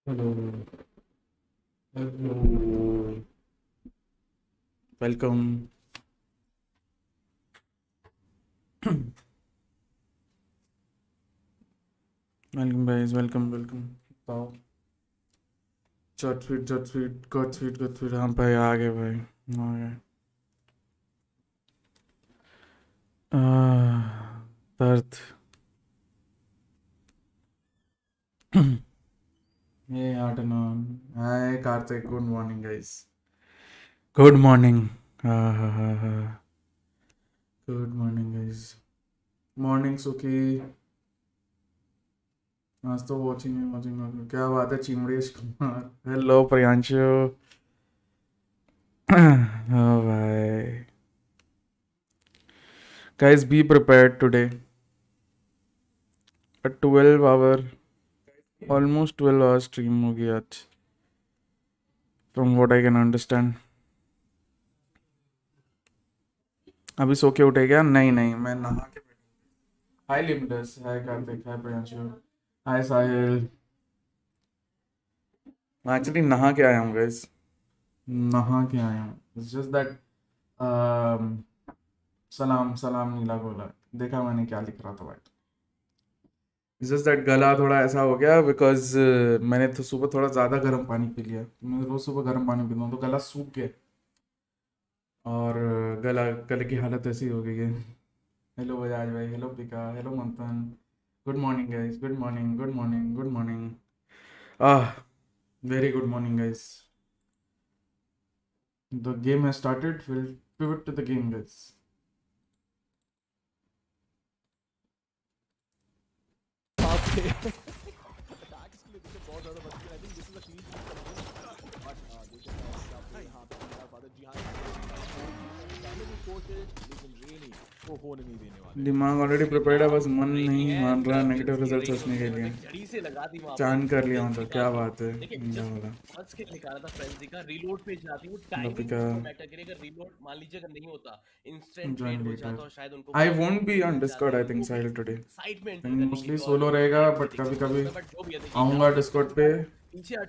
Hello, hello, welcome. Welcome guys, welcome. बताओ Godspeed हाँ भाई आ गए भाई आ गए। दर्द ये afternoon. Hi Karthik, good morning guys. Good morning. Good morning guys. Morning Suki. आज तो watching क्या बात है चिमड़ेश कुमार. Hello Priyanshu. Oh भाई. Guys, be prepared today. A 12 hour, almost 12 hour stream होगी आज. From what I can understand. अभी सो के उठे क्या? नहीं मैं नहा के. Hi Limdas, hi Karthik, hi Priyanshu, hi Sahil. मैं actually नहा के आया हूँ guys. नहा के आया हूँ. It's just that सलाम नीला गोला. देखा मैंने क्या लिख रहा था भाई. It's just that गला थोड़ा ऐसा हो गया because मैंने तो सुबह थोड़ा ज़्यादा गर्म पानी पी लिया. मैं रोज़ सुबह गर्म पानी पीता हूँ तो गला सूख गया और गले की हालत ऐसी हो गई है. हेलो बजाज भाई, hello Pika, hello Manthan. Good morning guys, good morning. Ah, very good morning guys. The game has started. Will pivot to the game guys. दिमाग ऑलरेडी प्रिपेयर्ड है, बस मन नहीं मान रहा नेगेटिव रिजल्ट सोचने के लिए. चांद कर लिया मतलब क्या बात है. क्या बोला I won't be on Discord. I think Sahil today mostly solo रहेगा बट कभी कभी आऊँगा डिस्कॉर्ड पे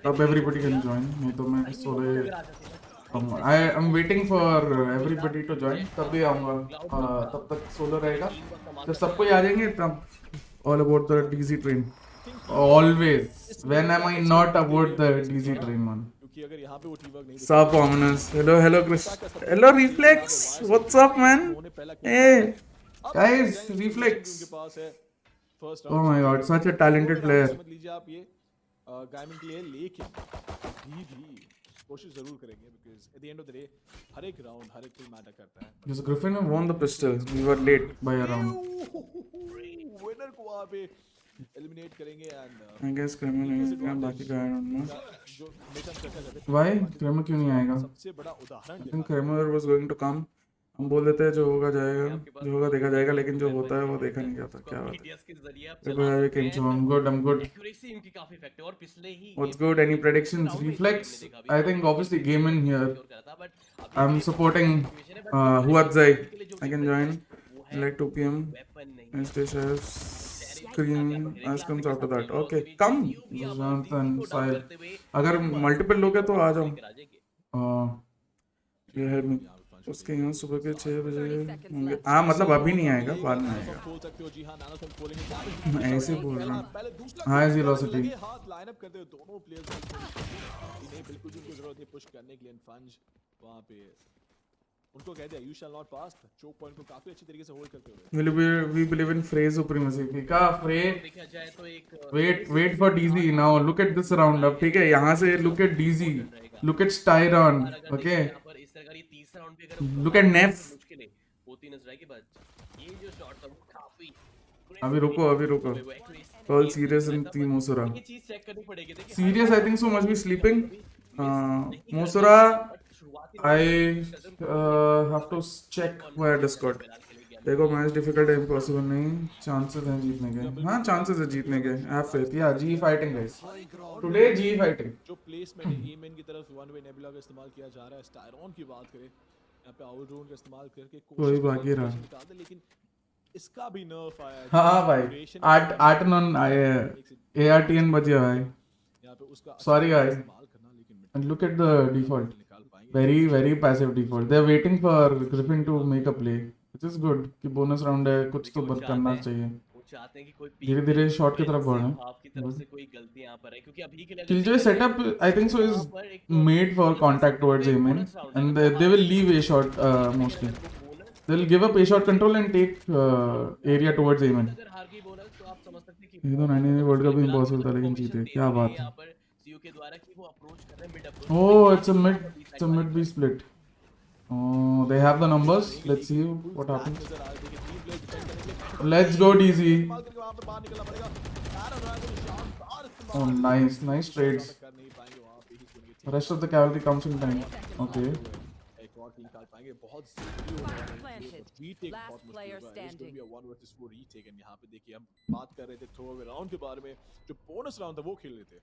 तब एवरीबडी कैन ज्वाइन. नहीं तो मैं solo I am waiting for everybody to join. तब भी आऊँगा. तब तक सोलो रहेगा. जब सबको आ जाएंगे तब all about the DG train. Always when am I not about the DG train one. Sup ominous. Hello Chris. Hello Reflex. What's up man? Hey guys, Reflex. Oh my god, such a talented player. गाइमिन के लिए लेकिन भी कोशिश जरूर करेंगे because at the end of the day हर एक round हर एक किल matter करता है. Yes, Griffin won the pistol. We were late by a round. Winner को वहां पे एलिमिनेट करेंगे एंड I guess Kramer नहीं है. बाकी का I don't know. जो हमेशा चर्चा करते हैं Why? Kramer क्यों नहीं आएगा? सबसे बड़ा उदाहरण I think Kramer was going to come. हम बोल देते हैं जो होगा जाएगा, जो होगा देखा जाएगा, लेकिन जो होता है वो देखा नहीं जाता. क्या बात है? I'm good. What's good? Any predictions? Reflex? I think obviously Gaimin here. I'm supporting Huatzai. I can join like 2 p.m. Wednesday shares screen as comes after that. Okay, come. Jonathan, Sahil. अगर multiple लोग हैं तो आ जाओ. You help me. उसके यहाँ सुबह के 6 बजे होंगे. हाँ मतलब अभी नहीं आएगा, बाद में आएगा. मैं ऐसे बोल रहा हूँ. हाँ वेलोसिटी. हाथ लाइन अप करते हुए दोनों प्लेयर्स इन्हें बिल्कुल भी जरूरत नहीं पुश करने के लिए. फंज वहां पे उनको कहते हैं you shall not pass. Choke point को काफी अच्छी तरीके से होल्ड करते हुए we believe in phrase supremacy. का wait for DZ now. Look at this round up. ठीक है, यहाँ से look at DZ, look at Styron. Okay, look at Neff. अभी रुको. All serious and team Mosura. Serious, I think so must be sleeping. Mosura, I have to check via Discord. देखो match difficult है, impossible नहीं. Chances हैं जीतने के. हाँ chances है जीतने के. Have faith. या जी फाइटिंग गाइस. टुडे जी फाइटिंग. जो प्लेसमेंट है गेमिन की तरफ वन वे नेबुला का इस्तेमाल किया जा रहा है. स्टायरॉन की बात करें यहाँ पे आउटड्रोन का इस्तेमाल करके कोई बाकी रहा. लेकिन इसका भी नर्फ आया. हाँ भाई 8 नॉन ARTN बच गया भाई. यहाँ पे उसका Sorry guys, इस्तेमाल करना, लेकिन and look at the default. निकाल पाएंगे। Very passive default. They're waiting for Griffin to make a play, which is good. कि bonus round है, कुछ तो बंद करना चाहिए. वो चाहते हैं कि कोई धीरे धीरे शॉट की तरफ बढ़े. आपकी तरफ से कोई गलती यहाँ पर है, क्योंकि अभी के लिए Killjoy setup, I think so, is made for contact towards Gaimin, and they will leave a shot mostly. They'll give up a shot control and take area towards Gaimin. अगर हार गई बोनस तो आप समझ सकते हैं कि ये तो 99 वर्ल्ड कप भी इम्पॉसिबल था, लेकिन जीते. क्या बात है. यहाँ पर सीयू के द्वारा कि वो अप्रोच कर रहे हैं, mid approach. Oh, it's a mid B split. Oh, they have the numbers. Let's see what happens. Let's go DZ. Oh, nice trades. Rest of the cavalry comes in time. Okay. एक और किल निकाल पाएंगे, बहुत जरूरी होने वाला है। Retake बहुत मुश्किल होगा। इस पे भी 1 वर्सेस 4 रीटेक, एंड यहाँ पे देखिए हम बात कर रहे थे थ्रो अवे राउंड के बारे में, जो बोनस राउंड था वो खेल रहे थे।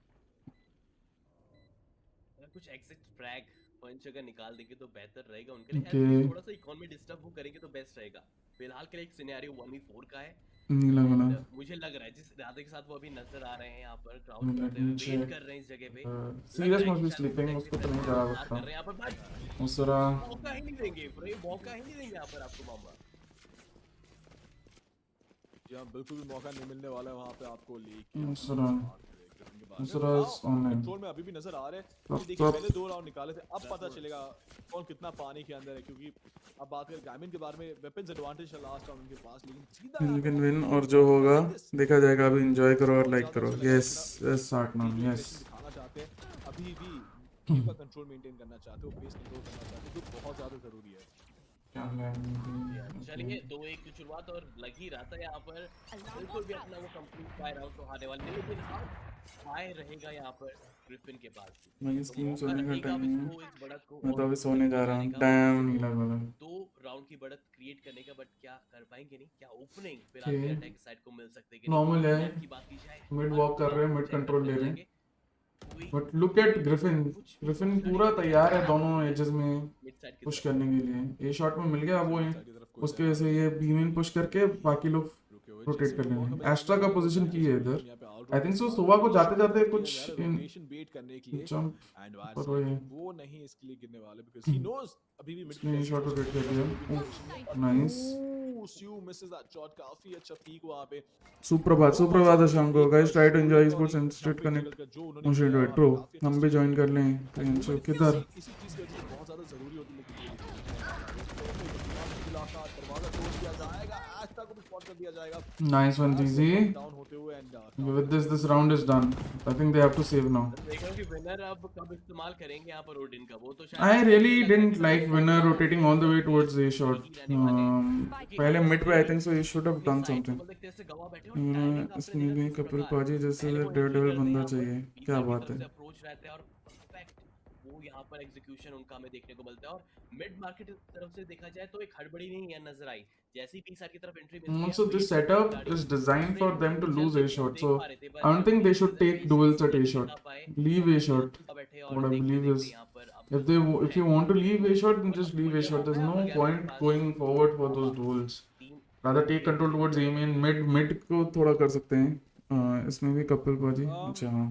अगर कुछ एग्जिट फ्रैग पंच अगर निकाल देंगे तो बेहतर रहेगा उनके लिए। थोड़ा सा इकोनॉमी डिस्टर्ब वो करेंगे तो बेस्ट रहेगा। फिलहाल के लिए एक सिनेरियो 1v4 का है। मुझे लग रहा है जिस इरादे के साथ वो अभी नजर आ रहे हैं यहाँ पर, क्राउड वेट कर रहे हैं इस जगह पे। सीरियस मस्ट बी स्लीपिंग, उसको तो नहीं जा सकता। कर रहे हैं यहाँ पर, उसरा मौका ही नहीं देंगे ब्रो, मौका ही नहीं देंगे यहाँ पर आपको मामा। जी हां, बिल्कुल भी मौका नहीं मिलने वाला है वहां पे आपको लीक। उसरा ऑनलाइन कंट्रोल में अभी भी नजर आ रहे हैं। देखिए पहले 2 राउंड निकाले थे, अब पता चलेगा कौन कितना पानी के अंदर है, क्योंकि अब बात करें गाइमिन के बारे में, वेपन्स एडवांटेज है लास्ट राउंड उनके पास, लेकिन सीधा यू कैन विन, और जो होगा देखा जाएगा। अभी एंजॉय करो और लाइक करो। Yes start now. यस दिखाना चाहते हैं, अभी भी गेम का कंट्रोल मेंटेन करना चाहते हो, पेस कंट्रोल करना चाहते हो, जो बहुत ज्यादा जरूरी है। चलिए 2-1 की शुरुआत और लग ही रहा था यहाँ पर बिल्कुल भी अपना वो कंप्लीट फायर आउट तो आने वाले, लेकिन फायर रहेगा यहाँ पर ग्रिफिन के पास। मैं स्कीम सोने का टाइम है, मैं मैं तो अभी सोने जा रहा हूँ। डैम नीला वाला 2 राउंड की बढ़त क्रिएट करने का, बट क्या कर पाएंगे? नहीं क्या ओपनिंग फिलहाल अटैक साइड को मिल सकते हैं? नॉर्मल है, की बात की जाए मिड वॉक कर रहे हैं, मिड कंट्रोल ले रहे हैं, but look at Griffin. Griffin पूरा तैयार है दोनों एजेस में पुश करने के लिए। ए शॉट में मिल गया, वो उसके वजह से ये बी में पुश करके बाकी लोग रोटेट कर लेंगे। एस्ट्रा का पोजीशन की है इधर, आई थिंक सो। सोवा को जाते जाते कुछ बेट करने के लिए जंप एंड वो नहीं इसके लिए गिरने वाले, बिकॉज़ ही नोस अभी भी मिड शॉट रोटेट कर दिया। Nice, Sue misses that shot, काफी अच्छा पीक वहां पे। सुप्रभात शांको। Guys try to enjoy sports and street connect मुझे डू इट ब्रो। हम भी ज्वाइन कर लें तो किधर इसी चीज के लिए बहुत ज्यादा जरूरी होती है, लेकिन दरवाजा तोड़ दिया जाएगा, एस्ट्रा को भी स्पॉट कर दिया जाएगा। नाइस वन जीजी। डाउन होते हुए and with this round is done. I think they have to save now. देखो कि विनर अब कब इस्तेमाल करेंगे यहाँ पर ओडिन का, वो तो शायद I really didn't like winner rotating all the way towards A shot. पहले mid पे I think so he should have done something. इसमें भी कपिल पाजी जैसे डेविल बंदा चाहिए। क्या बात है। अप्रोच रहते हैं और परफेक्ट वो यहाँ पर एग्जीक्यूशन उनका हमें देखने को मिलता है। और मिड मार्केट की तरफ से देखा जाए तो एक हड़बड़ी नहीं है नजर आई, जैसे ही पीसा की तरफ एंट्री मिलती है। Also this setup is designed for them to lose A shot, so I don't think they should take duels at A shot. Leave A shot. What I believe is if you want to leave A shot, then just leave A shot. There's no point going forward for those duels. Rather take control towards A main. Mid को थोड़ा कर सकते हैं। इसमें भी कपिल पाजी। अच्छा हाँ,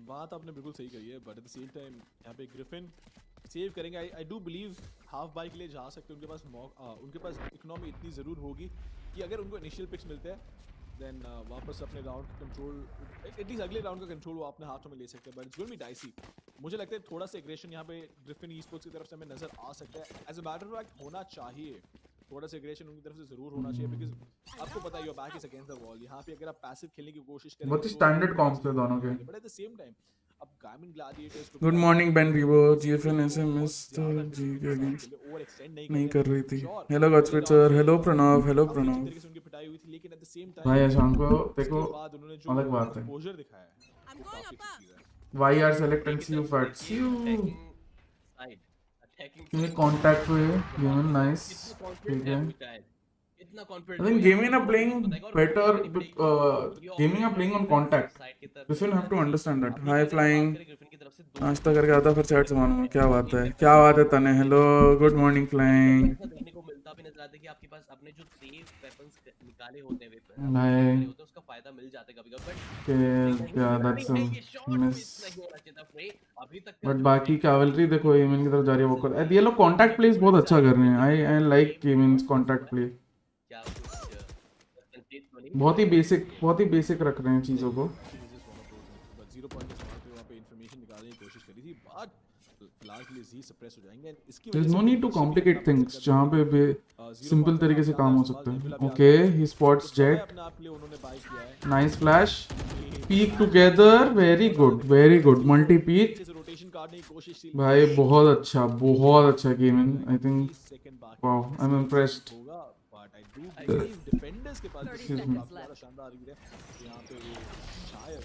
बात आपने बिल्कुल सही कही है, but at the same time यहाँ पे ग्रिफिन सेव करेंगे। आई डू बिलीव हाफ बाई के लिए जा सकते हैं, उनके पास इकोनॉमी इतनी ज़रूर होगी कि अगर उनको इनिशियल पिक्स मिलते हैं देन वापस अपने राउंड का कंट्रोल, एटलीस्ट अगले राउंड का कंट्रोल वो अपने हाथों में ले सकते हैं, but it's going to be dicey. मुझे लगता है थोड़ा सा एग्रेशन यहाँ पे ग्रिफिन ई-स्पोर्ट्स की तरफ से हमें नजर आ सकता है। As a matter of fact होना चाहिए, थोड़ा सा एग्रेशन उनकी तरफ से जरूर होना चाहिए, बिकॉज़ आपको पता ही है back is against the wall. यहाँ पे अगर आप पैसिव खेलने की कोशिश करें बहुत ही स्टैंडर्ड कॉम्प्स थे दोनों के। But at the same time अब गाइमिन ग्लैडिएटर्स को good morning Ben Vivo. GFN SMS तो जी के अगेंस्ट ओवर एक्सटेंड नहीं कर रही थी। Hello godspeed sir, hello Pranav, hello Pranav. तरीके से उनकी पिटाई हुई थी, लेकिन एट द सेम टाइम भाई शांको देखो बाद उन्होंने जो अलग बात है। एक्सपोजर दिखाया है वो काफी अच्छी चीज है। Why are select and see fights? ये कांटेक्ट हुए Gaimin, नाइस, ठीक है। I think Gaimin are playing better. Gaimin are playing on contact. Griffin have to understand that. High flying. नाश्ता करके आता फिर चैट संभालूंगा। क्या बात है, क्या बात है तने। Hello good morning flying. भी नजर आता है कि आपके पास अपने जो सेफ वेपन्स निकाले होते हैं नहीं उसका फायदा मिल जाता है कभी-कभी के या दैट्स अ मिस नहीं होना चाहिए था फ्रे अभी तक बट बाकी कैवलरी देखो एमिन की तरफ जा रही है वो कर ये लोग कांटेक्ट प्लेस बहुत अच्छा कर रहे हैं आई लाइक एमिन्स कांटेक्ट प्ले क्या संकेत बनी बहुत ही बेसिक रख रहे हैं चीजों को 0 पॉइंट के सवाल पे वहां पे इंफॉर्मेशन निकालने की कोशिश करी थी बट फिलहाल के लिए जी सप्रेस हो जाएंगे एंड इसकी देयर इज नो से नीड टू कॉम्प्लिकेट थिंग्स जहां पे सिंपल तरीके से काम हो सकता है ओके ही स्पॉट्स जेट अपने आप के लिए उन्होंने बाय किया है nice flash peek together very good multi peek rotation काटने की कोशिश थी भाई बहुत अच्छा game I think wow I am impressed होगा but I do believe defenders के पास काफी ज्यादा शानदार रीड है यहां पे वो शायद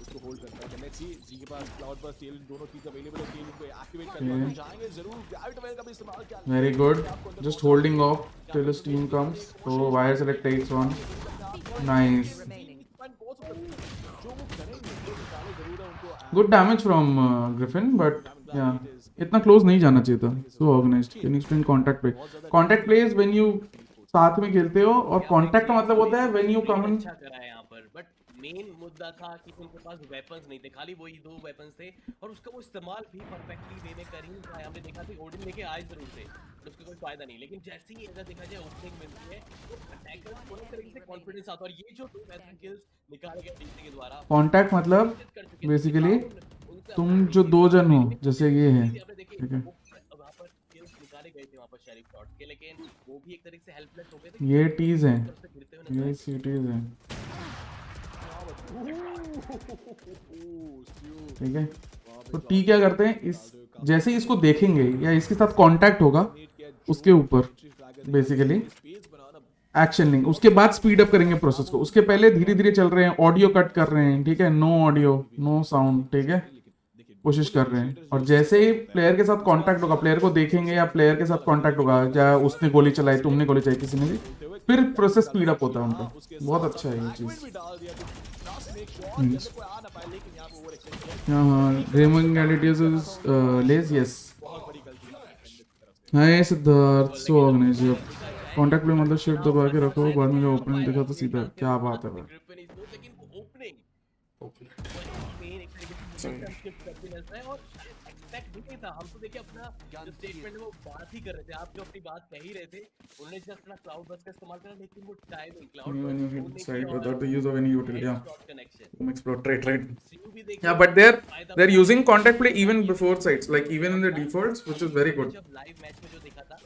उसको होल्ड करता है लेट्स सी जी के पास क्लाउड बस टेल दोनों चीज अवेलेबल है टेल को एक्टिवेट करना चाहेंगे जरूर ग्रेविट वेल का भी इस्तेमाल किया very good just holding off till his team comes तो wire select takes one nice good damage from Griffin but yeah इतना क्लोज नहीं जाना चाहिए था so organized can explain contact place when you साथ में खेलते हो और कांटेक्ट का मतलब होता है व्हेन यू कम इन अच्छा करा है यहाँ पर बट मेन मुद्दा था कि उनके पास वेपन्स नहीं थे खाली वही 2 वेपन्स थे और उसका वो इस्तेमाल भी परफेक्टली वे में कर ही नहीं पाया हमने देखा था ओडिन लेके आए जरूर थे तो उसका कोई फायदा नहीं लेकिन जैसे ही अगर देखा जाए ओपनिंग मिलती है तो अटैकर्स पूरी तरीके से कॉन्फिडेंस आता है और ये जो 2 वेपन किल्स निकाले गए टीम के द्वारा कांटेक्ट मतलब बेसिकली तुम जो 2 जन हो जैसे ये है ठीक है वहां पर किल्स निकाले गए थे वहां पर शेरिफ शॉट के लेकिन वो भी एक तरीके से हेल्पलेस हो गए थे ये टीज हैं ये सीटीज हैं ठीक है तो टी क्या करते हैं इस जैसे ही इसको देखेंगे या इसके साथ कांटेक्ट होगा उसके ऊपर बेसिकली एक्शन लिंक उसके बाद स्पीड अप करेंगे प्रोसेस को उसके पहले धीरे धीरे चल रहे हैं ऑडियो कट कर रहे हैं ठीक है नो ऑडियो नो साउंड ठीक है कोशिश कर रहे हैं और जैसे ही प्लेयर के साथ कांटेक्ट होगा प्लेयर को देखेंगे या प्लेयर के साथ कांटेक्ट होगा या उसने गोली चलाई तुमने गोली चलाई किसी ने भी फिर प्रोसेस स्पीड अप होता है उनका बहुत अच्छा है ये चीज हाँ गेमिंग गैलेडियर्स इज लेज yes hi Siddharth so organize contact पे मतलब शिफ्ट दबा के रखो बाद में जब ओपनिंग देखा तो सीधा क्या बात है भाई हम तो देखिए अपना जो स्टेटमेंट वो बात ही कर रहे थे आप जो अपनी बात कह ही रहे थे उन्होंने जस्ट अपना क्लाउड बस का इस्तेमाल करा लेकिन वो timing cloud side without the use of any utility yeah explore trade yeah but they're using contact play even before sites like even in the defaults which is very good जब live match में जो देखा था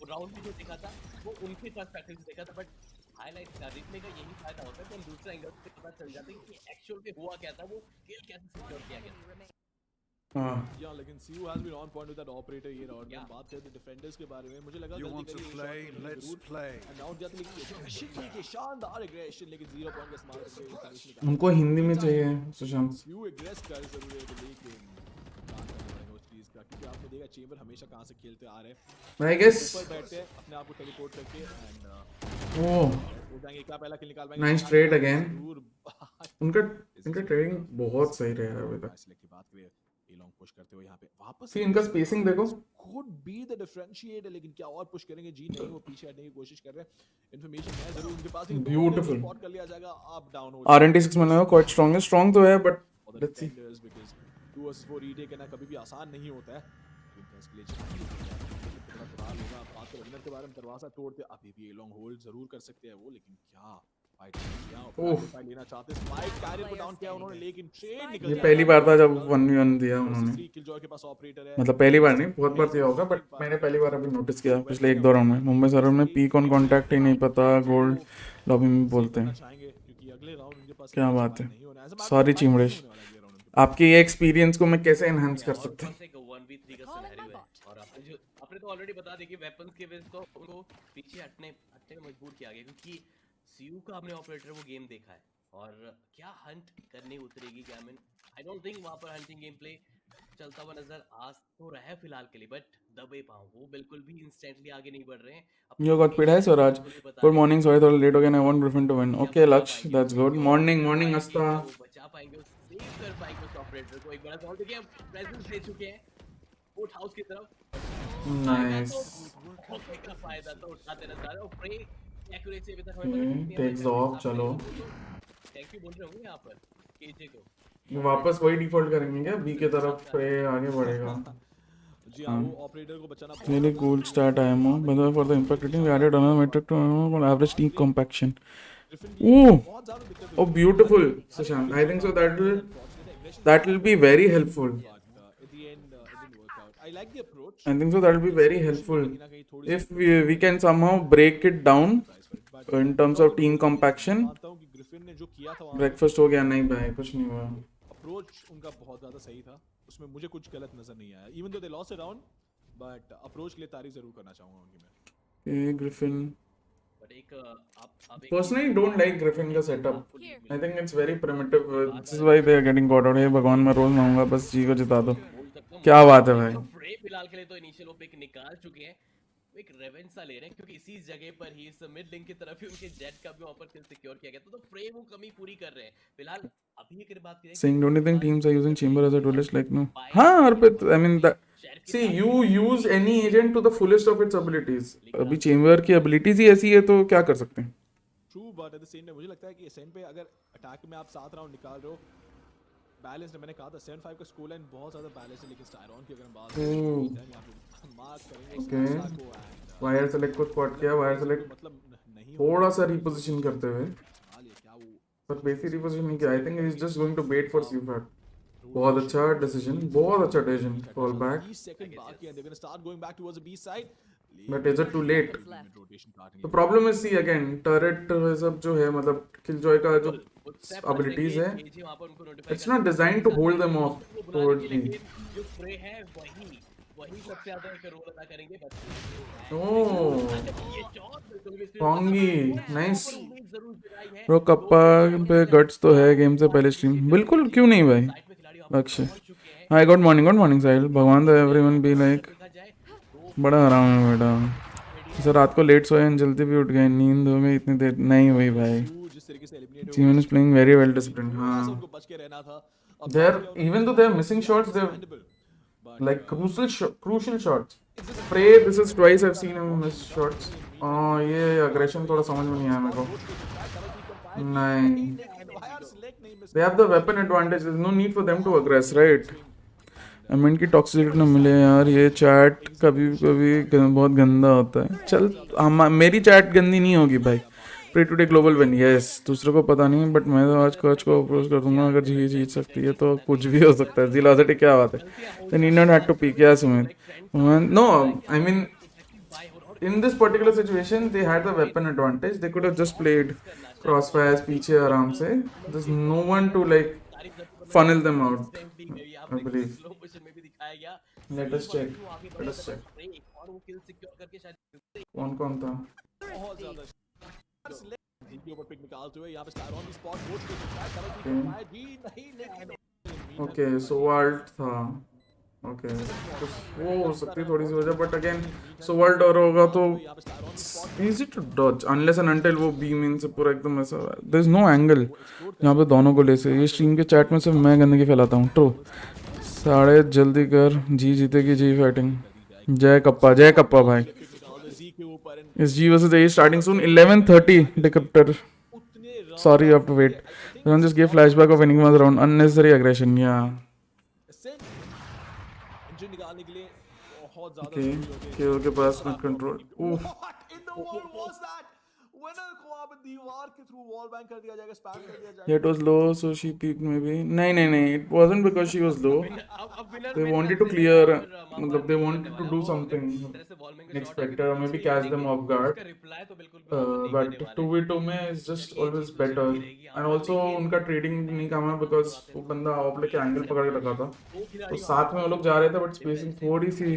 वो round में जो देखा था वो उनके पर्सपेक्टिव से देखा था बट हाईलाइट का रिप्ले का यही फायदा होता है कि हम दूसरा एंगल से पता चल जाता है कि एक्चुअल में हुआ क्या था वो किल कैसे सिक्योर किया गया या लेकिन CU has been on point with that operator ये और हम बात करते हैं डिफेंडर्स के बारे में मुझे लगा गलती करी लेट्स प्ले अनाउंस जाते लेकिन एग्रेशन के शानदार एग्रेशन लेकिन 0 पॉइंट का इस्तेमाल करके उनको हिंदी में चाहिए सुशांत सीयू एग्रेस कर जरूर है लेकिन उस चीज का क्योंकि आपने देखा चेंबर हमेशा कहां से खेलते आ रहे हैं आई गेस ऊपर बैठते हैं अपने आप को टेलीपोर्ट करके एंड ओ हो जाएंगे क्या पहला किल निकाल पाएंगे नाइस ट्रेड अगेन उनका ट्रेडिंग बहुत सही रहा है अभी तक सिलेक्ट की बात करें लॉन्ग पुश करते हुए यहां पे वापस सी इनका स्पेसिंग देखो could be the differentiator लेकिन क्या और पुश करेंगे जी नहीं वो पीछे हटने की कोशिश कर रहे हैं इन्फॉर्मेशन है जरूर उनके पास ब्यूटीफुल स्पॉट कर लिया जाएगा अप डाउन हो RNT6 में लगा क्वाइट स्ट्रांग तो है but let's see 2 versus 4 retake करना कभी भी आसान नहीं होता है इसके लिए बात करें विनर के बारे में दरवाजा तोड़ते अभी भी लॉन्ग होल्ड जरूर कर सकते हैं वो लेकिन क्या फाइट लेना चाहते स्पाइक कैरियर को डाउन किया उन्होंने लेकिन ट्रेड निकल ये पहली बार था जब 1v1 दिया उन्होंने किलजॉय के पास ऑपरेटर है मतलब पहली बार नहीं बहुत बार दिया होगा बट मैंने पहली बार अभी नोटिस किया पिछले 1-2 राउंड में मुंबई सर में पीक ऑन कांटेक्ट ही नहीं पता गोल्ड लॉबी में बोलते हैं क्योंकि अगले राउंड उनके पास क्या बात है सॉरी चिमड़ेश आपके ये एक्सपीरियंस को मैं कैसे एनहांस कर सकता हूं 1v3 का सिनेरियो है और आपने तो ऑलरेडी बता दिया कि वेपन्स के बेस को उनको पीछे हटने में मजबूर किया गया क्योंकि सीयू का हमने ऑपरेटर वो गेम देखा है और क्या हंट करने उतरेगी गैमिन आई डोंट थिंक वहां पर हंटिंग गेम प्ले चलता हुआ नजर आ तो रहा है फिलहाल के लिए बट दबे पाऊं वो बिल्कुल भी इंस्टेंटली आगे नहीं बढ़ रहे हैं यो गॉट पेड है स्वराज गुड मॉर्निंग सॉरी थोड़ा लेट हो गया I want Griffin to win okay Lakshya that's good morning अस्ता बचा पाएंगे सेव कर पाएंगे उस ऑपरेटर को एक बड़ा सॉल्व देखिए प्रेजेंस दे चुके हैं फुट हाउस की तरफ नाइस मौके का फायदा तो उठाते नजर आ रहे हैं और प्रे एक्यूरेसी अभी तक हमें पता नहीं टेक्स ऑफ चलो थैंक यू बोल रहे होंगे यहाँ पर केजे को वापस वही डिफॉल्ट करेंगे क्या बी की तरफ पे आगे बढ़ेगा जी हाँ, वो ऑपरेटर को बचाना really cool start IMO by the way for the impact rating we added another metric to average team compaction ooh बहुत ज्यादा दिक्कत oh beautiful Sushant I think so that will be very helpful at the end it didn't work out. I like the approach. I think so that will be very helpful if we can somehow break it down in terms of team compaction मानता हूँ कि Griffin ने जो किया था breakfast हो गया नहीं भाई कुछ नहीं हुआ अप्रोच उनका बहुत ज्यादा सही था, उसमें मुझे कुछ गलत नजर नहीं आया even though they lost a round, but approach के लिए तारीफ जरूर करना चाहूंगा उनकी मैं। Griffin बट एक आप personally don't like Griffin का setup I think it's very primitive this is why they are getting caught out hey भगवान मैं रोज मांगूंगा बस जी को जिता दो क्या बात है भाई फ्रे फिलहाल के लिए तो इनिशियल वो पिक निकाल चुके हैं, वो एक रेवेंज सा ले रहे हैं क्योंकि इसी जगह पर ही इस मिड लिंक की तरफ ही उनके जेट का भी वहां पर किल सिक्योर किया गया था, तो फ्रे वो कमी पूरी कर रहे हैं फिलहाल। अभी अगर बात करें saying don't you think teams are using chamber as a duelist like no हाँ अर्पित I mean that see you use any agent to the fullest of its abilities अभी chamber की abilities ही ऐसी है तो क्या कर सकते हैं true, but at the same time मुझे लगता है कि एसएन पे अगर अटैक में आप 7 राउंड निकाल रहे हो बैलेंस, मैंने कहा था 7-5 का स्कोर लाइन बहुत ज्यादा बैलेंस है, लेकिन स्टायरॉन की अगर हम बात करें मार्क करेंगे okay वायर सेलेक्ट को स्पॉट किया वायर सेलेक्ट मतलब नहीं थोड़ा सा रिपोजिशन करते हुए क्या वो पर बेसिक रिपोजिशन नहीं किया I think he is just going to wait for C fight बहुत अच्छा डिसीजन फॉल बैक 20 सेकंड बाकी है, they gonna start going back towards the B side, but is it too late the problem is C again turret सब जो है मतलब killjoy का जो abilities है it's not designed to hold them off towards me जो फ्रे है वही सबसे ज्यादा एक रोल अदा करेंगे Pongi nice bro कप्पा पे गट्स तो है गेम से पहले स्ट्रीम बिल्कुल क्यों नहीं भाई अक्षय हाय गुड मॉर्निंग साहिल भगवान द एवरीवन बी लाइक बड़ा आराम है बेटा सर रात को लेट सोए जल्दी भी उठ गए नींद हो गई इतनी देर नहीं हुई भाई Gaimin is playing very well disciplined हाँ they're even though they're missing shots they're like crucial shots Prey this is twice I've seen him miss shots ये aggression थोड़ा समझ में नहीं आया मेरे को नहीं they have the weapon advantage there's no need for them to aggress right एमिन की टॉक्सिसिटी ना मिले यार ये चैट कभी बहुत गंदा होता है चल मेरी चैट गंदी नहीं होगी भाई pray today global win yes दूसरों को पता नहीं बट मैं तो आज कोच को अप्रोच कर दूंगा अगर जीत सकती है तो कुछ भी हो सकता है जिलासिटी क्या बात है they need not have to peek yeah Sumit no I mean in this particular situation they had the weapon advantage they could have just played crossfires पीछे आराम से there's no one to like funnel them out I believe let us check कौन था जिनके ऊपर pick निकालते हुए यहां पे स्टायरॉन की स्पॉट हो चुकी है, शायद भी नहीं लेकिन ओके सोवाल्ट था ओके तो वो हो सकती थोड़ी सी वजह बट अगेन सोवाल्ट और होगा तो easy to dodge unless and until वो बीम इन से पूरा एकदम ऐसा देयर इज नो एंगल यहाँ पे दोनों को ले से ये स्ट्रीम के चैट में सिर्फ मैं गंदगी फैलाता हूँ ट्रू साढ़े जल्दी कर जी जीतेगी जी फाइटिंग जय कप्पा भाई Is G versus A starting soon? 11:30 decryptor. Sorry, you have to wait. Don't just give flashback of Enigma's round. Unnecessary aggression. Yeah. Okay. KO के पास में control. What in the world was that? Winner को आप दीवार के through wall bang कर दिया जाएगा, spam कर दिया जाएगा. Yeah, it was low, so she peeked maybe. नहीं. It wasn't because she was low. They wanted to clear. मतलब they wanted to do something. Expected or maybe catch them off guard. But 2v2 में is just always better. And also उनका trading नहीं काम है because वो बंदा of लेके angle पकड़ के रखा था. तो साथ में वो लोग जा रहे थे but spacing थोड़ी सी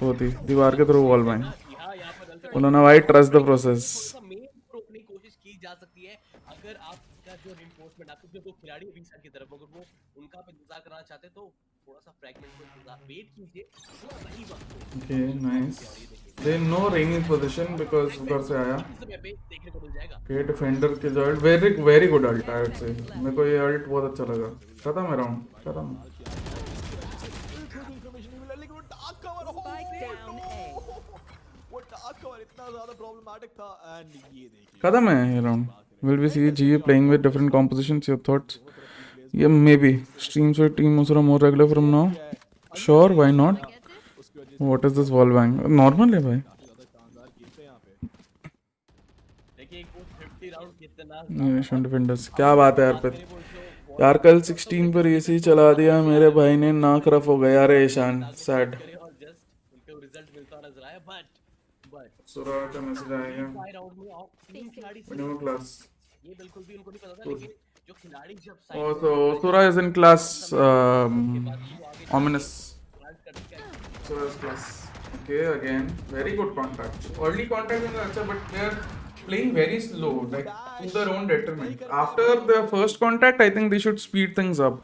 होती दीवार के थ्रू वॉल बैंग. उन्होंने भाई trust the process. कोशिश की जा सकती है अगर आपका जो रिइंफोर्समेंट आपके जो खिलाड़ी है बीच की तरफ अगर वो उनका पे इंतजार करना चाहते तो थोड़ा सा फ्रैगमेंट को इंतजार वेट कीजिए सही बात okay nice they know raining position because उधर से आया देखने को मिल जाएगा के डिफेंडर के जो very good ult I would say मेरे को ये अल्ट बहुत अच्छा लगा खत्म है राउंड खत्म कितना ज्यादा प्रॉब्लमैटिक था एंड ये देखिए खत्म है ये round. Will we see GA playing with different compositions? Your thoughts? Yeah, maybe. Streams with Team Musura more regular from now. Sure, why not? What is this wall bang? Normal है भाई. काफी ज्यादा शानदार गेम थे यहाँ पे. देखिए एक वो 50 राउंड कितना नेशन डिफेंडर्स क्या बात है यार. पे यार कल 16 पर एसी चला दिया मेरे भाई ने. नाक रफ हो गया. अरे ईशान सैड. और जस्ट उनको रिजल्ट मिलता नजर आया बट सुरा का मैसेज आएगा. 5 राउंड में और 3 खिलाड़ी मिनिमम क्लास. ये बिल्कुल भी उनको नहीं पता था लेकिन जो खिलाड़ी जब Oh, so Sura is in class. Ominous. Sura's class. Okay, again, very good contact. Early contact is अच्छा, but they are playing very slow, like to their own detriment. After the first contact, I think they should speed things up.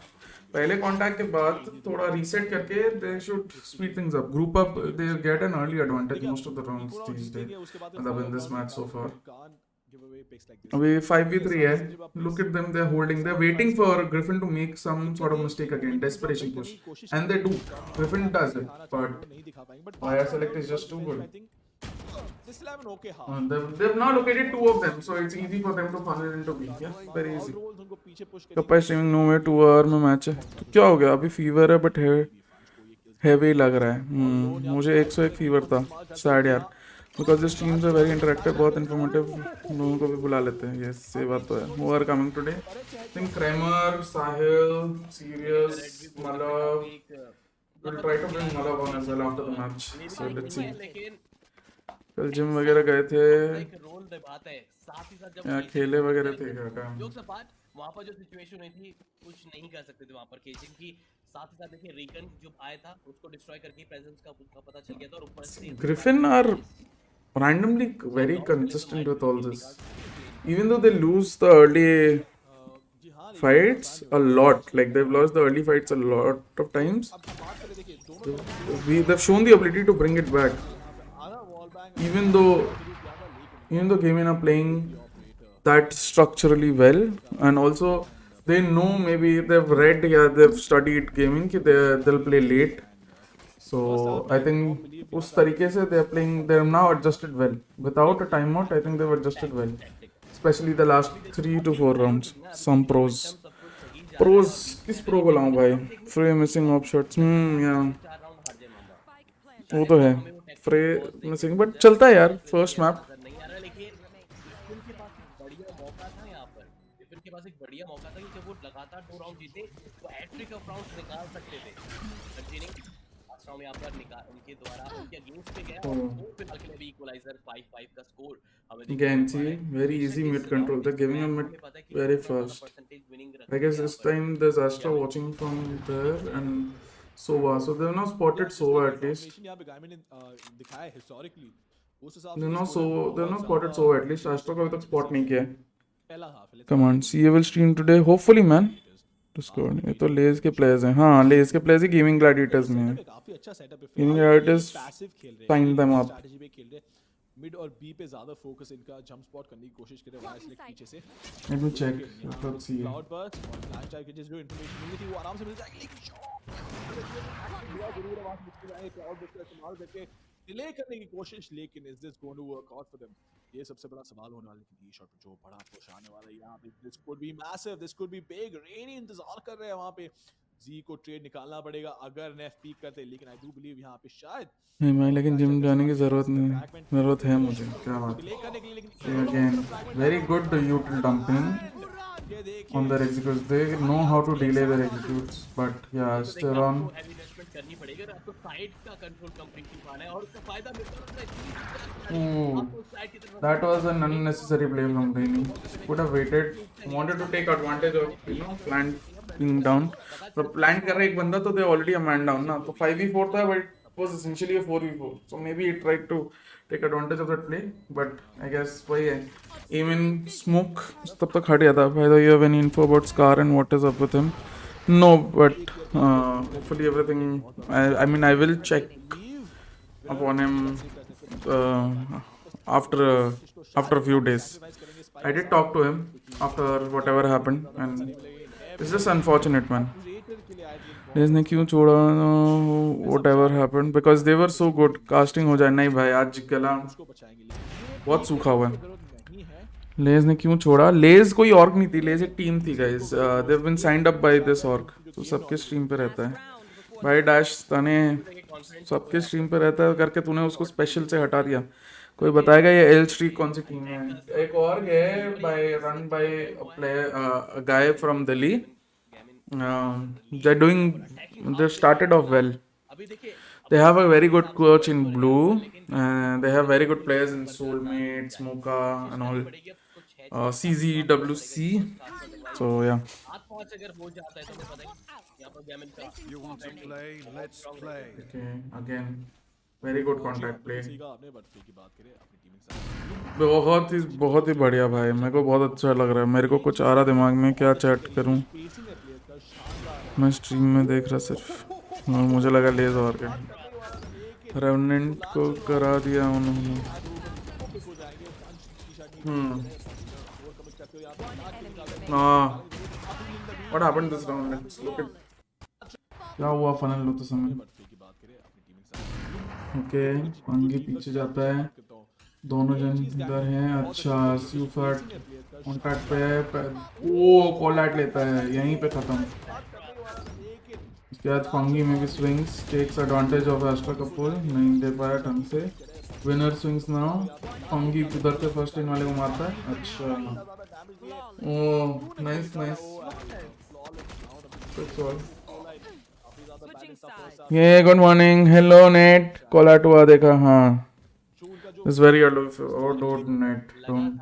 पहले contact के बाद थोड़ा reset करके they should speed things up. Group up, they get an early advantage most of the rounds these days. मतलब in this match so far. अभी 5v3 है. Look at them, they're holding. They're waiting for Griffin to make some sort of mistake again. Desperation push. And they do. Griffin does it. But fire select is just too good. They've now located 2 of them. So it's easy for them to funnel into B. Yeah, very easy. कपाई streaming 9 में 2 our में match है. तो क्या हो गया? अभी fever है बट हैवी लग रहा है. मुझे 101 फीवर था. सैड यार. Because the streams are very interactive, बहुत informative. लोगों को भी बुला लेते हैं. Yes, ये बात तो है. Who are coming today? I think Kramer, Sahil, Sirius, Malav. We'll try to bring Malav on as well after the match. So let's see. कल जिम वगैरह गए थे. रोल निभाता है साथ ही साथ यहाँ खेले वगैरह थे क्या काम? जोक्स अपार्ट वहां पर जो सिचुएशन हुई थी कुछ नहीं कर सकते थे वहां पर केजिंग की. साथ ही साथ देखिए रिकन जो आया था उसको डिस्ट्रॉय करके प्रेजेंस का उसका पता चल गया था. और ऊपर से Griffin are randomly very consistent with all this. Even though they lose the early fights a lot, like they've lost the early fights a lot of times, they've shown the ability to bring it back. Even though Gaimin are playing that structurally well, and also they know, maybe they've read, yeah, they've studied gaming कि they'll play late. So I think उस तरीके से they're now adjusted well. Without a timeout, I think they've adjusted well. Especially the last 3 to 4 rounds. Some pros. किस pro को लाऊं भाई? Frey missing op shots. Yeah. वो तो है. Frey missing, but चलता है यार. First map. के पास एक बढ़िया मौका था कि जब वो लगातार 2 राउंड जीते तो हैट्रिक ऑफ राउंड्स निकाल सकते थे. कंटिन्यू लास्ट राउंड में यहाँ पर निकाल उनके द्वारा उनके अगेंस्ट पे गया और वो फिलहाल के लिए भी इक्वलाइजर 5-5 का स्कोर हमें Again, see, very easy mid control. They're giving him mid very fast. I guess this time there's Astra watching from there and Sova. So they've now spotted Sova at least. They've not spotted Sova at least. Astra को अभी तक spot नहीं किया. Come on, CA will stream today. Hopefully, man. Discord. ये तो लेज के players हैं. हाँ, लेज के प्लेयर्स ही गेमिंग ग्लैडिएटर्स में हैं. Gaming Gladiators find them up. Mid और बी पे ज्यादा फोकस इनका जंप स्पॉट करने की कोशिश कर रहे हैं वाइस पीछे से. Let me check. Let's see. Cloudburst और फ्लैश टाइप की जो इंफॉर्मेशन मिली थी वो आराम से मिल जाएगी लेकिन जरूर आवाज मुश्किल है. क्लाउड बर्स्ट का इस्तेमाल करके डिले करने की कोशिश, लेकिन is this going to work out for them? ये सबसे बड़ा सवाल होने वाला है कि ये शॉट जो बड़ा पुश आने वाला है यहाँ पे. This could be massive, this could be big. रेनी इंतजार कर रहे हैं वहाँ पे. जी को ट्रेड निकालना पड़ेगा अगर नेफ पीक करते, लेकिन आई डू बिलीव यहाँ पे शायद नहीं मैं, लेकिन जिम जाने की जरूरत नहीं. जरूरत है मुझे. क्या बात है. Again very good यूटिल dumping on their executes. They know how to delay their executes, but yeah, still on. करनी पड़ेगी अगर आपको साइड का कंट्रोल कंप्लीटली पाना है और उसका फायदा मिलता है. That was an unnecessary play from Gaimin. Could have waited, wanted to take advantage of plant being down. तो plant कर रहा है एक बंदा तो they already a man down ना. तो 5v4 था but it was essentially a 4v4. So maybe he tried to take advantage of that play, but I guess वही है. Aim in smoke तब तक हट गया था. By the way, you have any info about Scar and what is up with him? No, but hopefully everything. I mean, I will check upon him after a few days. I did talk to him after whatever happened, and it's just unfortunate, man. लेज ने क्यों छोड़ा? Whatever happened because they were so good. Casting हो जाए. नहीं भाई आज गला उसको बचाएंगे बहुत सूखा हुआ है. जरूरत नहीं है लेज ने क्यों छोड़ा? लेज कोई ऑर्ग नहीं थी. लेज एक टीम थी guys. They have been signed up by this org. तो सबके स्ट्रीम पे रहता है भाई. डैश तने सबके स्ट्रीम पे रहता है करके तूने उसको स्पेशल से हटा दिया. कोई बताएगा ये एल स्ट्रीक कौन सी टीम है? एक और है by run by player guy from Delhi. They are doing. They started off well. They have a very good coach in blue. They have very good players in Soulmate, Smoka, and all. CZWC. So yeah. You want to play? Let's play. Okay. Again, very good contact play. सीखा आपने but free की बात करें अपनी teeming side बहुत ही बढ़िया भाई. मेरे को बहुत अच्छा लग रहा है. मेरे को कुछ आ रहा दिमाग में क्या चैट करूं. स्पेसिंग है प्लेयर का शानदार मैं स्ट्रीम में देख रहा सिर्फ. और मुझे लगा लेज और के रेवनेंट को करा दिया उन्होंने. हो जाएंगे पंच की शॉट और कमिट करते हो यहां पे What happened this round? Let's look at क्या हुआ फनल होते समय. बट फ्री की बात करें अपनी टीमिंग साइड ओके पंगी पीछे जाता है. दोनों जन इधर हैं. अच्छा स्यूफर्ट कॉन्टैक्ट पे है. ओ कॉलआउट लेता है. यहीं पे खत्म. उसके बाद फंगी में भी swings. Takes advantage of Astra Kapoor. नहीं दे पाया ढंग से. Winner swings now. फंगी उधर से फर्स्ट इन वाले को मारता है. अच्छा ओ नाइस नाइस. ये good morning. Hello Nate. Call out हुआ देखा. हाँ it's very don't Nate don't.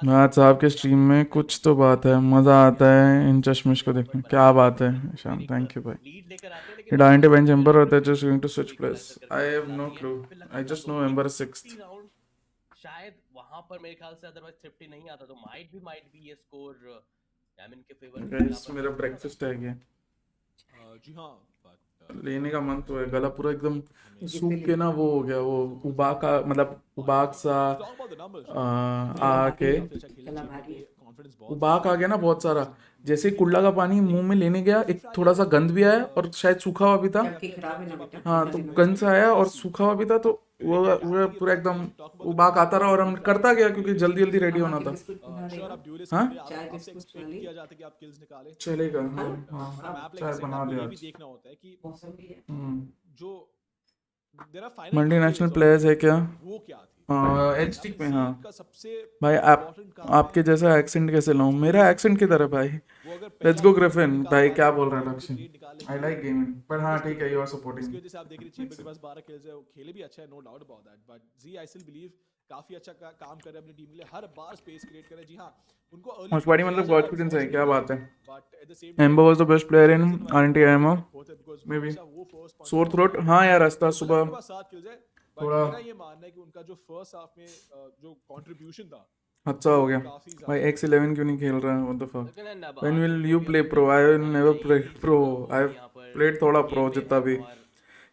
Nath साहब के स्ट्रीम में कुछ तो बात है. मज़ा आता है इन चश्मिश को देखने. क्या बात है शाम. थैंक यू भाई. ये डायंटे बेंच एम्बर होता है just going to switch place. I have no clue. I just know Ember 6th. शायद वहां पर मेरे ख्याल से अदरवाइज 50 नहीं आता तो माइट बी ये स्कोर गैमिन के फेवर गाइस मेरा ब्रेकफास्ट है ये. जी हां लेने का मन तो है. गला पूरा एकदम सूख के ना वो हो गया. वो उबा का मतलब उबाक सा आके उबाक आ गया ना बहुत सारा. जैसे कुल्ला का पानी मुंह में लेने गया एक थोड़ा सा गंद भी आया और शायद सूखा हुआ भी था. हाँ तो गंद सा आया और सूखा हुआ भी था. तो वो पूरा एकदम उबाक आता रहा और हम करता गया क्योंकि जल्दी जल्दी रेडी होना था. हाँ चलेगा. हाँ चाय बना दिया. देखना होता है कि जो मल्टीनेशनल प्लेयर्स है क्या? वो क्या थी एचटी में. हाँ का सबसे भाई आपके जैसा एक्सेंट कैसे लाऊं? मेरा एक्सेंट किधर है भाई? Let's go Griffin. भाई क्या बोल रहा है लक्ष्य? आई लाइक गेमिंग बट हाँ ठीक है. You are supporting. इसकी वजह से आप देख रहे चैंबर के पास 12 किल्स है. वो खेले भी अच्छा है no doubt about that. But G I still believe काफी अच्छा काम कर रहे हैं अपनी टीम के लिए. हर बार स्पेस क्रिएट कर रहे हैं. जी हां उनको अर्ली WatchParty मतलब गॉडस्पीड है. क्या बात है. But at the same Ember was the best player in RNT MO maybe. वो फर्स्ट सोर थ्रोट. हाँ यार रास्ता सुबह 7 किल्स है. थोड़ा मेरा ये मानना है कि उनका जो फर्स्ट हाफ में जो कंट्रीब्यूशन था अच्छा हो गया. भाई X11 क्यों नहीं खेल रहा है? What the fuck. When will you play pro? I will never play pro. I have played थोड़ा प्रो जितना भी.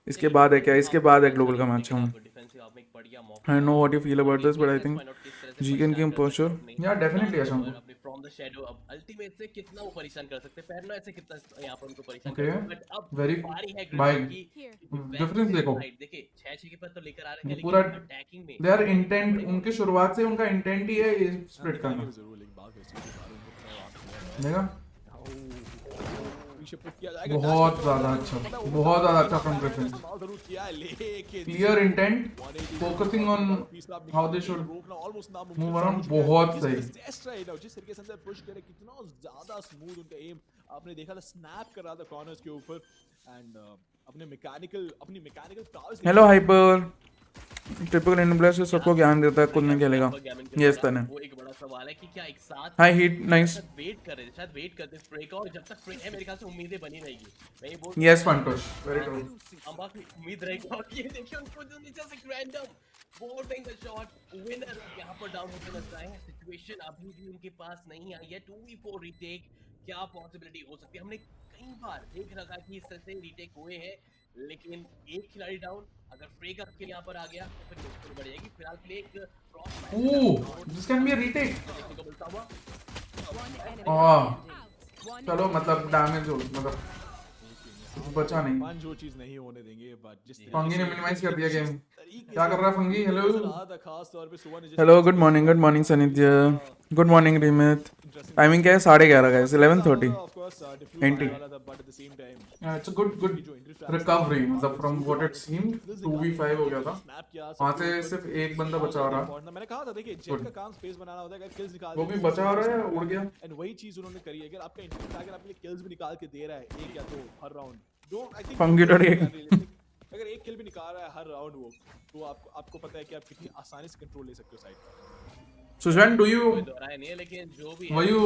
इसके बाद है क्या? इसके बाद है ग्लोबल का match. Hmm I know what you feel about this but I think G can game for sure. Yeah definitely आशा हूं. फ्रॉम द शैडो अब अल्टीमेट से कितना वो परेशान कर सकते हैं. पैरनो ऐसे कितना यहां पर उनको परेशान Okay. कर. बट अब Very बारी है भाई. ग्रिफिन की. डिफरेंस देखो. देखिए 6-6 के पर तो लेकर आ रहे हैं पूरा लेकिन अटैकिंग में दे आर इंटेंट. उनके शुरुआत से उनका इंटेंट ही है ये स्प्लिट करना. जरूर लेकिन बात वैसी देखा पीछे पुट किया जाएगा. बहुत ज्यादा अच्छा फ्रॉम ग्रिफिन. जरूर किया है लेकिन clear intent focusing on how they should रोकना ऑलमोस्ट नामुमकिन. Move around. बहुत सही. टेस्ट रहा है जिस तरीके से अंदर पुश करे कितना ज्यादा स्मूथ उनका एम. आपने देखा था स्नैप कर रहा था कॉर्नर्स के ऊपर एंड अपनी mechanical powers. Hello hyper. Typical Indian player से सबको ज्ञान देता है खुद नहीं खेलेगा. यस तने वो एक बड़ा सवाल है कि क्या एक साथ हाई हिट नाइस. वेट कर रहे थे. शायद वेट करते स्प्रे का और जब तक स्प्रे है मेरे ख्याल से उम्मीदें बनी रहेगी. मैं ये बोल यस फंटोश वेरी ट्रू. हम बाकी उम्मीद रहेगी. और ये देखिए उनको जो नीचे से random boarding the shot winner यहां पर डाउन होते नजर आए हैं. सिचुएशन अभी भी उनके पास नहीं आई है. 2v4 रीटेक क्या पॉसिबिलिटी हो सकती है? हमने कई बार देख रखा कि इस तरह से रीटेक हुए हैं लेकिन एक खिलाड़ी डाउन. अगर फ्रे का किल यहां पर आ गया तो फिर मुश्किल बढ़ जाएगी. फिलहाल के लिए एक cross oh this can be a retake. देखने को मिलता हुआ. चलो मतलब डैमेज हो मतलब बचा नहीं। फन जो चीज नहीं होने देंगे बट जिस फंगी ने मिनिमाइज कर दिया गेम। क्या कर रहा है फंगी? हेलो खास तौर पे सुबह ने hello good morning Sannidhya, good morning Rimit. Timing क्या है? 11:30 guys, 11:30 NT। It's a good recovery मतलब from what it seemed 2v5 हो गया था, वहां से सिर्फ एक बंदा बचा रहा। मैंने कहा था देखिए जेट का काम स्पेस बनाना होता है, किल्स निकाल वो भी बचा रहा है, उड़ गया। एंड वही चीज उन्होंने करी है। अगर आपका इंटेंट अगर आपके लिए किल्स भी निकाल के दे रहा है एक या दो हर राउंड, डोंट आई थिंक फंगी डर एक अगर एक किल भी निकाल रहा है हर राउंड वो, तो आपको पता है कि आप कितनी आसानी से कंट्रोल ले सकते हो साइड पर। सुशांत डू यू नहीं है, लेकिन जो भी were you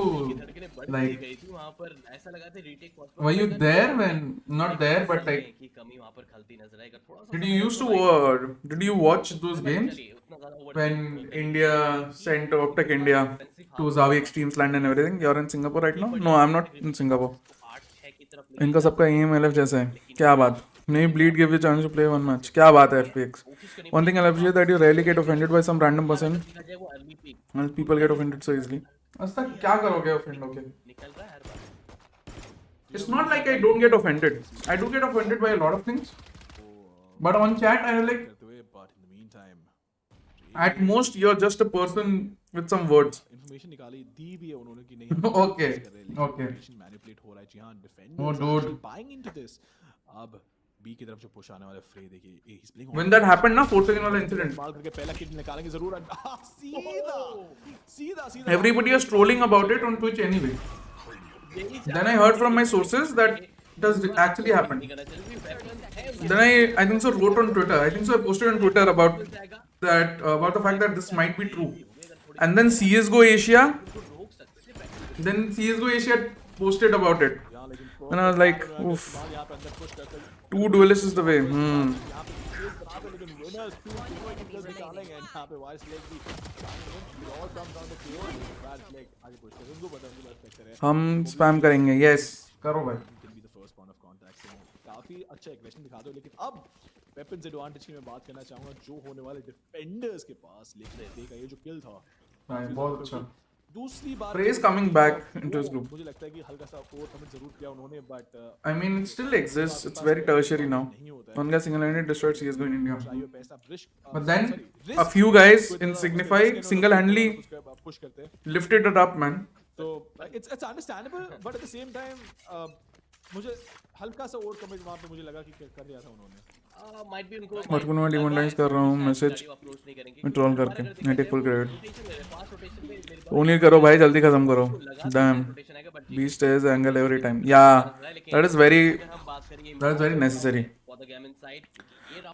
like गई थी वहां पर ऐसा लगा था retake possible. were you there when not there but like की कमी वहां पर खलती नजर आएगा थोड़ा सा। did you watch those games when India sent Optic India to Zawi Extremes land and everything? You're in Singapore right now? No, I'm not in Singapore. इनका सबका एम एलएफ जैसा है, क्या बात नहीं। Bleed give you chance to play one match, क्या बात है FPX। One thing I'll appreciate that you rarely get offended by some random person and people get offended so easily. अस्ता क्या करोगे ऑफेंड होके? निकल रहा है हर बार। It's not like I don't get offended. I do get offended by a lot of things. But on chat I like at most you're just a person with some words. Information निकाली दी भी है उन्होंने कि नहीं Okay. Manipulate हो रहा है जी हां। Defenders Oh dude. Buying into this. अब बी की तरफ जो पुश आने वाला फ्रे देखिए, he is playing When that happened ना 4 second वाला incident, मार करके पहला किल निकालेंगे जरूर। सीधा everybody is trolling about it on Twitch anyway. Then I heard from my sources that it has actually happened. Then I think so wrote on Twitter. I think so I posted on Twitter about that about the fact that this might be true. And then CS:GO Asia posted about it. And I was like, oof. Two duelists is the way. हम spam करेंगे, yes करो भाई। काफी अच्छा aggression दिखा दो, लेकिन अब वेपन्स एडवांटेज की मैं बात करना चाहूंगा जो होने वाले डिफेंडर्स के पास। लेकिन देखा ये जो किल था बहुत अच्छा। दूसरी बात Praise coming back into his group. मुझे लगता है कि हल्का सा ओवर कमिट जरूर किया उन्होंने, but I mean it still exists. It's very tertiary now. One guy single-handedly destroyed CS:GO in India. But then a few guys in Signify single-handedly push करते हैं, lifted it up, man. तो it's understandable, but at the same time मुझे हल्का सा over commit वहां पे मुझे लगा कि कर दिया था उन्होंने। माइट भी उनको बचपन में डिमोनेटाइज कर रहा हूँ मैसेज में ट्रोल करके। मैं टेक फुल क्रेडिट ओनली करो भाई, जल्दी खत्म करो। डैम बीच स्टेज एंगल एवरी टाइम, या that is very necessary.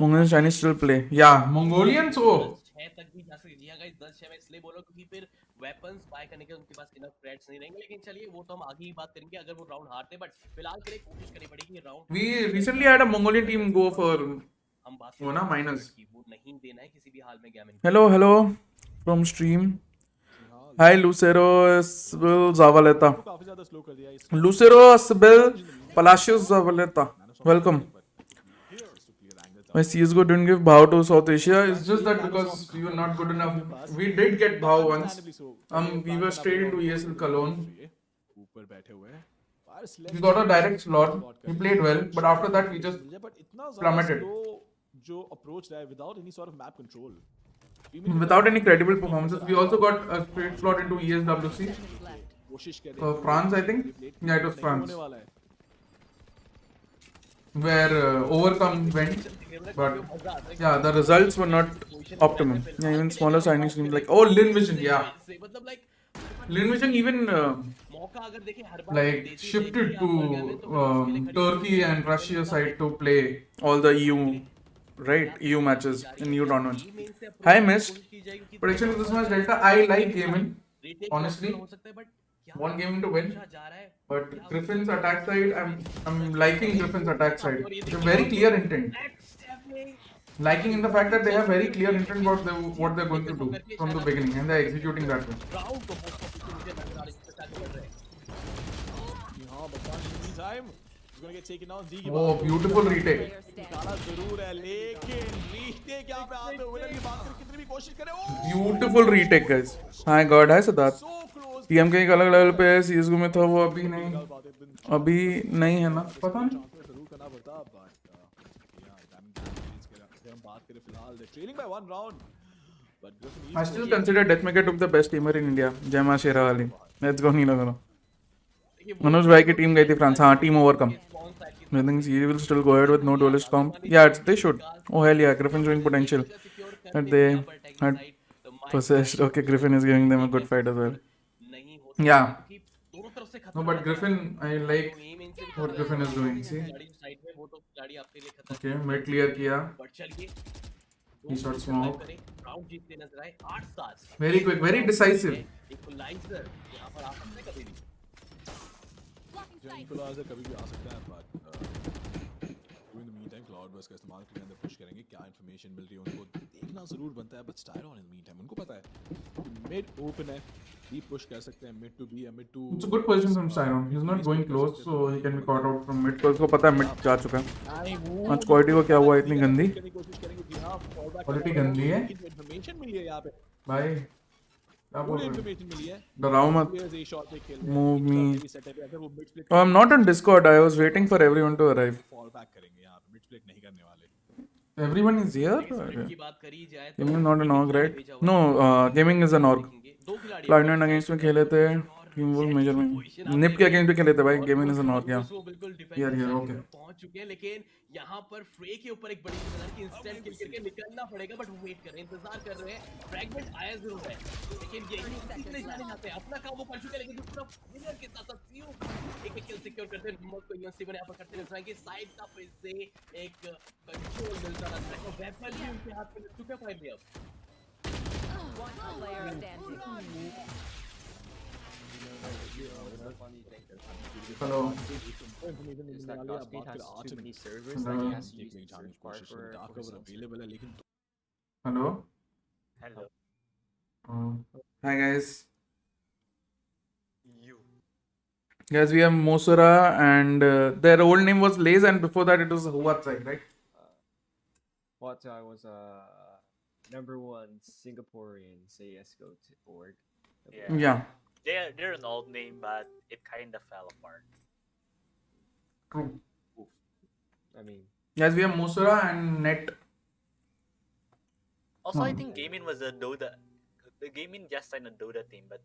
Mongolian Chinese still play, yeah Mongolians हो 6 तक भी जा सकते हैं गाइस, 10-6 में इसलिए बोलो क्योंकि फिर वेपन्स बाय करने के उनके पास इनफ क्रेडिट्स नहीं रहेंगे। लेकिन चलिए वो तो हम आगे ही बात करेंगे अगर वो राउंड हारते, बट फिलहाल के लिए कोशिश करनी पड़ेगी round. We recently had a Mongolian team go for हम बात वो ना माइनस। वो नहीं देना है किसी भी हाल में गैमिन। Hello from stream. Hi Lucero Sbil Zavaleta. काफी ज्यादा स्लो कर दिया Lucero Sbil Palacios Zavaleta. Welcome. My CS:GO didn't give Bhao to South Asia. It's just that because we were not good enough. We did get Bhao once. We were straight into ESL Cologne. ऊपर बैठे हुए हैं, We got a direct slot. We played well, but after that we just plummeted. जो approach रहा है without any sort of map control, Without any credible performances. We also got a straight slot into ESWC. कोशिश कर For France, I think. Yeah, it was France. होने वाला है। Where Overcome went, but yeah, the results were not optimum. Yeah, even smaller signings teams like Lin Vision, yeah. मतलब like Lin Vision even मौका अगर देखें हर बार like shifted to Turkey and Russia side to play all the EU matches and EU tournaments. Hi Miss, prediction of this match Delta. I like Gaimin, honestly. Want Gaimin to win, but Griffin's attack side, I'm liking Griffin's attack side. It's a very clear intent. Liking in the fact that they have very clear intent what they're going to do from the beginning, and they're executing that way. Oh, beautiful retake. Beautiful retake, guys. Hi God, hi Siddharth. TMK एक अलग level पे है, CSGO में था वो, अभी निकाल नहीं, पाते दिन अभी नहीं है ना, इसको पता नहीं। चांस में जरूर करना पड़ता बट या डायमंड के हम बात करें फिलहाल they trailing by 1 round but Griffin I still Esports consider Deathmaker to be the best teamer in India. जय मां शेरा वाली। Let's go नीला करो। देखिए, वो मनोज तो भाई की देखो टीम गई थी defense फ्रांस, वाली हाँ, है, टीम ओवरकम। ये spawn side की I तरफ think से। he will still go ahead with no ये duelist आजाद comp. वाली Yeah, चीज़ they भी should. निकाल Oh सकते hell yeah, हैं, Griffin showing एक potential. जगह secure But करने they में यहाँ पर attacking had side, तो माइक possessed. टाइम Okay, कुछ Griffin is giving them a एक good fight as well. secure नहीं हो सकता Yeah. क्योंकि दोनों तरफ से No, खतरा but लग रहा Griffin, है। I जो like aim इनसे भी what खतरा Griffin है, is doing. जो See? खिलाड़ी साइड में वो तो खिलाड़ी आपके लिए खतरा Okay, नहीं mid clear किया. बट चलिए He shot smoke. राउंड जीतते नजर आए 8-7 Very quick, very decisive. Equaliser यहाँ पर आ सकते हैं कभी भी इक्वलाइजर कभी भी आ सकता है but in the meantime cloud burst का इस्तेमाल करके अंदर पुश करेंगे क्या इंफॉर्मेशन मिल रही है उनको देखना जरूर बनता है बट स्टायरन इन द मीनटाइम उनको पता है मिड ओपन है बी पुश कर सकते हैं मिड टू बी या mid to It's a good position from Styron. He's not going close, so he can be caught out from mid. तो उसको पता है mid जा चुका है. आज क्वालिटी को क्या हुआ इतनी गंदी? कोशिश करेंगे जी हां क्वालिटी गंदी है. इंफॉर्मेशन मिली है यहां पे भाई क्या बोल रहे हो? इंफॉर्मेशन मिली है डराओ मत. प्लेयर्स ए शॉट पे खेल रहे हैं Move me. सेटअप है अगर वो mid split Oh, I'm not on Discord. I was waiting for everyone to arrive. Fall back करेंगे यहां पे मिड स्प्लिट नहीं करने वाले Everyone is here. स्प्लिट की बात करी जाए तो Gaming is not an org, right? भेजा हुआ No, है। gaming is an org. देखेंगे, दो खिलाड़ी Cloud9 अगेंस्ट में खेले थे. टीम वुल मेजर में. निप के अगेंस्ट भी खेले थे भाई. गेमिंग इज एन ऑर्ग, या. वो बिल्कुल यार, डिफेंसिव यार, साइड okay. पर पहुंच चुके हैं लेकिन यहाँ पर फ्रे के ऊपर एक बड़ी जिम्मेदारी कि इंस्टेंट किल करके निकलना पड़ेगा बट वेट कर रहे हैं इंतजार कर रहे हैं फ्रैगमेंट आया जरूर है लेकिन यही तीसरे जाने जाते हैं अपना काम वो कर चुके हैं लेकिन दूसरा विनर के साथ साथ सीओ एक किल सिक्योर करते हैं नंबर को यूएनसी बने यहाँ पर करते नजर आएंगे साइड का फिर से एक कंट्रोल मिलता रहता है और वेपन भी उनके हाथ में लग चुका है फाइनली अब One player standing. Hello. Is that Godspeed has too many servers Hello. that he has to use the search bar for some available है लेकिन Hello. Hello. Hi guys. Guys, we have Mosura and their old name was LAZE and before that it was Huatsai, right? What I was #1 Singaporean CS:GO org. Yeah. They're an old name, but it kind of fell apart. True. I mean, Guys, we have Mosura and Net. Also, I Hmm. think Gaimin was a Dota. The Gaimin just signed a Dota team, but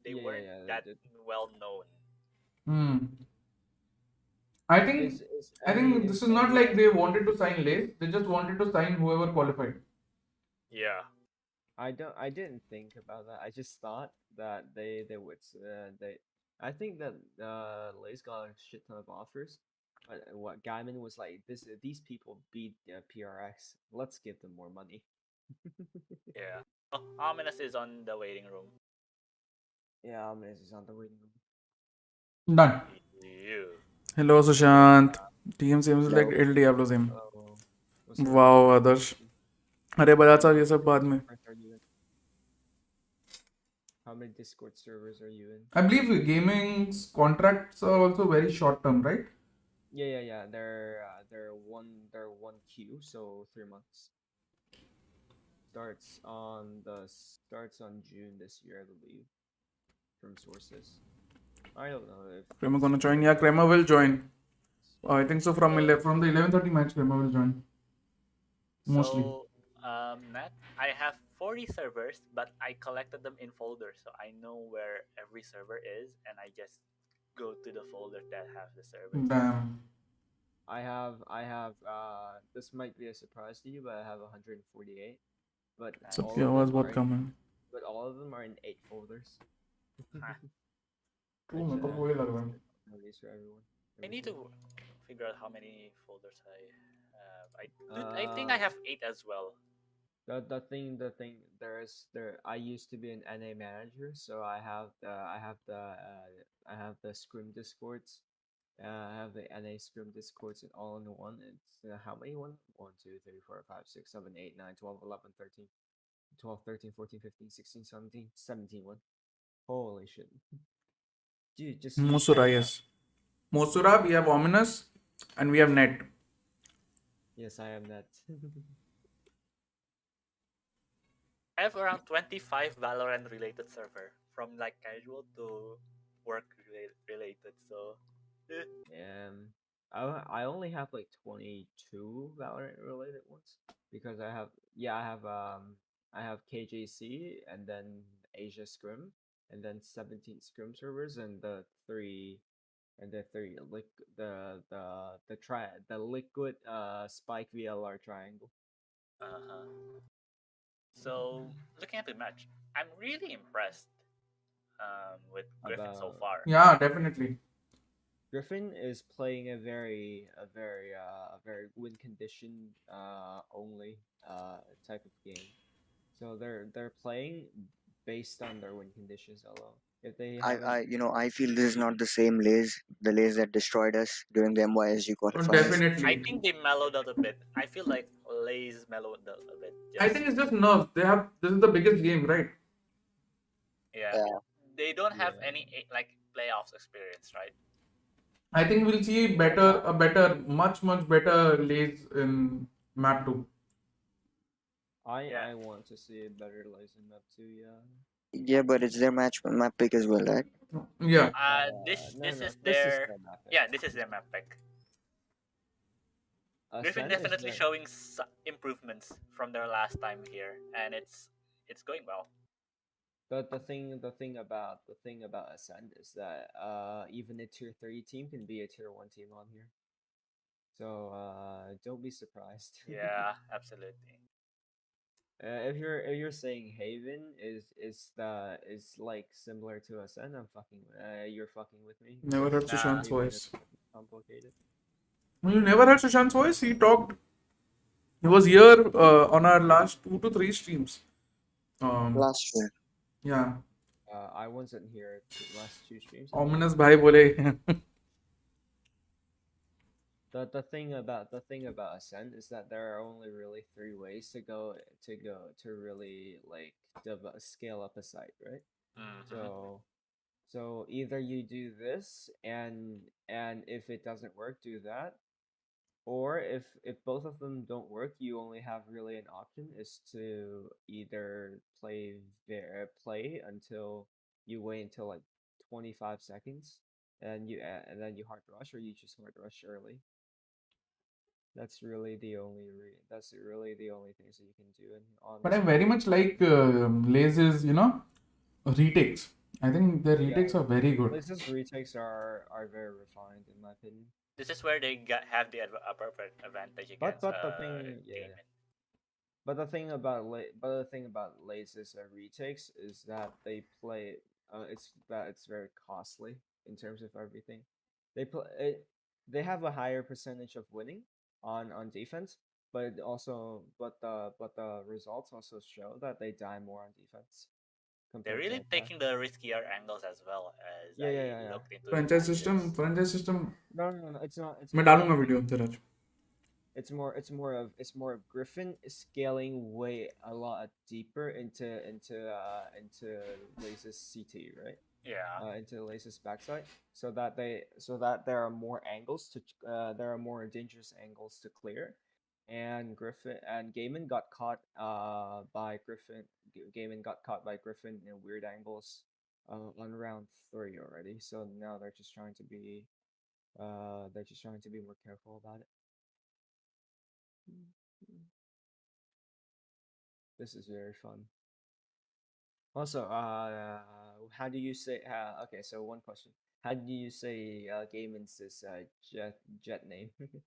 they Yeah, weren't yeah, that they did. well known. Hmm. I think I think mean, this if is not like anyone- they wanted to sign LAZE. They just wanted to sign whoever qualified. Yeah. I didn't think about that. I just thought that they would I think that LAZE got a shit ton of offers. But what Gaimin was like, these people beat PRX. Let's give them more money. Yeah. Oh, Ominous is on the waiting room. Yeah, Ominous is on the waiting room. Done. You. Hello Sushant. TM seems like El Diablo same. What's up? Wow, Adarsh. अरे बजाज साहब ये सब बाद में. Are you in? How many Discord servers are you in? I believe gaming's contracts are also very short term, right? Yeah. They're one queue, so 3 months. Starts on June this year, I believe, from sources. I don't know if Kramer gonna join. Yeah, Kramer will join. I think so from the 11:30 match, Kramer will join. Mostly. So, Matt, I have 40 servers, but I collected them in folders, so I know where every server is, and I just go to the folder that have the servers. Damn. I have this might be a surprise to you, but I have 148. But all सबकी of आवाज them बहुत are कम है. but all of them are in 8 folders. True, मेरे को वही लग रहा है. At least for everyone. I need to figure out how many folders I have. I think I have 8 as well. The thing I used to be an NA manager, so I have the scrim discords. I have the NA scrim discords and all in one. It's how many one? 1, 2, 3, 4, 5, 6, 7, 8, 9, 12, 11, 13, 12, 13, 14, 15, 16, 17, 17 one. Holy shit. Dude, just Mosura, yes. Mosura, we have Ominous, and we have Net. Yes, I am that. I have around 25 Valorant related server from like casual to work related. So Um, I only have like 22 Valorant related ones because I have KJC and then Asia Scrim and then 17 Scrim servers and the three the liquid spike VLR triangle. uh-huh. So looking at the match, I'm really impressed with Griffin so About far. Yeah, definitely. Griffin is playing a very win condition only type of game. So they're playing based on their win conditions alone. If they haven't, I feel this is not the same LAZE, the LAZE that destroyed us during the MYSG Oh, qualifiers. I definitely. think they mellowed out a bit. I feel like LAZE mellowed out a bit. I Just think it's just nerves. They have this is the biggest game, right? yeah, Yeah. they don't have yeah, any like playoffs experience, right? I think we'll see much better lays in map 2. Yeah. I want to see a better license map too. Yeah. Yeah, but it's their map pick as well, right? Yeah. No, This no, is this is their their map pick. yeah, this is their map pick. Griffin Ascent is definitely their showing improvements from their last time here, and it's going well. the thing about Ascend is that even a tier 3 team can be a tier 1 team on here. So don't be surprised. Yeah, absolutely. If you're saying Haven is like similar to Ascend, I'm fucking you're fucking with me. Never heard because Sushant's Haven is voice. complicated. You never heard Sushant's voice? He talked. He was here on our last 2 to 3 streams. Last year. Yeah. I wasn't here last 2 streams. Ominous bhai bole. The thing about Ascent is that there are only really 3 ways to really like scale up a site, right? Mhm. So either you do this and if it doesn't work, do that, or if both of them don't work, you only have really an option is to either play until you wait until like 25 seconds and then you hard rush, or you just hard rush early. That's really the only things that you can do on But this I map. very much like LAZE's, retakes. I think the Yeah, retakes are very good. Places retakes are very refined in my opinion. This is where they have the appropriate advantage against But the thing, Gaimin. But the thing about LAZE's retakes is that they play. It's very costly in terms of everything. They have a higher percentage of winning on defense, but the results also show that they die more on defense. They're Compared to really attack. taking the riskier angles as well as I looked into the Franchise system. No, it's not. मैं डालूंगा video तेरा. It's more of Griffin scaling way a lot deeper into LAZE's CT, right? Yeah. Into LAZE's backside, so that there are more angles there are more dangerous angles to clear, and Gaimin got caught by Griffin. Gaimin got caught by Griffin in weird angles on round 3 already. So now they're just trying to be more careful about it. This is very fun. Also, how do you say? Okay, so one question: how do you say Gaimin's jet name? Z.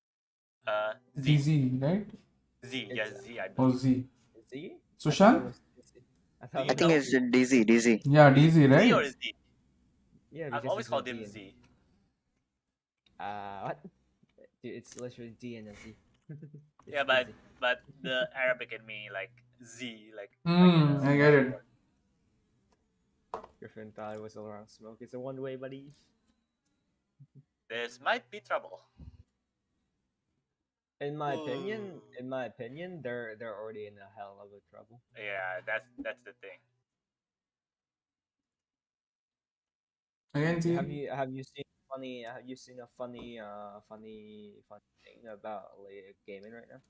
DZ, right? Z. Yeah, Z. I Or believe. Z. Z? Sushant? I You I think know? it's DZ. Yeah, DZ, Z right? or Z? Yeah, I've because always it's a called D him and- Z. What? Dude, it's literally D and a Z. It's Yeah, but easy. but the Arabic in me like Z, like I get it. Griffin thought it was all around smoke. It's a one-way, buddy. this might be trouble. In my opinion, Ooh. they're already in a hell of a trouble. Yeah, that's the thing. Again, see. Have you seen a funny thing about gaming right now?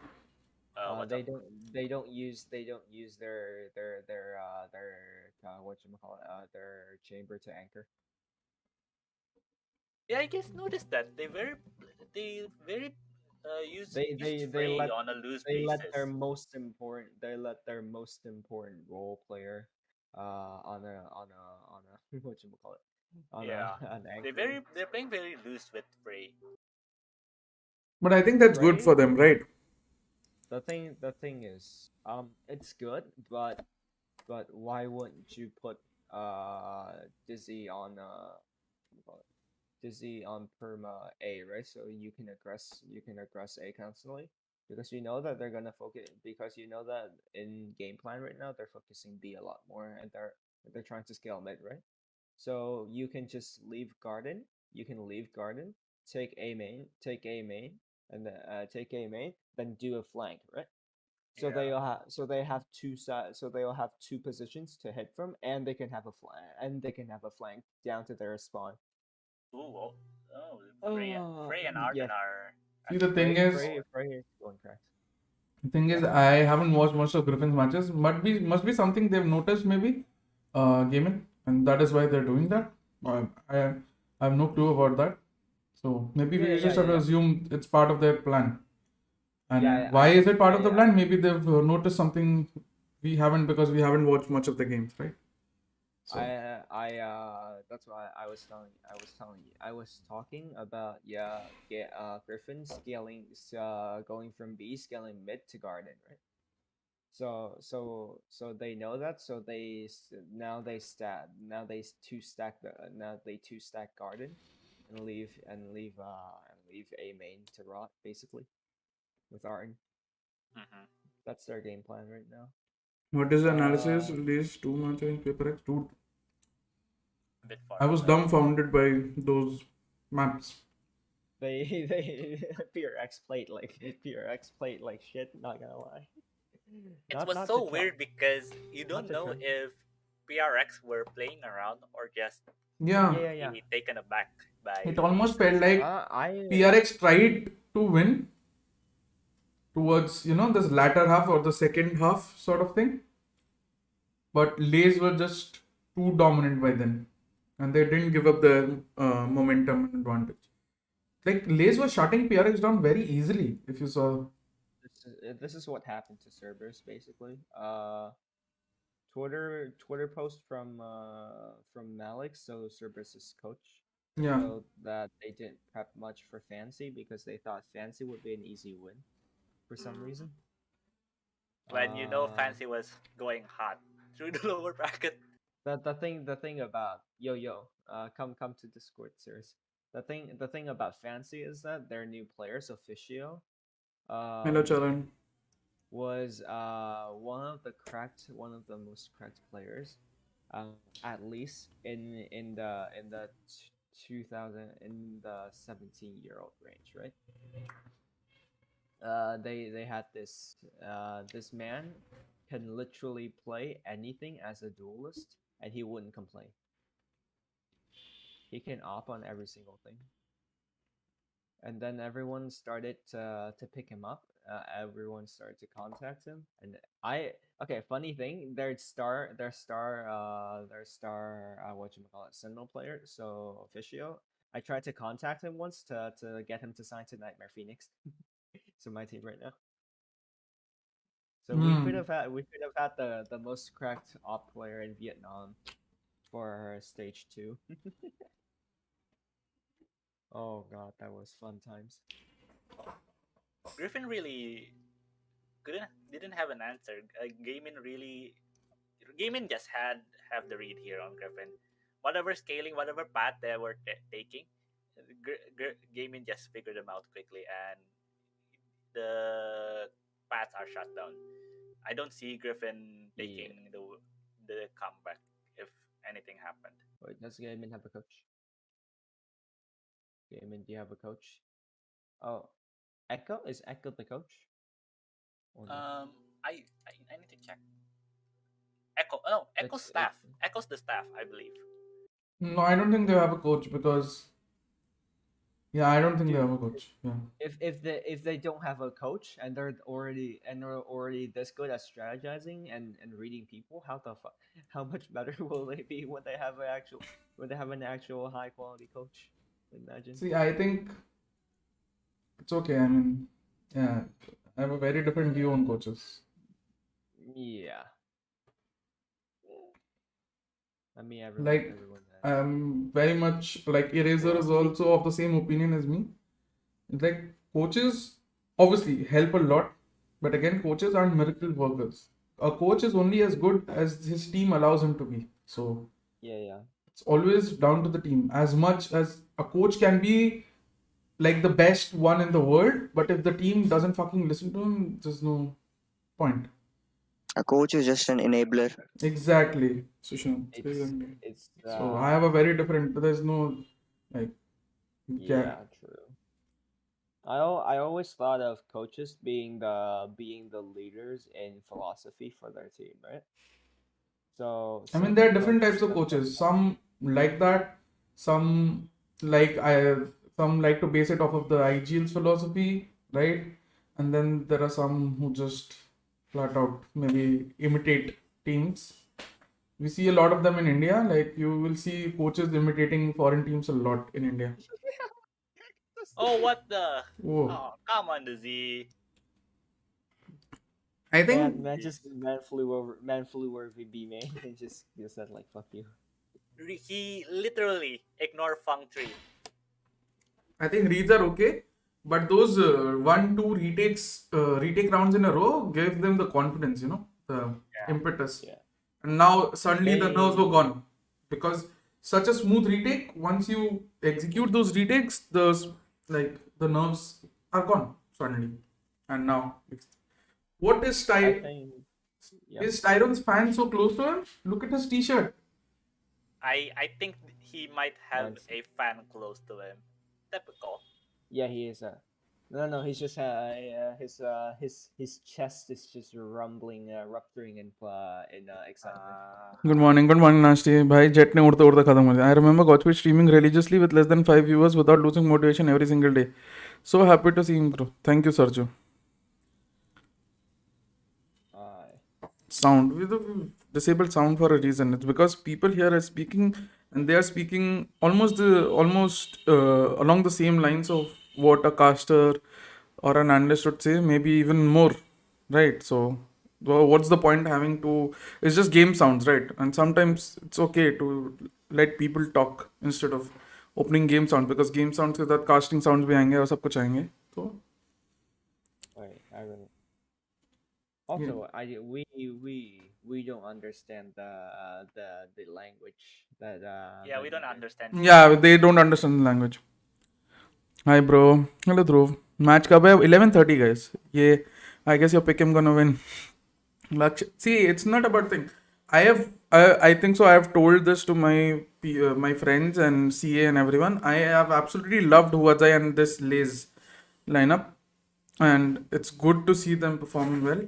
What's They up? don't use their their chamber to anchor. Yeah, I just noticed that they very used They Frey let on a loose they let basis. their most important role player on a what you call it on a Yeah, an anchor. they're playing very loose with Frey. But I think that's good Frey, for them, right? the thing is, it's good, but why wouldn't you put Dizzy on what do you call it? Dizzy on perma A, right? So you can aggress A constantly, because you know that they're gonna focus, because you know that in game plan right now they're focusing B a lot more, and they're trying to scale mid, right? So you can just leave garden. You can leave garden, take A main, and then take A main, then do a flank, right? So they have two sides. So they'll have two positions to hit from, and they can have a flank down to their spawn. Ooh, Frey and Yeah. Arden are See, the actually thing moving is, forward. Frey is going cracked. the thing is, I haven't watched much of Griffin's matches. Must be something they've noticed, maybe, Gaimin, and that is why they're doing that. I have no clue about that. So maybe Yeah, we yeah, just yeah, have to yeah. assume it's part of their plan. And Yeah, why is it part yeah, of the yeah. plan? Maybe they've noticed something we haven't, because we haven't watched much of the games, right? So That's why I was talking about Griffin scaling, going from B, scaling mid to garden, right? So they know that, so now they two stack garden, and leave A main to rot, basically, with Arden. Mhm. That's their game plan right now. what is the analysis? Uh, Release 2 matches in paper X. Dude, A bit far I was away. dumbfounded by those maps. they PRX played like shit. Not gonna lie. It was Not so to tell, weird because you not don't to know tell. if PRX were playing around or just Yeah, Yeah, yeah, yeah. really taken aback by it almost felt releases. like I PRX tried to win towards, this latter half or the second half sort of thing, but LAZE were just too dominant by then, and they didn't give up their momentum and advantage. Like LAZE was shutting PRX down very easily, if you saw. this is what happened to servers, basically. Twitter post from Malik, so Cerberus' coach, Yeah. so that they didn't prep much for Fancy because they thought Fancy would be an easy win for some Mm. reason. When you know Uh, Fancy was going hot through the lower bracket. the thing about come to Discord, serious. The thing about Fancy is that their new players, Officio, Hello, um, Charan. was one of the most cracked players, at least in the 2000 in the 17-year-old range, right? They had this man can literally play anything as a duelist, and he wouldn't complain. He can op on every single thing. And then everyone started to pick him up. Everyone started to contact him, and funny thing, what you call it, Sentinel player. So Officio, I tried to contact him once to get him to sign to Nightmare Phoenix. So my team right now. So Hmm. we could have had the most cracked op player in Vietnam for stage 2. Oh god, that was fun times. Griffin really didn't have an answer. Gaimin just have the read here on Griffin. Whatever scaling, whatever path they were taking, Gaimin just figured them out quickly, and the paths are shut down. I don't see Griffin Yeah. taking the comeback if anything happened. Wait, does Gaimin have a coach? Gaimin, do you have a coach? Oh, Echo? Is Echo the coach? Or no? I need to check. Echo, oh, Echo's It's staff. Echo's the staff, I believe. No, I don't think they have a coach, because Yeah, I don't think they Dude, have a coach. Yeah. if they don't have a coach and they're already this good at strategizing and reading people, how much better will they be when they have an actual high quality coach? Imagine. See, I think it's okay. I mean, yeah, I have a very different view on coaches. Yeah. I mean, Like, everyone has. I'm very much like Eraser is also of the same opinion as me. It's like coaches obviously help a lot, but again, coaches aren't miracle workers. A coach is only as good as his team allows him to be. So Yeah. it's always down to the team. As much as a coach can be like the best one in the world, but if the team doesn't fucking listen to him, there's no point. A coach is just an enabler. Exactly, Sushant. It's Exactly. it's So I have a very different. There's no like. yeah, true. I always thought of coaches being the leaders in philosophy for their team, right? So I mean, there are some different coaches types of come from coaches. Some like that. Some like I. Some like to base it off of the IGL's philosophy, right? And then there are some who just flat out maybe imitate teams. We see a lot of them in India. Like you will see coaches imitating foreign teams a lot in India. Oh, what the? Whoa. Oh, come on, the Z. I think man flew over VB man and just said like fuck you. He literally ignored Fang 3. I think reads are okay, but those 1-2 retake rounds in a row gave them the confidence, the impetus. Yeah. And now suddenly the nerves were gone because such a smooth retake. Once you execute those retakes, the nerves are gone suddenly. And now, what is I think yeah. Is Tyrone's fan so close to him? Look at his T-shirt. I think he might have Nice. a fan close to him. Typical. Yeah, he is no, he's just his chest is just rumbling, rupturing in excitement. Good morning, Nashti. Bhai, jet ne udta udta khatam ho gaya. I remember Godspeed streaming religiously with less than 5 viewers without losing motivation every single day. So happy to see him grow. Thank you, Sergio. Sound. We disabled sound for a reason. It's because people here are speaking and they are speaking almost along the same lines of what a caster or an analyst would say, maybe even more, right? So what's the point having to? It's just game sounds, right? And sometimes it's okay to let people talk instead of opening game sounds, because game sounds के साथ casting sounds भी आएंगे और सब कुछ आएंगे. तो Right, I really. Also, we don't understand the language that Yeah, we don't understand. yeah, they don't understand the language. Hi bro. Hello Dhruv. Match kab hai? 11:30 guys. Yeah, I guess your pick him gonna win. See, it's not about thing. I think so. I have told this to my friends and CA and everyone. I have absolutely loved Huazai and this LAZE lineup, and it's good to see them performing well.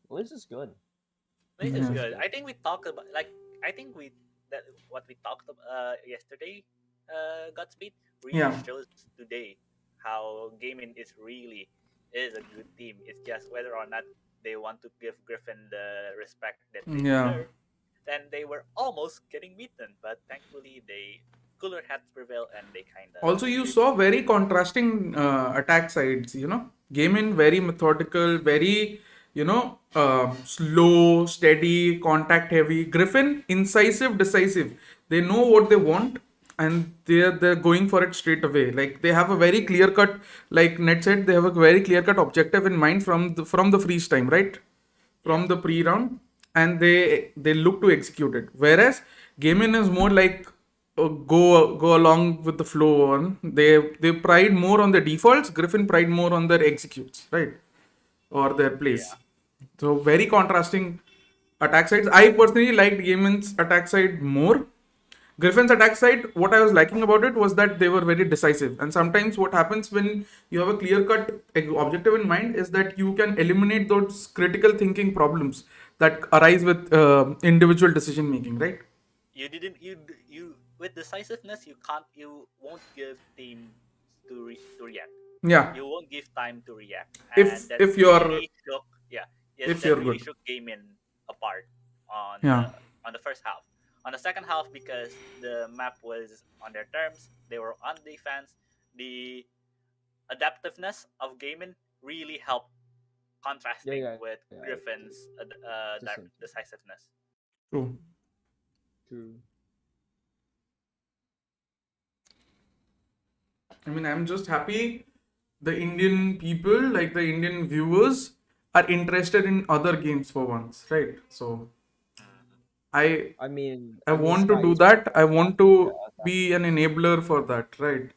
LAZE is good. LAZE is good. I think we talked about what we talked about yesterday. Godspeed really shows today how Gaimin is a good team. It's just whether or not they want to give Griffin the respect that they deserve. Then they were almost getting beaten, but thankfully cooler heads prevail and they kind of. Also, you saw very contrasting attack sides. Gaimin very methodical, very slow, steady, contact heavy. Griffin incisive, decisive. They know what they want and they're going for it straight away. Like they have a very clear cut, like Ned said, they have a very clear cut objective in mind from the freeze time, right? From the pre-round, and they look to execute it. Whereas Gaimin is more like go along with the flow on. They pride more on their defaults. Griffin pride more on their executes, right? Or their plays. Yeah. So very contrasting attack sides. I personally liked Gaimin's attack side more. Griffin's attack side, what I was liking about it was that they were very decisive. And sometimes what happens when you have a clear-cut objective in mind is that you can eliminate those critical thinking problems that arise with individual decision making, right? with decisiveness, you won't give teams to react. Yeah, You won't give time to react, and if that if you're really shook. Yeah, yes, if that you're really good. shook Gaimin apart on Yeah. the first half. On the second half, because the map was on their terms, they were on defense. The adaptiveness of Gaimin really helped Yeah, contrasting yeah, with yeah. Griffin's It's the same thing. decisiveness. True. True. I mean, I'm just happy the Indian people, like the Indian viewers, are interested in other games for once, right? So I I mean, I want to Sky do Esports that. I want to be an enabler for that, right?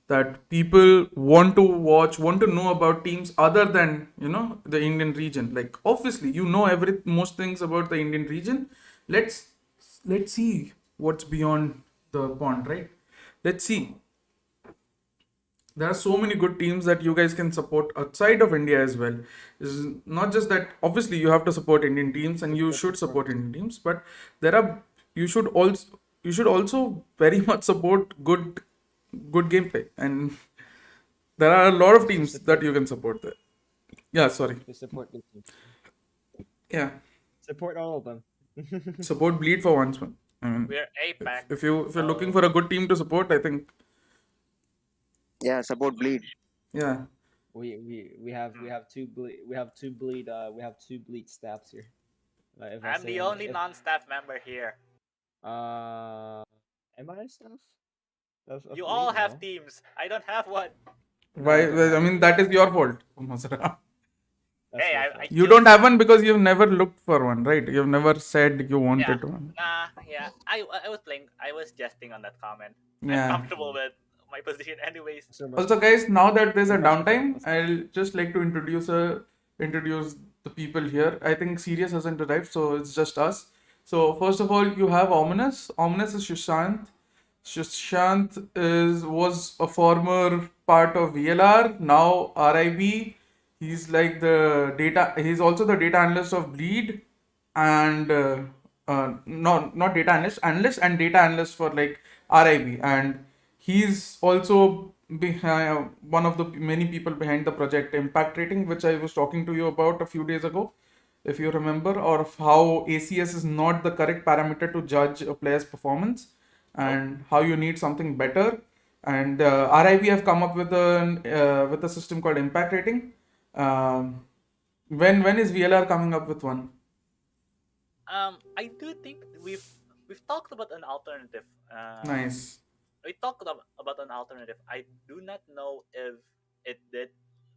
That people want to watch, want to know about teams other than, the Indian region. Like obviously, most things about the Indian region. Let's let's see what's beyond the pond, right? Let's see. There are so many good teams that you guys can support outside of India as well. It's not just that obviously you have to support Indian teams and you should support Indian teams, but there are you should also very much support good gameplay, and there are a lot of teams that you can support there. Yeah, sorry. to support the team. Yeah, Support all of them. support Bleed for once, man. I mean, We're APAC. if you're looking for a good team to support, I think Yeah, support bleed. yeah. We have two bleed staffs here. If I I'm say the only non-staff member here. am I a staff? Of You Bleed? all have No. teams. I don't have one. Why? I mean, that is your fault. That's Hey, your I fault. You just, don't have one because you've never looked for one, right? You've never said you yeah, wanted one. yeah. I was playing. I was jesting on that comment. Yeah. I'm comfortable with my position, anyways. So much. Also, guys, now that there's a Much downtime, better. I'll just like to introduce the people here. I think Sirius hasn't arrived, so it's just us. So first of all, you have Ominous. Ominous is Shushant. Shushant was a former part of VLR, now RIB. He's like the data. He's also the data analyst of Bleed, and not data analyst and data analyst for like RIB, and he's also behind one of the many people behind the project Impact Rating, which I was talking to you about a few days ago, if you remember, or of how ACS is not the correct parameter to judge a player's performance, and how you need something better. And RIB have come up with a system called Impact Rating. When is VLR coming up with one? I do think we've talked about an alternative. Nice. We talked about an alternative. I do not know if it did.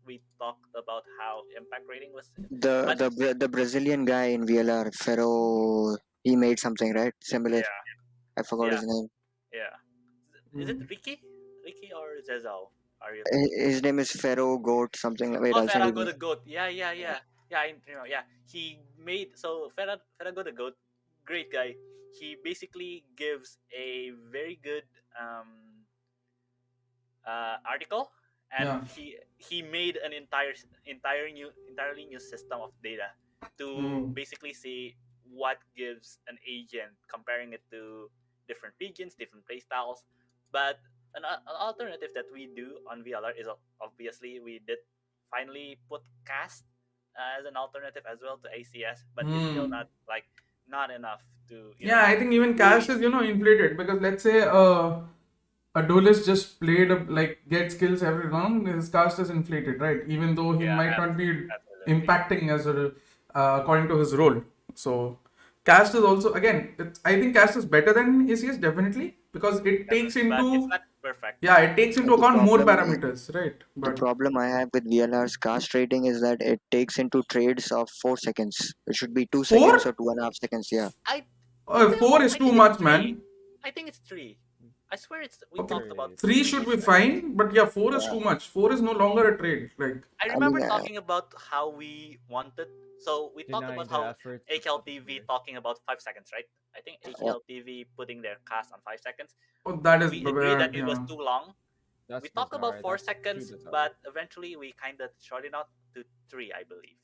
We talked about how impact rating was. But The Brazilian guy in VLR, Ferro, he made something right similar. yeah, I forgot yeah, his name. yeah. Is it Ricky? Ricky or Zezal? Are you? His name is Ferro Goat something. Wait, Oh, I'll send you. Ferrago the goat. Yeah. Yeah, I remember. Yeah, he made so Ferrago the goat, great guy. He basically gives a very good article, and Yeah. he made an entirely new system of data to basically see what gives an agent, comparing it to different regions, different play styles. But an alternative that we do on VLR is obviously we did finally put cast as an alternative as well to ACS, but it's still not enough to Yeah, I think even cash is inflated, because let's say a duelist just played gets kills every round, his cast is inflated, right? Even though he might not be impacting as according to his role. So cast is also, again, I think cast is better than ACS definitely, because it takes but into it's not perfect. yeah, it takes into The account more problem- parameters, right? The But problem I have with VLR's cast rating is that it takes into trades of 4 seconds. It should be 2 4? seconds or 2.5 seconds. Yeah. 4 is too much, man. I think it's 3. I swear we talked about 3 should be fine, but yeah, 4 is too much. 4 is no longer a trade. I remember talking about how we wanted. So we talked Denying about the how effort of HLTV talking about 5 seconds, right? I think HLTV putting their cast on 5 seconds. Oh, that is We the agreed that bad, it was yeah. too long. That's We talked bizarre. about 4 That's too seconds, bizarre. but eventually we kind of shorted out to 3, I believe.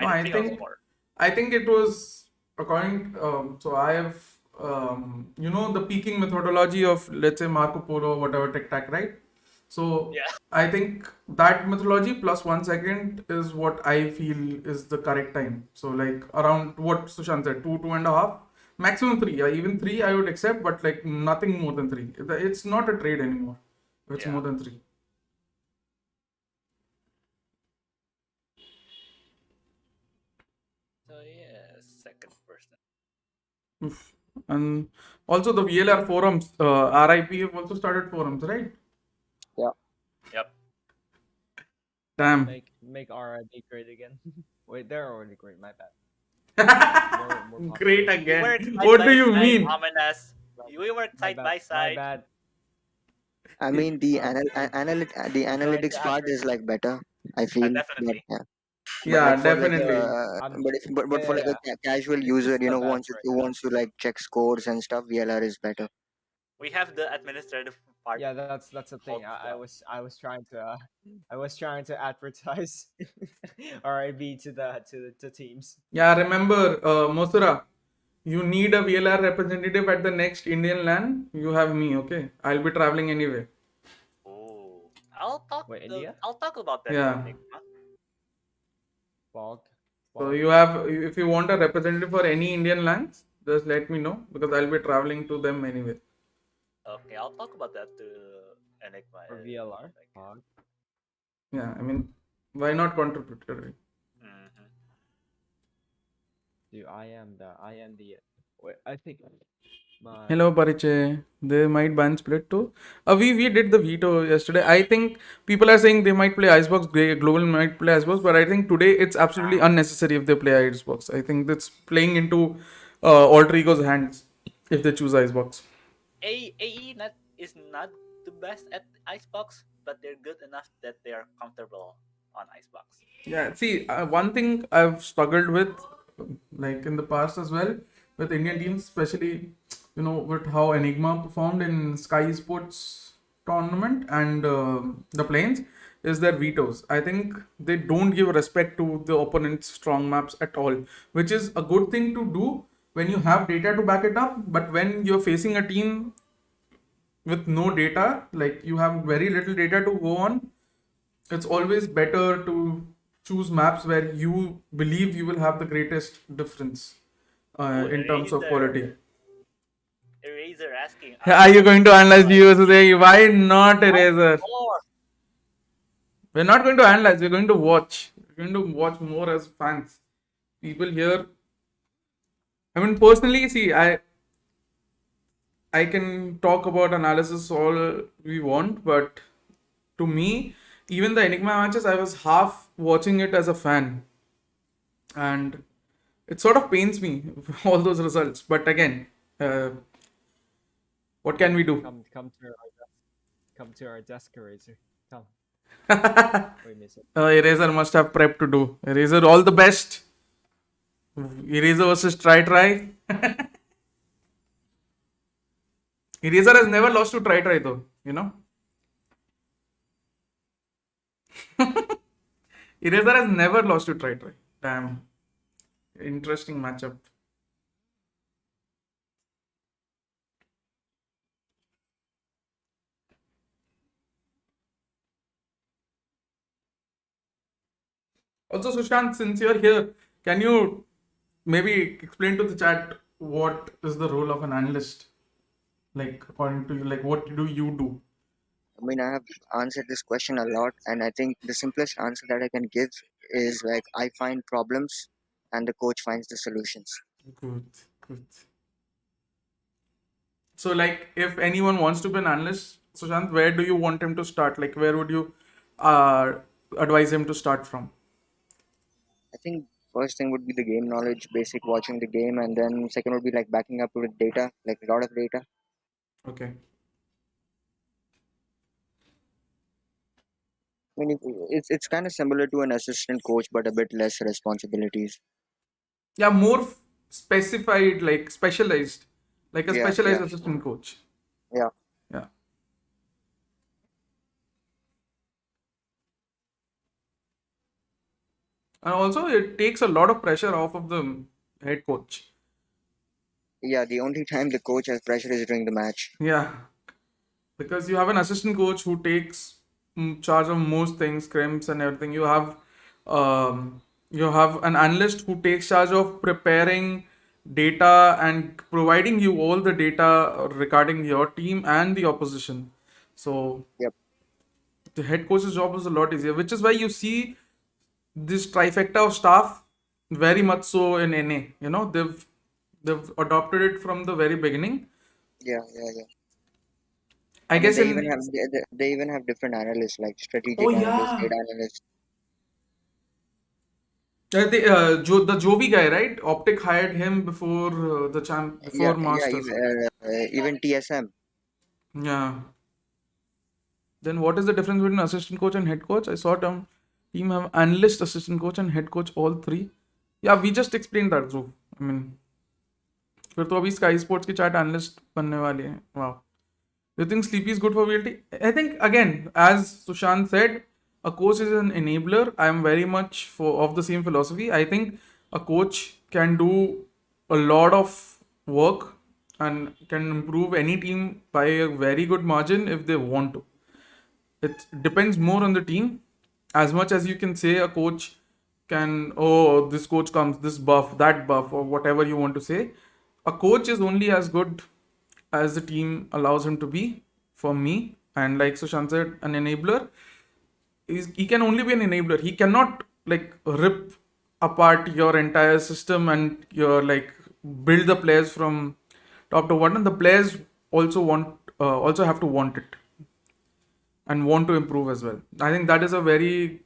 No, I I think it was think 4. I think it was according. So I have the peaking methodology of, let's say, Marco Polo or whatever, Tic Tac, right? So Yeah. I think that methodology plus 1 second is what I feel is the correct time. So like around what Sushant said, 2.5, maximum 3. Yeah, even 3 I would accept, but like nothing more than 3. It's not a trade anymore. It's Yeah. more than 3. So yeah, second person. Oof. And also the VLR forums, RIP have also started forums, right? Yeah. Yep. Damn. Make RIB great again. Wait, they're already great. My bad. More Great popular. We work again. side What by do you side, mean? ominous. We work My side bad. by My side. bad. I mean, the Um, the I'm going to analytics part is like better, I Uh, feel. But definitely. yeah. But Yeah, like for like definitely. but for like yeah. a casual user, It's the who best wants right who now. wants to like check scores and stuff, VLR is better. We have the administrative part Yeah, that's the thing. of the I was trying to I was trying to advertise RIB to the teams. Yeah, remember, Mosura, you need a VLR representative at the next Indian LAN. You have me, okay? I'll be traveling anyway. Oh, Wait, India? I'll talk about that to Yeah. Enigma. Fog. So you have, if you want a representative for any Indian LANs, just let me know because I'll be traveling to them anyway. Okay, I'll talk about that to Enigma. Or VLR. Fog. Yeah, I mean, why not contribute? Mhm. Dude, I am the wait, I think my Hello, Pariche. They might ban split too. We did the veto yesterday. I think people are saying they might play Icebox, Global might play Icebox, but I think today it's absolutely unnecessary if they play Icebox. I think that's playing into Alter Ego's hands if they choose Icebox. AE not is not the best at Icebox, but they're good enough that they are comfortable on Icebox. Yeah, see, one thing I've struggled with, like in the past as well, with Indian teams, especially, with how Enigma performed in Sky Sports tournament and the Plains, is their vetoes. I think they don't give respect to the opponent's strong maps at all, which is a good thing to do when you have data to back it up. But when you're facing a team with no data, like you have very little data to go on, it's always better to choose maps where you believe you will have the greatest difference Oh, in terms of quality. Eraser asking, Are you going to analyze G versus A? Why not Eraser? Or We're not going to analyze, we're going to watch. We're going to watch more as fans. People here. I mean, personally, see, I can talk about analysis all we want, but to me, even the Enigma matches, I was half watching it as a fan. And it sort of pains me, all those results. But again, what can we do? come to our desk, Eraser. Come. We miss it. Eraser must have prep to do. Eraser, all the best. Eraser versus Try. Eraser has never lost to Try though, Eraser has never lost to Try. Damn. Interesting matchup. Also, Sushant, since you're here, can you maybe explain to the chat what is the role of an analyst? Like, according to you, like, what do you do? I mean, I have answered this question a lot, and I think the simplest answer that I can give is like I find problems, and the coach finds the solutions. Good. So, like, if anyone wants to be an analyst, Sushant, where do you want him to start? Like, where would you uh, advise him to start from? I think first thing would be the game knowledge, basic watching the game, and then second would be like backing up with data, like a lot of data. Okay. I mean, it's kind of similar to an assistant coach, but a bit less responsibilities. Yeah, more specified, like specialized, like a Yeah, specialized yeah, assistant coach. yeah. Yeah. And also, it takes a lot of pressure off of the head coach. Yeah, the only time the coach has pressure is during the match. Yeah, because you have an assistant coach who takes charge of most things, scrims and everything. You have an analyst who takes charge of preparing data and providing you all the data regarding your team and the opposition. So Yep. the head coach's job is a lot easier, which is why you see this trifecta of staff very much so in NA. You know, they've adopted it from the very beginning. Yeah, yeah, yeah. I I mean, guess they even in have they even have different analysts like oh strategic analysts, yeah, data analysts. the Jovi guy, right? Optic hired him before Yeah, before yeah, Masters. even TSM. Yeah. Then what is the difference between assistant coach and head coach? I saw team have analyst, assistant coach, and head coach all three. Yeah, we just explained that, Dhruv. I mean, फिर तो अभी Sky Sports की chat analyst बनने वाले हैं. Wow. Do you think Sleepy is good for VLT? I think again, as Sushant said, a coach is an enabler. I am very much of the same philosophy. I think a coach can do a lot of work and can improve any team by a very good margin if they want to. It depends more on the team. As much as you can say a coach can, oh, this coach comes, this buff, that buff, or whatever you want to say. A coach is only as good as the team allows him to be, for me. And like Sushant said, an enabler he can only be an enabler. He cannot like rip apart your entire system and your like build the players from top to bottom. The players also have to want it and want to improve as well. I think that is a very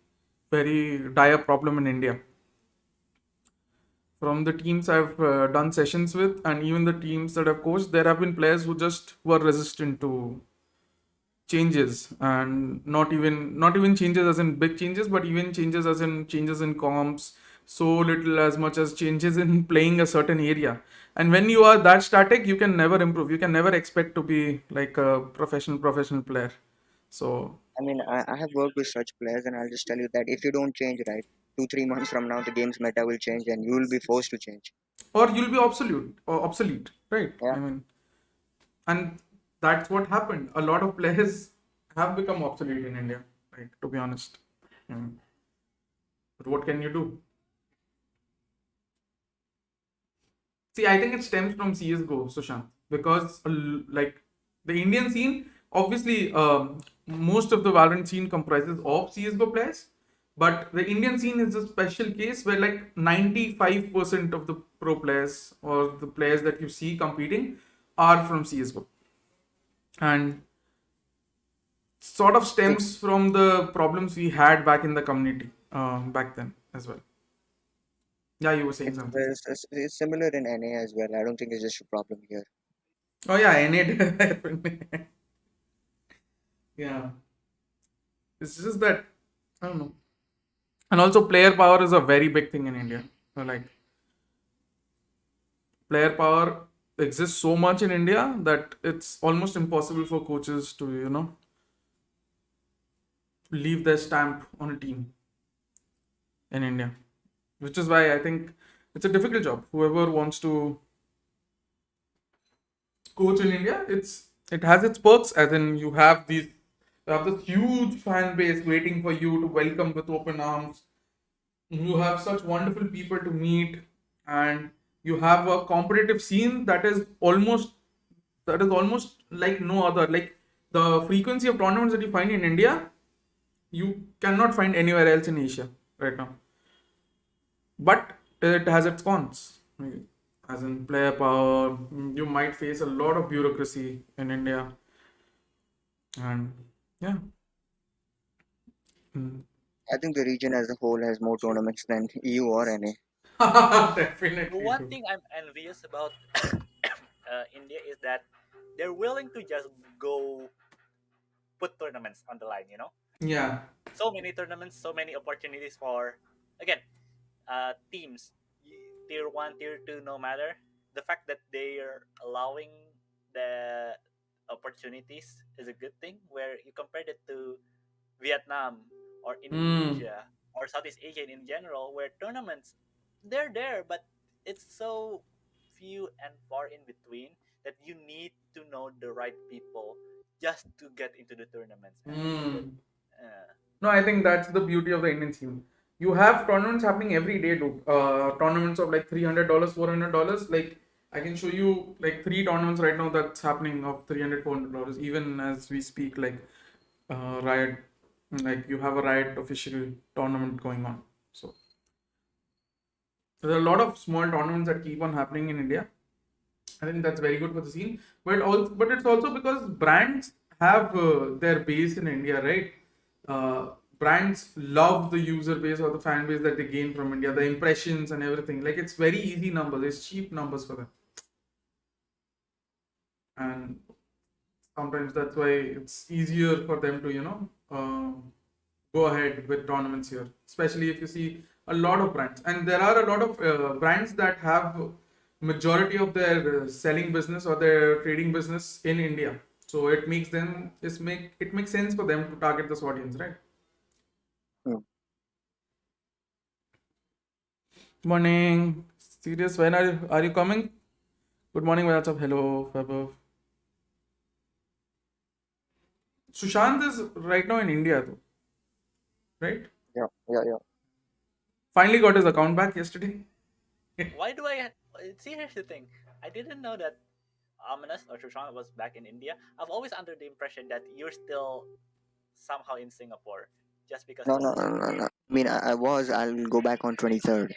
dire problem in India. From the teams I've done sessions with, and even the teams that I've coached, there have been players who just were resistant to changes, and not even changes as in big changes, but even changes as in changes in comps, so little as much as changes in playing a certain area. And when you are that static, you can never improve. You can never expect to be like a professional player. So I mean, I have worked with such players, and I'll just tell you that if you don't change, right, 2 3 months from now, the game's meta will change, and you will be forced to change. or you'll be obsolete, right? Yeah. I mean, and that's what happened. A lot of players have become obsolete in India, right? To be honest. But what can you do? See, I think it stems from CS:GO, Sushant, because like the Indian scene, obviously, most of the Valorant scene comprises of CS:GO players, but the Indian scene is a special case where like 95% of the pro players or the players that you see competing are from CS:GO, and sort of See, stems from the problems we had back in the community back then as well. Yeah, you were saying something. it's similar in NA as well. I don't think it's just a problem here. Oh yeah, NA. Yeah, it's just that I don't know. And also, player power is a very big thing in India. Like player power exists so much in India that it's almost impossible for coaches to leave their stamp on a team in India, which is why I think it's a difficult job. Whoever wants to coach in India, it has its perks, as in you have this huge fan base waiting for you to welcome with open arms. You have such wonderful people to meet, and you have a competitive scene that is almost like no other. Like the frequency of tournaments that you find in India, you cannot find anywhere else in Asia right now. But it has its cons. As in player power, you might face a lot of bureaucracy in India, and yeah. Mm. I think the region as a whole has more tournaments than EU or NA. The Definitely one do. thing I'm envious about India is that they're willing to just go put tournaments on the line. Yeah. So many tournaments, so many opportunities for, again, teams, tier one, tier two, no matter. The fact that they are allowing the opportunities is a good thing. Where you compared it to Vietnam or Mm. Indonesia or Southeast Asia in general, where tournaments, they're there, but it's so few and far in between that you need to know the right people just to get into the tournaments, man. Mm. Uh, No, I think that's the beauty of the Indian scene. You have tournaments happening every day, dude. Tournaments of like $300, $400. Like I can show you like 3 tournaments right now that's happening of $300, $400. Even as we speak, like Riot, like you have a Riot official tournament going on. So there are a lot of small tournaments that keep on happening in India. I think that's very good for the scene. But it's also because brands have their base in India, right? Brands love the user base or the fan base that they gain from India, the impressions and everything. Like it's very easy numbers, it's cheap numbers for them. And sometimes that's why it's easier for them to, go ahead with tournaments here, especially if you see a lot of brands. And there are a lot of brands that have majority of their selling business or their trading business in India. So it makes it makes sense for them to target this audience, right? Hmm. Morning. Serious, when are you coming? Good morning, what's up? Hello, Fabov. Sushant is right now in India though, right? Yeah. Finally got his account back yesterday. why do I see? Here's the thing. I didn't know that Ominous or Shushan was back in India. I've always under the impression that you're still somehow in Singapore, just because. No. I mean, I'll go back on 23rd.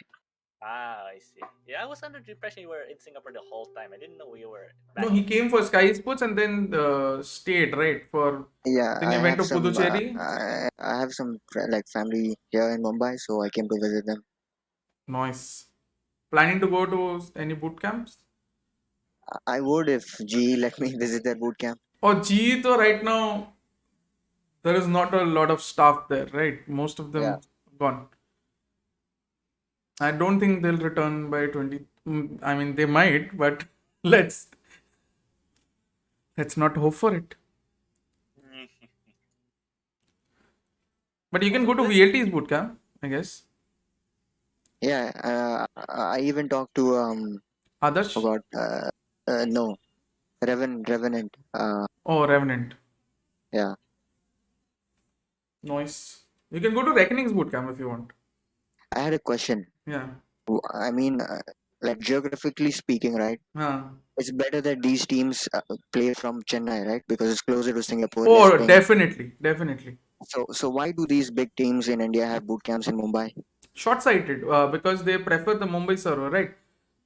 I see. Yeah, I was under the impression you were in Singapore the whole time. I didn't know you were back. No, he came for Sky Sports and then stayed, right? Yeah, Then he went to Puducherry. I have some like family here in Mumbai, so I came to visit them. Nice. Planning to go to any boot camps? I would if GE let me visit their boot camp. Oh, GE though right now there is not a lot of staff there, right? Most of them Yeah. gone. I don't think they'll return by 20. I mean, they might, but let's not hope for it. But you can go to VLT's bootcamp, I guess. Yeah, I even talked to Adarsh? forgot no, Revenant. Oh, Revenant. Yeah. Nice. You can go to Reckoning's bootcamp if you want. I had a question. Yeah. I mean, like geographically speaking, right? It's better that these teams play from Chennai, right? Because it's closer to Singapore. less Oh, paying. definitely. So why do these big teams in India have boot camps in Mumbai? Short-sighted because they prefer the Mumbai server, right?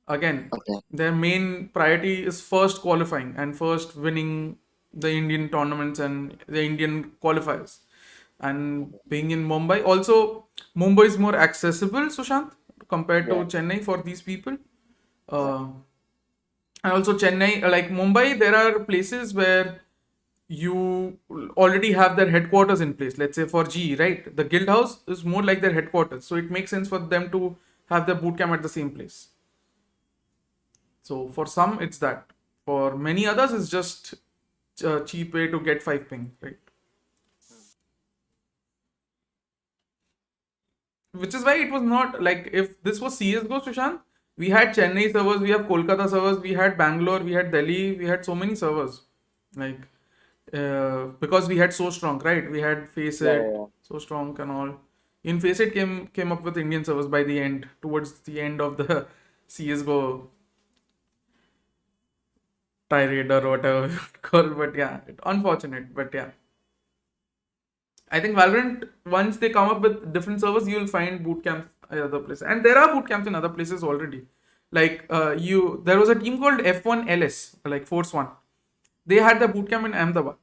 Again, Okay. their main priority is first qualifying and first winning the Indian tournaments and the Indian qualifiers. And being in Mumbai, also Mumbai is more accessible, Sushant, compared to Yeah. Chennai for these people. And also Chennai, like Mumbai, there are places where you already have their headquarters in place. Let's say for G, right? The guild house is more like their headquarters. So it makes sense for them to have their bootcamp at the same place. So for some, it's that. For many others, it's just a cheap way to get 5 ping, right? Which is why it was not like if this was CSGO, Sushant, we had Chennai servers, we have Kolkata servers, we had Bangalore, we had Delhi, we had so many servers. Like, because we had so strong, right? We had Faceit, Yeah. so strong and all. In Faceit came up with Indian servers by the end, towards the end of the CSGO tirade or whatever you would call. But yeah, unfortunate. But yeah, I think Valorant, once they come up with different servers, you'll find boot camps at other places, and there are boot camps in other places already. Like there was a team called F1 LS, like Force One. They had the boot camp in Ahmedabad.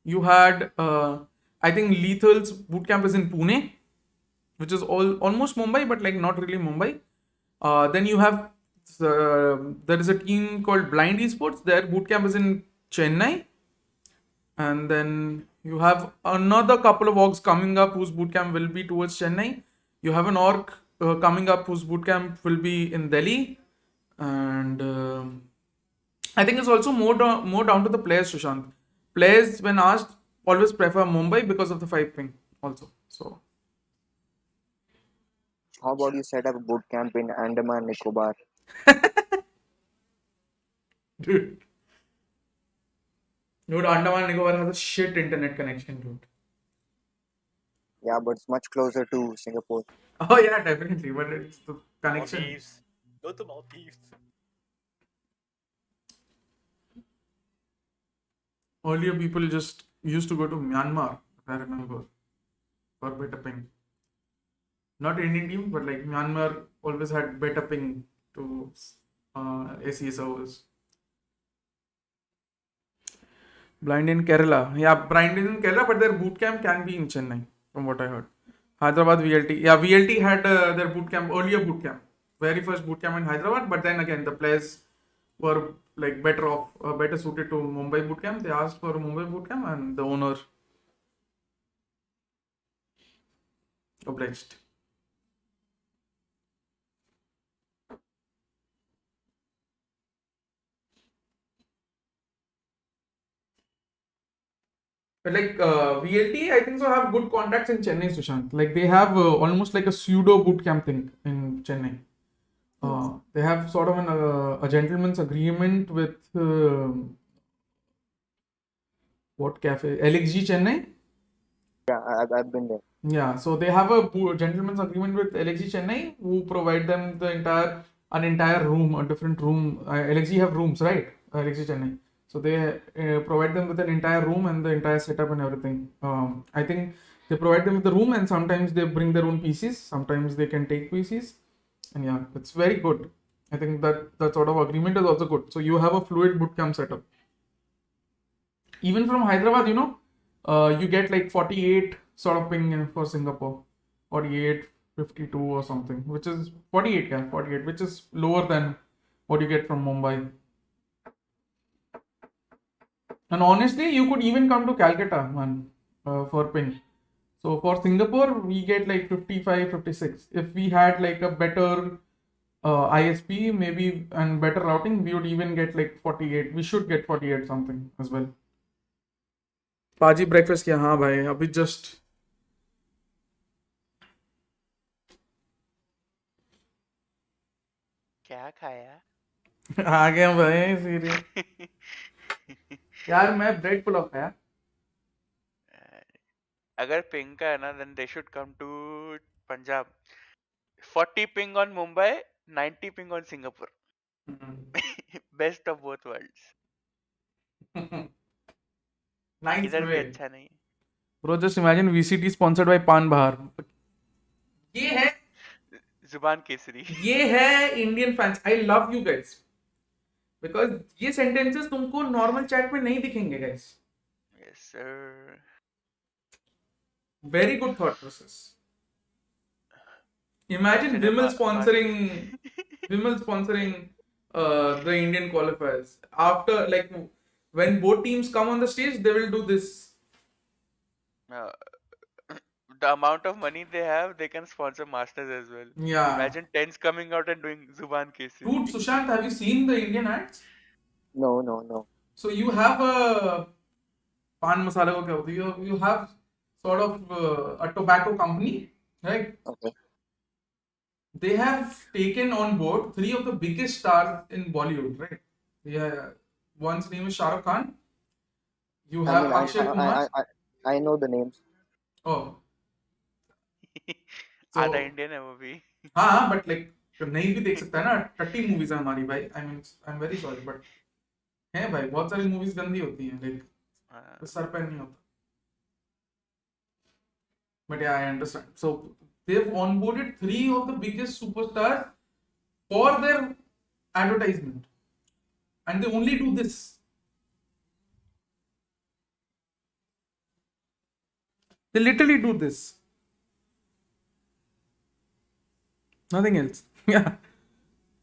You had, I think Lethal's boot camp is in Pune, which is almost Mumbai, but like not really Mumbai. Then you have there is a team called Blind Esports. Their boot camp is in Chennai, and then you have another couple of orgs coming up whose boot camp will be towards Chennai. You have an org coming up whose boot camp will be in Delhi, and I think it's also more down to the players, Sushant. Players, when asked, always prefer Mumbai because of the 5 ping also. So How about you set up a boot camp in Andaman Nicobar? Dude. Dude, Andaman and Nicobar has a shit internet connection, dude. Yeah, but it's much closer to Singapore. Oh yeah, definitely, but it's the connection. Maldives. Go to Maldives. Earlier, people just used to go to Myanmar, if I remember, for better ping. Not Indian team, but like Myanmar always had better ping to ACA servers. Blind in Kerala. Yeah, blind in Kerala, but their boot camp can be in Chennai, from what I heard. Hyderabad VLT. Yeah, VLT had their boot camp, earlier boot camp. Very first boot camp in Hyderabad, but then again, the players were like better off, better suited to Mumbai boot camp. They asked for a Mumbai boot camp, and the owner obliged. But like VLT, I think so have good contacts in Chennai, Sushant. Like they have almost like a pseudo boot camp thing in Chennai. They have sort of a gentleman's agreement with what cafe? LXG Chennai. Yeah, I've been there. Yeah, so they have a gentleman's agreement with LXG Chennai, who provide them the entire room, a different room. LXG have rooms, right? LXG Chennai. So they provide them with an entire room and the entire setup and everything. I think they provide them with the room, and sometimes they bring their own PCs. Sometimes they can take PCs, and yeah, it's very good. I think that sort of agreement is also good. So you have a fluid bootcamp setup. Even from Hyderabad, you get like 48 sort of ping for Singapore, 48, 52 or something, which is 48, yeah, 48, which is lower than what you get from Mumbai. And honestly, you could even come to Calcutta, man, for ping. So for Singapore, we get like 55, 56. If we had like a better ISP, maybe, and better routing, we would even get like 48. We should get 48 something as well. पाजी breakfast किया हाँ भाई अभी just क्या खाया आ गया भाई serious यार मैं ब्रेड पुलाव खाया अगर पिंग का है ना then they should come to Punjab 40 ping on Mumbai 90 ping on Singapore best of both worlds nice इधर भी अच्छा नहीं bro just imagine VCT sponsored by पान बहार ये है जुबान केसरी ये है Indian fans I love you guys because ये सेंटेंसेस तुमको नॉर्मल चैट में नहीं दिखेंगे guys yes sir very good thought process imagine Vimal sponsoring the Indian qualifiers after like when both teams come on the stage they will do this the amount of money they have they can sponsor masters as well yeah imagine tens coming out and doing Zuban Kesari dude Sushant have you seen the Indian ads No. so you have a pan masala ko kya hota you have sort of a tobacco company right Okay. they have taken on board 3 of the biggest stars in Bollywood right yeah one's name is Shah Rukh Khan you have Akshay Kumar I know the names oh so, आधा Indian है वो भी हाँ but like नहीं भी देख सकता है ना 30 मूवीज है हमारी भाई I mean I am very sorry but है भाई बहुत सारी मूवीज गंदी होती हैं लाइक सर पे नहीं होता but I understand so they have onboarded 3 of the biggest superstars for their advertisement and they only do this they literally do this nothing else yeah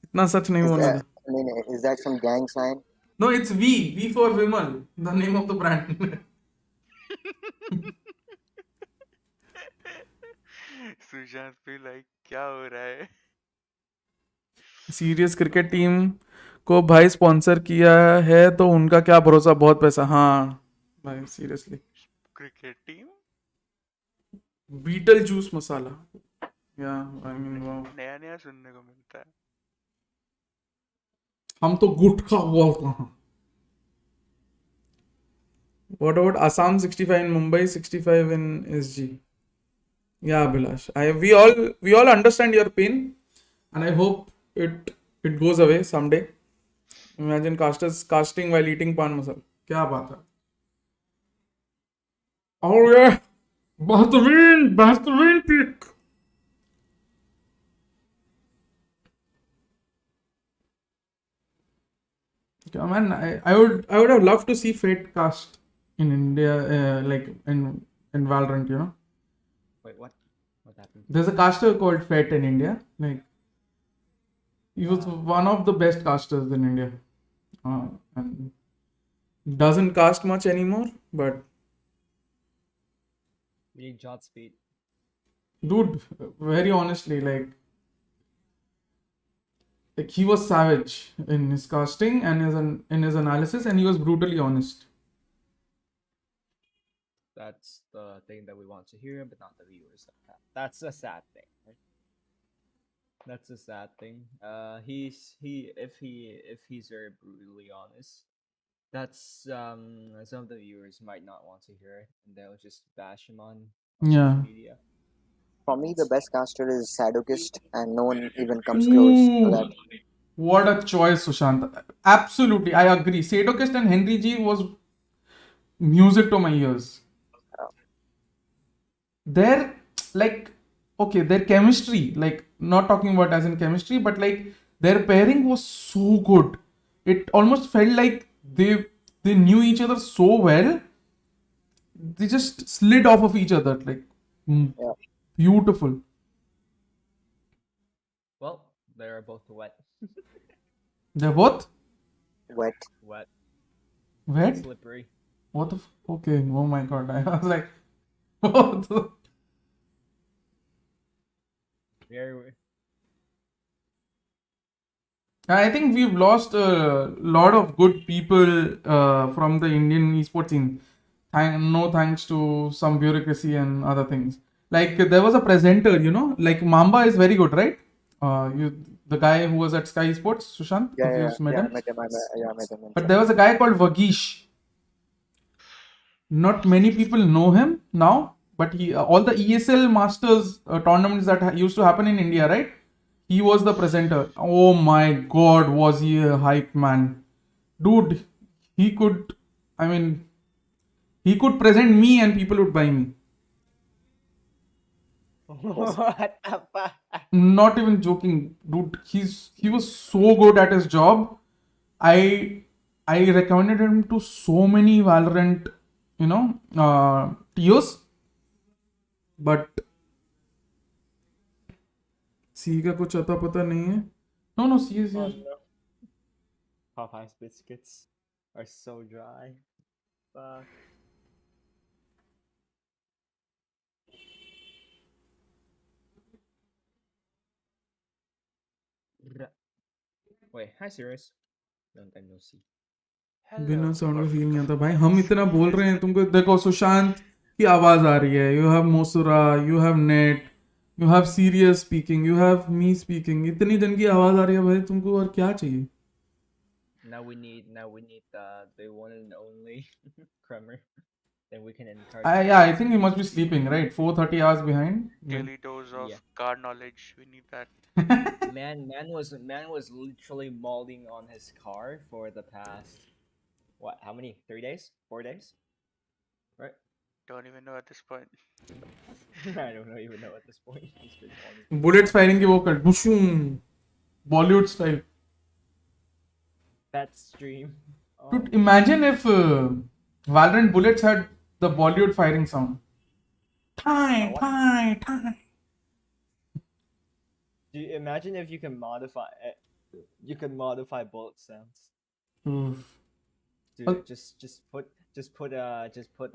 itna sach nahi hona tha I mean, is that some gang sign? no it's V for Vimal the name of the brand Sushant भी like क्या हो रहा है serious cricket team को भाई sponsor किया है तो उनका क्या भरोसा बहुत पैसा हाँ भाई seriously cricket team beetle juice masala yeah I mean wow नया सुनने को मिलता है हम तो गुटखा बोलते हैं. What about Assam 65 in Mumbai, 65 in SG? Yeah, Abhilash. We all understand your pain, and I hope it goes away someday. Imagine casters casting while eating pan masala. क्या बात है? Oh yeah, बेहतरीन pick. Yeah, man, I would have loved to see Fate cast in India, like in Valorant. You know, Wait, what? What happened? there's a caster called Fate in India. Like he was one of the best casters in India, and doesn't cast much anymore. But We need Godspeed. dude, very honestly, like he was savage in his casting and in his analysis, and he was brutally honest. That's the thing that we want to hear, but not the viewers. That's a sad thing, right? That's a sad thing. If he's very brutally honest, that's some of the viewers might not want to hear it, and they'll just bash him on Yeah. social media. For me, the best caster is Sadokist, and no one even comes close to that. What a choice, Sushant. Absolutely, I agree. Sadokist and Henry G was music to my ears. Their their chemistry, like not talking about as in chemistry, but like their pairing was so good. It almost felt like they knew each other so well. They just slid off of each other, like beautiful. Well, they're both wet. They're both Wet. Wet. wet. Slippery. What the? Okay. Oh my god. I was like, what the? Very weird. I think we've lost a lot of good people from the Indian esports scene. No thanks to some bureaucracy and other things. Like there was a presenter, like Mamba is very good, right? The guy who was at Sky Esports, Sushant, if Yeah, you've met him. met him. But there was a guy called Vagish. Not many people know him now, but he all the ESL Masters tournaments that used to happen in India, right? He was the presenter. Oh my god, was he a hype man? Dude, he could present me and people would buy me. What the fuck? Not even joking, dude. He was so good at his job. I recommended him to so many Valorant, TOs. But C का कुछ अता पता नहीं है. No, C is here. Popeye's biscuits are so dry. Fuck. Wait, hi Sirius. Long time no see. बिना sound में feel नहीं आता भाई. हम इतना बोल रहे हैं तुमको. देखो सुशांत की आवाज आ रही है. You have Mosura, you have Net, you have Sirius speaking, you have me speaking. इतनी जन की आवाज आ रही है भाई. तुमको और क्या चाहिए? Now we need the one and only Kremer. Then we can encourage. I think he must be sleeping, right? 4:30 hours behind. Daily dose of card knowledge. We need that. Man was literally molding on his car for the past what? How many? 3 days? 4 days? Right? Don't even know at this point. I don't even know at this point. He's been molding. Bullets firing की वो कर बुशूम Bollywood style. That stream. Dude, imagine if Valorant bullets had the Bollywood firing sound. Tie. Do you imagine if you can modify it? You can modify bullet sounds. Dude, just put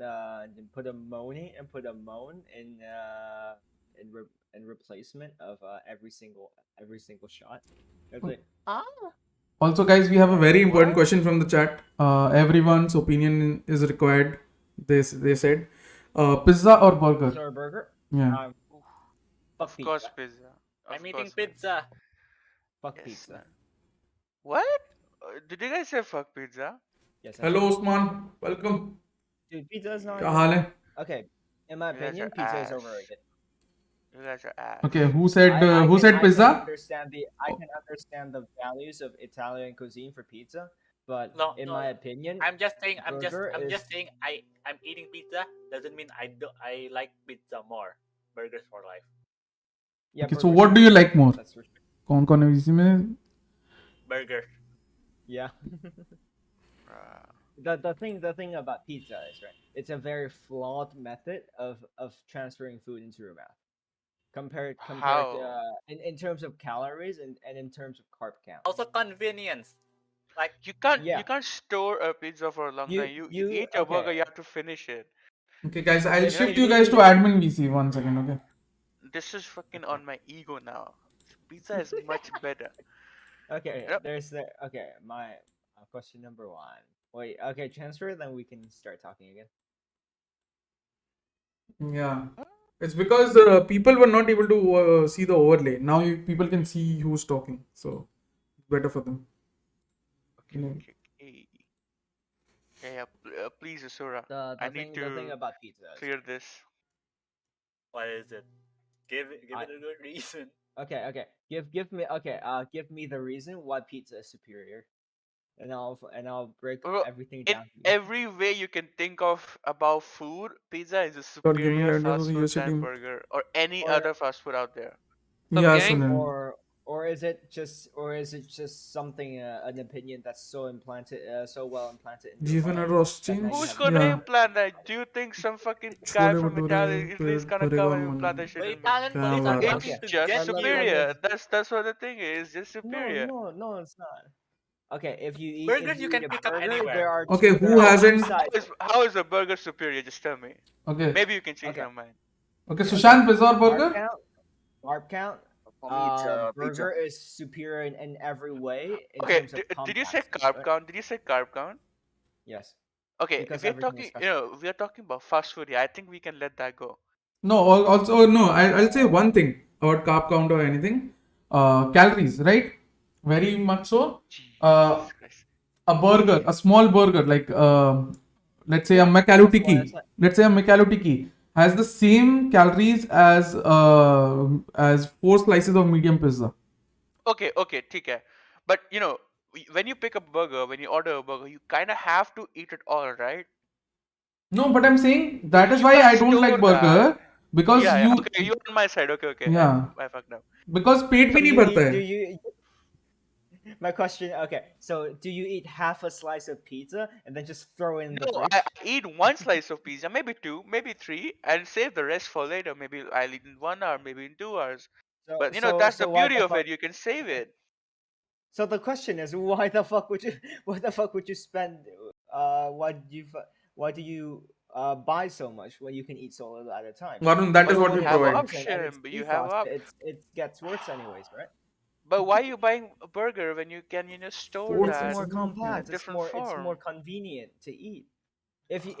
a moaning and put a moan in replacement of every single shot. It's like Also, guys, we have a very important question from the chat. Everyone's opinion is required. They said, pizza or burger? Pizza or burger? Yeah. Of course, pizza. I'm eating pizza. Fuck Yes, pizza. man. What? Did you guys say fuck pizza? Yes. I Hello did. Osman, welcome. Dude, pizza is not क्या good. हाल है? Okay, in my You guys opinion, are pizza is ass. overrated. You guys are ass. Okay, who said I pizza? can understand the values of Italian cuisine for pizza, but No, in no. my opinion, I'm just saying. I'm just burger saying. I'm eating pizza doesn't mean I like pizza more. Burgers for life. yeah. Okay, so burgers what are do you good, like more? That's for sure. कौन-कौन है इसमें? Burger. Yeah. Uh, The thing about pizza is right. It's a very flawed method of transferring food into your mouth. Compared to how? in terms of calories and in terms of carb count. Also convenience. Like You Yeah. can't store a pizza for a long time. You You eat your burger, okay. you have to finish it. Okay, guys, I'll If shift you you guys to eat admin VC 1 second. Okay. This is fucking on my ego now. Pizza is much better. Okay, Yep. okay, my question number 1. Wait, okay, transfer, then we can start talking again. Yeah. It's because people were not able to see the overlay. Now people can see who's talking, so it's better for them. Okay, Yeah. okay, okay. Yeah, please, Asura. The I need thing to about pizza is clear this. what is it? Give it I- a good reason. okay. Give me the reason why pizza is superior, and I'll break Bro, everything in down. for you. every way you can think of about food, pizza is a Start giving superior Gladiators fast the food USA than team. burger or any Or other fast food out there. So I'm Yeah, getting Sunil. or is it just something an opinion that's so well implanted into your Griffin mind and Ross that now change. you who's have gonna Yeah. implant that? Do you think some fucking guy chole from bhature Italy is pet gonna भरेगा come and मन. implant that shit The in me? Italian क्या police are बात है? coming It's to just get you. superior. That's what the thing is. It's just superior. No, it's not. Okay, if you Burgers eat you can a pick up burger, anywhere. there are Okay, there who are two hasn't? sides. How is a burger superior? Just tell me. Okay. Maybe you can change Okay. my mind. Okay, Sushant, pizza or Carb burger? count, carb count. For me, it's pizza. Burger is superior in every way in Okay, terms of did you say compactness, carb right? count? Did you say carb count? Yes, Okay, because we are everything is talking, special. we are talking about fast food here. I think we can let that go. No, also no. I'll say one thing about carb count or anything. Calories, right? Very much so. Jesus Christ. A burger, a small burger, like let's say a That's why I Macaluti said let's say a Macaluti has the same calories as 4 slices of medium pizza. Okay, ठीक है. But when you pick a burger, when you order a burger, you kind of have to eat it all, right? No, but I'm saying that is You why can't I don't like store that. burger because Yeah, you okay, you're on my side. Okay. yeah I fucked up. because पेट भी नहीं भरता do है. you my question, okay, so do you eat half a slice of pizza and then just throw it in the No, fridge? I eat one slice of pizza, maybe two, maybe three, and save the rest for later. Maybe I'll eat in 1 hour, maybe in 2 hours. But that's the Why beauty the of fuck? it. You can save it. So the question is, why the fuck would you spend? Why do you buy so much when you can eat so little at a time? Varun, that But is what When we it's have an provide. frozen and it's option. But you have defrosted, up. it gets worse anyways, right? But why are you buying a burger when you can store 4 It's that more slices of in a compact. different It's more form? convenient to eat. If you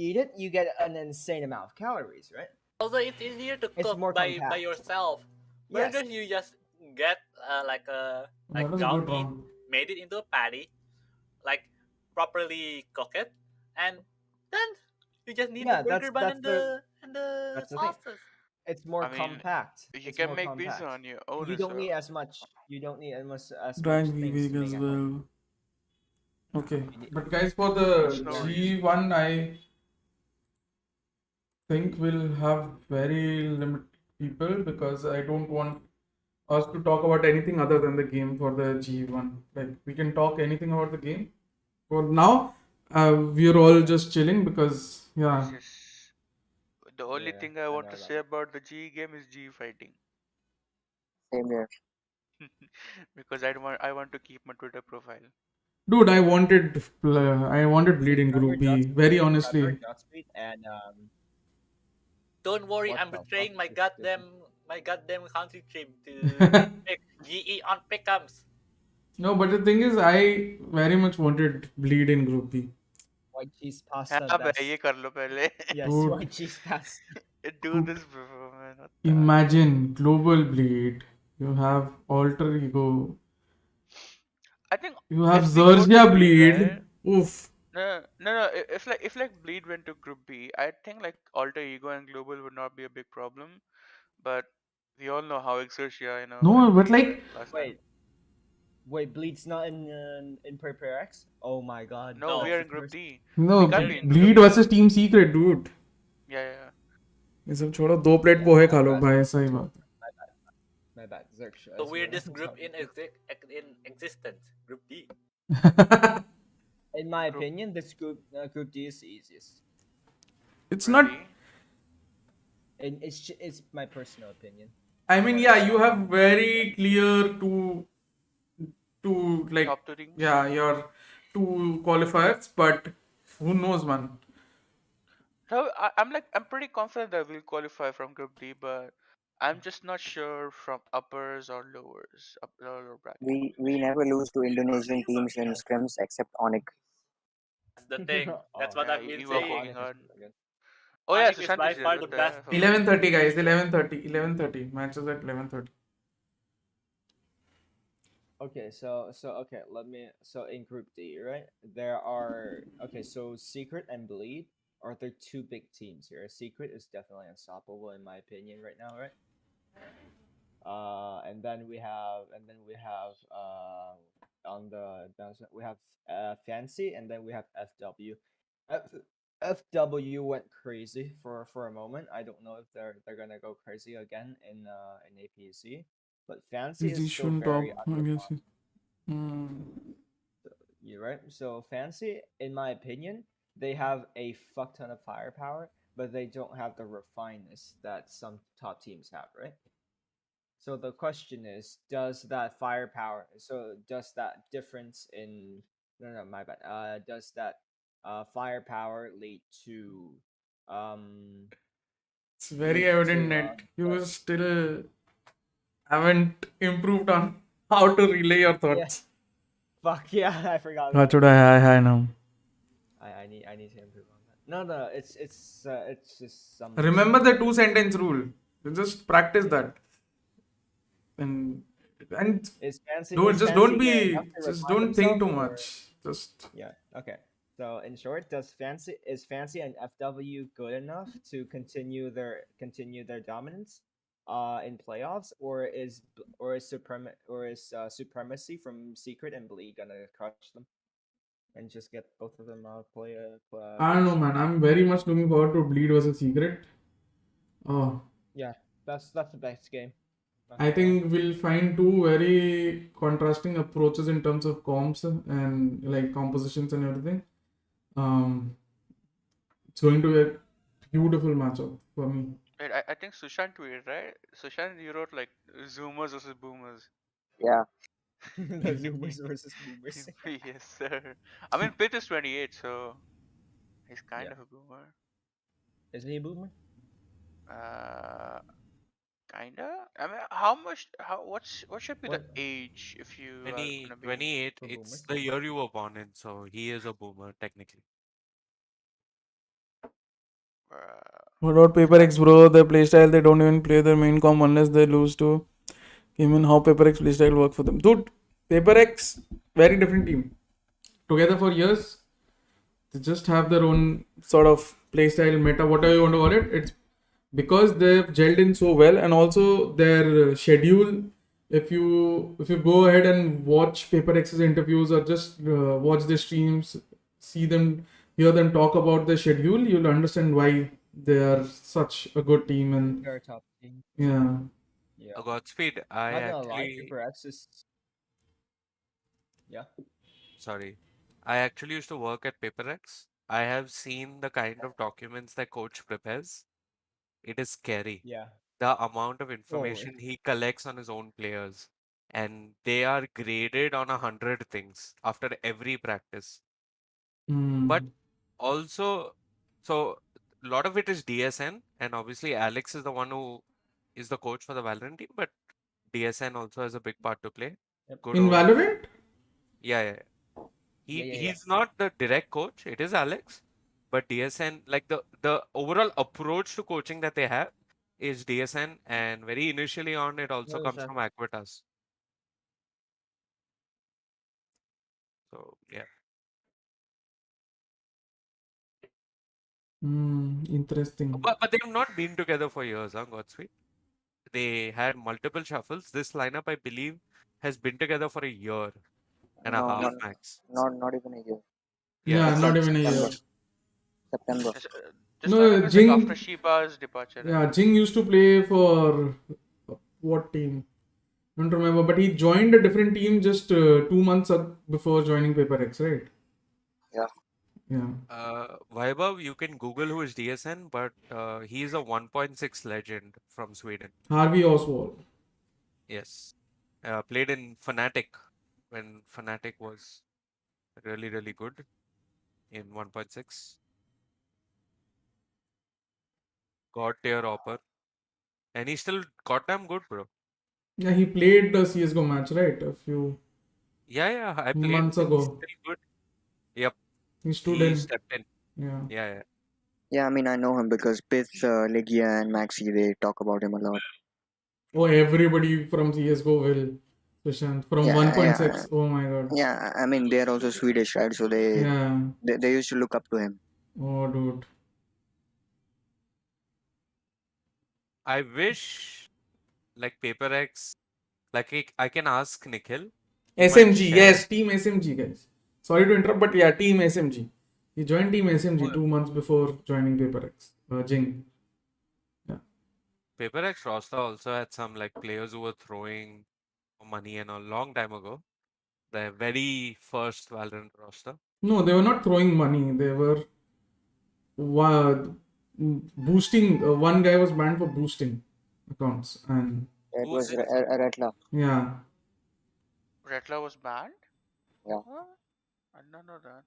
eat it, you get an insane amount of calories, right? Also, it's easier to It's cook more by compact. yourself. Yes. Burgers you just get like That is a ground good meat, round. made it into a patty, like properly cook it, and then you just need Yeah, the burger bun and the that's the thing. sauces. It's more I mean, compact. you It's can more make pizza compact. on your own You as don't well. need as much. You don't need as much Trying things to Vivek make as at home. well. Okay, You need- but guys, for There's the no G1, I think we'll have very limited people because I don't want us to talk about anything other than the game for the G1. Like we can talk anything about the game. For now, we're all just chilling because yeah. This is the only Yeah, thing I I want know to that. say about the G game is G fighting. Same here. Because I want to keep my Twitter profile. Dude, I wanted bleed in Group B. Very honestly. Godspeed and Don't worry, What I'm the betraying fuck my goddamn country trip to pick GE on pickums. No, but the thing is, I very much wanted bleed in Group B. white cheese pasta. हाँ Best. भाई ये कर लो पहले. Yes, Dude. white cheese pasta. Do this before man. What the- Imagine global bleed. You have alter ego. I think You have if we go to Xerxia Bleed, Bleed. right? Oof. No. If Bleed went to Group B, I think like Alter Ego and Global would not be a big problem. But we all know how Exercia, No, went but like, last time. Wait, Bleed's not in Prepare X? Oh my god. No, we No. are That's in the Group first. D. no, We can't be in Group Bleed B. versus Team Secret, dude. Yeah. ये सब छोड़ो, 2 plate Yeah, pohe my खा लो bad. भाई, सही बात My bad. Xerxia The is what weirdest I'm group talking in existence, Group D. है. In my Group opinion, this group D is the easiest. It's not. Really? And it's my personal opinion. I mean, yeah, you have very clear two like, Top two teams. yeah, your 2 qualifiers, but who knows, man. So I'm pretty confident that we'll qualify from Group D, but I'm just not sure from uppers or lowers, lower bracket. We never lose to Indonesian teams in scrims except Onyx. That's the thing. That's what Yeah, I've been you are saying. working hard. Again. Oh yeah, Onyx is Sushant by is here. far the What the hell? best I forgot. 11:30, guys. 11:30. Matches at 11:30. Okay, so okay, so in Group D, right? There are so Secret and Bleed are the 2 big teams here. Secret is definitely unstoppable in my opinion right now, right? And then we have on the downside we have Fancy, and then we have FW. FW went crazy for a moment. I don't know if they're gonna go crazy again in APC, but Fancy Easy is still shouldn't top, very I guess. You're right. So Fancy, in my opinion, they have a fuck ton of firepower, but they don't have the refineness that some top teams have, right? So the question is, does that difference in no, my bad. Does that firepower lead to It's very lead evident to that you still haven't improved on how to relay your yeah. thoughts. Fuck yeah, I forgot. How should I hi now? I need to improve on that. No, it's just some. Remember the 2-sentence rule. You just practice that. And Is Fancy don't is just Fancy don't getting be enough to just refine don't think themselves, too or- much. Just Yeah. Okay. So in short, is Fancy and FW good enough to continue their dominance, in playoffs, or is supremacy from Secret and Bleed gonna crush them, and just get both of them I don't know, man. I'm very much looking forward to Bleed versus Secret. Oh, Yeah, that's the best game. Not I gonna lie. think we'll find 2 very contrasting approaches in terms of comps and like compositions and everything. It's going to be a beautiful matchup for me. Wait, I think Sushant tweeted, right? Sushant, you wrote like Zoomers versus Boomers. Yeah. The Zoomers versus Boomers. Yes, sir. I mean, Pitt is 28, so he's kind Yeah. of a boomer. Is he a boomer? Kinda. I mean, what should be the What? age if you are 20, gonna be 28, For it's boomers? the year you were born in, so he is a boomer technically. What about PaperX, bro? Their playstyle, they don't even play their main comp unless they lose to Gaimin. How PaperX playstyle work for them? Dude, PaperX, very different team. Together for years. They just have their own sort of playstyle, meta, whatever you want to call it. It's because they've gelled in so well, and also their schedule. If you go ahead and watch PaperX's interviews or just watch their streams, hear them talk about the schedule, you'll understand why they are such a good team. And They're a top team. yeah, Yeah. Godspeed, I Not gonna lie, actually, Super X is. Yeah. sorry, I actually used to work at PaperX. I have seen the kind of documents that coach prepares. It is scary. Yeah. The amount of Oh, information he collects on his own players, and they are graded on 100 things after every practice. But also, so a lot of it is DSN, and obviously Alex is the one who is the coach for the Valorant team, but DSN also has a big part to play. Yep. Good in old, Valorant, yeah. Yeah. He's not the direct coach. It is Alex, but DSN, like the overall approach to coaching that they have is DSN, and very initially on it also No, comes Chef. from Aquitas. So yeah. Interesting. But they've not been together for years, huh, Godspeed? They had multiple shuffles. This lineup, I believe, has been together for a year and a No, half not max. not even a year. Yeah, Yeah, It's not like even a year. September. This No, lineup is like after Jing. Shiba's departure, Yeah, right? Jing used to play for what team? I don't remember, but he joined a different team just 2 months before joining Paper X, right? Yeah. Yeah. Vaibhav, you can Google who is DSN, but he's a 1.6 legend from Sweden. Harvey Oswald. Yes. Played in Fnatic when Fnatic was really, really good in 1.6. God tier hopper. And he's still goddamn good, bro. Yeah, he played the CSGO match, right? A few Yeah, I played months with him. He's ago. still good. Yep. He stood He in. stepped in. Yeah. Yeah. Yeah, I mean, I know him because Pith, Legia, and Maxi, they talk about him a lot. Oh, everybody from CSGO will. Sushant. From Yeah, 1.6. Oh my god. yeah. I mean, they are also Swedish, right? So Yeah. they used to look up to him. Oh, dude. I wish like Paper X, like I can ask Nikhil. He might SMG. share. Yes, Team SMG, guys. Sorry to interrupt, but yeah, Team SMG. He joined Team SMG 2 months before joining Paper X. Jing. Yeah. Paper X roster also had some like players who were throwing money and a long time ago. The very first Valorant roster. No, they were not throwing money. They were boosting. One guy was banned for boosting accounts, and It Who is was it? Retla. yeah. Retla was banned? Yeah. What? I did not know that.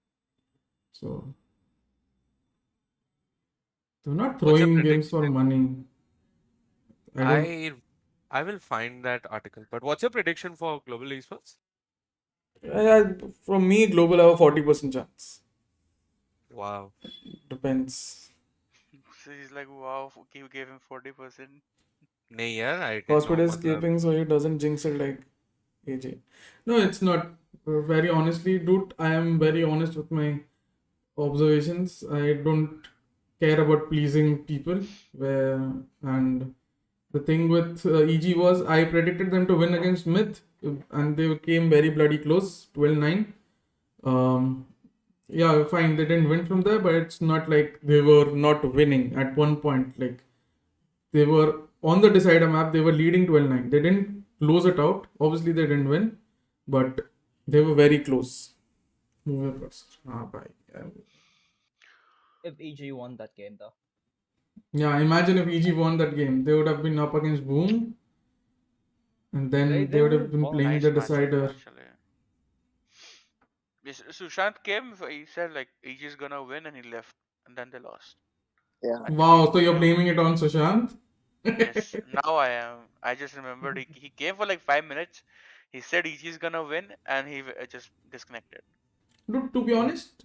So they're not What's your throwing games for prediction? money. I will find that article. But what's your prediction for global esports? From me, global have a 40% chance. Wow. Depends. So he's like, wow, you gave him 40%. Nee, yaar, I didn't Hospital know. is escaping, so he doesn't jinx it like AJ. No, it's not. Very honestly, dude, I am very honest with my observations. I don't care about pleasing people. And the thing with EG was I predicted them to win against Myth, and they came very bloody close, 12-9. Yeah, fine, they didn't win from there, but it's not like they were not winning at one point. Like, they were on the decider map, they were leading 12-9. They didn't close it out. Obviously, they didn't win, but they were very close. Move first. Bye. If EG won that game, though. Yeah, imagine if EG won that game. They would have been up against Boom, and then they would have been playing the decider. Actually. Yes, Sushant came, he said like EG is gonna win, and he left, and then they lost. Yeah. Wow, so you're blaming it on Sushant? Yes, now I am. I just remembered he came for like 5 minutes. He said EG is gonna win, and he just disconnected. Dude, to be honest,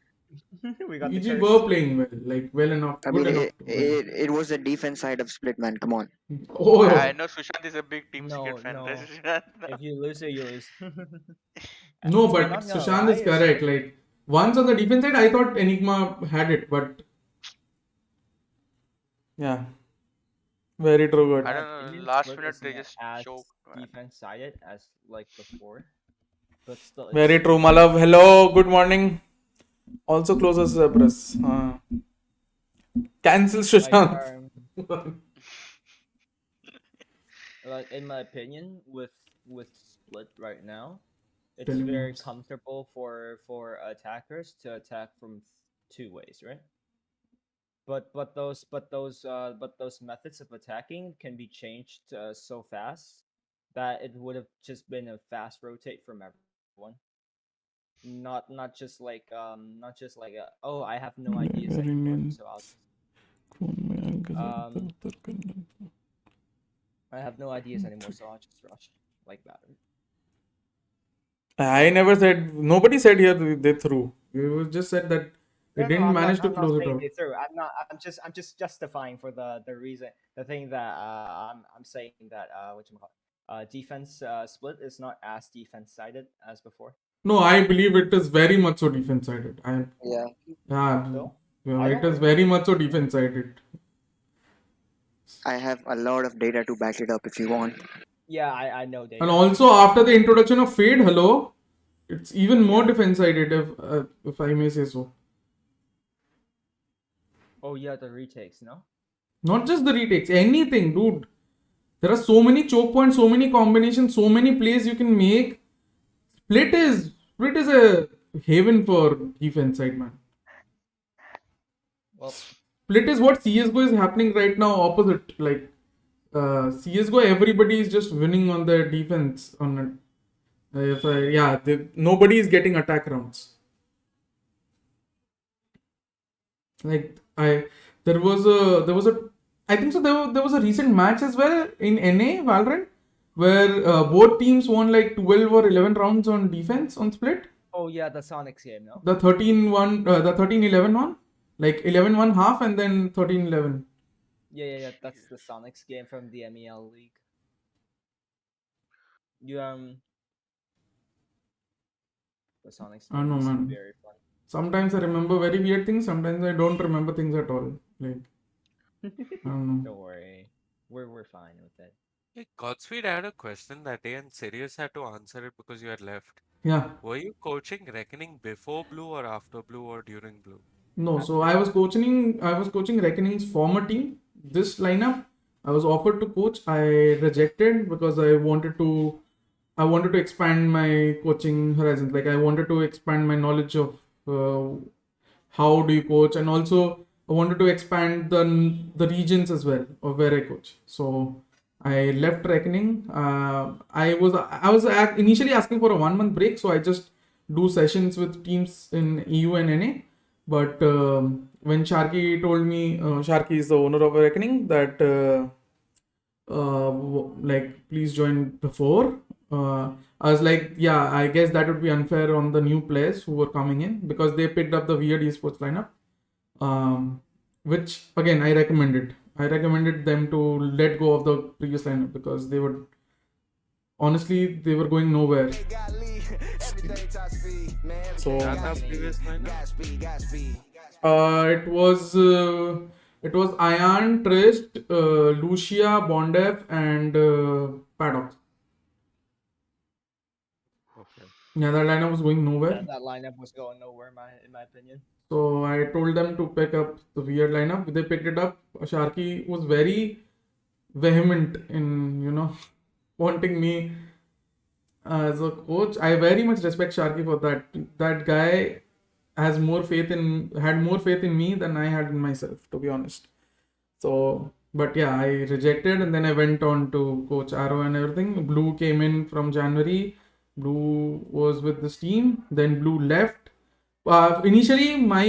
We got the EG curse. were playing well, like well enough, I good mean, enough to win. it was the defense side of split, man. Come on. Oh, I know Sushant is a big Team No, Secret fan. no. Sushant, no. If you lose it, you lose. no, I'm but not gonna Sushant lie, is correct. Like, once on the defense side, I thought Enigma had it, but yeah, very true. Good. I don't know. Last minute they just as choked. Man. defense sided as like before, but still. Very it's true, my love. Hello, good morning. Also closes press. Cancel Sushant. Like in my opinion, with split right now, it's Telling very you. comfortable for attackers to attack from two ways, right? But those methods of attacking can be changed so fast that it would have just been a fast rotate from everyone. Not just like oh, I have no ideas anymore, so I'll I have no ideas anymore, so I'll just rush like that. I never said. Nobody said here they threw. You just said that they didn't I'm manage to not close it saying out. they threw. I'm just justifying for the reason. The thing that I'm saying that defense split is not as defense sided as before. No, I believe it is very much so defense sided. Yeah, No, Yeah, I it don't is think very much so defense sided. I have a lot of data to back it up if you want. Yeah, I know they. And also after the introduction of Fade, hello, it's even more defense sided if I may say so. Oh yeah, the retakes, no? Not just the retakes, anything, dude. There are so many choke points, so many combinations, so many plays you can make. Split is a haven for defense side, man. Well, Split is what CSGO is happening right now, opposite. Like CSGO, everybody is just winning on their defense. Nobody is getting attack rounds. Like there was a I think so there was a recent match as well in NA Valorant where both teams won like 12 or 11 rounds on defense on split. oh yeah, the Sonics game, no? The 13-11 one, like 11-1 half and then 13-11. Yeah. That's the Sonics game from the MEL League. You the Sonics I don't game know, is man. very fun. Sometimes I remember very weird things. Sometimes I don't remember things at all. Like I don't know. Don't worry, we're fine with it. Hey, Godspeed, I had a question that day, and Sirius had to answer it because you had left. Yeah. Were you coaching Reckoning before Blue or after Blue or during Blue? No, so I was coaching Reckoning's former team. This lineup, I was offered to coach. I rejected because I wanted to expand my coaching horizons. Like I wanted to expand my knowledge of how do you coach, and also I wanted to expand the regions as well of where I coach. So I left Reckoning. Initially asking for a 1 month break, so I just do sessions with teams in EU and NA. But when Sharky told me, Sharky is the owner of Reckoning, that please join before. I was like, yeah, I guess that would be unfair on the new players who were coming in because they picked up the weird esports lineup, which again I recommended. I recommended them to let go of the previous lineup because they were going nowhere. So Previous lineup? it was Ian, Trist, Lucia, Bondef, and Paddock. Okay. Yeah, that lineup was going nowhere. That lineup was going nowhere, in my opinion. So I told them to pick up the weird lineup. They picked it up. Sharky was very vehement in wanting me as a coach. I very much respect Sharky for that. That guy had more faith in me than I had in myself, to be honest. So, but yeah, I rejected, and then I went on to coach Arrow and everything. Blue came in from January. Blue was with this team. Then Blue left. Initially, my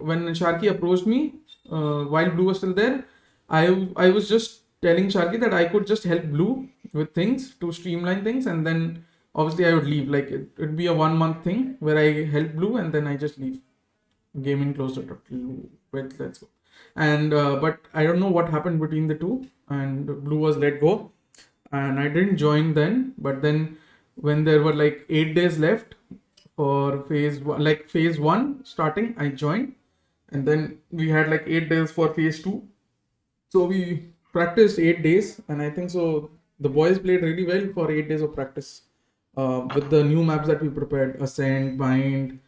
when Sharky approached me while Blue was still there, I was just telling Sharky that I could just help Blue with things to streamline things, and then obviously I would leave. Like it'd be a 1 month thing where I help Blue and then I just leave. Gaimin closed it up. Let's go. And but I don't know what happened between the two, and Blue was let go, and I didn't join then. But then when there were like 8 days left for phase one starting, I joined, and then we had like 8 days for phase 2. So we practiced 8 days, and I think so the boys played really well for 8 days of practice with the new maps that we prepared: Ascent, Bind,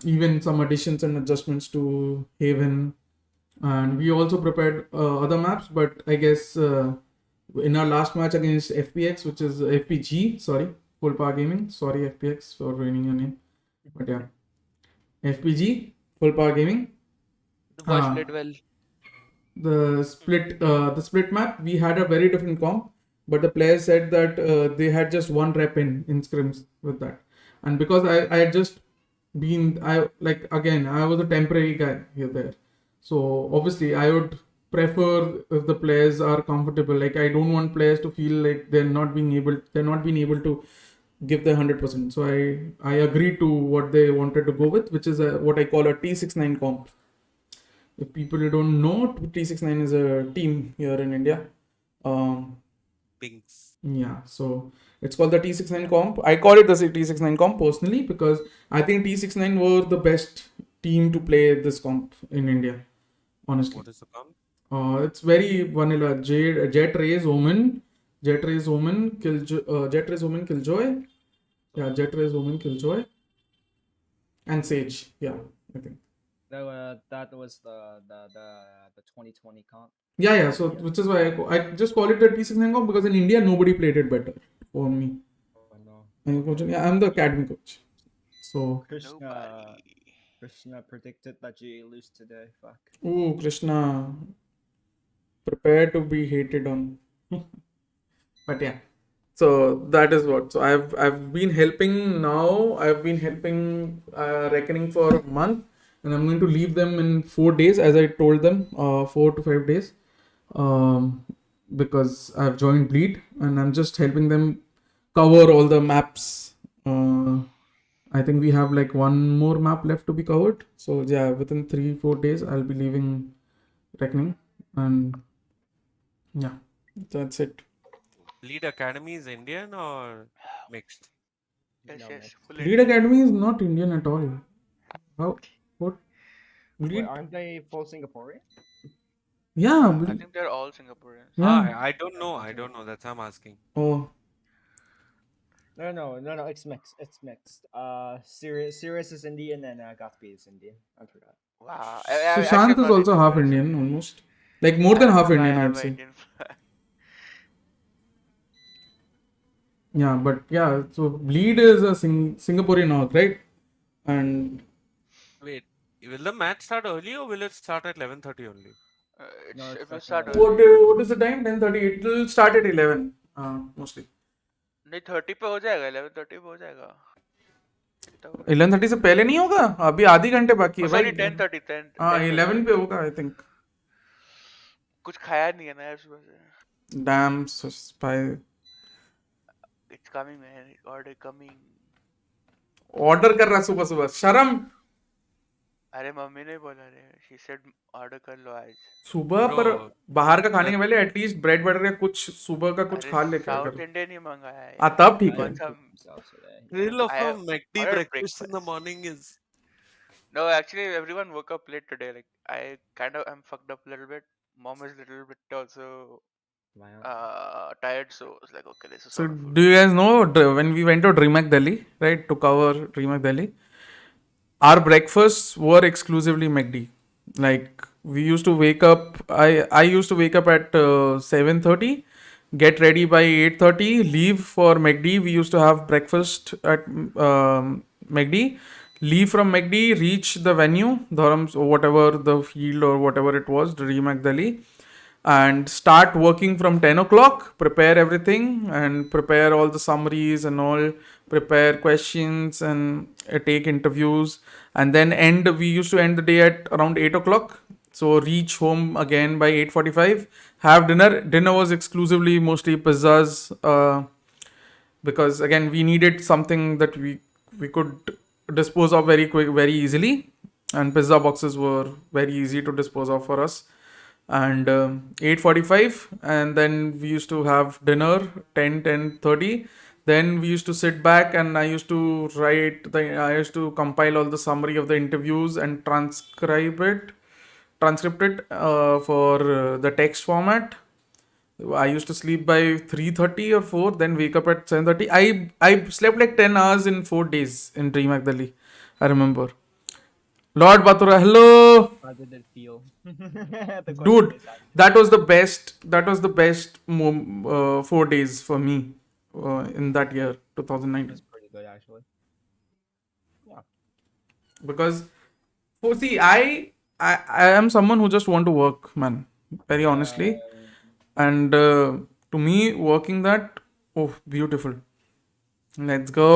even some additions and adjustments to Haven, and we also prepared other maps. But I guess in our last match against FPX, which is FPG, sorry, Full Power Gaming, sorry FPX for ruining your name, but yeah, FPG, Full Power Gaming. The boys played well. The split map, we had a very different comp, but the players said that they had just one rep in scrims with that, and because I had just been, I was a temporary guy here there, so obviously I would prefer if the players are comfortable. Like I don't want players to feel like they're not being able to give their 100%. So I agreed to what they wanted to go with, which is what I call a T69 comp. If people don't know, T69 is a team here in India. Pinks. Yeah, so It's called the T69 comp. I call it the T69 comp personally because I think T69 were the best team to play this comp in India. Honestly, What is the comp? it's very vanilla. Jet Rays Omen, Jet Rays Omen, Jet Rays Omen Killjoy. Yeah, Jet Rays Omen Killjoy, and Sage. Yeah, I think. That was the 2020 comp. Yeah. So which is why I just call it the T69 comp because in India nobody played it better for me. Oh no. Yeah, I'm the academy coach. So Krishna predicted that GA lose today. Fuck. oh Krishna, prepare to be hated on. But yeah, so that is what. So I've been helping now. I've been helping Reckoning for a month, and I'm going to leave them in 4 days, as I told them, 4 to 5 days, because I've joined Bleed, and I'm just helping them cover all the maps. I think we have like one more map left to be covered. So yeah, within 3-4 days, I'll be leaving Reckoning, and yeah, that's it. Lead Academy is Indian or mixed? Yes, full Lead Indian. Academy is not Indian at all. How? What? Wait, Lead? aren't they full Singaporean? Yeah. I think they're all Singaporeans. Yeah. I don't know. I don't know. That's why I'm asking. Oh. No. It's mixed. It's mixed. Sirius is Indian and Godspeed is Indian. I forgot. Wow. Sushant is also half Indian, almost. Like more than half Indian, I would say. Yeah, but yeah, so Bleed is a Singaporean org, right? And wait, will the match start early or will it start at 11:30 only? It will start early. What is the time? 10:30. It will start at 11, mostly. नहीं 30 पे हो जाएगा 11:30 पे हो जाएगा 11:30 से पहले नहीं होगा अभी आधी घंटे बाकी है भाई सॉरी 10:30 हाँ 11 पे होगा आई थिंक कुछ खाया नहीं है ना यार सुबह से dam spy it's coming man order coming order कर रहा सुबह सुबह शर्म अरे मम्मी ने बोला रे शी सेड ऑर्डर कर लो आज सुबह पर बाहर का खाने के पहले एटलीस्ट ब्रेड बटर या कुछ सुबह का कुछ खा लेके साउथ इंडियन ही मंगाया है हाँ तब ठीक है Thrill of a McD breakfast in the morning is no actually everyone woke up late today like I kind of am fucked up a little bit mom is a little bit also tired so I was like okay this is so do you guys know when we went to DreamHack Delhi right to cover DreamHack Delhi our breakfasts were exclusively McD like we used to wake up I used to wake up at 7:30 get ready by 8:30 leave for McD we used to have breakfast at McD leave from McD reach the venue Dharam's or whatever the field or whatever it was DreamHack Delhi and start working from 10 o'clock prepare everything and prepare all the summaries and all prepare questions and take interviews and then we used to end the day at around 8 o'clock so reach home again by 8:45 have dinner was exclusively mostly pizzas because again we needed something that we could dispose of very quick very easily and pizza boxes were very easy to dispose of for us and 8:45 and then we used to have dinner 10:30 then we used to sit back and I used to compile all the summary of the interviews and transcript it for the text format I used to sleep by 3:30 or 4 then wake up at 7:30 I slept like 10 hours in 4 days in DreamHack Delhi I remember Lord Batura, hello. How did it feel? Dude, that was the best. That was the best 4 days for me in that year, 2019. That's pretty good, actually. Yeah. Because, see, I am someone who just want to work, man. Very honestly, and to me, working that, oh, beautiful. Let's go.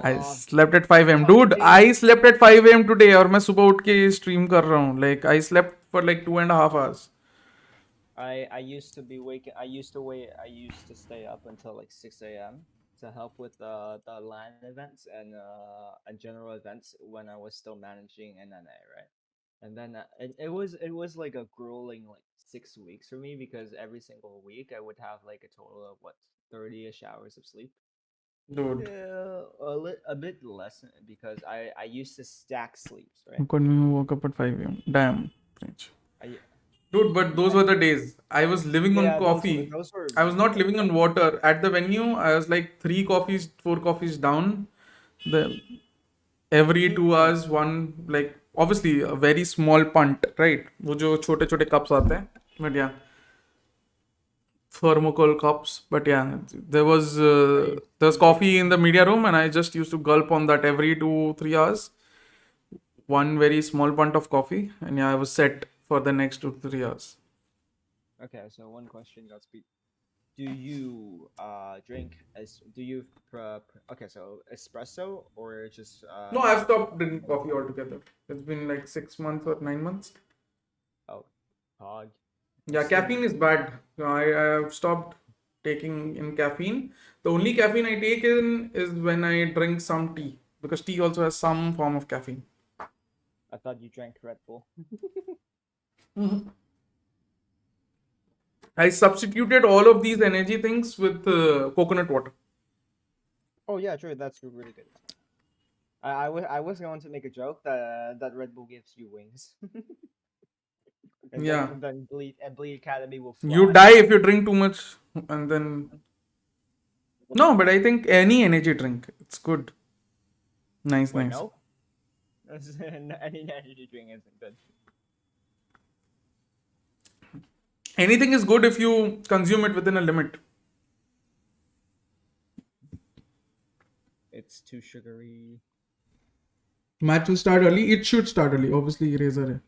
I slept at 5 a.m. Dude, I slept at 5 a.m. today और मैं सुबह उठ के stream कर रहा हूँ. Like I slept for like 2.5 hours. I used to be waking. I used to stay up until like 6 a.m. to help with the LAN events and general events when I was still managing NNA, right? And then it was like a grueling like 6 weeks for me because every single week I would have like a total of what 30ish hours of sleep. Dude. Yeah, a bit less because I used to stack sleeps, right? Look at me who woke up at 5 a.m. Damn. French. I, Dude, but those were the days. I was living on yeah, coffee. those were I was not like living on water. At the venue, I was like 4 coffees down. The every 2 hours, one, like obviously a very small punt, right? वो जो छोटे छोटे cups आते हैं. But yeah, thermocol cups. But yeah, there was coffee in the media room, and I just used to gulp on that every 2-3 hours. One very small punt of coffee, and yeah, I was set for the next 2-3 hours. Okay, so one question, Godspeed. Do you drink okay, so espresso or just No, I've stopped drinking coffee altogether. It's been like 6 months or 9 months. Oh, hog. Yeah, caffeine is bad. I have stopped taking in caffeine. The only caffeine I take in is when I drink some tea, because tea also has some form of caffeine. I thought you drank Red Bull. I substituted all of these energy things with coconut water. Oh yeah, true. That's really good. I was going to make a joke that Red Bull gives you wings. Yeah. Then Bleed Academy will fly. You die if you drink too much, and then no, but I think any energy drink, it's good. Nice. No. Any energy drink isn't good. Anything is good if you consume it within a limit. It's too sugary. Match will start early. It should start early. Obviously, eraser.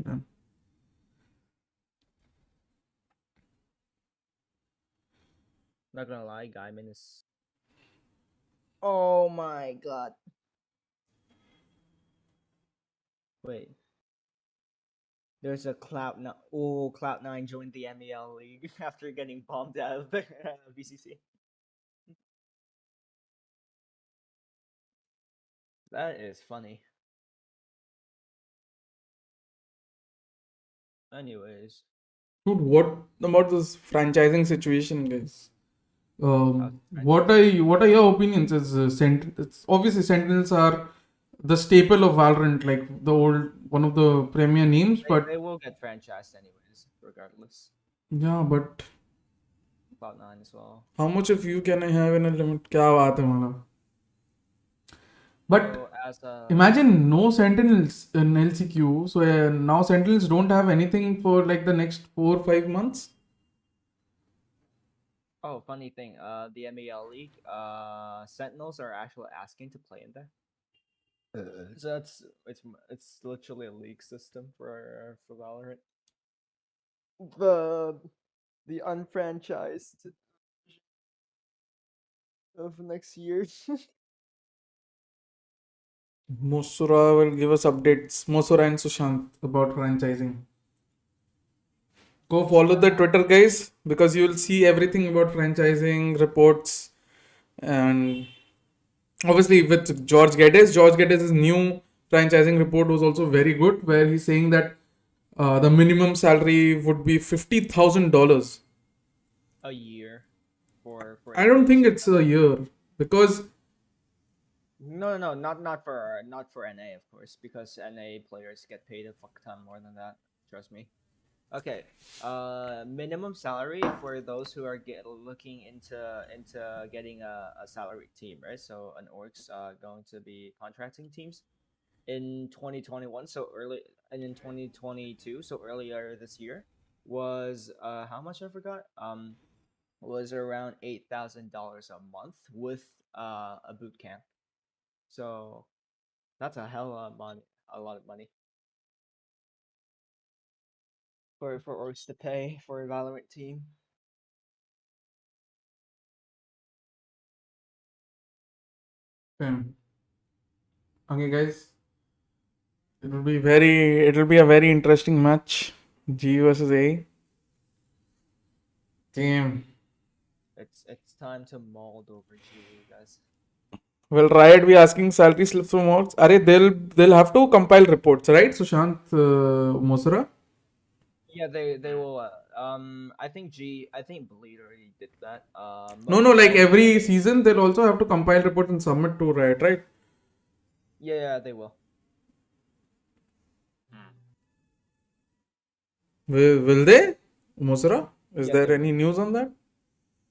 Yeah. Not gonna lie, Gaimin is. Oh my god. Wait. There's a Cloud9. Oh, Cloud9 joined the MEL League after getting bombed out of the VCT. That is funny. Anyways. Dude, what about this franchising situation, guys? What are your opinions? It's obviously Sentinels are the staple of Valorant, like one of the premier names, but they will get franchised anyways, regardless. Yeah, but Cloud9 as well. How much of you can I have in a limit? क्या बात है मतलब? But imagine no Sentinels in LCQ, so now Sentinels don't have anything for like the next 4-5 months. Oh, funny thing. The MEL League, Sentinels are actually asking to play in there. So it's literally a league system for Valorant. The unfranchised of next year. Mosura will give us updates. Mosura and Sushant about franchising. Go follow the Twitter, guys, because you will see everything about franchising reports. And obviously with George Geddes' new franchising report was also very good, where he's saying that the minimum salary would be $50,000 a year for I don't think it's a year, because no, not for NA, of course, because NA players get paid a fuck ton more than that. Trust me. Okay, minimum salary for those who are looking into getting a salary team, right? So an org's going to be contracting teams in 2021, so early, and in 2022, so earlier this year, was how much I forgot. Was around $8,000 a month with a boot camp. So that's a hell of money, a lot of money for orgs to pay for a Valorant team. Okay, guys, it'll be a very interesting match. G versus A. Damn. It's time to mold over G, guys. Will Riot be asking salary slips from orgs? Are they'll have to compile reports, right? Sushant Mosra? Yeah, they will. I think Bleed already did that. No, But like all of every season they'll also have to compile reports and submit to Riot, right? yeah, they will. Will they? Mosra? Is Yeah, there they any news on that?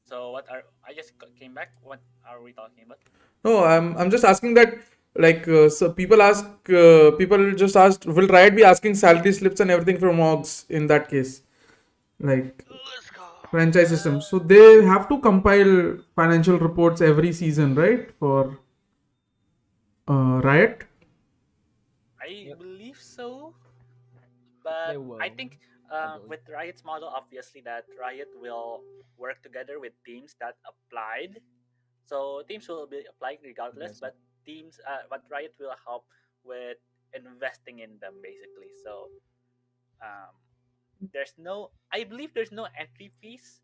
So what are I just came back? What are we talking about? No, I'm just asking that. Like, so people just asked, will Riot be asking salary slips and everything from orgs in that case? Like, Let's go. franchise system. So they have to compile financial reports every season, right? For Riot. I Yep. believe so, They but will. I think I believe. with Riot's model, obviously that Riot will work together with teams that applied. So teams will be applying regardless, Yes. but Riot will help with investing in them basically. So um, I believe there's no entry fees.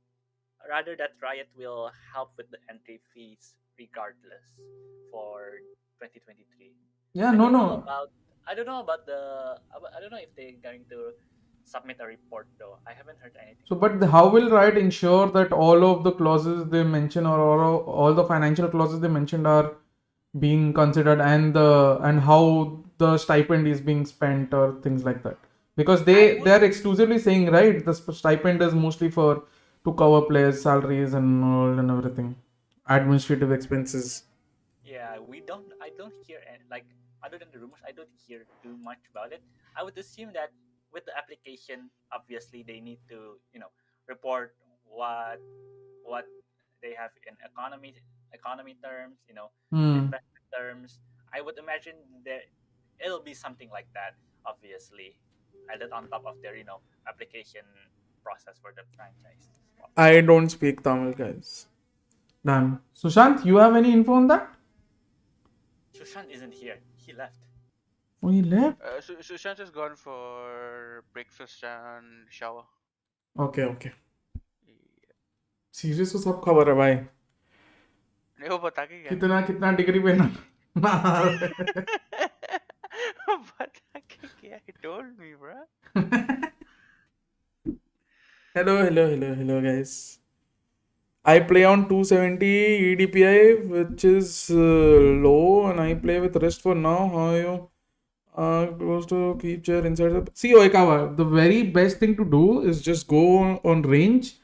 Rather, that Riot will help with the entry fees regardless for 2023. Yeah, I no, don't know no. about I don't know about I don't know if they're going to submit a report though. I haven't heard anything So, about but it. how will Riot ensure that all of the clauses they mention or all the financial clauses they mentioned are being considered and how the stipend is being spent or things like that? Because I they would are exclusively saying, right, the stipend is mostly for to cover players' salaries and all and everything, administrative expenses. Yeah, I don't hear like other than the rumors, I don't hear too much about it. I would assume that with the application, obviously they need to report what they have in economy terms, Hmm. investment terms. I would imagine that it'll be something like that. Obviously, added on top of their application process for the franchise swap. I don't speak Tamil, guys. Damn. Sushant, you have any info on that? Shushan isn't here. He left. Oh, he left. Sushant is gone for breakfast and shower. Okay, okay. Yeah. Serious तो सब खबर है भाई. नहीं वो बता के गया. कितना कितना डिग्री पे ना. बता के गया. He told me, bro. Hello, guys. I play on 270 EDPI, which is low, and I play with rest for now. How are you? Close to keep chair inside the. See, Oikawa, the very best thing to do is just go on range,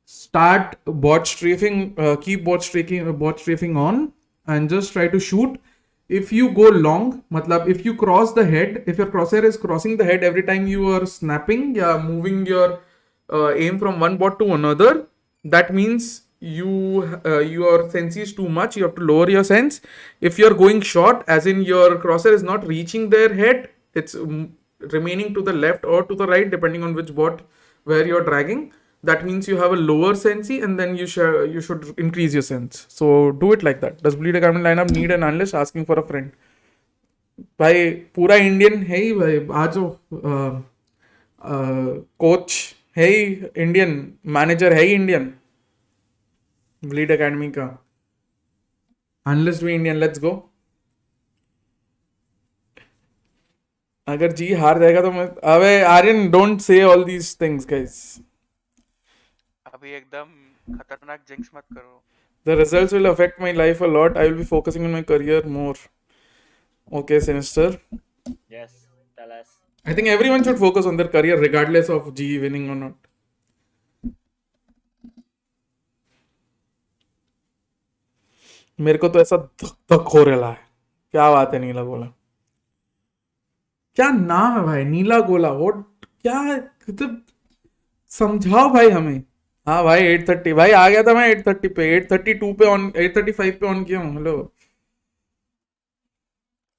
start bot strafing, keep bot strafing on, and just try to shoot. If you go long, matlab, if you cross the head, if your crosshair is crossing the head every time you are snapping, yeah, moving your aim from one bot to another, that means your sense is too much. You have to lower your sense. If you're going short, as in your crosshair is not reaching their head, it's remaining to the left or to the right depending on which bot where you're dragging. That means you have a lower sensi, and then you should increase your sense. So do it like that. Does Bleed Academy lineup need an analyst asking for a friend? भाई पूरा Indian है ही भाई. आज coach है ही Indian, manager है ही Indian Bleed academy का. एनालिस्ट भी इंडियन. Let's go. अगर जी हार जाएगा तो मैं अबे Aryan don't say all these things guys. अभी एकदम खतरनाक जिंक्स मत करो. The results will affect my life a lot. I will be focusing on my career more. Okay, Sinister. Yes, tell us. I think everyone should focus on their career regardless of G winning or not. मेरे को तो ऐसा धक धक हो रहा है. क्या बात है नीला गोला? क्या नाम है भाई नीला गोला? व्हाट क्या मतलब समझाओ भाई हमें. हाँ भाई 830 भाई आ गया था मैं 830 पे 832 पे ऑन 835 पे ऑन किया हूँ. Hello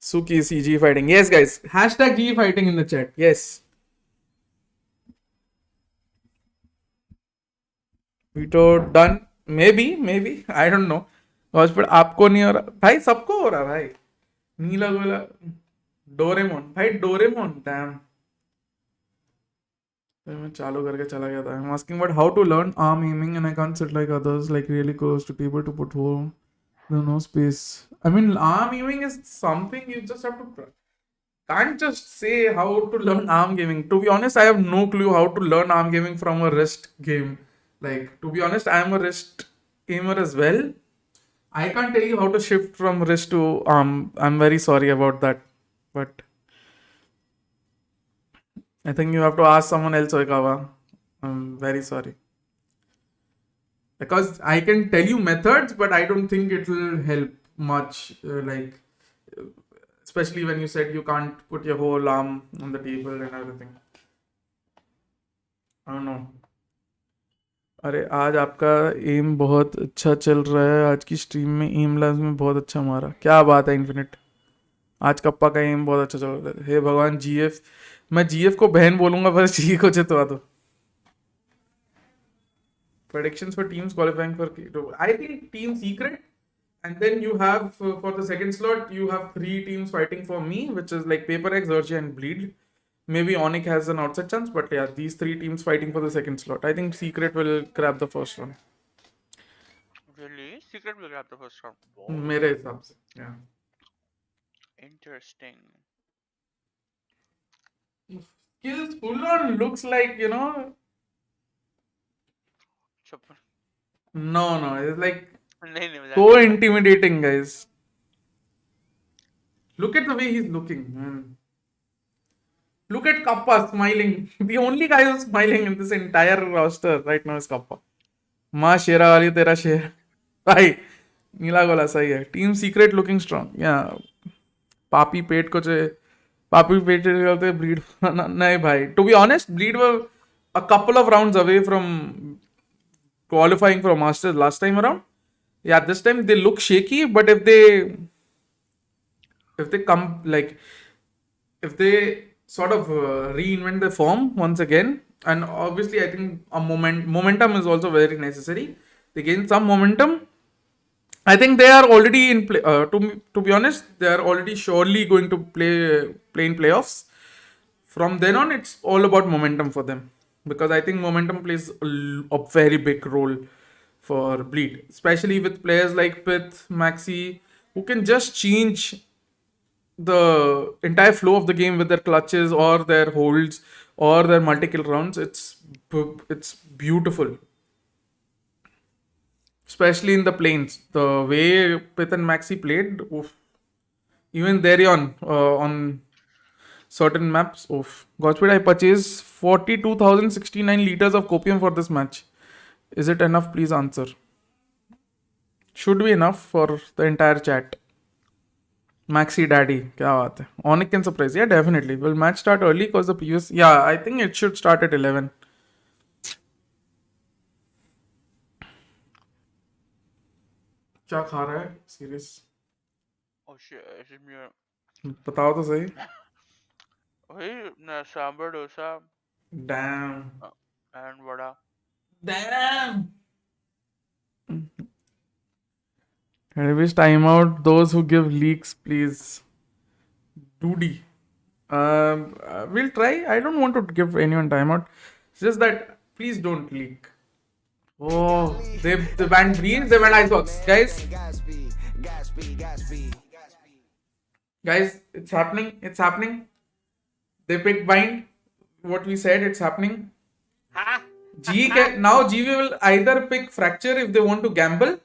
Suki is G fighting. Yes, guys. Hashtag G fighting in the chat. Yes. Veto done. Maybe. I don't know. पर आपको नहीं हो रहा भाई, सबको हो रहा भाई. नीला गोला डोरेमोन भाई, डोरेमोन डैम. मैं चालू करके चला गया था. I'm asking about how to learn arm aiming and I can't sit like others, like really close to people to put home No space. I mean, arm aiming is something you just have to. Can't just say how to learn arm gaming. To be honest, I have no clue how to learn arm gaming from a wrist game. Like, to be honest, I am a wrist gamer as well. I can't tell you how to shift from wrist to arm. I'm very sorry about that. But I think you have to ask someone else, Oikawa. I'm very sorry. Because I can tell you methods, but I don't think it will help much. Especially when you said you can't put your whole arm on the table and everything. I don't know. अरे आज आपका M बहुत अच्छा चल रहा है. आज की स्ट्रीम में एम लाइव में बहुत अच्छा मारा. क्या बात है इन्फिनिट. आज कप्पा का एम बहुत अच्छा चल रहा है. हे भगवान जीएफ. मैं जीएफ को बहन बोलूंगा पर जी को जितवा दो. Predictions for teams qualifying for K2. I think Team Secret, and then you have for the second slot you have 3 teams fighting for me, which is like Paper X, Zergia, and Bleed. Maybe Onyx has an outside chance, but yeah, these 3 teams fighting for the second slot. I think Secret will grab the first one. Really? Secret will grab the first round. मेरे हिसाब से, yeah. Interesting. Skills full on looks like, you know. No, it's like so intimidating, guys. Look at the way he's looking, man. Look at Kappa smiling. The only guy who's smiling in this entire roster right now is Kappa. माँ शेरा वाली तेरा शेर भाई नीला गोला सही है. Team secret looking strong. या पापी पेट को पापी पेट करते ब्लीड नहीं भाई. To be honest Bleed were a couple of rounds away from qualifying for Masters last time around. Yeah, this time they look shaky, but if they come like if they sort of reinvent the form once again, and obviously I think a momentum is also very necessary. They gain some momentum. I think they are already in play. To be honest, they are already surely going to play in playoffs. From then on, it's all about momentum for them. Because I think momentum plays a very big role for Bleed, especially with players like Pith, Maxi, who can just change the entire flow of the game with their clutches or their holds or their multi-kill rounds. It's beautiful, especially in the planes. The way Pith and Maxi played, oof. Even Darion on certain maps. Godspeed, I purchased 42,069 liters of copium for this match. Is it enough? Please answer. Should be enough for the entire chat. Maxi Daddy. Kya baat hai? Onyx can surprise. Yeah, definitely. Will match start early because the previous... Yeah, I think it should start at 11. क्या खा रहा है? Serious. Oh shit, is it me? बताओ तो सही. वही sambar dosa. Damn. And vada. Damn. I wish time out those who give leaks, please. Doody. We'll try. I don't want to give anyone timeout. It's just that please don't leak. Oh, they banned Breeze, they banned Icebox. Guys, it's happening. They picked bind. What we said, it's happening. Now G will either pick fracture if they want to gamble,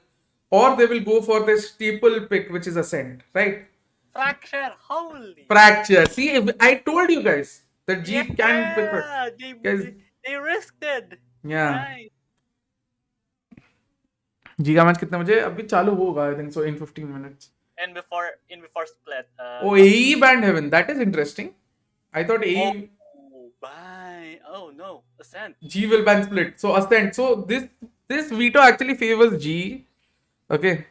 or they will go for the staple pick, which is ascent, right? Fracture. See, I told you guys that G can pick fracture. They risked it. Yeah. Nice. G का match कितने बजे अभी चालू होगा? I think so in 15 minutes. And before split. AE banned Heaven. That is interesting. I thought AE. Oh no, Ascent. G will ban split. So Ascent. So this veto actually favors G. Okay.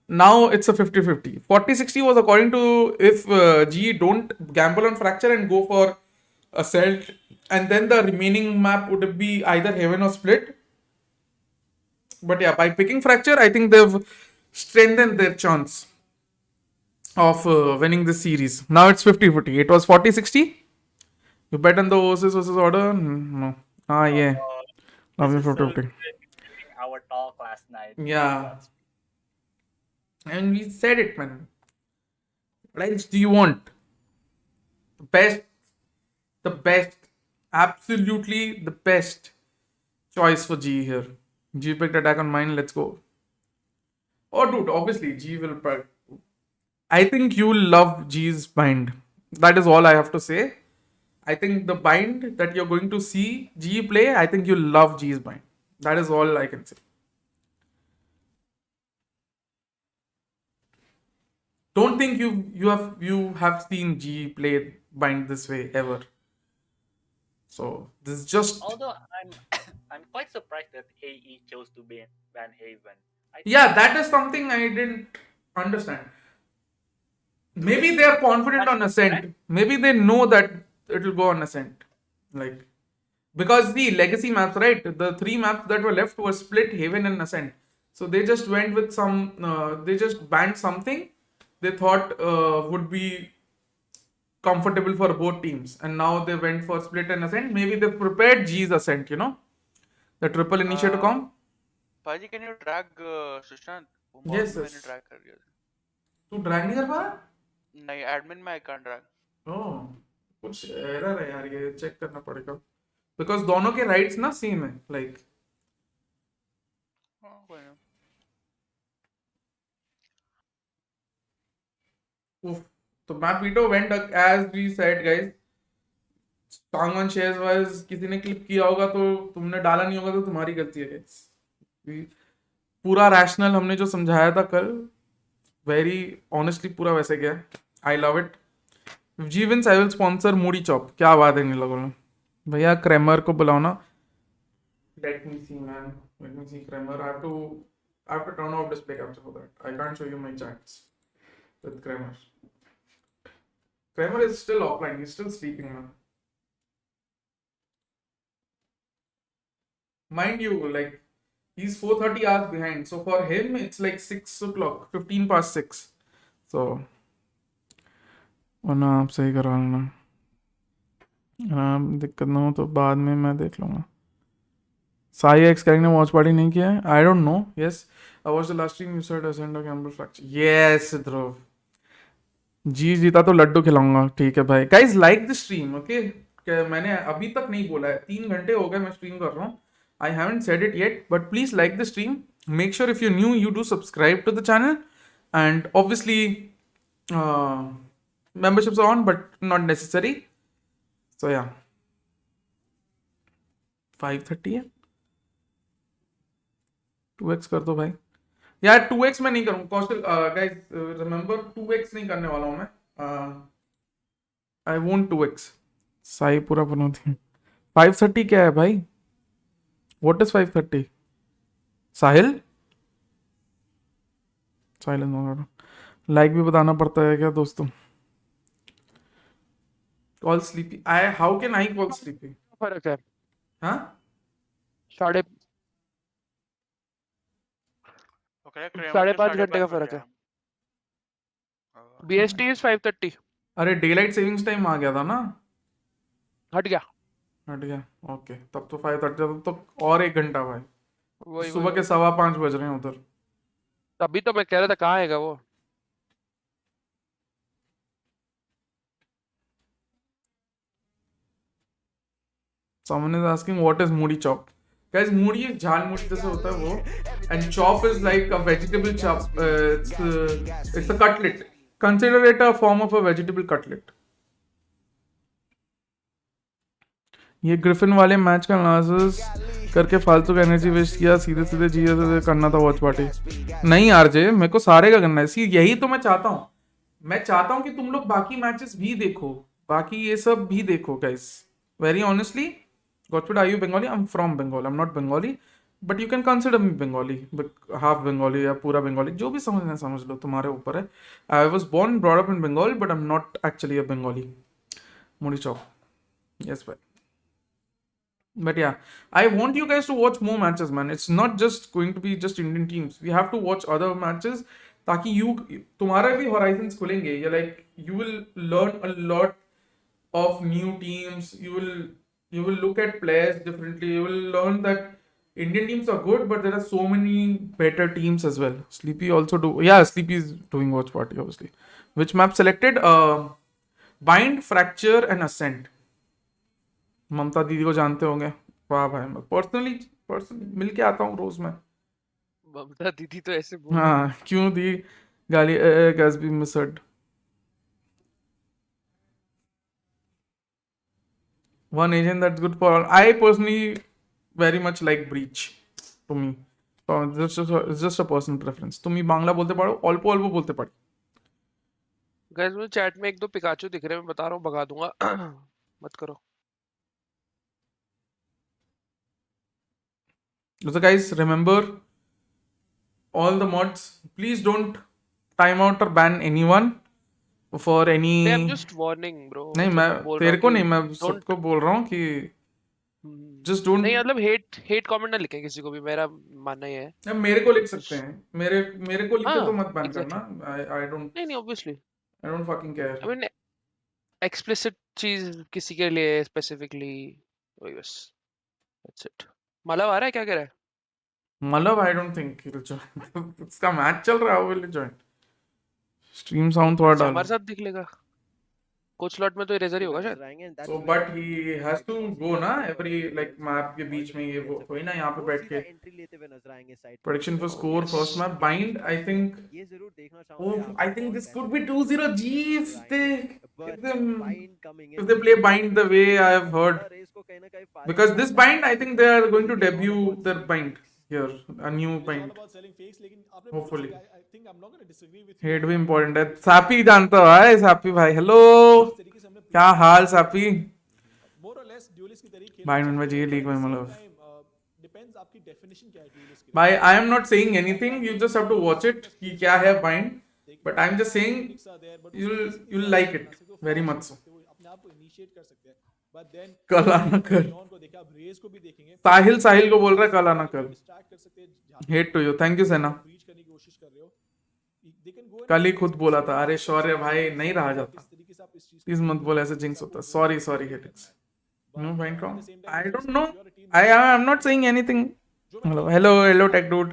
Now it's a 50-50. 40-60 was according to if G don't gamble on fracture and go for Ascent, and then the remaining map would be either Heaven or split. But yeah, by picking fracture, I think they've strengthened their chance of winning this series. Now it's 50-50. It was 40-60. You bet on the Oasis versus Order? No. Yeah. Love you 50-50. Our talk last night. Yeah. And we said it, man. What else do you want? Best, the best, absolutely the best choice for G here. G picked attack on mine. Let's go. Oh, dude, obviously G will. I think you love G's bind. That is all I have to say. I think the bind that you're going to see G play, I think you love G's bind. That is all I can say. Don't think you have seen G play bind this way ever. So this is just Although I'm quite surprised that AE chose to ban Haven. yeah, that is something I didn't understand. Maybe they are confident on Ascent. Maybe they know that it will go on Ascent. Like because the legacy maps, right? The 3 maps that were left were split Haven and Ascent. So they just went with some. They just banned something they thought would be comfortable for both teams, and now they went for split and Ascent. Maybe they prepared G's Ascent. The triple initiator comp. Paji, can you drag Sushant? Yes, मैंने yes. drag कर दिया था. तू drag नहीं कर पा रहा? नहीं, admin में I can't drag. Oh, कुछ error है यार, ये check करना पड़ेगा. Because दोनों के rights ना same है, like. Oh, कोई ना. Oof. So map veto went as we said, guys. Song on shares was किसी ने click किया होगा तो तुमने डाला नहीं होगा तो तुम्हारी गलती है, guys. पूरा rational हमने जो समझाया था कल, very honestly पूरा वैसे गया. I love it. If G wins, I will sponsor Moody Chop. क्या बात है नहीं लगो भैया, क्रैमर को बुलाओ ना. Let me see, man. Let me see Kramer. I have to turn off display capture for that. I can't show you my chats with Kramer. Kramer is still offline. He's still sleeping, man. Mind you, like he's 4:30 hours behind. So for him, it's like 6 o'clock, 15 past 6. So, और ना आप सही करा लेना. दिक्कत ना हो तो बाद में मैं देख लूँगा. साई एक्स करेंगे वॉच पार्टी नहीं किया है. I don't know. Yes, I was the last stream you said ascend कैम्बल फ्रैक्चर. यस ध्रुव, जी जीता तो लड्डू खिलाऊंगा. ठीक है भाई. Guys like the stream, okay. मैंने अभी तक नहीं बोला है, 3 घंटे हो गए मैं स्ट्रीम कर रहा हूँ. I haven't said it yet, but please like the stream. Make sure if you new you do subscribe to the channel, and obviously memberships are on but not necessary. So yeah, 5:30 है. 2x कर दो भाई यार. 2x मैं नहीं करूँ कौशल. Guys remember 2x नहीं करने वाला हूँ मैं. I won't 2x. साई पूरा बनोती. 5:30 क्या है भाई? What is 5:30? Sahil silence. Like भी बताना पड़ता है क्या दोस्तों? Call sleepy. How can I call sleepy? फर्क है. हाँ? साढ़े 5.5 घंटे का फर्क है. BST is 5:30. अरे डेलाइट सेविंग्स टाइम आ गया था ना. हट गया. ओके, तब तो 5:30 तो और 1 घंटा भाई. सुबह के 5:15 बज रहे हैं उधर. तभी तो मैं कह रहा था कहाँ आएगा वो. Someone is asking what is moody chop. Guys, moody is jhan moody जैसे होता है वो, and chop is like a vegetable chop. It's a cutlet. Consider it a form of a vegetable cutlet. ये ग्रिफिन वाले match का analysis करके फालतू का एनर्जी वेस्ट किया. सीधे सीधे जी करना था वॉच पार्टी. नहीं आरजे, मेरे को सारे का करना है. सी यही तो मैं चाहता हूँ. मैं चाहता हूँ कि तुम लोग बाकी मैचेस भी देखो, बाकी ये सब भी देखो guys. Very honestly, Godspeed, are you Bengali? I'm from Bengal. I'm not Bengali, but you can consider me Bengali, half Bengali या पूरा Bengali. जो भी समझना है समझ लो, तुम्हारे ऊपर है. I was born, brought up in Bengal, but I'm not actually a Bengali. Moody chop. Yes, bye. But yeah, I want you guys to watch more matches, man. It's not just going to be just Indian teams. We have to watch other matches, ताकि तुम्हारे भी horizons खुलेंगे. You're like, you will learn a lot of new teams. You will look at players differently. You will learn that Indian teams are good, but there are so many better teams as well. Sleepy also do. Yeah, Sleepy is doing watch party obviously. Which map selected? Bind, Fracture, and Ascent. ममता दीदी को जानते होंगे. वाह भाई, मैं personally मिल के आता हूँ रोज मैं. ममता दीदी तो ऐसे बोल. हाँ, क्यों दी गाली? Has been misheard. One agent that's good for all. I personally very much like Breach. To me, it's just a personal preference. तुम्ही बांग्ला बोलते पढ़ो, अल्पो अल्पो बोलते पढ़ो. गाइस मुझे चैट में एक दो पिकाचू दिख रहे हैं, मैं बता रहा हूँ भगा दूंगा. मत करो. So guys, remember all the mods. Please don't time out or ban anyone for any. I'm just warning bro. नहीं, मैं तेरे को नहीं, मैं सबको बोल रहा हूँ कि just don't. नहीं मतलब hate comment ना लिखें किसी को भी, मेरा मानना ये है. मेरे को लिख सकते हैं, मेरे को लिखे तो मत ban करना. I don't. नहीं obviously. I don't fucking care. I mean explicit चीज किसी के लिए specifically वही बस. That's it. मालव आ रहा है, क्या कह रहा है? Malav, I don't think he'll join. इसका मैच चल रहा है, वो will join. Stream sound थोड़ा डाल. हमारे साथ दिख लेगा. कोच स्लॉट में तो इरेजर ही होगा शायद. So but he has to go ना every like map के बीच में, ये वो कोई ना यहाँ पे बैठ के. Prediction for score first map. Bind, I think. Oh, I think this could be 2-0 G if they play Bind the way I have heard. Because this Bind, I think they are going to debut their Bind here, a new Bind. Hopefully. Hate भी important है. सापी जानता है, सापी भाई. Hello. क्या हाल सापी? Bind में जी league में मतलब. भाई, I am not saying anything. You just have to watch it. कि क्या है Bind. But I'm just saying you'll like it very much so. कल आना कर. साहिल को बोल रहा है कल आना कर. Hate to you. Thank you सेना. कल ही खुद बोला था. अरे शौर्य भाई, नहीं रहा जाता. प्लीज मत बोल, ऐसे जिंक्स होता. Sorry helix. No point wrong. I don't know. I'm not saying anything. Hello tech dude.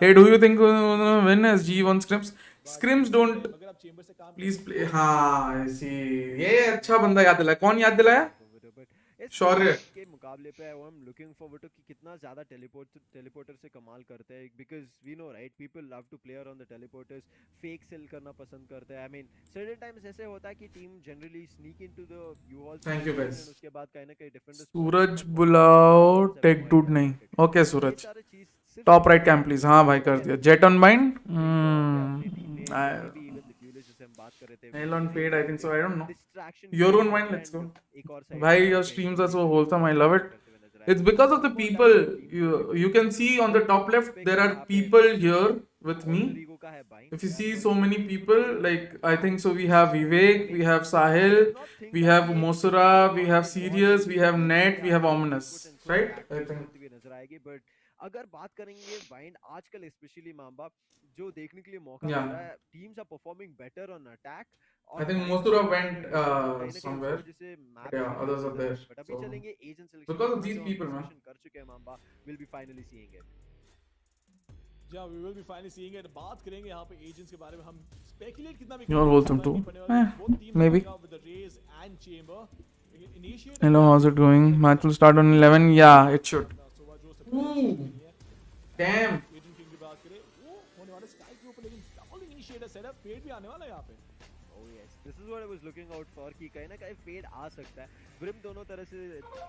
Hey, do you think win as G1 scrims? Scrims don't please play. हाँ, ऐसी ये अच्छा बंदा याद दिलाया. कौन याद दिलाया? शौर्य के मुकाबले पे I am looking forward to कि कितना ज्यादा टेलीपोर्टर से कमाल करते हैं, because we know right, people love to play on the teleporters. Fake sell करना पसंद करते हैं. आई मीन सर्टेन टाइम्स ऐसे होता है कि team generally sneak into the you all. Thank you guys. उसके बाद कहीं ना कहीं डिफरेंट. सूरज बुलाओ टेक डूड नहीं. Okay Suraj, top right camp please. हाँ भाई कर दिया. Jet on mind. Nail on fade, I think so. I don't know. Your own mind, let's go. Why your streams are so wholesome? I love it. It's because of the people. You can see on the top left, there are people here with me. If you see so many people, like I think so, we have Vivek, we have Sahil, we have Mosura, we have Sirius, we have Net, we have Ominous, right? I think. But अगर बात करेंगे bind आजकल specially Mamba जो देखने के लिए मौका मिल रहा है, teams are performing better on attack. I think Mosura went somewhere. Yeah, others are there. But अभी चलेंगे agent selection because of these people, man. कर चुके हैं Mamba. We'll be finally seeing it. Yeah, we will be finally seeing it. बात करेंगे यहाँ पे agents के बारे में. हम स्पेकुलेट कितना भी You're wholesome too. Maybe. with the Raze and Chamber. Hello, how's it going? Match will start on 11. Yeah, it should. Ooh, damn. This is what I was looking out for कि कहीं ना कहीं fade आ सकता है. Brim दोनों तरह से,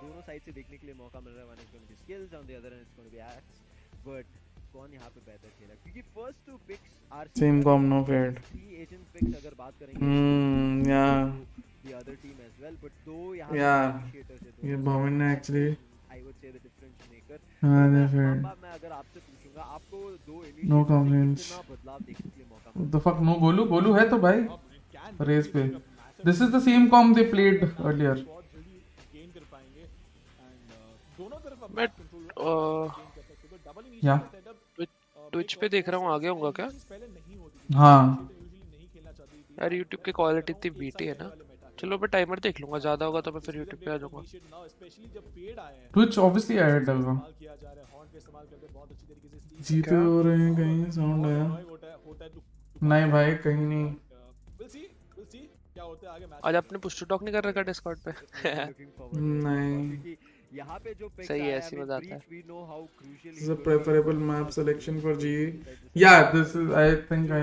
दोनों साइड से देखने के लिए मौका मिल रहा है. One is going to be skills, on the other end it's going to be axe. But कौन यहाँ पे बेहतर खेला? क्योंकि first two picks are Same com, no fade. Three agent picks अगर बात करेंगे. Yeah. The other team as well, but दो यहाँ Yeah. ये भवन ने actually. I would say the difference maker. हाँ, no fade. मैं अगर आपसे पूछूंगा, आपको दो No complaints. बदलाव देखने के लिए मौका What the fuck? No Golu है तो भाई. Race पे. This is the same com they played earlier. Yeah. Twitch पे देख रहा हूँ, आगे होगा क्या? हाँ. यार YouTube की क्वालिटी इतनी बीटी है ना. चलो मैं टाइमर देख लूंगा, ज्यादा होगा तो मैं फिर यूट्यूब पे आ जाऊंगा। ट्विच ऑब्वियसली ऐड होगा। जीते हो रहे हैं कहीं साउंड आया? नहीं भाई कहीं नहीं। आज आपने पुश टू टॉक नहीं कर रखा डिस्कॉर्ड पे? नहीं। यहाँ पे जो पिक्स सही है, आया ऐसी मजा आता है। we know how crucial This is a preferable map selection for GE. Yeah, this is. I think I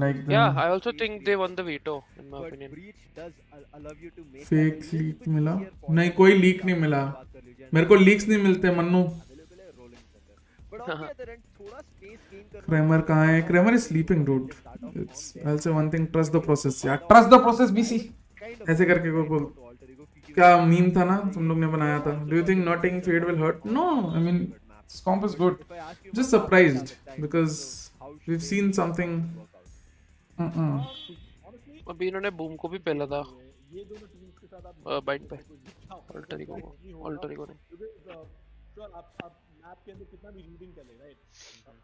like them. Yeah, I also think they won the veto in my opinion. Fake leak मिला? नहीं, कोई leak नहीं मिला। मेरे को leaks नहीं मिलते Mannu. Kramer कहाँ है? Kramer is sleeping, dude. It's. I'll say one thing. Trust the process. यार, trust the process, BC. ऐसे करके को बोल। क्या मीम था ना तुम लोग ने बनाया था? Do you think not taking fade will hurt? No, I mean this comp is good. Just surprised because we've seen something. अभी इन्होंने बूम को भी पहला था बाइट पे। ऑल्टर इगो ने मैप के अंदर कितना भी रीडिंग कर ले, राइट?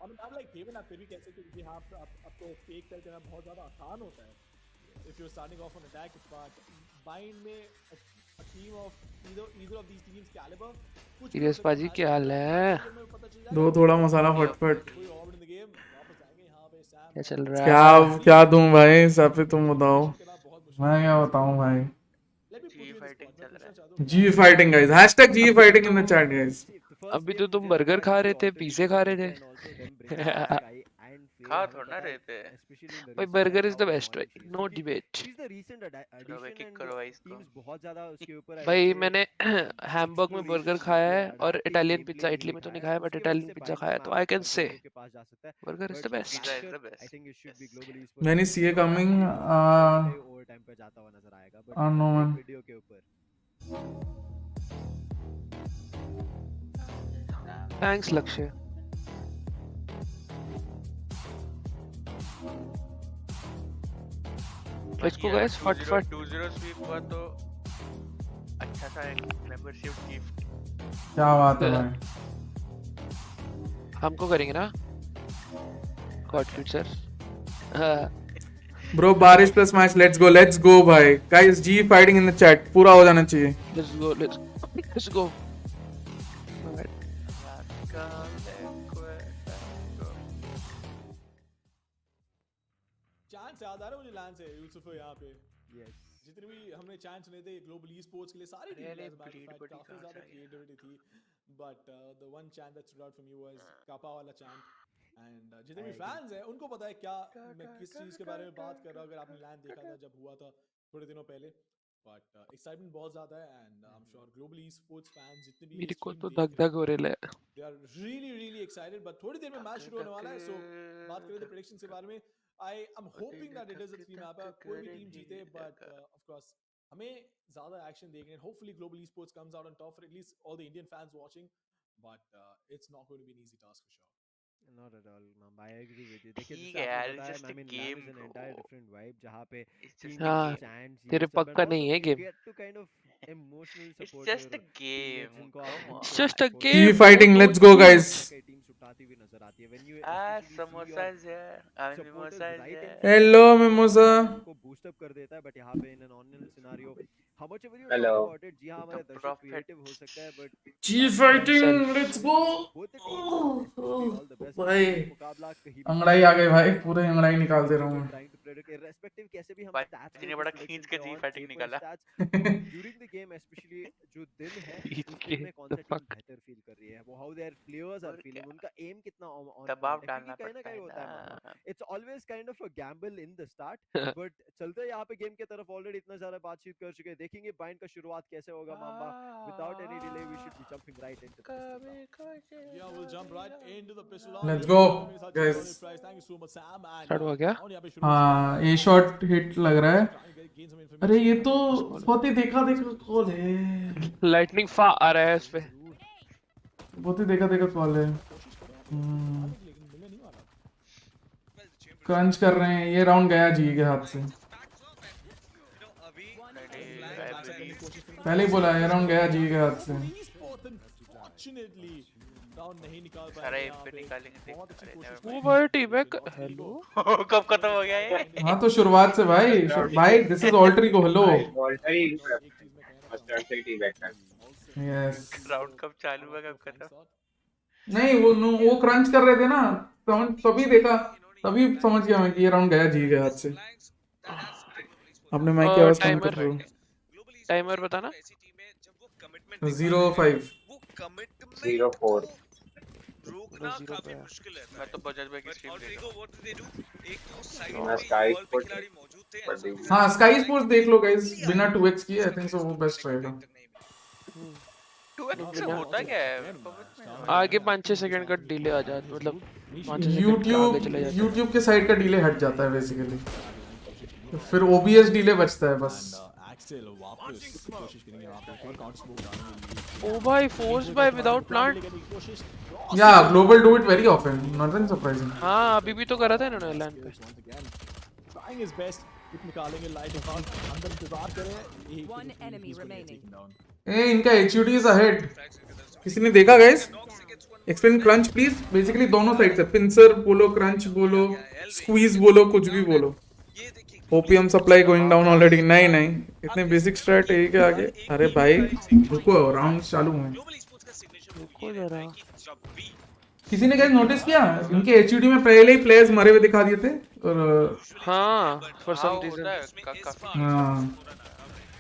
और मैप लाइक गेमिन आप फिर भी कह सकते हो कि हाँ आपको फेक सेल करना बहुत ज़्यादा आसान होता है if you're starting off on attack, but bind में a team of either of these teams caliber serious पाजी क्या हाल है? दो थोड़ा मसाला फटफट। क्या चल रहा है? क्या दूं भाई? सब पे तुम बताओ। मैं क्या बताऊं भाई? G fighting guys, hashtag G fighting in the chat guys. अभी तो तुम बर्गर खा रहे थे, पिज़्ज़ा खा रहे थे। खा थोड़ा ना रहे थे भाई, बर्गर इज द बेस्ट भाई, नो डिबेट। भाई मैंने हैमबर्ग में बर्गर खाया है और इटालियन पिज्जा, इटली में तो नहीं खाया बट इटालियन पिज्जा खाया है, तो I can say burger is the best. मैंने CA coming no man. Thanks Lakshya. इसको गाइस फट 20 स्वीप हुआ तो अच्छा सा एक मेंबरशिप गिफ्ट। क्या बात है भाई? हमको करेंगे ना गॉडस्पीड सर। ब्रो बारिश प्लस मैच, लेट्स गो भाई। Guys G fighting in the chat पूरा हो जाना चाहिए। Let's go. चांस याद आ रहा है मुझे लैंड से यूसुफ यहाँ पे। यस, जितने भी हमने चांस सुने थे ग्लोबल ई-स्पोर्ट्स के लिए सारी टीम काफी ज्यादा क्रिएटिविटी थी, but the one chant that stood out from you was kappa वाला चैंट। एंड जितने भी फैंस हैं उनको पता है क्या मैं किस चीज के बारे में बात कर रहा हूँ, अगर आपने लैंड देखा था जब हुआ था थोड़े दिनों पहले। बट एक्साइटमेंट बहुत ज्यादा है and I am sure global esports fans जितने भी मेरे को तो धक हो रहे हैं, they are really excited. But थोड़ी देर में मैच शुरू होने वाला है, सो बात करें तो प्रेडिक्शंस के बारे में। I am hoping that it is a 3-mapper, कोई भी टीम जीते, but of course हमें ज़्यादा एक्शन देखने। Hopefully global esports comes out on top for at least all the Indian fans watching, but it's not going to be an easy task for sure. Not at all, ma'am. I agree with you. देखिए जैसे आपने बताया, I mean, LAM is an entire different vibe जहाँ पे हाँ तेरे पक्का नहीं है game. get to kind of emotional It's support just a game. It's just a game. Keep fighting, let's go guys. Samosa है, mimosa है। Hello mimosa. को बूस्ट अप कर देता है, बट यहाँ पे in an online scenario how much ever you Hello. Talk about it, जी हां हमारे दर्शक क्रिएटिव हो सकता है, but G fighting, let's go भाई। मुकाबला कहीं अंगड़ाई आ गए भाई, पूरे अंगड़ाई निकाल दे रहा हूं मैं। irrespective कैसे भी हम भाई ने बड़ा खींच के जी फाइटिंग निकाला ड्यूरिंग द गेम, स्पेशली जो दिन है उसमें में कौन सा टीम बेहतर फील कर रही है, वो how their players are feeling, उनका एम कितना ऑन दबाव डालना पड़ता है। It's always kind of a gamble in the start, but चलते यहाँ पे गेम की तरफ ऑलरेडी इतना सारा बातचीत कर चुके हैं, देखेंगे बाइंड का शुरुआत कैसे होगा। मामा without any delay we should be jumping right into Yeah, we'll jump right into the pistol. Let's go guys. Thank you so much Sam. Start हो गया। हाँ ए शॉट हिट लग रहा है। अरे ये तो बहुत ही देखा कॉल है। लाइटनिंग फा आ रहा है इस पे, बहुत ही देखा कॉल है। क्रंच कर रहे हैं, ये राउंड गया जी के हाथ से। पहले ही बोला ये राउंड गया जी के हाथ से। राउंड नहीं निकाल पाए सारा हैं एम यहाँ पे पे। निकालेंगे देख। बहुत अच्छी अरे कोशिश never ओ mind। भाई टीबैक हेलो कब खत्म हो गया ये? हाँ तो शुरुआत से भाई भाई दिस इज ऑल्टरी को हेलो एक चीज मैं कहना चाहूंगा यस राउंड कब चालू हुआ कब खत्म? नहीं वो क्रंच कर रहे थे ना तभी देखा तभी समझ गया मैं कि ये राउंड गया जी गया हाथ से अपने माइक की आवाज कम कर रहे हो टाइमर बताना 05 04 रोकना काफी मुश्किल है। मैं तो बजाज भाई की स्ट्रीम देख रहा हूं। मैं स्काई स्पोर्ट्स हाँ स्काई स्पोर्ट्स देख लो गाइस बिना 2x किए आई थिंक सो वो बेस्ट रहेगा 2x से होता क्या है? मेरे को समझ में आगे 5-6 सेकंड का डिले आ जाता मतलब 5-6 सेकंड आगे चले जाता है। YouTube के साइड का डिले हट जाता है बेसिकली फिर OBS डिले बचता है बस एक्सेल वापस कोशिश करेंगे यहाँ पे एक और काउंटर स्मोक डालने के लिए। ओ भाई फोर्स बाय विदाउट प्लांट या global do it very often not surprising हाँ अभी भी तो करा था इन्होंने लैंड पे ट्राइंग हिज बेस्ट किक निकालेंगे लाइट अंदर इंतजार करें One enemy remaining. ए इनका HUD इज अहेड किसी ने देखा guys explain crunch please basically दोनों साइड से पिंसर बोलो क्रंच बोलो स्क्वीज बोलो कुछ भी बोलो OPM supply going down already नहीं इतने बेसिक स्ट्रैट है के आगे अरे भाई रुको राउंड चालू हुए रुको जरा किसी ने गाइस नोटिस किया इनके HUD में पहले ही प्लेयर्स मरे हुए दिखा दिए थे और हाँ फॉर सम होता है रीजन काफी हाँ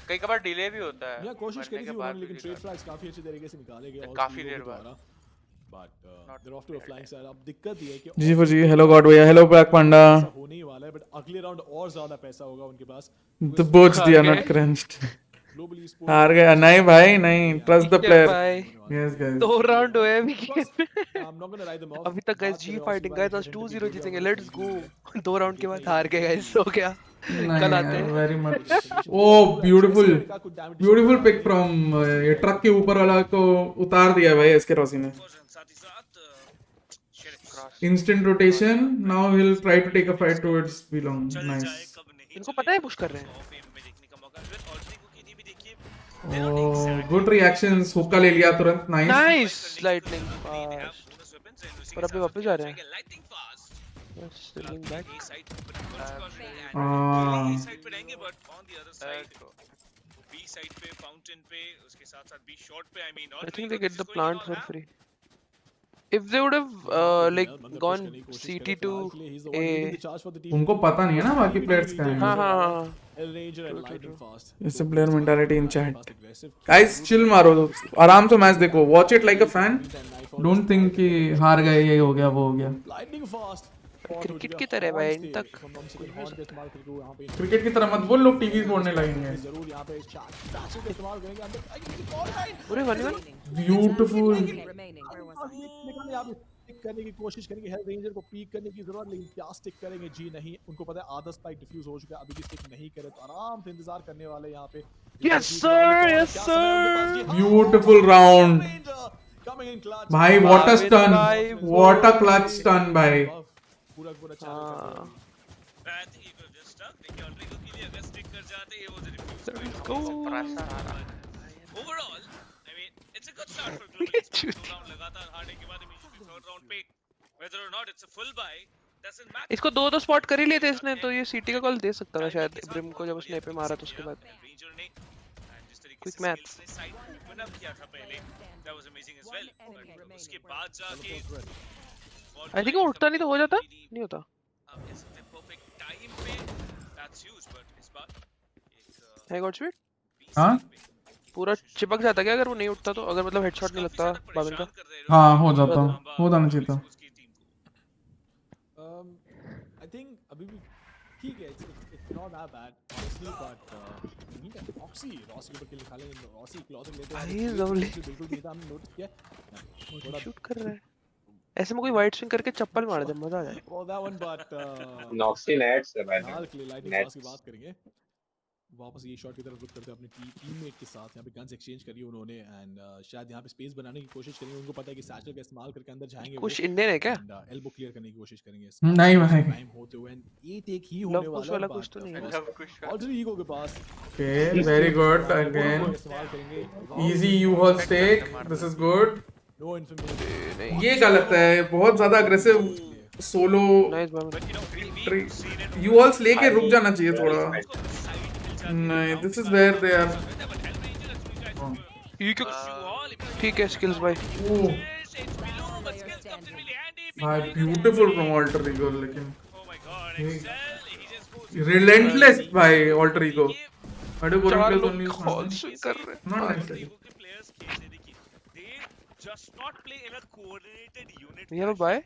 कई कबार डिले भी होता है। या कोशिश मरने करी के थी बाद उन्होंने भी लेकिन ट्रेड फ्लैग्स काफी अच्छे तरीके से निकाले गए काफी देर बाद। But they are off to a flying side अब दिक्कत ये है कि जी जी हेलो गॉड भैया हेलो ब्लैक पांडा ऐसा होने ही वाला है बट अगले राउंड और ज्यादा पैसा होगा उनके पास the bots they are not crunched Global हार गया नहीं भाई नहीं ट्रस्ट द प्लेयर भाई यस गाइस 2 राउंड हुए अभी गेम में I'm not gonna write them off. अभी तक गाइस जी फाइटिंग गाइस आज 2-0 जीतेंगे लेट्स गो 2 राउंड के बाद हार गए गाइस हो गया कल आते हैं very much oh beautiful pick from ये ट्रक के ऊपर वाला को उतार दिया है भाई इसके रॉसी ने instant rotation now he will try to take a fight towards belong nice इनको पता है पुश कर रहे हैं गुड रिएक्शंस हुक्का ले लिया तुरंत नाइस नाइस लाइटनिंग फास्ट और अभी वापस जा रहे हैं बस स्टिलिंग बैक साइड पे रहेंगे but on the other side B side पे फाउंटेन पे उसके साथ-साथ बी शॉट पे I mean I think they get the plant for free. If they would have like gone CT to A, उनको पता नहीं है ना बाकी प्लेयर्स का है हाँ it's a player mentality in chat guys chill मारो आराम से मैच देखो watch it like a fan don't think कि हार गए ये हो गया वो हो गया क्रिकेट की तरह भाई इन तक क्रिकेट की तरह मत बोल लोग टीवी छोड़ने लगेंगे पूरे 1-1 ब्यूटीफुल करने की कोशिश करेंगे हेल्थ रेंजर को पीक करने की जरूरत लेकिन क्या स्टिक करेंगे जी नहीं उनको पता है आधा स्पाइक डिफ्यूज हो चुका है अभी भी स्टिक नहीं करे तो आराम से इंतजार करने वाले यहाँ पे यस सर ब्यूटीफुल राउंड भाई what a stun what a clutch stun भाई पूरा overall I mean it's a good start for Global round लगातार हारने के बाद इमीडिएटली थर्ड राउंड पे वेदर और not it's a full buy doesn't matter इसको 2 स्पॉट कर ही लिए थे इसने तो ये सीटी का कॉल दे सकता था शायद ब्रिम को जब उसने पे मारा तो उसके बाद रेंजर ने जिस तरीके क्विक से मैथ्स साइड ओपन अप किया था पहले that was amazing as well but उसके बाद जाके आई थिंक वो उठता नहीं तो हो जाता नहीं होता आप कह सकते हैं परफेक्ट टाइम पे दैट्स ह्यूज बट इस बार एक है गॉडस्पीड हां पूरा चिपक जाता क्या अगर वो नहीं उठता तो अगर मतलब हेडशॉट नहीं लगता बाबिन का हाँ हो जाता हो जाना चाहिए था आई थिंक अभी भी ठीक है it's not that bad honestly but need oxy Rossi के ऊपर किल खा लेंगे रॉसी क्लॉथिंग लेते हैं भाई लवली बिल्कुल नहीं था हमने नोटिस किया थोड़ा शूट कर रहा है ऐसे में कोई वाइड स्विंग करके चप्पल मार दे मजा आ जाए for that one but नॉक्सी nets है भाई हाल के लिए लाइटिंग पास की बात करेंगे वापस ये शॉट की तरफ रुक करते हैं अपने टीममेट के साथ यहाँ पे गन्स एक्सचेंज करी उन्होंने एंड शायद यहाँ पे स्पेस बनाने की कोशिश करेंगे उनको पता है कि सैचल का इस्तेमाल करके अंदर जाएंगे कुछ इंडियन है क्या एल्बो क्लियर करने की कोशिश करेंगे नहीं भाई टाइम होते हुए ये टेक ही होने वाला वाला कुछ तो नहीं है ऑलरेडी ईगो के पास ओके वेरी गुड अगेन इस्तेमाल करेंगे easy you whole stake this is good No information. ये गलत है, बहुत ज्यादा अग्रेसिव सोलो यूअल्स लेके रुक जाना चाहिए थोड़ा. नहीं, this is where they are. ठीक है स्किल्स भाई. भाई ब्यूटीफुल फ्रॉम ऑल्टर ईगो, लेकिन रिलेंटलेस भाई ऑल्टर ईगो. I do चार kills लोग only कॉल कर रहे हैं. not nice. Just not play in a coordinated unit. We have a buy?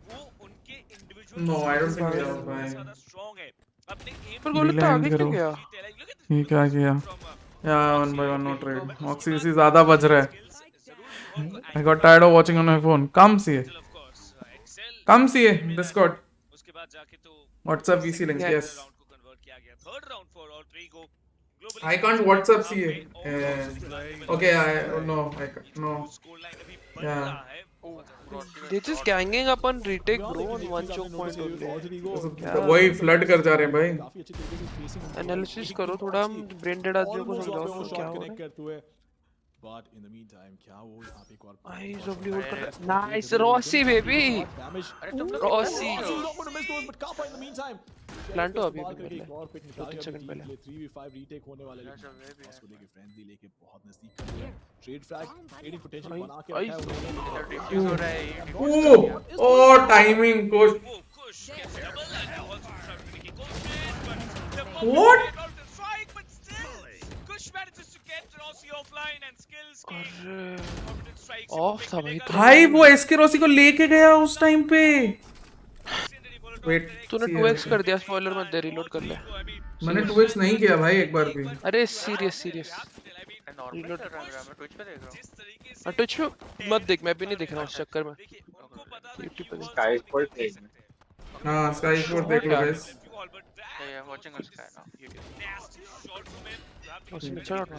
वो उनके individual No, I don't think we have a buy. ज़्यादा strong है. अपने aim पर गोलू तो आगे क्यों गया? ये क्या किया? Yeah, 1 by 1 no trade. Oasis ज़्यादा बज रहा है. I got tired of watching on my phone. Come see it. Come see it. Discord. उसके बाद जाके तो WhatsApp VC link. Yes. third round for all three go. I can't WhatsApp see it. Okay, no. Yeah. They're just ganging up on retake bro on one choke point only. वही flood कर जा रहे हैं भाई. Analysis करो थोड़ा, brain dead आदमियों को समझाओ तो क्या हो रहा है. But in the meantime, क्या वो यहाँ पे एक और Nice, lovely hold कर. Nice, Rossi baby. Rossi. Plan तो अभी भी कर ले. 2-3 सेकंड पहले. 3v5 रीटेक होने वाला है. उसको लेके फ्रेंडली लेके बहुत नजदीक कर लिया. ट्रेड फ्रैग ट्रेडिंग पोटेंशियल बना के रखा है उन्होंने. Oh, timing coach. What? Of था भाई. भाई वो एसके रोसी को लेके गया उस टाइम पे. वेट, तूने 2x कर दिया. स्पॉइलर मत दे, रीलोड कर ले. मैंने 2x नहीं किया भाई एक बार भी. अरे सीरियस रीलोड कर रहा हूं मैं. ट्विच पे देख रहा हूं. ट्विच पे मत देख, मैं भी नहीं देख रहा हूं उस चक्कर में. 50 Sky Sport देख. हां, स्काई स्पोर्ट देख लो guys. Yeah, watching on Sky now. उसमें चलो ना.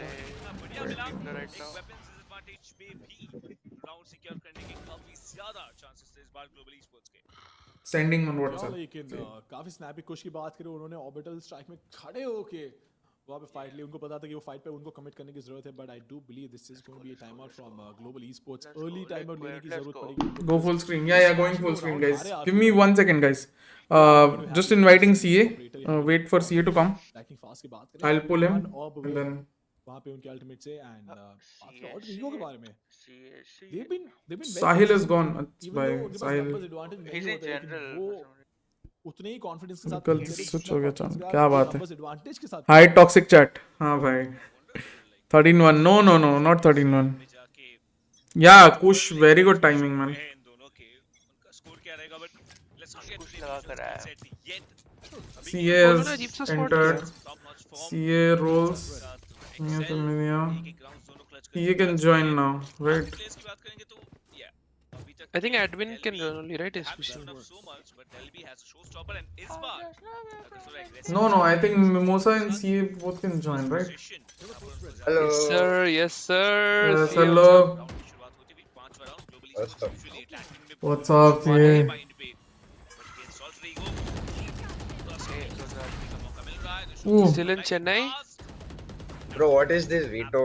right now. राउंड सिक्योर करने के काफी ज्यादा चांसेस थे इस बार ग्लोबल ईस्पोर्ट्स के. Sending on WhatsApp. लेकिन काफी स्नैपी कुछ की बात करें, उन्होंने ऑर्बिटल स्ट्राइक में खड़े होके वहां पे फाइट ली. उनको पता था कि वो फाइट पे उनको कमिट करने की जरूरत है. But I do believe this is going to be a time out from Global Esports. Early time out लेने की जरूरत पड़ेगी. Go full screen. Yeah, going full screen guys. Give me 1 second guys. Just inviting CA. Wait for CA to come. Fast की बात करें, I'll pull him and then वहां पे उनके अल्टीमेट से एंड और वीगो के बारे में they've been Sahil is gone. Bye. Sahil. He's in general. उतने ही कॉन्फिडेंस के साथ कल स्विच हो गया चांद. क्या बात है. एडवांटेज के साथ. High toxic chat. हाँ भाई. 13-1. No, not 13-1. Yeah, Kush, very good timing man. CA has entered. CA rolls. CA can join now, right? I think admin can run only, right? No, I think Mimosa and CA both can join, right? Hello. Yes sir. Yes, hello. What's up, CA? Still in Chennai? Bro, what is this Veto?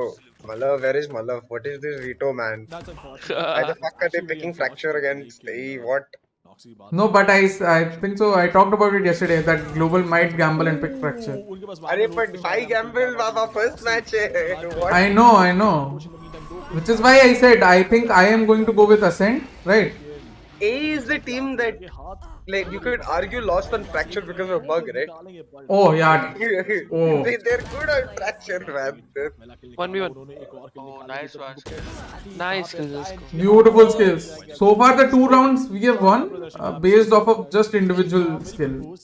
Malav, where is Malav? What is this Veto, man? Why the fuck are they picking fracture against? Hey, what? No, but I think so. I talked about it yesterday that Global might gamble and pick fracture. Arey, but why gamble? Our first match. What? I know. Which is why I said I think I am going to go with Ascent, right? A is the team that, like, you could argue lost on fracture because of bug, right? Oh yeah. Oh. They're good on fracture, man. 1v1. Oh, nice one. Nice skills. Beautiful skills. So far the 2 rounds we have won based off of just individual skill.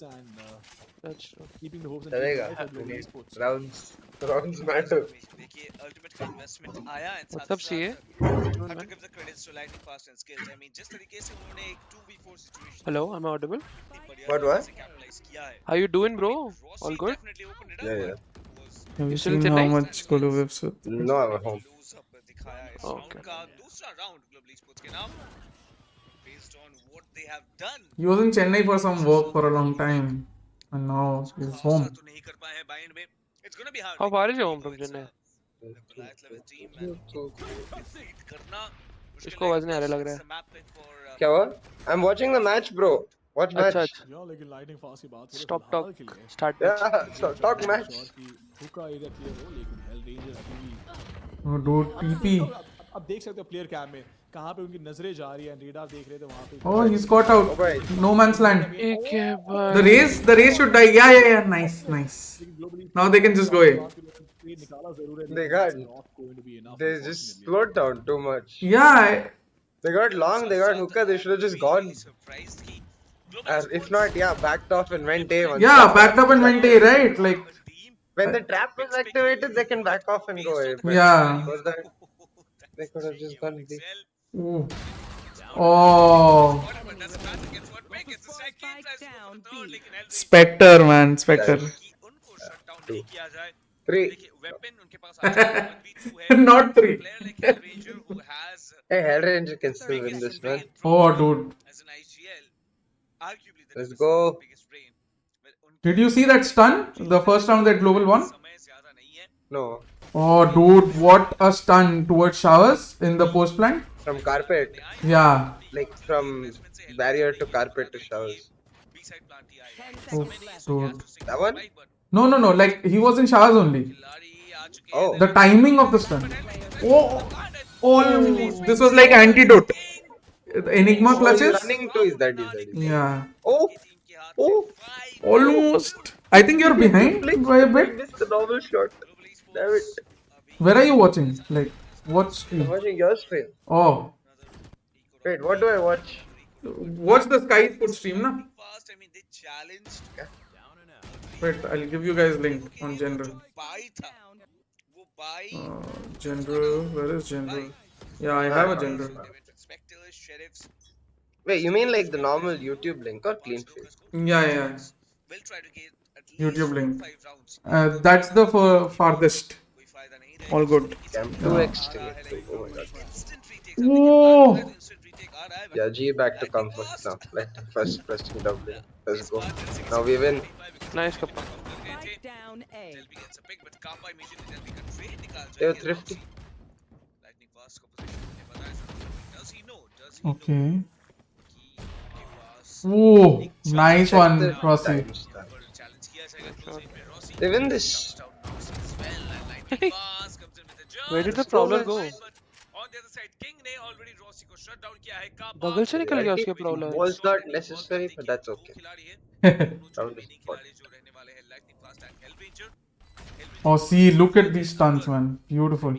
That's true. Keeping the hopes and Rounds matter. देखिए ultimate का investment आया and What's up, CA? have to give the credits to lightning fast and skills. I mean जिस तरीके से उन्होंने एक 2v4 situation Hello, am I audible? What? Capitalize किया है. How you doing, bro? All good? Definitely opened it up. Yeah. Have you still seen Chennai? how much Kolo whips with? No, I'm at home. दिखाया इस Okay. Round का दूसरा round global esports के नाम based on what they have done. He was in Chennai for some work for a long time, and now he's home. तो नहीं कर पाए हैं बाइंड में. It's going to be hard. How far is your home from Chennai? Goliath level team and करना इसको आवाज नहीं आ रहा लग रहा है. क्या हुआ? I'm watching the match, bro. Watch match. अच्छा अच्छा. यार लेकिन लाइटिंग फास्ट की बात करें Stop फिलहाल talk. के लिए Start match. Yeah, so talk match. हुक्का एरिया क्लियर हो लेकिन हेल रेंजर्स की Oh, dude, TP. अब देख सकते हो प्लेयर कैम में कहां पे उनकी नजरें जा रही हैं रेडार देख रहे थे वहां पे Oh, he's got out. No man's land. एक है भाई. The race should die. Yeah. Nice. Now they can just go away. निकाला जरूर है They got. They just slowed down too much. Yeah. They got long. They got hookah. They should have just gone. If not, yeah, backed off and went A. Yeah, backed up and went A, right? Like. When the trap was activated, they can back off and go A. But Yeah. before that, they could have just gone B. Ooh. Oh. Spectre, man. Spectre. 3. Not 3. Hey, Hell Ranger can still win this, man. Oh, dude. Let's go. Did you see that stun? The first round that Global won? No. Oh, dude. What a stun towards showers in the post plant. From carpet. Yeah. Like from barrier to carpet to showers. Oh, dude. That one? No. Like, he was in showers only. Oh. The timing of the stun. Oh, this was like antidote. The Enigma clutches. He's running too. Is that? Yeah. Oh. Almost. I think you're behind by a bit. Missed the normal shot. Damn it. Where are you watching? Like, what stream? I'm watching your stream. Oh. Wait, what do I watch? Watch the Sky Food stream, na? Wait, I'll give you guys link on general. General, where is general? Yeah, I have a general. Wait, you mean like the normal YouTube link or clean feed? Yeah. YouTube link. That's the farthest. All good. Cam 2x still. Oh my god. Whoa! Yeah, G back to comfort now. Like first pressing W. Let's go. Now we win. Nice kappa. They're thrifty. Okay. Whoa! Nice one, Rossi. They win this. Where did the prowler go? बगल से निकल गया उसके prowler. Was not necessary, but that's okay. Round is fun. Oh, see, look at these stunts, man. Beautiful.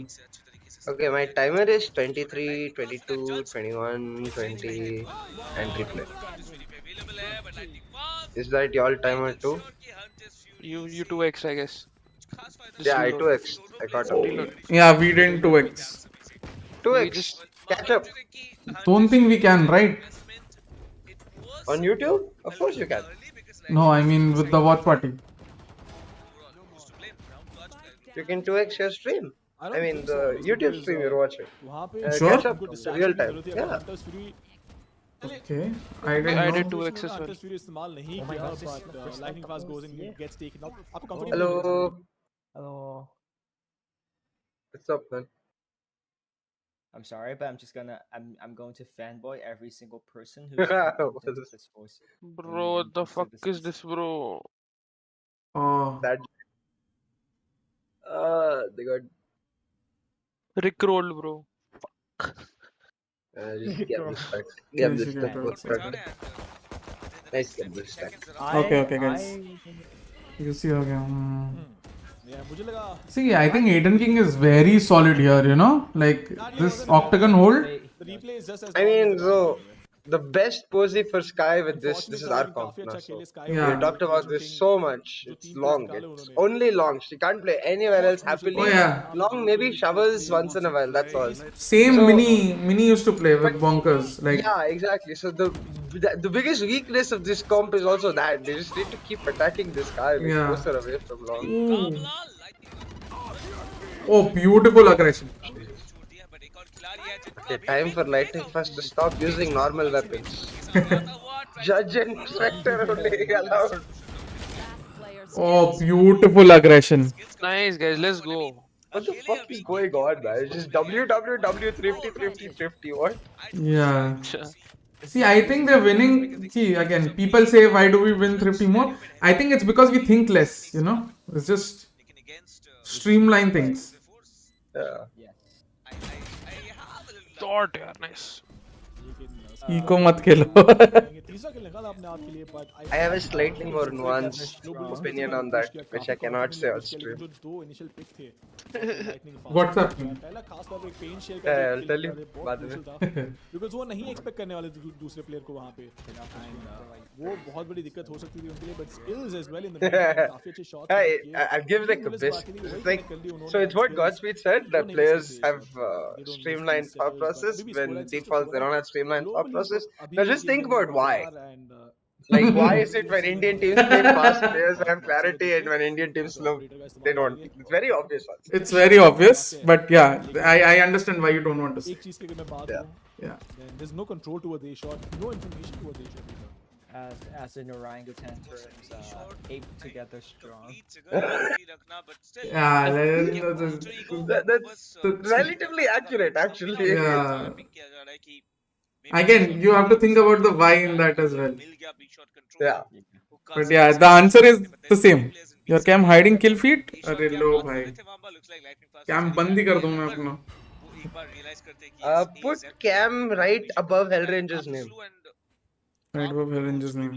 Okay, my timer is 23, 22, 21, 20, and replay. Is that your timer too? You 2x I guess. Yeah, I 2x. I got up. Yeah, we didn't 2x. 2x. Catch up. Don't think we can, right? On YouTube? Of course you can. No, I mean with the watch party. You can 2x your stream. I mean the YouTube stream you're watching. Sure. Catch up real time. Yeah. Okay. I did 2x as well. Hello. Hello. What's up, man? I'm sorry, but I'm going to fanboy every single person who's into this voice. Bro, what the fuck is this, bro? Oh. That. They got. Rickrolled, bro. Just get respect. Get respect. Nice get respect. Okay, guys. You see again. See, I think Aiden King is very solid here, you know? Like, this octagon hold. I mean, so, the best posy for Sky with this is our comp now, so. Yeah. We talked about this so much. It's long. It's only long. She can't play anywhere else happily. Oh, yeah. Long, maybe shovels once in a while, that's all. Same So- Mini used to play with bonkers. Like, Yeah, exactly. So the biggest weakness of this comp is also that. They just need to keep attacking this guy. Like, Yeah. force her away from long. Ooh. Oh, beautiful aggression. Okay, time for lightning fast to stop using normal weapons. Judge and Spectre only allowed. Oh, beautiful aggression. Nice, guys. Let's go. What the fuck is going on, man? It's just WWW thrifty. What? Yeah. See, I think they're winning. See, again, people say, why do we win thrifty more? I think it's because we think less, you know? It's just streamline things. Yeah. Short, yeah, nice. Eco mat khelo. I have a slightly more nuanced opinion on that, which I cannot say on stream. What's up? I'll tell you. Because वो नहीं expect करने वाले दूसरे player को वहाँ पे, and वो बहुत बड़ी दिक्कत हो सकती थी उनके लिए, but skills as well in the काफी अच्छे shots. I'll give like a best. Like, so it's what Godspeed said, that players have streamlined thought process when default they don't have streamlined thought process. Now just think about why. Like, why is it when Indian teams play fast, players have clarity, and when Indian teams slow, they don't? It's very obvious. It's very obvious, but yeah, I understand why you don't want to say. Yeah. There's no control towards a shot, no information towards a shot. As an orangutan terms, ape together strong. Yeah, that's relatively accurate, actually. Yeah. Again, you have to think about the why in that as well. Yeah. But yeah, the answer is the same. Your cam hiding kill feed? अरे लो भाई. Cam बंद ही कर दूँ मैं अपना. Put cam right above Hellranger's name. Right above Hellranger's name.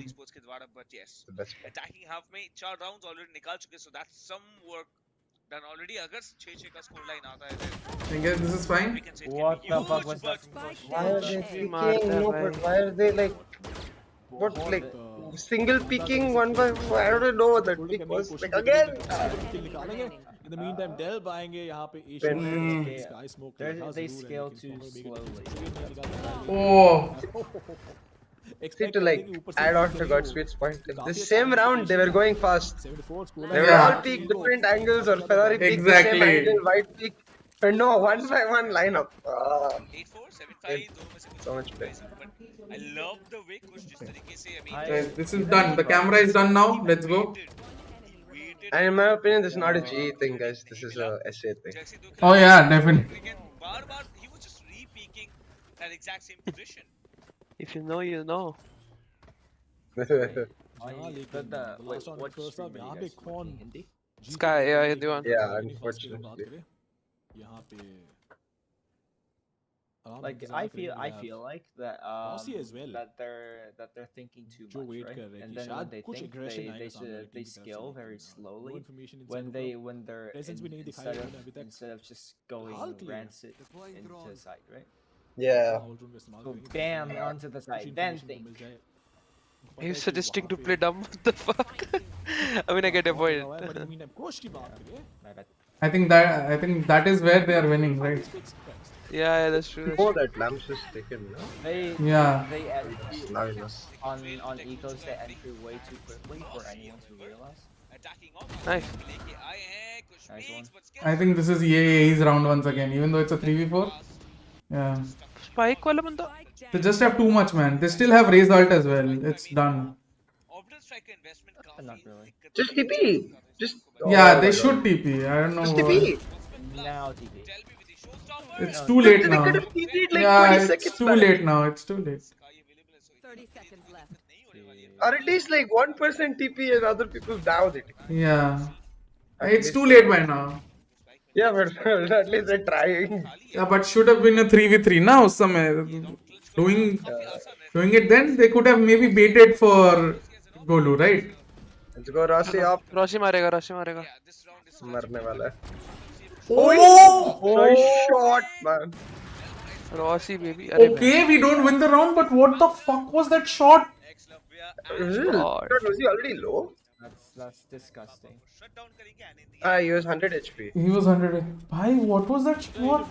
Attacking half में 4 rounds already निकाल चुके, so that's some work done already. अगर 6-6 का score line आता है, I guess this is fine. What the fuck was that? Why are they peeking? No, but why are they like, what, like single peeking one by one? I don't know what that peek was. Like again. In the meantime, Delb आएंगे यहाँ पे Sky Smoke. They scale too slowly. Oh. See, to like add on to Godspeed's point, the same round they were going fast. They were all peak different angles, or Ferrari peak the same angle, White peak, and no, 1 by 1 lineup. 8-4, 7-5, So much play. I love the way Kush जिस तरीके से, I mean, This is done. The camera is done now. Let's go. And in my opinion, this is not a GE thing, guys. This is a SA thing. Oh yeah, definitely. he was just re-peaking that exact same position. If you know, you know. Sky, yeah, you want? Yeah, unfortunately. Like I feel like that that they're thinking too much, right? And then when they think they scale very slowly when they're instead of just going rancid into the side, right? Yeah. So bam onto the side, then think. Are you suggesting to play dumb? What the fuck? I mean, I get your point. I think that is where they are winning, right? Yeah, that's true. Oh, that lamps is taken, no? They on Eagles they enter way too quickly for anyone to realize. Nice. Nice one. I think this is EA's round once again, even though it's a 3v4. Yeah. Spike wala banda. They just have too much, man. They still have raised ult as well. It's done. Not really. Just TP. Just. Yeah, they should TP. I don't know. Just TP. Now TP. It's too late now. Like Yeah, it's too late now. It's too late. 30 seconds left. Or at least like 1% TP and other people down it. Yeah. It's too late by now. Yeah, but at least they're trying. Yeah, but should have been a 3v3 now. Doing it then, they could have maybe baited for Golu, right? Let's go, Rossi up. Rossi marega. मरने वाला है. Oh! Nice shot, man. Rossi, baby. Okay, we don't win the round, but what the fuck was that shot? Was he already low? That's disgusting. He was 100 HP. He was 100. Bhai, what was that shot?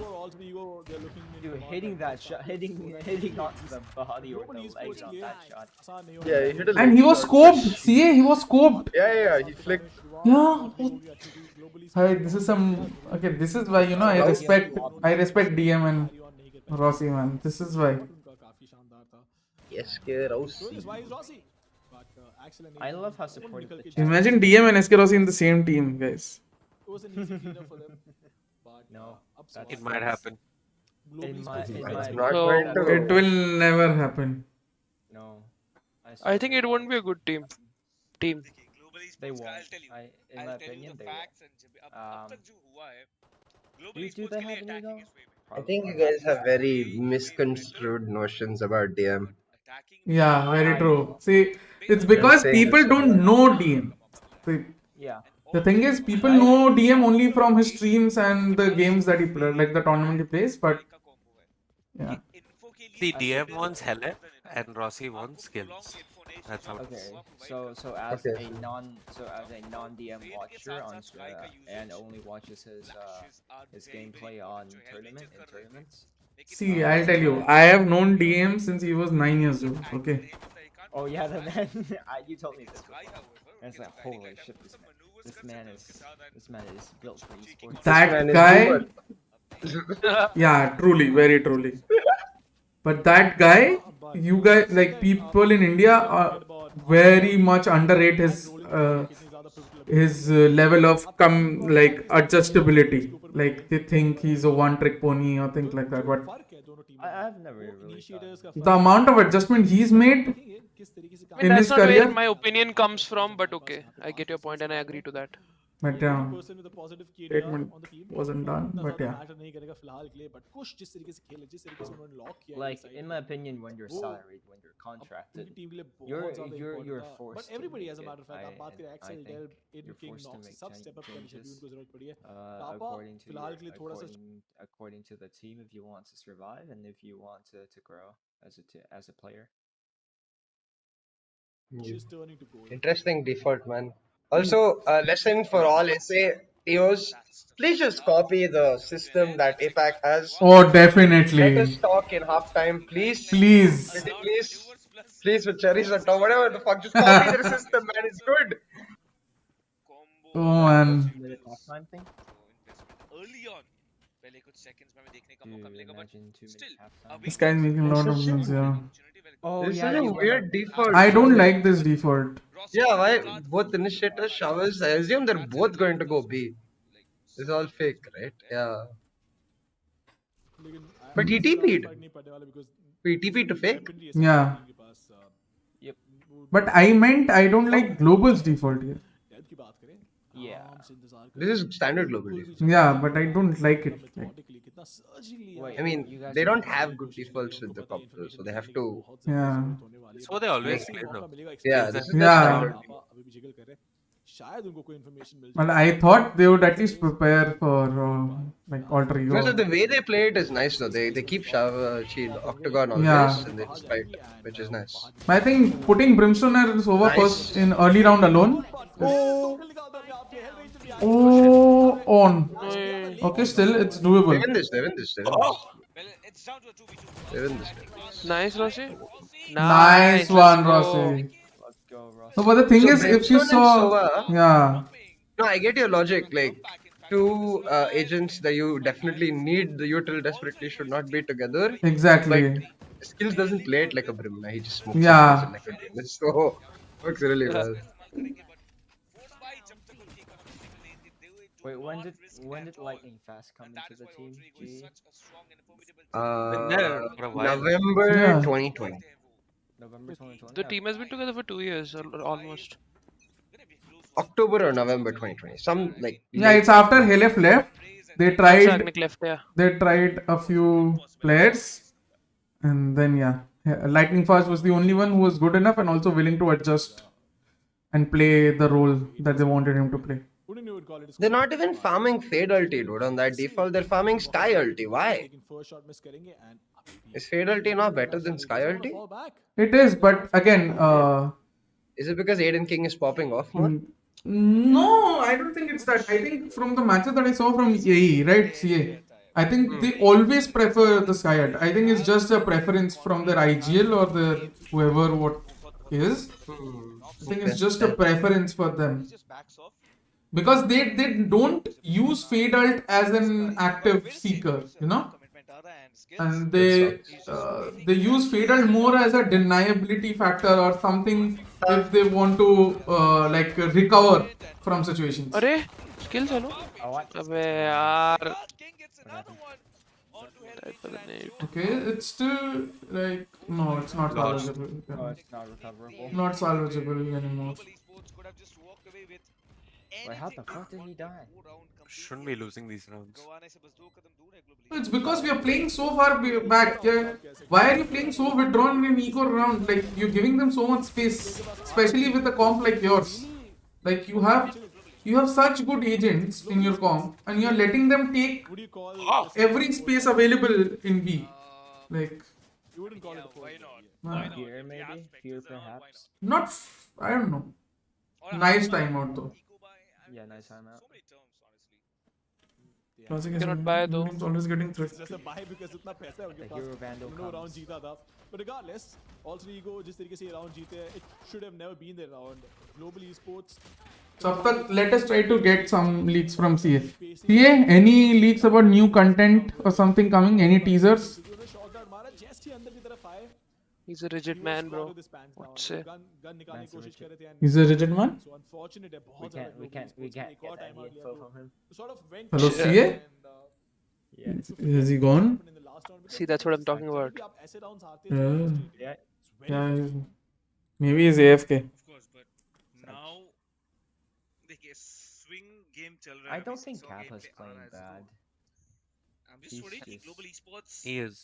Dude, hitting that shot, hitting onto the body or the legs on that shot. Yeah, he hit a leg. And he was scoped. CA, he was scoped. Yeah, he flicked. Yeah. Hi, this is some. Okay, this is why, you know, I respect DM and Rossi, man. This is why. Yes, Rossi. I love how supportive the chat. Imagine DM and SK Rossi in the same team, guys. No, It might happen. In my It's opinion, not going It to. will never happen. no. I think it won't be a good team. They won't. In my opinion, they won't. Do they have an ego? I think you Probably. guys have very misconstrued notions about DM. Yeah, very true. See, it's I'm because saying this people from don't know DM. See, Yeah. the thing is, people know DM only from his streams and the games that he plays, like the tournament he plays. But yeah, See, DM wants Hele and Rossi wants skills. That's how it Okay, is. so as Okay. a non DM watcher and only watches his gameplay on tournaments. see, I'll tell you, I have known DM since he was 9 years old. Okay. Oh yeah, then you told me this before. And it's like, holy shit, this man is built for esports. That guy, yeah, truly, very truly. But that guy, you guys, like people in India, are very much underrate his level of like adjustability. Like they think he's a one-trick pony or things like that. But I've never really the amount of adjustment he's made I mean, in that's his not where career, my opinion comes from, but okay, I get your point and I agree to that. but yeah, statement wasn't done. But yeah. Like in my opinion, when you're salaried, when you're contracted, you're forced. Everybody, to as a matter of fact, I APAC के think Axel, Del, you're King, forced to Nox, make सब step up करने चाहिए, उनको जरूरत पड़ी है. according to the team if you want to survive and if you want to grow as a player. Interesting default, man. Also, a lesson for all SA TOs, please just copy the system that APAC has. Oh, Let definitely. us talk in halftime, please. Please. Pretty please. Please with cherries on top, whatever the fuck. Just copy their system, man. It's good. Oh man. Halftime thing? Early on, पहले कुछ seconds में हमें देखने का मौका मिलेगा, but still, This guy's making a lot of moves, yeah. Oh, This yeah, is a you weird default. I don't like this default. Yeah, why? Both initiators, showers, I assume they're both going to go B. This is all fake, right? Yeah. But he TP'd. He TP'd to fake? Yeah. Yep. But I meant I don't like Global's default here. Yeah. This is standard global default. Yeah, but I don't like it. Wait, I mean, you guys they don't have good defaults with the computer, so they have to. Yeah. So they always play though. Yeah, this is the Yeah. standard. Well, I thought they would at least prepare for like alter ego. Because of the way they play it is nice though. They keep shield octagon always Yeah. and they just fight, which is nice. I think putting Brimstone as over first in early round alone. Oh, on. Okay, still it's They doable. win this. They win this. They win this. They win this. Nice, Rossi. Nice one, Rossi. Let's go, Ross. No, but the thing So is, if you Brimstone and saw, Sova- yeah, No, I get your logic. Like two agents that you definitely need, the util desperately should not be together. exactly. But skills doesn't play it like a Brimna. He just smokes Yeah. it like a demon. So works really well. Wait, when did Lightning Fast come into the team? G? Been there for a while. November Yeah. 2020. November 2020. The team has been together for 2 years almost. October or November 2020. Some like. Yeah, it's after Halef left. They tried. Sagnik left, yeah. They tried a few players, and then yeah, Lightning Fast was the only one who was good enough and also willing to adjust and play the role that they wanted him to play. They're not even farming Fade ulti, dude. On that default, they're farming Sky ulti. Why? Is Fade ulti not better than Sky ulti? It is, but again, Is it because Aiden King is popping off more? no, I don't think it's that. I think from the matches that I saw from AE, right, CA, I think they always prefer the Sky ult. I think it's just a preference from their IGL or their whoever what is. I think it's just a preference for them. Because they don't use Fade ult as an active seeker, you know? And they use Fade ult more as a deniability factor or something if they want to like recover from situations. अरे skills है no? अबे यार another one onto Hellranger and Zero. Okay, it's still like no, it's not Lost. salvageable. Oh, Yeah. it's not recoverable. Not salvageable anymore. Global Esports could have just walked away with Wait, how the anything. fuck did he die? Shouldn't be losing these rounds. गंवाने से बस 2 कदम दूर है Global It's because we are playing so far back. Yeah. Why are you playing so withdrawn in an eco round? Like you're giving them so much space, especially with a comp like yours. Like you have such good agents in your comp, and you're letting them take every space available in B. Like You wouldn't call it a why not? Why not? Fear The maybe? aspect Fear is, why perhaps? not. I don't know. Nice timeout though. Yeah, nice timeout. So many terms, honestly. Classic You is cannot buy though. It's always getting It's just thrifty. a buy because उतना पैसा है उनके The pass hero vandal उन्होंने वो comes. Round जीता था but regardless all three ego जिस तरीके से ये राउंड जीते हैं it should have never been their round. Global Esports So up tak, let us try to get some leaks from CA. CA, any leaks about new content or something coming? Any teasers? उन्होंने shot out मारा just ही अंदर की तरफ आए. He's a rigid man, bro. What say? Gun निकालने की कोशिश कर रहे थे and He's a rigid man. so unfortunate है We बहुत can't, we can't, we can't एक और get टाइम any आउट लिया info तो from him. sort of went Hello, and, CA? Yeah. Has he gone? in the last round See, that's what I'm talking about. आप ऐसे rounds आते हैं Yeah. Yeah. Yeah. Maybe he's AFK. Of course, but now देखिए swing game चल रहा है. I don't think so Kappa's gameplay आ रहा playing है bad. I'm just He's worried कि just- Global Esports He is.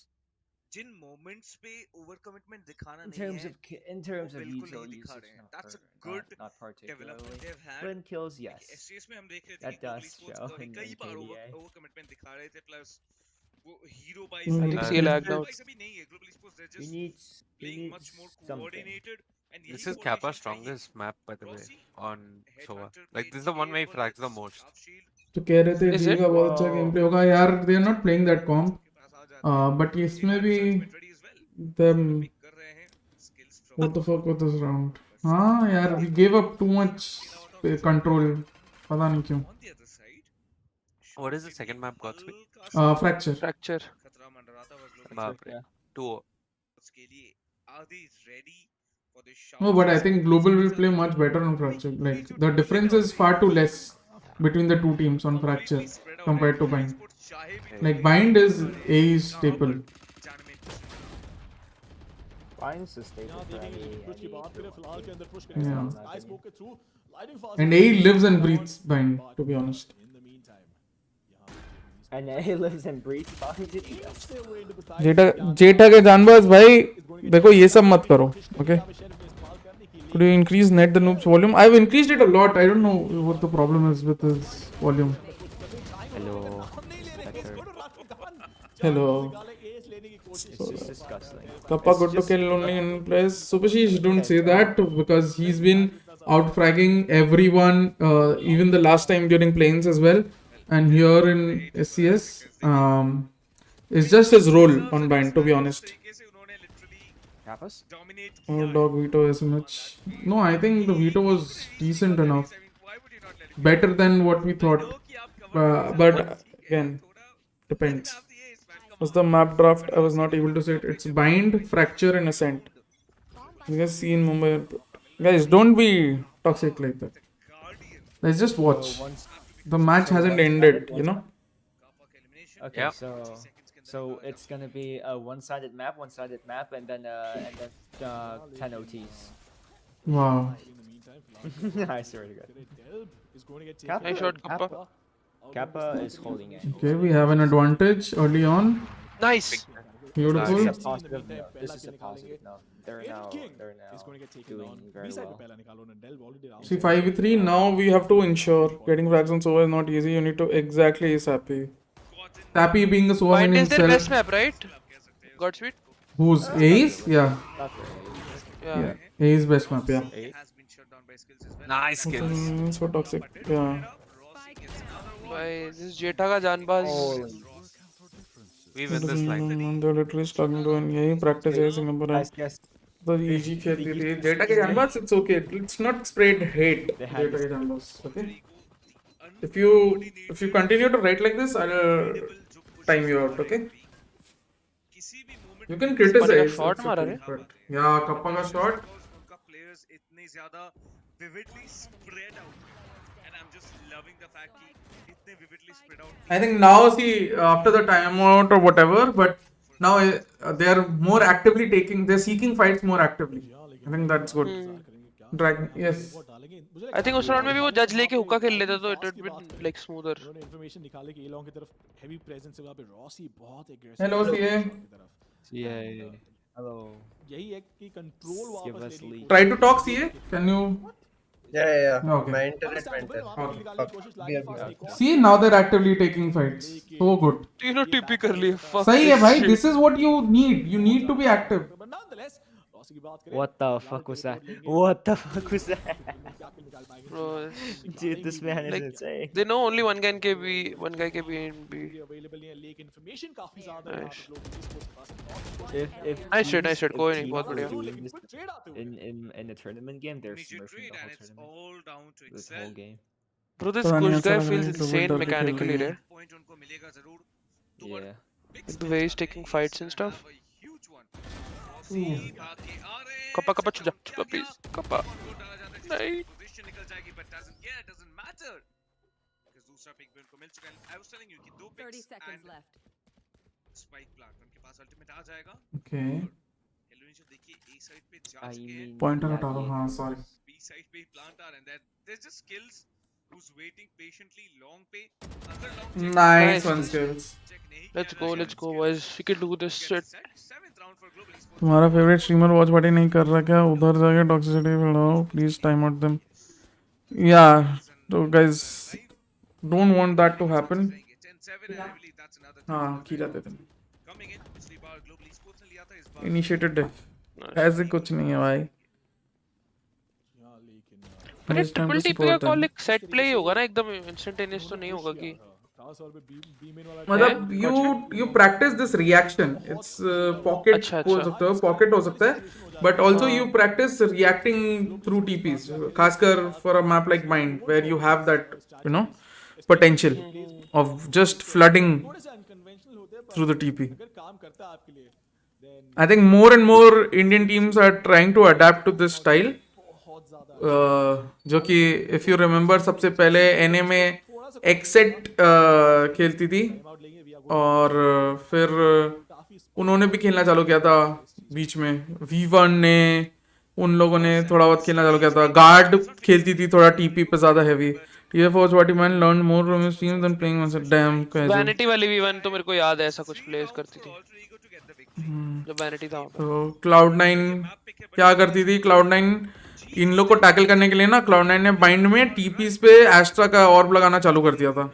Jin moments पे over commitment दिखाना In नहीं terms है, of in terms वो of बिल्कुल usual नहीं दिखा usage, रहे हैं. not That's a not good not particularly. development they've had. But in kills, yes. SCS में हम देख रहे थे That कि Global does Esports show in कई बार KDA. over commitment दिखा रहे थे plus वो hero buys I think CA lagged out. buys अभी नहीं है. Global Esports they're He just needs playing much more something. coordinated and This यही is Kappa's coordination चाहिए. strongest map, by the way, Rossi, on Sova. Headhunter Like, played this is the one where he GA frags the bullets, most. half shield. तो कह रहे थे Is ji it? का बहुत अच्छा game play होगा यार. They are not playing that comp. पास आ जाते हैं. But इसमें भी Ultimate ready as well. them. Pick कर रहे हैं skills from What the fuck was this round? हाँ यार, we gave up too much control. पता नहीं क्यों. on the other side. What is the second map, Godspeed? Fracture. Fracture. खतरा मंडराता हुआ Global Baap re. 2-0. Esports के लिए are they ready for this shout? No, but I think Global will play much better on Fracture. Like the difference is far too less between the two teams on Fracture compared to Bind. Like Bind is A's staple. Bind's the staple यहाँ for any देखेंगे कुछ की any बात करें hero. फिलहाल के अंदर push Yeah. करें. I spoke it through. Lightning fast. And A lives and breathes Bind, to be honest. In the meantime, And he lives and breathes Bind. Yes. stay away into the time. जेठा के जानबाज भाई देखो ये सब मत करो. Okay. Could you increase net the noob's volume? I've increased it a lot. I don't know what the problem is with his volume. Hello. Hector. Hello. It's just disgusting. Kappa good to kill only in place. Subhashish, don't say that because he's been out fragging everyone, even the last time during planes as well. And here in SCS, it's just his role on Bind, to be honest. Kappa's? Oh, dog Veto SMH. No, I think the Veto was decent enough. Better than what we thought. But again, depends. Was the map draft? I was not able to say it. It's Bind, Fracture, and Ascent. You guys see in Mumbai Airport. Guys, don't be toxic like that. Let's just watch. The match hasn't ended, you know? Okay, Yeah. so it's gonna be a one-sided map, and then 10 OTs. Wow. I swear to God. Nice shot, Kappa. Kappa is holding it. Okay, we have an advantage early on. Nice. Beautiful. This is a positive note. This is a positive note. They're now doing very well. See, 5v3. Now we have to ensure getting frags on Sova is not easy. You need to exactly Sappy. Sappy being a Sova Bind in is their best himself. map, right? Godspeed? Who's Ace? Yeah. Not very. Yeah. Ace best map, yeah. Nice kills. So toxic. Yeah. भाई this is जेठा का जानबाज. We win this line. They're literally struggling to win. यही practice है Singapore. Yes. The EG खेलती थी. जेठा के जानबाज, it's okay. Let's not spread hate. They had जेठा के जानबाज, okay? If you continue to write like this, I'll time you out, okay? You can criticize. shot it's मारा okay, रे? but yeah, Kappa का shot. उनका players इतने ज़्यादा vividly spread out and I'm just loving the fact कि इतने vividly spread out I think now see after the timeout or whatever, but now they are more actively they're seeking fights more actively. I think that's good. Dragon, yes. I think उस round में भी वो जज लेके हुक्का खेल लेता तो it would be like smoother. उन्होंने information निकाले कि एलोंग की तरफ heavy presence है वहाँ पे रॉसी बहुत aggressive Hello, है CA. की तरफ। CA. Hello. यही है कि control Give वापस us लेने की lead. Try to talk, CA. Can you? Yeah. Okay. My internet went dead. Fuck. See, now they're actively taking fights. So good. तीनों टीपी कर लिए. Fuck सही है this भाई. shit. This is what you need. You need to be active. But nonetheless Rossi की बात करें What the fuck was that? What the fuck was that? Bro, Dude, this man is like insane. they know only one guy can be in B. available नहीं है लेकिन information काफी ज़्यादा है Nice. Global esports के पास। If Nice shit, teams- if कोई नहीं, teams बहुत were बढ़िया. doing this in a tournament game, they're immediate smurfing trade the and whole it's tournament. all down to This excel whole game. Bro, this पता नहीं Kush ऐसा guy लग रहा feels है डबल insane डर के खेल mechanically, रही है. right? point उनको मिलेगा जरूर Like the way he's taking fights and stuff. huge one Rossi भाग के आ रहे हैं Kappa chuja please. Kappa. नहीं. पोजीशन निकल जाएगी but doesn't matter because दूसरा पिक भी उनको मिल चुका है। I was telling you कि 2 30 picks seconds and left. spike plant उनके पास अल्टीमेट आ जाएगा। Okay. हेलोनिशो देखिए A साइड पे जा चुके हैं, Pointer हटा दो. हाँ, sorry. B साइड पे प्लांट आ रहे हैं, there's just skills who's waiting patiently long पे अगर long Nice one, skills. Let's go boys. We can do this shit. तुम्हारा फेवरेट स्ट्रीमर वॉच पार्टी नहीं कर रहा क्या? उधर जाके toxicity फैलाओ. Please time out them. Yeah. So guys, don't want that to happen. हाँ, खींचा देते हैं. Initiated death. ऐसे कुछ नहीं है भाई. अरे It's time triple to TP का support कॉल them. एक सेट प्ले ही होगा ना एकदम इंस्टेंटेनियस तो नहीं होगा कि मतलब you practice this reaction. It's pocket अच्छा, हो अच्छा. सकता है, pocket हो सकता है, but also you practice reacting through TPs. खासकर for a map like mine where you have that, you know, potential of just flooding through the TP. I think more and more Indian teams are trying to adapt to this style. जो कि if you remember सबसे पहले NA में एक्सेट खेलती थी और फिर उन्होंने भी खेलना चालू किया था बीच में. V1 ने उन लोगों ने थोड़ा बहुत खेलना चालू किया था. गार्ड खेलती थी थोड़ा टीपी पे ज़्यादा heavy. TF Watch man learned more from his team than playing on damn casual. Vanity वाली V1 तो मेरे को याद है ऐसा कुछ प्लेस करती थी जब वैनिटी था. तो Cloud9 क्या करती थी? Cloud9 इन लोग को टैकल करने के लिए ना Cloud9 ने बाइंड में टीपीस पे एस्ट्रा का ऑर्ब लगाना चालू कर दिया था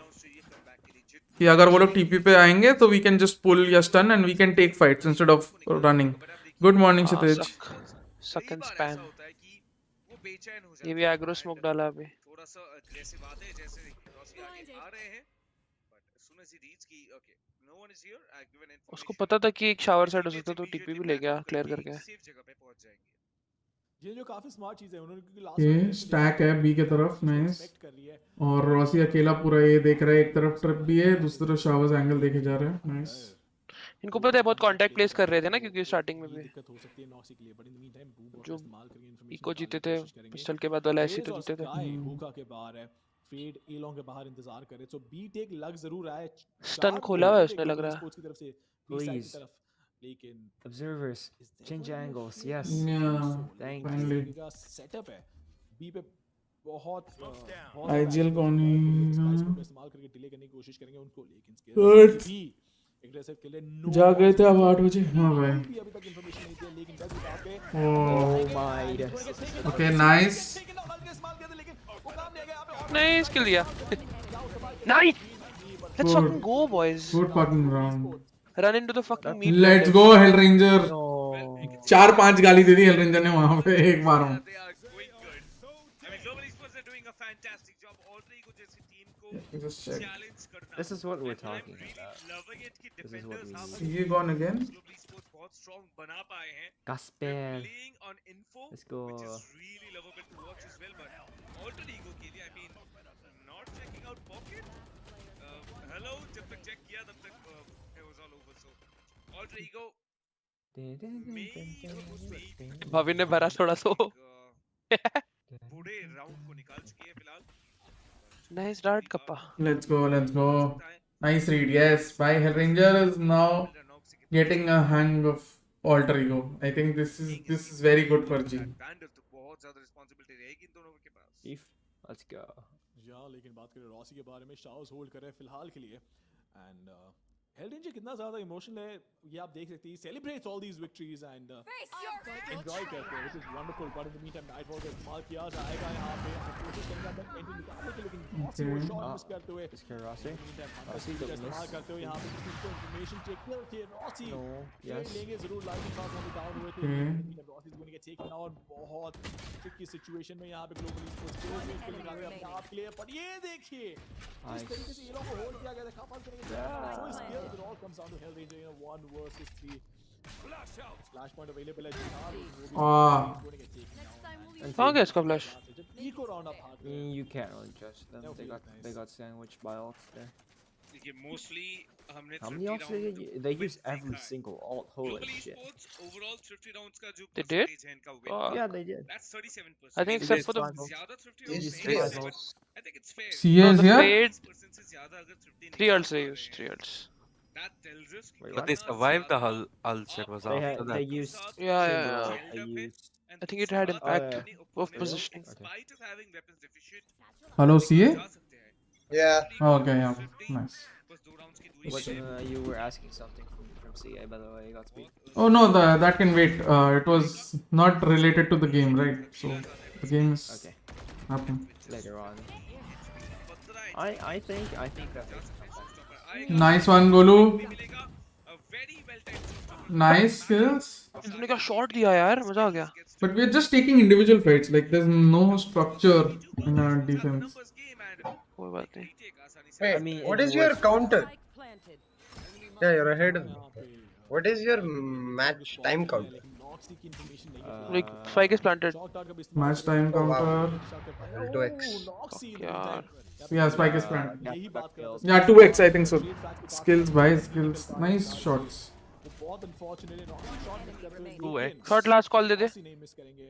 कि अगर वो लोग टीपी पे आएंगे तो वी कैन जस्ट पुल या stun and we can take fights instead of running. Good morning Kshitij. Suck and spam. ये भी एग्रो स्मोक डाला अभी. थोड़ा सा अग्रेसिव आते हैं जैसे रॉसी आगे आ रहे हैं but as soon as he reads कि okay no one is here I given information उसको पता था कि एक शावर साइड हो सकता तो टीपी भी ले गया क्लियर करके. सेफ जगह पे पहुंच जाएंगे। ये जो काफी स्मार्ट चीज है उन्होंने क्योंकि लास्ट ये स्टैक है बी की तरफ. नाइस. और रॉसी अकेला पूरा ये देख रहा है. एक तरफ ट्रिप भी है, दूसरी तरफ शावर्स एंगल देखे जा रहे हैं. नाइस. इनको पता है बहुत कांटेक्ट प्लेस कर रहे थे ना क्योंकि स्टार्टिंग में भी दिक्कत हो सकती है नॉक्सी के लिए but in the mean time boom जो इस्तेमाल करके इन्फॉर्मेशन इको जीते थे पिस्टल के बाद वाला ऐसे तो जीते थे. हुका के बाहर है फेड एलोंग के बाहर इंतजार करे सो बी टेक लग जरूर रहा है. स्टन खोला हुआ है उसने लग रहा है. स्पोर्ट्स की तरफ से बी साइड की तरफ लेकिन Observers, change angles. Yes. Thank Finally. का सेटअप है बी पे बहुत IGL कौन है? इस्तेमाल करके डिले करने की कोशिश करेंगे उनको लेकिन Good. बी एग्रेसिव के लिए जा गए थे अब 8 बजे. हाँ भाई. अभी तक इंफॉर्मेशन नहीं दिया लेकिन डज बता पे Oh my. Okay, nice. नहीं स्किल दिया. Nice. Let's Good. fucking go boys. Good fucking round. Run into the fucking meat. Let's go Hell Ranger. 4-5 गाली दे दी Hell Ranger ने वहाँ पे एक बार में. they are going good I mean global esports are doing a fantastic job already को जैसी team को Just check. Challenge करना This is what we're talking about. loving it कि This is what we defenders need. He gone again. global esports बहुत strong बना पाए हैं Gasper. playing on info Let's go. which is really lovable to watch as well but alter ego के लिए I mean not checking out pocket hello जब तक check किया तब तक it was all over so alter ego भाभी ने भरा थोड़ा सो. बूढ़े राउंड को निकाल चुकी है फिलहाल Nice dart, Kappa. Let's go, let's go. Nice read. Yes, by Hellranger is now getting a hang of alter ego. I think this is very good for G. बैंडर तो बहुत ज्यादा रिस्पांसिबिलिटी रहेगी इन दोनों के पास If let's go. या लेकिन बात करें रॉसी के बारे में, शाउस होल्ड कर रहे हैं फिलहाल के लिए एंड हेल्डेंजर कितना ज्यादा इमोशनल है ये आप देख सकते हैं. Celebrates all these victories and enjoy करते हैं, which is wonderful. But in the meantime night walk का इस्तेमाल किया जाएगा यहां पे. कोशिश करेंगे अंदर एंट्री निकालने की, लेकिन रॉसी वो शॉट मिस करते हुए इस्तेमाल करते हुए यहां पे किसी इंफॉर्मेशन चेक किए रॉसी लेंगे जरूर. लाइटिंग पास में डाउन हुए थे. Rossi is going to get taken out. बहुत ट्रिकी सिचुएशन में यहां पे ग्लोबल स्पोर्ट्स को निकाल रहे हैं अपने आप के लिए. पर ये देखिए इस तरीके से ये लोग को होल्ड किया गया था. खास करेंगे it all comes down to Hellranger, 1 versus 3. Flash point available at कहाँ गया इसका flash? You can't really judge them. They got sandwiched by ults there. Mostly हमने How many ults they use every single ult? Holy shit. overall 50 rounds का जो They did? percentage है इनका win, Yeah, they did. that's 37%. I think except for the ज़्यादा 50 rounds These नहीं three है. ults. I think it's fair. CS the here? fade, % से ज़्यादा अगर 50 3 ults they used, 3 ults. that tells us कि But they survived the ults. It was They after had that. they used Yeah, chamber yeah. ult, they used I think it had impact of in positioning. spite of having weapons deficient, Hello, CA? जा सकते हैं. Yeah. Okay, yeah. Nice. बस 2 rounds की दूरी what पे. you were asking something from CA by the way, Godspeed. Oh no, that can wait. It was not related to the game, right? So the game is Okay. happening. Later on. I think that Nice one, Golu. Nice skills. इन्होंने क्या shot दिया यार, मजा आ गया. But we're just taking individual fights. Like there's no structure in our defense. कोई बात नहीं. Wait, I mean, what it is your works. counter? Yeah, you're ahead. What is your match time counter? Like spike is planted. Match time Oh, wow. counter. 2x. यार. Yeah, spike is planned. Yeah, 2x I think so. Skills by skills. Nice shots. बहुत unfortunately नॉक्सी shot miss कर रहे हैं. 2x. Shot last call दे दे. नहीं miss करेंगे.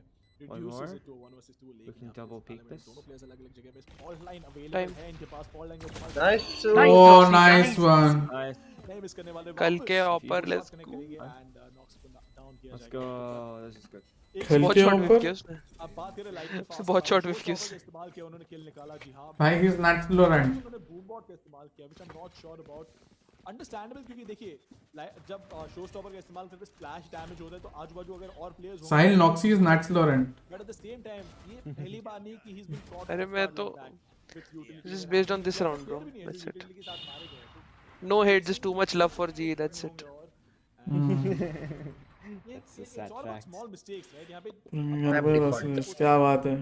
One more. Reduces it to 1 versus 2. We can double peek this. दोनों players अलग-अलग जगह पे फॉल्ट लाइन Time. अवेलेबल है इनके पास. फॉल्ट लाइन को Nice. Oh, nice one. Nice. नहीं मिस करने वाले. कल के ऑपर let's go. एंड नॉक्सी को डाउन किया Let's जाएगा. go. This is good. खेल बहुत के shot ऊपर? whiff किया उसने. अब बात करें लाइट के पास. बहुत shot whiff किया उसने. इस्तेमाल किया उन्होंने, किल निकाला. जी हां Bhai, he's natural and उन्होंने बूम बॉट का इस्तेमाल किया, which I'm not sure about. Understandable, क्योंकि देखिए जब शो स्टॉपर का इस्तेमाल करते स्प्लैश डैमेज होता है तो आजू बाजू अगर और प्लेयर्स हो. Sahil Noxy is natural and. But at the same time ये पहली बार नहीं कि ही इज बीन कॉट. अरे मैं तो this is based on this round, bro. That's it. No hate, just too much love for G. That's it. That's a sad fact. Small mistakes right. यहां पे क्या बात है.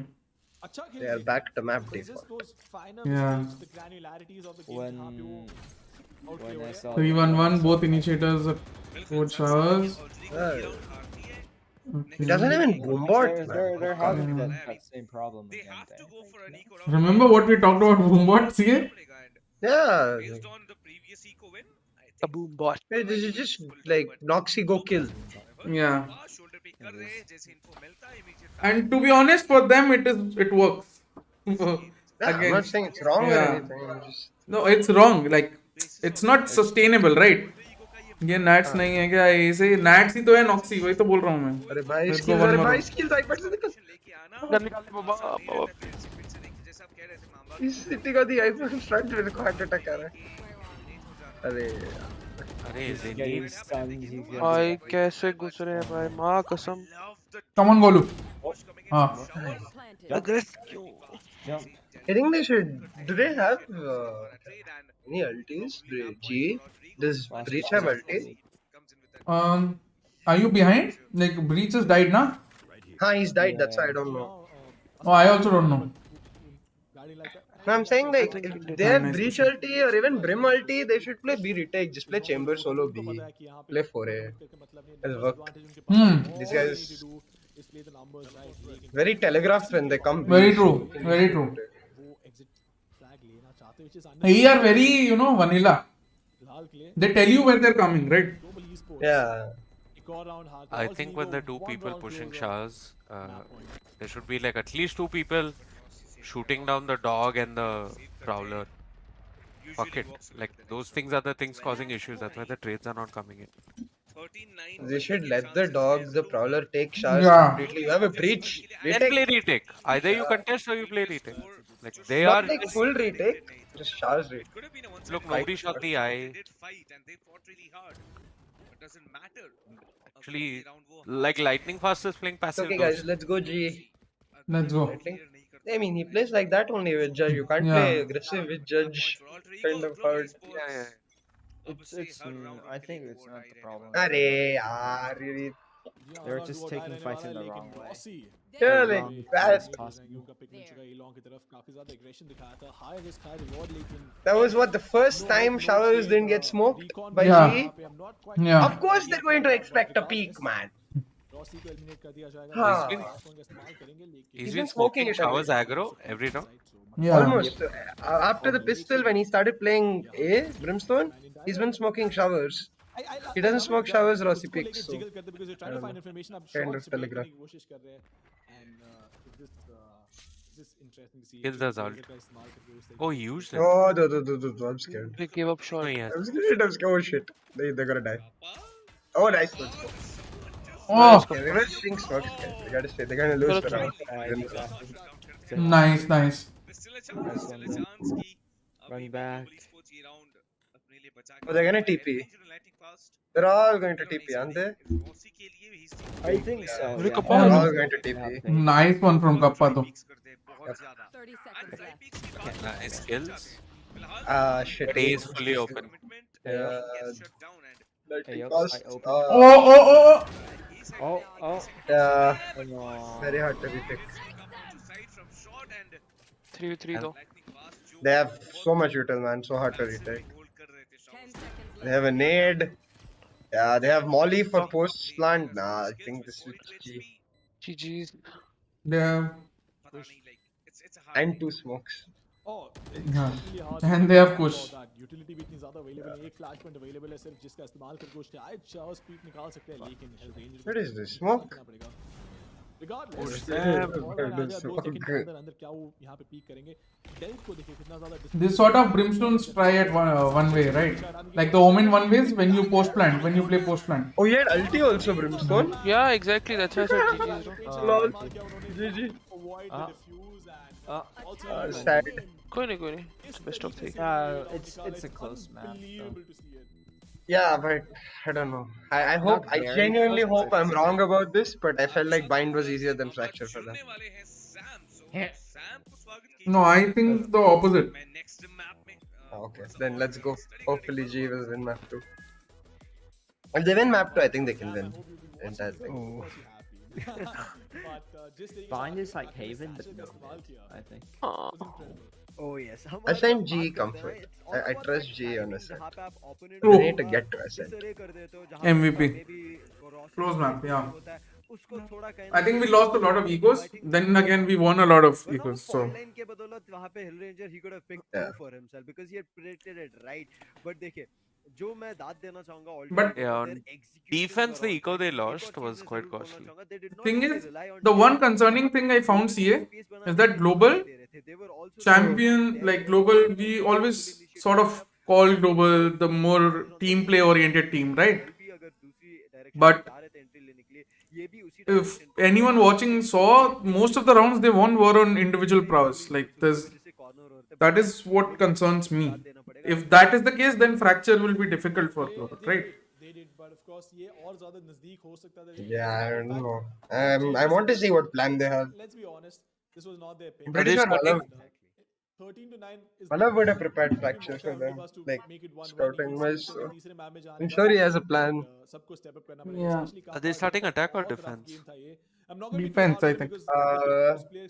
अच्छा खेल. They are back to map This is default. those final Yeah. mistakes, the granularities of the game. When जहां पे वो when I saw 3-1-1, both initiators at both showers. He doesn't even boombot. they're having that same problem They again. have to go for an eco round. Remember what we talked about Boombot, CA? Yeah. Based on the previous eco win, A boom bot. This is just like Noxy go kill. Yeah. shoulder pick कर रहे हैं, जैसे इनको मिलता है immediate. And to be honest, for them it works. Yeah, I'm not saying it's wrong or Yeah. anything. I'm just No, it's wrong. Like it's not sustainable, right? ये nats नहीं है क्या? ऐसे nats ही तो है Noxy, वही तो बोल रहा हूँ मैं. अरे भाई Let's go skills, one अरे more भाई round. skills iPad से निकल. डर निकाल बाबा. जैसा आप कह रहे थे मामा. इस सिटी का दी iPad फ्रंट मेरे को हार्ट अटैक आ रहा है. अरे अरे Getting stunned, he's getting भाई कैसे घुस रहे हैं भाई, माँ कसम. Come on, Golu. हाँ. I think they should. Do they have any ultis? G? Does Breach have ulti? Are you behind? Like Breach has died, na? Huh, he's died. That's why I don't know. Oh, I also don't know. No, I'm saying like if they have Breach ulti or even Brim ulti, they should play B retake. Just play Chamber solo B. Play 4A. It'll work. These guys very telegraphed when they come. Very true. Very true. They are very, vanilla. They tell you where they're coming, right? Yeah. I think when the two people pushing showers, there should be like at least two people shooting down the dog and the prowler. Fuck it. Like those things are the things causing issues. That's why the trades are not coming in. They should let the dog, the prowler, take showers Yeah. completely. You have a breach. Then Retake. play retake. Either you contest or you play retake. Like they Not are like full retake, just showers retake. Look, nobody shot the eye. Actually, like Lightning Fast is playing It's passive. okay, guys. Let's go, G. Let's go. I mean, he plays like that only with Judge. You can't play Yeah. aggressive with Judge. Kind of hard. Yeah. I think it's not the problem. Arey, yaar, really. They're just taking fights in the wrong way. Yeah, Or like wrong that. as possible. That was what the first time showers didn't get smoked by Yeah. G. Yeah. Of course, they're going to expect a peak, man. Huh. He's been smoking it showers away. aggro every round. Yeah. Almost. After the pistol, when he started playing Brimstone, he's been smoking showers. He doesn't smoke showers, or else he picks. So, I don't know. Kind of telegraph. Kills us all. Oh, he used it. Oh, I'm scared. They gave up shot. Oh, yes. I'm scared. Oh shit. They're gonna die. Oh, nice. Let's go. Oh. Okay, reverse Jinx works. They gotta say they're gonna lose the round. Nice, nice. Run back. Oh, they're gonna TP. They're all going to TP, aren't they? I think so. They're Yeah. all going to TP. Nice one from Kappa though. 30 seconds left. Nice kills. Shit. But A is fully open. Yeah. Hey, yo, Cost, I open. Oh. Oh. Yeah. No. Very hard to retake. 3v3 though. They have so much util, man. So hard to retake. 10 seconds They have a nade. Yeah, they have Molly for post plant. Nah, I think this is G. GG's. Yeah. And two smokes. Yeah. And they have push. Utility भी इतनी ज्यादा available है, एक flash point available है सिर्फ, जिसका इस्तेमाल करके वो शायद शावर स्पीड निकाल सकते हैं, लेकिन health range What is this? Smoke? Regardless अंदर क्या वो यहां पे पीक करेंगे। डेल्ट को देखिए कितना ज्यादा This sort of brimstones try at one way, right? Like the Omen one ways when you post plant, when you play post plant. Oh, he had ulti also, Brimstone. Yeah, exactly. That's why I said GG's. Lol. GG. Sad. कोई नहीं. It's best of 3. It's a close map. Yeah, but I don't know. I hope, I genuinely hope I'm wrong about this, but I felt like bind was easier than fracture for them. No, I think the opposite. Okay, then let's go. Hopefully G will win map 2. If they win map 2, I think they can win the entire thing. Bind is like Haven, but no mid, I think. Oh yes. I think G comfort. I trust G on Ascent. True. They need to get to Ascent. MVP. Close map, yeah. I think we lost a lot of egos. Then again, we won a lot of egos. So. Yeah. for himself because he had predicted it right. But देखिए, जो मैं दाद देना चाहूँगा But yeah, on defense, the eco they lost was quite costly. Thing is, the one concerning thing I found CA is that global champion, like global, we always sort of call global the more team play oriented team, right? But if anyone watching saw, most of the rounds they won were on individual prowess. Like that is what concerns me. If that is the case, then fracture will be difficult for global, right? Yeah, I don't know. I want to see what plan they have. Let's be honest, this was not their pick. I'm pretty sure Malav 13 to 9 is Malav would have prepared fracture for them, like scouting wise. So I'm sure he has a plan. Yeah. Are they starting attack or defense? Defense, I think.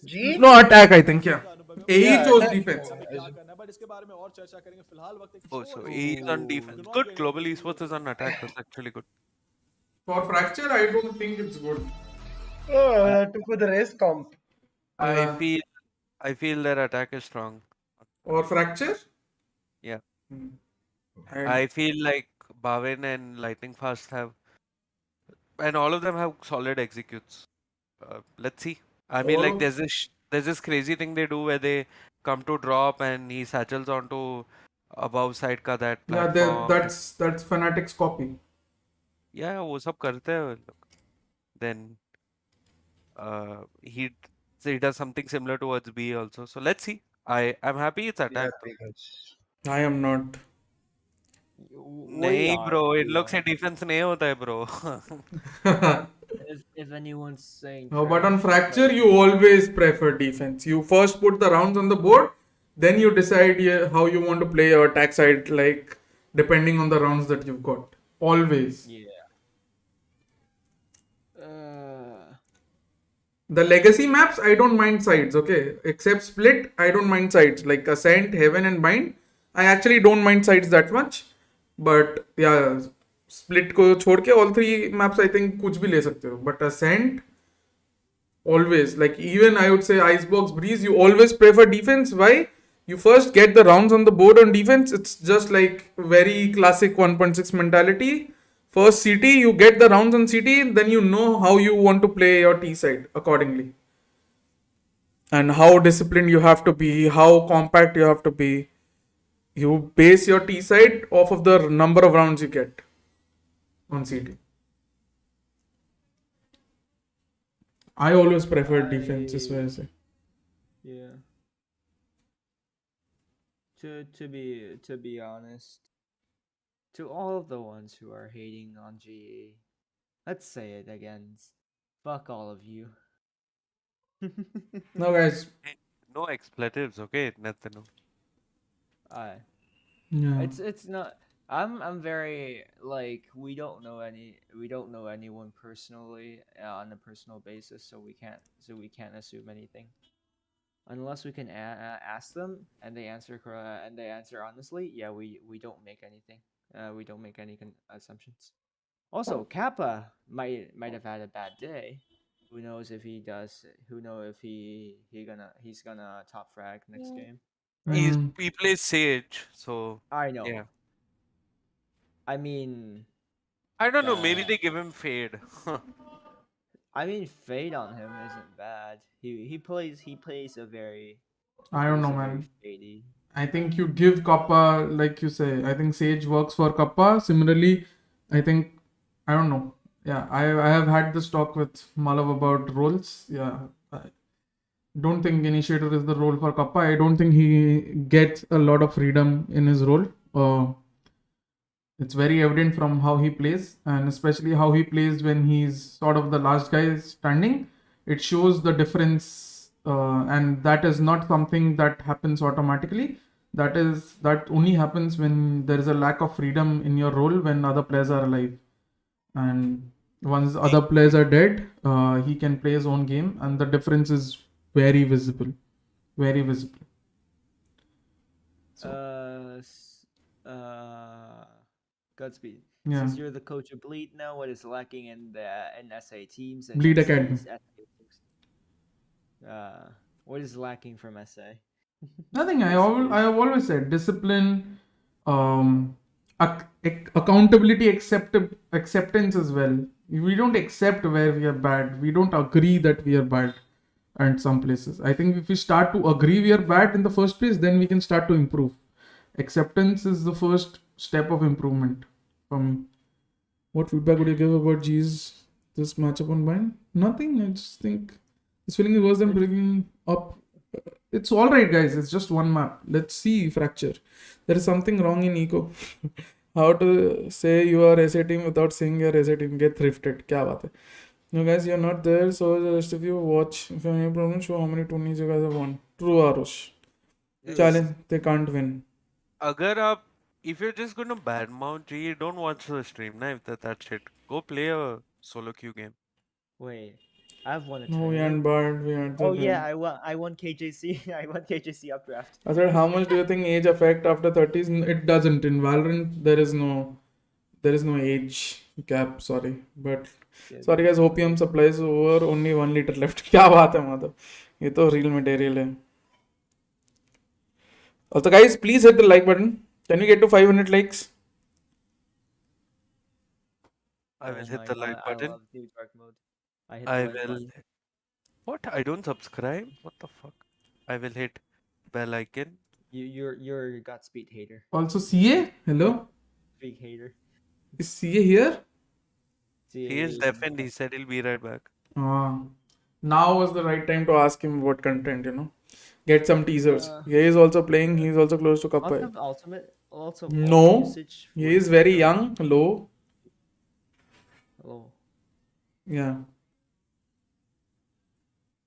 G? No, attack, I think, yeah. AE Yeah, chose attack. defense. Oh, so he is on defense. Good. Global Esports is on attack. That's actually good. For fracture, I don't think it's good. Oh, I have to put the race comp. I feel their attack is strong. Or fracture? Yeah. And I feel like Bhavin and Lightning Fast have, and all of them have solid executes. Let's see. I mean, like There's this crazy thing they do where they come to drop and he satchels onto above side का that Yeah, platform. that's Fnatic's copy. Yeah, वो सब करते हैं वो लोग. Then he does something similar towards B also. So let's see. I'm happy it's Yeah, attack. because I am not. नहीं bro, इन लोग से defense नहीं होता है bro. If anyone's saying No, but on trash, Fracture, you always prefer defense. You first put the rounds on the board, then you decide how you want to play your attack side, like depending on the rounds that you've got. Always. yeah. The legacy maps, I don't mind sides, okay? Except Split, I don't mind sides. Like Ascent, Heaven, and Bind, I actually don't mind sides that much. But yeah, Split को छोड़ के all three maps I think कुछ भी ले सकते हो. But Ascent, always. Like even I would say Icebox, Breeze, you always prefer defense. Why? You first get the rounds on the board on defense. It's just like very classic 1.6 mentality. First CT, you get the rounds on CT, then you know how you want to play your T side accordingly. And how disciplined you have to be, how compact you have to be. You base your T side off of the number of rounds you get on CT. I always prefer defense, is what I say. Yeah. To be honest, to all of the ones who are hating on GE, let's say it again. Fuck all of you. No, guys. No expletives, okay? Nothing. Yeah. It's not. I'm very like we don't know anyone personally on a personal basis, so we can't assume anything unless we can ask them and they answer honestly. Yeah, we don't make anything. We don't make any assumptions. Also, Kappa might have had a bad day. Who knows if he does? Who knows if he's gonna top frag next game? He plays Sage, so I know. yeah. I mean, I don't know. Maybe they give him fade. I mean, fade on him isn't bad. He plays a very. I don't know, man. I think you give Kappa, like you say. I think Sage works for Kappa. Similarly, I think I don't know. Yeah, I have had this talk with Malav about roles. Yeah, I don't think Initiator is the role for Kappa. I don't think he gets a lot of freedom in his role. It's very evident from how he plays, and especially how he plays when he's sort of the last guy standing. It shows the difference, and that is not something that happens automatically. That only happens when there is a lack of freedom in your role when other players are alive. And once other players are dead, he can play his own game, and the difference is very visible. Very visible. Godspeed. Yeah. Since you're the coach of Bleed now, what is lacking in SA teams and Bleed SAs, Academy. What is lacking from SA? Nothing. I have always said discipline, accountability, acceptance as well. We don't accept where we are bad. We don't agree that we are bad at some places. I think if we start to agree we are bad in the first place, then we can start to improve. Acceptance is the first step of improvement for me. What feedback would you give about G's this matchup on Bind? Nothing. I just think this feeling is worse than bringing up. It's alright, guys. It's just one map. Let's see Fracture. There is something wrong in Eco. How to say you are SA team without saying you are SA team. Get thrifted. Kya baat hai? No, guys, you're not there. So the rest of you watch. If you have any problem, show how many tourneys you guys have won. True, Arush. Challenge. They can't win. If you're just gonna badmount G, don't watch the stream. Nah, if that shit. Go play a solo queue game. Wait, I've won a No, we tournament. aren't banned. Oh yeah, I won KJC. I won KJC updraft. I said, how much do you think age affect after 30s? It doesn't. In Valorant, there is no age cap. Sorry, but sorry guys. Opium supplies over. Only 1 liter left. क्या बात है माधव? ये तो real material है. Also, guys, please hit the like button. Can we get to 500 likes? I will hit the like button. I love New Dark Mode. I will What? I don't subscribe? What the fuck? I will hit bell icon. You're Godspeed hater. Also CA, hello. Big hater. Is CA here? He is deafened. He said he'll be right back. Now was the right time to ask him what content, Get some teasers. He is also playing. He is also close to Cup. No, he is very young, low. Oh. Yeah.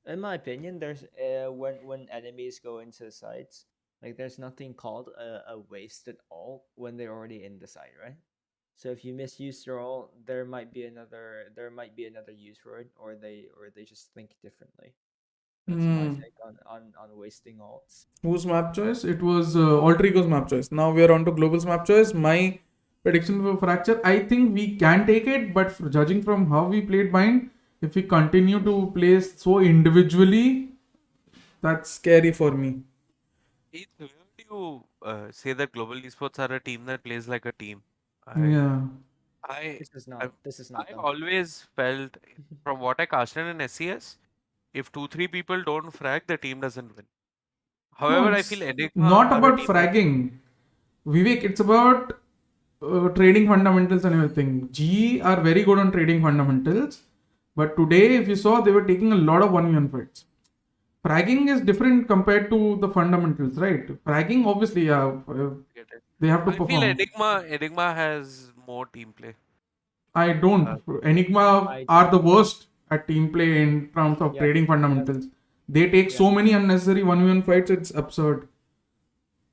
In my opinion, there's when enemies go into the sites, like there's nothing called a waste at all when they're already in the site, right? So if you misuse your ult, there might be another use for it, or they just think differently. That's my take on wasting ults. Whose map choice? It was Alter Ego's map choice. Now we are on to Global's map choice. My prediction for Fracture, I think we can take it, but judging from how we played Bind, if we continue to play so individually, that's scary for me. It's weird you say that Global Esports are a team that plays like a team. This is not I always felt, from what I casted in SCS, if 2-3 people don't frag, the team doesn't win. However, I feel Enigma not about fragging. Vivek, it's about trading fundamentals and everything. G are very good on trading fundamentals, but today, if you saw, they were taking a lot of 1v1 fights. Fragging is different compared to the fundamentals, right? Fragging, obviously, they have to perform. I feel Enigma has more team play. I don't. Enigma are the worst at team play in terms of trading fundamentals. They take so many unnecessary 1v1 fights, it's absurd.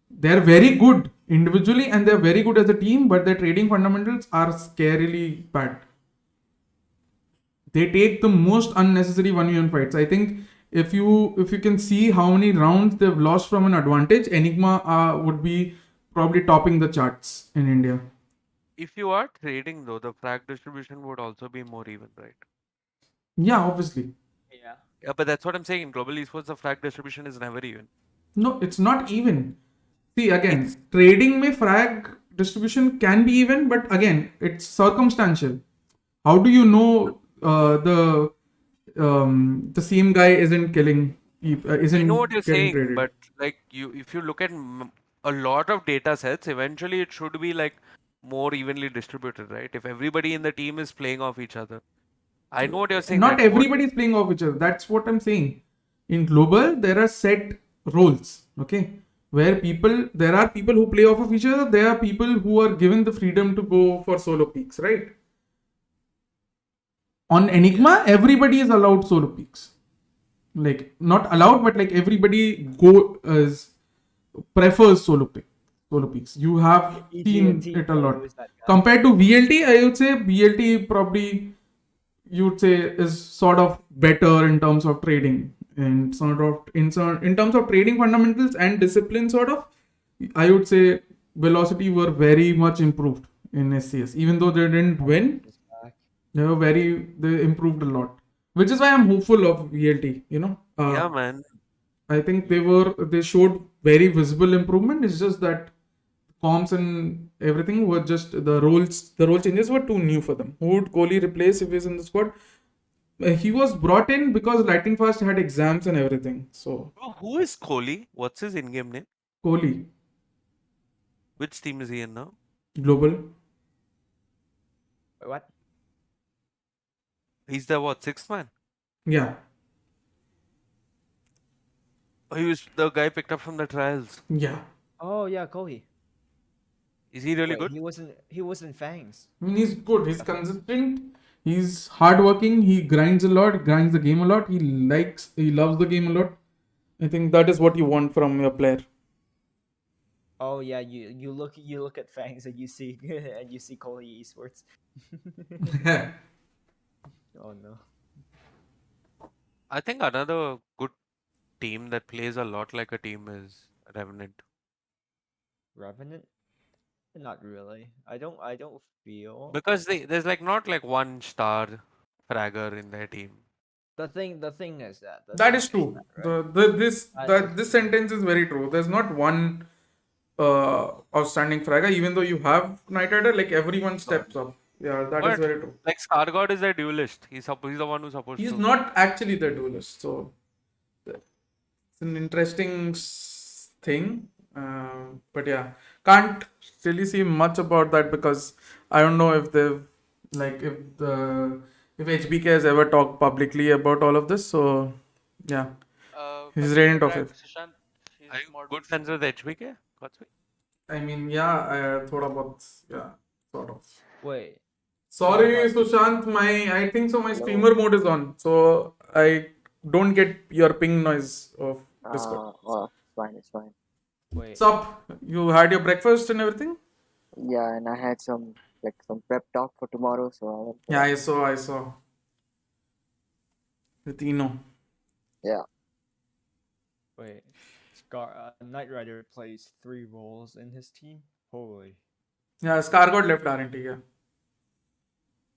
They're very good individually and they're very good as a team, but their trading fundamentals are scarily bad. They take the most unnecessary 1v1 fights. I think if you can see how many rounds they've lost from an advantage, Enigma would be probably topping the charts in India. If you are trading though, the frag distribution would also be more even, right? Yeah, obviously. Yeah, but that's what I'm saying. In Global Esports, the frag distribution is never even. No, it's not even. See, again, trading mein frag distribution can be even, but again, it's circumstantial. How do you know the same guy isn't killing? Isn't I know what you're saying, traded? but like if you look at a lot of data sets, eventually it should be like more evenly distributed, right? If everybody in the team is playing off each other. I know what you're saying. Not everybody is playing off each other. That's what I'm saying. In global, there are set roles, okay? Where there are people who play off of each other. There are people who are given the freedom to go for solo peaks, right? On Enigma, everybody is allowed solo peaks. Like, not allowed, but like everybody prefers solo peaks. You have seen it a lot. Compared to VLT, I would say VLT probably is sort of better in terms of trading and in terms of trading fundamentals and discipline I would say Velocity were very much improved in SCS. Even though they didn't win, they improved a lot. Which is why I'm hopeful of VLT, yeah, man. I think they showed very visible improvement. It's just that comps and everything were just the role changes were too new for them. Who would Kohli replace if he's in the squad? He was brought in because Lightning Fast had exams and everything. So who is Kohli? What's his in-game name? Kohli. Which team is he in now? Global. What? He's the sixth man? Yeah. He was the guy picked up from the trials. Yeah. Oh yeah, Kohli. Is he really good? He wasn't Fangs. I mean, he's good. He's consistent. He's hardworking. He grinds a lot. Grinds the game a lot. He loves the game a lot. I think that is what you want from your player. Oh yeah, you look at Fangs and you see Kohli Esports. Oh no. I think another good team that plays a lot like a team is Revenant. Revenant? Not really. I don't feel because there's not one star fragger in their team. The thing is that is true. Right? This sentence is very true. There's not one outstanding fragger, even though you have Knight Rider, like everyone steps up. Yeah, that is But very true. like Scargod is a duelist. He's the one who's supposed He's to. not actually the duelist, so it's an interesting thing. But yeah, can't really see much about that because I don't know if they've like if HBK has ever talked publicly about all of this. So yeah, he's But radiant of right, it. Sushant, he's Are you more good friends with HBK? Godspeed? I mean, yeah, thoda bahut, yeah, sort of. Wait. Sorry, I thought- Sushant, I think so. My Hello. streamer mode is on, so I don't get your ping noise of Discord. It's fine. Wait. What's up? You had your breakfast and everything? Yeah, and I had some prep talk for tomorrow, so I went for Yeah, that. I saw. With Eno. Yeah. Wait. Knight Rider plays 3 roles in his team? Holy. Yeah, Scargod left R&T, yeah.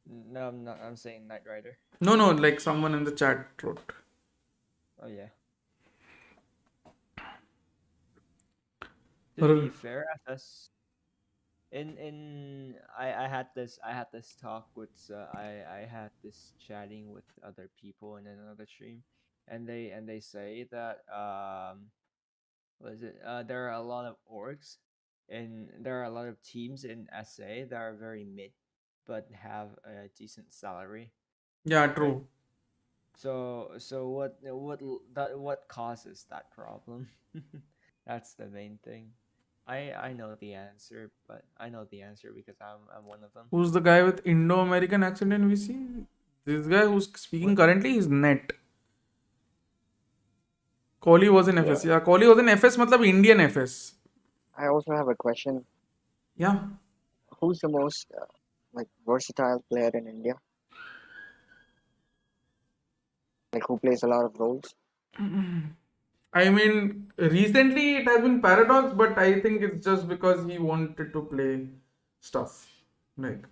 No, I'm not. I'm saying Knight Rider. No, like someone in the chat wrote. Oh yeah. To be fair, FS. I had this talk with I had this chatting with other people in another stream, and they say that there are a lot of orgs and there are a lot of teams in SA that are very mid but have a decent salary. Yeah, true. Right? So what causes that problem? That's the main thing. I know the answer, but I know the answer because I'm one of them. Who's the guy with Indo-American accent in VC? This guy who's speaking currently is Net. Kohli was in FS. Yeah, Kohli was in FS, matlab Indian FS. I also have a question. Yeah. Who's the most versatile player in India? Like who plays a lot of roles? I mean, recently it has been Paradox, but I think it's just because he wanted to play stuff. Like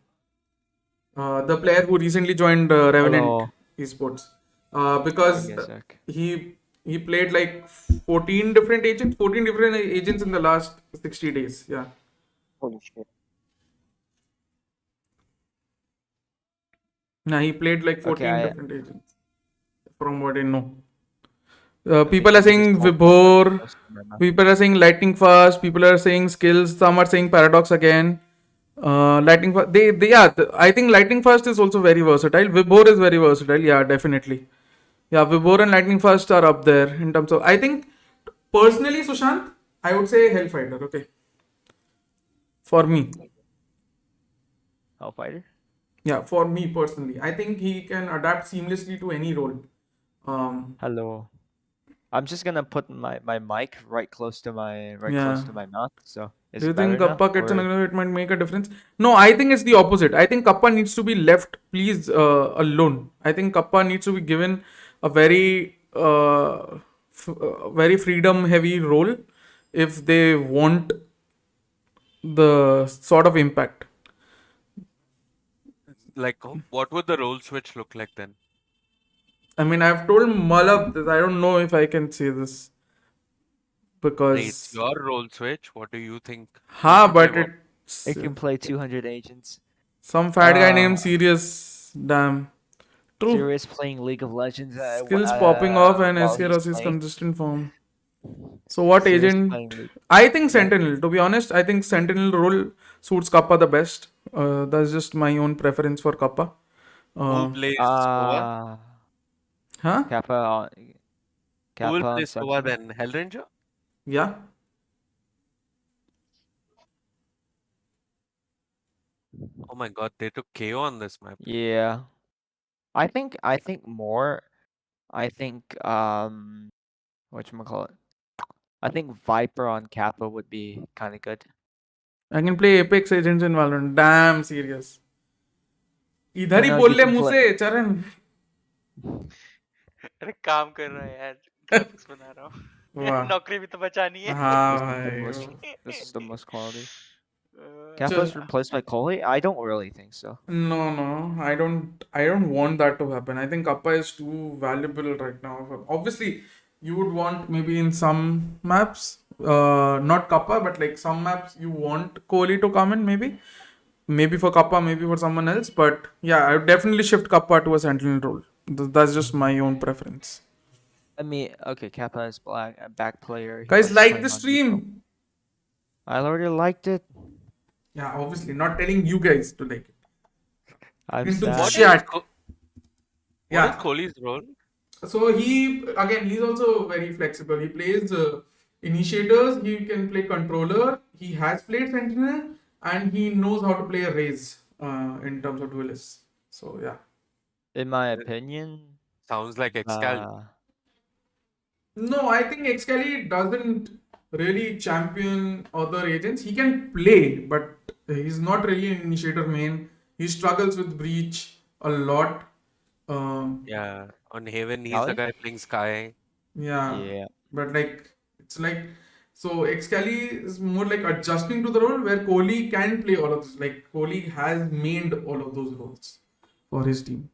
the player who recently joined Revenant Esports. Because he played like 14 different agents in the last 60 days. Yeah. Holy shit. Nah, he played like 14 different agents. From what I know. People are saying Vibhor, people are saying Lightning Fast, people are saying Skills, some are saying Paradox again. Lightning Fast, I think Lightning Fast is also very versatile. Vibhor is very versatile, yeah, definitely. Yeah, Vibhor and Lightning Fast are up there in terms of, I think, personally, Sushant, I would say Hellfighter, okay. For me. Hellfighter? Yeah, for me personally. I think he can adapt seamlessly to any role. Hello. I'm just gonna put my mic right close to my mouth. So do you think Kappa gets it might make a difference? No, I think it's the opposite. I think Kappa needs to be left, please, alone. I think Kappa needs to be given a very very freedom heavy role if they want the sort of impact. Like, what would the role switch look like then? I mean, I've told Malab this. I don't know if I can say this because it's your role switch. What do you think? But it can play 200 agents. Some fat guy named Sirius. Damn. True. Sirius playing League of Legends. Skills popping off and SKR's consistent form. So what agent? I think Sentinel. To be honest, I think Sentinel role suits Kappa the best. That's just my own preference for Kappa. Who plays Sova? Huh? Kappa. Who will play Sova then? Hellranger? Yeah. Oh my god, they took KO on this map. Yeah. I think more. I think whatchamacallit? I think Viper on Kappa would be kind of good. I can play Apex agents in Valorant. Damn serious. इधर ही बोल ले मुझसे चरण. अरे काम कर रहा है यार, ग्राफिक्स बना रहा हूँ. नौकरी भी तो बचानी है. हाँ भाई. This is the most quality. Kappa's replaced by Kohli? I don't really think so. No, I don't want that to happen. I think Kappa is too valuable right now. Obviously, you would want maybe in some maps, not Kappa, but like some maps you want Kohli to come in maybe. maybe for Kappa, maybe for someone else. But yeah, I would definitely shift Kappa to a sentinel role. That's just my own preference. I mean, okay, Kappa is black, a back player. He Guys, likes like playing the on stream. neutral. I already liked it. Yeah, obviously not telling you guys to like it. I'm Into sad. the chat. What Yeah. is Kohli's role? So he's also very flexible. He plays initiators. He can play controller. He has played sentinel, and he knows how to play a raise in terms of duelists. So yeah. In my opinion, sounds like Excal. No, I think Excali doesn't really champion other agents. He can play, but he's not really an initiator main. He struggles with breach a lot. Yeah, on Haven he's the guy playing Sky. Yeah. But it's like so Excali is more like adjusting to the role where Kohli can play all of this. Like Kohli has mained all of those roles for his team.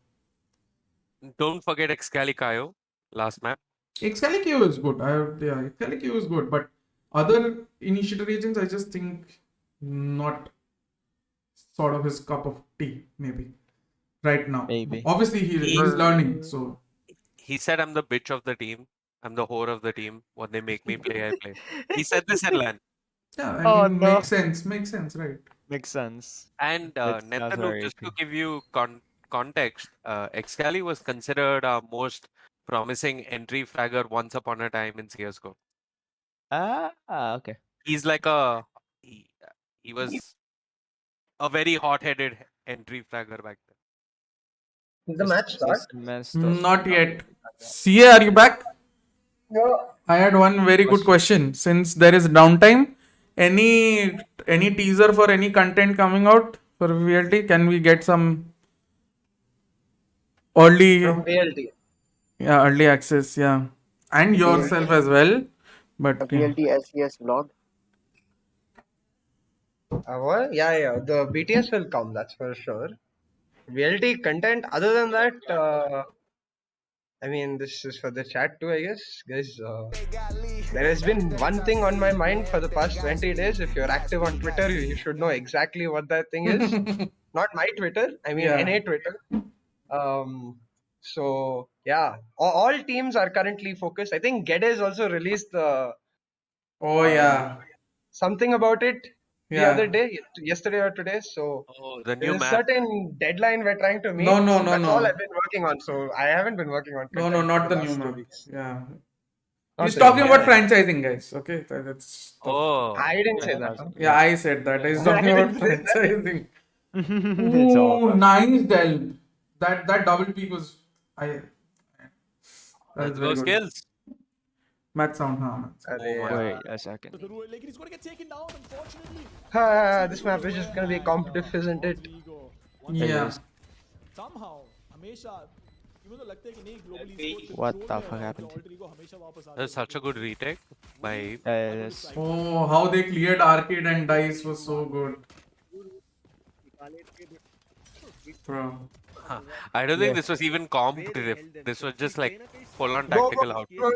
Don't forget Excali Kayo last map. Excalibur is good. Excalibur is good, but other initiator agents, I just think not sort of his cup of tea, maybe right now. Maybe. Obviously, he's learning. So he said, "I'm the bitch of the team. I'm the whore of the team. What they make me play, I play." He said this in LAN. Yeah, I mean, makes sense. Makes sense, right? Makes sense. And Nethanu, just to give you context, Excali was considered our most promising entry fragger once upon a time in CSGO. Okay. He's like he was a very hot-headed entry fragger back then. Is the match start? Not yet. CA, are you back? No. I had one very good question. Since there is downtime, any teaser for any content coming out for VLT? Can we get some early From VLT? Yeah, early access, yeah. And yourself as well. But VLT SES vlog. What? Yeah. The BTS will come, that's for sure. VLT content, other than that, I mean, this is for the chat too, I guess. Guys, there has been one thing on my mind for the past 20 days. If you're active on Twitter, you should know exactly what that thing is. Not my Twitter, I mean NA Twitter. So yeah, all teams are currently focused. I think Geddes also released the something about it the other day, yesterday or today. So the new there's a map. certain deadline we're trying to meet. No. That's all I've been working on. So I haven't been working on. No, not the new last 2 map. weeks. Yeah. Not He's the talking new about map. franchising, guys. Okay, that's. I didn't say that. Yeah, I said that. He's talking about franchising. It's all Ooh, nice delve. That double peak was. Let's go skills. Match sound, Wait a second. He's gonna get taken down, unfortunately. This map is just gonna be competitive, isn't it? Yeah. Somehow, हमेशा even though लगता है कि नहीं globally What the fuck happened? That's such a good retake by. Yes. Oh, how they cleared arcade and dice was so good. Bro. I don't think this was even comp drift. This was just like full on tactical out. Go.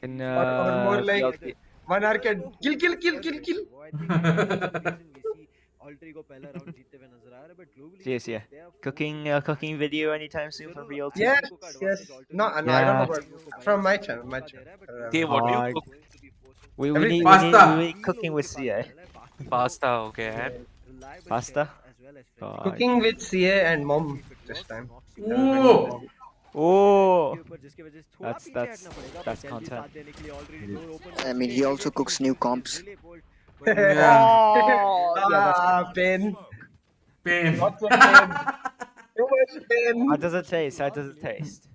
In Or more like one arcade. Kill. Yes, yeah. Cooking video anytime soon for VLT? Yes. No, I don't know about from my channel. See, what do you cook? We need cooking with CA. Pasta, okay. And? Pasta? Cooking with CA and mom this time. Oh, that's content. I mean, he also cooks new comps. Pain. Lots of pain. Too much pain. How does it taste?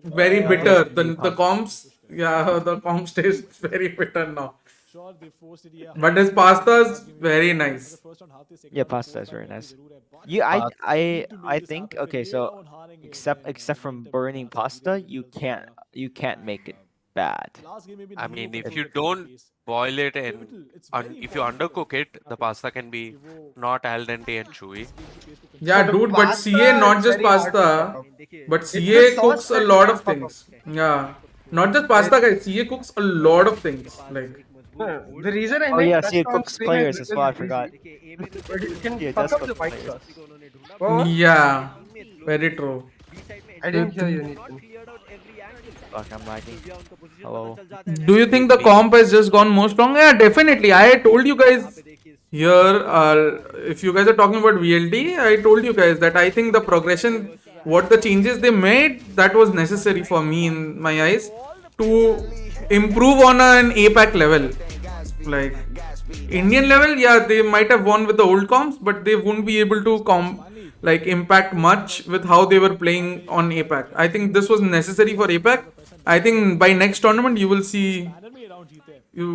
Very bitter. The comps, the comps taste very bitter now. But his pasta is very nice. Yeah, pasta is very nice. I think okay. So except from burning pasta, you can't make it bad. I mean, if you don't boil it and if you undercook it, the pasta can be not al dente and chewy. Yeah, dude, but CA not just pasta, but CA cooks a lot of things. Yeah, not just pasta, guys. CA cooks a lot of things. Like The reason I Oh make yeah, that see, it strong cooks screen players is as well. I because forgot. but it can Yeah, it fuck does up cook the fight players. sauce. What? Yeah, very true. I didn't hear you, Nathan. Fuck, I'm lagging. Hello. Do you think the comp has just gone more strong? Yeah, definitely. I told you guys here, if you guys are talking about VLT, I told you guys that I think the progression, what the changes they made, that was necessary for me in my eyes to improve on an APAC level. Like Indian level, yeah, they might have won with the old comps, but they won't be able to impact much with how they were playing on APAC. I think this was necessary for APAC. I think by next tournament you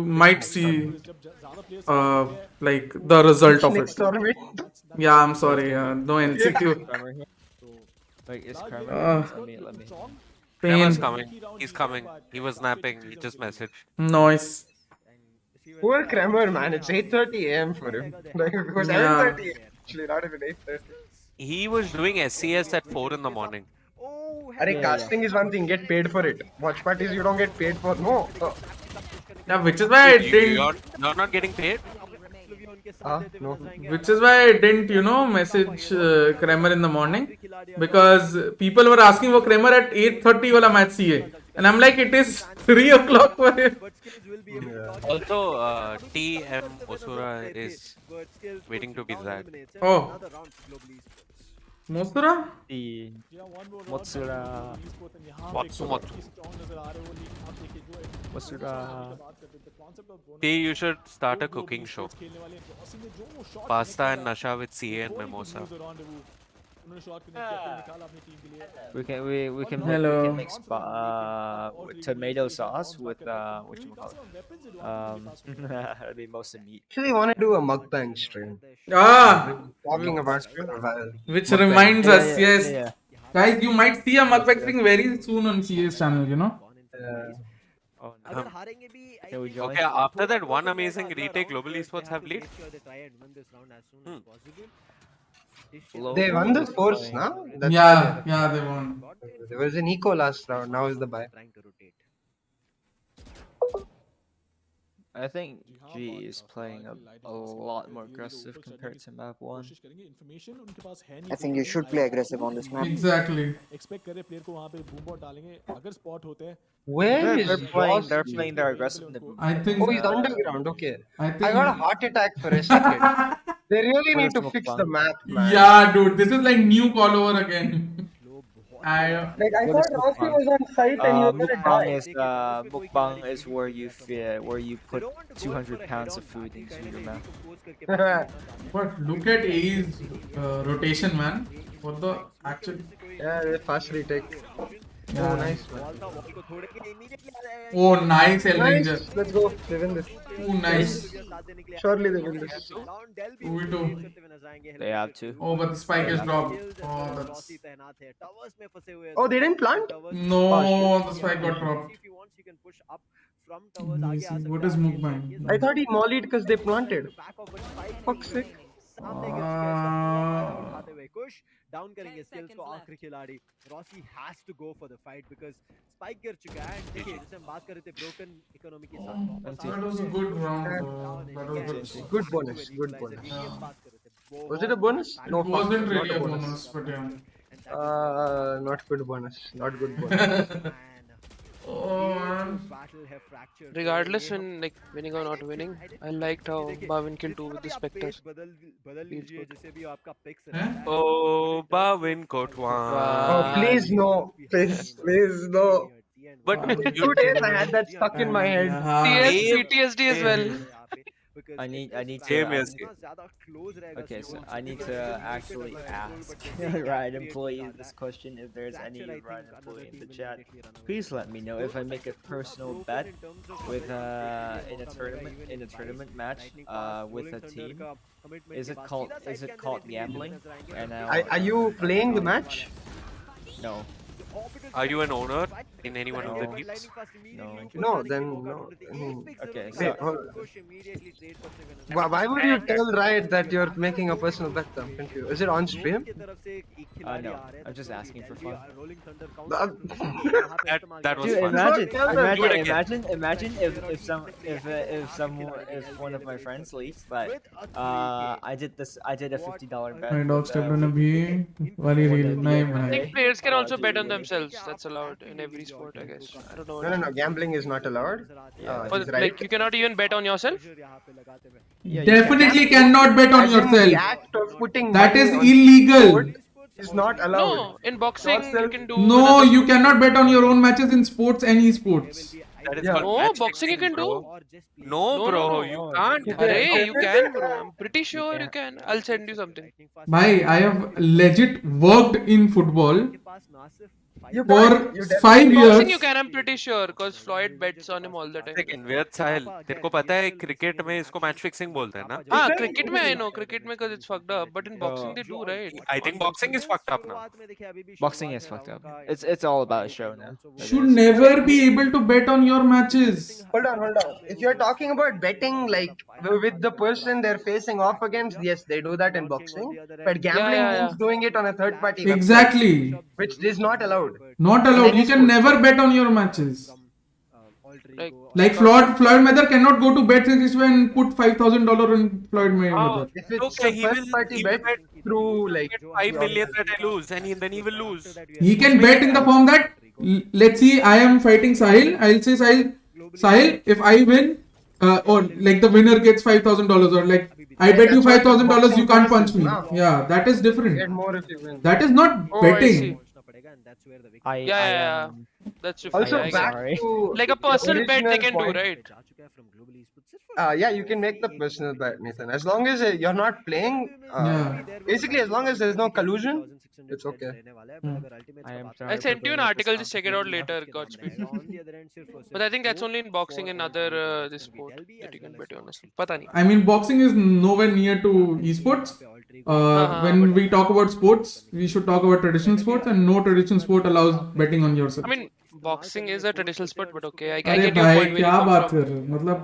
might see like the result of Next it. tournament. Yeah, I'm sorry, no NCQ. Kramer here. Wait, is Kramer Uh, here? Let me. Kramer's Pain. coming. He's coming. He was napping. He just messaged. Noise. Poor Kramer, man. It's 8:30 a.m. for him. Like it was Yeah. 7:30 actually, not even 8:30. He was doing SCS at 4 in the morning. Arey, casting is one thing. Get paid for it. Watch parties you don't get paid for. No. Yeah, which is why I didn't. You're not getting paid? No. Which is why I didn't, message Kramer in the morning, because people were asking for Kramer at 8:30 wala match CA, and I'm like, it is 3 o'clock for him. Also, TM Osura is waiting to be that. Oh, Mosura? The Motsura. Motsura. T, you should start a cooking show. Pasta and Nasha with CA and Mimosa. We can Hello. make tomato sauce with whatchamacallit. That'd be most of meat. Actually, want to do a mukbang stream. Talking about Which reminds us, Yeah. yes. Guys, you might see a mukbang thing very soon on CA's channel, Oh, no. Can we join? Okay, after that one amazing retake, Global Esports have lead. They won the force, no? That's Yeah, they won. There was an eco last round. Now is the buy. I think G is playing a lot more aggressive compared to map 1. I think you should play aggressive on this map. Exactly. Where is they're playing their aggressive in the I think. Oh, he's underground. Okay. I think. I got a heart attack for a second. They really need to fix the map, man. Yeah, dude, this is like new call over again. I thought Rossi was on site and he was gonna die. Mukbang is where you put 200 pounds of food into your mouth. But look at A's rotation, man. What the actual? Yeah, fast retake. Yeah. Oh, nice. Oh, nice, El Ranger. Nice. Let's go. They win this. Oh, nice. Surely they win this. We do. They have to. Oh, but the spike is dropped. Oh, that's. Oh, they didn't plant? No, the spike got dropped. What is mukbang? I thought he mollied because they planted. Fuck's sake. Down करेंगे skills को आखिरी खिलाड़ी Rossi has to go for the fight because spike गिर चुका है and देखिए जैसे हम बात कर रहे थे ब्रोकन इकोनॉमी के साथ That was a good round. That was good bonus. Good bonus. Was it a bonus? No, it wasn't really a bonus, but yeah. Not good bonus. Not good bonus. Regardless when like winning or not winning, I liked how Bavin killed 2 with the Spectre. Oh, Bavin got one. Oh, please no. Please no. But 2 days I had that stuck in my head. PTSD as well. I need to Same as okay, so I need to actually ask Riot employees this question. If there's any Riot employee in the chat, please let me know if I make a personal bet with in a tournament match with a team. Is it called gambling? And are you playing the match? No. Are you an owner in any one of the teams? No, then no. I mean, Okay, wait, so hold on. Why would you tell Riot that you're making a personal bet? I'm confused. Is it on stream? no, I'm just asking for fun. That was Dude, fun. imagine if one of my friends leaks that I did a $50 bet. My dog with, stepped on a bee. for Wali the reel. Nahi GRFN. I bhai. think players can also bet on themselves. That's allowed in every sport, I guess. I don't know. No, gambling is not allowed. For, He's right. like, you cannot even bet on yourself. Definitely cannot bet on As in the yourself. act of putting That money is on illegal. sport is not allowed. No, in boxing you can do. No, another you sport. cannot bet on your own matches in sports and esports. That is Yeah. called No, match boxing you fixing, can do. bro. No, bro, you can't. Arey, you can, bro. I'm pretty sure you can. I'll send you something. Bhai, I have legit worked in football You for can't. You 5 Boxing years. you can, I'm pretty sure, because Floyd bets on him all the time. Second, Vyat Sahil, तेरे को पता है cricket में इसको match fixing बोलते हैं ना? Ah, cricket mein I know, cricket mein because it's fucked up, but in boxing they do, right? I think boxing is fucked up now. Boxing is fucked up. It's all about a show now. Should never be able to bet on your matches. Hold on. If you're talking about betting, like with the person they're facing off against, yes, they do that in boxing. But gambling means doing it on a third party website, Exactly. which is not allowed. Not allowed. You can never bet on your matches. Like Floyd Mayweather cannot go to Bet365 and put $5,000 on Floyd Mayweather. If it's Okay, a he first will- party he bet will bet through like 5 million that I lose, and then he will lose. He can bet in the form that, let's see, I am fighting Sahil. I'll say Sahil, if I win, or like the winner gets $5,000, or like I bet you $5,000, you can't punch me. Yeah, that is get different. more if you win. That is not Oh, I betting. see. Yeah. That's different. Also, I get back it. to Like a the personal bet they original can do, point. right? Yeah, you can make the personal bet, Nathan. As long as you're not playing, Yeah. basically, as long as there's no collusion, it's okay. I sent you an article, just check it out later, Godspeed. But I think that's only in boxing and other this sport that you can bet on. Pata nahi. I mean, boxing is nowhere near to esports. When we talk about sports, we should talk about traditional sports, and no traditional sport allows betting on yourself. I mean, boxing is a traditional sport, but okay, I अरे get your भाई point where you क्या come बात from. कर रहे हो? मतलब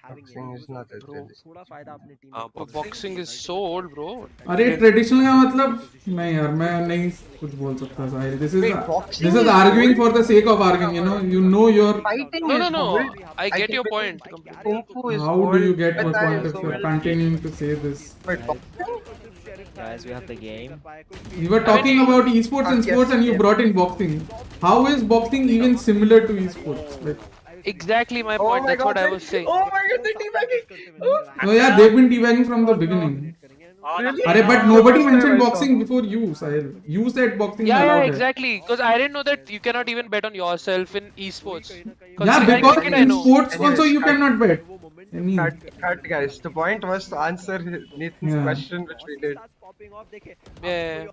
Boxing is not a tradition. Boxing is so old, bro. अरे traditional का मतलब नहीं यार मैं नहीं कुछ बोल सकता साहिल. This is arguing for the sake of arguing, you know your Fighting No, is no. old. I get your point. Kung Fu is how do you old, get your but point if so you're well. continuing to say this? But boxing? Guys, we have the game. We were talking about esports and sports, and you brought in boxing. How is boxing even similar to esports? Like, Exactly my Oh point. my That's what God, I was saying. Oh my god, they're teabagging! oh yeah, they've been teabagging from the beginning. Really? अरे but nobody mentioned boxing before you, Sahil. You said boxing is Yeah, allowed है. exactly. Because I didn't know that you cannot even bet on yourself in esports. Yeah, because cricket I in know. sports also you cannot bet. I mean, Cut, guys. The point was to answer Nathan's Yeah. question, which we did. Yeah.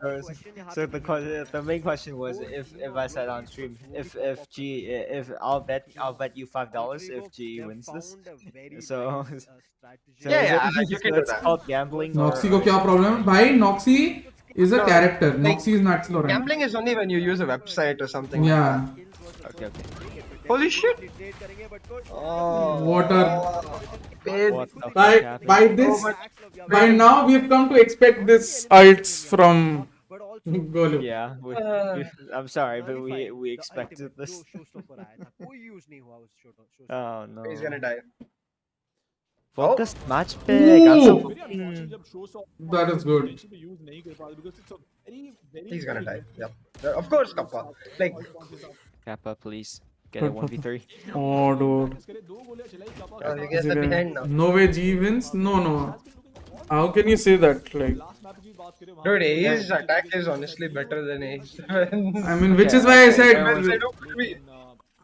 So the main question was if I said on stream if I'll bet you $5 if G wins this. So Yeah, you can do it's that. called gambling. Noxy को क्या problem है? भाई Noxy is a No, character. like, Noxy is not Laurent. Gambling is only when you use a website or something. Yeah. Okay. Holy shit! Oh, What are paid. What the by fuck by happened? this by now we've come to expect this ults from Golub. Yeah, I'm sorry, but we expected this. Oh no. He's gonna die. Focused match pick. I'm so Ooh. That is good. He's gonna die. Yep. Of course, Kappa. Like, Kappa, please get a 1v3. Oh dude. you guys are behind now. No way G wins? No. How can you say that? Like, Dude, A's attack is honestly better than A's. I mean, which is why I said,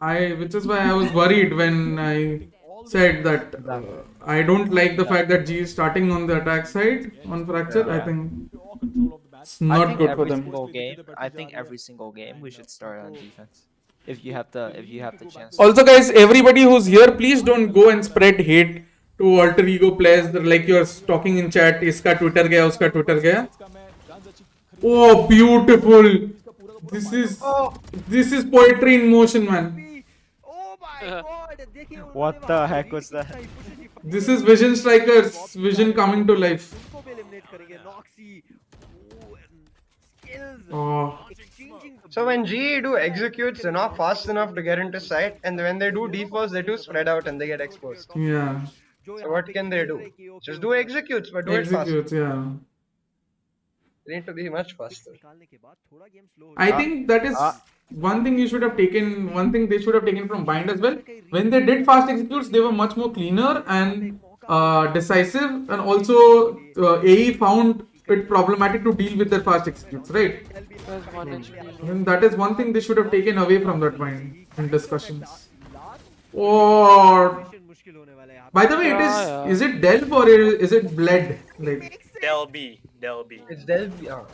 I which is why I was worried when I said that I don't like the fact that G is starting on the attack side on Fracture. I think it's not good for them. I think every single game we should start on defense. If you have the chance. Also, guys, everybody who's here, please don't go and spread hate to alter ego players. Like you're talking in chat, iska Twitter gaya, uska Twitter gaya. Oh, beautiful. This is poetry in motion, man. Oh my god! देखिए What the heck was that? This is Vision Strikers. Vision coming to life. उनको भी eliminate करेंगे. Noxy. Skills. Oh. Exchanging. So when GE do executes, they're not fast enough to get into sight, and when they do defaults, they do spread out and they get exposed. Yeah. So what can they do? Just do executes, but do it fast. Executes, yeah. They need to be much faster. I think that is one thing you should have taken. One thing they should have taken from Bind as well. When they did fast executes, they were much more cleaner and decisive, and also AE found it problematic to deal with their fast executes, right? And that is one thing they should have taken away from that Bind in discussions. Or by the way, is it Delve or is it Bled? Like They'll be. It's Delve.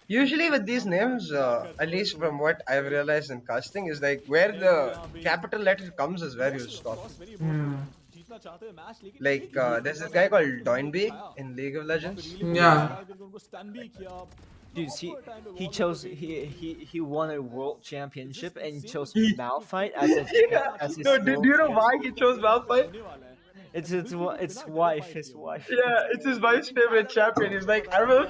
Usually with these names, at least from what I've realized in casting, is like where the capital letter comes is where you stop. Like there's this guy called Doinby in League of Legends. Yeah. Dude, he won a world championship and he chose Malphite as his No, do you know why he chose Malphite? It's his wife. Yeah, it's his wife's favorite champion. He's like, I will.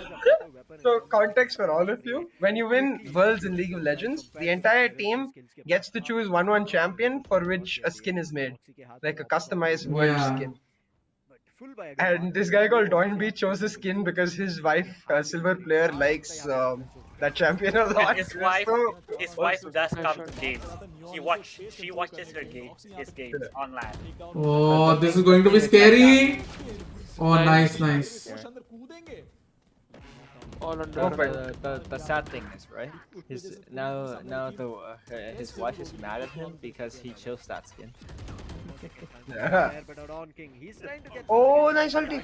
So context for all of you: when you win Worlds in League of Legends, the entire team gets to choose one champion for which a skin is made, like a customized world skin. And this guy called Doinby chose the skin because his wife, a silver player, likes that champion a lot. His wife does come to games. She watches his games online. Oh, this is going to be scary. Oh, nice. All under the sad thing is, right? His wife is mad at him because he chose that skin. Yeah. Oh, nice ulti.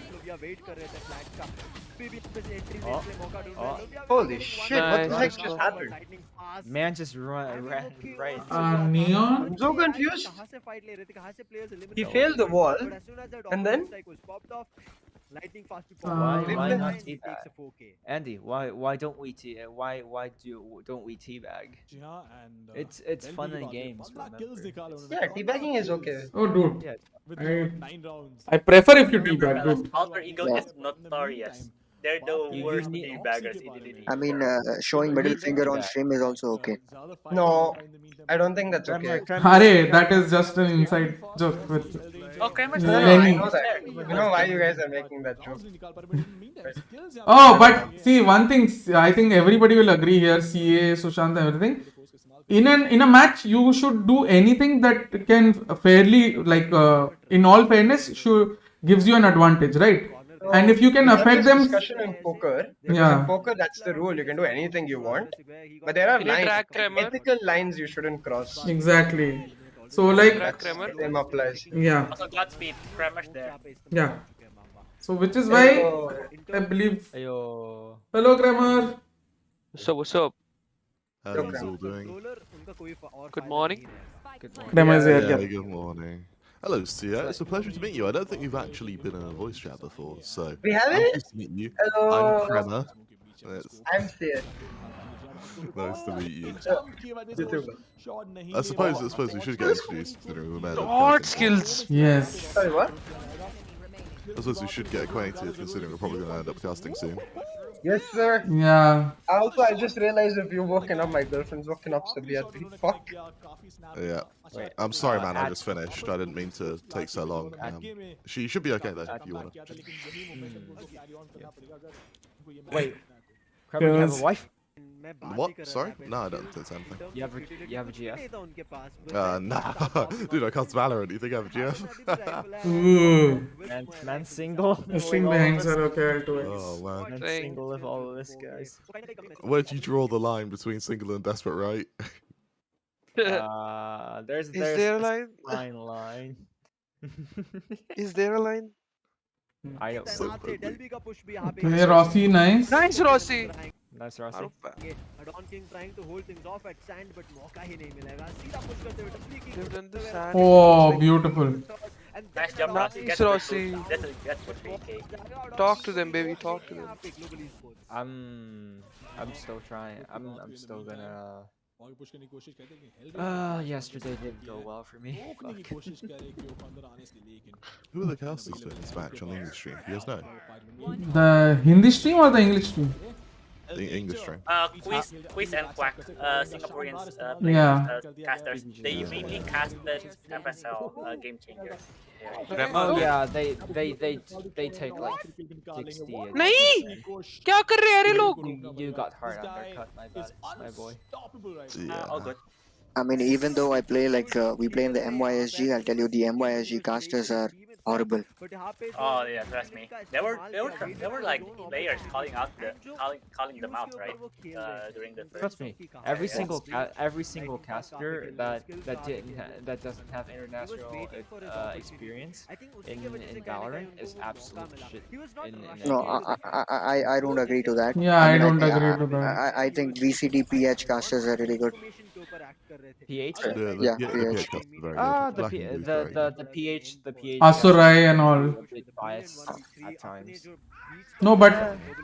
Holy shit, what the heck just happened? Man just ran right. Neon? I'm so confused. He failed the wall, and then? Why not teabag? Andy, why don't we don't we teabag? It's fun and games. Yeah, teabagging is okay. Oh, dude. I prefer if you teabag, dude. Alter Ego is notorious. They're the worst teabaggers in the I mean, showing middle finger on stream is also okay. No, I don't think that's okay. Hare, that is just an inside joke with I know that. You know why you guys are making that joke. Oh, but see, one thing I think everybody will agree here, CA, Sushant and everything. In a match, you should do anything that can fairly, like, in all fairness, gives you an advantage, right? And if you can affect them, discussion in poker. In poker, that's the rule. You can do anything you want, but there are lines, ethical lines you shouldn't cross. Exactly. So like, same applies. Yeah. Also Godspeed, Kremash there. Yeah. So which is why I believe. Hello, Grammar. What's up? How are you all doing? Good morning. Grammar is here. Good morning. Hello, Sia. It's a pleasure to meet you. I don't think we've actually been in a voice chat before, so we haven't. Nice to meet you. Hello. I'm Krema. I'm Sia. Nice to meet you. YouTuber. I suppose we should get introduced considering we met. God skills. Yes. Sorry, what? I suppose we should get acquainted considering we're probably going to end up casting soon. Yes, sir. Yeah. Also, I just realized if you're woken up, my girlfriend's woken up, so we have to fuck. Yeah. I'm sorry, man. I just finished. I didn't mean to take so long. She should be okay though, if you want to. Wait, Krabby, you have a wife? What? Sorry? No, I don't think anything. You have a GF? Nah. Dude, I can't Valorant. Do you think I have a GF? Ooh. Man single? The string behinds are okay, I'll do it. Oh, man. Man single with all of this, guys. Where do you draw the line between single and desperate, right? There's Is there a line? Fine line. Is there a line? I don't know. Hey, Rossi, nice. Nice, Rossi. Nice, Rossi. Adon King trying to hold things off at sand, but मौका ही नहीं मिलेगा. सीधा push करते हुए Oh, beautiful. Nice jump, Rossi. Nice, Gets the Rossi. boost. Gets the 3K. Talk to them, baby. Talk to them. I'm still trying. I'm still gonna. और push करने की कोशिश करते हैं कि health Yesterday didn't go well for me. रोकने की कोशिश करे कि वो अंदर आने से लेकिन Who are the casters for this match on the English stream? You guys know? The Hindi stream or the English stream? The English stream. Quiz and Quack, Singaporeans, Yeah. casters. They mainly casted FSL Game Changer. Oh yeah, they take like 60. नहीं क्या कर रहे हैं ये लोग? You got hard undercut, my bad, my boy. Yeah. All good. I mean, even though I play like we play in the MYSG, I'll tell you the MYSG casters are horrible. Oh yeah, trust me. There were like players calling them out, right? During the Trust me, every single caster that doesn't have international experience in Valorant is absolute shit. No, I don't agree to that. Yeah, I don't agree to that. I think VCT PH casters are really good. PH? Yeah, PH. The PH. Asurai and all. A bit biased at times. No, but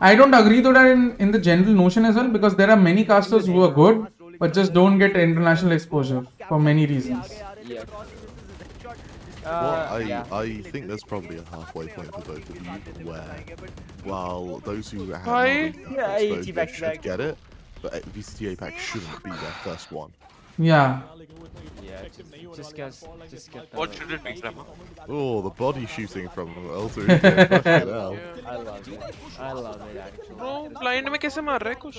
I don't agree to that in the general notion as well, because there are many casters who are good but just don't get international exposure for many reasons. Yeah. I think there's probably a halfway point for both of you where while those who have exposure should get it, but VCT APAC shouldn't be their first one. Yeah. Just get What should it be, Rama? Oh, the body shooting from L3. Fucking hell. I love it. I love it actually. Bro, blind में कैसे मार रहा है कुछ?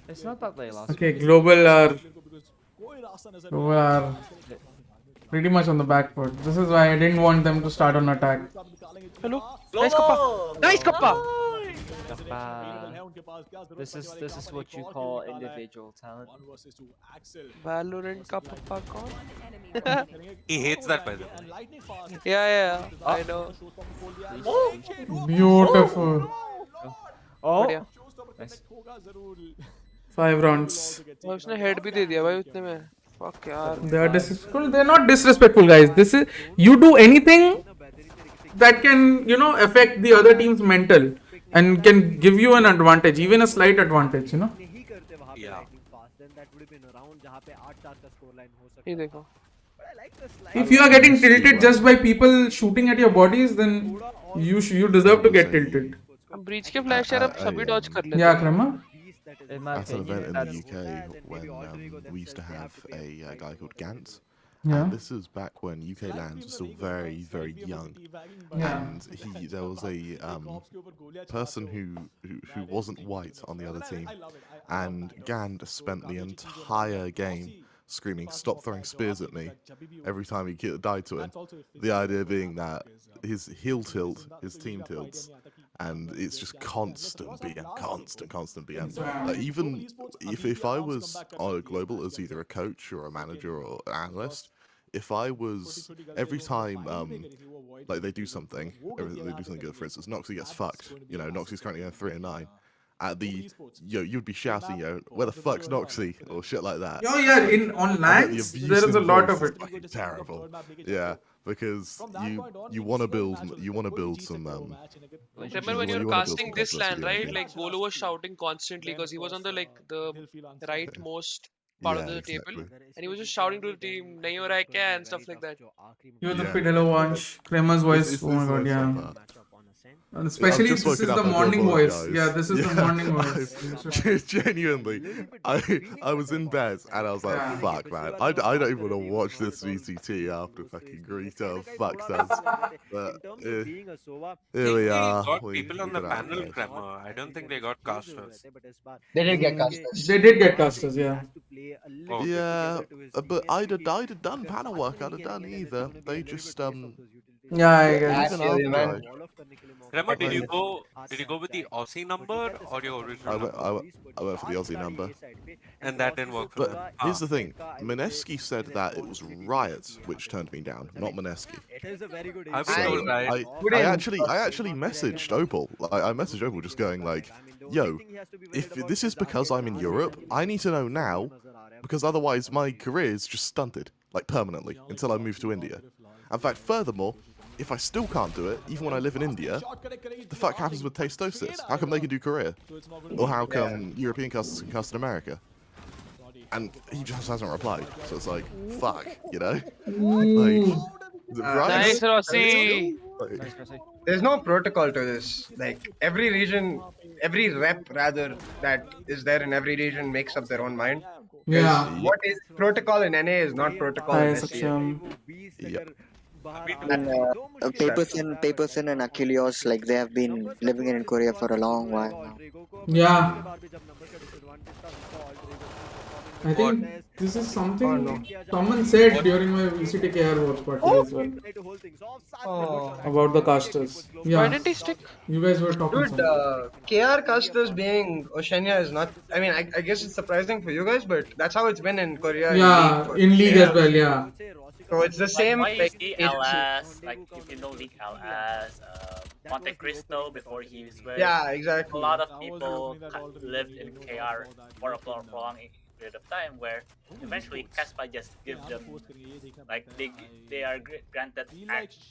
It's not that they lost. Okay, global are pretty much on the back foot. This is why I didn't want them to start on attack. Hello? Nice kappa! Nice kappa! This is what you call individual talent. Valorant का पप्पा कौन? He hates that, by the way. Yeah, I know. Beautiful. Oh. Nice. 5 rounds. उसने head भी दे दिया भाई उतने में. Fuck यार. They are disrespectful. They are not disrespectful, guys. This is, you do anything that can, affect the other team's mental and can give you an advantage, even a slight advantage, Yeah. ये देखो. If you are getting tilted just by people shooting at your bodies, then you deserve to get tilted. हम breach के flash यार अब सभी dodge कर लेते. Yeah, Krama. At an event in the UK when we used to have a guy called Gant. Yeah. And this is back when UK lands were still very, very young. Yeah. And there was a person who wasn't white on the other team. And Gand spent the entire game screaming, "Stop throwing spears at me," every time he died to him. The idea being that his heel tilt, his team tilts, and it's just constant BM, constant BM. Even if I was on a global as either a coach or a manager or an analyst, if I was every time like they do something good, for instance, Noxy gets fucked. Noxy's currently going 3-9. At the you'd be shouting, "Where the fuck's Noxy?" or shit like that. Oh yeah, on lands there is a lot of it. Fucking terrible. Yeah, because you want to build some. Remember when you were casting this land, right? Like Golo was shouting constantly because he was on the rightmost part of the table, and he was just shouting to the team, "Nahi ho raha hai kya?" and stuff like that. You're the Pidelo Vanch, Krema's voice. Oh my god, yeah. And especially this is the morning voice. Guys. Yeah, this is the morning voice. Genuinely, I was in bed and I was like, "Fuck, man, I don't even want to watch this VCT after fucking Greta fucked us." But here we are. Got people on the panel, Krema. I don't think they got casters. They did get casters. They did get casters, yeah. Oh. Yeah, but I'd have done panel work. I'd have done either. They just Yeah, I guess. Krema, did you go with the Aussie number or your original number? I went for the Aussie number. And that didn't work for them. But here's the thing. Mineski said that it was Riot which turned me down, not Mineski. I've been told I actually messaged Opal. I messaged Opal just going like, "Yo, if this is because I'm in Europe, I need to know now, because otherwise my career is just stunted, like permanently, until I move to India. In fact, furthermore, if I still can't do it, even when I live in India, the fuck happens with Tastosis? How come they can do Korea? Or how come European casters can cast in America? And he just hasn't replied, so it's like, fuck, you know? Like, right? Nice, Rossi. There's no protocol to this. Like, every region, every rep rather, that is there in every region makes up their own mind. Yeah. What is protocol in NA is not protocol in SCA. Yep. And Paperson and Achilles, like they have been living in Korea for a long while now. Yeah. I think this is something someone said during my VCT KR watch party as well. About the casters. Yeah. Why didn't he stick? You guys were talking Dude, KR casters being Oceania is not. I mean, I guess it's surprising for you guys, but that's how it's been in Korea. Yeah, in league as well, yeah. So it's the same. Why Like, is LS, like you know League LS, Monte Cristo before he was where Yeah, exactly. a lot of people lived in KR for a prolonged period of time where eventually Caspa just give them like they are granted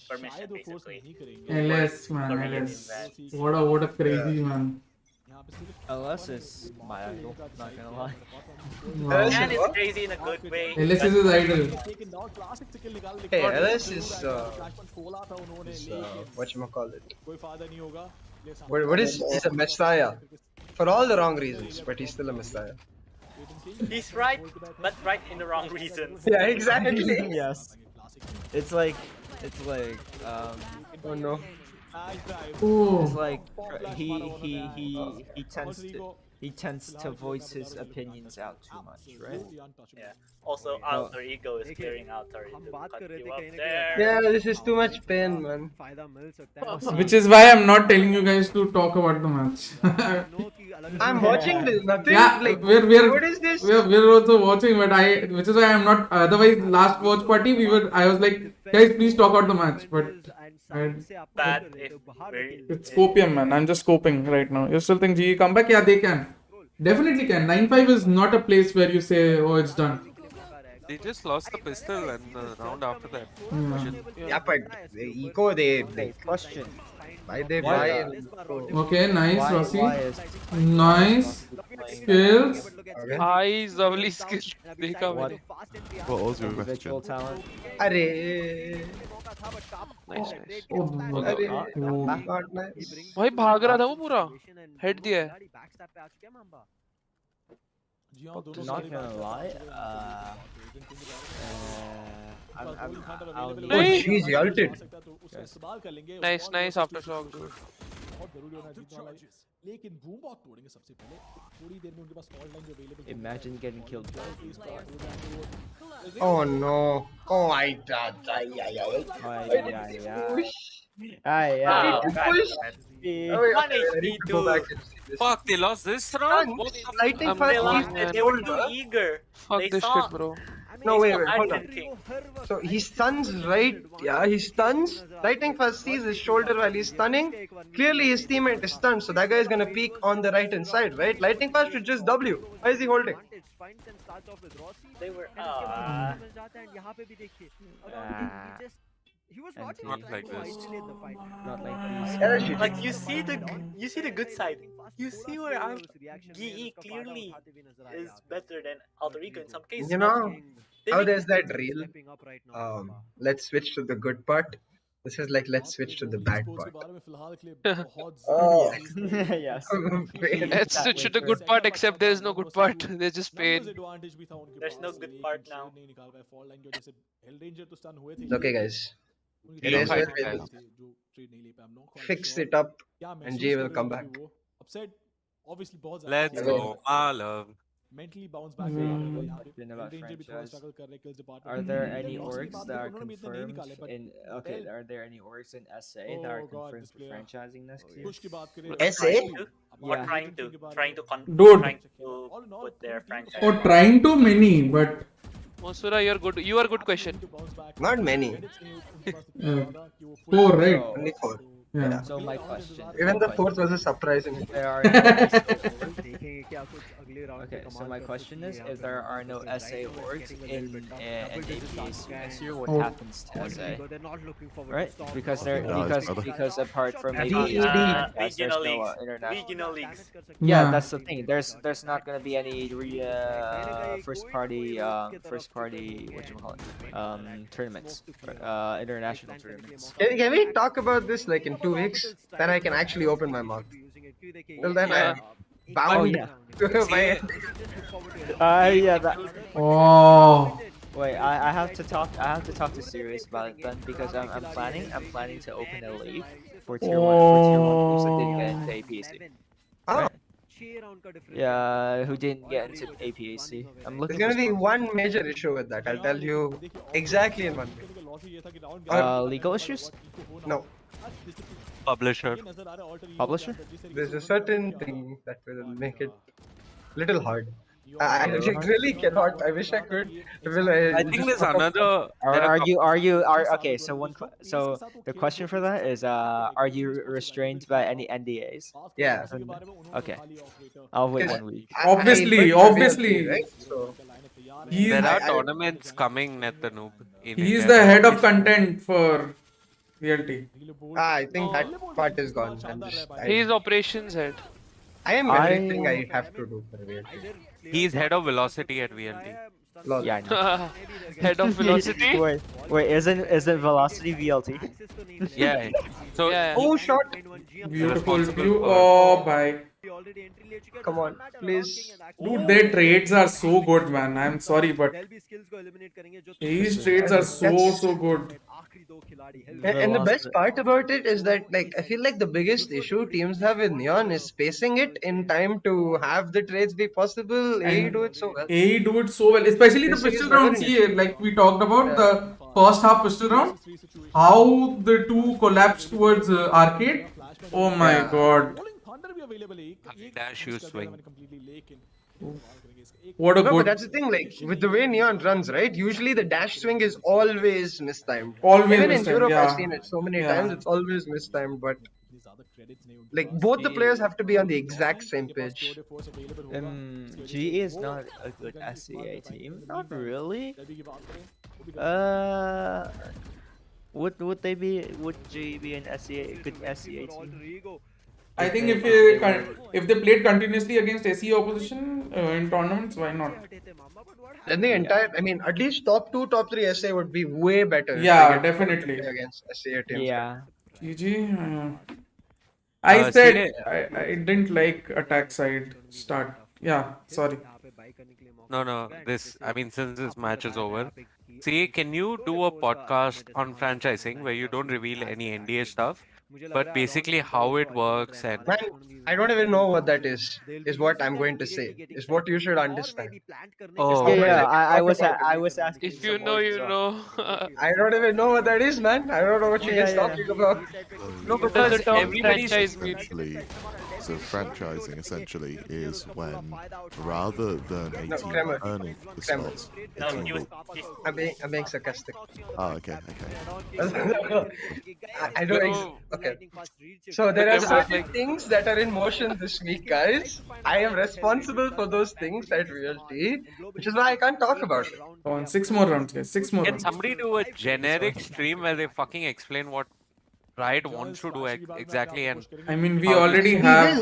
permission basically. LS man, LS. What a crazy man. LS is my idol, not gonna lie. Wow. And it's crazy in a good way. LS is his idol. Hey, LS is whatchamacallit. What is he's a messiah for all the wrong reasons, but he's still a messiah. He's right, but right in the wrong reasons. Yeah, exactly. Yes. It's like oh no. Ooh. It's like he tends to voice his opinions out too much, right? Yeah. Also, alter ego is clearing alter ego. Cut you up there. Yeah, this is too much pain, man. Which is why I'm not telling you guys to talk about the match. I'm watching this. Nothing. Yeah, like, we're what is this? We're also watching, but which is why I'm not. Otherwise, last watch party I was like, guys, please talk about the match, but. It's copium, man. I'm just scoping right now. You still think GE come back? Yeah, they can. Definitely can. 9-5 is not a place where you say, oh, it's done. They just lost the pistol and the round after that. Yeah, but the eco, they question. Why they buy? Okay, nice, Rossi. Nice. Skills. Eyes, lovely skills. What was your Individual talent. Arey. Nice. भाई भाग रहा था वो पूरा head दिया है Not gonna lie, Oh, jeez, he ulted. Nice aftershock, dude. Imagine getting killed by these guys. Oh no. Oh, I died. Fuck, they lost this round? Lighting fast. They were too eager. Fuck They this saw- shit, bro. No, wait, hold Iron on. King. So he stuns right. Yeah, he stuns. Lightning fast sees his shoulder while he's stunning. Clearly his teammate is stunned, so that guy is gonna peek on the right hand side, right? Lightning fast should just W. Why is he holding? They were He was not like this. Not like these. Yeah, like you see the good side. You see where GE clearly is better than Alter Ego in some cases. You know They how make- there's that reel? Let's switch to the good part. This is like let's switch to the bad part. Oh, Yes. Let's switch to the good part, except there's no good part. There's just pain. There's no good part now. Okay, guys. It is what it is. Fix it up, and Jay will come back. Let's go, my love. Mentally bounce back. Been about franchise. Are there any orgs that are confirmed in? Okay, are there any orgs in SA that are confirmed for franchising next year? SA? Or trying to Dude. put their franchise. Or trying to many, but Monsura, you're good. You are good question. Not many. 4, right? Only 4. Yeah. So my question. Even the fourth was a surprise in it. There are no okay, so my question is, if there are no SA orgs in an APAC next year, what happens to SA? Right? Because because apart from APAC, there's no international regional leagues. Yeah, that's the thing. There's not gonna be any first party tournaments, international tournaments. Can we talk about this like in 2 weeks? Then I can actually open my mouth. Till then, I'm bound to my. Yeah. That. Oh. Wait, I have to talk to Sirius about it then, because I'm planning to open a league for tier 1 teams that didn't get into APAC. Oh. Yeah, who didn't get into APAC. I'm looking. There's gonna be one major issue with that. I'll tell you exactly in 1 week. Legal issues? No. Publisher. There's a certain thing that will make it little hard. I really cannot. I wish I could. I think there's another. Okay? So the question for that is, are you restrained by any NDAs? Yeah. Okay. I'll wait 1 week. Obviously. Right? So, There are tournaments coming, Netanoob. He's the head of content for VLT. I think that part is gone. He's operations head. I am everything I have to do for VLT. He's head of velocity at VLT. Yeah, I know. Head of velocity? Wait, isn't velocity VLT? Yeah. So Oh, shot! Beautiful view. Oh, bye. Come on, please. Dude, their trades are so good, man. I'm sorry, but these trades are so good. And the best part about it is that, like, I feel like the biggest issue teams have with Neon is spacing it in time to have the trades be possible. AE do it so well. AE do it so well, especially the pistol rounds here. Like we talked about the first half pistol round, how the two collapsed towards arcade. Oh my god. Dash you swing. What a No, good. but that's the thing, like, with the way Neon runs, right? Usually the dash swing is always mistimed. Always Even in mistimed, Europe, yeah. I've seen it so many times, it's always mistimed, but like both the players have to be on the exact same page. GE is not a good SCA team. Not really. Would they be? Would GE be an SCA good SCA team? I think if they played continuously against SE opposition in tournaments, why not? And the entire, I mean, at least top 2, top 3 SA would be way better. Yeah, definitely. Against SA teams. Yeah. GG. I said I didn't like attack side start. Yeah, sorry. No. I mean, since this match is over, see, can you do a podcast on franchising where you don't reveal any NDA stuff, but basically how it works and. Man, I don't even know what that is what I'm going to say. Is what you should understand. Oh, yeah. I was asking. If you know, you know. I don't even know what that is, man. I don't know what you guys talking about. No, because everybody's So franchising essentially is when, rather than a team earning the slots, a team will... I'm being sarcastic. Oh, okay. I don't. Okay. So there are certain things that are in motion this week, guys. I am responsible for those things at VLT, which is why I can't talk about it. On 6 more rounds, guys. 6 more Can rounds. somebody do a generic stream where they fucking explain what Riot wants to do exactly? And I mean, we already have.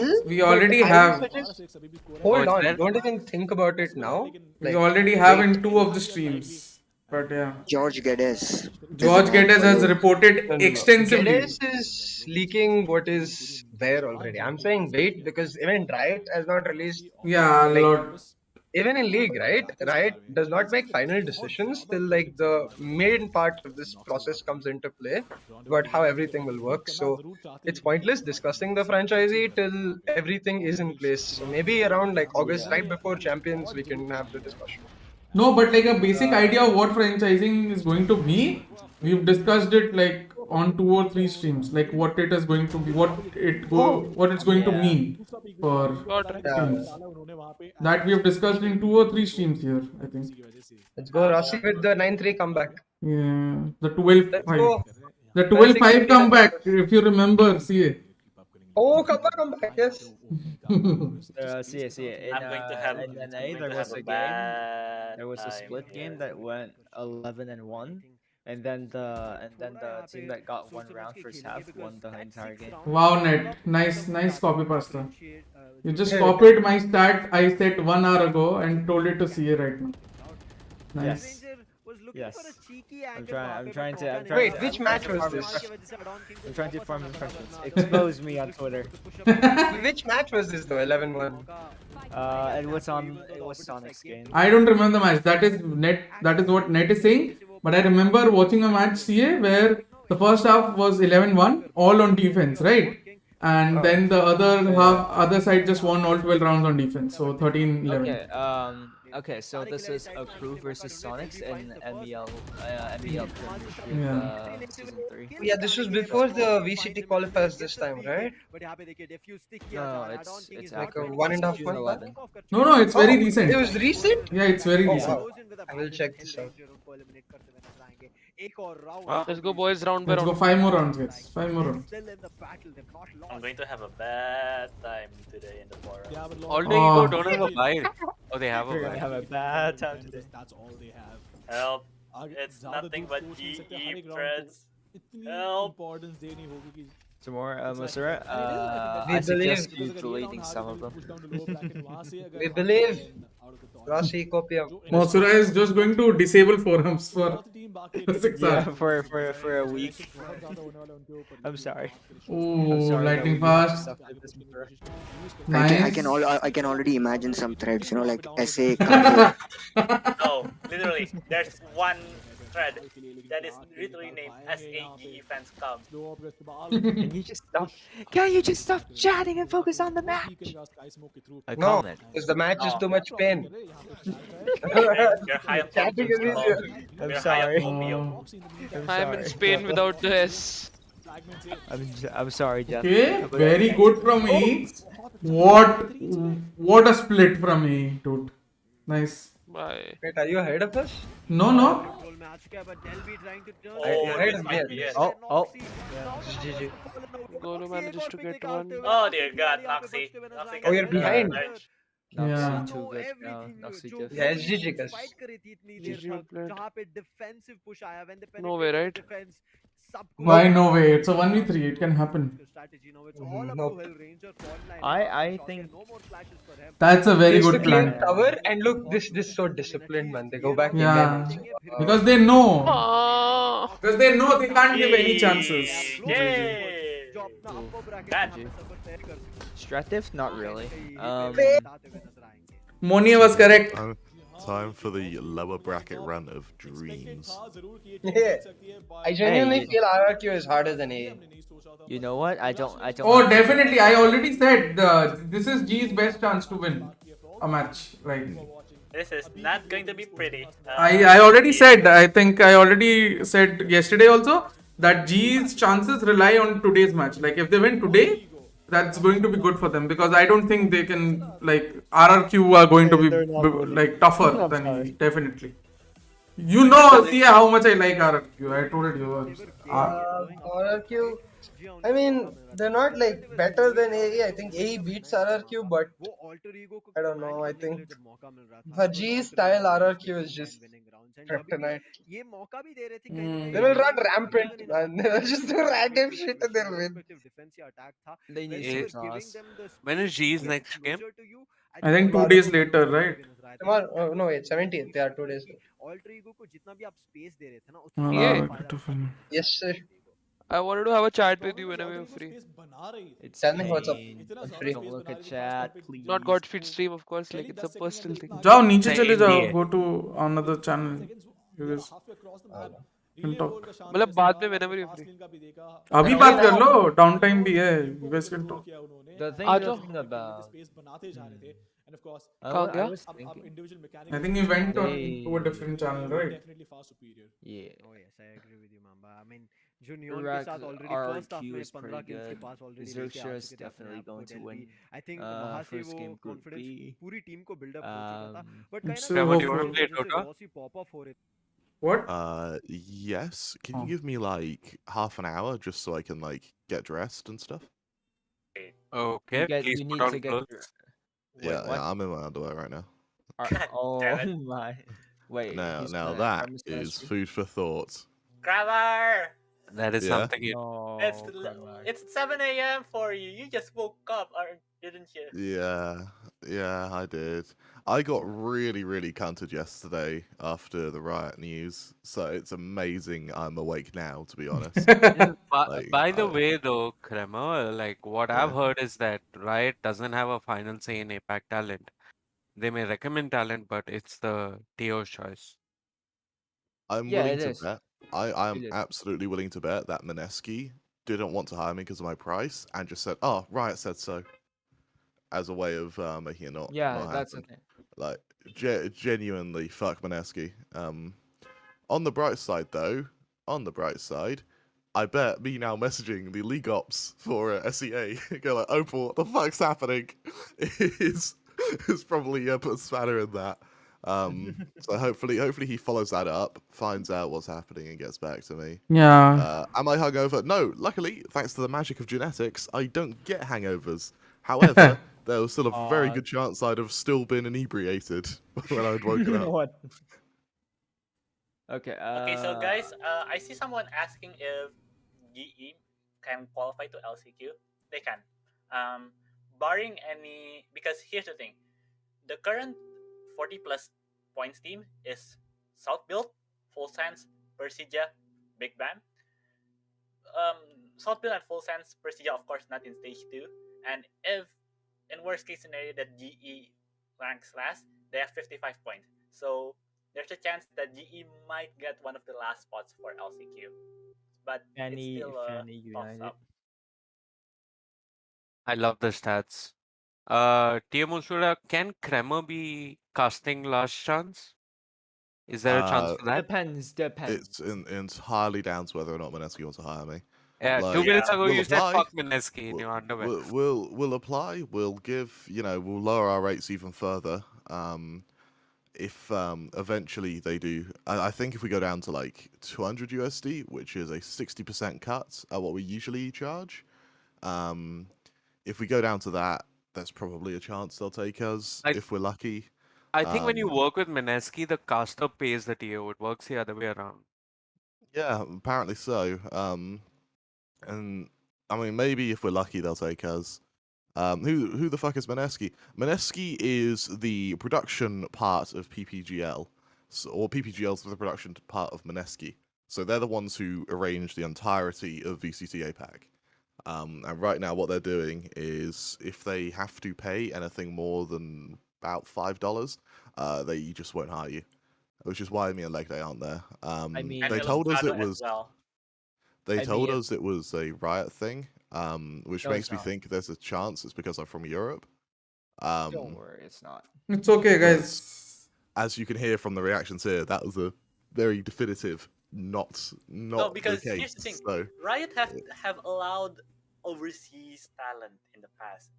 Hold on, don't even think about it now. We already have in 2 of the streams. But yeah. George Geddes has reported extensively. Geddes is leaking what is there already. I'm saying wait, because even Riot has not released. Yeah, a lot. Even in League, right? Riot does not make final decisions till like the main part of this process comes into play about how everything will work. So it's pointless discussing the franchisee till everything is in place. So maybe around like August, right before Champions, we can have the discussion. No, but like a basic idea of what franchising is going to be, we've discussed it like on 2 or 3 streams, like what it is going to be, what it's going to mean for streams. That we have discussed in 2 or 3 streams here, I think. Let's go Rossi with the 9-3 comeback. Yeah, the 12 Let's fight. go. The 12-5 comeback, if you remember, CA. Oh, come back, yes. See. In I'm going to have NA, there to was have a a game. bad There was a time split here. game that went 11-1, and then the team that got one round first half won the entire game. Wow, net. Nice copy pasta. You just copied my stat I set 1 hour ago and told it to CA right now. Nice. Yes. I'm trying to. Wait, which match was this? I'm trying to farm impressions. Expose me on Twitter. Which match was this though? 11-1. It was Sonic's game. I don't remember the match. That is net. That is what net is saying. But I remember watching a match CA where the first half was 11-1, all on defense, right? And then the other side just won all 12 rounds on defense. So 13-11. Okay, so this is a crew versus Sonics in MEL Premiership Season 3. Yeah, this was before the VCT qualifiers this time, right? No, it's like a after 1.5 Season month 11. No, it's very recent. It was recent? Yeah, it's very Oh, recent. wow. I will check this out. Let's go, boys, round by Let's round. go 5 more rounds, guys. 5 more rounds. I'm going to have a bad time today in the forum. Aldo Ego don't have a bite. Oh, they have a We're gonna bite. have a bad time today. That's all they have. Help! It's nothing but GE threads. Help! Importance देनी होगी कि Some more, Masura. We I suggest believe. you deleting some of them. We believe. Rasi copy of. Mosura is just going to disable forums for 6 Yeah, hours. for a week. I'm sorry. Ooh, I'm sorry that lightning we do have to fast. suffer this, Masura. Nice. I can already imagine some threads, you know, like essay. No, literally, there's one thread that is literally named SAGE fans come. Can you just stop? Can you just stop chatting and focus on the match? No, because the match is too much pain. You're high on Chatting is easier. I'm sorry. I'm in Spain without the S. I'm sorry, Jeff. Okay, very good from me. What a split from me, dude. Nice. Bye. Wait, are you ahead of us? No. Ahead of me. Yes. Oh. GG. Golo manages to get one. Oh dear God, Noxy. Oh, you're behind. Yeah. Noxy too good now. Noxy just. Yeah, it's GG, guys. No way, right? Why no way? It's a 1v3. It can happen. Nope. I think That's a very Just to good clean plan. cover and look, this so disciplined, man. They go back Yeah. in Because they know. Ah. Because they know they can't give any chances. Yay! Stratif, not really. Monia was correct. Time for the lower bracket run of dreams. Yeah. I genuinely feel RRQ is harder than A. You know what? I don't. Oh, definitely. I already said this is G's best chance to win a match. Like This is not going to be pretty. I already said. I think I already said yesterday also that G's chances rely on today's match. Like if they win today, that's going to be good for them because I don't think they can like RRQ are going to be like tougher than E, definitely. You know, see how much I like RRQ. I told you. RRQ, I mean, they're not like better than AE. I think AE beats RRQ, but I don't know. I think for G style RRQ is just kryptonite. They will run rampant, man. They will just do random shit and they'll win. They need some sauce. When is G's next game? I think 2 days later, right? Tomorrow, oh, no, wait, 17th. They are 2 days later. Yes, sir. I wanted to have a chat with you whenever you're free. It's Tell me what's up. pain. I'm free. Don't look at chat, please. Not Godspeed stream, of course. Like it's a personal thing. जाओ नीचे चले जाओ. Go to another channel. You guys can talk. मतलब बाद में whenever you're free. अभी बात कर लो. Down time भी है. You guys can talk. The thing about I was thinking. I think he went on to a different channel, right? Yeah. Oh yes, I agree with you, Mamba. I mean, Junior Iraq के साथ already RRQ first half में is 15 pretty kills के good. पास already Xerxia लेके आ is चुके थे अपने definitely आप को going to Delhi. win. I think वहाँ से First वो game Group confidence B. पूरी टीम को build up हो चुका था. But Let's कहीं see ना how कहीं good. जैसे Rossi pop off हो रहे What? Yes. Can you Oh. give me like half an hour just so I can like get dressed and stuff? Okay, please You put need on to get. clothes. Wait, Yeah, what? yeah, I'm in my underwear right now. Oh my! Wait, Now that is food for thought. Grammar! That is Yeah. something you. No, It's 7 a.m. for you. You just woke up, or didn't you? Yeah, I did. I got really cunted yesterday after the riot news, so it's amazing I'm awake now, to be honest. By the way, though, Kremer, like what I've Yeah. heard is that Riot doesn't have a final say in APAC talent. They may recommend talent, but it's the TO's choice. I'm Yeah, willing it to is. bet. I am It is. absolutely willing to bet that Mineski didn't want to hire me because of my price and just said, "Oh, Riot said so," as a way of making it not That's the happen. thing. Like genuinely, fuck Mineski. On the bright side, though, I bet me now messaging the league ops for SEA go like, Opal, what the fuck's happening? is probably put a spanner in that. So hopefully he follows that up, finds out what's happening, and gets back to me. Yeah. Am I hungover? No. Luckily, thanks to the magic of genetics, I don't get hangovers. However, there was still a very good chance I'd have still been inebriated when I'd woken up. What? Okay. Okay, so guys, I see someone asking if GE can qualify to LCQ. They can. Barring any, because here's the thing, the current 40 plus points team is South Build, Full Sense, Persija, Big Bang. South Build and Full Sense, Persija of course not in stage 2. And if in worst case scenario that GE ranks last, they have 55 points. So there's a chance that GE might get one of the last spots for LCQ. But it's still a toss up. I love the stats. Tia Musura, can Kremer be casting last chance? Is there a chance for that? Depends. It's entirely down to whether or not Mineski wants to hire me. Yeah, Like, 2 minutes ago we'll you said apply, fuck Mineski in your underwear. We'll apply. We'll give. We'll lower our rates even further. If eventually they do, I think if we go down to like 200 USD, which is a 60% cut at what we usually charge, if we go down to that, there's probably a chance they'll take us if we're lucky. I think when you work with Mineski, the caster pays the TO. It works the other way around. Yeah, apparently so. And I mean, maybe if we're lucky, they'll take us. Who the fuck is Mineski? Mineski is the production part of PPGL, or PPGL's the production part of Mineski. So they're the ones who arrange the entirety of VCT APAC. And right now, what they're doing is if they have to pay anything more than about $5, they just won't hire you. Which is why me and Leg Day aren't there. They told us it was. They told us it was a Riot thing, which makes me think there's a chance it's because I'm from Europe. Don't worry, it's not. It's okay, guys. As you can hear from the reactions here, that was a very definitive not No, because the case. here's the thing. So, Riot have allowed overseas talent in the past.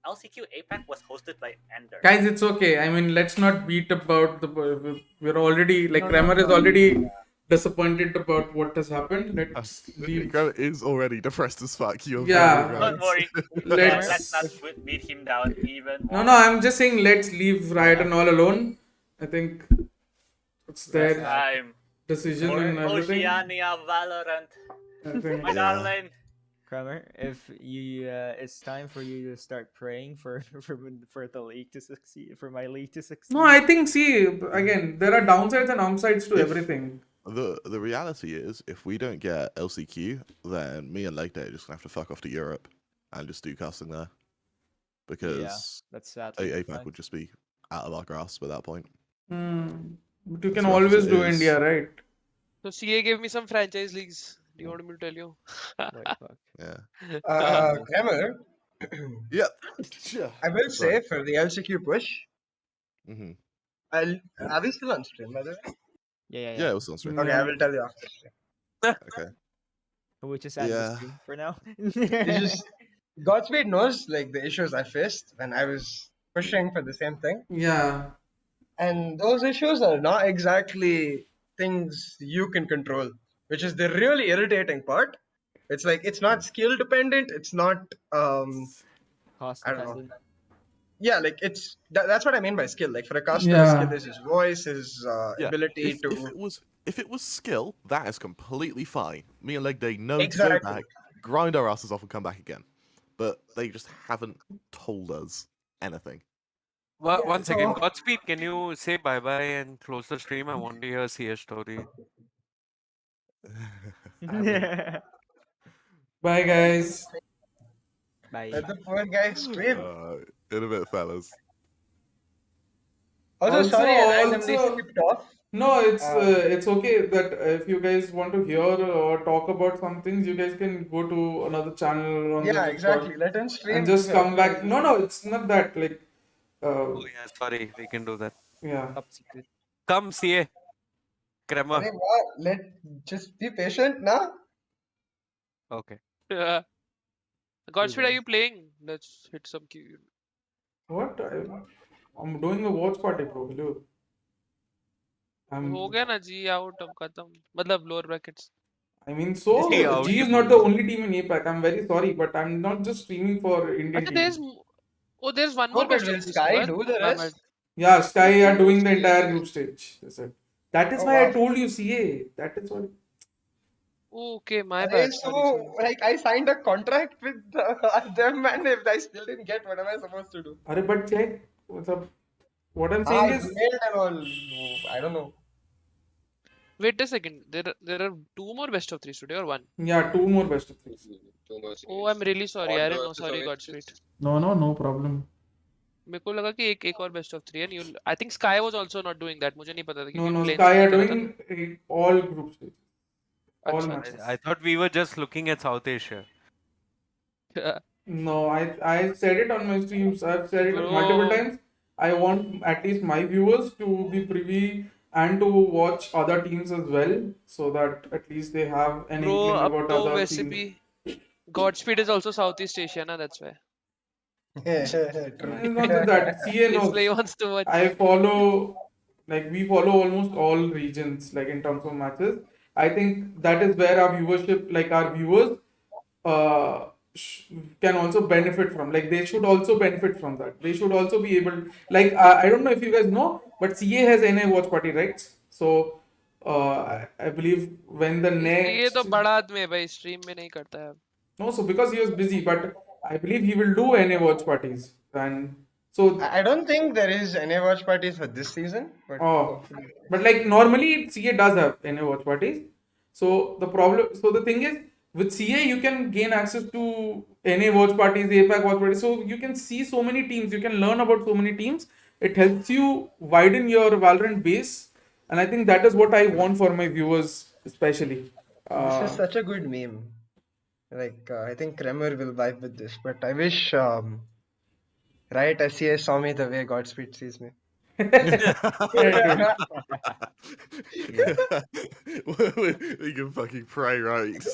LCQ APAC was hosted by Ender. Guys, it's okay. I mean, let's not beat about the. We're already like Kramer is already disappointed about what has happened. Let's leave. Kramer is already depressed as fuck. You're Yeah. very right. Don't worry. Let's not beat him down even more. No, I'm just saying let's leave Riot and all alone. I think it's their decision and everything. Oceania, Valorant. I think. My darling. Kramer, if you, it's time for you to start praying for the league to succeed, for my league to succeed. No, I think again there are downsides and upsides to everything. The reality is, if we don't get LCQ, then me and Leg Day are just gonna have to fuck off to Europe and just do casting there, because that's sad. APAC would just be out of our grasp at that point. But you can always do India, right? So CA gave me some franchise leagues. Do you want me to tell you? Yeah. Kramer. Yeah. I will say for the LCQ push. Are we still on stream, by the way? Yeah, it was on stream. Okay, I will tell you after stream. Okay. Which is at the stream for now. It's just Godspeed knows like the issues I faced when I was pushing for the same thing. Yeah. And those issues are not exactly things you can control, which is the really irritating part. It's like it's not skill dependent. It's not Cost I don't know. dependent. Yeah, like that's what I mean by skill. Like for a caster, his skill Yeah. is his voice, his Yeah, ability if to it was skill, that is completely fine. Me and Leg Day know to go exactly. back, grind our asses off, and come back again. But they just haven't told us anything. Well, Yeah, one second. so Godspeed, can you say bye bye and close the stream? I want to hear CS story. I will. Bye, guys. Bye. let the poor guy stream. In a bit, fellas. Also, sorry, I randomly skipped off. No, it's okay that if you guys want to hear or talk about some things, you guys can go to another channel on the Yeah, Discord exactly. Let him and stream. just come back. No, it's not that. Like, Oh yeah, sorry, we can do that. yeah. Top secret. Come, CA. Crema. Arey, what? Just be patient, now. Okay. Godspeed, are you playing? Let's hit some Q. What? I'm doing a watch party, bro. Hello. हो गया ना जी out अब खत्म मतलब lower brackets. I mean, so out G is not the only team in APAC. I'm very sorry, but I'm not just streaming for Indian But teams. there's one Oh, more but best will of three Sky squad. do the My rest? bad. Yeah, Sky are doing the entire group stage. That's it. That is Oh, why I wow. told you CA. That is what. Okay, my Arey, bad. so, Sorry. like, I signed a contract with them, and if I still didn't get, what am I supposed to do? Arey, but check. What's up? What I'm I saying is, emailed and all. I don't know. Wait a second. There are two more best of threes today or one? yeah, two more best of threes. Oh, I'm really sorry. I didn't know. Sorry, Godspeed. No problem. मेरे को लगा कि एक और best of three है. You, I think Sky was also not doing that. मुझे नहीं पता था क्योंकि No, planes Sky में नहीं are करा था doing ना. all group stages. All अच्छा, matches. I thought we were just looking at South Asia. No, I said it on my streams. I've said it multiple Bro. times. I want at least my viewers to be privy and to watch other teams as well, so that at least they have an Bro, inkling अब about तो other वैसे teams. भी Godspeed is also Southeast Asia ना. That's why. It's not just that. CA This knows. play wants to watch. I follow, like we follow almost all regions, like in terms of matches. I think that is where our viewership, like our viewers, uh, can also benefit from. Like they should also benefit from that. They should also be able, like I don't know if you guys know, but CA has NA watch party rights. So I believe when the ये next तो बड़ा आदमी है भाई stream में नहीं करता है. no, so because he was busy, but I believe he will do NA watch parties, and so I don't think there is any watch parties for this season, but hopefully. but like normally CA does have NA watch parties. So the thing is with CA you can gain access to NA watch parties, APAC watch parties. So you can see so many teams, you can learn about so many teams. It helps you widen your Valorant base, and I think that is what I want for my viewers, especially. This is such a good meme. Like, I think Kremer will vibe with this, but I wish, right, SCA saw me the way Godspeed sees me. We can fucking pray, right?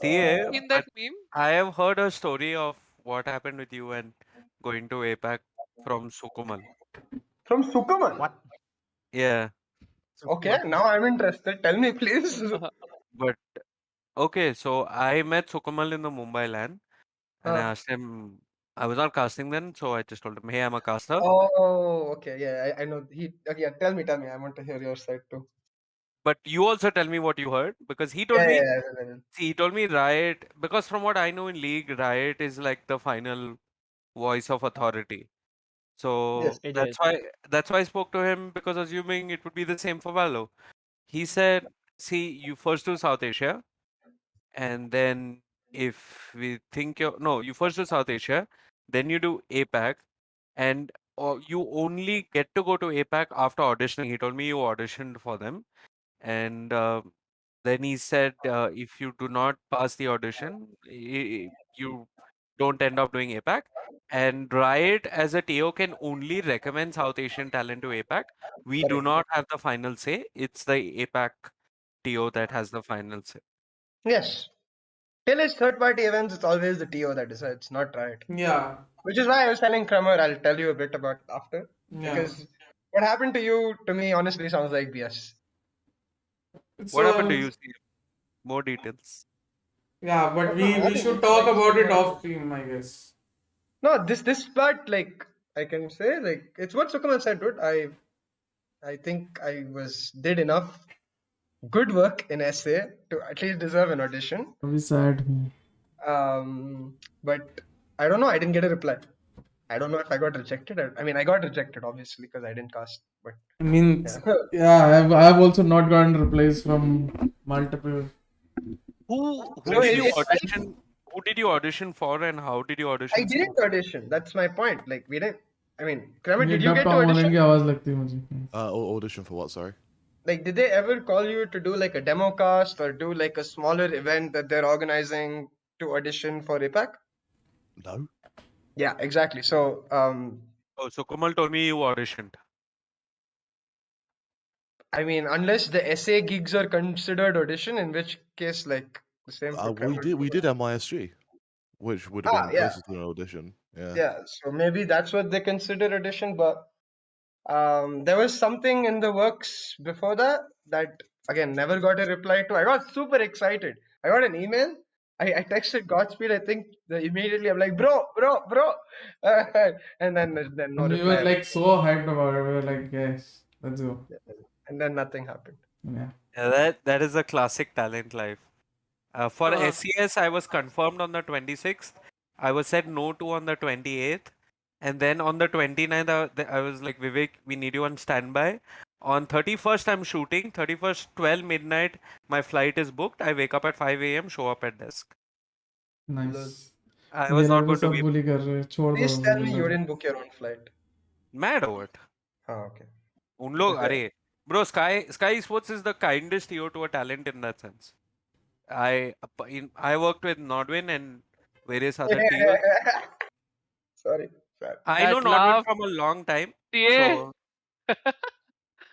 CA, In that meme? I have heard a story of what happened with you and going to APAC from Sukumal. From Sukumal? What? Yeah. Okay, now I'm interested. Tell me, please. But okay, so I met Sukumal in the Mumbai LAN, and I asked him. I was not casting then, so I just told him, "Hey, I'm a caster." Oh, okay, yeah, I know. Okay, yeah, tell me. I want to hear your side too. But you also tell me what you heard, because he told Yeah, me. yeah, I will. See, he told me Riot, because from what I know in League, Riot is like the final voice of authority. So Yes, it that's is. why I spoke to him, because assuming it would be the same for Valo. He said, "See, you first do South Asia, and then if we think you first do South Asia, then you do APAC, and you only get to go to APAC after auditioning." He told me you auditioned for them, and then he said if you do not pass the audition, you don't end up doing APAC. And Riot as a TO can only recommend South Asian talent to APAC. We do Correct. not have the final say. It's the APAC TO that has the final say. Yes. till it's third party events, it's always the TO that decides, not Riot. Yeah. Which is why I was telling Kramer, I'll tell you a bit about after. Yeah. Because what happened to you, to me, honestly sounds like BS. What happened to you, Steve? More details. Yeah, but we Nothing, should it's talk like about it super- off stream, I guess. No, this part, like, I can say, like, it's what Sukuman said, dude. I think I did enough good work in SA to at least deserve an audition. Very sad. But I don't know. I didn't get a reply. I don't know if I got rejected. I mean, I got rejected obviously because I didn't cast. But I mean, yeah. yeah, I've also not gotten replies from multiple. Who So did you it's like- audition? Who did you audition for, and how did you audition? I didn't audition. That's my point. Like we didn't. I mean, Kramer, ये did you dub get to Tom होने audition? की आवाज लगती है मुझे. Audition for what? Sorry. Like, did they ever call you to do like a demo cast or do like a smaller event that they're organizing to audition for APAC? No. Yeah, exactly. So, Oh, so Kumal told me you auditioned. I mean, unless the SA gigs are considered audition, in which case, like the same. For We Kramer. did MISG, which would have been yeah. closer to an audition. Yeah. Yeah, so maybe that's what they consider audition, but there was something in the works before that again never got a reply to. I got super excited. I got an email. I texted Godspeed. I think immediately I'm like, bro, and then no And we reply. were like so hyped about it. We were like, yes, let's go. And then nothing happened. Yeah. Yeah, that is a classic talent life. For Uh. SES, I was confirmed on the 26th. I was said no to on the 28th. And then on the 29th, I was like, Vivek, we need you on standby. On 31st, I'm shooting. 31st, 12 midnight, my flight is booked. I wake up at 5 a.m., show up at desk. Nice. I was not going to be bully कर रहे हैं. छोड़ Please दो tell मुझे me लग you रहा है. didn't book your own flight. mad over it. Oh, okay. उन लोग अरे bro, Sky Esports is the kindest hero to a talent in that sense. I worked with Nodwin and various other teams. Sorry. I know Nodwin from a long time. So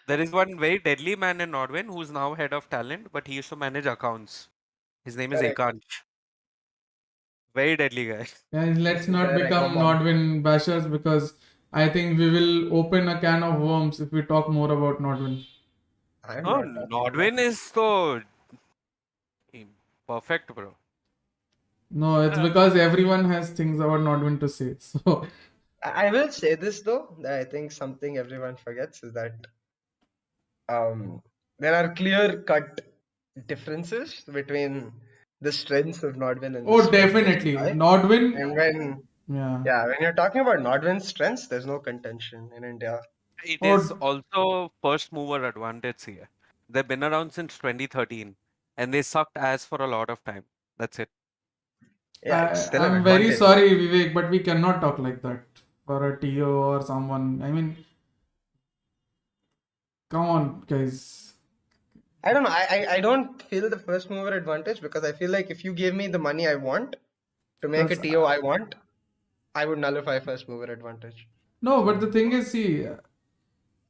there is one very deadly man in Nodwin who's now head of talent, but he used to manage accounts. His name is Correct. Ekansh. Very deadly guy. Guys, let's not Correct. become Nodwin bashers because I think we will open a can of worms if we talk more about Nodwin. No, Nodwin is so perfect, bro. No, it's because everyone has things about Nodwin to say. So I will say this though, that I think something everyone forgets is that there are clear-cut differences between the strengths of Nodwin and the oh, strengths of definitely. Sky. Nodwin. And when when you're talking about Nodwin's strengths, there's no contention in India. It is also first mover advantage here. They've been around since 2013 and they sucked ass for a lot of time. That's it. Yeah, it's still an I'm very advantage. sorry, Vivek, but we cannot talk like that for a TO or someone. I mean, come on, guys. I don't know. I don't feel the first mover advantage because I feel like if you gave me the money I want to make a TO I want, I would nullify first mover advantage. No, but the thing is, see,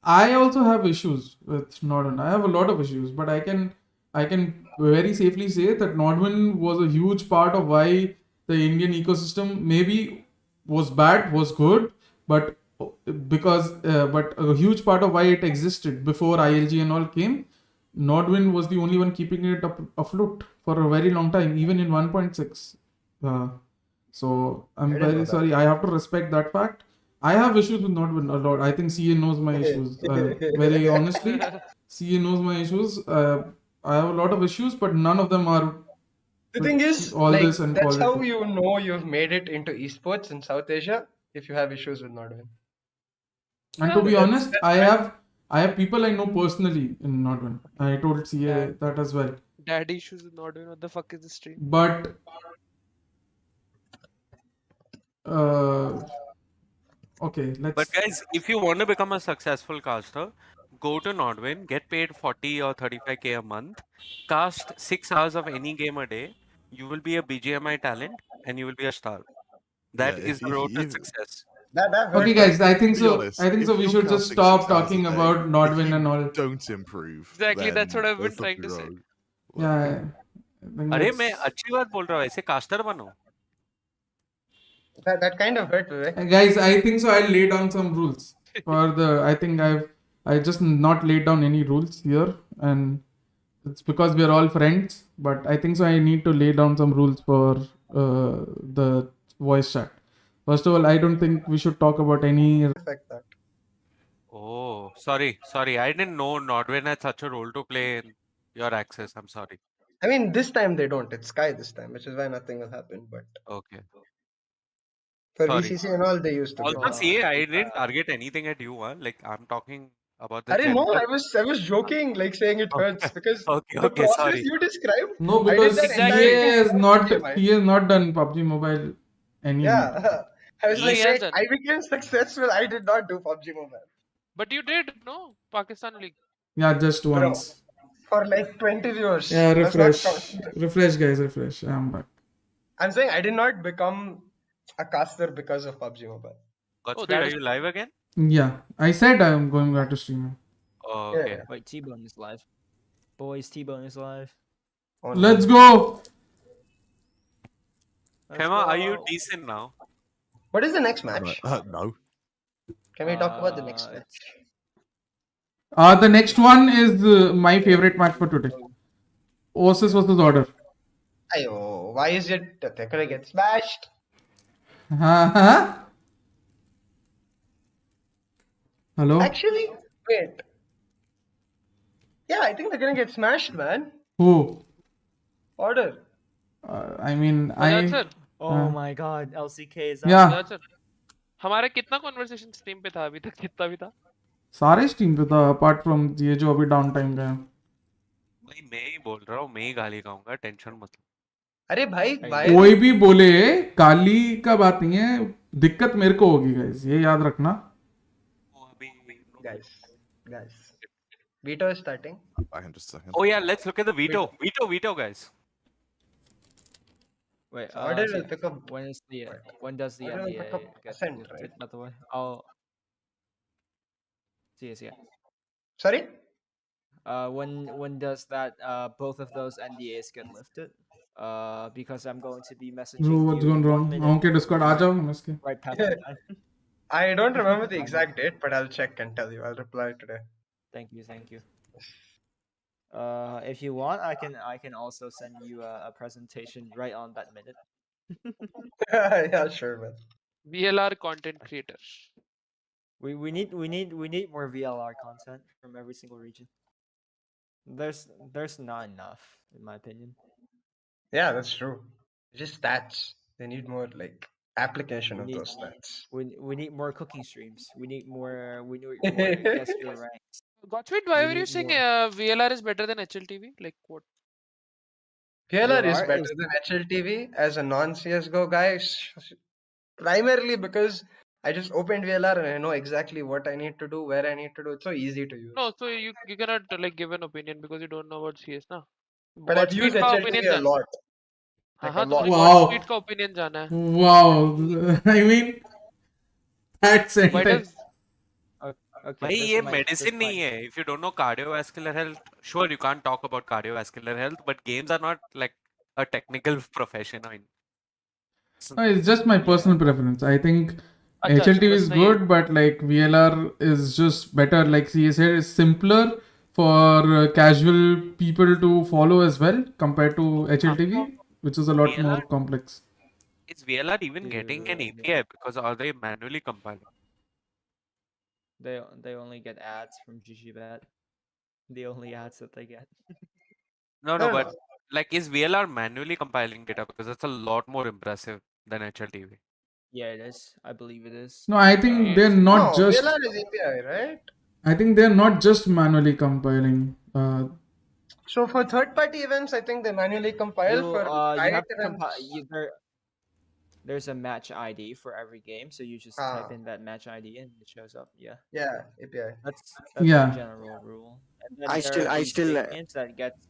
I also have issues with Nodwin. I have a lot of issues, but I can very safely say that Nodwin was a huge part of why the Indian ecosystem maybe was bad, was good, but but a huge part of why it existed before ILG and all came. Nodwin was the only one keeping it afloat for a very long time, even in 1.6. So I'm very sorry. I have to respect that fact. I have issues with Nodwin a lot. I think CA knows my issues. Very honestly, CA knows my issues. I have a lot of issues, but none of them are. The thing is, all like, this and that's how politics. you know you've made it into esports in South Asia if you have issues with Nodwin. And to be honest, I have people I know personally in Nodwin. I told CA that as well. Daddy issues with Nodwin. What the fuck is this stream? But okay, let's. But guys, if you want to become a successful caster, go to Nodwin, get paid 40 or 35k a month, cast 6 hours of any game a day. You will be a BGMI talent and you will be a star. That is the road to success. Okay, guys, I think Be so. honest, I think if so. We you're should just casting stop 6 hours a talking day, about if Nodwin you and all. Don't improve. Exactly, that's then what I've been there's trying to something say. wrong. Yeah, think अरे मैं that's अच्छी बात बोल रहा हूँ, ऐसे caster बनो. That kind of hurt, Vivek. guys, I think so. I'll lay down some rules for the. I just not laid down any rules here, and it's because we are all friends. But I think so. I need to lay down some rules for the voice chat. First of all, I don't think we should talk about any. Affect that. Oh, sorry. I didn't know Nordwin had such a role to play in your access. I'm sorry. I mean, this time they don't. It's Sky this time, which is why nothing will happen. But Okay. for Sorry. VCC and all, they used to. Also, see, I didn't target anything at you, huh? Like I'm talking about the No, general. I was joking, like saying it hurts because the Okay, process sorry. you described. No, I did because that he entire thing has without not PGMI. he has not done PUBG Mobile any. Yeah, I was No, like, he has wait, done. I became successful. I did not do PUBG Mobile. But you did, no? Pakistan League. Yeah, just Bro, once. for like 20 viewers. Yeah, Does not refresh. count. Refresh, guys, refresh. I'm back. I'm saying I did not become a caster because of PUBG Mobile. Godspeed, are you live again? Yeah, I said I'm going back to streaming. Oh, Yeah, okay. yeah. Wait, T-Bone is live. Boys, T-Bone is live. Oh, Let's go. Shema, are you decent now? What is the next match? No. Can we talk about the next match? The next one is my favorite match for today. Oasis versus Order. Ayo, why is it that they're gonna get smashed? Huh? Hello? Actually, wait. Yeah, I think they're gonna get smashed, man. Who? Order. I mean, sir. Oh my god, LCK is Yeah. Sir हमारा कितना conversation stream पे था अभी तक, कितना भी था? सारे स्ट्रीम पे था अपार्ट फ्रॉम ये जो अभी डाउन टाइम गया. भाई मैं ही बोल रहा हूँ, मैं ही गाली खाऊंगा, टेंशन मत लो. अरे भाई कोई भी बोले गाली का बात नहीं है, दिक्कत मेरे को होगी गाइस, ये याद रखना. Guys. Veto is starting. I can just a second. Oh yeah, let's look at the veto, guys. Wait, Order will pick up. When does the Order will NDA pick up get Ascent, lifted, right? by the way? Oh. Yeah. Sorry? When does that both of those NDAs get lifted? Because I'm going to be messaging Bro, what's you going wrong? 1 minute Okay, Discord आ जाओ इसके. right past the time. I don't remember the exact date, but I'll check and tell you. I'll reply today. Thank you. If you want, I can also send you a presentation right on that minute. Yeah, sure, man. VLR content creator. We need more VLR content from every single region. There's not enough, in my opinion. Yeah, that's true. Just stats. They need more like application of those stats. We need more cooking streams. We need more guess your ranks. Godspeed, why were you saying VLR is better than HLTV? Like what? VLR is better than HLTV as a non-CSGO guy, primarily because I just opened VLR and I know exactly what I need to do, where I need to do. It's so easy to use. No, so you cannot like give an opinion because you don't know about CS ना. But I've used HLTV a lot. हाँ तो मुझे Wow. Godspeed का opinion जाना है. Wow. I mean, that sentence. भाई ये medicine नहीं है. If you don't know cardiovascular health, sure you can't talk about cardiovascular health, but games are not like a technical profession. I mean, It's just my personal preference. I think HLTV is good, but like VLR is just better. Like CSA is simpler for casual people to follow as well compared to HLTV, which is a lot more complex. Is VLR even getting an API because are they manually compiling? They only get ads from GGBet. The only ads that they get. No, but like is VLR manually compiling data because it's a lot more impressive than HLTV. Yeah, it is. I believe it is. No, I think they're not just. VLR is API, right? I think they're not just manually compiling. So for third-party events, I think they manually compile. For you have to events, there's a match ID for every game, so you just type in that match ID and it shows up. Yeah. Yeah, API. That's Yeah. the general rule. And then I still that gets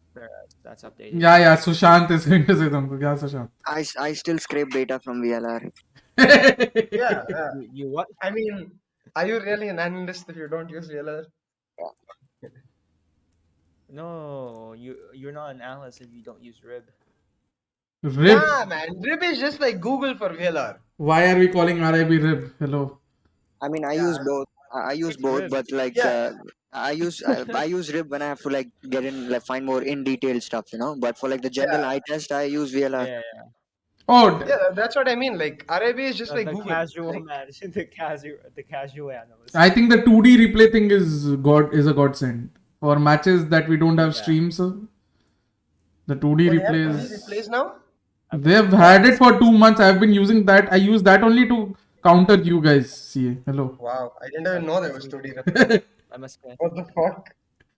that's updated. Yeah. Sushant is going to say something. Yeah, Sushant. I still scrape data from VLR. Yeah. You what? I mean, are you really an analyst if you don't use VLR? No, you're not an analyst if you don't use rib. Rib. Nah, man. Rib is just like Google for VLR. Why are we calling RIB Rib? Hello. I mean, I use both. I use both, but like I use rib when I have to like get in like find more in detail stuff, you know. But for like the general eye test, I use VLR. Oh, Yeah, that's what I mean. Like RAB is just like the Google. casual Like, man, the casual analyst. I think the 2D replay thing is a godsend for matches that we don't have streams. The 2D they have replays. replays now. They've had it for 2 months. I've been using that. I use that only to counter you guys. See, hello. Wow, I didn't even know there was 2D replays. MSK. What the fuck?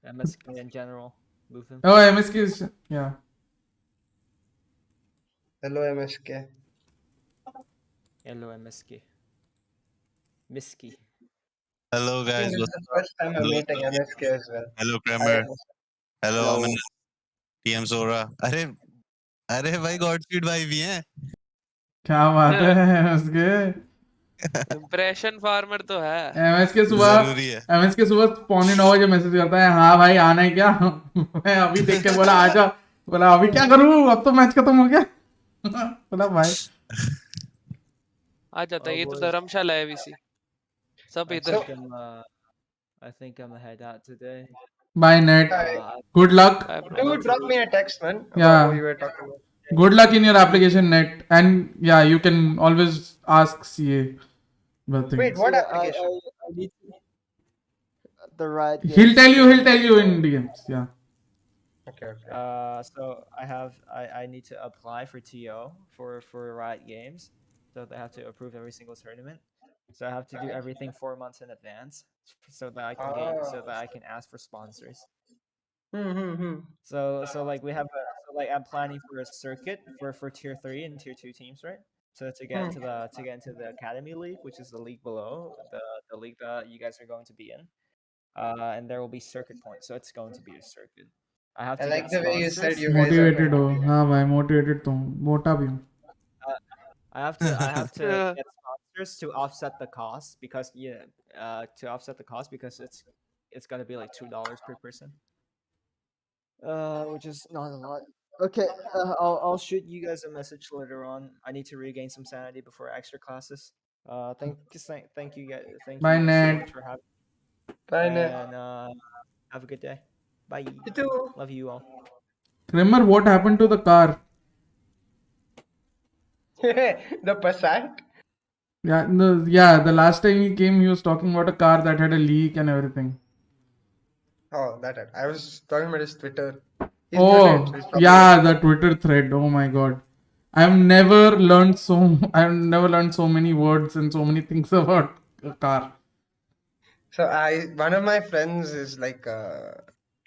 MSK in general. Luthen. Oh, MSK is yeah. Hello MSK. Hello MSK. Misky. Hello guys. This is the first time I'm meeting MSK as well. Hello Kramer. Hello Aman. TM Zora. अरे भाई godspeed भाई भी हैं क्या बात है MSK impression farmer तो है MSK सुबह पौने 9 बजे मैसेज करता है हाँ भाई आना है क्या मैं अभी देख के बोला आजा बोला अभी क्या करूँ अब तो मैच खत्म हो गया बोला भाई आ जाता है ये तो धर्मशाला है VC सब इधर I think I'm head out today. Bye Net. Good luck. Do drop me a text, man. Yeah. What you were talking about. Good luck in your application, Net. And yeah, you can always ask CA. Wait, what application? I need the right. He'll tell you in DMs. Yeah. Okay. So I need to apply for TO for Riot Games, so they have to approve every single tournament. So I have to do everything 4 months in advance, so that I can ask for sponsors. So like we have I'm planning for a circuit for tier 3 and tier 2 teams, right? So to get into the Academy League, which is the league below the league that you guys are going to be in, and there will be circuit points. So it's going to be a circuit. I have to. I like the way you said you guys motivated हो हाँ भाई motivated तो मोटा भी हूँ. I have to get sponsors to offset the cost because it's gonna be like $2 per person, which is not a lot. Okay, I'll shoot you guys a message later on. I need to regain some sanity before extra classes. Thank you guys. Thank Bye, you Ned. so much for having. Bye, Ned. And have a good day. Bye. You too. Love you all. Remember what happened to the car? The Passat? Yeah, the last time he came, he was talking about a car that had a leak and everything. Oh, I was talking about his Twitter. Oh, yeah, the Twitter thread. Oh my God, I've never learned so many words and so many things about a car. So one of my friends is like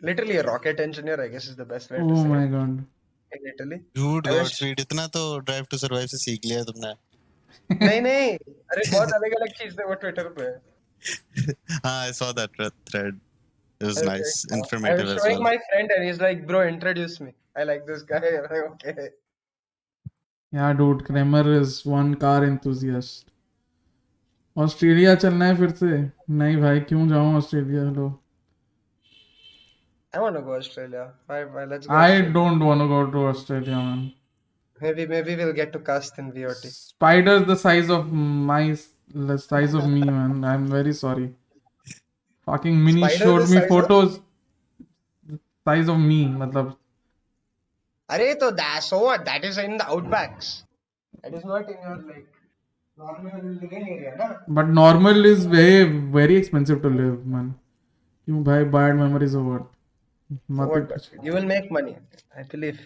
literally a rocket engineer, I guess is the best way to say Oh my it. God. In Italy. Dude, Godspeed इतना तो Drive to Survive से सीख लिया तुमने. नहीं अरे बहुत अलग-अलग चीज़ थे वो Twitter पे. I saw that thread. It was nice, informative I was as showing well. my friend and he's like, bro, introduce me. I like this guy. I'm like, okay. Yeah, dude, Kramer is one car enthusiast. Australia चलना है फिर से? नहीं भाई, क्यों जाऊँ Australia? Low. I want to go Australia. Bye, let's go. I don't want to go to Australia, man. Maybe we'll get to cast in VOT. Spiders the size of me, man. I'm very sorry. Fucking Mini Spider showed the me size photos. Size of me, matlab. अरे तो so what? That is in the outbacks. That is not in your like normal living area, na? But normal is very, very expensive to live, man. You buy bad memories of what? You will make money, I believe.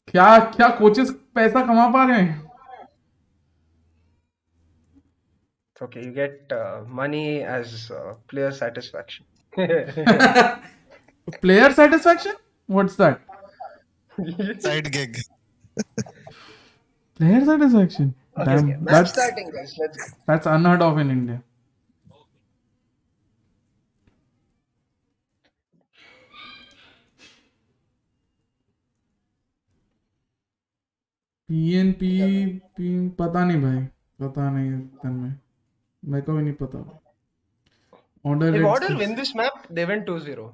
क्या coaches पैसा कमा पा रहे हैं? Okay, you get money as player satisfaction. Player satisfaction? What's that? Side gig. Player satisfaction? Okay, Damn, match starting, guys. Let's go. That's unheard of in India. PNP पता नहीं भाई, पता नहीं तन्मय, मेरे को भी नहीं पता. If Order win this map, they win 2-0,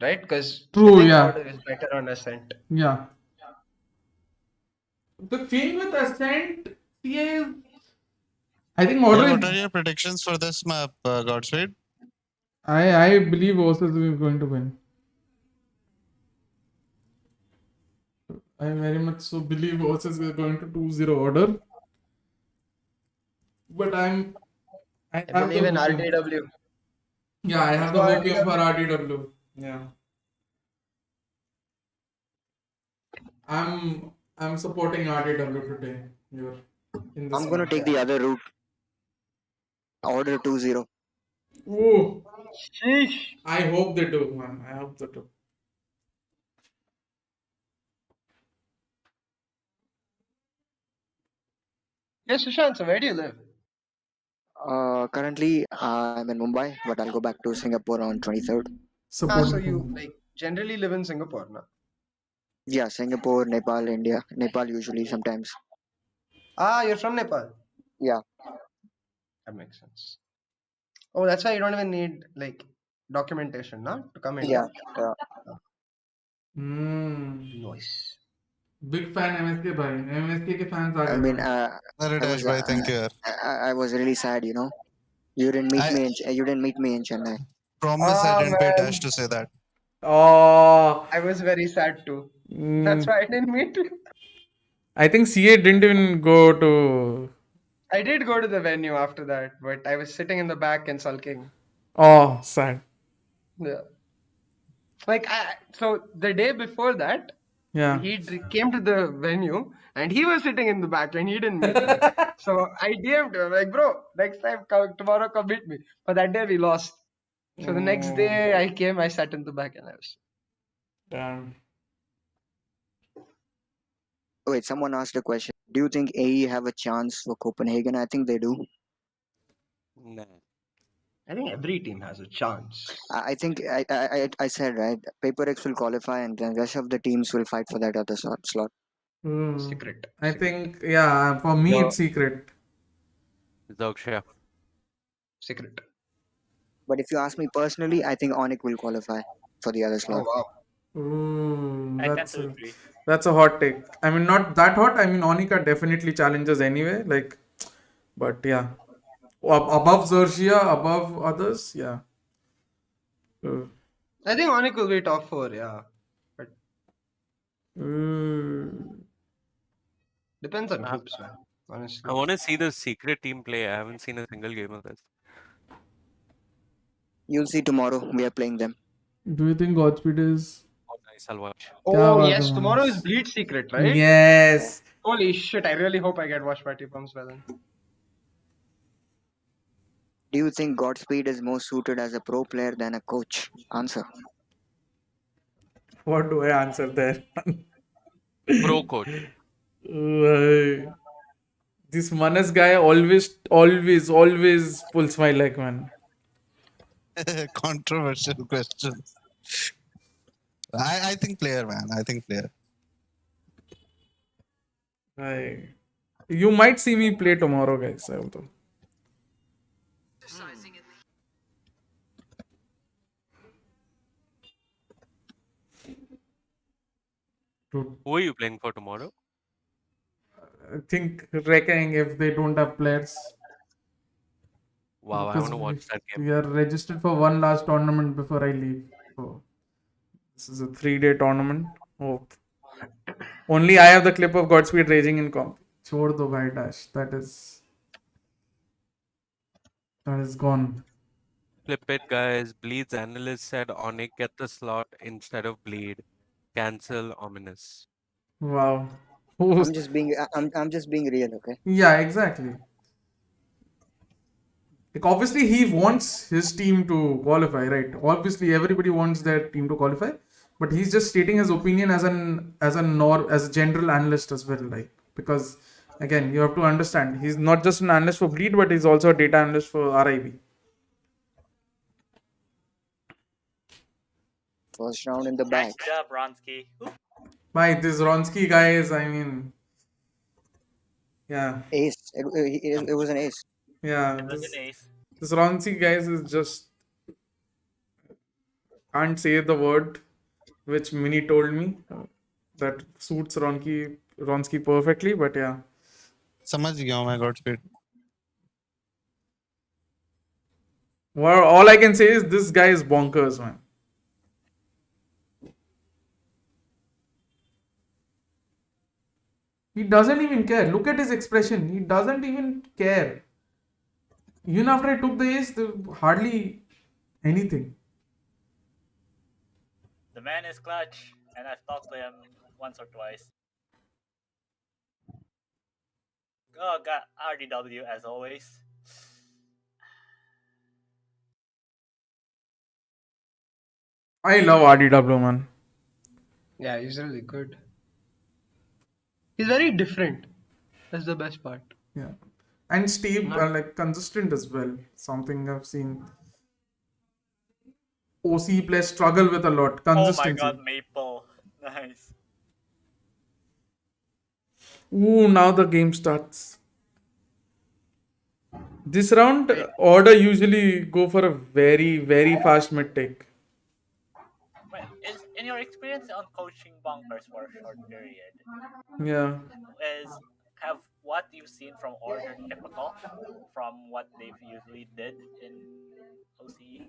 right? Because True, yeah. Order is better on Ascent. Yeah. The thing with Ascent, CA, I think Yeah, order what is. are your predictions for this map, Godspeed? I believe Oasis is going to win. I very much so believe Oasis is going to 2-0 order. But I have believe the in hopium. RTW. Yeah, I have the Let's go hopium for RTW. RTW. Yeah. I'm supporting RTW today. Here in this I'm gonna match. take the other route. Order 2-0. Oh, Sheesh. I hope they do, man. I hope they do. Yes, Sushant, so where do you live? Currently, I'm in Mumbai, but I'll go back to Singapore on 23rd. So you like generally live in Singapore, no? Yeah, Singapore, Nepal, India. Nepal usually sometimes. You're from Nepal. Yeah. That makes sense. Oh, that's why you don't even need like documentation, no, to come India. Yeah. Nice. Big fan MSK bhai. MSK के fans uh I गए mean, भाई. I was really sad, you know. You didn't meet me. You didn't meet me in Chennai. Promise I didn't pay Dash to say that. Oh. I was very sad too. That's why I didn't meet you. I think CA didn't even go to. I did go to the venue after that, but I was sitting in the back and sulking. Oh, sad. Yeah. Like, so the day before that, Yeah. he came to the venue and he was sitting in the back and he didn't meet me. So I DM'd him like, bro, next time, tomorrow come meet me. But that day we lost. So the next day I came, I sat in the back and I was. Damn. Wait, someone asked a question. Do you think AE have a chance for Copenhagen? I think they do. Nah. I think every team has a chance. I think I said right. PaperX will qualify, and then rest of the teams will fight for that other slot. Secret. I think for me No. it's secret. Zoxia. Secret. But if you ask me personally, I think Onyx will qualify for the other slot. Oh I tend to agree. That's a hot take. I mean, not that hot. I mean, Onika definitely challenges anyway. Like, but yeah, above Xerxia, above others, yeah. I think Onyx will be top 4, yeah. But depends on groups, man. Honestly. I want to see the secret team play. I haven't seen a single game of this. You'll see tomorrow. We are playing them. Do you think Godspeed is? Oh, nice. I'll watch. Oh, yes. Tomorrow is Bleed Secret, right? Yes. Holy shit. I really hope I get WatchParty pumps by then. Do you think Godspeed is more suited as a pro player than a coach? Answer. What do I answer there? Pro coach. This Manas guy always pulls my leg, man. Controversial question. I think player, man. I think player. You might see me play tomorrow, guys. Although. Who are you playing for tomorrow? I think Rekang if they don't have players. Wow, I want to watch that game. We are registered for one last tournament before I leave. So this is a 3-day tournament. Oh. Only I have the clip of Godspeed raging in comp. Chhod do bhai Dash. That is gone. Flip it, guys. Bleed's analyst said Onyx get the slot instead of Bleed. Cancel ominous. Wow. I'm just being real, okay? Yeah, exactly. Like obviously he wants his team to qualify, right? Obviously everybody wants their team to qualify, but he's just stating his opinion as a general analyst as well, like because again you have to understand he's not just an analyst for Bleed, but he's also a data analyst for RIV. First round in the back. Nice job, Ronsky. By this Ronsky guy is, I mean, yeah. Ace. It was an ace. Yeah. It was an ace. This Ronsky guys is just can't say the word which Mini told me that suits Ronki Ronsky perfectly, but yeah. समझ गया हूँ मैं Godspeed. Well, all I can say is this guy is bonkers, man. He doesn't even care. Look at his expression. He doesn't even care. Even after I took the ace, there hardly anything. The man is clutch, and I've talked to him once or twice. Oh, got RDW as always. I love RDW, man. Yeah, he's really good. He's very different. That's the best part. Yeah. And Steve, like consistent as well. Something I've seen. OC players struggle with a lot. Consistency. Oh my god, Maple. Nice. Ooh, now the game starts. This round, order usually go for a very, very fast mid take. Wait, is in your experience on coaching bunkers for a short period, Yeah. have what you've seen from Order typical from what they've usually did in OCE?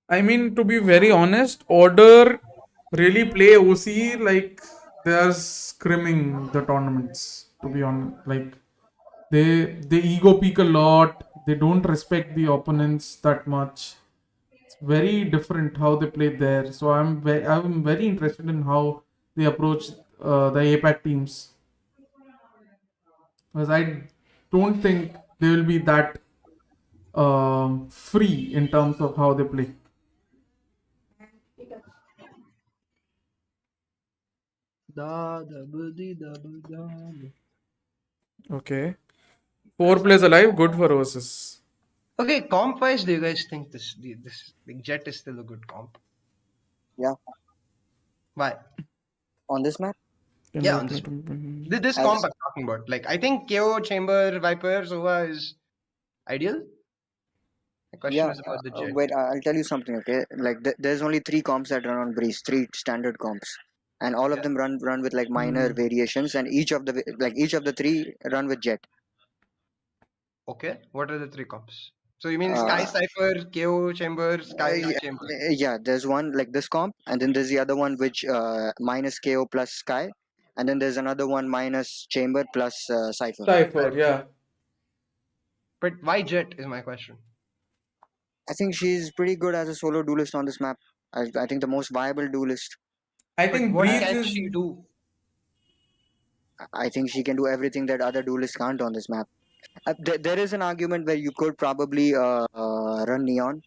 I mean, to be very honest, order really play OC like they are scrimming the tournaments. To be honest, like they ego peak a lot. They don't respect the opponents that much. It's very different how they play there. So I'm very interested in how they approach the APAC teams, because I don't think they will be that free in terms of how they play. Okay. 4 players alive, good for Oasis. Okay, comp wise, do you guys think this Jet is still a good comp? Yeah. Why? On this map? Yeah, on this one. This comp I'm talking about. Like, I think KO, Chamber, Viper, Sova is ideal. The question is about the Jet. Wait, I'll tell you something, okay? Like, there's only 3 comps that run on Breeze, 3 standard comps, and all of them run with like minor variations, and each of the 3 run with Jet. Okay, what are the 3 comps? So you mean Sky Cypher, KO, Chamber, Sky Chamber? Yeah, there's one like this comp, and then there's the other one which minus KO plus Sky, and then there's another one minus Chamber plus Cypher. Cypher, yeah. But why Jet is my question. I think she's pretty good as a solo duelist on this map. I think the most viable duelist. I think what can she do? I think she can do everything that other duelists can't on this map. There is an argument where you could probably run Neon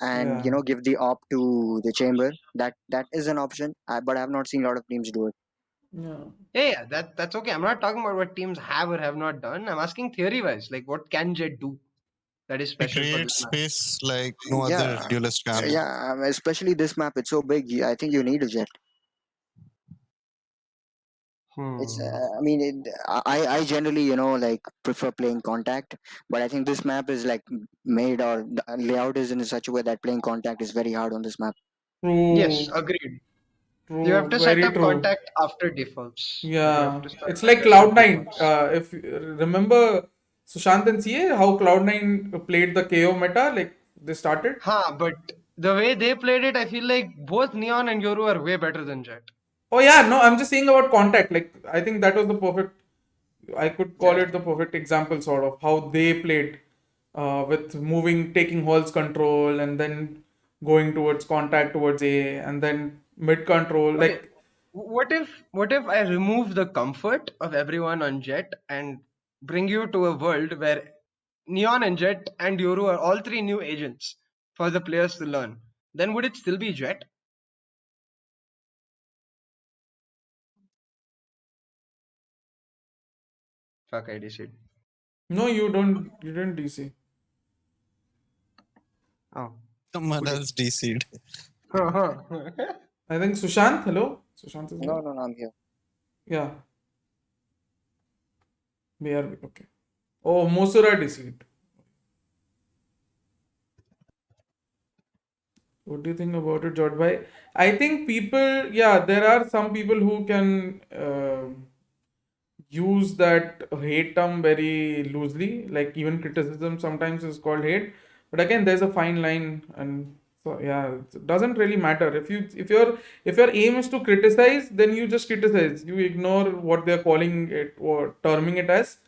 and give the op to the Chamber. That is an option, but I have not seen a lot of teams do it. Yeah, that's okay. I'm not talking about what teams have or have not done. I'm asking theory wise, like what can Jet do that is special for Create this map? space like no other duelist can. Yeah, especially this map. It's so big. I think you need a Jet. It's. I mean, I generally like prefer playing contact, but I think this map is like made, or the layout is in such a way that playing contact is very hard on this map. Yes, agreed. True, You have to set very up true. contact after defaults. Yeah, it's like Cloud9. If you remember Sushant and CA, how Cloud9 played the KO meta, like they started. But the way they played it, I feel like both Neon and Yoru are way better than Jet. Oh yeah, no, I'm just saying about contact. Like I think that was the perfect. I could call it the perfect example, sort of how they played, with moving, taking Hall's control, and then going towards contact towards A, and then mid control. Okay. Like What if I remove the comfort of everyone on Jet and bring you to a world where Neon and Jet and Yoru are all 3 new agents for the players to learn? Then would it still be Jet? Fuck, I DC'd. no, you don't. You didn't DC. Oh. Someone else DC'd. I think Sushant. Hello, Sushant is No, I'm here. Yeah. BRB. Okay. Oh, Mosura DC'd. What do you think about it, Jod bhai? I think people, yeah, there are some people who can use that hate term very loosely. Like even criticism sometimes is called hate. But again, there's a fine line, and so yeah, it doesn't really matter. If your aim is to criticize, then you just criticize. You ignore what they're calling it or terming it as.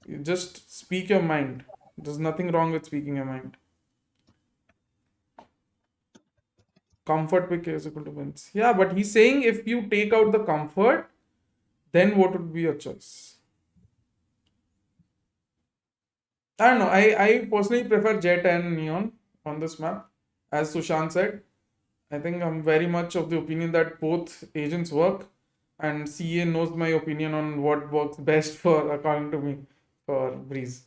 You just speak your mind. There's nothing wrong with speaking your mind. Comfort pick is equal to wins. Yeah, but he's saying if you take out the comfort, then what would be your choice? I don't know. I personally prefer Jet and Neon on this map. As Sushant said, I think I'm very much of the opinion that both agents work, and CA knows my opinion on what works best for, according to me, for Breeze.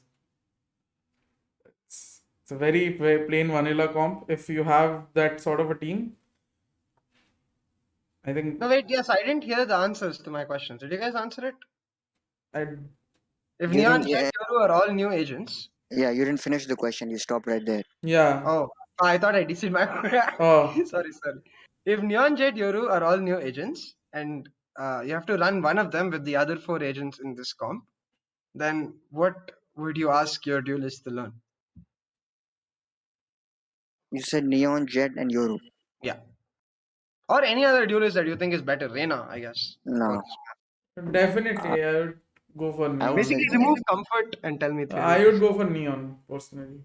It's a very plain vanilla comp. If you have that sort of a team, I think. No, wait, yes, I didn't hear the answers to my questions. Did you guys answer it? If You Neon, didn't- Jet, Yoru are all new agents. Yeah, you didn't finish the question. You stopped right there. Yeah. Oh, I thought I DC'd my. Oh. Sorry. If Neon, Jet, Yoru are all new agents, and you have to run one of them with the other 4 agents in this comp, then what would you ask your duelist to learn? You said Neon, Jet, and Yoru. Yeah. Or any other duelist that you think is better. Reina, I guess. No. Definitely, I would go for Neon. Basically, remove comfort and tell me 3 I would go for Neon, personally.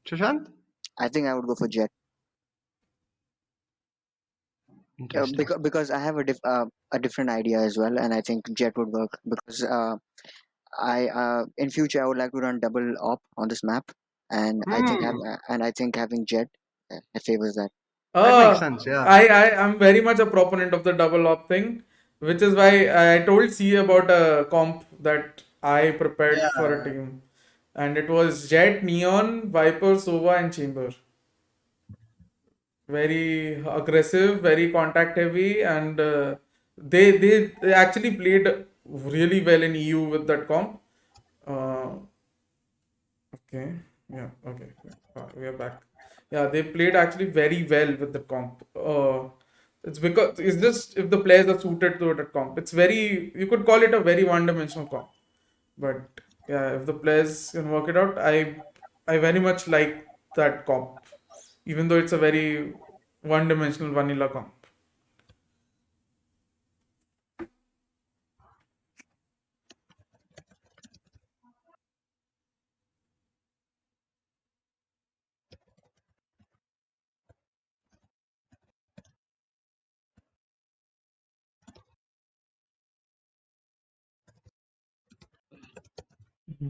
Sushant? I think I would go for Jet. Because I have a different idea as well, and I think Jet would work because I in future I would like to run double op on this map, and I think having Jet favors that. That makes sense, yeah. I'm very much a proponent of the double op thing, which is why I told C about a comp that I prepared for a team, and it was Jet, Neon, Viper, Sova, and Chamber. Very aggressive, very contact heavy, and they actually played really well in EU with that comp. Okay, yeah, okay, we are back. Yeah, they played actually very well with the comp. It's just if the players are suited to that comp. It's very, you could call it a very one-dimensional comp, but yeah, if the players can work it out, I very much like that comp, even though it's a very one-dimensional vanilla comp.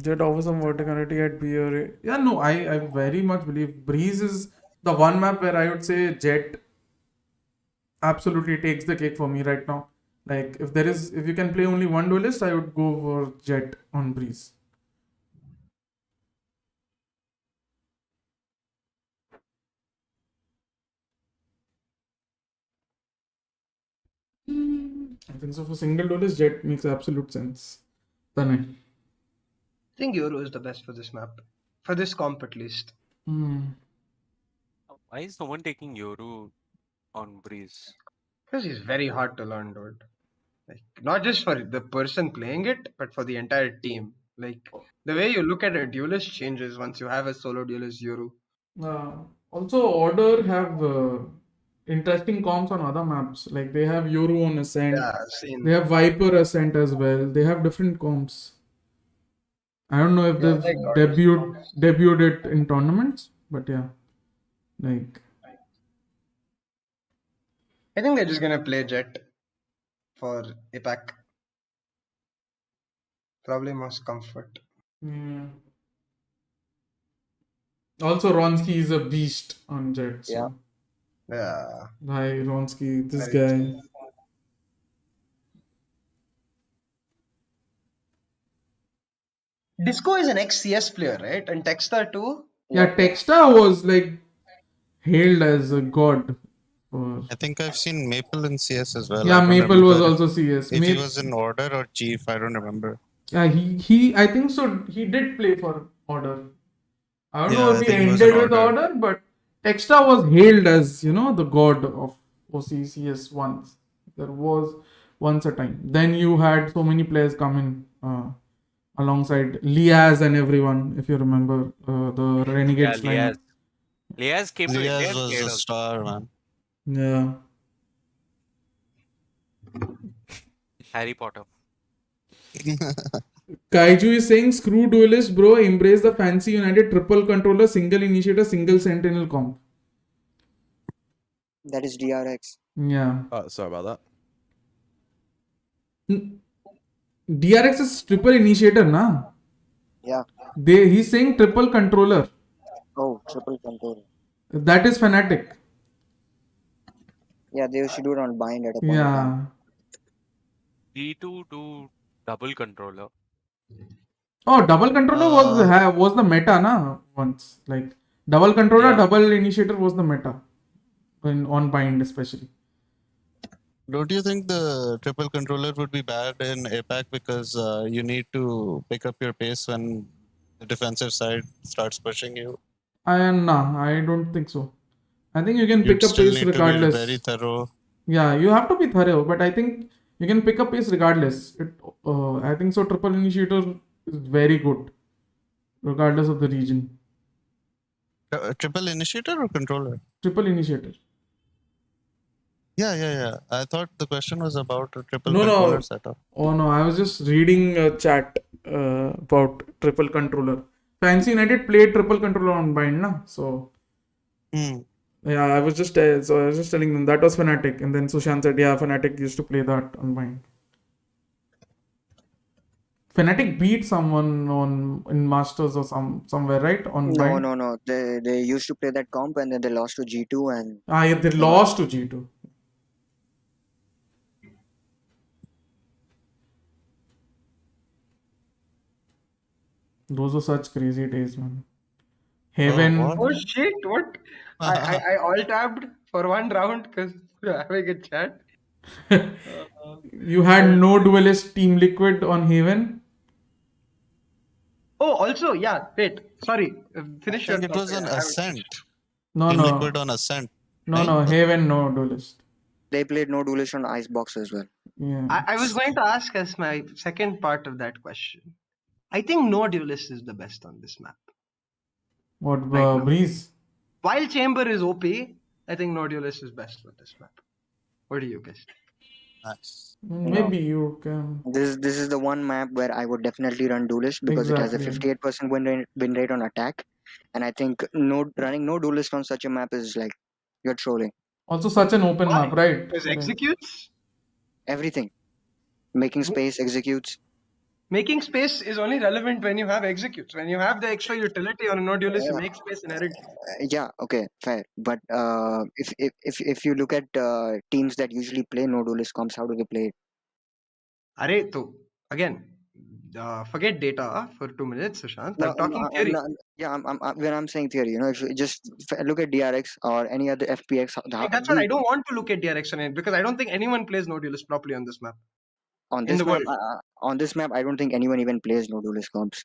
Jet offers some verticality at B or A. Yeah, no, I very much believe Breeze is the one map where I would say Jet absolutely takes the cake for me right now. Like if you can play only one duelist, I would go for Jet on Breeze. I think so. For single duelist, Jet makes absolute sense. Tanay. I think Yoru is the best for this map. For this comp, at least. Why is no one taking Yoru on Breeze? Because he's very hard to learn, dude. Like, not just for the person playing it, but for the entire team. Like, the way you look at a duelist changes once you have a solo duelist Yoru. Also, Order have interesting comps on other maps. Like they have Yoru on Ascent. Yeah, I've seen. They have Viper Ascent as well. They have different comps. I don't know if they've debuted it in tournaments, but yeah, like. I think they're just gonna play Jet for APAC. Probably most comfort. Yeah. Also, Ronsky is a beast on Jet. So. Yeah. Hi, Ronsky. This guy. Disco is an ex-CS player, right? And Texta too? Yeah, Texta was like hailed as a god. I think I've seen Maple in CS as well. Yeah, Maple was also CS. If he was in Order or Chief, I don't remember. Yeah, he I think so. He did play for Order. I don't Yeah, know I if he think it was ended an with order. order, but Texta was hailed as, the god of OCCS once. There was once a time. Then you had so many players come in alongside LAZE and everyone, if you remember the Yeah, Renegades lineup. Liaz came to India Liaz and was played a also. star, man. Yeah. Harry Potter. Kaiju is saying, screw duelist, bro. Embrace the fancy United triple controller, single initiator, single sentinel comp. That is DRX. Yeah. Sorry about DRX is triple initiator, na? Yeah. He's saying triple controller. Oh, triple controller. That is Fnatic. Yeah, they used to do it on bind at a point of time. G2 do double controller. Oh, double controller was the meta, na? Once. Like, double controller, Yeah. double initiator was the meta. On bind, especially. Don't you think the triple controller would be bad in APAC because you need to pick up your pace when the defensive side starts pushing you? Nah, I don't think so. I think you can You'd pick up still pace need to be regardless. very thorough. Yeah, you have to be thorough, but I think you can pick up pace regardless. I think so. Triple initiator is very good, regardless of the region. Triple initiator or controller? Triple initiator. Yeah. I thought the question was about a triple No. controller setup. Oh no, I was just reading a chat about triple controller. Fancy United played triple controller on bind, na? So. Yeah, I was just telling them that was Fnatic, and then Sushant said, yeah, Fnatic used to play that on bind. Fnatic beat someone in Masters or somewhere, right? On bind. No. They used to play that comp and then they lost to G2 and. Yeah, they lost to G2. Those were such crazy days, man. Heaven. Oh shit! What? I all tabbed for one round because we were having a chat. You had no duelist Team Liquid on Haven. Oh, also, yeah. Wait, sorry. Finish your It was thought. an I have a Ascent. No. Team Liquid on Ascent. No, Haven no duelist. They played no duelist on Icebox as well. Yeah. I was going to ask as my second part of that question. I think no duelist is the best on this map. What, Right Breeze? While Chamber is OP, I think no duelist is best on this map. What do you guys think? Nice. Maybe you can. This is the one map where I would definitely run duelist because it has a 58% win rate on attack, and I think running no duelist on such a map is like you're trolling. Also, such an open map, right? Because executes everything, making space, executes. Making space is only relevant when you have executes. When you have the extra utility on a no duelist, you make space inherently. Yeah, okay, fair. But if you look at teams that usually play no duelist comps, how do they play it? Again, forget data for 2 minutes, Sushant. I'm talking theory. When I'm saying theory, if you just look at DRX or any other FPX. That's what I don't want to look at DRX on it because I don't think anyone plays no duelist properly on this map. On this map, I don't think anyone even plays no duelist comps.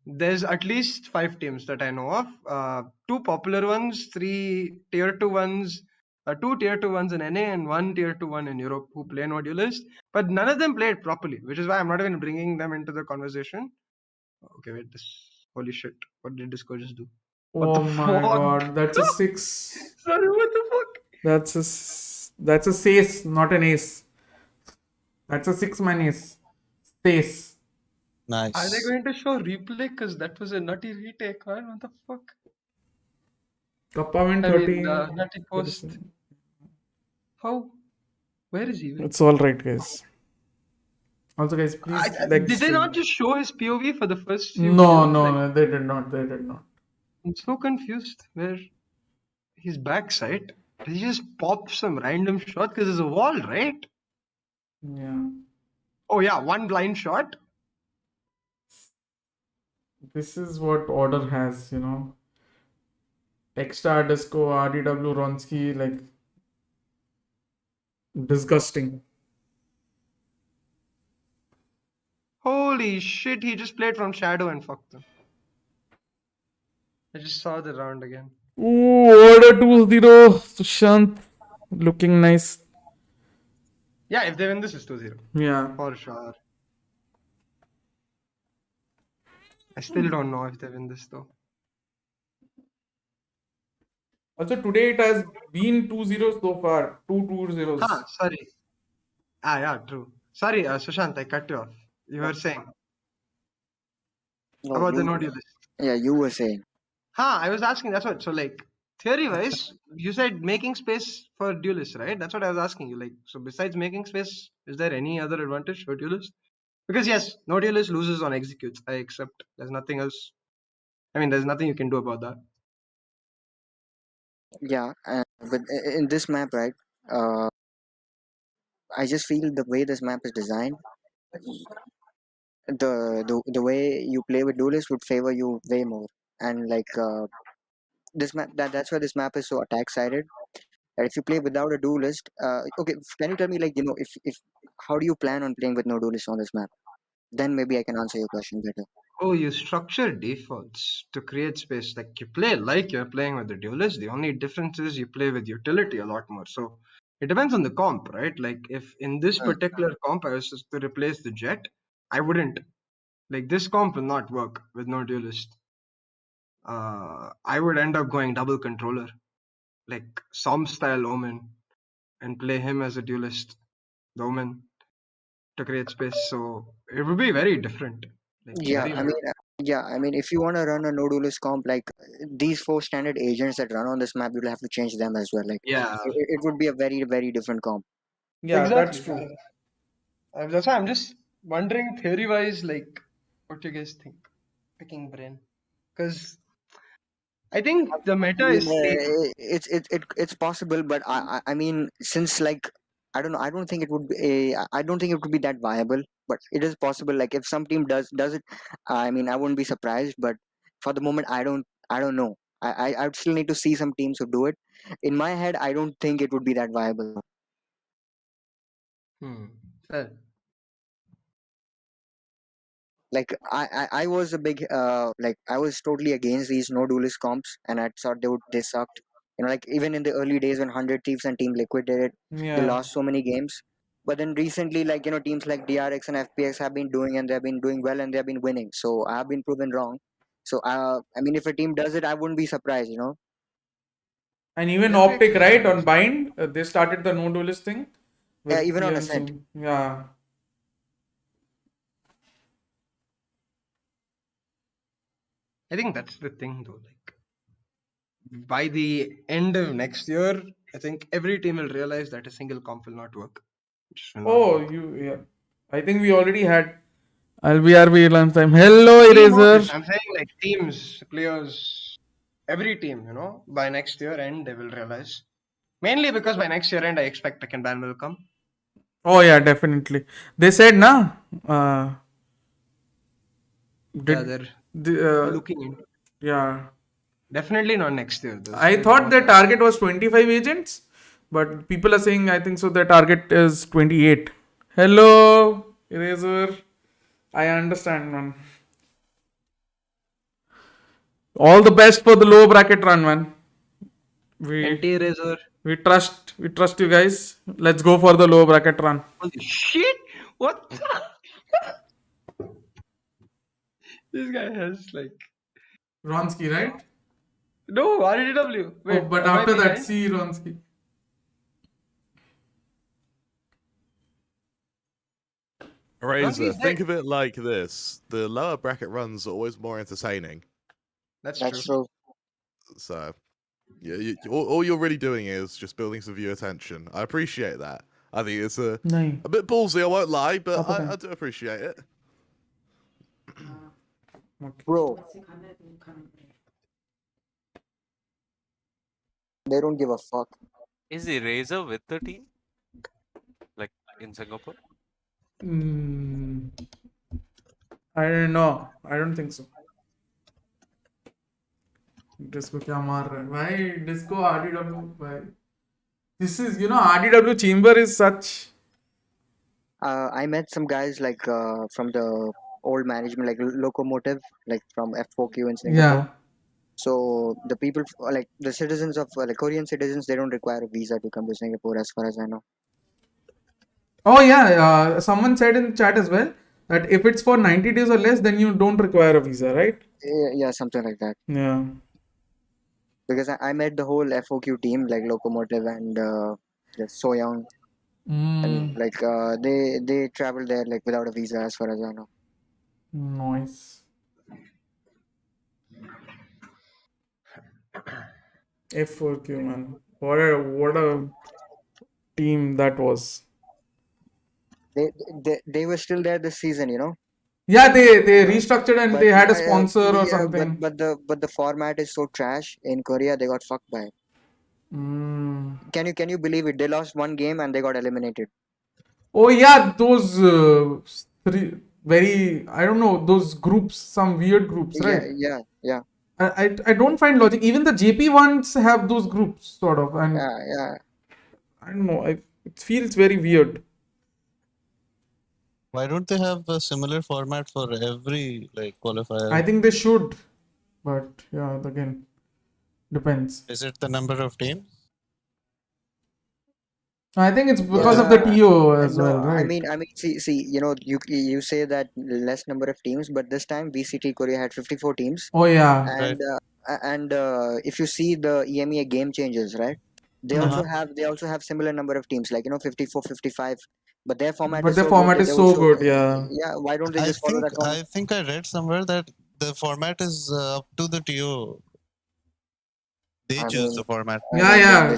There's at least 5 teams that I know of. 2 popular ones, 3 tier 2 ones, 2 tier 2 ones in NA and 1 tier 2 one in Europe who play no duelist. But none of them play it properly, which is why I'm not even bringing them into the conversation. Okay, wait, holy shit. What did Discord just do? Oh my god, that's a 6. Sorry, what the fuck? That's a Sace, not an ace. That's a 6-man ace. Sace. Nice. Are they going to show replay? Because that was a nutty retake, man. What the fuck? Kappa win 30. Nutty post. How? Where is he? It's alright, guys. Also, guys, please did they not just show his POV for the first few No, they did not. I'm so confused where his backside. Did he just pop some random shot? Because there's a wall, right? Yeah. Oh yeah, one blind shot. This is what order has, Extra Disco, RDW, Ronsky, like disgusting. Holy shit, he just played from shadow and fucked them. I just saw the round again. Ooh, order 2-0. Sushant looking nice. Yeah, if they win this, it's 2-0. Yeah. For sure. I still don't know if they win this though. Also, today it has been 2-0 so far. 2-2-0s. Sorry. Yeah, true. Sorry, Sushant, I cut you off. You were saying No, about the you. no duelist. Yeah, you were saying. I was asking. That's what. So, like, theory-wise, you said making space for duelists, right? That's what I was asking you. Like, so besides making space, is there any other advantage for duelists? Because yes, no duelist loses on executes. I accept. There's nothing else. I mean, there's nothing you can do about that. Yeah, but in this map, right? I just feel the way this map is designed, the way you play with duelists would favor you way more. And like this map, that's why this map is so attack sided. That if you play without a duelist, okay, can you tell me, like, if how do you plan on playing with no duelist on this map? Then maybe I can answer your question better. Oh, you structure defaults to create space. Like you play like you're playing with the duelist. The only difference is you play with utility a lot more. So it depends on the comp, right? Like if in this particular comp I was just to replace the jet, I wouldn't. Like this comp will not work with no duelist. I would end up going double controller, like some style Omen, and play him as a duelist, the Omen, to create space. So it would be very different. Like Yeah, very. I mean, if you want to run a no duelist comp, like these 4 standard agents that run on this map, you'll have to change them as well. Like, Yeah. it would be a very, very different comp. Yeah, exactly. that's true. That's why I'm just wondering, theory-wise, like, what you guys think? Picking brain, because I think the meta is safe. It's possible, but I mean, since like I don't know, I don't think it would be I don't think it would be that viable, but it is possible. Like if some team does it, I mean, I wouldn't be surprised. But for the moment, I don't know. I would still need to see some teams who do it. In my head, I don't think it would be that viable. Fair. Like I was a big like I was totally against these no duelist comps, and I thought they sucked. Like even in the early days when 100 Thieves and Team Liquid did it, they Yeah. lost so many games. But then recently, like teams like DRX and FPX have been doing, and they've been doing well, and they've been winning. So I have been proven wrong. So I mean, if a team does it, I wouldn't be surprised. And even Optic, right, on Bind, they started the no duelist thing. Yeah, with even on PNC. Ascent. Yeah. I think that's the thing, though. Like, by the end of next year, I think every team will realize that a single comp will not work. Oh, yeah. I think we already had. I'll be RB lunchtime. Hello, Eraser. I'm saying, like, teams, players, every team, by next year end, they will realize. Mainly because by next year end, I expect Tekken ban will come. Oh yeah, definitely. They said na. They're looking into. Yeah. Definitely not next year. I thought their target was 25 agents, but people are saying I think so. Their target is 28. Hello, Eraser. I understand, man. All the best for the low bracket run, man. Eraser. We trust you guys. Let's go for the low bracket run. Holy shit! What? This guy has like Ronsky, right? No, RDW. Wait, but after that, see Ronsky. Razor, think of it like this: the lower bracket runs are always more entertaining. That's true. So, yeah, all you're really doing is just building some viewer attention. I appreciate that. I think it's a bit ballsy, I won't lie, but I do appreciate it. Bro, they don't give a fuck. Is Eraser with the team? Like in Singapore? I don't know. I don't think so. Disco क्या मार रहा है भाई? Disco RDW भाई. This is RDW chamber is such. I met some guys like from the old management, like Locomotive, like from F4Q in Singapore. So the people like the citizens of like Korean citizens, they don't require a visa to come to Singapore, as far as I know. Oh yeah, someone said in chat as well that if it's for 90 days or less, then you don't require a visa, right? Yeah, something like that. Yeah. Because I met the whole FOQ team, like Locomotive and Soyoung, and like they traveled there like without a visa, as far as I know. Nice. F4Q, man. What a team that was. They were still there this season, you know. Yeah, they restructured and But they had a yeah, sponsor or yeah, something. but the format is so trash in Korea. They got fucked by it. Can you believe it? They lost one game and they got eliminated. Oh yeah, those I don't know, those groups, some weird groups, right? Yeah. I don't find logic. Even the JP ones have those groups, sort of, and Yeah. I don't know. It feels very weird. Why don't they have a similar format for every like qualifier? I think they should, but yeah, again, depends. Is it the number of teams? I think it's because of the TO as well, right? I mean, see, you know, you say that less number of teams, but this time VCT Korea had 54 teams. Oh yeah, and if you see the EMEA game changes, right? They also have similar number of teams, like 54, 55. But their format is so good, yeah. Yeah, why don't they just follow that format? I think I read somewhere that the format is up to the TO. They choose the format. Yeah.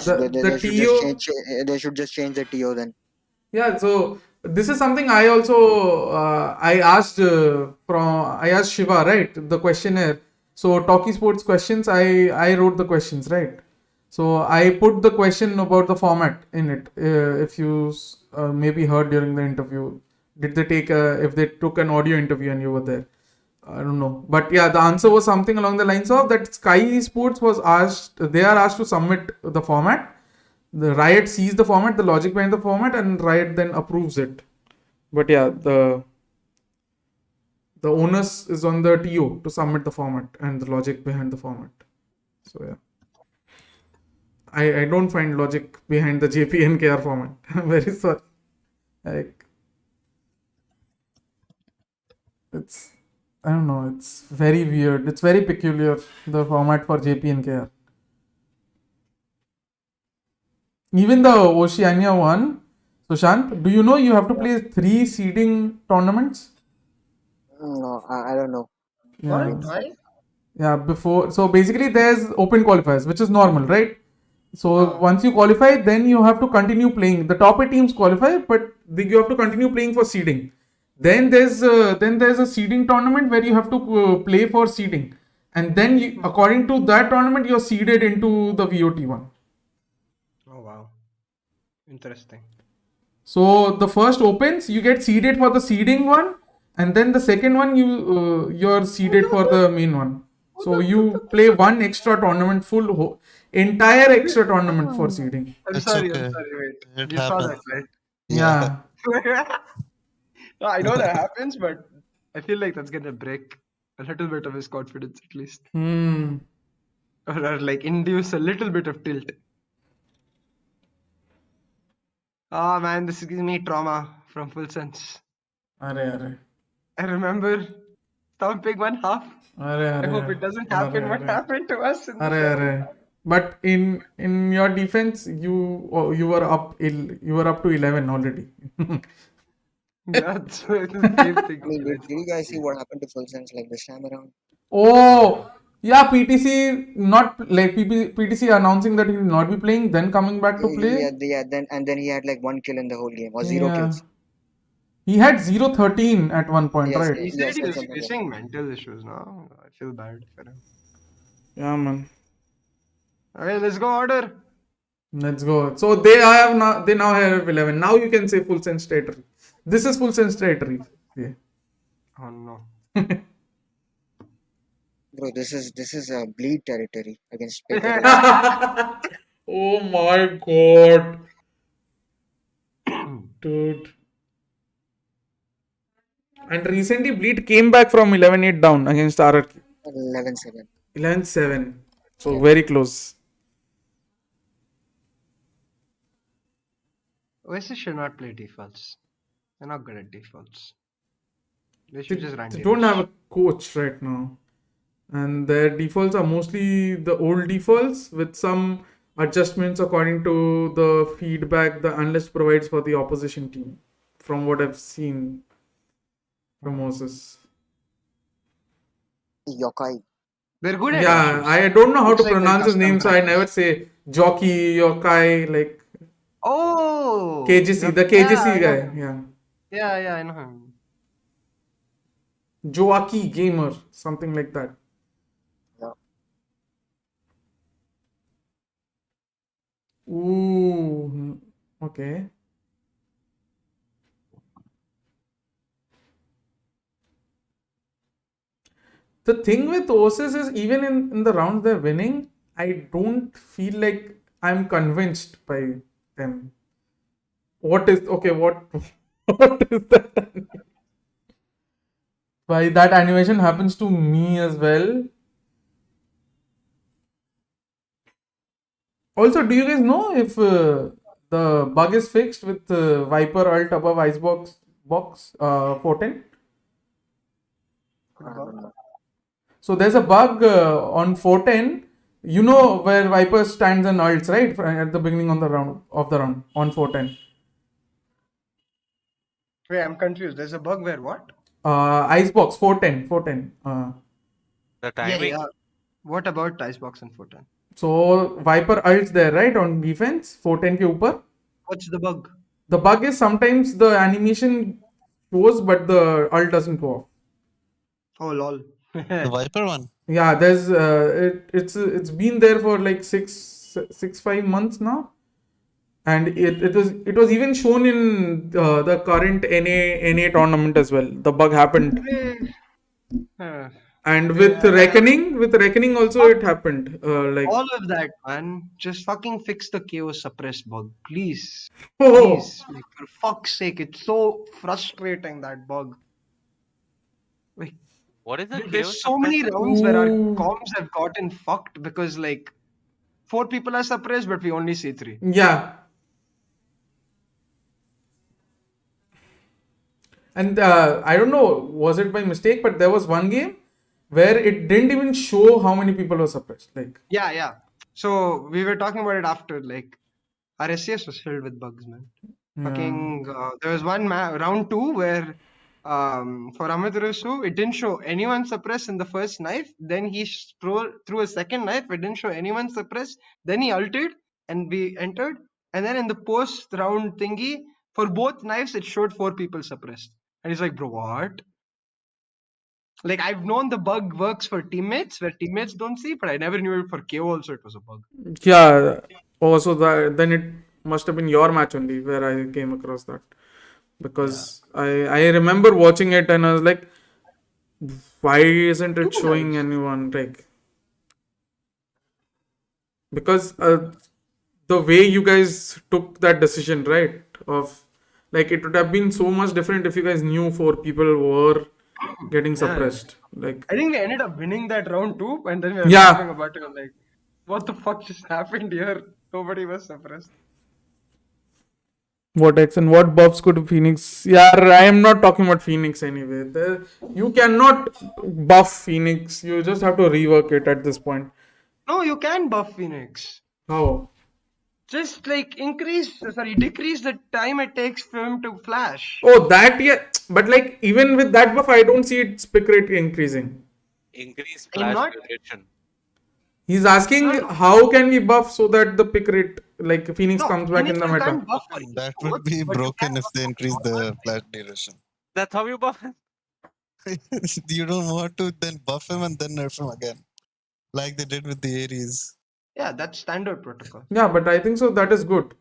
They should just change the TO then. Yeah, so this is something I also I asked Shiva, right, the questionnaire. So Talkie Sports questions, I wrote the questions, right. So I put the question about the format in it. If you maybe heard during the interview, did they take if they took an audio interview and you were there? I don't know, but yeah, the answer was something along the lines of that Sky Esports they are asked to submit the format. The Riot sees the format, the logic behind the format, and Riot then approves it. But yeah, the onus is on the TO to submit the format and the logic behind the format. So yeah, I don't find logic behind the JPNKR format. I'm very sorry. Like, I don't know, it's very weird. It's very peculiar, the format for JPNKR. Even the Oceania one, Sushant, do you know you have to play 3 seeding tournaments? No, I don't know. Yeah. Why? Yeah, before. So basically there's open qualifiers, which is normal, right? So once you qualify, then you have to continue playing. The top 8 teams qualify, but you have to continue playing for seeding. Then there's a seeding tournament where you have to play for seeding, and then according to that tournament, you're seeded into the VOT one. Oh wow, interesting. So the first opens, you get seeded for the seeding one, and then the second one you're seeded for the main one. So you play one extra tournament, entire extra tournament for seeding. I'm sorry, wait. You saw that, right? Yeah. No, I know that happens, but I feel like that's gonna break a little bit of his confidence at least. Or like induce a little bit of tilt. Oh man, this gives me trauma from Full Sense. Arre. I remember stomping one half. I hope it doesn't happen what happened to us. But in your defense, you were up to 11 already. Yeah, it's the same thing. Did you guys see what happened to Full Sense like this time around? Oh, yeah, PTC PTC announcing that he will not be playing, then coming back to play. Yeah, then he had like 1 kill in the whole game or 0 kills. He had 0-13 at one point, right? He said he was facing mental issues now. I feel bad for him. Yeah, man. Okay, let's go order. Let's go. So they now have 11. Now you can say Full Sense territory. This is Full Sense territory. Yeah. Oh no. Bro, this is a bleed territory against Oh my god. Dude. And recently Bleed came back from 11-8 down against RRQ. 11-7. 11-7. So very close. Oasis should not play defaults. They're not good at defaults. They They, should just run they don't damage. have a coach right now. And their defaults are mostly the old defaults with some adjustments according to the feedback the analyst provides for the opposition team, from what I've seen from Oasis. Yokai. They're good at Yeah, issues. I don't know how Looks to like their pronounce his custom name, so I practice. never say Jockey, Yokai, like Oh! KGC, the Yeah, KGC I know guy. him. Yeah. Yeah, I know him. Joaki Gamer, something like that. Yeah. Ooh, okay. The thing with Oasis is even in the rounds they're winning, I don't feel like I'm convinced by them. What is okay? What is that? Why that animation happens to me as well. Also, do you guys know if the bug is fixed with Viper Alt above Icebox box 410? So there's a bug on 410. You know where Viper stands and ults, right? At the beginning on the round on 410. Wait, I'm confused. There's a bug where what? Icebox 410. The Yeah, timing. yeah. What about Icebox and 410? So Viper ults there, right? On defense 410 ke upar. What's the bug? The bug is sometimes the animation goes, but the ult doesn't go off. Oh lol. The Viper one. Yeah, there's it's been there for like 5 months now, and it was even shown in the current NA tournament as well. The bug happened, and with Reckoning also it happened. Like all of that, man. Just fucking fix the KO suppress bug, please. Oh. Please, like for fuck's sake, it's so frustrating that bug. Like, What is the there's so many rounds where our comms have gotten fucked because like 4 people are suppressed, but we only see 3. Yeah. And I don't know, was it by mistake, but there was one game where it didn't even show how many people were suppressed. Like Yeah. So we were talking about it after. Like our SCS was filled with bugs, man. Fucking. There was one round 2 where for Amaterasu, it didn't show anyone suppressed in the first knife. Then he threw a second knife. It didn't show anyone suppressed. Then he ulted and we entered. And then in the post round thingy, for both knives, it showed 4 people suppressed. And he's like, bro, what? Like, I've known the bug works for teammates where teammates don't see, but I never knew for KO also it was a bug. Yeah. Also, then it must have been your match only where I came across that. Because I remember watching it and I was like, why isn't it showing anyone? Like, because the way you guys took that decision, right? Of like, it would have been so much different if you guys knew 4 people were getting suppressed. Like, I think we ended up winning that round 2, and then we were Yeah. talking about it. I'm like, what the fuck just happened here? Nobody was suppressed. what X and what buffs could Phoenix? Yeah, I am not talking about Phoenix anyway. You cannot buff Phoenix. You just have to rework it at this point. No, you can buff Phoenix. How? Just like decrease the time it takes for him to flash. Oh, that yeah. But like even with that buff, I don't see its pick rate increasing. Increase I'm flash not- duration. He's asking how can we buff so that the pick rate, like Phoenix comes back in the Phoenix meta. can't buff for That would be broken if they increase the flash duration. That's how you buff him. You don't want to then buff him and then nerf him again, like they did with the Ares. Yeah, that's standard protocol. Yeah, but I think so. That is good.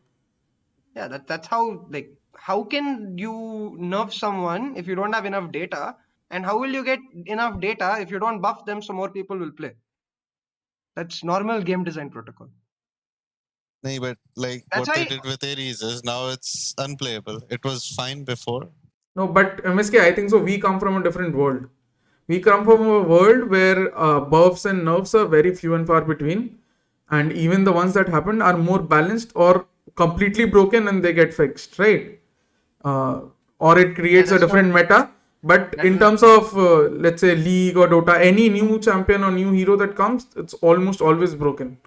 Yeah, that's how, like, how can you nerf someone if you don't have enough data? And how will you get enough data if you don't buff them so more people will play? That's normal game design protocol. No, but like That's what they why- did with Ares is now it's unplayable. It was fine before. No, but MSK, I think so. We come from a different world. We come from a world where buffs and nerfs are very few and far between, and even the ones that happen are more balanced or completely broken and they get fixed, right? Or it creates a different meta. But in terms of let's say League or Dota, any new champion or new hero that comes, it's almost always broken.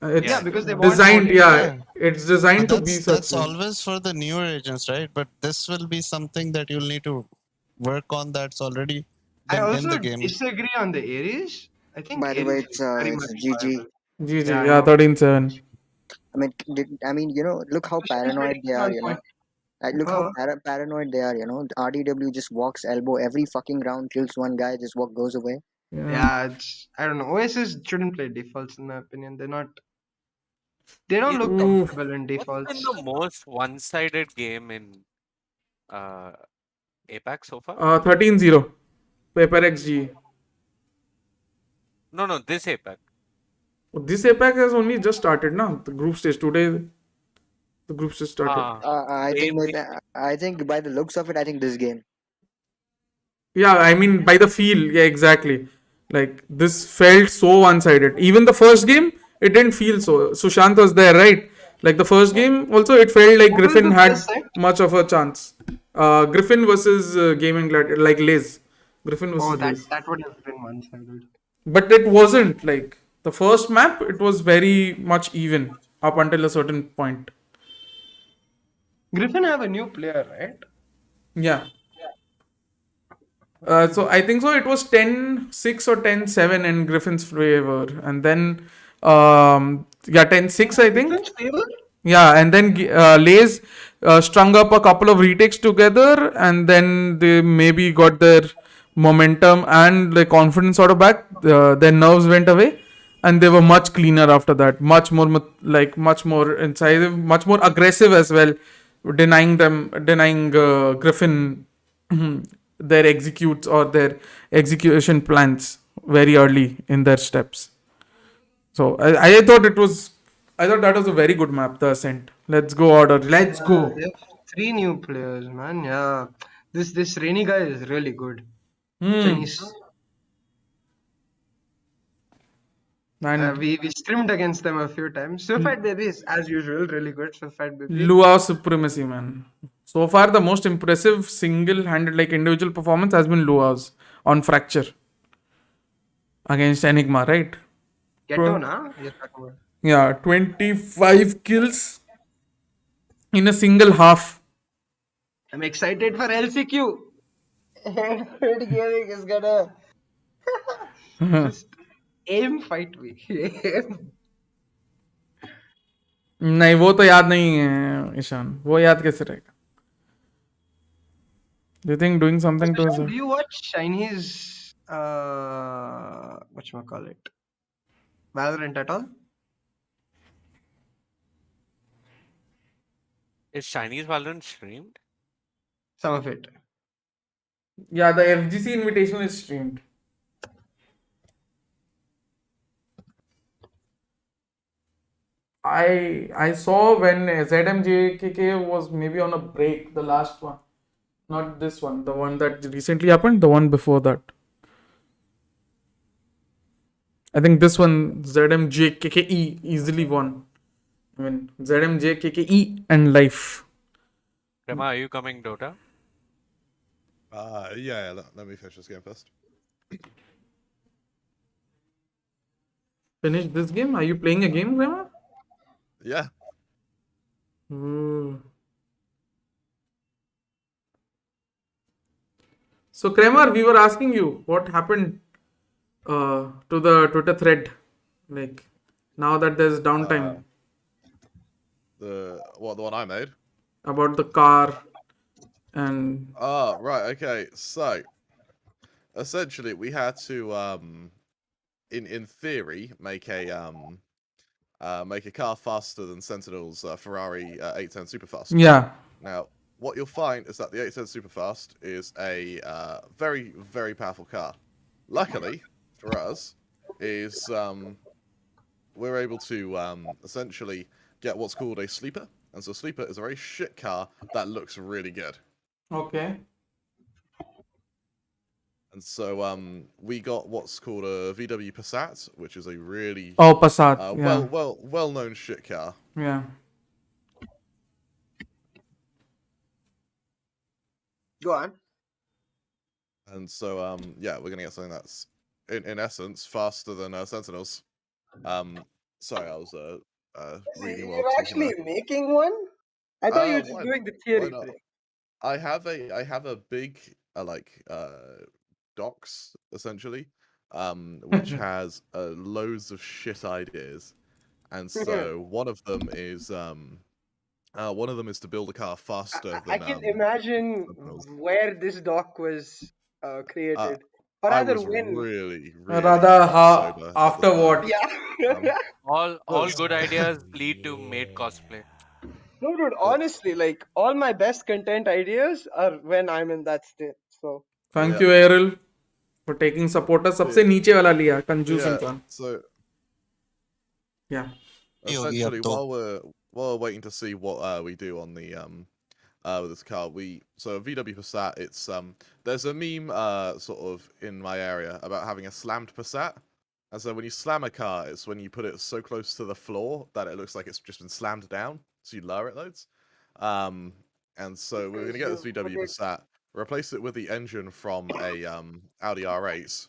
It's because they want designed, more yeah, it's designed But to be that's such. always for the newer agents, right? But this will be something that you'll need to work on that's already I been in also the game. disagree on the Ares. I think By the way, Ares is very much it's GG. viable. GG, Yeah, I yeah, know. 13-7. I mean, look how Especially paranoid they are, 27 point. Look how Oh. paranoid they are, RDW just walks elbow every fucking round, kills one guy, just goes away. Yeah, it's I don't know. Oasis shouldn't play defaults in my opinion. They don't look comfortable in What's been defaults. the most one-sided game in uh, APAC so far? 13-0. PaperXG. No, this APAC. This APAC has only just started now. The group stage today. The group stage started. I think by the looks of it, I think this game. Yeah, I mean by the feel. Yeah, exactly. Like this felt so one-sided. Even the first game, it didn't feel so. Sushant was there, right? Like the first game, also it felt like What was Griffin the had first set? much of a chance. Griffin versus Gaimin Gladiator, like LAZE. Griffin versus Oh, LAZE. that would have been one-sided. But it wasn't like the first map. It was very much even up until a certain point. Griffin have a new player, right? Yeah. So I think so. It was 10-6 or 10-7 in Griffin's favor, and then 10-6 I think. Griffin's favor? Yeah, and then LAZE strung up a couple of retakes together, and then they maybe got their momentum and the confidence sort of back. Their nerves went away, and they were much cleaner after that. Much more much more incisive, much more aggressive as well, denying Griffin their executes or their execution plans very early in their steps. So I thought that was a very good map, the Ascent. Let's go order. Let's go. They have 3 new players, man. Yeah, this Rainy guy is really good. Chinese. We scrimmed against them a few times. Suicide Baby is as usual really good. Suicide Baby. Luau supremacy, man. So far, the most impressive single-handed individual performance has been Luau's on Fracture against Enigma, right? Ghetto, na? You're talking about. Yeah, 25 kills in a single half. I'm excited for LCQ. Head Gaming is gonna just aim fight me. नहीं वो तो याद नहीं है ईशान वो याद कैसे रहेगा Do you think doing something to his Do you watch Chinese whatchamacallit? Valorant at all? Is Chinese Valorant streamed? Some of it. Yeah, the FGC invitation is streamed. I saw when ZMJKK was maybe on a break, the last one. Not this one, the one that recently happened, the one before that. I think this one, ZMJKKE, easily won. I mean, ZMJKKE and life. Rema, are you coming Dota? Yeah, let me finish this game first. Finish this game? Are you playing a game, Rema? Yeah. So, Kramer, we were asking you what happened to the Twitter thread, like now that there's downtime. The one I made? About the car and... Oh, right, okay. So, essentially, we had to, in theory, make a car faster than Sentinel's Ferrari 810 Superfast. Yeah. Now, what you'll find is that the 810 Superfast is a very, very powerful car. Luckily, for us, is we're able to essentially get what's called a sleeper. And so sleeper is a very shit car that looks really good. Okay. And so we got what's called a VW Passat, which is a really Passat, yeah. well-known shit car. Yeah. Go on. And so yeah, we're gonna get something that's in essence faster than Sentinels. Sorry, I was reading while You're talking actually there. making one? I thought you were just Why, doing the why theory not? thing. I have a big docs essentially, which has loads of shit ideas, and so one of them is to build a car faster I than can imagine Sentinels. where this doc was created. Or I rather, was when. really Rather, sober at the after time. what? Yeah. All good ideas lead to made cosplay. No, dude, honestly, like, all my best content ideas are when I'm in that state, so. Thank you, Errol, for taking supporter. सबसे नीचे वाला लिया, कंजूस इंसान. So Yeah. essentially, while we're waiting to see what we do on the with this car, so VW Passat, it's there's a meme sort of in my area about having a slammed Passat. And so when you slam a car, it's when you put it so close to the floor that it looks like it's just been slammed down. So you lower it loads. And so we're going to get this VW Passat, replace it with the engine from a Audi R8,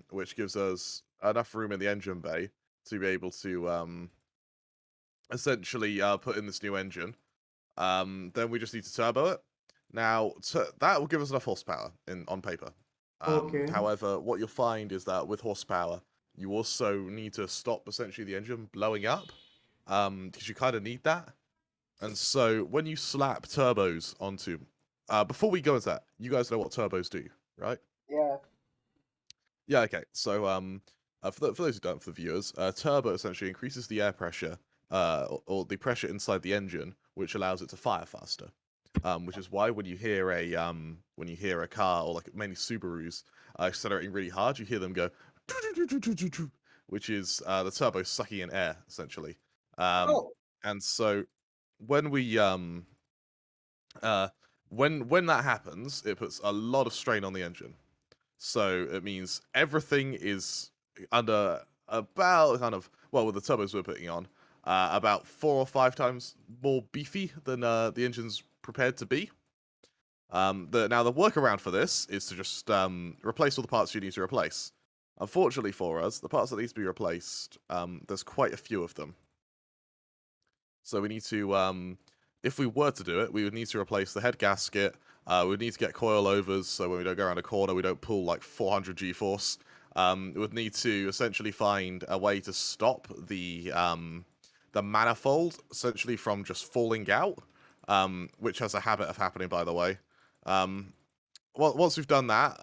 which gives us enough room in the engine bay to be able to essentially put in this new engine. Then we just need to turbo it. Now, that will give us enough horsepower on paper. Okay. However, what you'll find is that with horsepower, you also need to stop essentially the engine blowing up, because you kind of need that. And so when you slap turbos onto, before we go into that, you guys know what turbos do, right? Yeah. Yeah. Okay. So for those who don't, for the viewers, turbo essentially increases the air pressure, or the pressure inside the engine, which allows it to fire faster. Which is why when you hear a car, or like mainly Subarus, accelerating really hard, you hear them go, which is the turbo sucking in air essentially. And so when we when that happens, it puts a lot of strain on the engine. So it means everything is under about with the turbos we're putting on, about 4 or 5 times more beefy than the engine's prepared to be. Now the workaround for this is to just replace all the parts you need to replace. Unfortunately for us, the parts that need to be replaced, there's quite a few of them. So we need to, if we were to do it, we would need to replace the head gasket. We would need to get coilovers, so when we don't go around a corner, we don't pull like 400 G-force. We would need to essentially find a way to stop the manifold essentially from just falling out, which has a habit of happening, by the way. Well, once we've done that,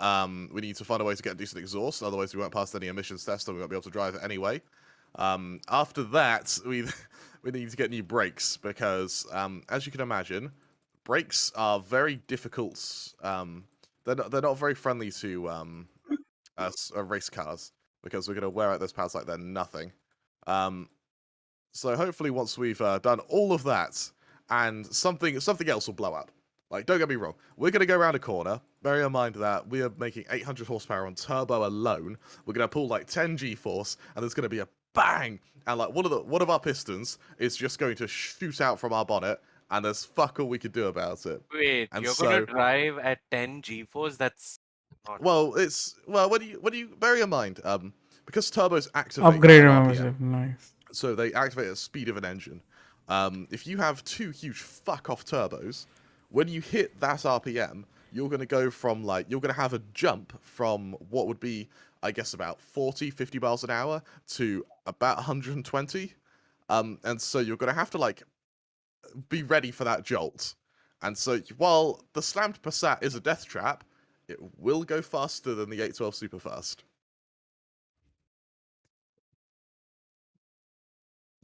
we need to find a way to get a decent exhaust, otherwise we won't pass any emissions test and we won't be able to drive it anyway. After that, we need to get new brakes, because as you can imagine, brakes are very difficult. They're not very friendly to race cars, because we're going to wear out those pads like they're nothing. So hopefully once we've done all of that, and something else will blow up. Like, don't get me wrong, we're going to go around a corner. Bear in mind that we are making 800 horsepower on turbo alone. We're going to pull like 10 G-force, and there's going to be a bang, and like one of our pistons is just going to shoot out from our bonnet, and there's fuck all we could do about it. Wait, and you're gonna drive at 10 G-force? That's not... Well, when you bear in mind, because turbos activate Upgrade at an membership, RPM, nice. so they activate at the speed of an engine. If you have 2 huge fuck off turbos, when you hit that RPM, you're going to go from you're going to have a jump from what would be, I guess, about 40, 50 miles an hour to about 120. And so you're going to have to be ready for that jolt. And so while the slammed Passat is a death trap, it will go faster than the 812 Superfast.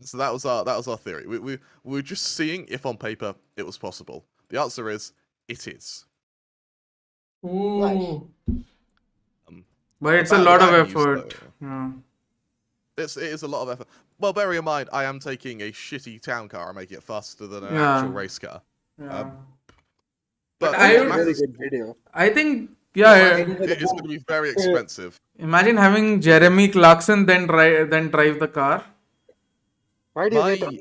So that was our theory. We were just seeing if on paper it was possible. The answer is it is. Ooh. But it's a lot of effort. Yeah. It is a lot of effort. Well, bear in mind, I am taking a shitty town car and making it faster than an actual race car. Yeah. But I really good video. I think Yeah, It's going to be very expensive. imagine having Jeremy Clarkson then drive the car. Why do you hate him?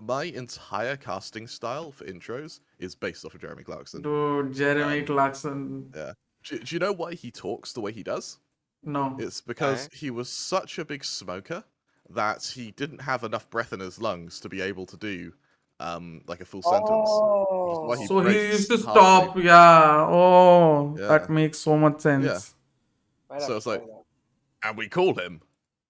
My entire casting style for intros is based off of Jeremy Clarkson. Dude, Jeremy Clarkson. Yeah. Do you know why he talks the way he does? No. It's because he was such a big smoker that he didn't have enough breath in his lungs to be able to do like a full sentence. So he used to stop. Yeah. Oh, that makes so much sense. Yeah. So it's like, and we call him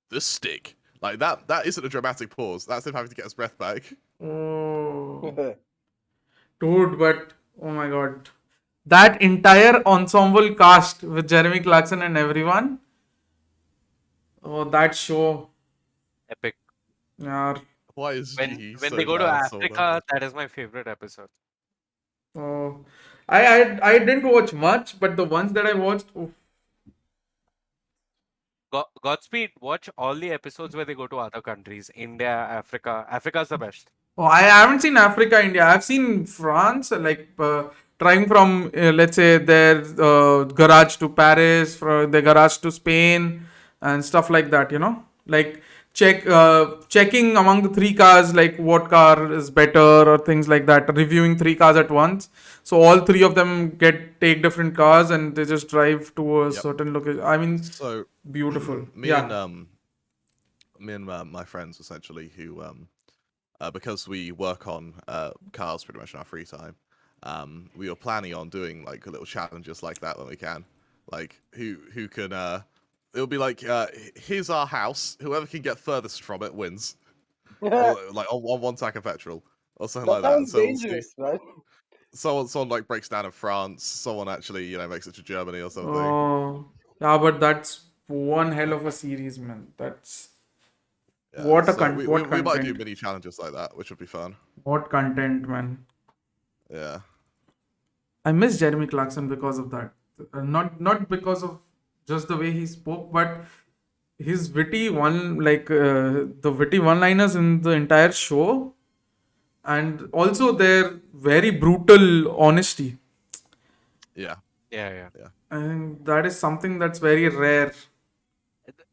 the Stick. Like that isn't a dramatic pause. That's him having to get his breath back. Oh. Dude, but oh my god. That entire ensemble cast with Jeremy Clarkson and everyone. Oh, that show. Epic. Yeah. Why is when so they go to bad, so Africa, bad? that is my favorite episode. Oh, I didn't watch much, but the ones that I watched, oof. Godspeed, watch all the episodes where they go to other countries. India, Africa. Africa's the best. Oh, I haven't seen Africa, India. I've seen France, like trying from let's say their garage to Paris, from the garage to Spain, and stuff like that. You know, like checking among the three cars, like what car is better or things like that. Reviewing three cars at once, so all three of them take different cars and they just drive to a certain location. I mean, so beautiful. Me and my friends essentially who because we work on cars pretty much in our free time, we were planning on doing like little challenges like that when we can. Like who can it'll be like here's our house. Whoever can get furthest from it wins. Or, like on one tank of petrol or something like that. Sounds dangerous, man. Someone like breaks down in France. Someone actually makes it to Germany or something. Oh, yeah, but that's one hell of a series, man. That's Yeah, what a so we content. might do mini challenges like that, which would be fun. What content, man. Yeah. I miss Jeremy Clarkson because of that. Not because of just the way he spoke, but his witty the witty one-liners in the entire show, and also their very brutal honesty. Yeah. Yeah. I think that is something that's very rare.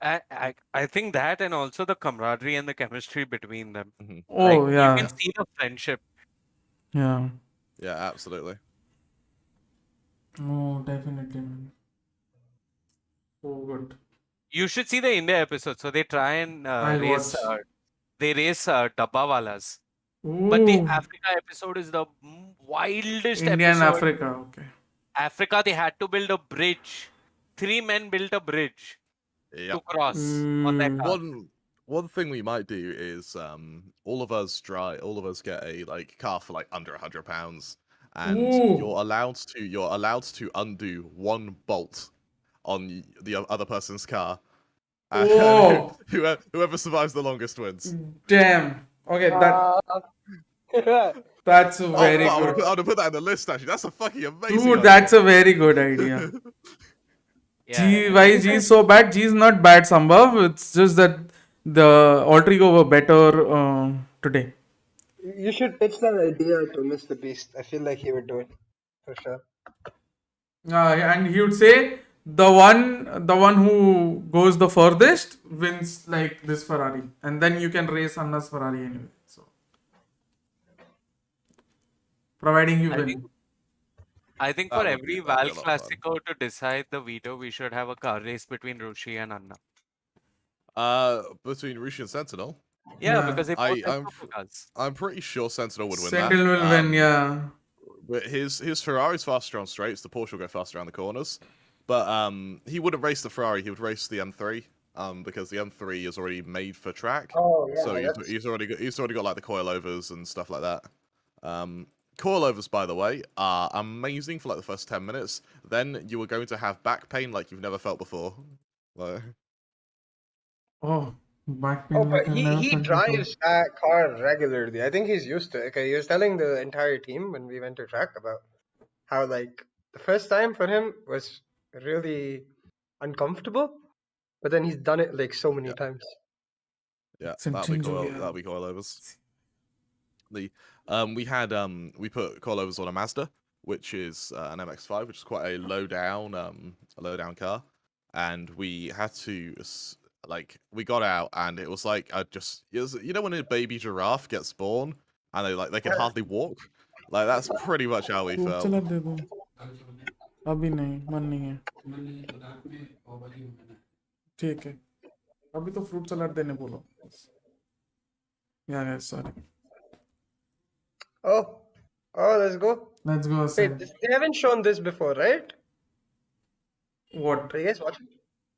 I think that, and also the camaraderie and the chemistry between them. Oh, like, yeah. you can see the friendship. Yeah. Yeah, absolutely. Oh, definitely, man. So good. You should see the India episode. So they try and I'll race. watch. They race dabbawalas. But the Ooh. Africa episode is the wildest India and episode. Africa, okay. Africa, they had to build a bridge. 3 men built a bridge to cross on their car. One thing we might do is all of us get a car for like under £100, and Ooh. you're allowed to undo one bolt on the other person's car. Oh. Whoever survives the longest wins. Damn. Okay, that's a very good. I would put that in the list actually. That's a fucking amazing Dude, idea. that's a very good idea. Why G is so bad? G is not bad, Sambhav. It's just that the alter ego were better today. You should pitch that idea to Mr. Beast. I feel like he would do it for sure. And he would say the one who goes the furthest wins like this Ferrari, and then you can race Anna's Ferrari anyway. So, providing you win. I think That for would be every Val a lot of fun. Classico to decide the veto, we should have a car race between Rushi and Anna. Between Rushi and Sentinel. Yeah, because they both have supercars. I'm pretty sure Sentinel would win Sentinel that. will win, yeah. But his Ferrari's faster on straights. The Porsche will go faster around the corners. But he wouldn't race the Ferrari. He would race the M3. Because the M3 is already made for track. Oh, yeah, So he's already got like the coilovers and stuff like that. Coilovers, by the way, are amazing for like the first 10 minutes. Then you are going to have back pain like you've never felt before. Like... Oh, back pain. Oh, but he drives that car regularly. I think he's used to it. Okay, he was telling the entire team when we went to track about how like the first time for him was really uncomfortable, but then he's done it like so many times. Yeah, that'll be coilovers. We put coilovers on a Mazda which is an MX-5, which is quite a low down car, and we had to we got out, and it was like you know when a baby giraffe gets born and they can hardly walk, like that's pretty much how we Fruit felt. salad दे दो. अभी नहीं, मन नहीं है. ठीक है. अभी तो fruit salad देने बोलो. Yeah, sorry. Oh, let's go. Let's go. Wait, they haven't shown this before, right? What? Are you guys watching?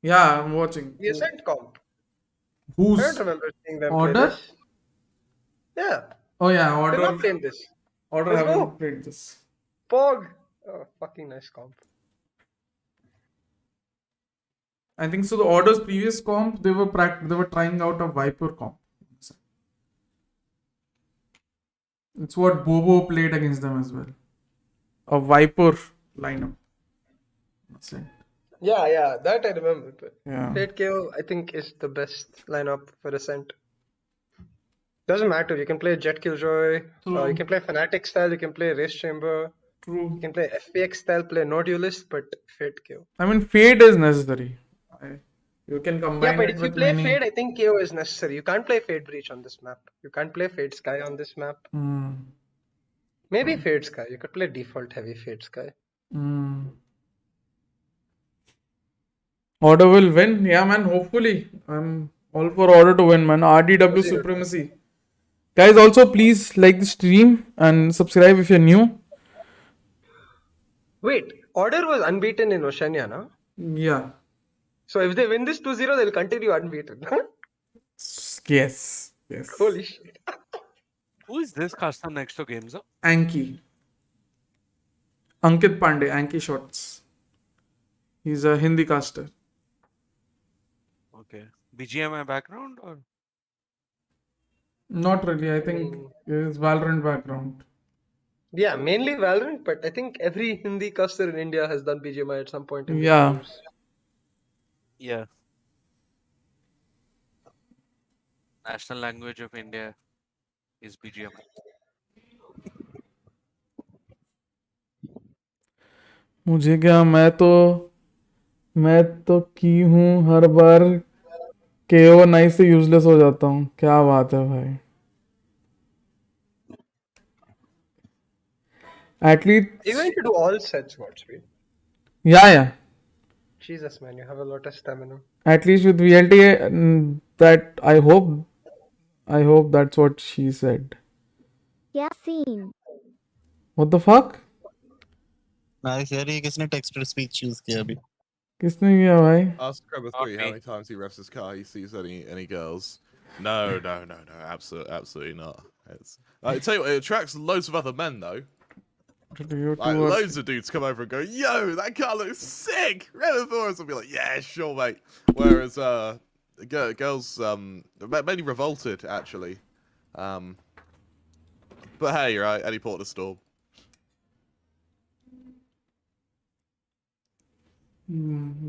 Yeah, I'm watching. You said comp. Who's? I don't remember seeing them Order? play this. Yeah. Oh yeah, They're Order. not playing this. Order Let's haven't go. played this. Pog. Oh, fucking nice comp. I think so. The Order's previous comp, they were trying out a Viper comp. It's what Bobo played against them as well. A Viper lineup. That's it. Yeah, that I remember. But Yeah. Fate KO, I think, is the best lineup for Ascent. Doesn't matter. You can play Jet Killjoy. You can play Fnatic style. You can play Race Chamber. True. You can play FPX style. Play No Duelist, but Fate KO. I mean, Fade is necessary. You can combine Yeah, but it if with you play many. Fade, I think KO is necessary. You can't play Fade Breach on this map. You can't play Fade Sky on this map. Maybe Fade Sky. You could play default heavy Fade Sky. Order will win. Yeah, man. Hopefully. I'm all for Order to win, man. RDW supremacy. Guys, also please like the stream and subscribe if you're new. Wait, Order was unbeaten in Oceania, no? Yeah. So if they win this 2-0, they'll continue unbeaten. Yes. Holy shit. Who is this caster next to Games? Anki. Ankit Pandey. Anki Shots. He's a Hindi caster. Okay. BGMI background or? Not really. I think it's Valorant background. Yeah, mainly Valorant, but I think every Hindi caster in India has done BGMI at some point in their Yeah. careers. Yeah. National language of India is BGMI. मुझे क्या मैं तो की हूँ हर बार KO nice से useless हो जाता हूँ. क्या बात है भाई. At least. You're going to do all sets, Godspeed. Yeah. Jesus, man, you have a lot of stamina. At least with VLT, that I hope that's what she said. Yasin. What the fuck? Nice यार ये किसने text to speech use किया अभी? किसने किया भाई? Ask Scrubber 3 how many times he revs his car, he sees any girls. No, absolutely not. I tell you what, it attracts loads of other men though. Like loads of dudes come over and go, "Yo, that car looks sick." Rev will be like, "Yeah, sure, mate." Whereas girls, mainly revolted actually. But hey, right, any port of the storm.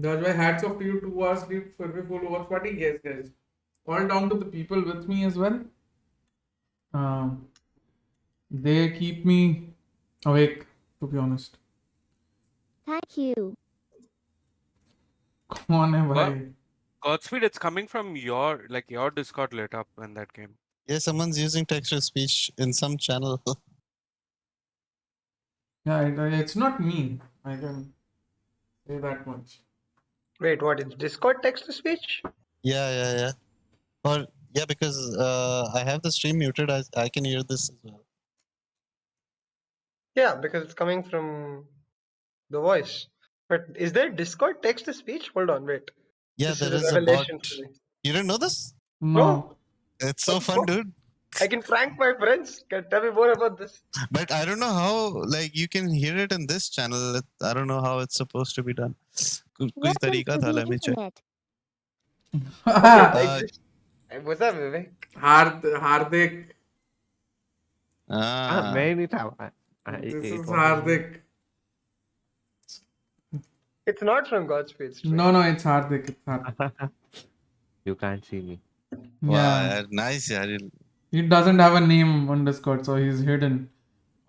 That's why hats off to you 2 hours sleep for the full watch party. Yes, guys. All down to the people with me as well. They keep me awake, to be honest. Thank you. Come on, bhai. Godspeed, it's coming from your Discord lit up when that came. Yeah, someone's using text to speech in some channel. Yeah, it's not me. I can say that much. Wait, what? It's Discord text to speech? Yeah. Or yeah, because I have the stream muted. I can hear this as well. Yeah, because it's coming from the voice. But is there Discord text to speech? Hold on, wait. Yeah, This there is is a a bot. revelation for me. You didn't know this? No. It's so fun, dude. I can prank my friends. Can tell me more about this. But I don't know how, like, you can hear it in this channel. I don't know how it's supposed to be done. कुछ तरीका था, let me check. What's up, Vivek? Hardik. मैं नहीं था. This is Hardik. It's not from Godspeed. No, it's Hardik. It's Hardik. You can't see me. Yeah. Wow, nice, yaar. He doesn't have a name on Discord, so he's hidden.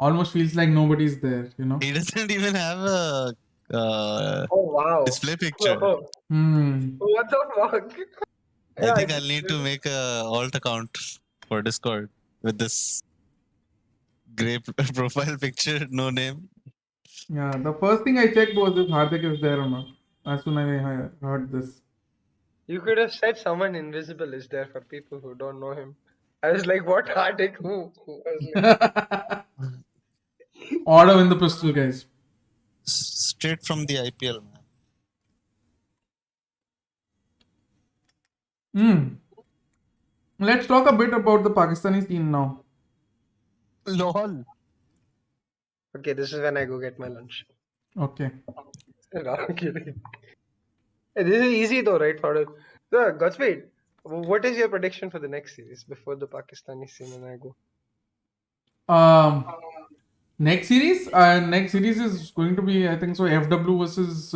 almost feels like nobody's there, you know. He doesn't even have a Oh wow. display picture. What the fuck? I Yeah, think I'll need to make a alt account for Discord with this grey profile picture, no name. Yeah, the first thing I checked was if Hardik is there or not. As soon as I heard this. You could have said someone invisible is there for people who don't know him. I was like, what Hardik? Who? I was like, Order in the pistol, guys. Straight from the IPL, man. Let's talk a bit about the Pakistani scene now. LOL. Okay, this is when I go get my lunch. Okay. No, I'm kidding. Hey, this is easy though, right? So, Godspeed, what is your prediction for the next series before the Pakistani scene and I go? Next series? Next series is going to be, I think so, FW versus...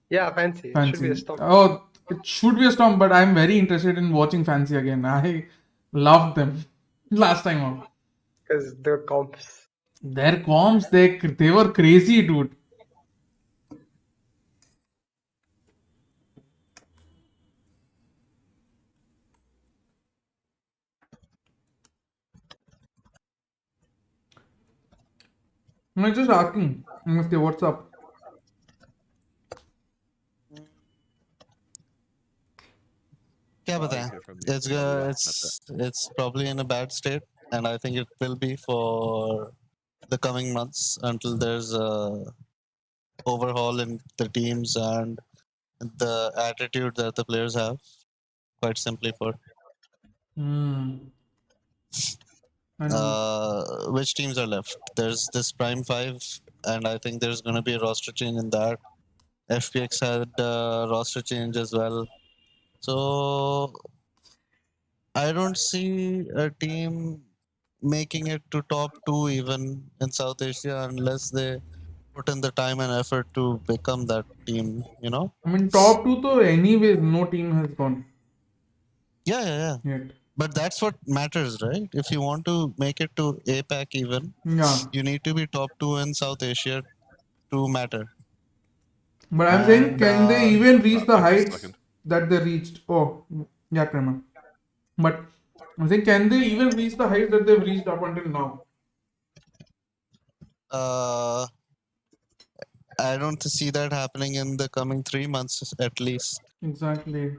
yeah, Fancy. It should be a Storm. Oh, it should be a Storm, but I'm very interested in watching Fancy again. I loved them last time out. Because their comps. Their comps, they were crazy, dude. I'm just asking, Mr. what's up? क्या बताएं? It's probably in a bad state, and I think it will be for the coming months until there's a overhaul in the teams and the attitude that the players have. Quite simply put. Which teams are left? There's this Prime 5, and I think there's going to be a roster change in that. FPX had a roster change as well. So I don't see a team making it to top 2 even in South Asia unless they put in the time and effort to become that team, you know? I mean, top 2 though, anyways, no team has gone. Yeah. Yet. But that's what matters, right? If you want to make it to APAC even, you need to be top 2 in South Asia to matter. But I'm saying, can they even reach the heights that they reached? Oh, yeah, Kramer. But I'm saying, can they even reach the heights that they've reached up until now? I don't see that happening in the coming 3 months at least. Exactly.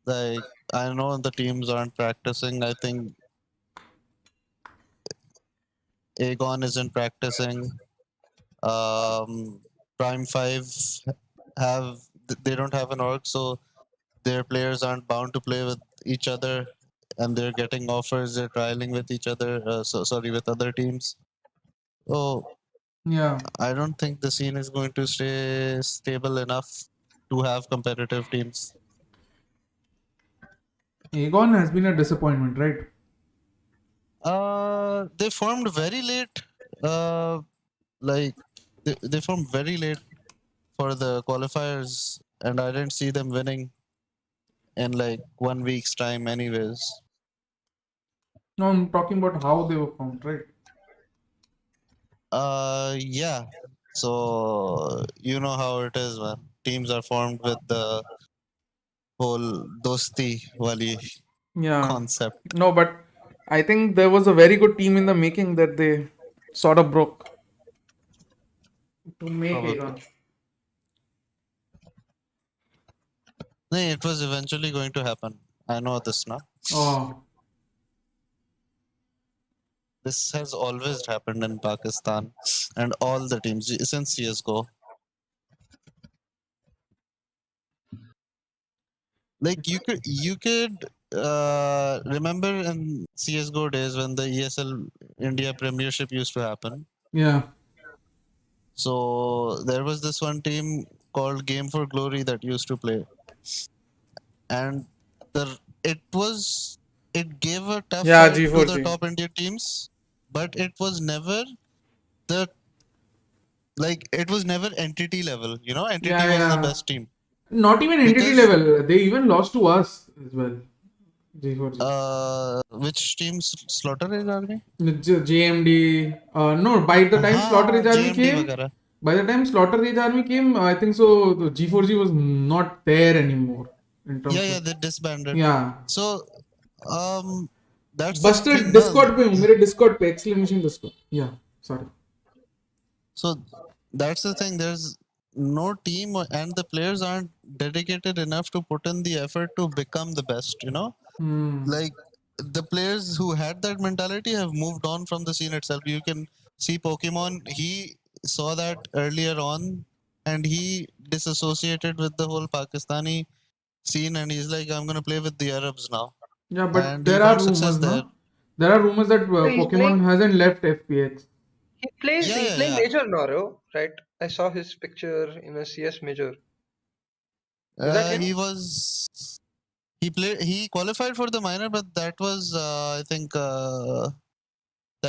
Like, I know the teams aren't practicing. I think Aegon isn't practicing. Prime 5 they don't have an org, so their players aren't bound to play with each other, and they're getting offers. They're trialing with each other. With other teams. Oh, yeah. I don't think the scene is going to stay stable enough to have competitive teams. Aegon has been a disappointment, right? They formed very late. They formed very late for the qualifiers, and I didn't see them winning in like 1 week's time anyways. No, I'm talking about how they were formed, right? Yeah. So you know how it is, man. Teams are formed with the whole dosti wali concept. No, but I think there was a very good team in the making that they sort of broke to make Aegon. No, it was eventually going to happen. I know this now. Oh. This has always happened in Pakistan and all the teams since CSGO. Like you could remember in CSGO days when the ESL India Premiership used to happen. Yeah. So there was this one team called Game for Glory that used to play, and it gave a tough fight to the top Indian teams, but it was never entity level. You know, entity was the best team. Not even entity level. They even lost to us as well. G4G. Which team's Slaughter Age Army? JMD. No, by the time Slaughter Age Army JMD came, वगैरह. by the time Slaughter Age Army came, I think so. The G4G was not there anymore in terms Yeah, of. they disbanded. Yeah. So, that's the Busted thing. Discord पे हूँ मेरे Discord पे exclamation Discord. Yeah, sorry. So that's the thing. There's no team, and the players aren't dedicated enough to put in the effort to become the best. You know, like the players who had that mentality have moved on from the scene itself. You can see Pokemon. He saw that earlier on, and he disassociated with the whole Pakistani scene, and he's like, I'm gonna play with the Arabs now. Yeah, but And he there are found success rumors, there. no? There are rumors that He's Pokemon playing. hasn't left FPX. He's playing major now, right? I saw his picture in a CS major. Is that him? He qualified for the minor, but that was I think that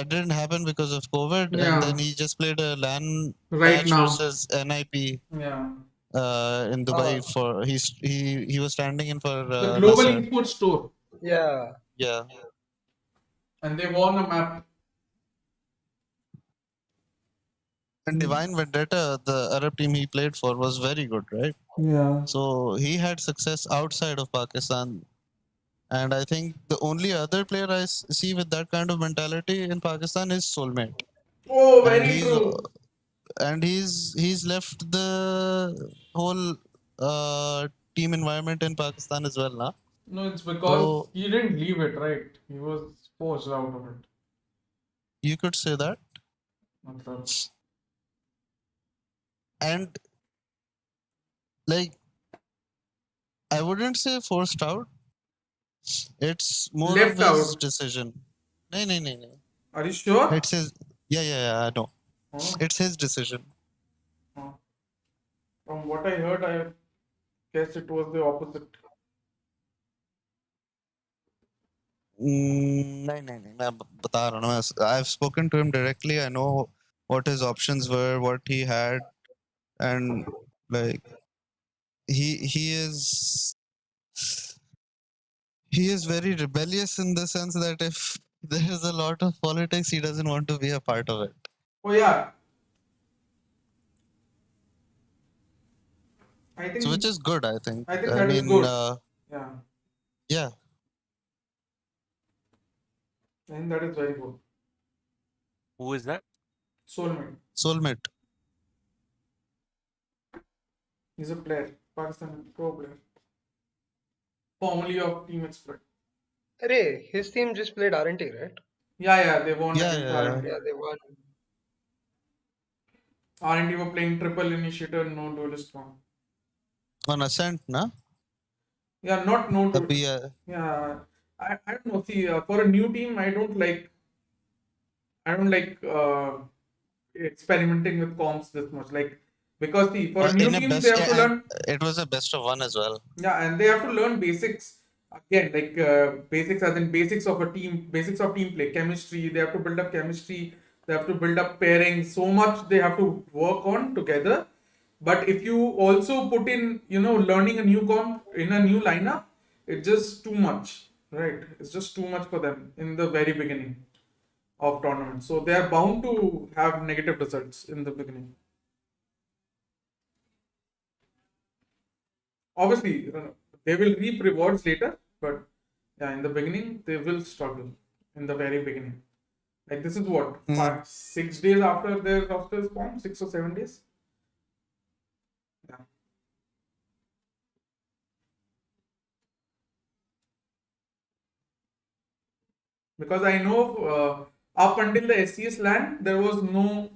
didn't happen because of COVID, and Yeah. then he just played a LAN Right match now. versus NIP. Yeah. In Dubai for he was standing in for The Global Nasser. Esports Tour. Yeah. Yeah. And they won a map. And Divine Vendetta, the Arab team he played for, was very good, right? Yeah. So he had success outside of Pakistan. And I think the only other player I see with that kind of mentality in Pakistan is Soulmate. Oh, And very true. he's left the whole team environment in Pakistan as well, nah? No, it's because he didn't leave it, right? He was forced out of it. You could say that. And like, I wouldn't say forced out. It's more Left of his out. decision. No. Are you sure? It's his. Yeah, I know. Oh. It's his decision. From what I heard, I guess it was the opposite. मैं बता रहा हूँ ना. I've spoken to him directly. I know what his options were, what he had, and like he is very rebellious in the sense that if there is a lot of politics, he doesn't want to be a part of it. Oh yeah. I think. So which is good, I think. I think that is good. Yeah. Yeah. I think that is very good. Who is that? Soulmate. He's a player, Pakistan pro player, formerly of Team Exploit. Arey, his team just played R&T, right? Yeah, they won. Yeah. Yeah, they won. R&T were playing triple initiator, no duelist one. On Ascent, na? Yeah, not no duelist. Yeah. Yeah, I don't know. See, for a new team, I don't like experimenting with comps this much. Like, because see, for a new team, they have to learn. It was a best of one as well. Yeah, and they have to learn basics again, like basics as in basics of a team, basics of team play, chemistry. They have to build up chemistry. They have to build up pairing. So much they have to work on together. But if you also put in, learning a new comp in a new lineup, it's just too much, right? It's just too much for them in the very beginning of tournament. So they are bound to have negative results in the beginning. Obviously, they will reap rewards later, but yeah, in the beginning, they will struggle in the very beginning. Like, this is what, 6 days after their roster is formed, 6 or 7 days? Yeah. Because I know up until the SCS LAN, there was no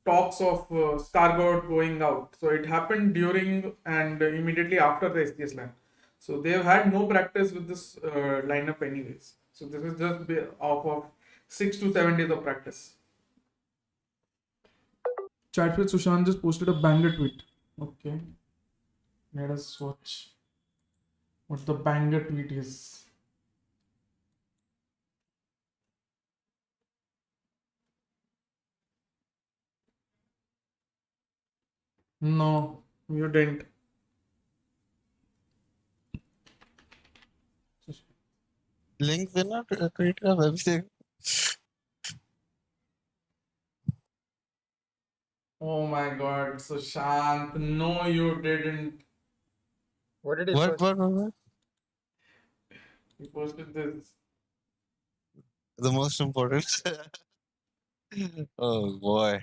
talks of Stargod going out. So it happened during and immediately after the SCS LAN. So they've had no practice with this lineup anyways. So this is just off of 6 to 7 days of practice. Chat with Sushant just posted a banger tweet. Okay. Let us watch what the banger tweet is. No, you didn't. Link winner, create everything. Oh my god, Sushant. No, you didn't. What did he What, post? what? He posted this. The most important. Oh boy.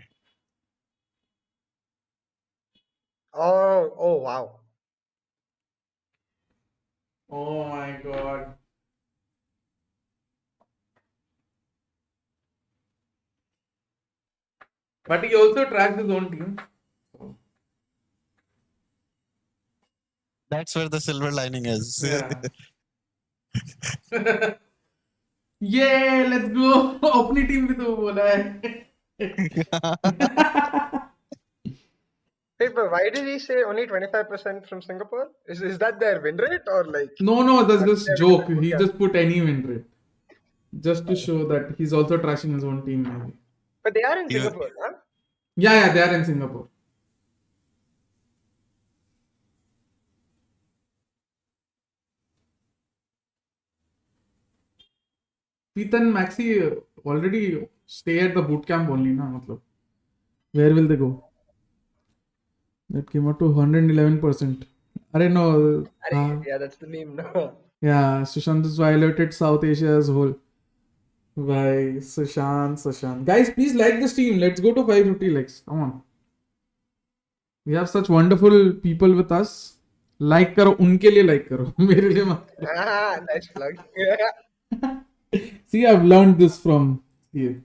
Oh, wow. Oh my god. But he also tracks his own team. That's where the silver lining is. Yeah. Yeah, let's go. अपनी team भी तो बोला है. Hey, but why did he say only 25% from Singapore? Is that their win rate or like? No, that's are just they joke. having a He good just put any win rate. Just to show that he's also trashing his own team maybe. But they are in Singapore, huh? Yeah, they are in Singapore. Pete and Maxi already stay at the boot camp only, na? Matlab, where will they go? That came out to 111%. Arey no. Yeah, that's the meme, no? Yeah, Sushant has violated South Asia as whole. Bye, Sushant. Guys, please like this team. Let's go to 550 likes. Come on. We have such wonderful people with us. Like करो, उनके लिए like करो, मेरे लिए मत करो. Nice plug. See, I've learned this from you.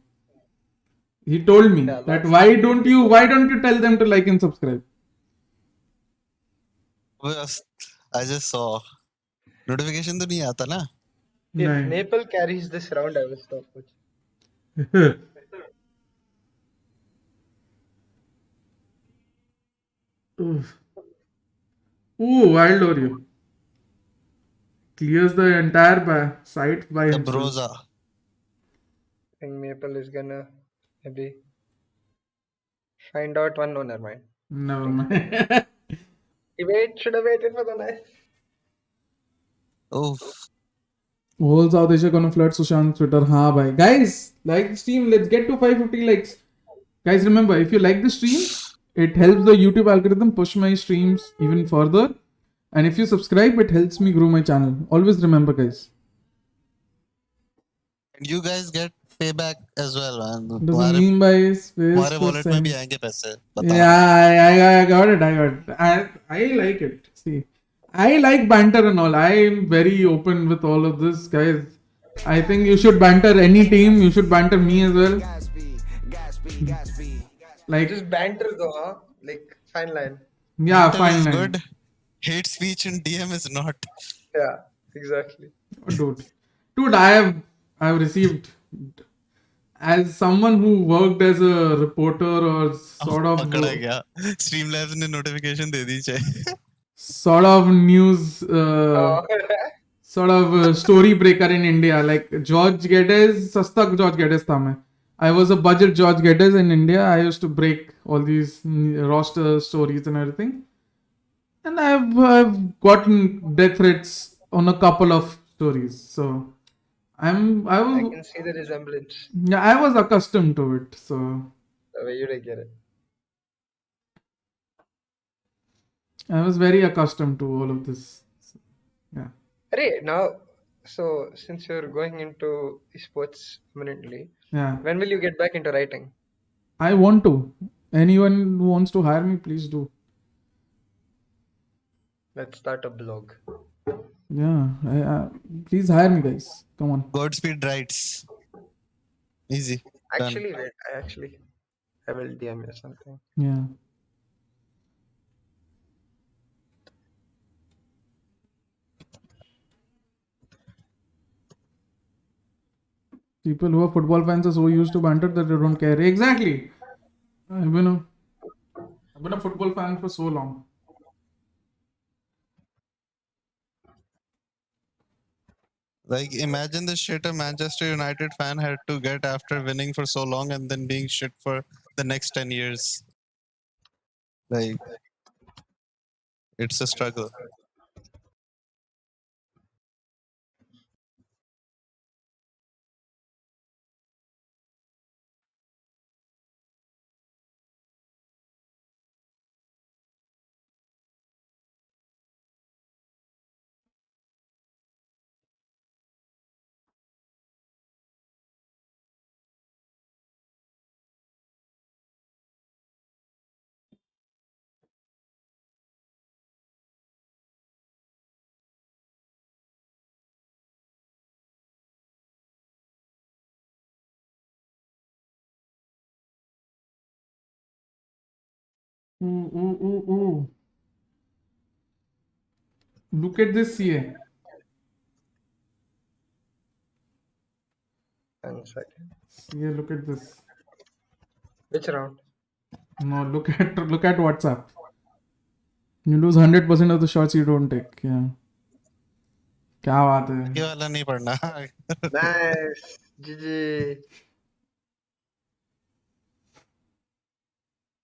He told me that why don't you tell them to like and subscribe? I just saw. Notification तो नहीं आता ना? If Maple carries this round, I will stop watching. Ooh, wild Oreo. Clears the entire site by The himself. Broza. I think Maple is gonna maybe find out one. No, never mind. Never mind. He should have waited for the knife. Oh. Whole South Asia gonna flirt Sushant Twitter. Ha, bhai. Guys, like the stream. Let's get to 550 likes. Guys, remember, if you like the stream, it helps the YouTube algorithm push my streams even further. And if you subscribe, it helps me grow my channel. Always remember, guys. And you guys get payback as well, man. Doesn't mean by space. तुम्हारे wallet में भी आएंगे पैसे. Yeah, I got it. I like it. See, I like banter and all. I am very open with all of this, guys. I think you should banter any team. You should banter me as well. Like just banter though, huh? Like fine line. Yeah, Banter fine is line. good. Hate speech in DM is not. Yeah, exactly. Dude, I have received, as someone who worked as a reporter or sort of पकड़ा गया. Streamlabs ने notification दे दी चाहे. sort of news sort of story breaker in India, like George Geddes, सस्ता George Geddes था मैं. I was a budget George Geddes in India. I used to break all these roster stories and everything. And I've gotten death threats on a couple of stories. So I can see the resemblance. Yeah, I was accustomed to it. So The way you did get it. I was very accustomed to all of this. So, yeah. Hey, now, so since you're going into esports permanently, Yeah. when will you get back into writing? I want to. Anyone who wants to hire me, please do. Let's start a blog. Yeah. Please hire me, guys. Come on. Godspeed writes. Easy. Done. Actually, wait, I will DM you something. Yeah. People who are football fans are so used to banter that they don't care. Exactly. I've been a football fan for so long. Like, imagine the shit a Manchester United fan had to get after winning for so long and then being shit for the next 10 years. Like, it's a struggle. Ooh, ooh, ooh, ooh. Look at this CA. 1 second. CA, look at this. Which round? No, look at WhatsApp. You lose 100% of the shots you don't take. Yeah. क्या बात है? ये वाला नहीं पढ़ना. Nice. GG.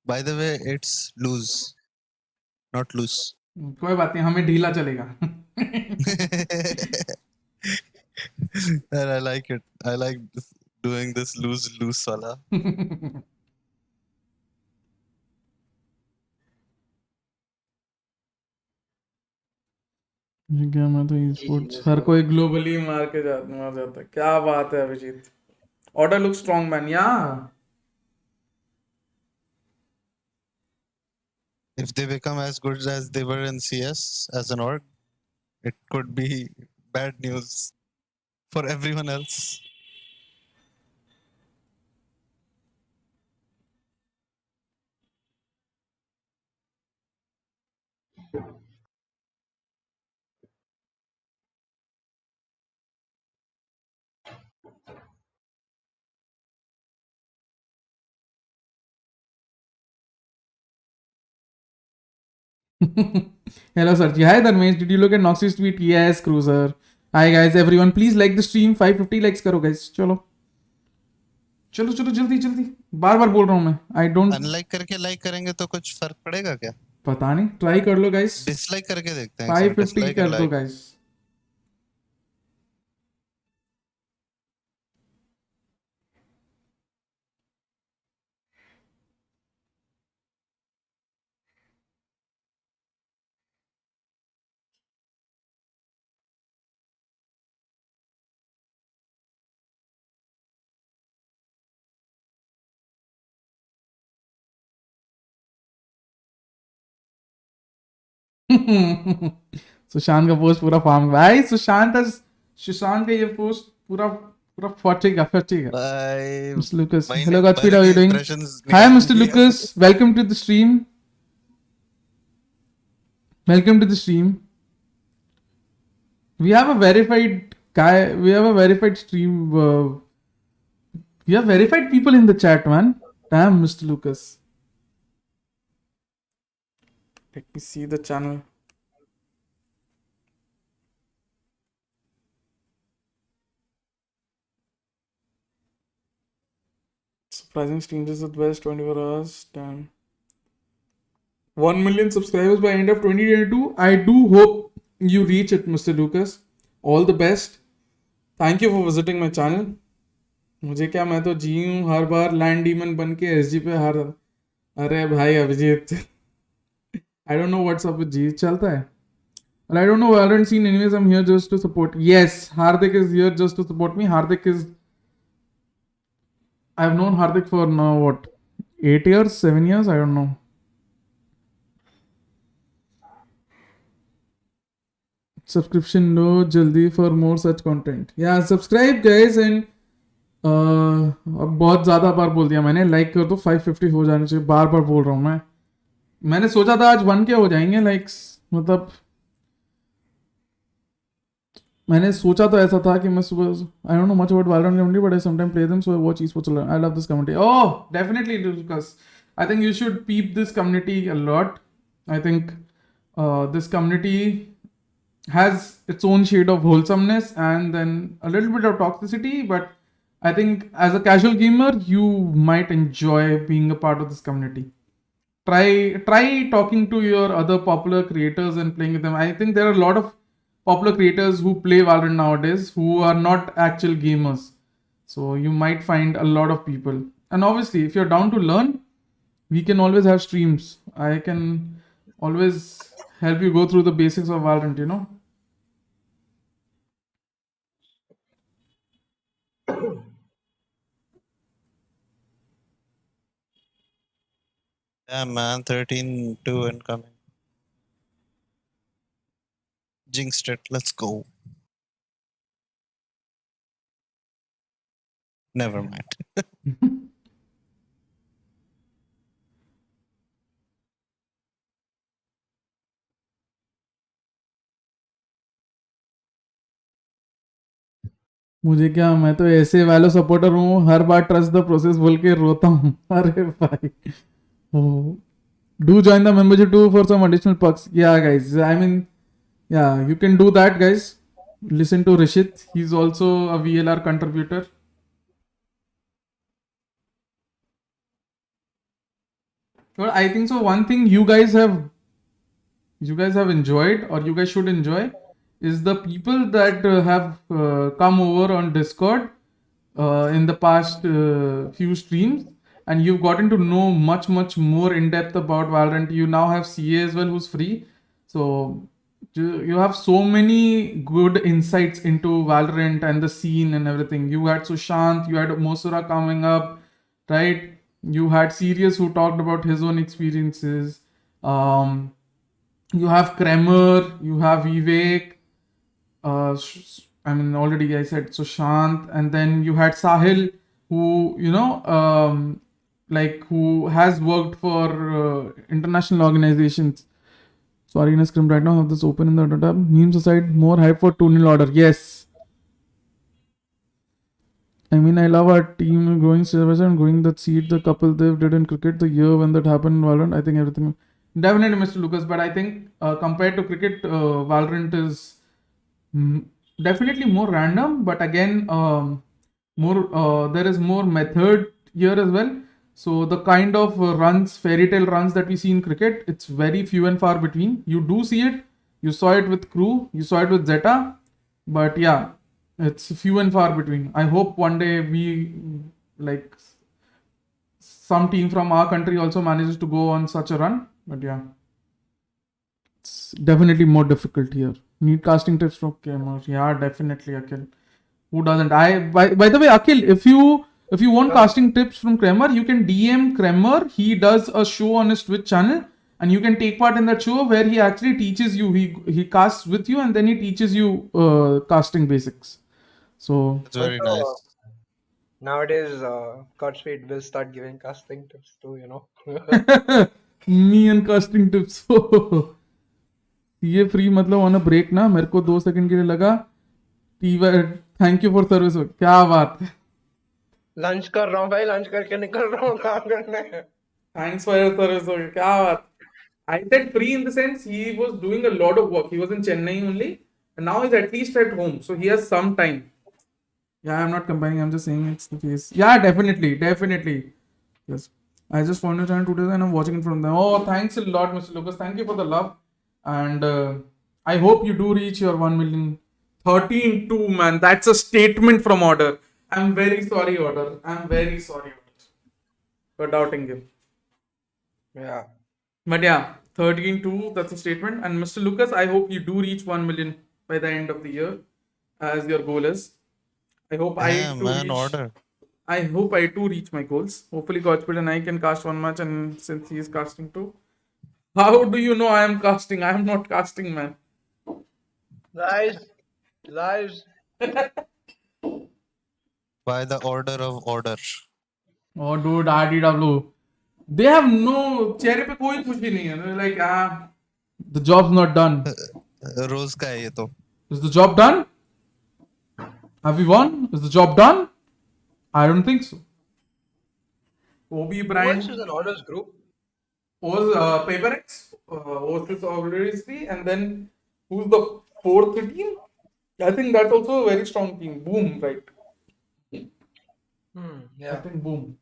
By the way, it's lose, not loose. कोई बात नहीं, हमें ढीला चलेगा. And I like it. I like doing this lose wala. ये क्या, मैं तो esports हर कोई ग्लोबली मार जाता है. क्या बात है Abhijit. Order looks strong, man. Yeah. If they become as good as they were in CS as an org, it could be bad news for everyone else. Hello, Sarji. Hi, Dharmesh. Did you look at Noxy's tweet? Yes, Cruiser. Hi, guys. Everyone, please like the stream. 550 likes करो, guys. चलो चलो चलो जल्दी जल्दी. बार बार बोल रहा हूँ मैं. I don't. Unlike करके like करेंगे तो कुछ फर्क पड़ेगा क्या? पता नहीं. Try कर लो, guys. Dislike करके देखते हैं. 550 कर दो, guys. सुशांत का पोस्ट पूरा फार्म भाई. सुशांत का ये पोस्ट पूरा पूरा फटेगा. Bye. Mr. Lucas. Hello, Godspeed. How are you doing? Hi, Mr. Lucas. Welcome to the stream. Welcome to the stream. We have a verified guy. We have a verified stream. We have verified people in the chat, man. Damn, Mr. Lucas. Let me see the channel. Surprising streams at best 24 hours. Damn. 1 million subscribers by end of 2022. I do hope you reach it, Mr. Lucas. All the best. Thank you for visiting my channel. मुझे क्या, मैं तो जी हूँ हर बार land demon बन के SG पे हर. अरे भाई Abhijit. I don't know what's up with G. चलता है. Well, I don't know. Valorant scene. Anyways, I'm here just to support. Yes, Hardik is here just to support me. Hardik is. I've known Hardik for now what, 8 years, 7 years. I don't know. Subscription no jaldi for more such content. Yeah, subscribe guys and अब बहुत ज़्यादा बार बोल दिया मैंने. Like कर दो. 550 हो जाने चाहिए. बार बार बोल रहा हूँ मैं. मैंने सोचा था आज 1K हो जाएंगे लाइक्स. मतलब मैंने सोचा तो ऐसा था कि मैं सुबह. आई don't no much about Valorant community, but I sometimes play them, so I watch esports a lot. I love this community. Oh, definitely, Lucas. I think you should peep this community a lot. I think this community has its own shade of wholesomeness and then a little bit of toxicity, but I think as a casual gamer, you might enjoy being a part of this community. Try talking to your other popular creators and playing with them. I think there are a lot of popular creators who play Valorant nowadays who are not actual gamers. So you might find a lot of people. And obviously, if you're down to learn, we can always have streams. I can always help you go through the basics of Valorant, you know. Yeah, man. 13-2 incoming. Jinxed it. Let's go. Never mind. मुझे क्या, मैं तो ऐसे वैलो supporter हूँ, हर बार trust the process बोल के रोता हूँ. अरे भाई. Oh. Do join the membership too for some additional perks. Yeah, guys. I mean, yeah, you can do that, guys. Listen to Rishit. He's also a VLR contributor. Well, I think so. One thing you guys have enjoyed, or you guys should enjoy, is the people that have come over on Discord in the past few streams, and you've gotten to know much more in depth about Valorant. You now have CA as well, who's free, so you have so many good insights into Valorant and the scene and everything. You had Sushant, you had Mosura coming up, right? You had Sirius who talked about his own experiences. You have Kremer, you have Vivek. I mean, already I said Sushant, and then you had Sahil, who who has worked for international organizations. Sorry, in a scrim right now, have this open in the data. Memes aside, more hype for 2-0 order. Yes. I mean, I love our team growing service and growing that seed the couple they did in cricket the year when that happened in Valorant. I think everything. Definitely, Mr. Lucas, but I think compared to cricket, Valorant is definitely more random, but again, there is more method here as well. So the kind of fairy tale runs that we see in cricket, it's very few and far between. You do see it. You saw it with Crew. You saw it with Zeta. But yeah, it's few and far between. I hope one day some team from our country also manages to go on such a run. But yeah, it's definitely more difficult here. Need casting tips from Kramer. Yeah, definitely, Akhil. Who doesn't? By the way, Akhil, if you want casting tips from Kramer, you can DM Kramer. He does a show on his Twitch channel, and you can take part in that show where he actually teaches you. He casts with you, and then he teaches you casting basics. So it's very nice. Nowadays, Godspeed will start giving casting tips too, Me and casting tips. ये free मतलब on a break ना, मेरे को 2 second के लिए लगा. Thank you for service. क्या बात है. लंच कर रहा हूँ भाई, लंच करके निकल रहा हूँ काम करने. Thanks for your service. क्या बात. I said free in the sense he was doing a lot of work. He was in Chennai only, and now he's at least at home, so he has some time. Yeah, I'm not comparing. I'm just saying it's the case. Yeah, definitely. Yes. I just found your channel 2 days and I'm watching it from them. Oh, thanks a lot, Mr. Lucas. Thank you for the love. And I hope you do reach your 1 million. 13-2, man. That's a statement from Order. I'm very sorry, Order. I'm very sorry for doubting him. Yeah. But yeah, 13-2, that's a statement. And Mr. Lucas, I hope you do reach 1 million by the end of the year, as your goal is. I hope I hope I too reach my goals. Hopefully, Godspeed and I can cast one match, and since he is casting too. How do you know I am casting? I am not casting, man. Lies. By the order of order. Oh, dude, RDW. They have no चेहरे पे कोई खुशी नहीं है. They're like, the job's not done. रोज का है ये तो. Is the job done? Have we won? Is the job done? I don't think so. Obi Brand. Who else is in Order's group? PaperX, Oasis obviously, and then who's the 4th team? I think that's also a very strong team. Boom, right? Yeah. I think Boom.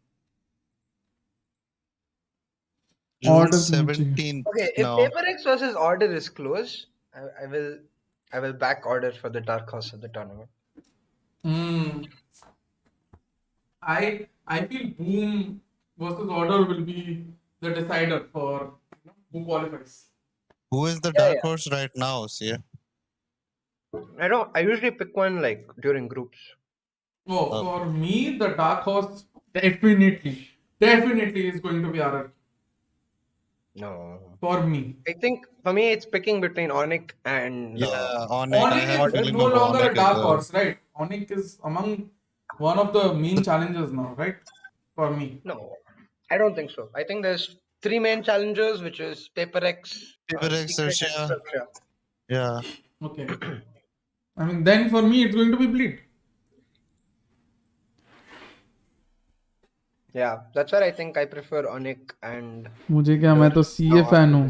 June 17th. Okay, if PaperX versus Order is close, I will back Order for the dark horse of the tournament. I feel Boom versus Order will be the decider for who qualifies. Who is the dark horse right now, see? I usually pick one like during groups. Oh, for me, the dark horse definitely is going to be RR. No. For me. I think for me it's picking between Onyx and Onyx is no longer a dark horse, right? Onyx is among one of the main challenges now, right? For me. No, I don't think so. I think there's 3 main challengers, which is PaperX, Russia. Yeah. Okay. I mean, then for me it's going to be Bleed. Yeah, that's why I think I prefer Onyx and मुझे क्या, मैं तो CA fan हूँ.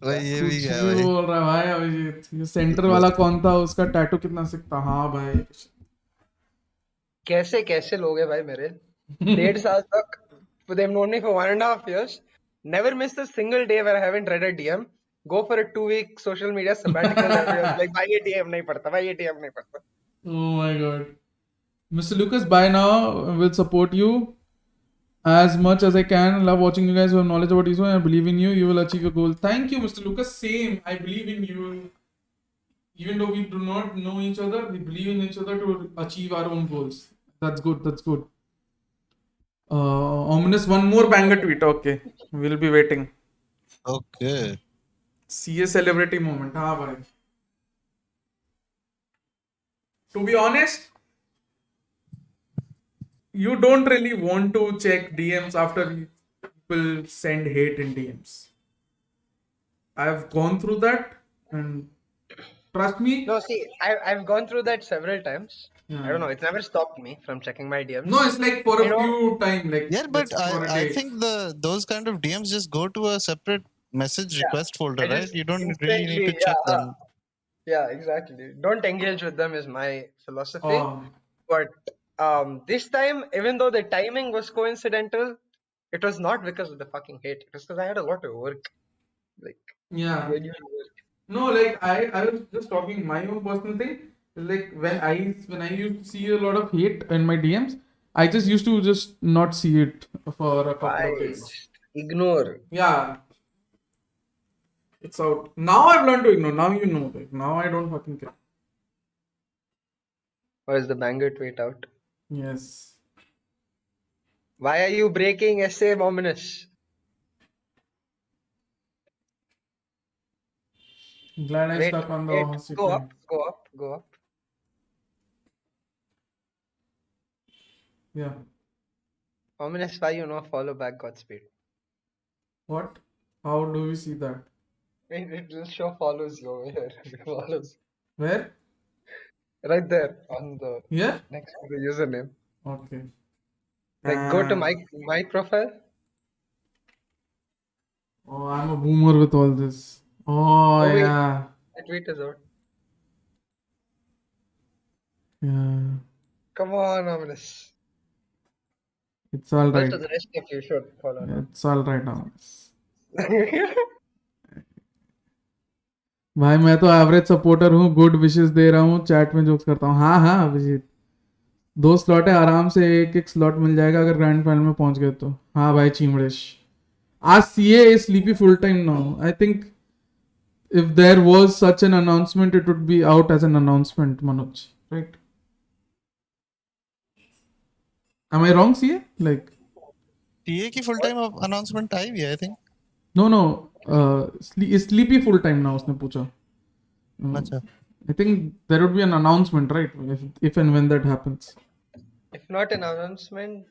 भाई ये भी कुछ क्या भी भाई? बोल रहा है भाई अभिजीत. ये सेंटर वाला कौन था, उसका टैटू कितना सिकता. हाँ भाई. कैसे कैसे लोग हैं भाई मेरे 1.5 साल तक. They've known me for 1.5 years. Never missed a single day where I haven't read a DM. Go for a 2-week social media sabbatical. Everyone's like, भाई ये DM नहीं पढ़ता, भाई ये DM नहीं पढ़ता. Oh my god. Mr. Lucas, by now will support you as much as I can. Love watching you guys who have knowledge about esports. I believe in you. You will achieve your goal. Thank you, Mr. Lucas. Same. I believe in you. Even though we do not know each other, we believe in each other to achieve our own goals. That's good. That's good. Ominous, one more banger tweet. Okay. We'll be waiting. Okay. CA celebrity moment. हाँ भाई. To be honest, you don't really want to check DMs after people send hate in DMs. I've gone through that, and trust me. No, see, I've gone through that several times. Yeah. I don't know. It's never stopped me from checking my DMs. No, it's like for a few times, like Yeah, but for a I day. think those kind of DMs just go to a separate message request folder, I right? just You don't really need to instantly, check them. Yeah, exactly. Don't engage with them is my philosophy. Oh. But this time, even though the timing was coincidental, it was not because of the fucking hate. It was because I had a lot of work. Like, Yeah. genuine work. No, like I was just talking my own personal thing. Like when I used to see a lot of hate in my DMs, I just used to just not see it for a couple of days. Just ignore. Yeah. It's out. Now I've learned to ignore. Now you know. Like, now I don't fucking care. Or is the banger tweet out? Yes. Why are you breaking essay, Ominous? Glad I Wait, stuck on the wait. opposite Go line. up, go up, go up. Yeah. Ominous, why you not follow back Godspeed? What? How do we see that? It will show follows you over here. It follows. Where? Right there on the Yeah? next to the username. Okay. Like go to my profile. Oh, I'm a boomer with all this. Oh, wait. yeah. The tweet is out. Yeah. Come on, Ominous. It's all right. Also, the rest of you should follow. Yeah, it's all right now. भाई मैं तो average supporter हूँ, good wishes दे रहा हूँ, chat में jokes करता हूँ. हाँ हाँ अभिजीत, 2 स्लॉट है, आराम से एक स्लॉट मिल जाएगा अगर ग्रैंड फाइनल में पहुंच गए तो. हाँ भाई चिमड़ेश. आज CA is sleepy full time now. I think if there was such an announcement, it would be out as an announcement, Manoj. Right? Am I wrong, CA? Like TA की full time announcement आई भी है, I think. No. Is sleepy full time now? उसने पूछा. अच्छा. I think there would be an announcement, right? If and when that happens. If not an announcement,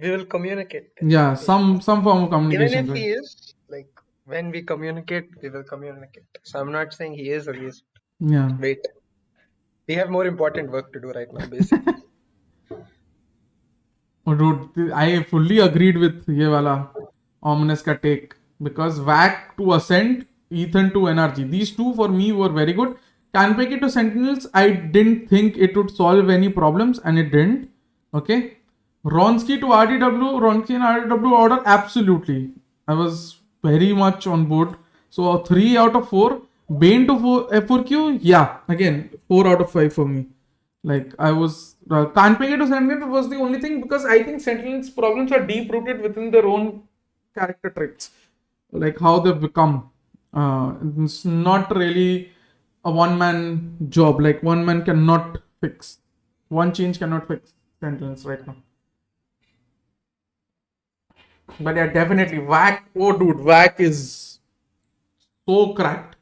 we will communicate. Yeah, some form of communication. Even if right? he is, like when we communicate, we will communicate. So I'm not saying he is or he is. Yeah. Wait. We have more important work to do right now, basically. Oh, dude, I fully agreed with ये वाला Ominous का take, because VAC to Ascent, Ethan to NRG. These two for me were very good. Kanpeki to Sentinels, I didn't think it would solve any problems, and it didn't. Okay. Ronsky to RDW, Ronsky and RDW order, absolutely. I was very much on board. So 3 out of 4. Bane to F4Q, yeah. Again, 4 out of 5 for me. Like I was Kanpeki to Sentinel was the only thing, because I think Sentinel's problems are deep rooted within their own character traits, like how they've become. It's not really a one-man job. Like one man cannot fix. One change cannot fix Sentinels right now. But yeah, definitely VAC. Oh, dude, VAC is so cracked.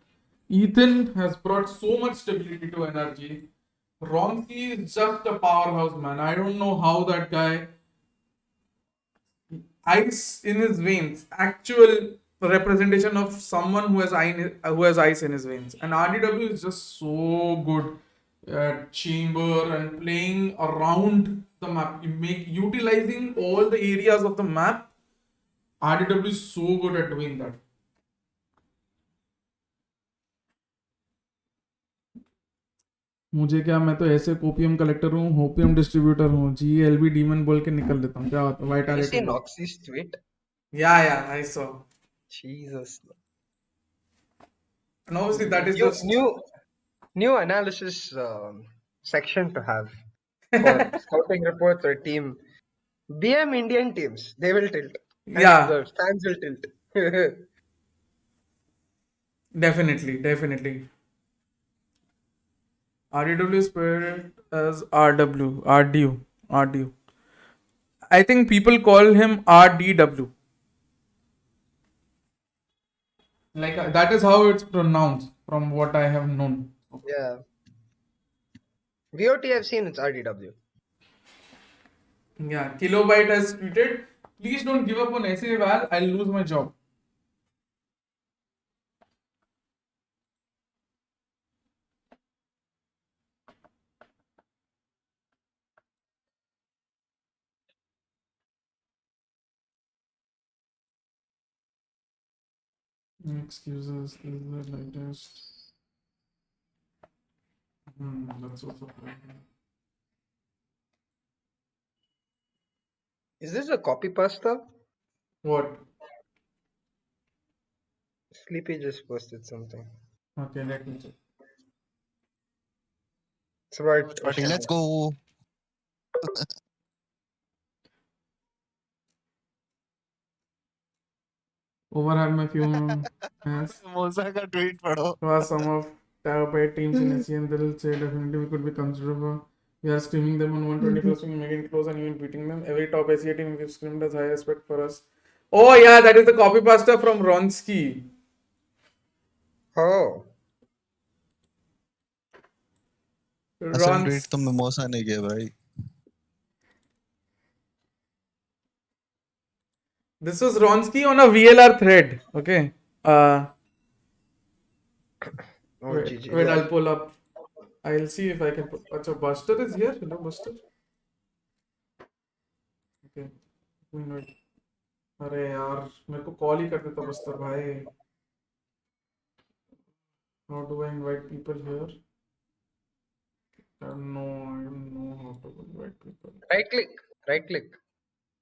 Ethan has brought so much stability to NRG. Ronsky is just a powerhouse, man. I don't know how that guy. Ice in his veins. Actual representation of someone who has ice in his veins. And RDW is just so good. chamber and playing around the map, utilizing all the areas of the map. RDW is so good at doing that. मुझे क्या, मैं तो ऐसे copium collector हूँ, होपियम distributor हूँ, GLB demon बोल के निकल लेता हूँ. क्या होता है? Did you see vitality. Noxie's tweet? Yeah, I saw. Jesus. And obviously that is just New analysis section to have for scouting reports or team. BM Indian teams, they will tilt. And Yeah. the fans will tilt. Definitely. RDW is paired as RDU. I think people call him RDW. Like that is how it's pronounced from what I have known. Yeah. VOT I've seen it's RDW. Yeah, Kilobyte has tweeted, please don't give up on SA Val, I'll lose my job. Excuses, is it like this? That's also fine. Is this a copy pasta? What? Sleepy just posted something. Okay, let me check. It's about WatchParty, let's go. Overhead my few has Moza ka tweet padho. was some of top 8 teams in ASEAN. They'll say definitely we could be considerable. We are screaming them on 120 plus, we making it close and even beating them. Every top ASEAN team we've screamed has high respect for us. Oh yeah, that is the copy pasta from Ronsky. Oh. असल tweet तो mimosa ने किया भाई. This was Ronsky on a VLR thread. Okay. Wait, I'll pull up. I'll see if I can put. Achha, Buster is here. Hello, Buster. Okay. Wait. अरे यार, मेरे को call ही कर देता बस्तर भाई. How do I invite people here? No, I don't know how to invite people. Right click.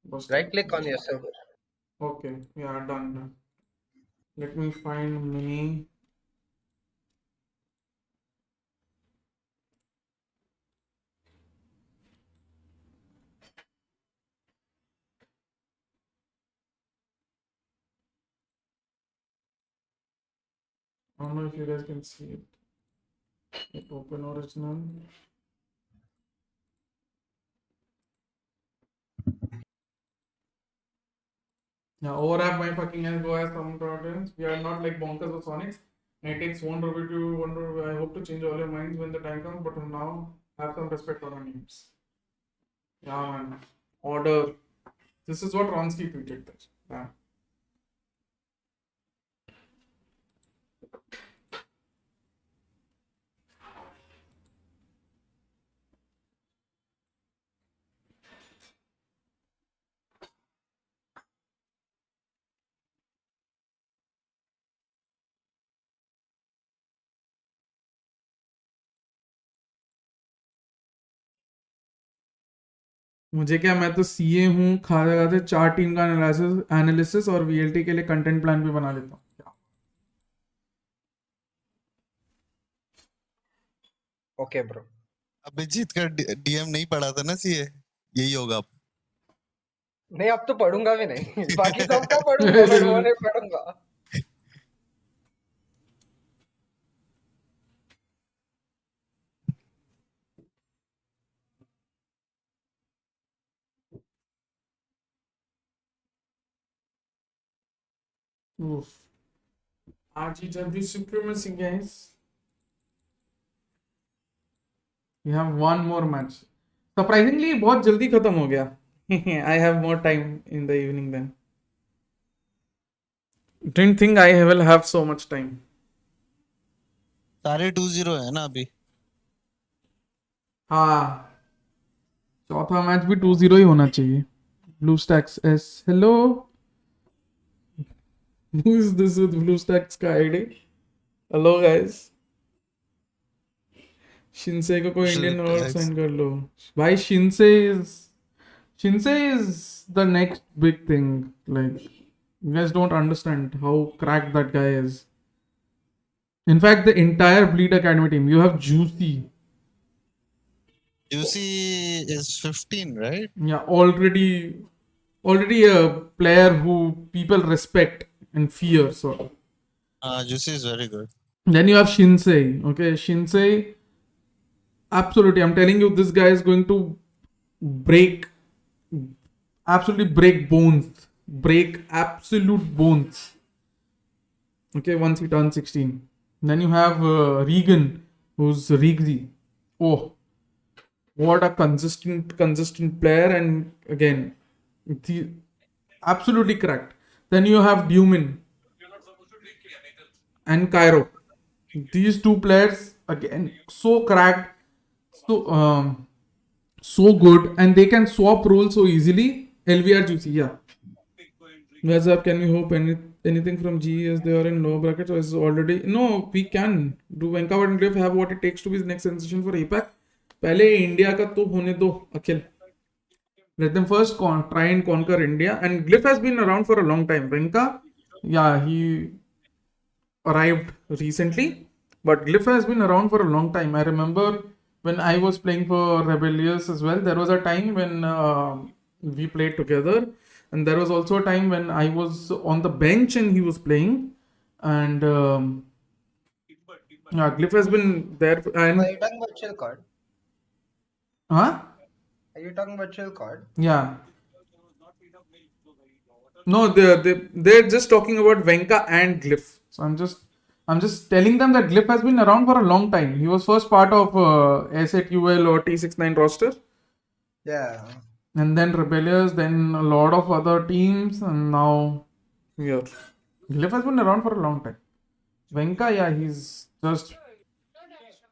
Buster. Right click on your server. Okay, yeah, done. Let me find Mini. I don't know if you guys can see it. Open original. Yeah, overlap my fucking ass, go as some tolerance. We are not like bonkers or Sonics. And it takes one rupee to 1 rupee. I hope to change all your minds when the time comes, but for now, have some respect for our names. Yeah, man. Order. This is what Ronsky tweeted. Yeah. मुझे क्या, मैं तो CA हूँ, खाते खाते 4 team का analysis और VLT के लिए कंटेंट प्लान भी बना लेता हूँ. Okay, bro. अभिजीत का डीएम नहीं पढ़ा था ना सीए, यही होगा अब. नहीं, अब तो पढ़ूंगा भी नहीं. बाकी सबका पढ़ूंगा, but वो नहीं पढ़ूंगा. Oof. RGW supremacy, guys. We have one more match. Surprisingly, बहुत जल्दी खत्म हो गया. I have more time in the evening then. Didn't think I will have so much time. सारे 2-0 है ना अभी. हाँ चौथा मैच भी 2-0 ही होना चाहिए. BlueStacks S. Hello. Who is this with BlueStacks का ID? Hello guys. शिंसे को कोई इंडियन और साइन कर लो भाई. Shinsei is the next big thing. Like, you guys don't understand how cracked that guy is. In fact, the entire Bleed Academy team, you have Juicy. Juicy is 15, right? Yeah, already a player who people respect and fear. So, Juicy is very good. then you have Shinsei. Okay, Shinsei. Absolutely, I'm telling you, this guy is going to absolutely break bones. Break absolute bones. Okay, once he turns 16. Then you have Regan, who's Rigzi. Oh, what a consistent player, and again, absolutely cracked. Then you have Dumin and Cairo. These two players, again, so cracked, so good, and they can swap roles so easily. LVR Juicy, yeah. What's up? Can we hope anything from G as they are in low brackets, or is already? No, we can. Do Venka and Griff have what it takes to be the next sensation for APAC? पहले India का तो होने दो अखिल. Let them first try and conquer India. And Glyph has been around for a long time. Venka, yeah, he arrived recently, but Glyph has been around for a long time. I remember when I was playing for Rebellious as well, there was a time when we played together, and there was also a time when I was on the bench and he was playing, and yeah, Glyph has been there. And Are you talking about chill card? Huh? Are you talking about chill card? Yeah. No, they're just talking about Venka and Glyph. So I'm just telling them that Glyph has been around for a long time. He was first part of S8UL or T69 roster. Yeah. And then Rebellious, then a lot of other teams, and now here. Glyph has been around for a long time. Venka, yeah, he's just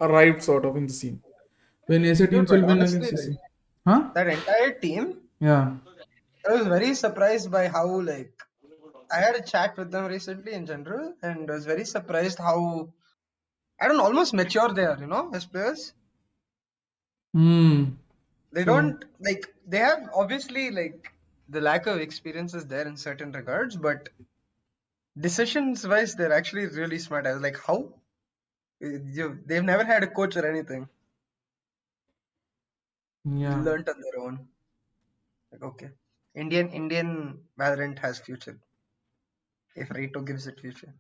arrived sort of in the scene. When S8 teams will win against CC. Huh? That entire team, Yeah. I was very surprised by how, like, I had a chat with them recently in general, and I was very surprised how, I don't know, almost mature they are, you know, as players. They don't, like, they have obviously, like, the lack of experience is there in certain regards, but decisions wise, they're actually really smart. I was like, how? They've never had a coach or anything. Yeah. Learned on their own. Like, okay. Indian Valorant has future. If Veto gives it future.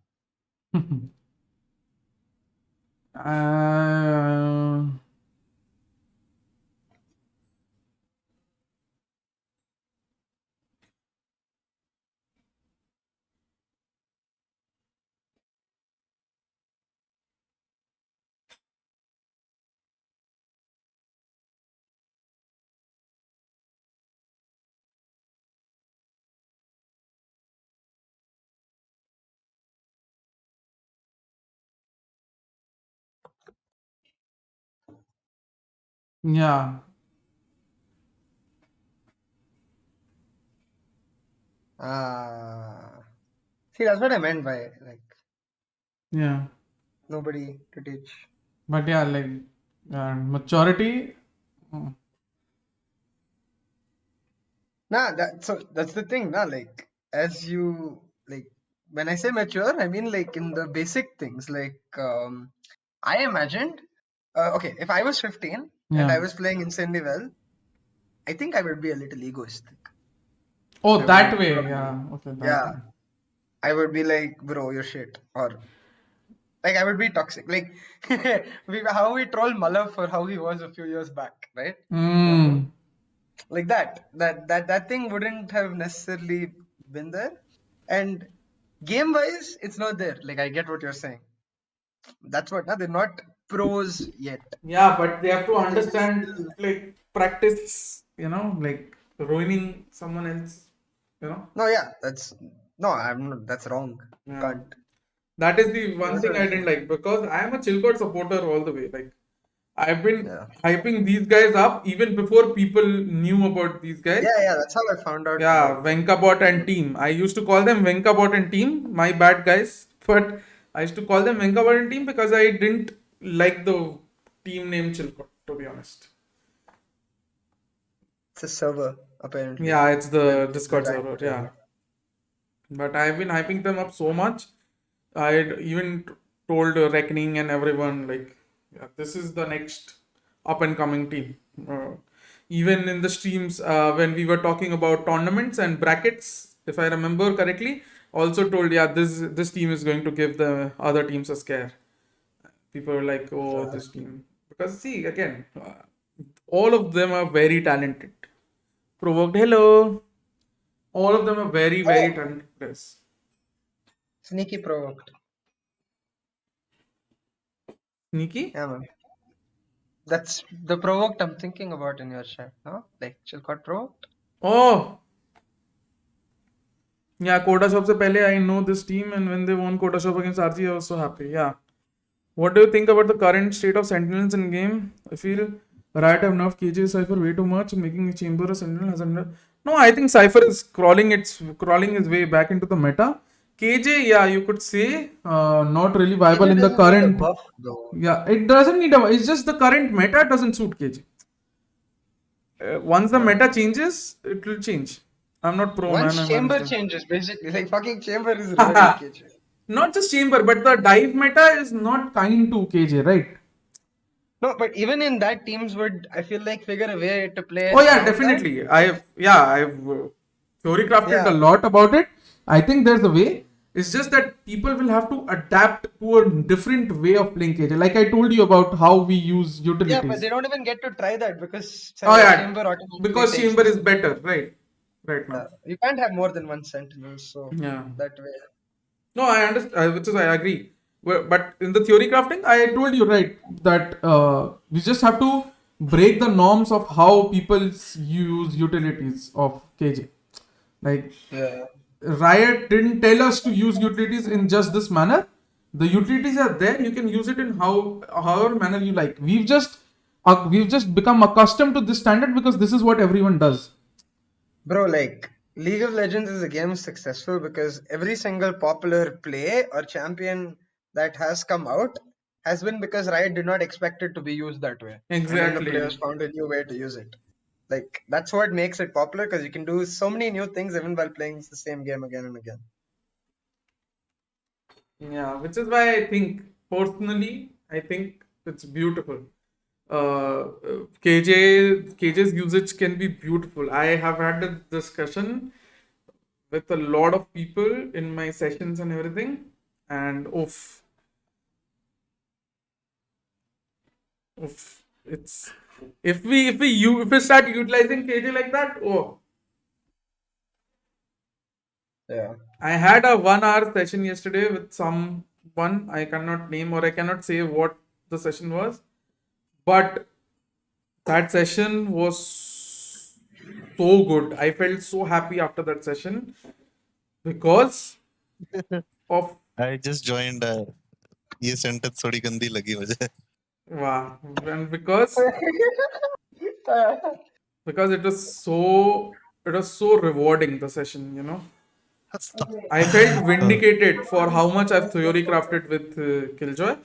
Yeah. See, that's what I meant by, like, Yeah. nobody to teach. But yeah, like maturity. Nah, that's the thing, nah, like, as you, like, when I say mature, I mean, like, in the basic things, like, I imagined, okay, if I was 15 and I was playing insanely well, I think I would be a little egoistic. Oh, that way, yeah. Okay, yeah. I would be like, bro, you're shit. Or, like, I would be toxic. Like, how we troll Malav for how he was a few years back, right? Like that thing wouldn't have necessarily been there. And game wise, it's not there. Like, I get what you're saying. That's what, they're not pros yet. Yeah, but they have to understand, like, practice, you know, like ruining someone else, you know. No, yeah, that's wrong. Yeah. Can't. That is the one thing I didn't like, because I am a chill code supporter all the way. Like, I've been hyping these guys up even before people knew about these guys. Yeah, that's how I found out. Yeah, about Venkabot and team. I used to call them Venkabot and team. My bad, guys. But I used to call them Venkabot and team because I didn't like the team name Chilcot, to be honest. It's a server, apparently. Yeah, it's the Discord server. Yeah. But I've been hyping them up so much. I even told Reckoning and everyone, like, yeah, this is the next up and coming team. Even in the streams, when we were talking about tournaments and brackets, if I remember correctly, also told, yeah, this team is going to give the other teams a scare. People were like, oh, this team. Because see, again, all of them are very talented. Provoked, hello. All of them are very, very talented players. Sneaky provoked. Sneaky? Yeah, man. That's the provoked I'm thinking about in your chat, no? Like, Chilcot provoked? Oh! Yeah, Quota Shop se pehle, I know this team, and when they won Quota Shop against RG, I was so happy. Yeah. What do you think about the current state of Sentinels in game? I feel Riot have nerfed KJ Cypher way too much, making a Chamber a Sentinel has under. No, I think Cypher is crawling his way back into the meta. KJ, yeah, you could say, not really viable KJ in the doesn't need a current. buff, though. Yeah, it doesn't need a. It's just the current meta doesn't suit KJ. Once the meta changes, it will change. I'm not pro, Once man. chamber changes, basically. Like, fucking chamber is ruining KJ. Not just chamber, but the dive meta is not kind to KJ, right? No, but even in that, teams would, I feel like, figure a way to play. Oh yeah, around definitely. that. I've theory crafted Yeah. a lot about it. I think there's a way. It's just that people will have to adapt to a different way of playing KJ. Like I told you about how we use utilities. Yeah, but they don't even get to try that because Oh yeah, chamber automatically because takes chamber this. is better, right? Right now. You can't have more than one sentinel, so Yeah. that way. No, I understand. Which is I agree. But in the theory crafting, I told you right that we just have to break the norms of how people use utilities of KJ. Like Riot didn't tell us to use utilities in just this manner. The utilities are there. You can use it in however manner you like. We've just become accustomed to this standard because this is what everyone does. Bro, like League of Legends is a game successful because every single popular play or champion that has come out has been because Riot did not expect it to be used that way. And then Exactly. the players found a new way to use it. Like, that's what makes it popular because you can do so many new things even while playing the same game again and again. Yeah, which is why I think, personally, I think it's beautiful. KJ's usage can be beautiful. I have had a discussion with a lot of people in my sessions and everything, and it's if we start utilizing KJ like that, Yeah. I had a 1 hour session yesterday with someone I cannot name or I cannot say what the session was, but that session was so good. I felt so happy after that session because of I just joined. ये sentence थोड़ी गंदी लगी मुझे. wow, and because it was so rewarding, the session, you know. I felt vindicated for how much I've theory crafted with Killjoy.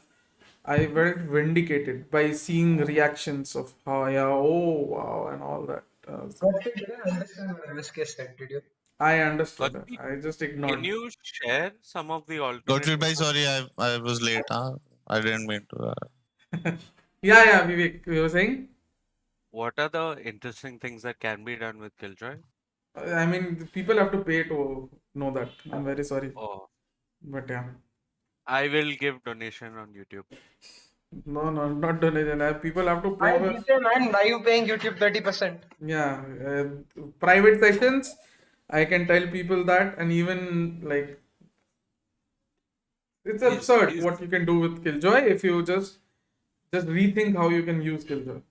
I felt vindicated by seeing reactions of how, yeah, oh wow, and all that. But you didn't understand what MSK said, did you? I understood that. I just ignored. Can you share some of the alternate? Godfrey bhai, sorry, I was late. I didn't mean to. Yeah, Vivek, you were saying? What are the interesting things that can be done with Killjoy? I mean, people have to pay to know that. I'm very sorry. Oh. But yeah. I will give donation on YouTube. No, not donation. People have to Why, pay. man, why are you paying YouTube 30%? Yeah, private sessions, I can tell people that, and even like it's absurd what you can do with Killjoy if you just rethink how you can use Killjoy.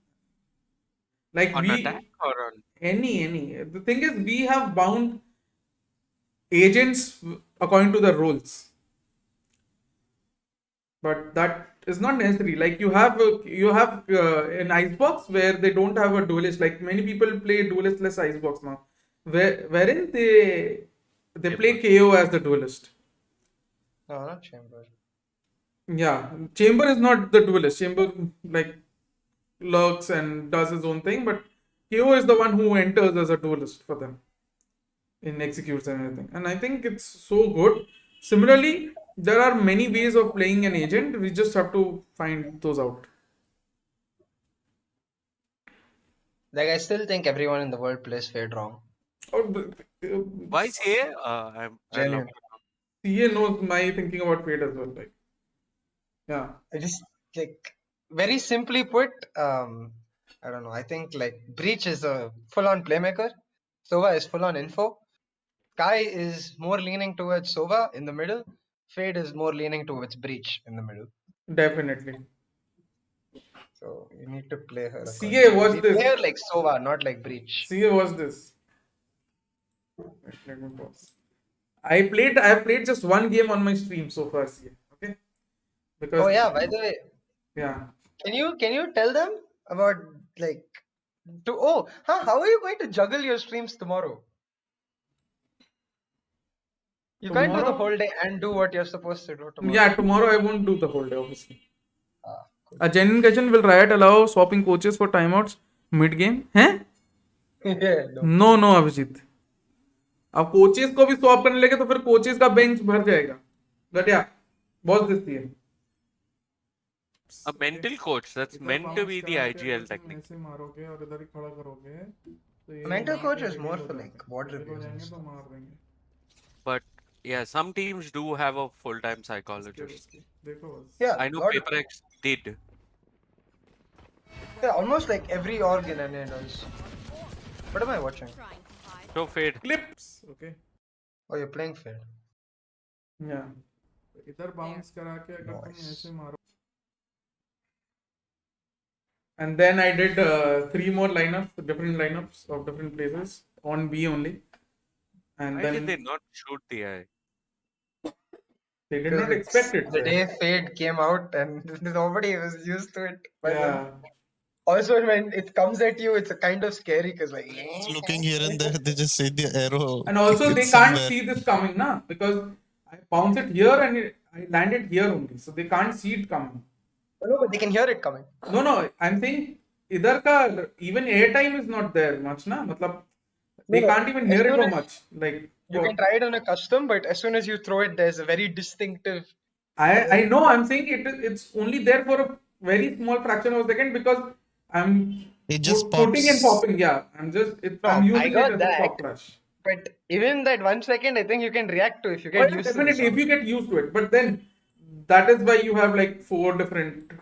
Like on attack or on any. The thing is, we have bound agents according to their roles, but that is not necessary. Like you have an icebox where they don't have a duelist. Like many people play duelistless icebox now, wherein they play KO as the duelist. No, not chamber. Yeah, Chamber is not the duelist. Chamber like lurks and does his own thing, but KO is the one who enters as a duelist for them in executes and everything. And I think it's so good. Similarly, there are many ways of playing an agent. We just have to find those out. Like I still think everyone in the world plays Fade wrong. Why CA? I love Genuine. CA knows my thinking about Fade as well. Like, yeah. I just like very simply put, I don't know. I think like Breach is a full-on playmaker. Sova is full-on info. Kai is more leaning towards Sova in the middle. Fade is more leaning towards Breach in the middle. Definitely. So you need to play her. CA was this. Play her like Sova, not like Breach. CA was this. Let me pause. I have played just one game on my stream so far, CA. Okay. Because oh yeah, by the way. Yeah. Can you tell them about like how are you going to juggle your streams tomorrow? You can't do the whole day and do what you're supposed to do tomorrow. Yeah, tomorrow I won't do the whole day, obviously. A genuine question: will Riot allow swapping coaches for timeouts mid-game? हैं? Yeah, No, Abhijit. अब coaches को भी swap करने लगे तो फिर coaches का bench भर जाएगा. But yeah, बहुत दिस थी. A mental coach, that's meant to be the IGL technique. ऐसे मारोगे और इधर ही खड़ा करोगे. A mental coach is more for like VOD reviews and stuff. But yeah, some teams do have a full-time psychologist. Yeah, I know PaperX did. Yeah, almost like every org in NA does. What am I watching? Show Fade. Clips. Okay. Oh, you're playing Fade. Yeah. इधर bounce करा के अगर तुम ऐसे मारो. And then I did 3 more different lineups of different places on B only. And Why then did they not shoot the eye? They did not expect it. The day Fade came out and nobody was used to it. Yeah. Also, when it comes at you, it's a kind of scary because like looking here and there, they just see the arrow. And also they It's can't somewhere. see this coming, na? Because I bounce it here and I landed here only, so they can't see it coming. No, but they can hear it coming. No, I'm saying idhar ka even airtime is not there much, na? Matlab they No, can't even as hear it soon so as- much. Like You can try it on a custom, but as soon as you throw it, there's a very distinctive. I know. I'm saying it's only there for a very small fraction of a second because I'm just putting and pops. popping. Yeah, I'm I using got it as a that. pop rush. But even that 1 second, I think you can react to if you Oh, get yeah, used to definitely, it. if you get used to it. But then that is why you have like 4 different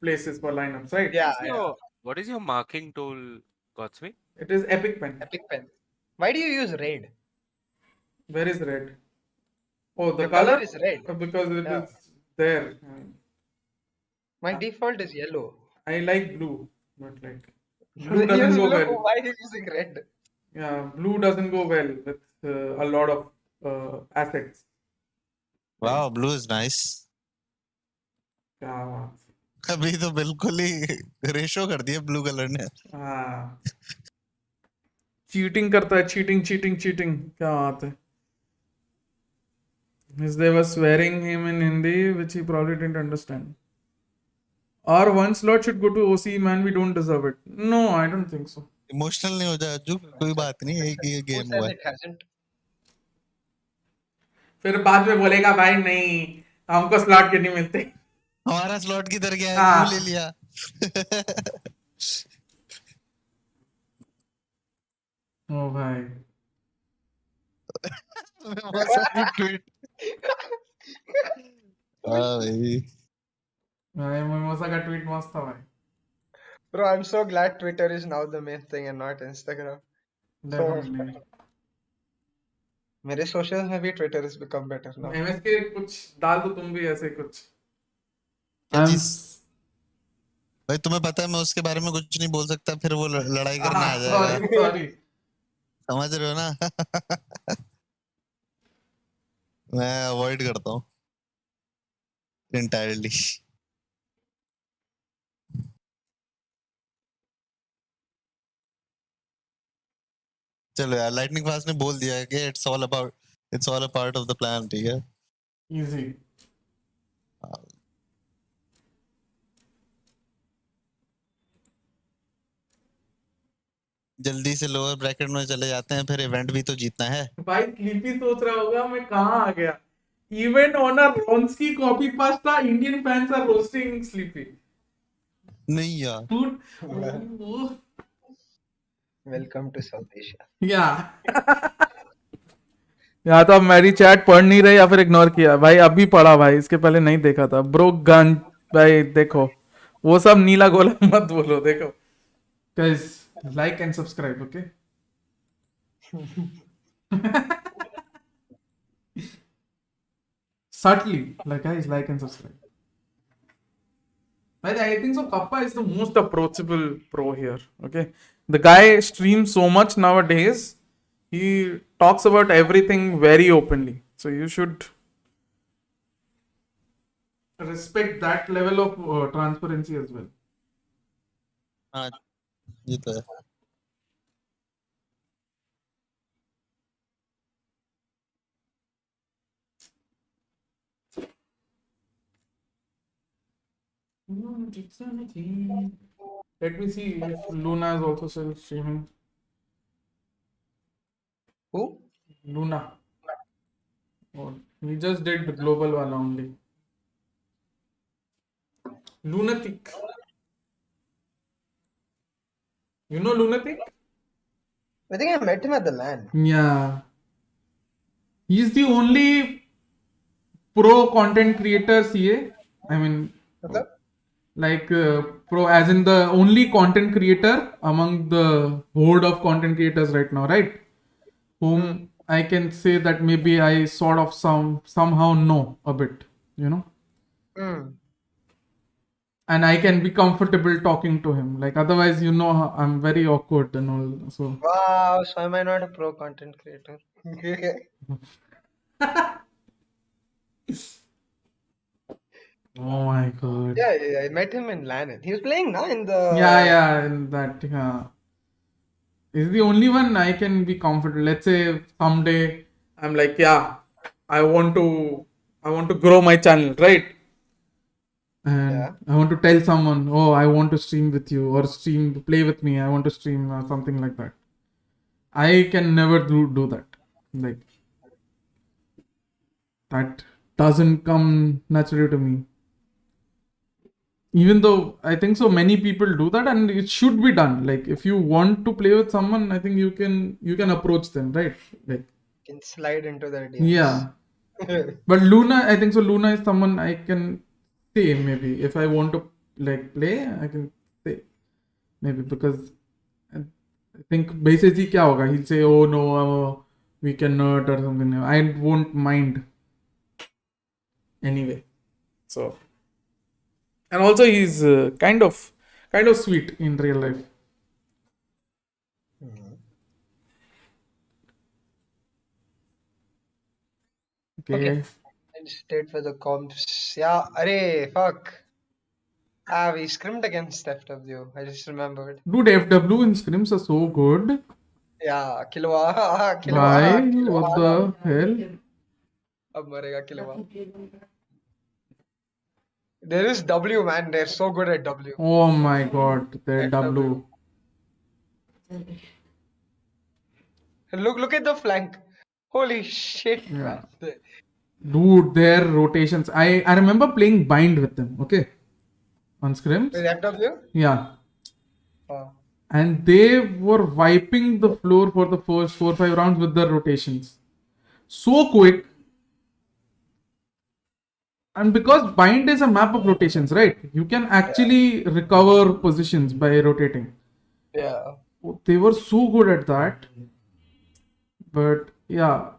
places for lineups, right? Yeah. What is your marking tool, Godspeed? It is Epic Pen. Epic Pen. Why do you use Raid? Where is red? Oh, the Your color? color is red. Because it Yeah. is there. My default is yellow. I like blue, but like You blue doesn't use go blue, well. why are you using red? Yeah, blue doesn't go well with a lot of assets. Wow, blue is nice. क्या बात. अभी तो बिल्कुल ही ratio कर दिया blue colour ने. हाँ. Cheating करता है, चीटिंग. क्या बात है. They were swearing him in Hindi, which he probably didn't understand. Our one slot should go to OC, man. We don't deserve it. No, I don't think so. Emotional नहीं हो जाए अज्जू, कोई बात नहीं, एक ही गेम हुआ है. It hasn't. फिर बाद में बोलेगा भाई नहीं, हमको स्लॉट के नहीं मिलते. हमारा स्लॉट किधर गया है, हाँ. क्यों ले लिया? ओ भाई. भाई मिमोसा का ट्वीट मस्त था भाई. Bro, I'm so glad Twitter is now the main thing and not Instagram. Definitely. मेरे socials में भी Twitter has become better now. MS के कुछ डाल दो तुम भी ऐसे कुछ. भाई तुम्हें पता है मैं उसके बारे में कुछ नहीं बोल सकता, फिर वो लड़ाई करने आ जाएगा. सॉरी. समझ रहे हो ना? मैं अवॉइड करता हूँ entirely. चलो यार lightning fast ने बोल दिया है कि it's all a part of the plan, ठीक है? Easy. जल्दी से लोअर ब्रैकेट में चले जाते हैं, फिर इवेंट भी तो जीतना है। भाई स्लीपी सोच रहा होगा मैं कहाँ आ गया। Even on a Ronski copy pasta, Indian fans are roasting Sleepy. नहीं यार। Dude, Welcome to South Asia. yeah. या तो अब मेरी चैट पढ़ नहीं रही या फिर इग्नोर किया। भाई अभी पढ़ा भाई, इसके पहले नहीं देखा था। ब्रो गन भाई देखो, वो सब नीला गोला मत बोलो। देखो guys, like and subscribe, okay? Subtly, like guys, like and subscribe. I think so. Kappa is the most approachable pro here. Okay, the guy streams so much nowadays. He talks about everything very openly. So you should respect that level of transparency as well. हाँ, ये तो है। Let me see if Luna is also still streaming. Who? Luna. Oh, he just did the global one only. Lunatic. You know Lunatic? I think I met him at the LAN. Yeah. He's the only pro content creator CA. I mean, like pro as in the only content creator among the horde of content creators right now, right? Whom I can say that maybe I sort of somehow know a bit, you know? And I can be comfortable talking to him. Like otherwise, you know, I'm very awkward and all. So Wow, so am I not a pro content creator? oh my god. Yeah, I met him in LAN. He was playing now in the. Yeah, in that. Is the only one I can be comfortable. Let's say someday I'm like, yeah, I want to grow my channel, right? And I want to tell someone, oh, I want to stream with you or play with me. I want to stream or something like that. I can never do that. Like that doesn't come naturally to me. Even though I think so many people do that and it should be done. Like if you want to play with someone, I think you can approach them, right? Like Can slide into their DMs. yeah. But Luna, I think so Luna is someone I can say maybe if I want to like play, I can say maybe because I think basically kya hoga? He'll say, oh no, we cannot or something. I won't mind anyway. So. And also he's kind of sweet in real life. Okay. I just stayed for the comps. Yeah, arey, fuck. We scrimmed against FW. I just remembered. Dude, FW in scrims are so good. Yeah, Kilwa. Why? What the hell? Ab marega Kilwa. There is W, man. They're so good at W. Oh my god, their W. Look at the flank. Holy shit, Yeah. man. Dude, their rotations. I remember playing bind with them, okay? On scrims. With FW? Yeah. Oh. And they were wiping the floor for the first 4-5 rounds with their rotations. So quick. And because bind is a map of rotations, right? You can actually recover positions by rotating. Yeah. They were so good at that. But yeah.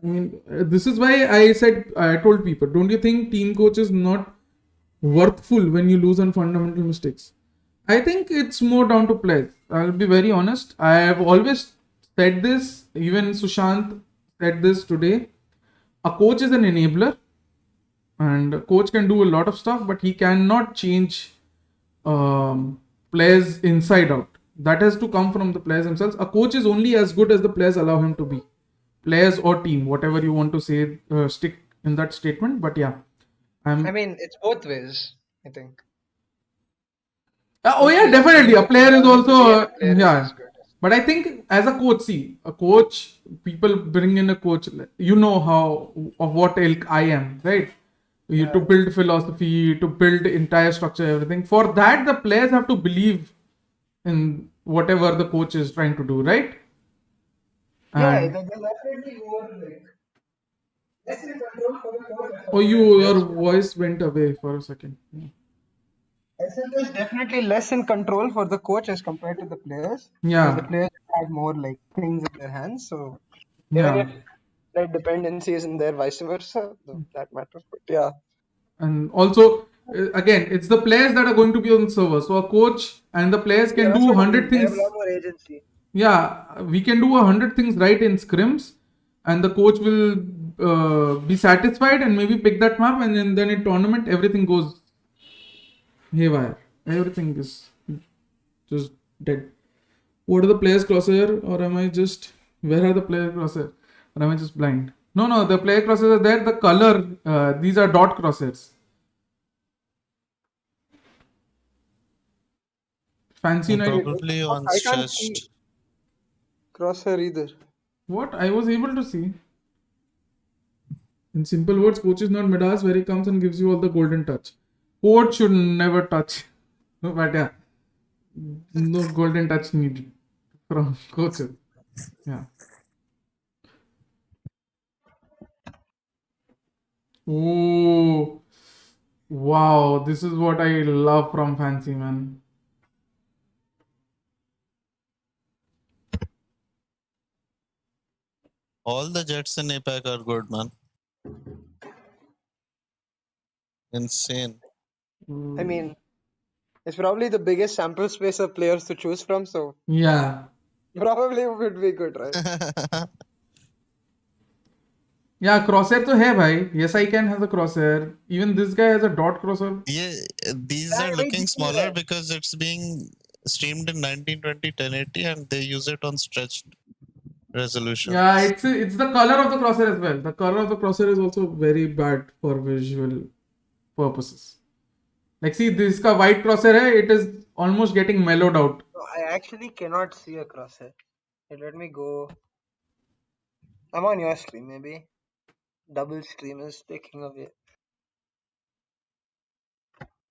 I mean, this is why I told people, don't you think team coach is not worthful when you lose on fundamental mistakes? I think it's more down to players. I'll be very honest. I have always said this. Even Sushant said this today. A coach is an enabler. And a coach can do a lot of stuff, but he cannot change players inside out. That has to come from the players themselves. A coach is only as good as the players allow him to be. Players or team, whatever you want to say, stick in that statement. But yeah, I mean, it's both ways, I think. Oh yeah, definitely. A player is also yeah. But I think as a coach, see, a coach, people bring in a coach. You know how of what ilk I am, right? You to build philosophy, to build entire structure, everything. For that, the players have to believe in whatever the coach is trying to do, right? Yeah, And they're definitely more like less in control for the coach. oh, your voice went away for a second. I said there's definitely less in control for the coach as compared to the players. Because the Yeah, players have more like things in their hands. So even yeah. if that dependency is in there, vice versa, that matters. But yeah. And also, again, it's the players that are going to be on the server. So a coach and the players Yeah, can that's do what I 100 mean. They have a things. lot more agency. Yeah, we can do 100 things right in scrims, and the coach will be satisfied and maybe pick that map, and then in tournament everything goes haywire. Everything is just dead. What are the players crosshair, or am I just where are the player crosshair, or am I just blind? No, the player crosshairs are there. The color, these are dot crosshairs. Fancy night. Probably on I can't see stretched. crosshair either. What I was able to see. In simple words, coach is not Midas where he comes and gives you all the golden touch. Coach should never touch. But yeah, no golden touch needed from coaches. Yeah. Oh, wow. This is what I love from Fancy, man. All the Jets in APAC are good, man. Insane. I mean, it's probably the biggest sample space of players to choose from, so Yeah. probably would be good, right? Yeah, crosshair to hai bhai. Yes, I can has a crosshair. Even this guy has a dot crosshair. Yeah, these are looking smaller because it's being streamed in 1920 1080 and they use it on stretched resolution. Yeah, it's the color of the crosshair as well. The color of the crosshair is also very bad for visual purposes. Like see, this ka white crosshair hai, it is almost getting mellowed out. No, I actually cannot see a crosshair. Hey, let me go. I'm on your stream, maybe. Double stream is taking away.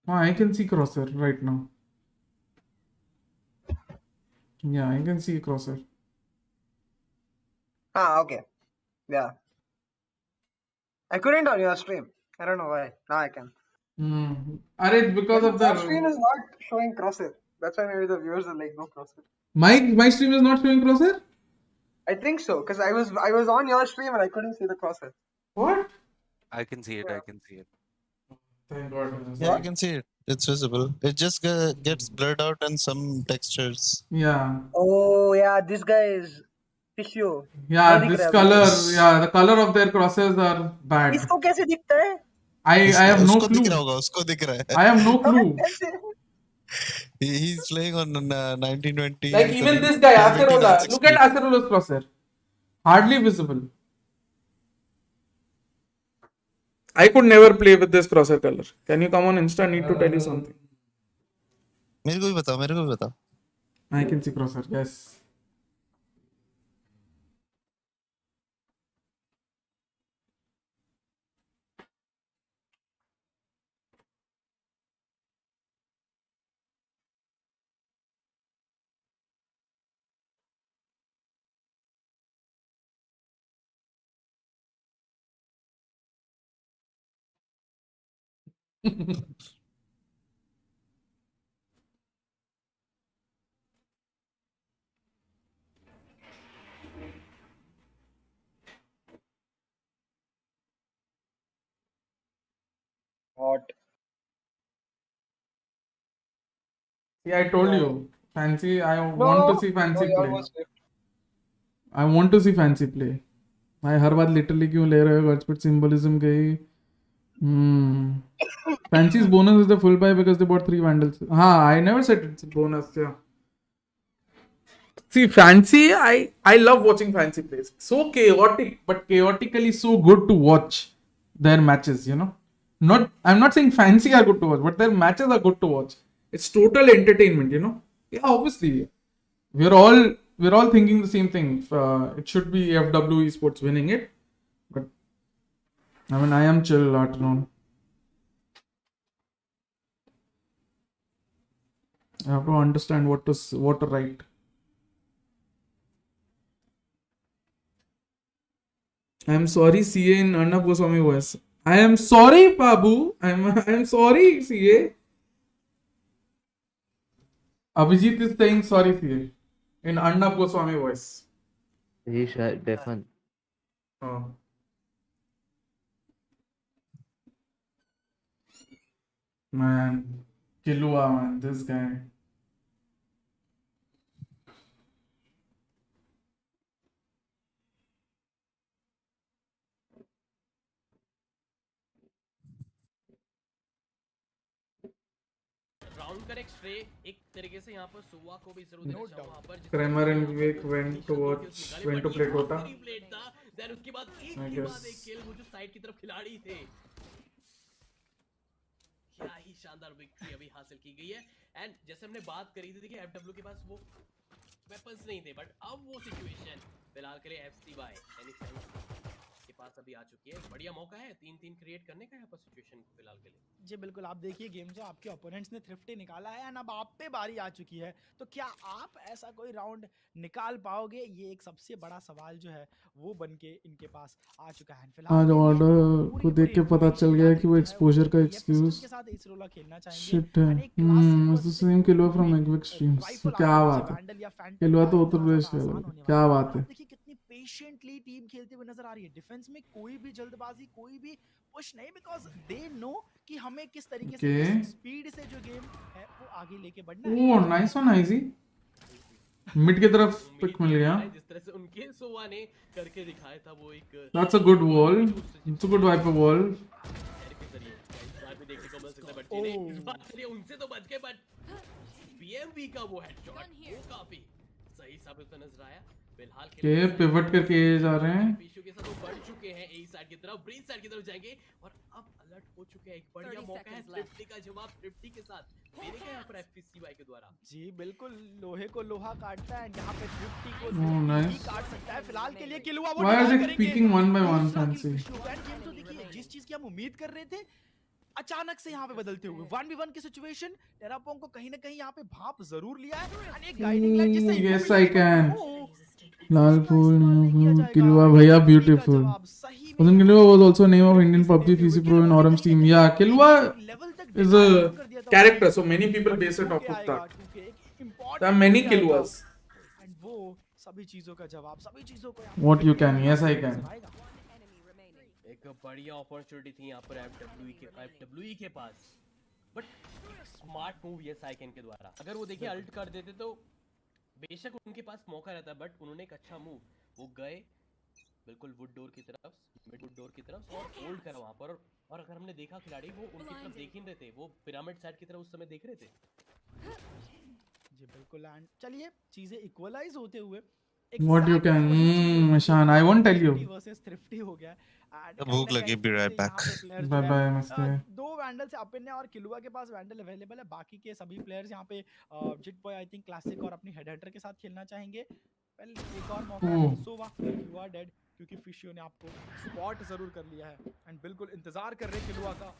I can see crosshair right now. Yeah, I can see crosshair. Okay. Yeah. I couldn't on your stream. I don't know why. Now I can. It's because of Your the stream is not showing crosshair. That's why maybe the viewers are like, no crosshair. my stream is not showing crosshair. I think so, because I was on your stream and I couldn't see the crosshair. What? I can see it. I can see it. Thank God. Yeah, I can see it. It's visible. It just gets blurred out in some textures. Yeah. Oh yeah, this guy is tissue. Yeah, this color. Yeah, the color of their crosshairs are bad. इसको कैसे दिखता है? I have no उसको clue. दिख रहा होगा, उसको दिख रहा है. I have no clue. He's playing on 1920. Like even this guy, Acerola. Look at Acerola's crosshair. Hardly visible. I could never play with this crosshair color. Can you come on Insta? I need to tell you something. मेरे को भी बताओ, मेरे को भी बताओ. I can see crosshair. Yes. What? See, I told you. Fancy. I No. want to see Fancy No, play. almost left. I want to see Fancy play. I हर बात literally क्यों ले रहे हो? Godspid symbolism गई. Fancy's bonus is the full buy because they bought 3 vandals. I never said it's a bonus. Yeah. See, fancy, I love watching fancy plays. So chaotic, but chaotically so good to watch their matches, you know. I'm not saying fancy are good to watch, but their matches are good to watch. It's total entertainment, you know. Yeah, obviously. We're all thinking the same thing. It should be FW Esports winning it. But I mean, I am chill afternoon. I have to understand what to write. I am sorry, CA in Arnab Goswami voice. I am sorry, Babu. I am sorry, CA. Abhijit is saying sorry, CA in Arnab Goswami voice. He should definitely. Oh. Man, Killua, man, this guy. Round का एक stray एक तरीके से यहाँ पर सुवा को भी जरूर देना चाहूंगा वहाँ पर Kramer and Vivek went to play Dota. Then उसके बाद एक I के guess. बाद एक किल वो जो साइड की तरफ खिलाड़ी थे क्या ही शानदार विक्ट्री अभी हासिल की गई है एंड जैसे हमने बात करी थी देखिए एफडब्ल्यू के पास वो वेपन्स नहीं थे बट अब वो सिचुएशन फिलहाल के लिए एफसीवाई एनी सेंस के पास अभी आ चुकी है बढ़िया मौका है 3-3 क्रिएट करने का यहाँ पर सिचुएशन फिलहाल के लिए जी बिल्कुल आप देखिए गेम जो आपके ओपोनेंट्स ने थ्रिफ्टी निकाला है एंड अब आप पे बारी आ चुकी है तो क्या आप ऐसा कोई राउंड निकाल पाओगे ये एक सबसे बड़ा सवाल जो है वो बन के इनके पास आ चुका है फिलहाल आज ऑर्डर को देख के पता चल गया कि वो एक्सपोजर का एक्सक्यूज शिट है इट्स द सेम किलवा फ्रॉम एग्विक स्ट्रीम्स क्या बात है किलवा तो उत्तर प्रदेश का क्या बात है देखिए कितनी पेशेंटली टीम खेलते हुए नजर आ रही है डिफेंस में कोई भी जल्दबाजी कोई भी पुश नहीं बिकॉज दे नो कि हमें किस तरीके से स्पीड से जो गेम है वो आगे लेके बढ़ना है oh nice one IG mid की तरफ पिक मिल गया जिस तरह से उनके सोवा ने करके दिखाया था वो एक that's a good wall it's a good Viper wall देखने को मिल सकता है बट इस बात के लिए उनसे तो बच गए बट बीएमवी का वो हेडशॉट वो काफी सही साबित होता नजर आया फिलहाल के पिवट करके जा रहे हैं पीछू के साथ वो बढ़ चुके हैं ए साइड की तरफ ब्रीज साइड की तरफ जाएंगे और अब अलर्ट हो चुके हैं एक बढ़िया मौका है 50 का जवाब 50 के साथ देने का यहां पर एफसीवाई के द्वारा जी बिल्कुल लोहे को लोहा काटता है यहां पे 50 को नाइस ही काट सकता है फिलहाल के लिए किलवा वो why is it peeking one by one fancy तो देखिए जिस चीज की हम उम्मीद कर रहे थे अचानक से यहाँ पे बदलते हुए 1v1 की सिचुएशन टेरापोंग को कहीं ना कहीं यहाँ पे भाप जरूर लिया है और एक गाइडिंग लाइट जिससे यस आई कैन लाल फूल किलवा भैया beautiful Wasn't Kilwa was also a name of Indian PUBG PC Pro and Orum's team. Yeah, Kilwa is a character, so many people base it off of that. There are many Kilwas. And वो सभी चीजों का जवाब सभी चीजों को What you can? Yes, I can. एक बढ़िया अपॉर्चुनिटी थी यहाँ पर एफडब्ल्यूई के पास बट स्मार्ट मूव ये साइकेन के द्वारा अगर वो देखिए अल्ट कर देते तो बेशक उनके पास मौका रहता बट उन्होंने एक अच्छा मूव वो गए बिल्कुल वुड डोर की तरफ मिड वुड डोर की तरफ और होल्ड करा वहां पर और अगर हमने देखा खिलाड़ी वो उनकी तरफ देख ही रहे थे वो पिरामिड साइड की तरफ उस समय देख रहे थे जी बिल्कुल एंड चलिए चीजें इक्वलाइज होते हुए What you can? Mishan, I won't tell you. Versus thrifty हो गया भूख लगी be right back. Bye bye, Mr. दो वैंडल से अपन ने और किलुआ के पास वैंडल अवेलेबल है बाकी के सभी प्लेयर्स यहाँ पे जिट बॉय आई थिंक क्लासिक और अपनी हेडहंटर के साथ खेलना चाहेंगे वेल एक और मौका है सोवा यू आर डेड क्योंकि फिशियो ने आपको स्पॉट जरूर कर लिया है एंड बिल्कुल इंतजार कर रहे किलुआ का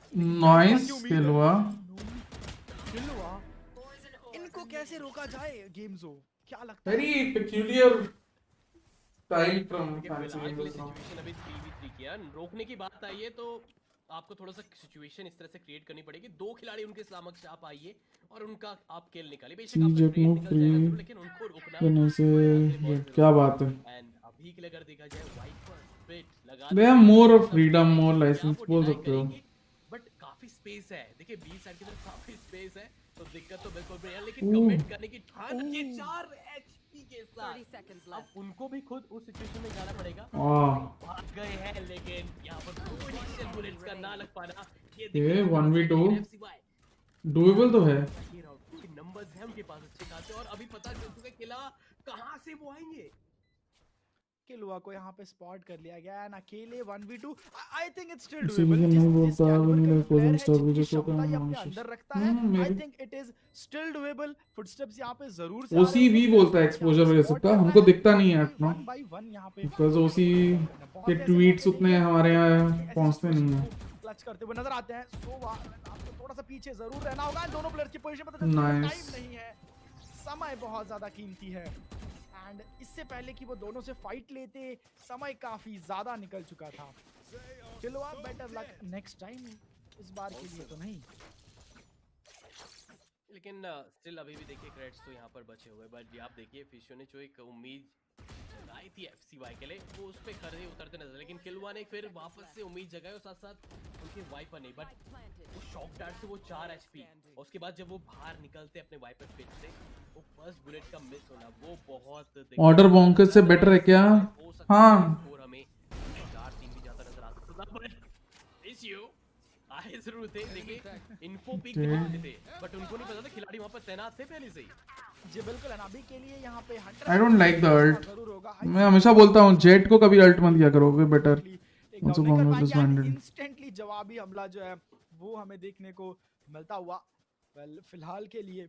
नाइस किलुआ इनको कैसे रोका जाए गेम जो क्या लगता है Very peculiar style from fancy situation अभी 3v3 किया रोकने की बात आई है तो आपको थोड़ा सा सिचुएशन इस तरह से क्रिएट करनी पड़ेगी दो खिलाड़ी उनके समक्ष आप आइए और उनका आप खेल निकालिए बेशक आप ट्रेन निकल जाएगा जरूर लेकिन उनको रोकना से क्या बात है एंड अभी के लिए अगर देखा जाए वाइपर स्पिट लगा They have more of freedom, more license बोल सकते हो बट काफी स्पेस है देखिए बी साइड की तरफ काफी स्पेस है तो दिक्कत तो बिल्कुल नहीं है लेकिन कमिट करने की ठान रखिए 4 एचपी के साथ अब उनको भी खुद उस सिचुएशन में जाना पड़ेगा भाग गए हैं लेकिन यहां पर दो इनिशियल बुलेट्स का ना लग पाना ये 1v2 डूएबल तो है नंबर्स हैं उनके पास अच्छे खासे और अभी पता चल चुका है किला कहां से वो आएंगे? किलवा को यहाँ पे स्पॉट कर लिया गया एंड अकेले 1v2 I think it's still इसीलिए डूएबल। नहीं बोलता कैलिबर नहीं का लाइक प्लेयर कोडिंग है, स्टॉक जितनी भी क्षमता ये अपने होता अंदर है रखता है, may I be think it is still doable. Footsteps यहाँ पे जरूर से आ रहे ओसी हैं, भी बोलता है एक्सपोजर वगैरह सबका, हमको दिखता नहीं है इतना 1 by 1 यहाँ पे बिकॉज ओसी के ट्वीट्स उतने हमारे यहाँ पहुंचते नहीं है। क्लच करते हुए नजर आते हैं। सो आपको थोड़ा सा पीछे जरूर रहना होगा। दोनों प्लेयर्स की पोजीशन पता चलती है, Nice. टाइम नहीं है, समय बहुत ज्यादा कीमती है एंड इससे पहले कि वो दोनों से फाइट लेते समय काफी ज्यादा निकल चुका था। चलो आप बेटर लक नेक्स्ट टाइम, इस बार के लिए तो नहीं। लेकिन स्टिल अभी भी देखिए क्रेडिट्स तो यहाँ पर बचे हुए, बट आप देखिए फिशो ने जो एक उम्मीद जगाई थी एफसीवाई के लिए वो उस पे खड़े उतरते नजर, लेकिन किलवा ने फिर वापस से उम्मीद जगाई और साथ साथ उनके वाइपर नहीं, बट वो शॉक डार्ट से वो 4 एचपी और उसके बाद जब वो बाहर निकलते अपने वाइपर पिट से, वो फर्स्ट बुलेट का मिस होना वो बहुत ऑर्डर बॉन्कर्स से बेटर है क्या? हाँ और हमें 4-3 भी जाता नजर आता था, बट इश्यू आए जरूर थे। देखिए इन्फो पिक थे बट उनको नहीं पता था खिलाड़ी वहां पर तैनात थे पहले से ही। जी बिल्कुल, अभी के लिए यहाँ पे I don't like the ult. मैं हमेशा बोलता हूँ जेट को कभी अल्ट मत किया करो, we better also go with this banded. Instantly जवाबी हमला जो है वो हमें देखने को मिलता हुआ। वेल फिलहाल के लिए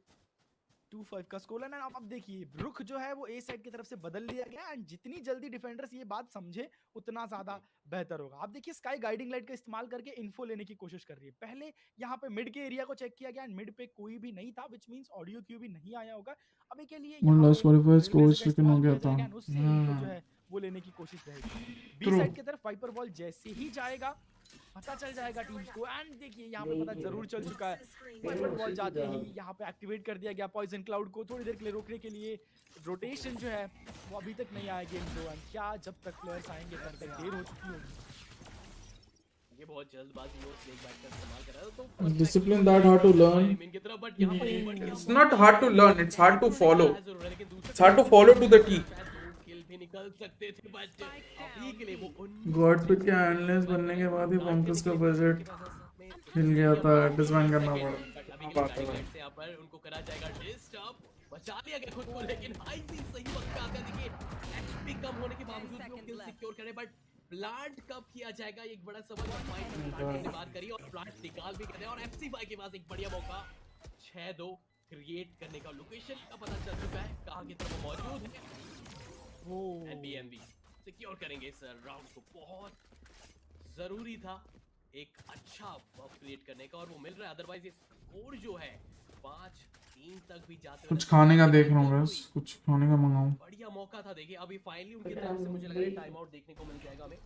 2-5 का स्कोर लाइन। अब देखिए रुख जो है वो ए साइड की तरफ से बदल लिया गया एंड जितनी जल्दी डिफेंडर्स ये बात समझे उतना ज्यादा बेहतर होगा। आप देखिए स्काई गाइडिंग लाइट का इस्तेमाल करके इन्फो लेने की कोशिश कर रही है। पहले यहाँ पे मिड के एरिया को चेक किया गया एंड मिड पे कोई भी नहीं था, व्हिच मींस ऑडियो क्यू भी नहीं आया होगा। अभी के लिए वो लास्ट क्वालिफायर स्कोर चिकन हो गया था। उससे इन्फो जो है वो लेने की कोशिश रहेगी। बी साइड की तरफ वाइपर बॉल जैसे ही जाएगा पता चल जाएगा टीम्स को एंड देखिए यहाँ पे पता जरूर चल चुका है। वाइपर बॉल जाते ही यहाँ पे एक्टिवेट कर दिया गया पॉइजन क्लाउड को थोड़ी देर के लिए रोकने के लिए। रोटेशन जो है वो अभी तक नहीं आया गेम जो क्या जब तक प्लेयर्स आएंगे तब तक देर हो चुकी होगी। ये बहुत जल्दबाजी में स्नेक बैट का इस्तेमाल कर रहा था, तो discipline that hard to learn. It's not hard to learn, it's hard to follow. It's hard to follow to the T. भी निकल सकते थे बट अभी के लिए वो गॉड पिट के एनालिस्ट बनने के बाद ही बॉन्कर्स का बजट हिल गया था, डिसबैंड करना पड़ा। बात है से यहां पर उनको करा जाएगा डिस्टर्ब, बचा लिया गया खुद को, लेकिन हाई सी सही वक्त पे आकर देखिए एचपी कम होने के बावजूद भी वो किल सिक्योर करे, बट प्लांट कब किया जाएगा एक बड़ा सवाल है। फाइट प्लांट ने बात करी और प्लांट निकाल भी कर रहे हैं और एफसीवाई के पास एक बढ़िया मौका 6-2 क्रिएट करने का लोकेशन का पता चल चुका है कहां की तरफ मौजूद है। एनबीएमबी सिक्योर करेंगे इस राउंड को, बहुत जरूरी था एक अच्छा बफ क्रिएट करने का और वो मिल रहा है, अदरवाइज ये स्कोर जो है 5-3 तक भी जाते कुछ खाने का देख रहा हूँ बस, कुछ खाने का मंगाऊं। बढ़िया मौका था देखिए अभी फाइनली उनकी तरफ से मुझे लग रहा है टाइम आउट देखने को मिल जाएगा हमें।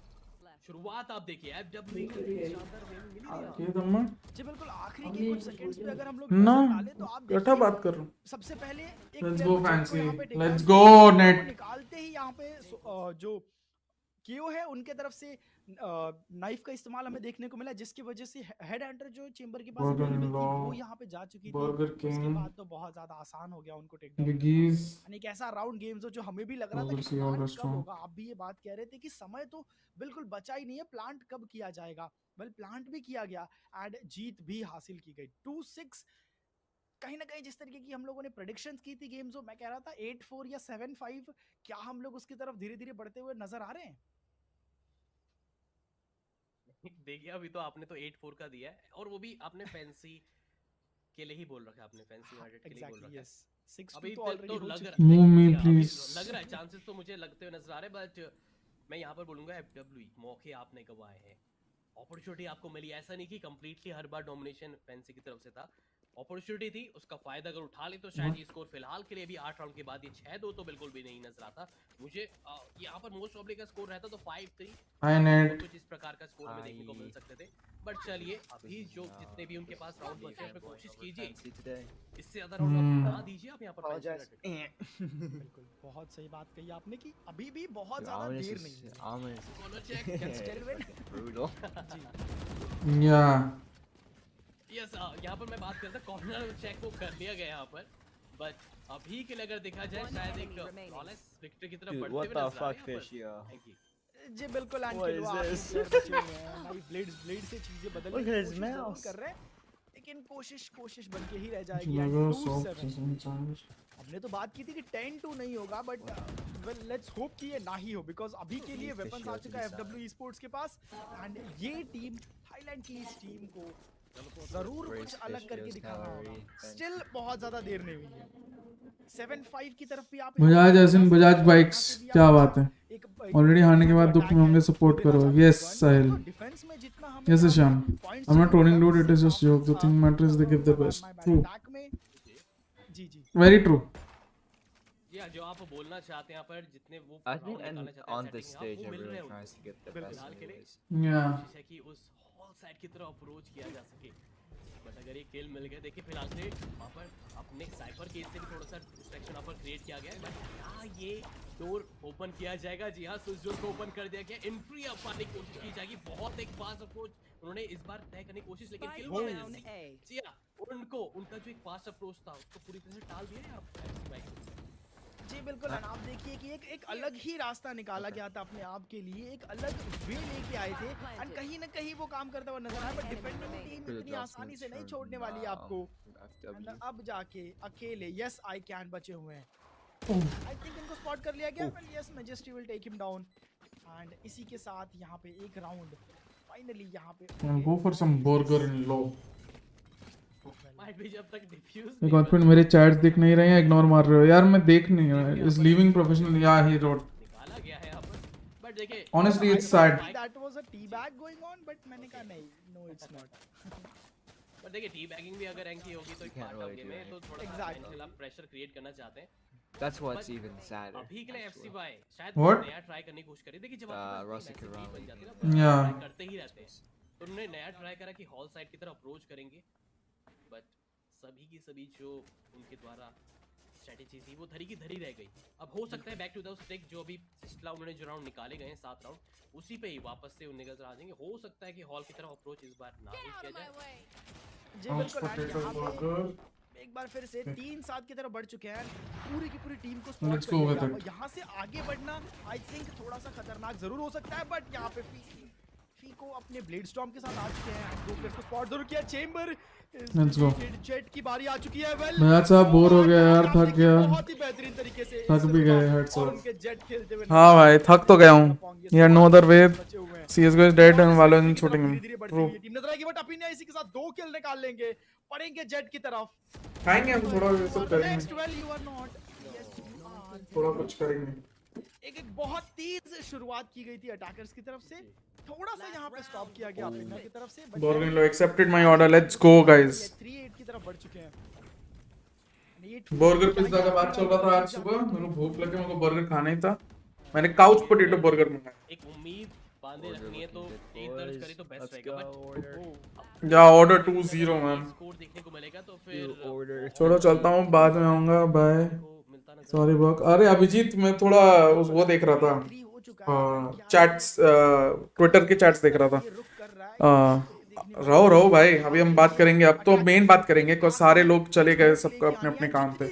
शुरुआत आप देखिए एफडब्ल्यू की शानदार वेव मिली है ये दम्मा जी बिल्कुल आखिरी के कुछ सेकंड्स पे अगर हम लोग ना डालें तो आप क्या बात कर रहा हूँ। सबसे पहले एक लेट्स player गो को यहाँ फैंसी, पे let's take go out net. निकालते ही यहाँ पे जो केओ है उनके तरफ से नाइफ का इस्तेमाल हमें देखने को मिला, जिसकी वजह से हेड हंटर जो चेंबर के पास अवेलेबल थी वो यहाँ पे जा चुकी थी। उसके बाद तो बहुत ज्यादा आसान हो गया उनको टेक डाउन करना। एक ऐसा राउंड गेम जो हमें भी लग रहा था कि प्लांट कब होगा। आप भी ये बात कह रहे थे कि समय तो बिल्कुल बचा ही नहीं है, प्लांट कब किया जाएगा। वेल प्लांट भी किया गया एंड जीत भी हासिल की गई 2-6। कहीं ना कहीं जिस तरीके की हम लोगों ने प्रेडिक्शंस की थी गेम जो मैं कह रहा था 8-4 या 7-5, क्या हम लोग उसकी तरफ धीरे धीरे बढ़ते हुए नजर आ रहे हैं। देखिए अभी तो आपने तो 8-4 का दिया है और वो भी आपने फैंसी के लिए ही बोल रखा है, आपने फैंसी यूनाइटेड के लिए बोल रखा है। 6 अभी तो तो ऑलरेडी हो लग चुका रहा Move me, है, please. लग रहा है चांसेस तो मुझे लगते हुए नजर आ रहे हैं, बट मैं यहाँ पर बोलूंगा एफडब्ल्यू मौके आपने गवाए हैं, अपॉर्चुनिटी आपको मिली। ऐसा नहीं कि कंप्लीटली हर बार डोमिनेशन फैंसी की तरफ से था, अपॉर्चुनिटी थी, उसका फायदा अगर उठा ले तो शायद ये स्कोर फिलहाल के लिए भी 8 राउंड के बाद ये 6-2 तो बिल्कुल भी नहीं नजर आता मुझे। यहाँ पर मोस्ट प्रॉब्ली का स्कोर रहता तो 5-3 कुछ इस प्रकार का स्कोर हमें देखने को मिल सकते थे। बट चलिए अभी जो जितने भी उनके पास राउंड बचे हैं कोशिश कीजिए, इससे ज्यादा राउंड ना दीजिए आप यहाँ पर। बिल्कुल बहुत सही बात कही आपने कि अभी भी बहुत ज्यादा देर नहीं है। यस यहाँ पर मैं बात करता कॉर्नर चेक को कर लिया गया यहाँ पर, बट अभी के लिए अगर देखा जाए शायद एक फ्लॉलेस विक्ट्री की तरफ बढ़ते हुए नजर आ रहे हैं। थैंक यू जी बिल्कुल ब्लेड से चीजें बदलने की कोशिश कर रहे हैं। लेकिन कोशिश बन के ही रह जाएगी। And 2-7 हमने तो बात की थी कि 10-2 नहीं होगा, बट वेल लेट्स होप कि ये ना ही हो, बिकॉज अभी के लिए वेपन्स आ चुका है FW Esports के पास। एंड ये टीम थाईलैंड की इस टीम को जरूर कुछ अलग करके दिखाना होगा। स्टिल बहुत ज्यादा देर नहीं हुई है। 7-5 की तरफ भी आप बजाज एसिन बजाज बाइक्स, क्या बात है। ऑलरेडी हारने के बाद दुख में होंगे, सपोर्ट करो। Yes Sahil, yes Shyam, I am not trolling dude, it is just joke, the thing matters they give the best. True, very true. या जो आप बोलना चाहते हैं यहाँ पर, जितने वो I think and on this stage everyone tries to get the best anyways. Yeah. कोशिश है कि उस हॉल साइड की तरफ अप्रोच किया जा सके, बट अगर ये किल मिल गया, देखिए फिलहाल से वहाँ पर अपने साइपर केस से भी थोड़ा सा डिस्ट्रैक्शन यहाँ पर क्रिएट किया गया है। बट क्या ये डोर ओपन किया जाएगा? जी हाँ, स्विच डोर को ओपन कर दिया गया। एंट्री अब पाने की कोशिश की जाएगी। बहुत एक फास्ट अप्रोच उन्होंने इस बार तय करने की कोशिश, लेकिन किल मिला। जी हाँ, उनको उनका जो एक फास्ट अप्रोच था उसको पूरी तरह से टाल दिया है आप। जी बिल्कुल, आप देखिए कि एक अलग ही रास्ता निकाला गया था अपने आप के लिए, एक अलग वे लेके आए थे, एंड कहीं ना कहीं वो काम करता हुआ नजर आया। बट डिफेंडिंग टीम इतनी आसानी से नहीं छोड़ने वाली आपको। अब जाके अकेले यस आई कैन बचे हुए हैं। आई थिंक इनको स्पॉट कर लिया गया। Well yes, Majesty will take him down, and इसी के साथ यहाँ पे एक राउंड फाइनली यहाँ पे गो फॉर सम बर्गर इन लो। जब तक एक और फिर मेरे चैट्स दिख नहीं रहे हैं, इग्नोर मार रहे हो यार। मैं देख नहीं रहा, इज लिविंग प्रोफेशनल, या ही रोड निकाला गया है यहाँ पर। बट देखिए honestly it's sad. That was a tea bag going on, but मैंने कहा नहीं, नो इट्स नॉट। पर देखिए टी बैगिंग भी अगर रैंक की होगी तो एक पार्ट ऑफ गेम है, तो थोड़ा सा आप प्रेशर क्रिएट करना चाहते हैं। That's what's even sadder. अभी के लिए FCY शायद नया ट्राई करने की कोशिश करी। देखिए जब आप बन जाती है ना, करते ही रहते हैं, तो उन्होंने नया ट्राई करा कि हॉल साइड की तरफ अप्रोच करेंगे। बट सभी की सभी जो उनके द्वारा स्ट्रेटेजी थी वो धरी की धरी रह गई। अब हो सकता है बैक टू द स्टिक, जो अभी पिछला उन्होंने जो राउंड निकाले गए हैं 7 राउंड, उसी पे ही वापस से उन निकल आ जाएंगे। हो सकता है कि हॉल की तरफ अप्रोच इस बार ना ही किया जाए। जी बिल्कुल, एक बार फिर से 3-7 की तरफ बढ़ चुके हैं। पूरी की पूरी टीम को स्पॉट कर लिया। यहाँ से आगे बढ़ना आई थिंक थोड़ा सा खतरनाक जरूर हो सकता है, बट यहाँ पे फी को अपने ब्लेड स्टॉर्म के साथ आ चुके हैं। दो प्लेयर्स को स्पॉट जरूर किया। Chamber, let's go. जेट की बारी आ चुकी है। वेल मैच साहब बोर हो गया यार, थक गया, बहुत ही बेहतरीन तरीके से थक भी गए हेड्स और ऑफ। उनके जेट खेलते हुए। हाँ भाई, थक तो गया हूँ यार। No other way, CS:GO is dead and Valorant shooting him. True, team नजर आएगी, बट अपिनिया इसी के साथ 2 किल निकाल लेंगे। पड़ेंगे जेट की तरफ, खाएंगे हम थोड़ा, ये सब करेंगे। Next well you are not, yes you are, थोड़ा कुछ करेंगे। एक बहुत तेज शुरुआत की गई थी अटैकर्स की तरफ से, थोड़ा सा यहाँ पे स्टॉप किया गया अपिनिया की तरफ से। Burger low accepted my order, let's go guys. 3-8 की तरफ बढ़ चुके हैं। बर्गर पिज्जा का बात चल रहा था आज सुबह, मेरे को भूख लगी, मेरे को बर्गर खाना ही था। मैंने काउच पोटैटो बर्गर मंगाया। एक उम्मीद बांधे रखनी है, तो एक दर्ज करे तो बेस्ट रहेगा। बट या ऑर्डर 2-0 मैम। स्कोर देखने को मिलेगा तो फिर छोड़ो, चलता हूँ, बाद में आऊंगा, बाय। सॉरी बक। अरे अभिजीत, मैं थोड़ा वो देख रहा था, चैट्स, ट्विटर के चैट्स देख रहा था। रहो भाई, अभी हम बात करेंगे। अब तो मेन बात करेंगे, कुछ सारे लोग चले गए सबको अपने अपने काम पे।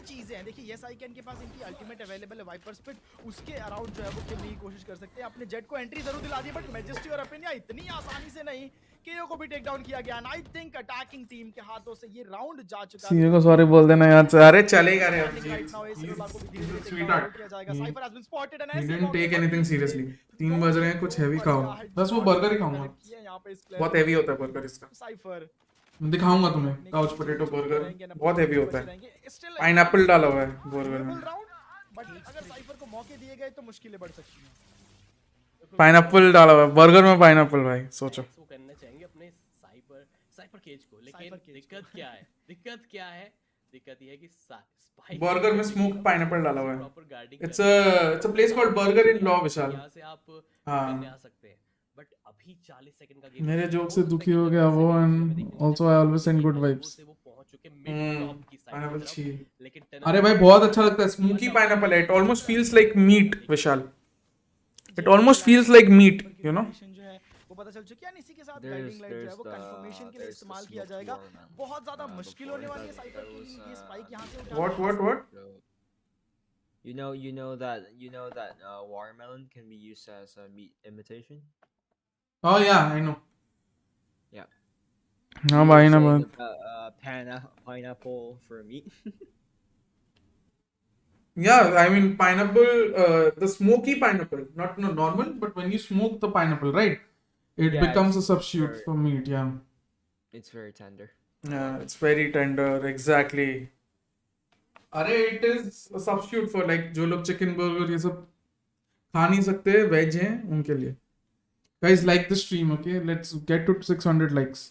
देखिए यस आई कैन के पास इनकी अल्टीमेट अवेलेबल है, वाइपर स्पिट, उसके अराउंड जो है वो खेलने की कोशिश कर सकते हैं। अपने जेट को एंट्री जरूर दिला दी, बट मैजेस्टी और अपिनिया इतनी आसानी से नहीं। केओ को भी टेक डाउन किया गया। आई थिंक अटैकिंग टीम के हाथों से ये राउंड जा चुका है। सीए को सॉरी बोल देना यार। अरे चलेगा रे Abhijit, sweetheart, he didn't take anything seriously. 3 बज रहे हैं, कुछ हैवी खाओ। बस वो बर्गर ही खाऊंगा, बहुत हैवी होता है बर्गर इसका। साइफर दिखाऊंगा तुम्हें, काउच पोटैटो बर्गर बहुत हैवी होता है। पाइनएप्पल डाला हुआ है बर्गर में, बट अगर साइफर को मौके दिए गए तो मुश्किलें बढ़ सकती हैं। पाइनएप्पल डाला हुआ है बर्गर में, पाइनएप्पल भाई सोचो। वो करना चाहेंगे अपने साइपर केज को, लेकिन दिक्कत क्या है? दिक्कत ये है कि स्पाइक बर्गर में स्मोक पाइनएप्पल डाला हुआ है। It's a place called burger in law Vishal. यहां से आप करने आ सकते हैं, बट अभी 40 सेकंड का गेम। मेरे जोक से दुखी हो गया वो, and also I always send good vibes. Pineapple छी, अरे भाई बहुत अच्छा लगता है। स्मोकी पाइनएप्पल है, it almost feels like meat Vishal, it almost feels like meat, you know. वो पता चल चुकी है। इसी के साथ गाइडिंग लाइट जो है वो कंफर्मेशन के लिए इस्तेमाल किया जाएगा। बहुत ज्यादा मुश्किल होने वाली है साइफर के लिए ये स्पाइक यहां से उठाना। What? You know that watermelon can be used as a meat imitation. Oh yeah, I know. Yeah. हाँ भाई ना बात। Pineapple for me. Yeah, I mean pineapple, the smoky pineapple, not no, normal, but when you smoke the pineapple, right? It Yeah, becomes a it's substitute very, for meat. Yeah. it's very tender. Yeah, it's very tender. Exactly. अरे it is a substitute for like जो लोग chicken burger ये सब खा नहीं सकते veg हैं उनके लिए. Guys, like the stream, okay? Let's get to 600 likes.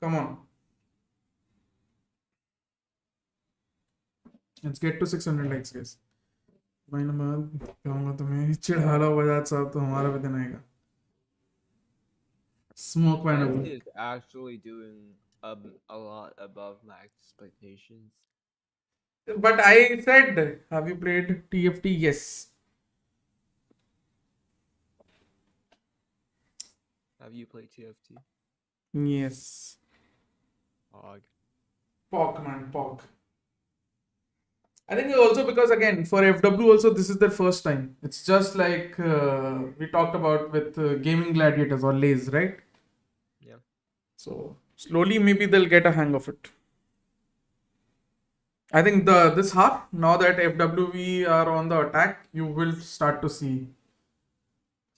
Come on. Let's get to 600 likes, guys. भाई ना मैं कहूँगा तुम्हें चिढ़ा लो बजाज साहब तो हमारा भी दिन आएगा. Smoke pineapple. It is actually doing a lot above my expectations. But I said, have you played TFT? Yes. Have you played TFT? Yes. Pog. Pog, man, Pog. I think also because again for FW also this is their first time. It's just like we talked about with gaming gladiators or LAZE, right? Yeah. So slowly maybe they'll get a hang of it. I think this half now that FWV are on the attack, you will start to see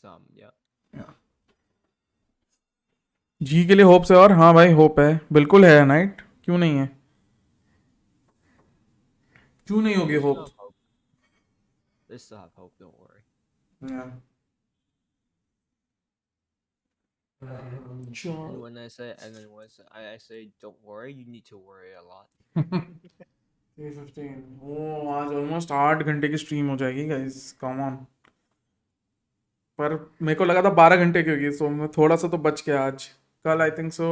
some. Yeah. Yeah. जी के लिए hopes है और हाँ भाई hope है बिल्कुल है night क्यों नहीं है क्यों नहीं होगी hope They still have hope, don't worry. Yeah. And when I say don't worry, you need to worry a lot. 315 ओह आज ऑलमोस्ट 8 घंटे की स्ट्रीम हो जाएगी गाइस कम ऑन पर मेरे को लगा था 12 घंटे की होगी सो मैं थोड़ा सा तो बच गया आज कल आई थिंक सो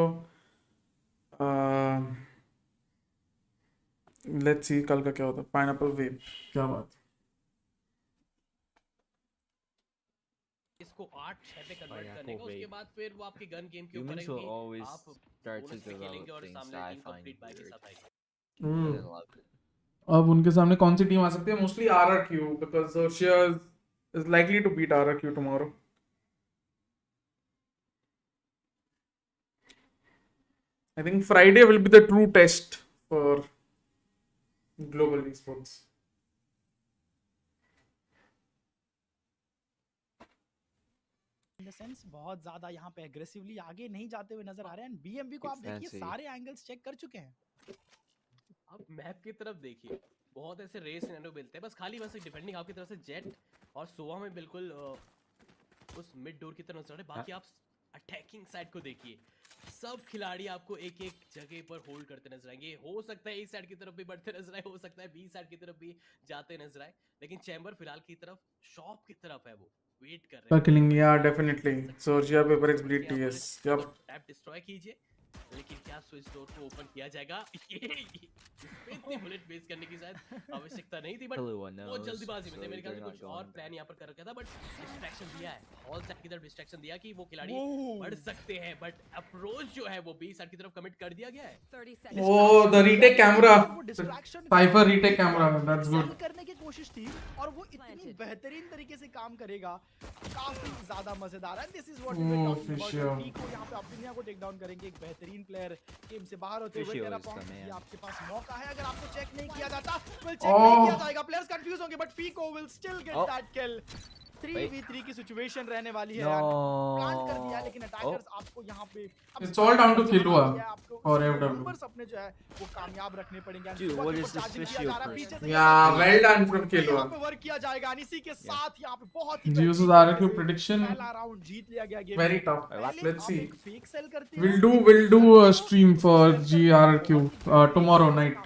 लेट्स सी कल का क्या होता है पाइनएप्पल वेव क्या बात इसको 8-6 पे कन्वर्ट करने का उसके बाद फिर वो आपकी गन गेम के ऊपर है आप बोनस पे खेलेंगे और सामने टीम कंप्लीट बाय के साथ आएगी अब उनके सामने कौन सी टीम आ सकती है mostly RRQ because Zorcia is likely to beat RRQ tomorrow. I think Friday will be the true test for global esports. In the sense बहुत ज्यादा यहाँ पे aggressively आगे नहीं जाते हुए नजर आ रहे हैं BMB को आप देखिए सारे एंगल्स चेक कर चुके हैं आप मैप की तरफ देखिए बहुत ऐसे रेस सिनेरियो मिलते हैं बस डिफेंडिंग आपकी तरफ से जेट और सोवा में बिल्कुल उस मिड डोर की तरफ नजर आ रहे बाकी आप अटैकिंग साइड को देखिए सब खिलाड़ी आपको एक एक जगह पर होल्ड करते नजर आएंगे हो सकता है ए साइड की तरफ भी बढ़ते नजर आए हो सकता है बी साइड की तरफ भी जाते नजर आए लेकिन चैम्बर फिलहाल की तरफ शॉप की तरफ है वो वेट कर रहे हैं killing yeah definitely Zorcia paper x bleed TS yep tap destroy कीजिए लेकिन क्या स्विच डोर को ओपन किया जाएगा इतनी बुलेट बेस करने की शायद आवश्यकता नहीं थी बट बहुत जल्दीबाजी में थे मेरे ख्याल से कुछ और प्लान यहाँ पर कर रखा था बट डिस्ट्रैक्शन दिया है ऑल साइड की तरफ डिस्ट्रैक्शन दिया कि वो खिलाड़ी बढ़ सकते हैं बट अप्रोच जो है वो बी साइड की तरफ कमिट कर दिया गया है oh the retake camera Cypher retake camera that's good करने की कोशिश थी और वो इतनी बेहतरीन तरीके से काम करेगा काफी ज्यादा मजेदार है this is what we were talking about फीको यहां पे अपनिया को टेक डाउन करेंगे एक बेहतरीन प्लेयर गेम से बाहर होते हुए तेरा पॉइंट ये आपके पास मौका है अगर आपको चेक नहीं किया जाता विल चेक नहीं किया जाएगा प्लेयर्स कंफ्यूज होंगे बट फीको will still get that kill 3v3 की सिचुएशन रहने वाली है प्लान कर दिया लेकिन अटैकर्स आपको यहां पे it's all down to Killua or FW numbers अपने जो है वो कामयाब रखने पड़ेंगे yeah well done from Killua यहां पे वर्क किया जाएगा इसी के साथ यहां पे बहुत ही GOS's RRQ prediction पहला राउंड जीत लिया गया game very tough let's see fake sell करते we'll do a stream for GRQ tomorrow night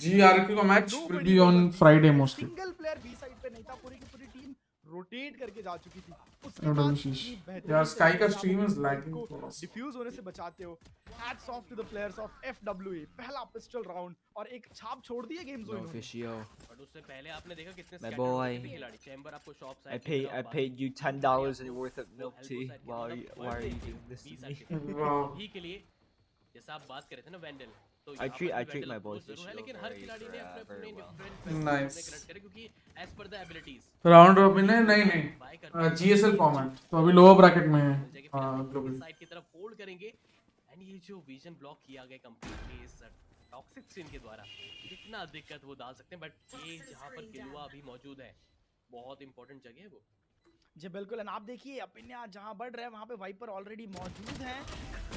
GRQ का मैच will be on Friday mostly single player B side पे नहीं था पूरी की पूरी टीम रोटेट करके जा चुकी थी उसके बाद यार स्काई का स्ट्रीम इज लैगिंग डिफ्यूज होने से बचाते हो hats off to the players of FWE पहला पिस्टल राउंड और एक छाप छोड़ दी है गेम जोन में बट उससे पहले आपने देखा कितने स्कैटर्ड खिलाड़ी चैम्बर आपको shop I paid you $10 and worth of milk tea why are you doing this to me ही के लिए जैसा आप बात कर रहे थे ना वेंडल तो I treat my boys लेकिन हर खिलाड़ी ने अपने Nice. डिफरेंट करे क्योंकि as per the abilities round robin है नहीं GSL फॉर्मेट तो अभी लोअर ब्रैकेट में है ग्लोबल साइड की तरफ होल्ड करेंगे एंड ये जो विजन ब्लॉक किया गया कंप्लीटली इस टॉक्सिक स्क्रीन के द्वारा, कितना दिक्कत वो डाल सकते हैं, बट ये जहाँ पर किलवा अभी मौजूद है, बहुत इंपॉर्टेंट जगह है वो। जी बिल्कुल, एंड आप देखिए अपने जहाँ बढ़ रहे हैं वहाँ पे वाइपर ऑलरेडी मौजूद है,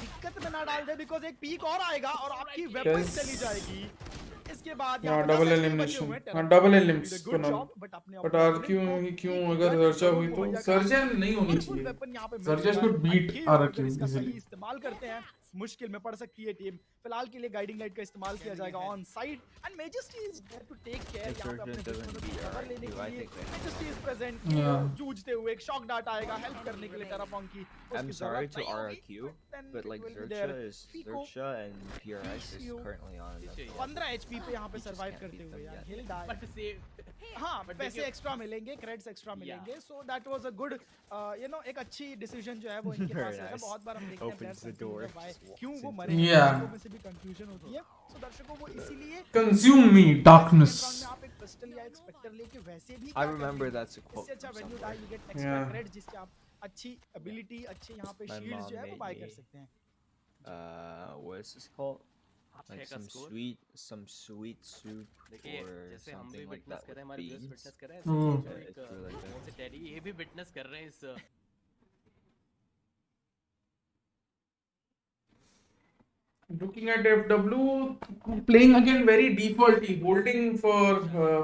दिक्कत में ना डाल दे बिकॉज एक पीक और आएगा और आपकी वेपन चली जाएगी। इसके बाद हाँ डबल एलिमिनेशन, हाँ डबल एलिम्स बट आर क्यों अगर सर्चा हुई तो सर्चा नहीं होनी चाहिए, सर्चा को बीट आर क्यों इजीली इस्तेमाल करते हैं, मुश्किल में पड़ सकती है टीम। फिलहाल के लिए गाइडिंग लाइट का इस्तेमाल किया जाएगा on side and Majesty is there to take care यहां पे अपने दुश्मनों की खबर लेने के लिए। मेजेस्टी इज प्रेजेंट, जूझते हुए एक शॉक डार्ट आएगा हेल्प करने के लिए टेराफॉर्म की। I'm sorry to RRQ, but like Zercha and PRS is currently on 15 HP पे यहाँ पे सरवाइव करते हुए यार हिल डाई, बट सेव हाँ पैसे एक्स्ट्रा मिलेंगे, क्रेडिट्स एक्स्ट्रा मिलेंगे, so that was a good you know एक अच्छी डिसीजन जो है वो इनके पास है। बहुत बार हम देखते हैं प्लेयर्स क्यों वो मरे में से भी कंफ्यूजन होती है, सो दर्शकों वो इसीलिए कंज्यूम मी डार्कनेस। आप एक पिस्टल या एक स्पेक्टर लेके वैसे भी I remember that's a quote. इससे अच्छा when you die you get extra credit जिससे आप अच्छी एबिलिटी, अच्छे यहाँ पे शील्ड्स जो है वो बाय कर सकते हैं। What is this called? Like some sweet soup or something like that with beans. ये भी विटनेस कर रहे हैं इस looking at FW playing again very defaulty, holding for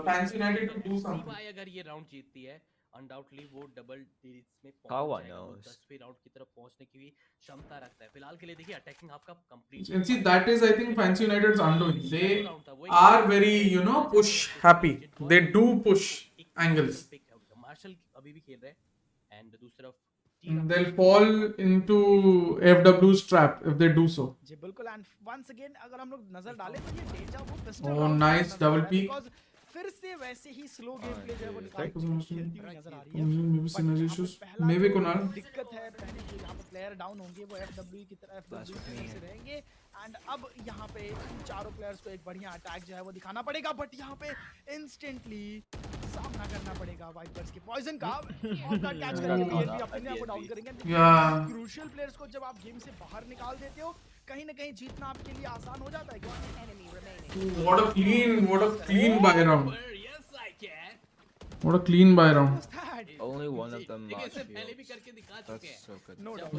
Fancy United to do something. CY अगर ये राउंड जीतती है अनडाउटली वो डबल डिजिट्स में How पहुंच I जाएगा, वो knows? 10वें राउंड की तरफ पहुंचने की भी क्षमता रखता है। फिलहाल के लिए देखिए अटैकिंग हाफ का complete And see, that is, I think, Fancy United's undoing. They are very, you know, push happy. They do push angles. Marshal अभी भी खेल रहे हैं एंड दूसरी तरफ They'll fall into FW's trap if they do so. जी बिल्कुल, and once again अगर हम लोग नजर डालें तो ये डेजा वो pistol Oh, nice double peek. Because फिर से वैसे ही स्लो गेम प्ले जो है वो निकाल के खेलती हुई नजर आ रही है। Maybe synergy issues. Maybe Kunal. दिक्कत है पहले जो यहाँ पे प्लेयर डाउन होंगे वो FW की तरफ से रहेंगे एंड अब यहाँ पे चारों प्लेयर्स को एक बढ़िया अटैक जो है वो दिखाना पड़ेगा, बट यहाँ पे इंस्टेंटली सामना करना पड़ेगा वाइपर्स के पॉइजन का। ऑफ गार्ड कैच करेंगे बीएनबी अपने आप को डाउन करेंगे। क्रूशियल प्लेयर्स को जब आप गेम से बाहर निकाल देते हो कहीं ना कहीं जीतना आपके लिए आसान हो जाता है क्या? What a clean buy round. What a clean buy round. Only one of them lost पहले भी shields. करके दिखा That's चुके हैं। so good. No doubt.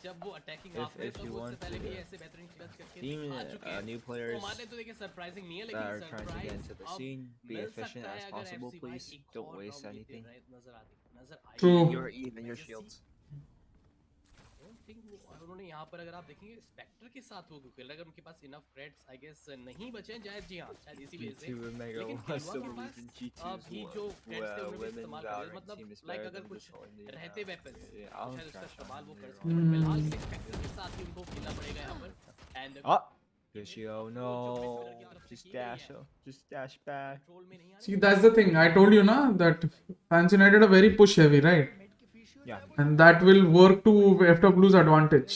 जब वो अटैकिंग हाफ में If तो you वो उससे want पहले भी to ऐसे बेहतरीन क्लच करके team दिखा चुके हैं। new players हमारे तो देखिए सरप्राइजिंग नहीं है that are लेकिन trying to get into the surprise scene, be mill efficient सकता as है अगर possible, FCY please. एक Don't और waste राउंड anything. नजर आई True. You're even your shields. उन्होंने यहाँ पर अगर आप देखेंगे स्पेक्टर के साथ वो खेल रहा है, अगर उनके पास इनफ क्रेडिट्स आई गेस नहीं बचे हैं शायद, जी हाँ शायद इसी वजह से, G2 Mega लेकिन wants to किलवा believe in के G2's पास अभी जो क्रेडिट्स थे उन्होंने women's इस्तेमाल कर Valorant मतलब team is लाइक better अगर than कुछ this whole India रहते now. वेपन Yeah, I'll शायद उसका try इस्तेमाल वो कर to सकते हैं, फिलहाल के लिए स्पेक्टर के साथ ही उनको खेलना पड़ेगा यहाँ पर and Ah! Lucio, no. Just dash back. See, that's the thing. I told you, na, that Fancy United are very push heavy, right? Yeah. And that will work to FW's advantage.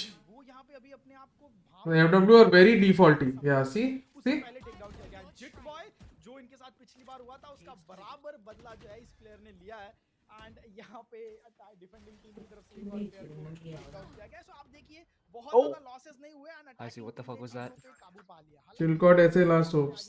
The FW are very defaulty. Yeah, see? जिट boy जो इनके साथ पिछली बार हुआ था उसका बराबर बदला जो है इस प्लेयर ने लिया है एंड यहाँ पे डिफेंडिंग टीम की तरफ से एक और प्लेयर को टेक आउट किया गया। सो आप देखिए बहुत ज्यादा लॉसेस नहीं हुए and I see. What the fuck was that? काबू पा लिया। Chilcott ऐसे last hopes.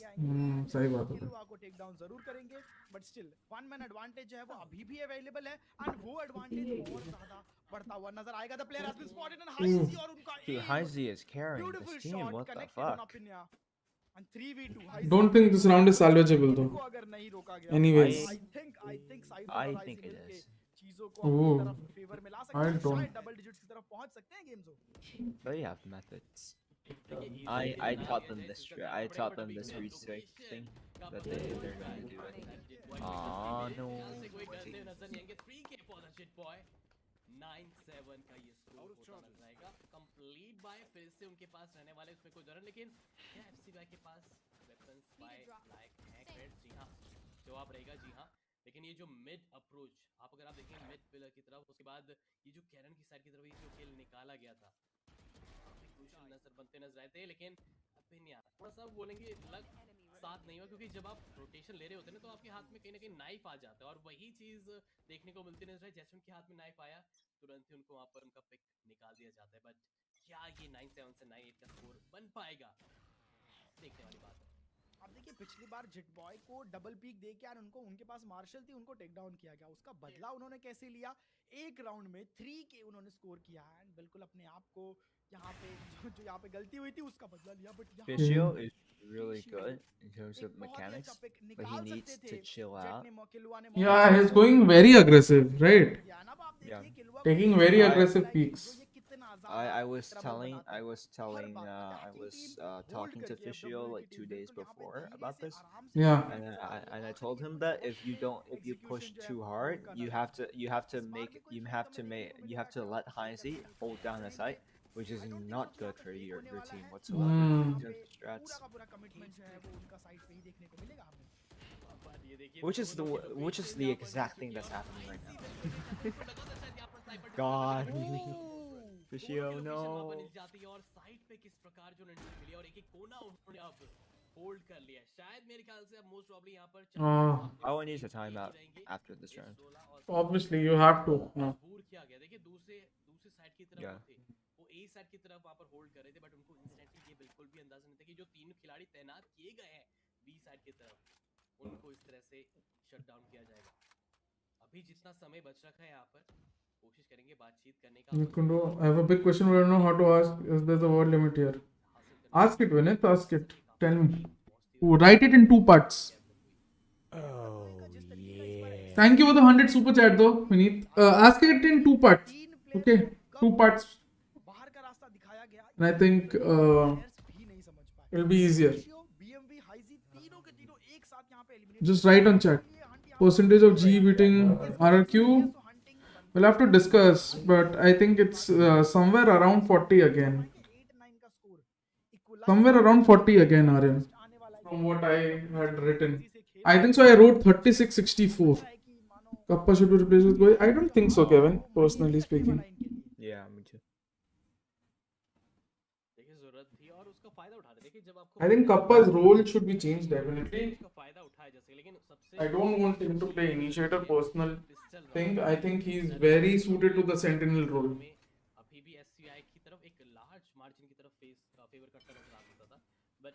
सही बात है। किलवा को टेक डाउन जरूर करेंगे but still one man advantage जो है वो अभी भी अवेलेबल है एंड वो एडवांटेज और ज्यादा बढ़ता हुआ नजर आएगा। The player has been spotted and हाईजी और उनका Dude, Heinze is carrying this beautiful team. Shot What the connected on fuck? ओपिनिया and 3v2 Don't think this round is salvageable though. को अगर नहीं रोका गया Anyways. I think side I पर think it मिलके is. चीजों को अपनी Oh. तरफ फेवर में ला सकते I हैं, don't. शायद डबल डिजिट्स की तरफ पहुंच सकते हैं गेम्स में। They have methods. I taught them this. I taught them this research thing that they're gonna do it. Ah no. कोई करते नजर नहीं आएंगे 3k for the shit boy 9-7 का ये स्कोर होता नजर आएगा। कंप्लीट बाय फिर से उनके पास रहने वाले उसमें कोई जरूरत, लेकिन क्या एफसीवाई के पास वेपन्स बाय लाइक हैकर्स? जी हां जवाब रहेगा जी हां, लेकिन ये जो मिड अप्रोच आप अगर आप देखें मिड पिलर की तरफ, उसके बाद ये जो कैरन की साइड की तरफ ये जो किल निकाला गया था काफी क्रूशियल नजर बनते नजर आए थे, लेकिन ओपिनिया थोड़ा सा बोलेंगे लग साथ नहीं हुआ क्योंकि जब आप रोटेशन ले रहे होते हैं ना तो आपके हाथ में कहीं ना कहीं नाइफ आ जाता है और वही चीज देखने को मिलती नजर है। जैसे उनके हाथ में नाइफ आया तुरंत ही उनको वहां पर उनका पिक निकाल दिया जाता है, बट क्या ये 9-7 से 9-8 का स्कोर बन पाएगा, देखने वाली बात है। अब देखिए पिछली बार जिट बॉय को डबल पीक दे के उनको उनके पास मार्शल थी, उनको टेक डाउन किया गया, उसका बदला उन्होंने कैसे लिया, एक राउंड में 3K उन्होंने स्कोर किया एंड बिल्कुल अपने आप को यहाँ पे जो यहाँ पे गलती हुई थी उसका बदला लिया। But Fisio is really good in terms of mechanics, but he needs to chill out. Yeah, he's going very aggressive, right? Yeah. Taking very aggressive peaks. I was talking to Fisio like 2 days before about this. Yeah. And I told him that if you push too hard, you have to let Heinze hold down the site, which is not good for your team whatsoever. In terms of strats. Which is the exact thing that's happening right now. God. Fisio, no. I will need a timeout after this round. Obviously, you have to. No. Yeah. वो ए side की तरफ वहां पर hold कर रहे थे, but उनको instantly ये बिल्कुल भी अंदाजा नहीं था कि जो तीन खिलाड़ी तैनात किए गए हैं बी साइड की तरफ उनको इस तरह से शट डाउन किया जाएगा। अभी जितना समय बच रखा है यहाँ पर कोशिश करेंगे बातचीत करने का। I have a big question. We don't know how to ask. Is there a word limit here? Ask it, Vinith. Ask it. Tell me. Write it in 2 parts. Oh yeah. Thank you for the 100 super chat though, Vinith. Ask it in 2 parts. Okay, 2 parts. And I think it'll be easier. Just write on chat. Percentage of G beating RRQ. We'll have to discuss, but I think it's somewhere around 40 again. Somewhere around 40 again, Aryan. From what I had written. I think so. I wrote 3664. Kappa should be replaced with Goy. I don't think so, Kevin, personally speaking. Yeah, me too. I think Kappa's role should be changed definitely. I don't want him to play initiator, personal thing. I think he's very suited to the sentinel role. अभी भी FCI की तरफ एक large margin की तरफ favour करता नजर आ सकता था, बट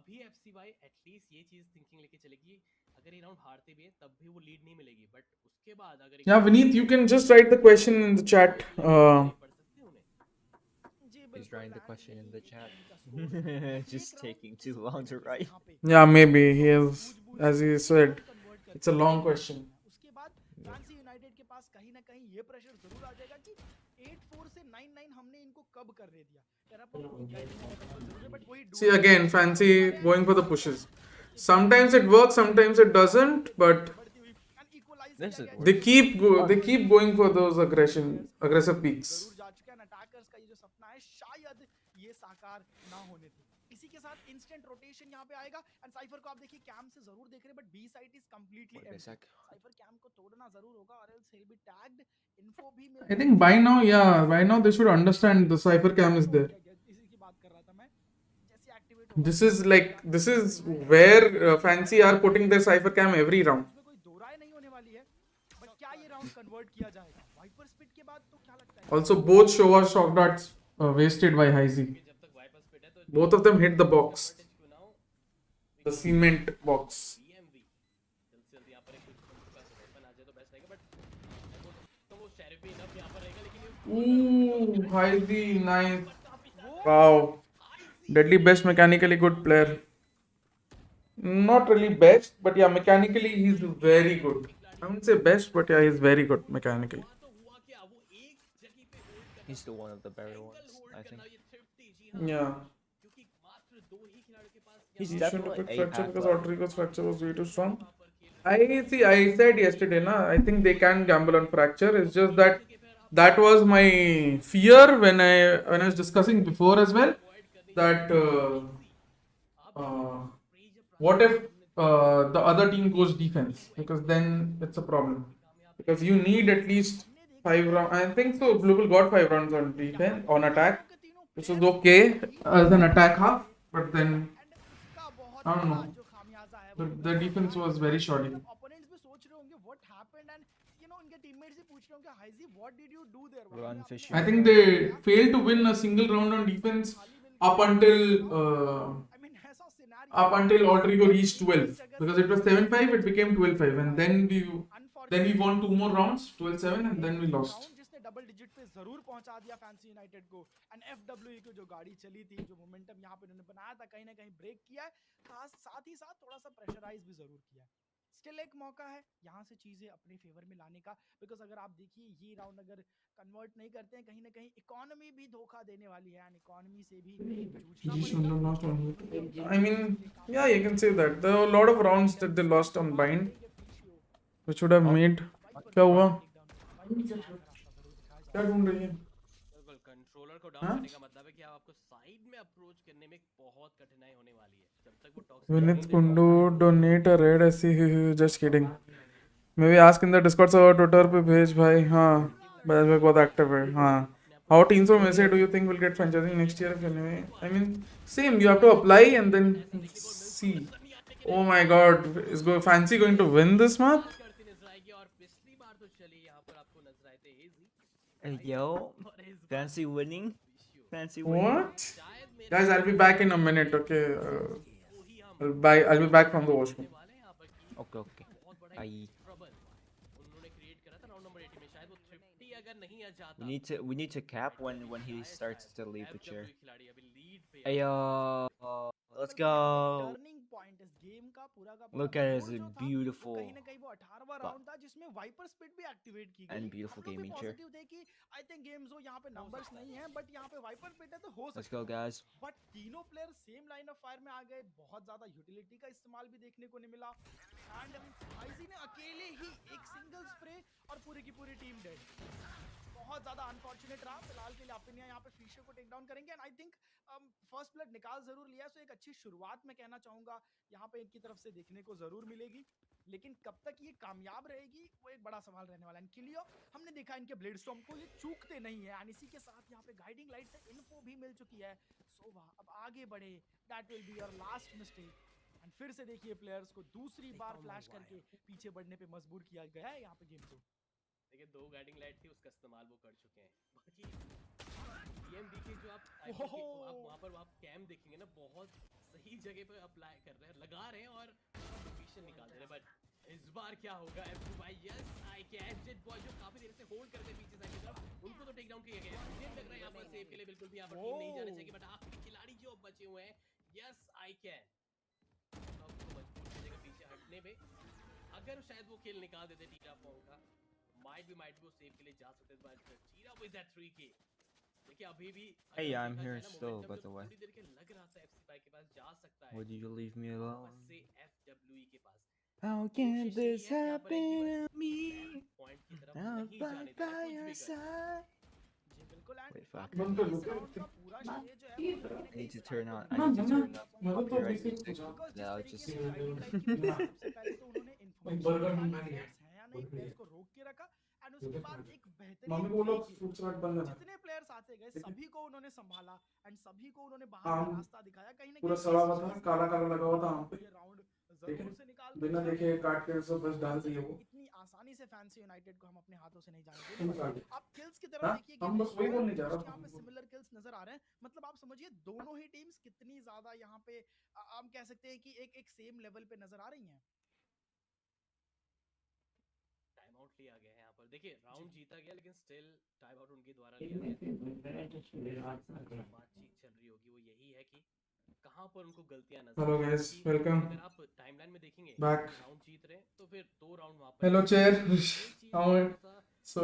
अभी एफसीआई एटलीस्ट ये चीज थिंकिंग लेके चलेगी अगर ये राउंड हारते भी है तब भी वो लीड नहीं मिलेगी, बट उसके बाद अगर Yeah, Vineet, you can just write the question in the chat. He's writing the question in the chat. Just taking too long to write. Yeah, maybe he is, as he said, it's a long question. उसके बाद France United के पास कहीं ना कहीं ये pressure जरूर आ जाएगा कि 8-4 से 9-9 हमने इनको कब कर दे दिया। See again, Fancy going for the pushes. Sometimes it works, sometimes it doesn't, but they keep going for those aggressive peaks. इसी के साथ इंस्टेंट रोटेशन यहाँ पे आएगा एंड साइफर को आप देखिए कैम से जरूर देख रहे हैं, but B side is completely empty. Cypher cam को तोड़ना जरूर होगा और else he'll be tagged। Info भी मिल I think by now they should understand the cypher cam is there. इसी की बात कर रहा था मैं, जैसे activate This is where Fancy are putting their cypher cam every round. कोई दो राय नहीं होने वाली है, बट क्या ये राउंड कन्वर्ट किया जाएगा वाइपर स्पिड के बाद? तो क्या लगता है? Also, both Showa shock darts wasted by Haizi. Both of them hit the box. The cement box. Ooh, Haizi, nice. Wow. Deadly best, mechanically good player. Not really best, but yeah, mechanically he's very good. I wouldn't say best, but yeah, he's very good mechanically. He's the one of the better ones, I think. Yeah. He's He definitely shouldn't have picked fracture APAC because level. Rodrigo's fracture was way too strong. I said yesterday, I think they can gamble on fracture. It's just that was my fear when I was discussing before as well. That what if the other team goes defense? Because then it's a problem. Because you need at least 5 rounds. I think so. Global got 5 rounds on defense, on attack, which was okay as an attack half. But then I don't know. The defense was very shoddy. पूछ रहा हूँ कि हाइजी what did you do there? Run आपने fishing. I think they failed to win a single round on defense up until ऐसा scenario up until Rodrigo reached 12 because it was 7-5, it became 12-5, and then we won 2 more rounds, 12-7, and then we lost. Round जिसने double digit पे जरूर पहुंचा दिया fancy United को, and एफडब्ल्यूई की जो गाड़ी चली थी, जो मोमेंटम यहाँ पे उन्होंने बनाया था, कहीं ना कहीं ब्रेक किया है, साथ ही साथ थोड़ा सा प्रेशराइज भी जरूर किया है। स्टिल एक मौका है यहाँ से चीजें अपने फेवर में लाने का, बिकॉज अगर आप देखिए ये राउंड अगर कन्वर्ट नहीं करते हैं, कहीं ना कहीं इकोनॉमी भी धोखा देने वाली है, एंड इकोनॉमी से भी जूझना पड़ेगा। I mean, yeah, you can say that. There were a lot of rounds that they lost on bind, which would have made. क्या हुआ? क्या ढूंढ रही है? कंट्रोलर को डाउन करने का मतलब है कि आपको साइड में अप्रोच करने में बहुत कठिनाई होने वाली है जब तक वो toxic. Vinith Kundu donate a red SC. Just kidding. Maybe ask in the Discord server, Twitter पे भेज भाई. हाँ, बस बहुत active है. हाँ. How teams from SA do you think will get franchising next year? I mean, same. You have to apply and then see. Oh my God, is Fancy going to win this map? Yo, Fancy winning? Fancy winning? What? Guys, I'll be back in a minute. Okay. I'll be back from the washroom. Okay. Bye. We need to cap when he starts to leave the chair. Hey, let's go. Look at his beautiful and beautiful gaming chair. Let's go, guys. But तीनों player same line of fire में आ गए, बहुत ज्यादा utility का इस्तेमाल भी देखने को नहीं मिला, एंड आईजी ने अकेले ही एक सिंगल स्प्रे और पूरी की पूरी टीम डेड। बहुत ज्यादा अनफॉर्चुनेट रहा। फिलहाल के लिए अपन यहाँ पे फिशर को टेक डाउन करेंगे, and I think first blood निकाल जरूर लिया, सो एक अच्छी शुरुआत मैं कहना चाहूंगा यहाँ पे इनकी तरफ से देखने को जरूर मिलेगी, लेकिन कब तक ये कामयाब रहेगी वो एक बड़ा सवाल रहने वाला है। किलियो हमने देखा इनके ब्लेड स्टॉर्म को ये चूकते नहीं है, एंड इसी के साथ यहाँ पे गाइडिंग लाइट से इन्फो भी मिल चुकी है। सोवा अब आगे बढ़े, that will be your last mistake, and फिर से देखिए प्लेयर्स को दूसरी बार फ्लैश करके पीछे बढ़ने पे मजबूर किया गया है यहाँ पे गेम को। देखिए 2 गाइडिंग लाइट थी, उसका इस्तेमाल वो कर चुके हैं। बाकी ईएमबी के जो आप वहां पर आप कैम देखेंगे ना, बहुत सही जगह पे अप्लाई कर रहे हैं, लगा रहे हैं और लोकेशन निकाल दे रहे हैं। बट इस बार क्या होगा? भाई yes I can jet boy जो काफी देर से होल्ड करते पीछे साइड की तरफ, उनको तो टेक डाउन किया गया है। मुझे लग रहा है यहां पर सेव के लिए बिल्कुल भी यहां पर टीम नहीं जाना चाहिए, बट आखिरी खिलाड़ी जो बचे हुए हैं, यस आई कैन अब तो मजबूर हो जाएगा पीछे हटने में। अगर शायद वो किल निकाल देते टीरा फॉर्म का, माइट भी वो सेव के लिए जा सकते थे, बट चीरा विद दैट 3K। देखिए अभी भी Hey, I'm here still, by the way. थोड़ी देर के लग रहा था एफसी बाई के पास जा सकता है, Would you leave me alone? से एफडब्ल्यूई के पास। How can this happen to me? Point की तरफ Now नहीं जाने by देना, your कुछ भी कर। side. जी बिल्कुल, एंड Wait, fuck. पूरा श्रेय जो है I need to turn on. I need to turn up copyright music. Yeah, I'll just. सबसे पहले तो उन्होंने इन्फॉर्मेशन प्लेयर्स हैं या नहीं, प्लेयर्स को रोक के रखा, एंड उसके बाद एक बेहतरीन जितने प्लेयर्स आते गए सभी को उन्होंने संभाला, एंड सभी को उन्होंने बाहर का रास्ता दिखाया। कहीं ना पूरा सड़ा हुआ था, काला काला लगा हुआ था वहाँ पे, ये राउंड जरूर से निकाल बिना देखे काट के सब बस डाल दिए वो। इतनी आसानी से फैंसी यूनाइटेड को हम अपने हाथों से नहीं जाने देंगे। आप किल्स की तरफ हाँ? देखिए, हम बस वही बोलने जा रहा यहाँ पे था। सिमिलर किल्स नजर आ रहे हैं, मतलब आप समझिए दोनों ही टीम्स कितनी ज्यादा यहाँ पे हम कह सकते हैं कि एक सेम लेवल पे नजर आ रही हैं। टाइम आउट लिया गया है यहाँ पर, देखिए राउंड जीता गया लेकिन स्टिल टाइम आउट उनके द्वारा लिया गया। बातचीत चल रही होगी वो यही है कि कहां पर उनको गलतियां नजर। हेलो गाइस, वेलकम अगर आप टाइमलाइन में देखेंगे बैक। राउंड जीत रहे तो फिर 2 राउंड वहां पर। हेलो चेयर, सो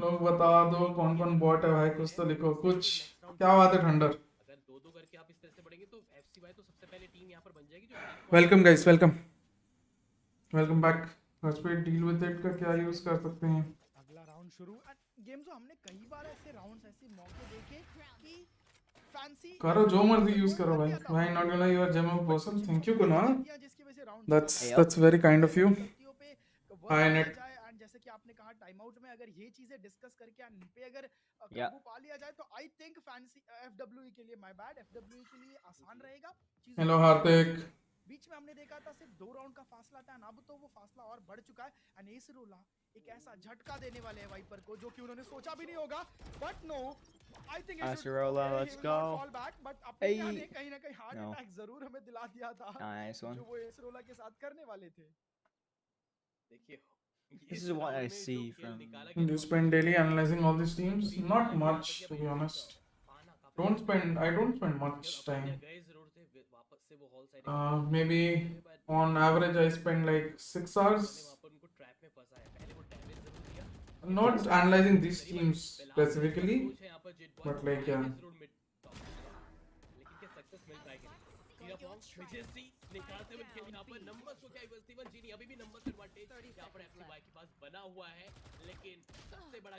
लोग बता दो कौन कौन बॉट है भाई, कुछ तो लिखो कुछ। क्या बात है ठंडर? अगर 2-2 करके आप इस तरह से बढ़ेंगे तो एफसीवाई तो सबसे पहले टीम यहां पर बन जाएगी जो। Welcome guys, welcome back. Godspeed deal with it का क्या यूज कर सकते हैं? अगला राउंड शुरू। गेम जो हमने कई बार ऐसे राउंड्स ऐसे मौके देखे कि फैंसी करो जो मर्जी यूज करो भाई। भाई not gonna you are gem of person, thank you Kunal, that's very kind of you. Hi Nate, and जैसे कि आपने कहा टाइम आउट में अगर ये चीजें डिस्कस करके इन पे अगर काबू पा लिया जाए तो आई थिंक फैंसी एफडब्ल्यूई के लिए, माय बैड, एफडब्ल्यूई के लिए आसान रहेगा। हेलो हार्दिक, बीच में हमने देखा था सिर्फ 2 राउंड का फासला था, अब तो वो फासला और बढ़ चुका है। एंड एसरोला एक ऐसा झटका देने वाले हैं वाइपर को जो कि उन्होंने सोचा भी नहीं होगा, but no I think Acerola, let's go. Fall back, but अपने Hey. ने कहीं ना कहीं हार्ट No. अटैक जरूर हमें दिला दिया था Nice one. जो वो एसरोला के साथ करने वाले थे। देखिए This is what I see from. You spend daily analyzing all these teams? Not much, to be honest. I don't spend much time. Maybe on average I spend like 6 hours. Not analyzing these teams specifically, but like yeah.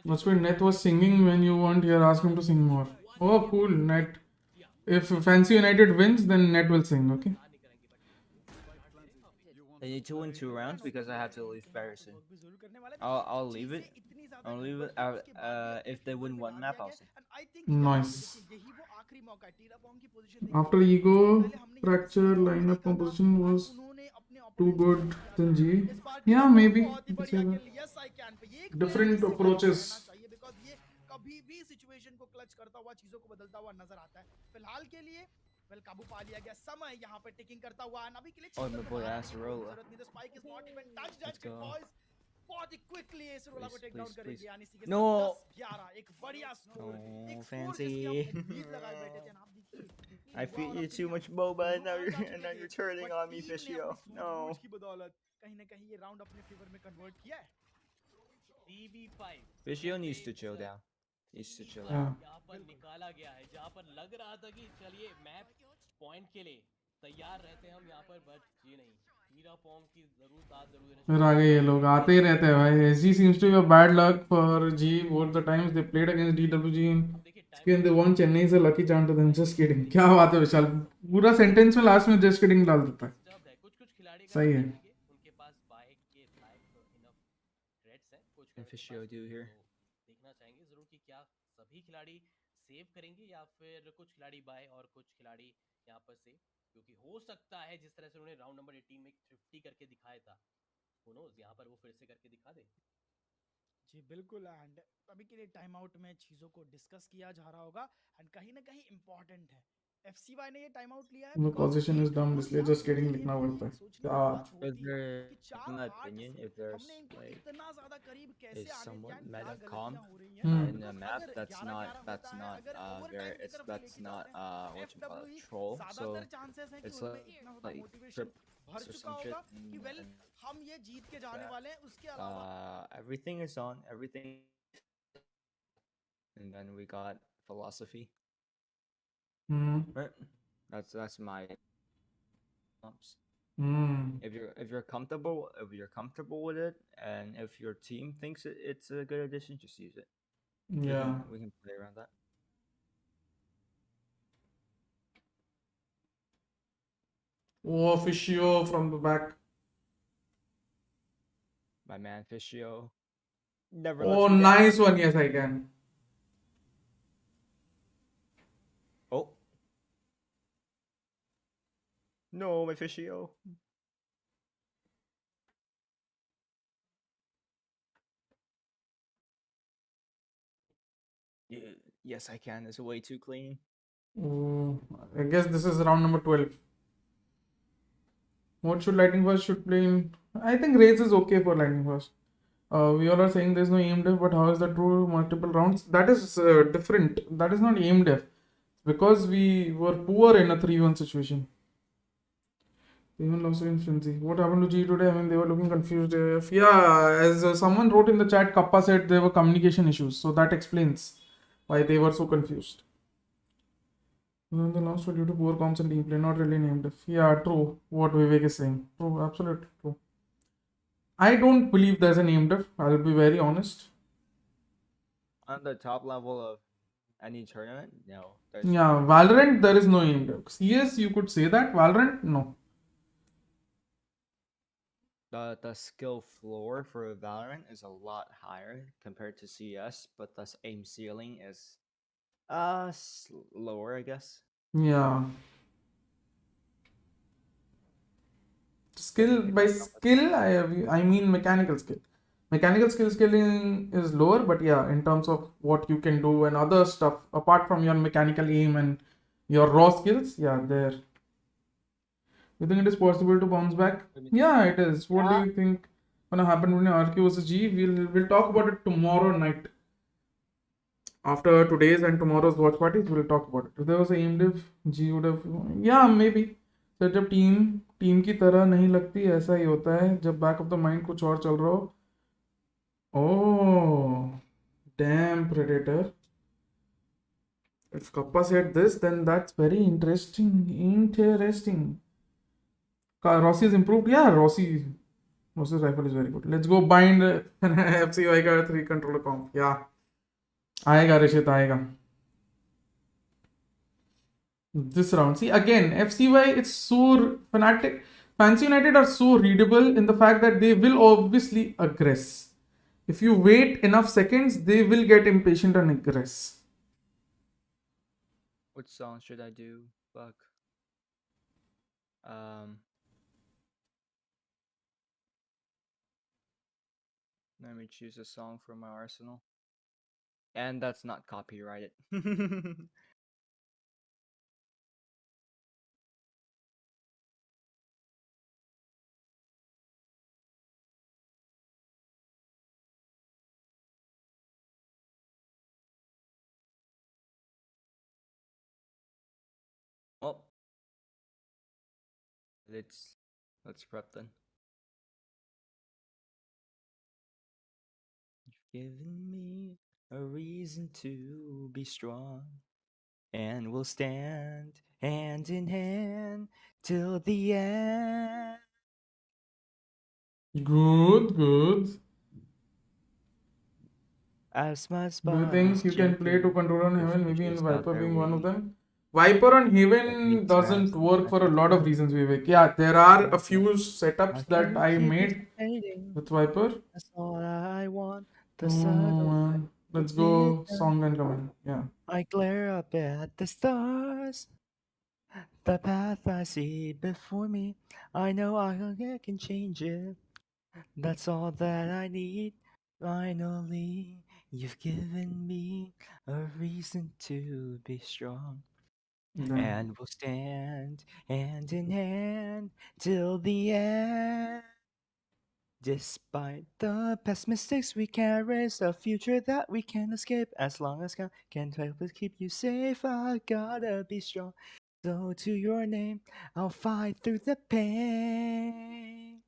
Must be Net was singing when you weren't here. Ask him to sing more. Oh, cool, Net. If Fancy United wins, then Net will sing. Okay. I need to win 2 rounds because I have to leave very soon. I'll leave it. I'll leave it. If they win 1 map, I'll sing. Nice. After ego fracture, lineup composition was too good. Then G. Yeah, maybe. You could say that. Different approaches. कभी भी situation को clutch करता हुआ, चीजों को बदलता हुआ नजर आता है। फिलहाल के लिए वेल काबू पा लिया गया, समय यहाँ पे टिकिंग करता हुआ, अभी के लिए जरूरत नहीं, the spike is not even touched boys. बहुत ही क्विकली एसरोला को टेक डाउन करेंगे, यानी इसी के साथ 10-11 एक बढ़िया स्कोर, एक Fancy. उम्मीद लगाए बैठे थे। आप देखिए I feed you too much boba and now you're turning on me, Fishio. No. की बदौलत कहीं ना कहीं ये राउंड अपने फेवर में कन्वर्ट किया है। Fishio needs to chill down. Needs to chill Yeah. down. यहाँ पर निकाला गया है जहाँ पर लग रहा था कि चलिए मैप पॉइंट के लिए तैयार रहते हैं हम यहाँ पर, बट ये नहीं, हीरा पॉम की जरूर फिर आगे ये लोग आते ही रहते हैं भाई। SG seems to be a bad luck for G both the times they played against DWG and they won Chennai is a lucky charm to them. Just kidding. क्या बात है विशाल, पूरा सेंटेंस में लास्ट में just kidding डाल देता है। सही है। उनके पास बाय के लायक इनफ थ्रेड्स हैं, कुछ Fishio do here. देखना चाहेंगे जरूर कि क्या सभी खिलाड़ी सेव करेंगे या फिर कुछ खिलाड़ी बाय और कुछ खिलाड़ी यहाँ पर सेव, क्योंकि हो सकता है जिस तरह से उन्होंने राउंड नंबर 18 में 50 करके दिखाया था, who knows यहाँ पर वो फिर से करके दिखा दे। जी बिल्कुल, एंड अभी के लिए टाइम आउट में चीजों को डिस्कस किया जा रहा होगा, एंड कहीं ना कहीं इम्पोर्टेंट है FCY ने ये टाइम आउट लिया है। The position is dumb इसलिए just kidding लिखना पड़ता है। क्या In my opinion, if there's like is somewhat meta comp in a map that's not what you call it, troll, so it's like trip or some shit, हम ये जीत के जाने वाले हैं, उसके अलावा everything is on, everything, and then we got philosophy. Right? That's my pumps. If you're comfortable with it, and if your team thinks it's a good addition, just use it. Yeah. We can play around that. Oh, Fishio from the back. My man Fishio. Never. Oh, nice one. Yes, I can. Oh. No, my Fishio. Yeah, yes, I can. It's way too clean. I guess this is round number 12. What should Lightning Fast should play in? I think Raze is okay for Lightning Fast. We all are saying there's no aim def, but how is that true? Multiple rounds? That is different. That is not aim def. Because we were poor in a 3-1 situation. Even lost in frenzy. What happened to G today? I mean, they were looking confused. Yeah, as someone wrote in the chat, Kappa said there were communication issues. So that explains why they were so confused. The lost were due to poor comms and team play, not really named def. Yeah, true. What Vivek is saying. True, absolutely true. I don't believe there's an aim def. I'll be very honest. On the top level of any tournament, no. Yeah, Valorant, there is no aim def. CS, you could say that. Valorant, no. The skill floor for Valorant is a lot higher compared to CS, but the aim ceiling is lower, I guess. Yeah. skill, by skill, I mean mechanical skill. Mechanical scaling is lower, but yeah, in terms of what you can do and other stuff apart from your mechanical aim and your raw skills, yeah, there. You think it is possible to bounce back? Yeah, it is. What do you think gonna happen when RQ versus G? We'll talk about it tomorrow night. After today's and tomorrow's watch parties, we'll talk about it. If there was a aim div, G would have, yeah, maybe. So जब team की तरह नहीं लगती, ऐसा ही होता है जब back of the mind कुछ और चल रहा हो. Oh, damn Predator. If Kappa said this, then that's very interesting. Interesting. Rossi is improved. Yeah, Rossi's rifle is very good. Let's go bind FCY का 3 controller comp. Yeah. आएगा ऋषित आएगा. This round. See again, FCY it's so fanatic. Fancy United are so readable in the fact that they will obviously aggress. If you wait enough seconds, they will get impatient and aggress. What song should I do? Fuck. Let me choose a song from my arsenal. And that's not copyrighted. Oh. Let's prep then. You've given me a reason to be strong, and we'll stand hand in hand till the end. Good. As my Do you think you can play to control on Heaven? Maybe in Viper being one of them. Viper on Heaven doesn't work for a lot of reasons, Vivek. Yeah, there are a few setups that I made with Viper. That's all I want. Man. Let's go song and comment. Yeah. I glare up at the stars, the path I see before me. I know I can change it. That's all that I need. Finally, you've given me a reason to be strong. And we'll stand hand in hand till the end. Despite the past mistakes, we can erase a future that we can't escape. As long as God can help us keep you safe, I gotta be strong. So to your name, I'll fight through the pain.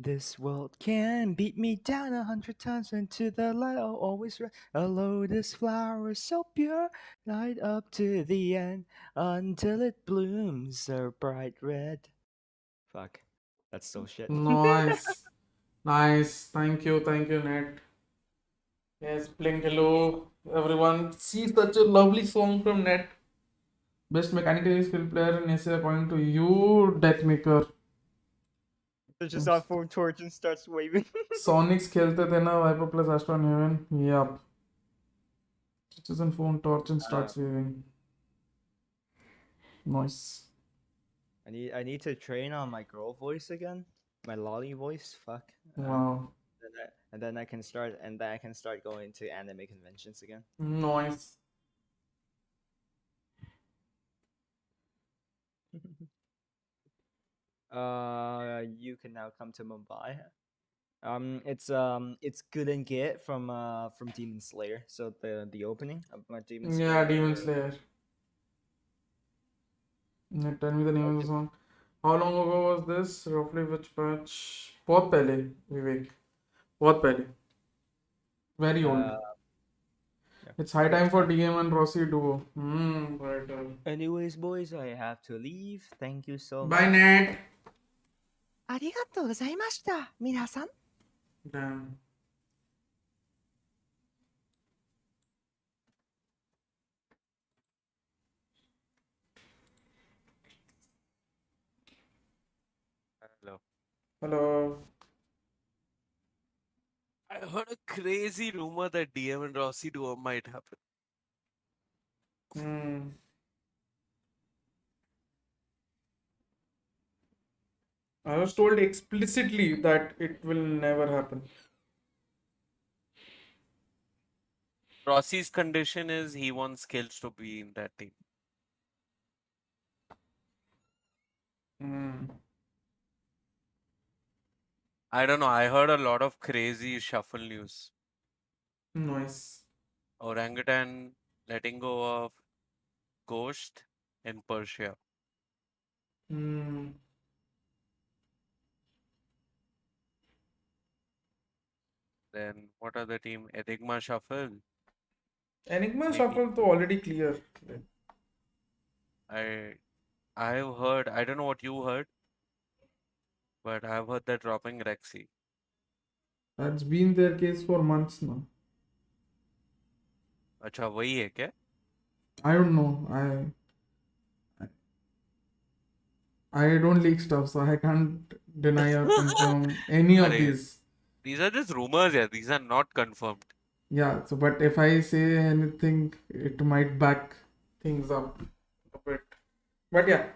This world can beat me down 100 times. Into the light, I'll always rise. A lotus flower so pure, light up to the end until it blooms a bright red. Fuck, that's so shit. Nice. Nice. Thank you, Ned. Yes, playing hello, everyone. See such a lovely song from Ned. Best mechanically skilled player in SA according to you, Deathmaker. Just on phone torch and starts waving. Sonics खेलते थे ना Viper plus Astra on Heaven. Yup. Switches on phone torch and starts waving. Nice. I need to train on my girl voice again. My lolly voice. Fuck. Wow. And then I can start going to anime conventions again. Nice. You can now come to Mumbai. It's Good and Get from Demon Slayer. So the opening of my Demon Slayer. Yeah, Demon Slayer. Tell me the name of the song. How long ago was this? Roughly which patch? बहुत पहले, Vivek. बहुत पहले. Very old. It's high time for DM and Rossi duo. Right. Anyways, boys, I have to leave. Thank you so much. Bye, Ned. ありがとうございました、皆さん。Damn. Hello. I heard a crazy rumor that DM and Rossi duo might happen. I was told explicitly that it will never happen. Rossi's condition is he wants skills to be in that team. I don't know. I heard a lot of crazy shuffle news. Nice. Orangutan letting go of Ghost in Persia. Hmm. Then what other team? Enigma shuffle. Enigma Maybe. shuffle to already clear. I've heard. I don't know what you heard, but I've heard they're dropping Rexy. That's been their case for months now. अच्छा वही है क्या? I don't know. I don't leak stuff, so I can't deny or confirm any of अरे, these. These are just rumors, yeah. These are not confirmed. Yeah, so but if I say anything, it might back things up a bit. But yeah,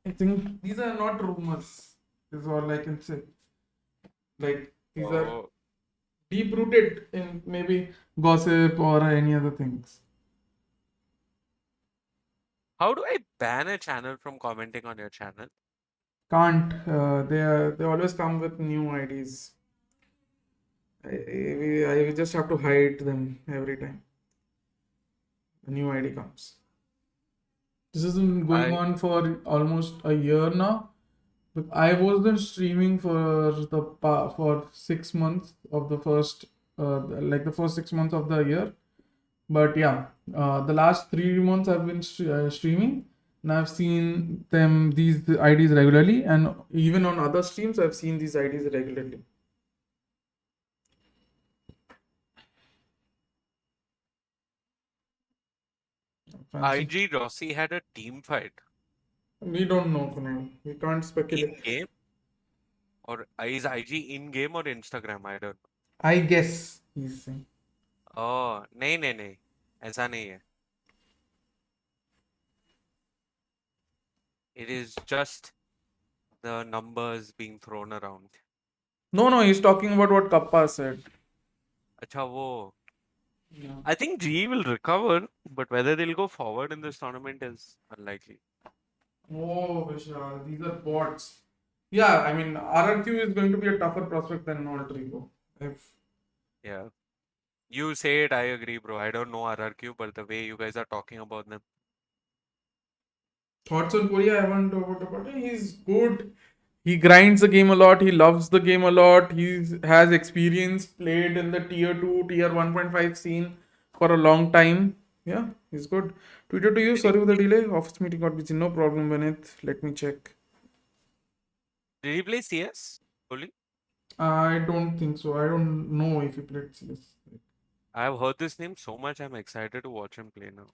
I think these are not rumors. Is all I can say. Like these are Oh, deep rooted in maybe gossip or any other things. how do I ban a channel from commenting on your channel? Can't. They always come with new IDs. I just have to hide them every time a new ID comes. This has been going on for almost a year now. But I wasn't streaming for 6 months of the first like the first 6 months of the year. But yeah, the last 3 months I've been streaming, and I've seen these IDs regularly, and even on other streams I've seen these IDs regularly. IG Rossi had a team fight. We don't know for now. We can't speculate. In game? Or is IG in game or Instagram? I don't know. I guess he's saying. Oh, नहीं ऐसा नहीं है. It is just the numbers being thrown around. No, he's talking about what Kappa said. अच्छा वो. Yeah. I think G will recover, but whether they'll go forward in this tournament is unlikely. Oh, Vishal, these are bots. Yeah, I mean, RRQ is going to be a tougher prospect than Altrico. Yeah. You say it, I agree, bro. I don't know RRQ, but the way you guys are talking about them. Thoughts on Korea, I haven't talked about it. He's good. He grinds the game a lot. He loves the game a lot. He has experience, played in the tier 2, tier 1.5 scene for a long time. Yeah, he's good. Tweeted to you, sorry for the delay. Office meeting got busy. No problem, Beneth. Let me check. Did he play CS fully? I don't think so. I don't know if he played CS. I've heard this name so much, I'm excited to watch him play now.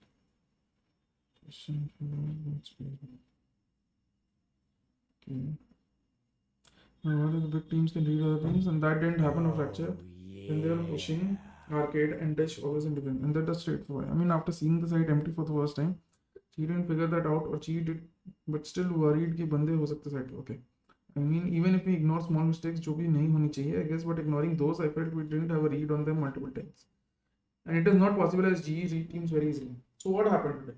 Okay. What if the big teams can read other teams? And that didn't happen with Fracture. Then they were pushing Arcade and Dash always in defense. And that is straightforward. I mean, after seeing the site empty for the first time, she didn't figure that out, or she did, but still worried कि बंदे हो सकते site. Okay. I mean, even if we ignore small mistakes, जो भी नहीं होनी चाहिए, I guess, but ignoring those, I felt we didn't have a read on them multiple times. And it is not possible as GE read teams very easily. So what happened today?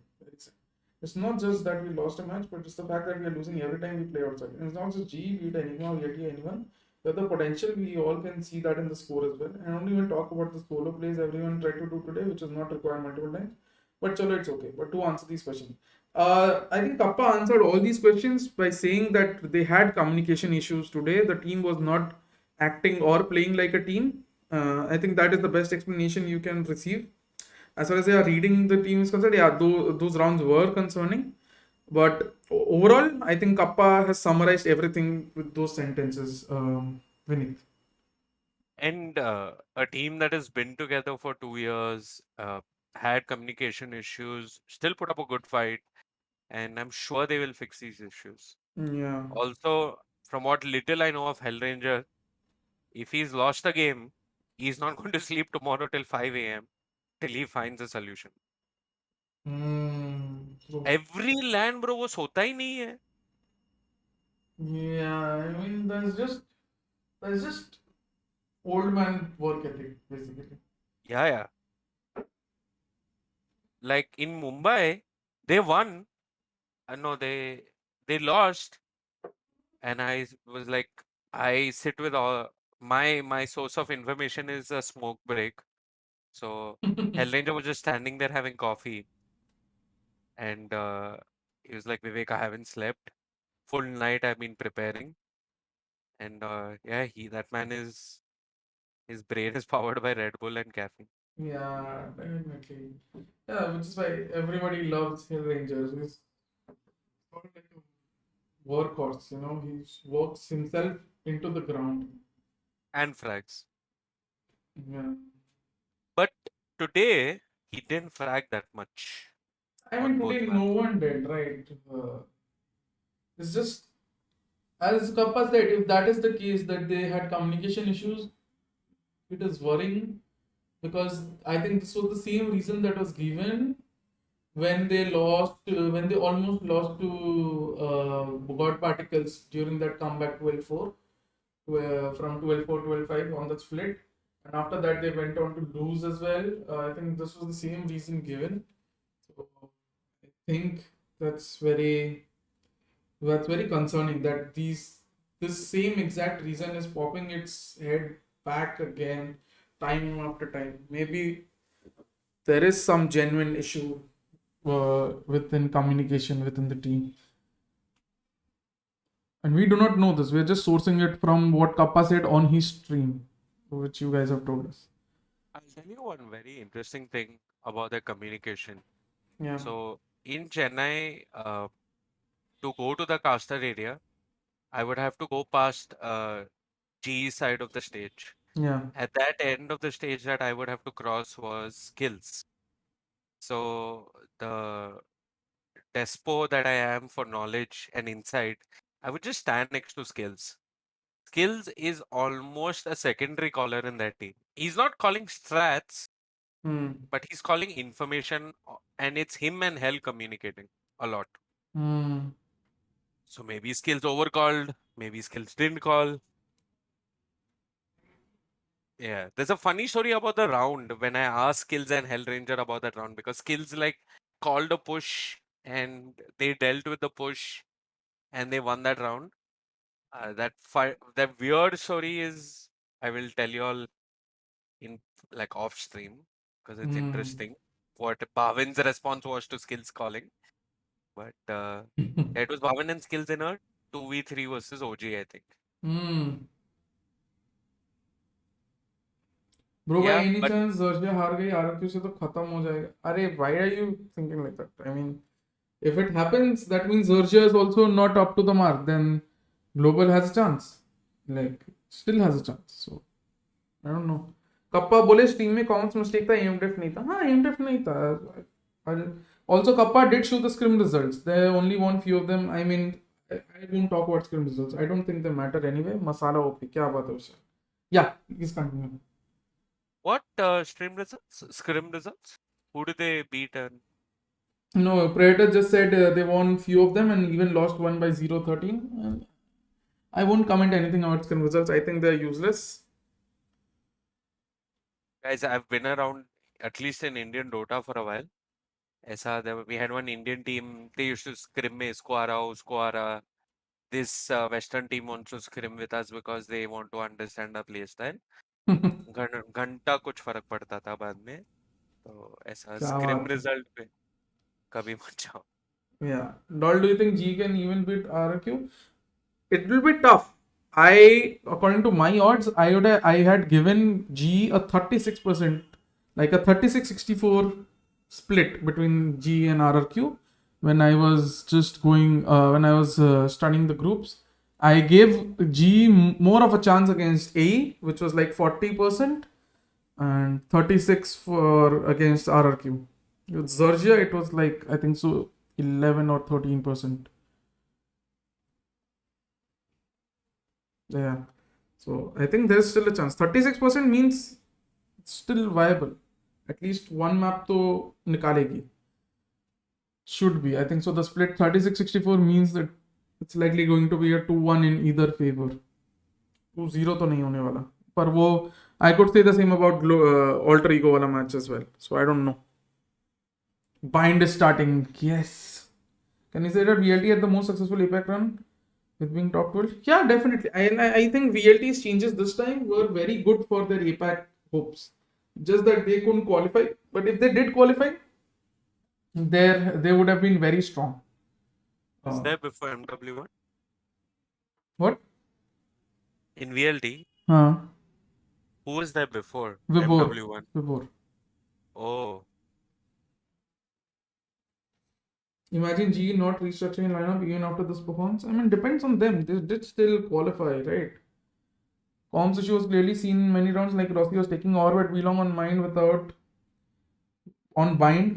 It's not just that we lost a match, but it's the fact that we are losing every time we play outside. And it's not just GE, be it Enigma or Yeti, anyone. The potential, we all can see that in the score as well. And I don't even talk about the solo plays everyone tried to do today, which is not required multiple times. But chalo, it's okay. But to answer these questions, I think Kappa answered all these questions by saying that they had communication issues today. The team was not acting or playing like a team. I think that is the best explanation you can receive. As far as they are reading the team is concerned, yeah, those rounds were concerning. But overall, I think Kappa has summarized everything with those sentences, Vinith. And a team that has been together for 2 years, had communication issues, still put up a good fight, and I'm sure they will fix these issues. Yeah. Also, from what little I know of Hellranger, if he's lost the game, he's not going to sleep tomorrow till 5 a.m. till he finds a solution. Every land, bro, वो सोता ही नहीं है. Yeah, I mean, there's just old man work ethic, basically. Yeah, yeah. Like in Mumbai, they won. No, they lost, and was like, I sit with all my source of information is a smoke break. So Hellranger was just standing there having coffee, and he was like, Vivek, I haven't slept. Full night I've been preparing, and yeah, that man is his brain is powered by Red Bull and caffeine. Yeah, definitely. Yeah, which is why everybody loves Hill Rangers. He's sort of like a workhorse, he works himself into the ground. And frags. Yeah. But today he didn't frag that much I on mean, both today no maps. one did, right? It's just, as Kappa said, if that is the case, that they had communication issues, it is worrying because I think this was the same reason that was given when they when they almost lost to God Particles during that comeback 12-4, from 12-4, 12-5 on the split. And after that, they went on to lose as well. I think this was the same reason given. So I think that's very concerning that this same exact reason is popping its head back again time after time. Maybe there is some genuine issue within communication within the team, and we do not know this. We're just sourcing it from what Kappa said on his stream, which you guys have told us. I'll tell you one very interesting thing about their communication. Yeah. So in Chennai, to go to the caster area, I would have to go past G side of the stage. Yeah. At that end of the stage that I would have to cross was skills. So the despo that I am for knowledge and insight, I would just stand next to skills. Skills is almost a secondary caller in that team. He's not calling strats, but he's calling information, and it's him and Hell communicating a lot. So maybe skills overcalled, maybe skills didn't call. Yeah, there's a funny story about the round when I asked Skills and Hellranger about that round because Skills like called a push and they dealt with the push and they won that round. That weird story is I will tell you all in like off stream because it's interesting what Bhavin's response was to Skills calling. But it was Bhavin and Skills in a 2v3 versus OG, I think. Bro, by Yeah, any but chance Zerja हार गई RRQ से तो खत्म हो जाएगा. अरे, why are you thinking like that? I mean, if it happens, that means Zerja is also not up to the mark. Then Global has a chance. Like, still has a chance. So, I don't know. Kappa बोले steam में Commons mistake था, M def नहीं था. हाँ, M def नहीं था. Also, Kappa did show the scrim results. They only won few of them. I mean, I won't talk about scrim results. I don't think they matter anyway. Masala OP. क्या बात है उससे? Yeah, please continue. what scrim results? Who did they beat? And No, Predator just said they won few of them and even lost one by 0-13. I won't comment anything about scrim results. I think they're useless. guys, I've been around at least in Indian Dota for a while. We had one Indian team. They used to scrim में इसको आ रहा उसको आ रहा. This Western team wants to scrim with us because they want to understand our play style. घंटा कुछ फर्क पड़ता था बाद में. तो ऐसा क्या scrim बात है. result पे कभी मत जाओ. Yeah. Doll, do you think G can even beat RQ? It will be tough. According to my odds, I had given G a 36%, like a 36-64 split between G and RRQ when I was just going, when I was studying the groups. I gave G more of a chance against A, which was like 40%, and 36 for against RRQ. With Zergia, it was like, I think so, 11 or 13%. Yeah. So I think there's still a chance. 36% means it's still viable. At least one map to nikalegi. Should be. I think so. The split 36-64 means that It's likely going to be a 2-1 in either favor. 2-0 तो नहीं होने वाला. पर वो I could say the same about Alter Ego वाला match as well. So I don't know. Bind is starting. Yes. Can you say that VLT had the most successful APAC run with being top 12? Yeah, definitely. I think VLT's changes this time were very good for their APAC hopes. Just that they couldn't qualify. But if they did qualify, they would have been very strong. Was there before MW1? What? In VLT? Huh. Who was there before Vibor. MW1? Vibor. Oh. Imagine GE not restructuring lineup even after this performance. I mean, depends on them. They did still qualify, right? Comms issue was clearly seen in many rounds, like Rossi was taking orb at Belong on bind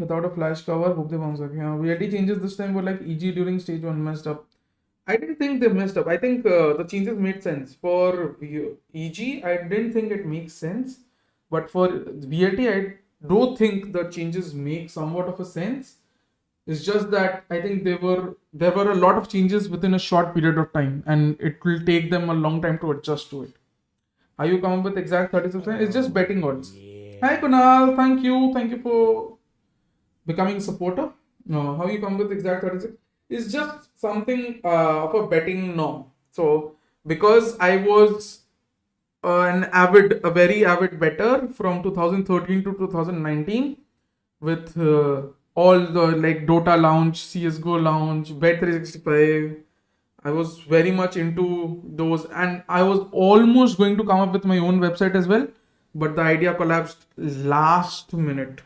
without a flash cover. Hope they bounce back. Yeah, VLT changes this time were like EG during stage 1 messed up. I didn't think they messed up. I think the changes made sense. For EG, I didn't think it makes sense. But for VLT, I do think the changes make somewhat of a sense. It's just that I think there were a lot of changes within a short period of time, and it will take them a long time to adjust to it. Are you coming with exact 36%? It's just betting odds. Hi Kunal, thank you for becoming a supporter. No, how you come with exact 36? It's just something of a betting norm. So because I was a very avid better from 2013 to 2019 with all the like Dota Lounge, CSGO Lounge, Bet365. I was very much into those, and I was almost going to come up with my own website as well, but the idea collapsed last minute.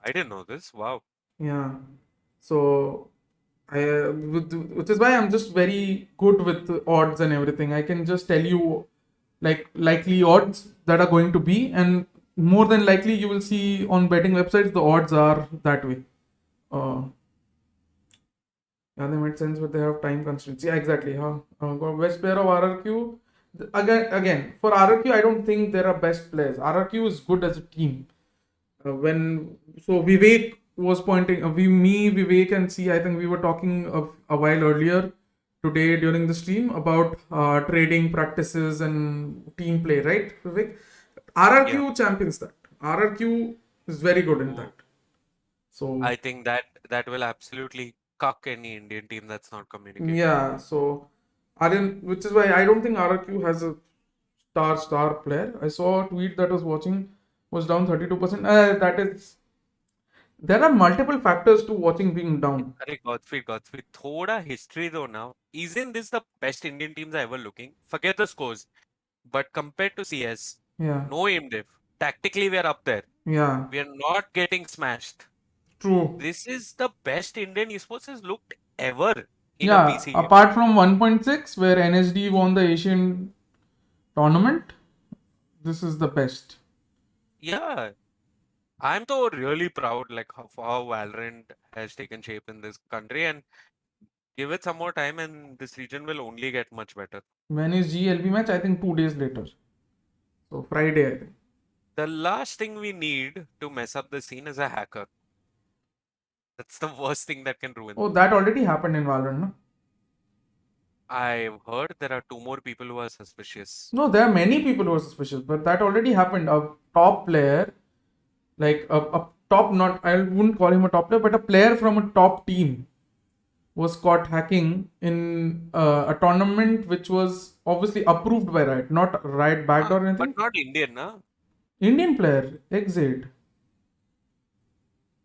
I didn't know this. Wow. Yeah. So which is why I'm just very good with odds and everything. I can just tell you like likely odds that are going to be, and more than likely you will see on betting websites the odds are that way. Yeah, they made sense, but they have time constraints. Yeah, exactly. Best player of RRQ. Again, for RRQ, I don't think there are best players. RRQ is good as a team. Vivek was pointing, Vivek and C, I think we were talking a while earlier today during the stream about trading practices and team play, right, Vivek? RRQ champions that. RRQ is very good in that. So I think that will absolutely cuck any Indian team that's not communicating. Yeah, so which is why I don't think RRQ has a star player. I saw a tweet that was down 32%. There are multiple factors to watching being down. Godspeed. Thoda history though now. Isn't this the best Indian teams are ever looking? Forget the scores. But compared to CS, no aim diff. Tactically, we are up there. Yeah. We are not getting smashed. True. This is the best Indian esports has looked ever in a PC game. Apart from 1.6, where NSD won the Asian tournament, this is the best. Yeah. I'm though really proud like how Valorant has taken shape in this country, and give it some more time and this region will only get much better. When is GLB match? I think 2 days later. So Friday, I think. The last thing we need to mess up the scene is a hacker. That's the worst thing that can ruin. Oh, that already happened in Valorant, no? I've heard there are 2 more people who are suspicious. No, there are many people who are suspicious, but that already happened. A top player, like a top, not, I wouldn't call him a top player, but a player from a top team was caught hacking in a tournament which was obviously approved by Riot, not Riot backed or anything. But not Indian, na? Indian player, Exit.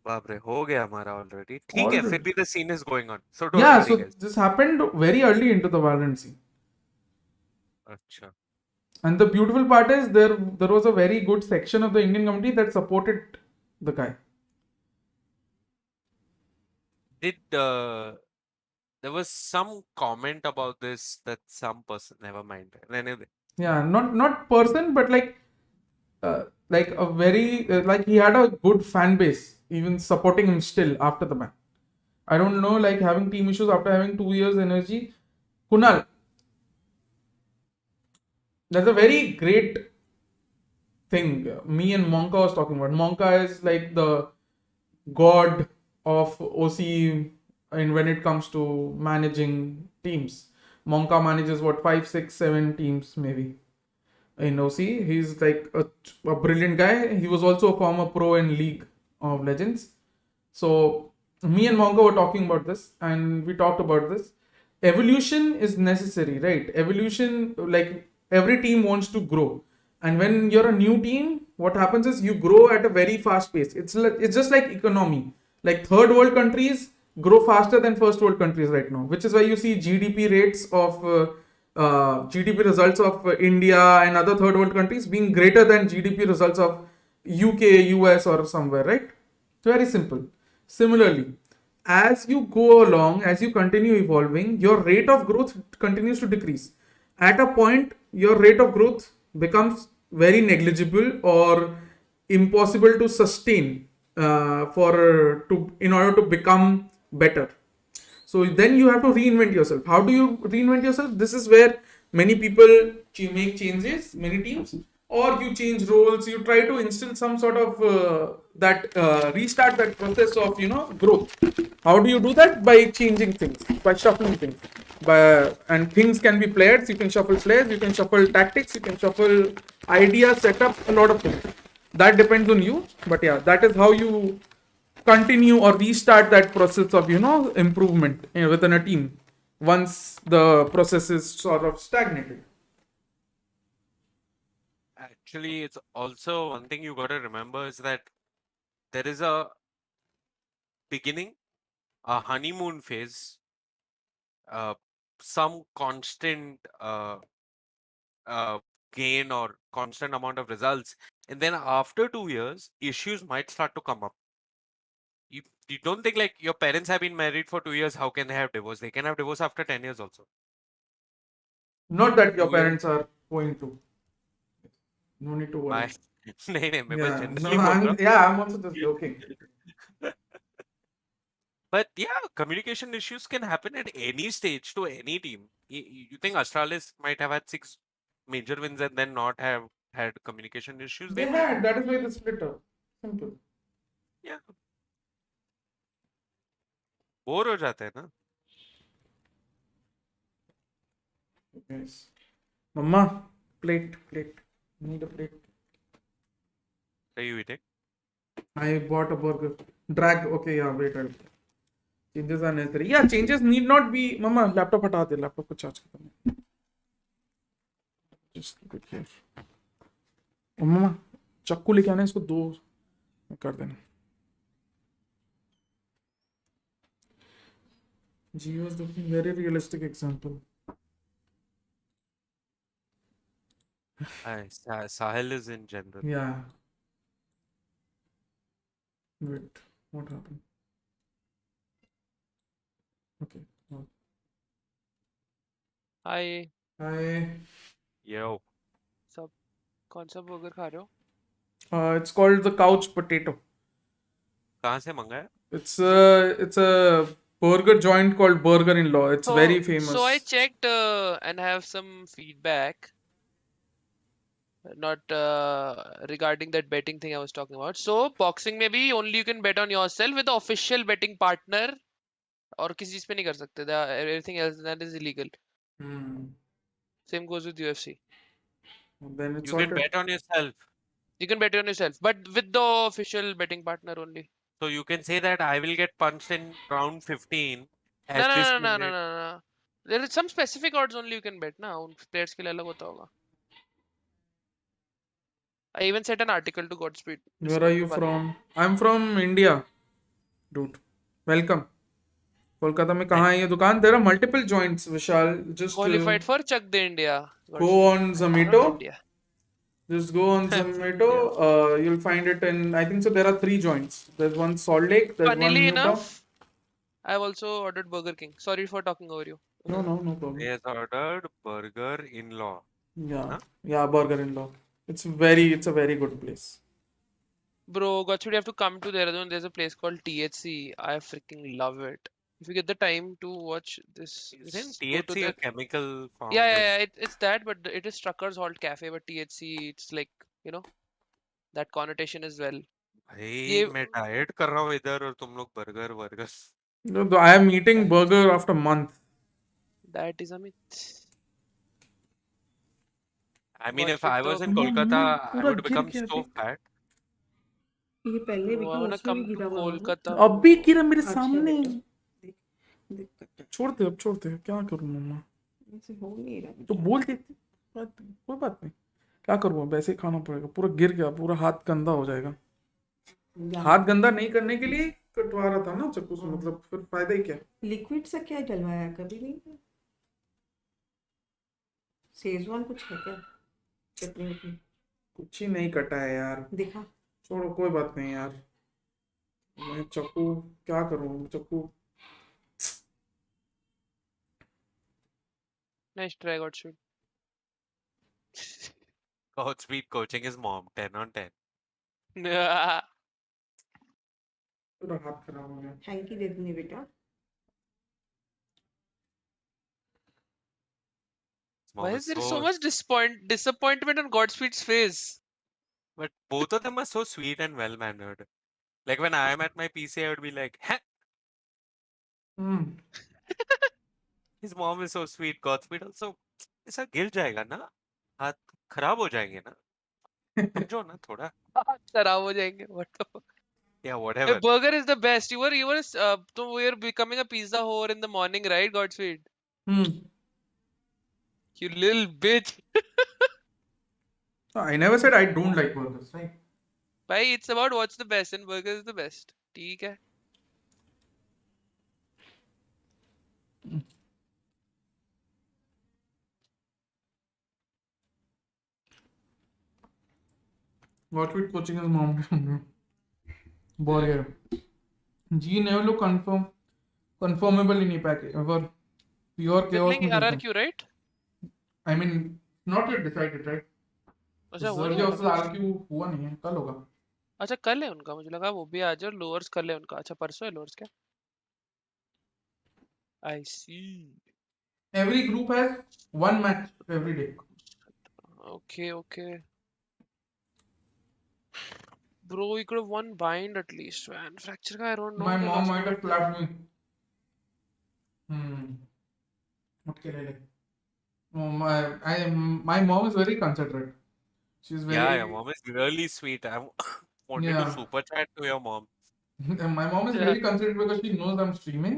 बाप रे हो गया हमारा already. ठीक है, फिर भी the scene is going on. So don't worry, so guys. this happened very early into the Valorant scene. Acha. And the beautiful part is there was a very good section of the Indian community that supported the guy. Did there was some comment about this that some person, never mind. Anyway. Yeah, not person, but like a very like he had a good fan base even supporting him still after the ban. I don't know, like having team issues after having 2 years energy. Kunal, that's a very great thing. Me and Monka was talking about. Monka is like the god of OC and when it comes to managing teams. Monka manages what 5, 6, 7 teams maybe in OC. He's like a brilliant guy. He was also a former pro in League of Legends. So me and Monka were talking about this, and we talked about this. Evolution is necessary, right? Evolution, like every team wants to grow, and when you're a new team, what happens is you grow at a very fast pace. It's just like economy. Like third world countries grow faster than first world countries right now, which is why you see GDP rates of GDP results of India and other third world countries being greater than GDP results of UK, US, or somewhere, right? It's very simple. Similarly, as you go along, as you continue evolving, your rate of growth continues to decrease. At a point, your rate of growth becomes very negligible or impossible to sustain in order to become better. So then you have to reinvent yourself. How do you reinvent yourself? This is where many people make changes, many teams, or you change roles. You try to instill some sort of restart that process of growth. How do you do that? By changing things, by shuffling things. And things can be players. You can shuffle players. You can shuffle tactics. You can shuffle ideas, setups, a lot of things. That depends on you. But yeah, that is how you continue or restart that process of improvement within a team once the process is sort of stagnated. Actually, it's also one thing you got to remember is that there is a beginning, a honeymoon phase, some constant gain or constant amount of results, and then after 2 years, issues might start to come up. You don't think like your parents have been married for 2 years, how can they have divorce? They can have divorce after 10 years also. Not that your parents are going to. No need to worry. नहीं, मैं बस generally no, बोल रहा हूँ. I'm also just joking. But yeah, communication issues can happen at any stage to any team. You think Astralis might have had 6 major wins and then not have had communication issues? They had. That is why they split up. Simple. Yeah. Bore हो जाते हैं ना. Yes. Mama, plate. Need a plate. Are you eating? I bought a burger. Drag. Okay, yeah, wait. Changes are necessary. Yeah, changes need not be. Mama, laptop हटा दे. Laptop को charge करना. Just keep it here. Oh, Mama, चाकू लेके आना इसको 2 कर देना. Geo is looking very realistic example. Sahil is in general. Yeah. Wait, what happened? Okay. Oh. Hi. Yo. सब कौन सा burger खा रहे हो? It's called the couch potato. कहाँ से मंगाया? It's a burger joint called Burger in Law. It's very famous. So I checked and have some feedback. Not regarding that betting thing I was talking about. So boxing में भी only you can bet on yourself with the official betting partner. और किसी चीज पे नहीं कर सकते. Everything else that is illegal. Same goes with UFC. Then it's you can bet on yourself. You can bet on yourself, but with the official betting partner only. So you can say that I will get punched in round 15. No. There is some specific odds only you can bet ना. उन players के लिए अलग होता होगा. I even sent an article to Godspeed. Where are you from? I'm from India. Dude, welcome. Kolkata में कहाँ है ये दुकान? There are multiple joints, Vishal. Just qualified for Chuck the India. Go on Zomato. Just go on Zomato. You'll find it in. I think so. There are 3 joints. There's one Salt Lake. There's Funnily one enough, I've also ordered Burger King. Sorry for talking over you. No problem. He has ordered Burger in Law. Yeah, yeah, Burger in Law. It's a very good place. Bro, Godspeed, you have to come to Dehradun. There's a place called THC. I freaking love it. If you get the time to watch this, Isn't THC a chemical form? Yeah. It's that, but it is Truckers Halt Cafe. But THC, it's like that connotation as well. भाई मैं diet कर रहा हूँ इधर और तुम लोग burger. No, I am eating burger after month. That is a myth. I mean, if Godspit I was तो in Kolkata, I पूरा would गिर become गया so देख। fat. ये पहले भी वो था, wanna उसमें भी come to गिरा हुआ था वो। कोलकाता अब भी वो गिरा मेरे अच्छा सामने। बेटा, देख देख कर छोड़ दे, अब छोड़ दे, क्या करूँ मम्मा? ऐसे हो नहीं रहा तो बेटा। बोल देती, कोई बात नहीं, क्या करूँ, वैसे ही खाना पड़ेगा। पूरा गिर गया, पूरा हाथ गंदा हो जाएगा। हाथ गंदा नहीं करने के लिए कटवा रहा था ना चाकू से, मतलब फिर फायदा ही क्या? लिक्विड से क्या डलवाया? कभी नहीं। शेजवान कुछ है क्या? चटनी वटनी कुछ ही नहीं कटा है यार। दिखा। छोड़ो, कोई बात नहीं यार। मैं चाकू क्या करूँ, चाकू। Nice try, Godspit. Godspeed coaching his mom, 10 on 10. पूरा हाथ खराब हो गया। हैंकी दे दूंगी बेटा। His mom Why is is there so so, much disappointment on Godspeed's face? but both of them are so sweet and well mannered. Like when I am at my PC, I would be like, "Heh." His mom is so sweet. Godspeed also, ऐसा गिर जाएगा ना, हाथ खराब हो जाएंगे ना, समझो ना थोड़ा। खराब हो जाएंगे. What the fuck? Yeah, A whatever. burger is the best. So we were becoming a pizza whore in the morning, right, Godspeed? You little bitch. I never said I don't like burgers, right? Bhai, it's about what's the best, and burger is the best. ठीक है. What with coaching his mom? Bore here. G never look conformable in APAC ever. Pure They're chaos playing में चलता है। RRQ, right? I mean, not yet decided, right? अच्छा हुआ Surge नहीं versus होगा. RRQ हुआ नहीं है, कल होगा। अच्छा कल है उनका, मुझे लगा वो भी आज और लोअर्स कल है उनका. अच्छा परसों है लोअर्स क्या? I see. Every group has one match every day. Okay. Bro, we could have won bind at least, man. Fracture का I don't know. My they mom lost might have bind. slapped me. Okay, like, my mom is very considerate. She's Yeah, very, your mom is really sweet. I wanted to yeah. super chat to your mom. My mom is very considerate because she knows I'm streaming,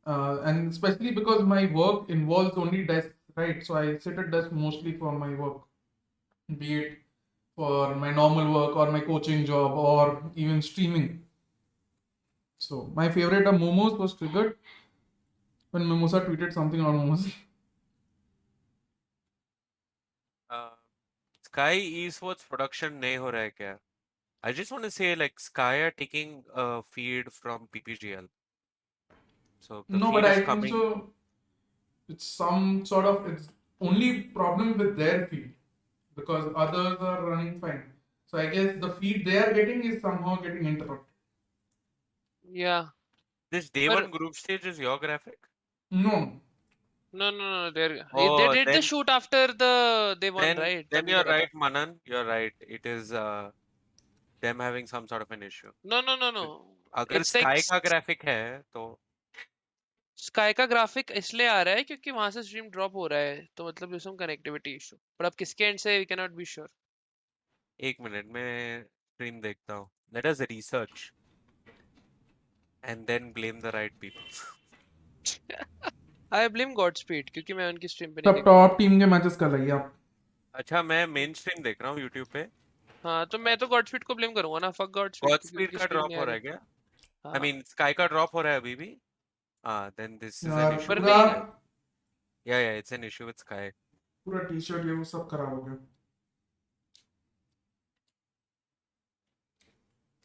and especially because my work involves only desk, right? So I sit at desk mostly for my work, be it for my normal work or my coaching job or even streaming. So my favorite of Momos was triggered when Mimosa tweeted something on Momos. Sky Esports production नहीं हो रहा है क्या? I just want to say, like, Sky are taking a feed from PPGL. So the No, feed but is I think coming. so. It's some sort of, it's only problem with their feed because others are running fine. So I guess the feed they are getting is somehow getting interrupted. Yeah. This day one group stage is your graphic? No. No. They Oh, did the shoot after they won, right? Then तभी you're लगा था. right, Manan. You're right. It is them having some sort of an issue. No. अगर It's like Sky का graphic है तो Sky का graphic इसलिए आ रहा है क्योंकि वहां से स्ट्रीम ड्रॉप हो रहा है, तो मतलब there's some connectivity issue. पर अब किसके एंड से we cannot be sure. एक मिनट में स्ट्रीम देखता हूँ. Let us research and then blame the right people. I blame Godspeed क्योंकि मैं उनकी स्ट्रीम पे नहीं सब देख रहा. टॉप टीम के मैचेस कर रही आप। अच्छा मैं मेन स्ट्रीम देख रहा हूँ YouTube पे. हाँ तो मैं तो Godspeed को ब्लेम करूंगा ना. Fuck Godspeed क्योंकि Godspeed उनकी का स्ट्रीम ड्रॉप नहीं आ हो रहा रही. है क्या? I हाँ. mean Sky का ड्रॉप हो रहा है अभी भी? Then this is an यार issue. पर पूरा नहीं Yeah, it's an issue with Sky. पूरा टी-शर्ट ये वो सब खराब हो गया।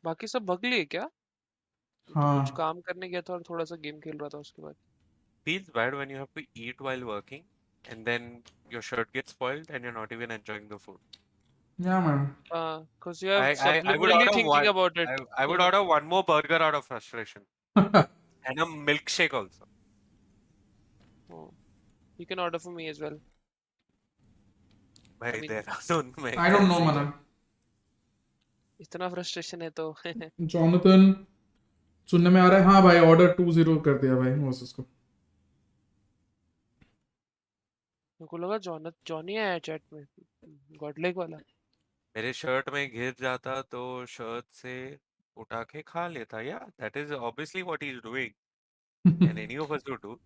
बाकी सब बगली है क्या? तो कुछ हाँ। काम करने गया था और थोड़ा सा गेम खेल रहा था उसके बाद. Feels bad when you have to eat while working and then your shirt gets spoiled and you're not even enjoying the food. Yeah, man. Because you have I would subliminally order thinking one. about it. I would order one more burger out of frustration and a milkshake also. Oh. You can order for me as well. भाई I mean, Dehradun में I don't know, कैसे man. इतना frustration है तो Jonathan, सुनने में आ रहा है हाँ भाई ऑर्डर 2-0 कर दिया भाई ओसिस को। मेरे को लगा जॉनी आया चैट में गॉडलाइक वाला। मेरे शर्ट में घिर जाता तो शर्ट से उठा के खा लेता। या that is obviously what he is doing and any of us would do.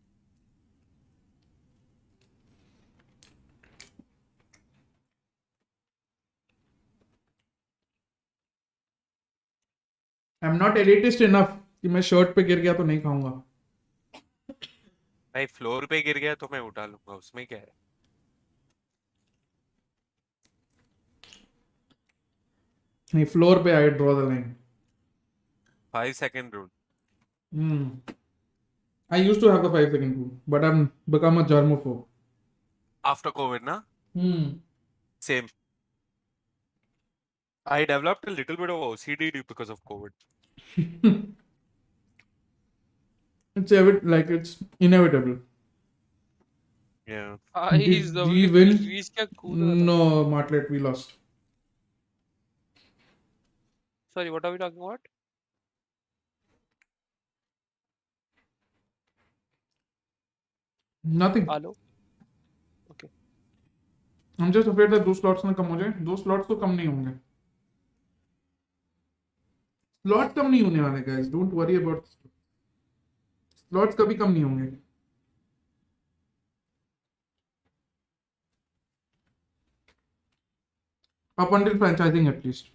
I am not elitist enough कि मैं शर्ट पे गिर गया तो नहीं खाऊंगा। भाई फ्लोर पे गिर गया तो मैं उठा लूंगा, उसमें क्या है। नहीं फ्लोर पे I draw the line. 5 second rule. I used to have the 5-second rule, but I've become a germaphobe. After COVID, na? Hmm. Same. I developed a little bit of OCD because of COVID. It's inevitable. Yeah. He's the we only win? Reese क्या कूद रहा था? No, Martlet, we lost. Sorry, what are we talking about? Nothing. Hello. Okay. I'm just afraid that 2 slots ना कम हो जाए। 2 slots तो कम नहीं होंगे। Slots कम नहीं होने वाले guys. Don't worry about slots कभी कम नहीं होंगे। Up until franchising at least.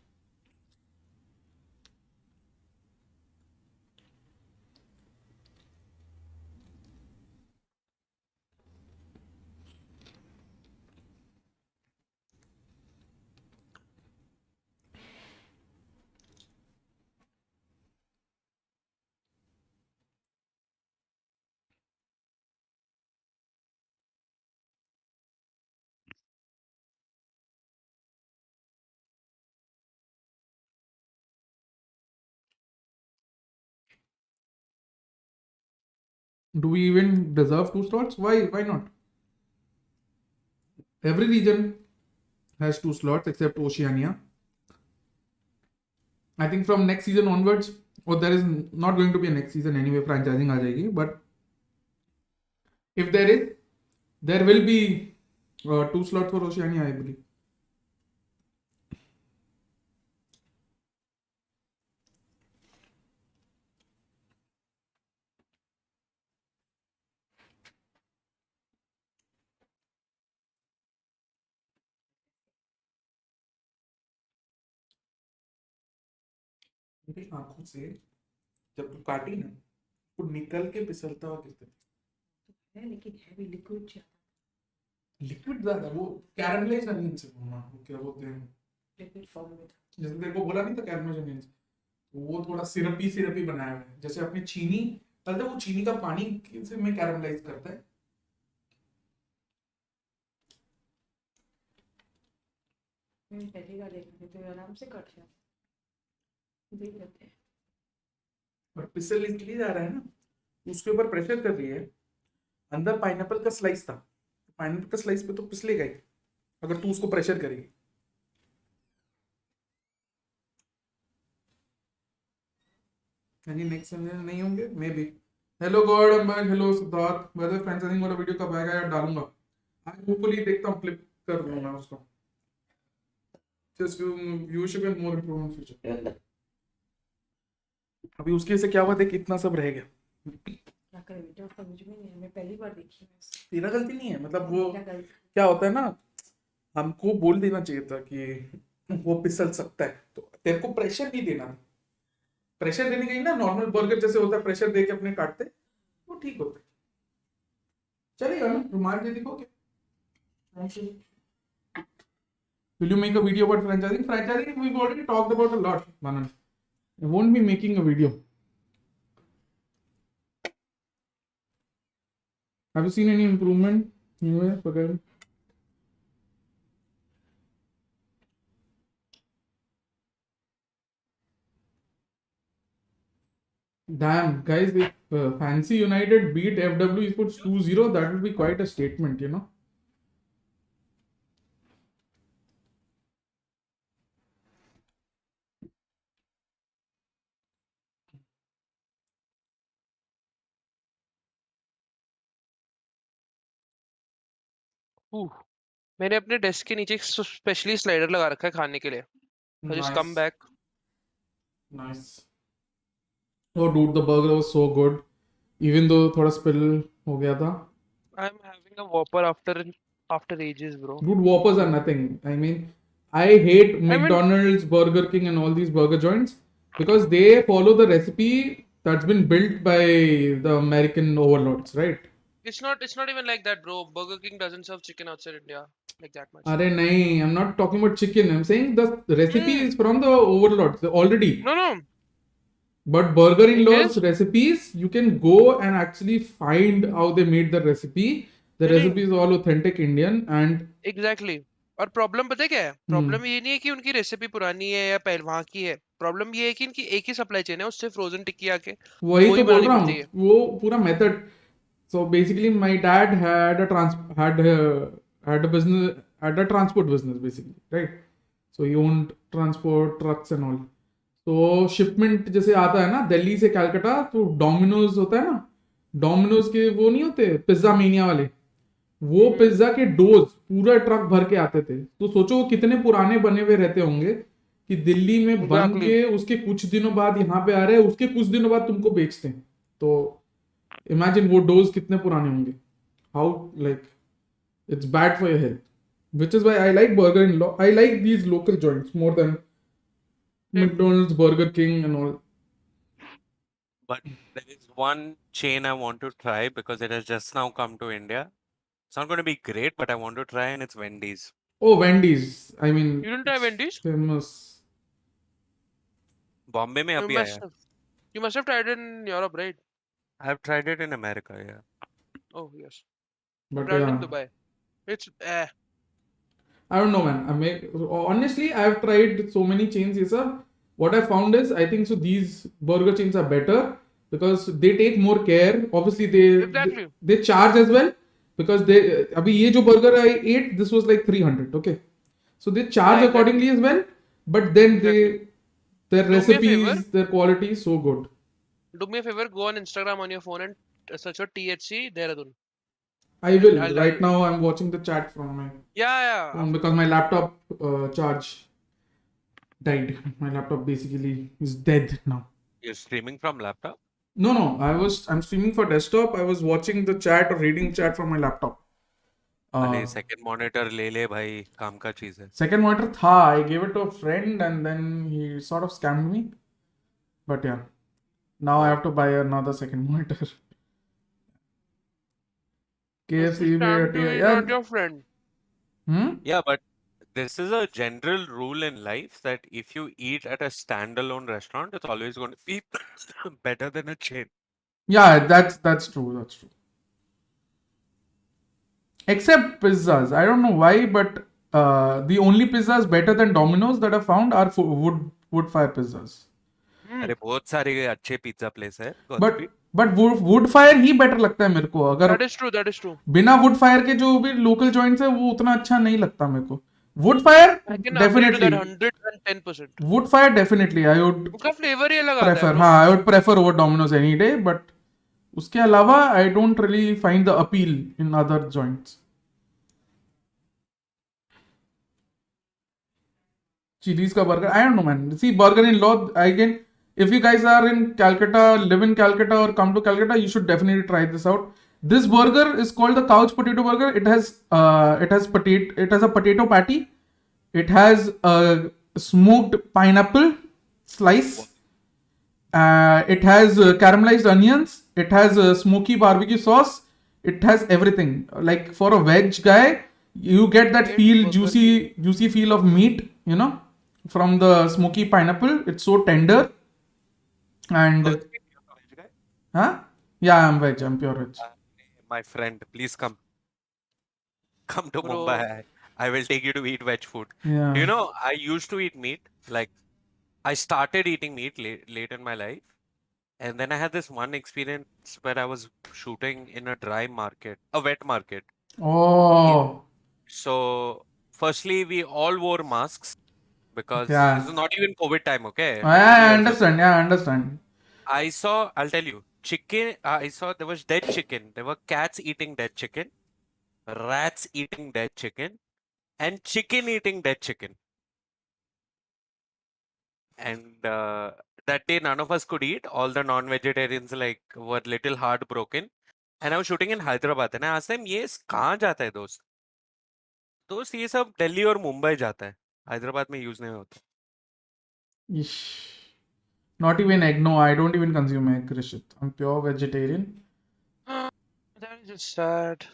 Do we even deserve 2 slots? Why? Why not? Every region has 2 slots except Oceania. I think from next season onwards, or there is not going to be a next season anyway, franchising आ जाएगी. But if there is, there will be 2 slots for Oceania, I believe. मेरी आंखों से जब तू काटी ना वो निकल के फिसलता हुआ गिरता है लेकिन हैवी लिक्विड ज्यादा। लिक्विड ज्यादा वो कैरमलाइज अनियन से वो क्या बोलते हैं लिक्विड फॉर्म में था। जैसे तेरे को बोला नहीं था कैरमलाइज अनियन वो थोड़ा सिरपी बनाया हुआ है जैसे अपनी चीनी पहले वो चीनी का पानी से में कैरमलाइज करता है। मैं पहली बार देख रही हूँ तो आराम से कट गया। देख लेते हैं। और पिसल इसलिए जा रहा है ना उसके ऊपर प्रेशर कर रही है। अंदर पाइनएप्पल का स्लाइस था पाइनएप्पल का स्लाइस पे तो पिसलेगा ही अगर तू उसको प्रेशर करेगी। नेक्स्ट नहीं होंगे maybe. Hello god am back. Hello Siddharth whether franchising वाला वीडियो कब आएगा यार डालूंगा। आज होपफुली देखता हूं फ्लिप कर दूंगा उसको। Just viewership and more improvement future. अभी उसके से क्या हुआ देख इतना सब रह गया। क्या करें बेटा समझ में नहीं है मैं पहली बार देखी हूँ। तेरा गलती नहीं है मतलब वो क्या होता है ना हमको बोल देना चाहिए था कि वो फिसल सकता है तो तेरे को प्रेशर नहीं देना। प्रेशर देने के ना नॉर्मल बर्गर जैसे होता है प्रेशर दे के अपने काटते वो ठीक होता है। चलेगा ना रुमाल दे दिखोगे। Will you make a video about franchising? Franchising we've already talked about a lot, Manan. I won't be making a video. Have you seen any improvement? Anyway, damn, guys, if Fancy United beat FW Esports 2-0, that would be quite a statement, you know. मैंने अपने desk के नीचे एक specially slider लगा रखा है खाने के लिए. I just come back. Nice. Oh dude, the burger was so good. Even though थोड़ा spill हो गया था. I'm having a Whopper after ages, bro. Dude, Whoppers are nothing. I mean, I hate McDonald's, Burger King, and all these burger joints because they follow the recipe that's been built by the American overlords, right? It's not even like that, bro. Burger King doesn't serve chicken outside India like that much. Arey, nahi, I'm not talking about chicken. I'm saying the recipe is from the overlords already. No. But Burger in Law's recipes, you can go and actually find how they made the recipe. The recipe is all authentic Indian and Exactly. और problem पता है क्या है? Problem ये नहीं है कि उनकी रेसिपी पुरानी है या पहले वहां की है. प्रॉब्लम ये है कि इनकी एक ही सप्लाई चेन है, उससे फ्रोजन टिक्की आके वही तो बोल रहा पड़ती हूँ. है. वो पूरा method. So basically, my dad had a transport business basically, right? So he owned transport trucks and all. तो शिपमेंट जैसे आता है ना दिल्ली से कलकत्ता, तो डोमिनोज होता है ना, डोमिनोज के वो नहीं होते पिज्जा मेनिया वाले, वो पिज्जा के डोज पूरा ट्रक भर के आते थे. तो सोचो वो कितने पुराने बने हुए रहते होंगे कि दिल्ली में बन के उसके कुछ दिनों बाद यहाँ पे आ रहे हैं, उसके कुछ दिनों बाद तुमको बेचते हैं. तो इमेजिन वो डोज कितने पुराने होंगे. How like it's bad for your health, which is why I like Burger in Law. I like these local joints more than McDonald's, Burger King, and all. But there is one chain I want to try because it has just now come to India. It's not going to be great, but I want to try, and it's Wendy's. Oh, Wendy's. I mean, You didn't try Wendy's? Famous. Bombay में अभी आया. You must have tried it in Europe, right? I've tried it in America, yeah. Oh yes. But tried it yeah. in Dubai. It's I don't know, man. Honestly, I've tried so many chains here, sir. What I found is, I think so these burger chains are better because they take more care. Obviously, they charge as well because they. अभी ये जो burger I ate, this was like 300. Okay, so they charge accordingly as well. But then their recipes, their quality is so good. Do me a favor, go on Instagram on your phone and search for THC Dehradun. I will. Right now, I'm watching the chat from my phone because my laptop charge died. My laptop basically is dead now. You're streaming from laptop? No. I'm streaming for desktop. I was watching the chat or reading chat from my laptop. अरे second monitor ले ले भाई, काम का चीज है. Second monitor था. I gave it to a friend and then he sort of scammed me. But yeah, now I have to buy another second monitor. KFC, not your friend. Yeah, but this is a general rule in life that if you eat at a standalone restaurant, it's always going to be better than a chain. Yeah, that's true. That's true. Except pizzas. I don't know why, but the only pizzas better than Domino's that I found are wood fire pizzas. अरे बहुत सारे अच्छे pizza place है. But wood fire he better लगता है मेरे को. अगर that is true. बिना wood fire के जो भी local joints है वो उतना अच्छा नहीं लगता मेरे को. Wood fire definitely. 110%. Wood fire definitely. I would उसका flavor ही अलग आता है. prefer. हाँ, I would prefer over Domino's any day. But उसके अलावा I don't really find the appeal in other joints. Chili's का burger. I don't know, man. See, Burger in Law again. If you guys are in Calcutta, live in Calcutta or come to Calcutta, you should definitely try this out. This burger is called the couch potato burger. It has a potato patty. It has a smoked pineapple slice. It has caramelized onions. It has smoky barbecue sauce. It has everything. Like for a veg guy, you get that juicy feel of meat, you know, from the smoky pineapple. It's so tender. And yeah, I'm veg. I'm pure veg. My friend, please come to Mumbai. I will take you to eat veg food. Yeah. You know, I used to eat meat. Like, I started eating meat late in my life, and then I had this one experience where I was shooting in a wet market. Oh. So, firstly, we all wore masks. Because this is not even COVID time, okay? I understand. I'll tell you, chicken, I saw there was dead chicken. There were cats eating dead chicken. rats eating dead chicken, and chicken eating dead chicken. And that day, none of us could eat. All the non-vegetarians like were little heartbroken. And I was shooting in Hyderabad. And I asked them, "ये कहाँ जाता है दोस्त?" दोस्त ये सब दिल्ली और मुंबई जाता है. हैदराबाद में यूज नहीं होता. Ish. Not even egg. No, I don't even consume egg, Rishit. I'm pure vegetarian. That is just sad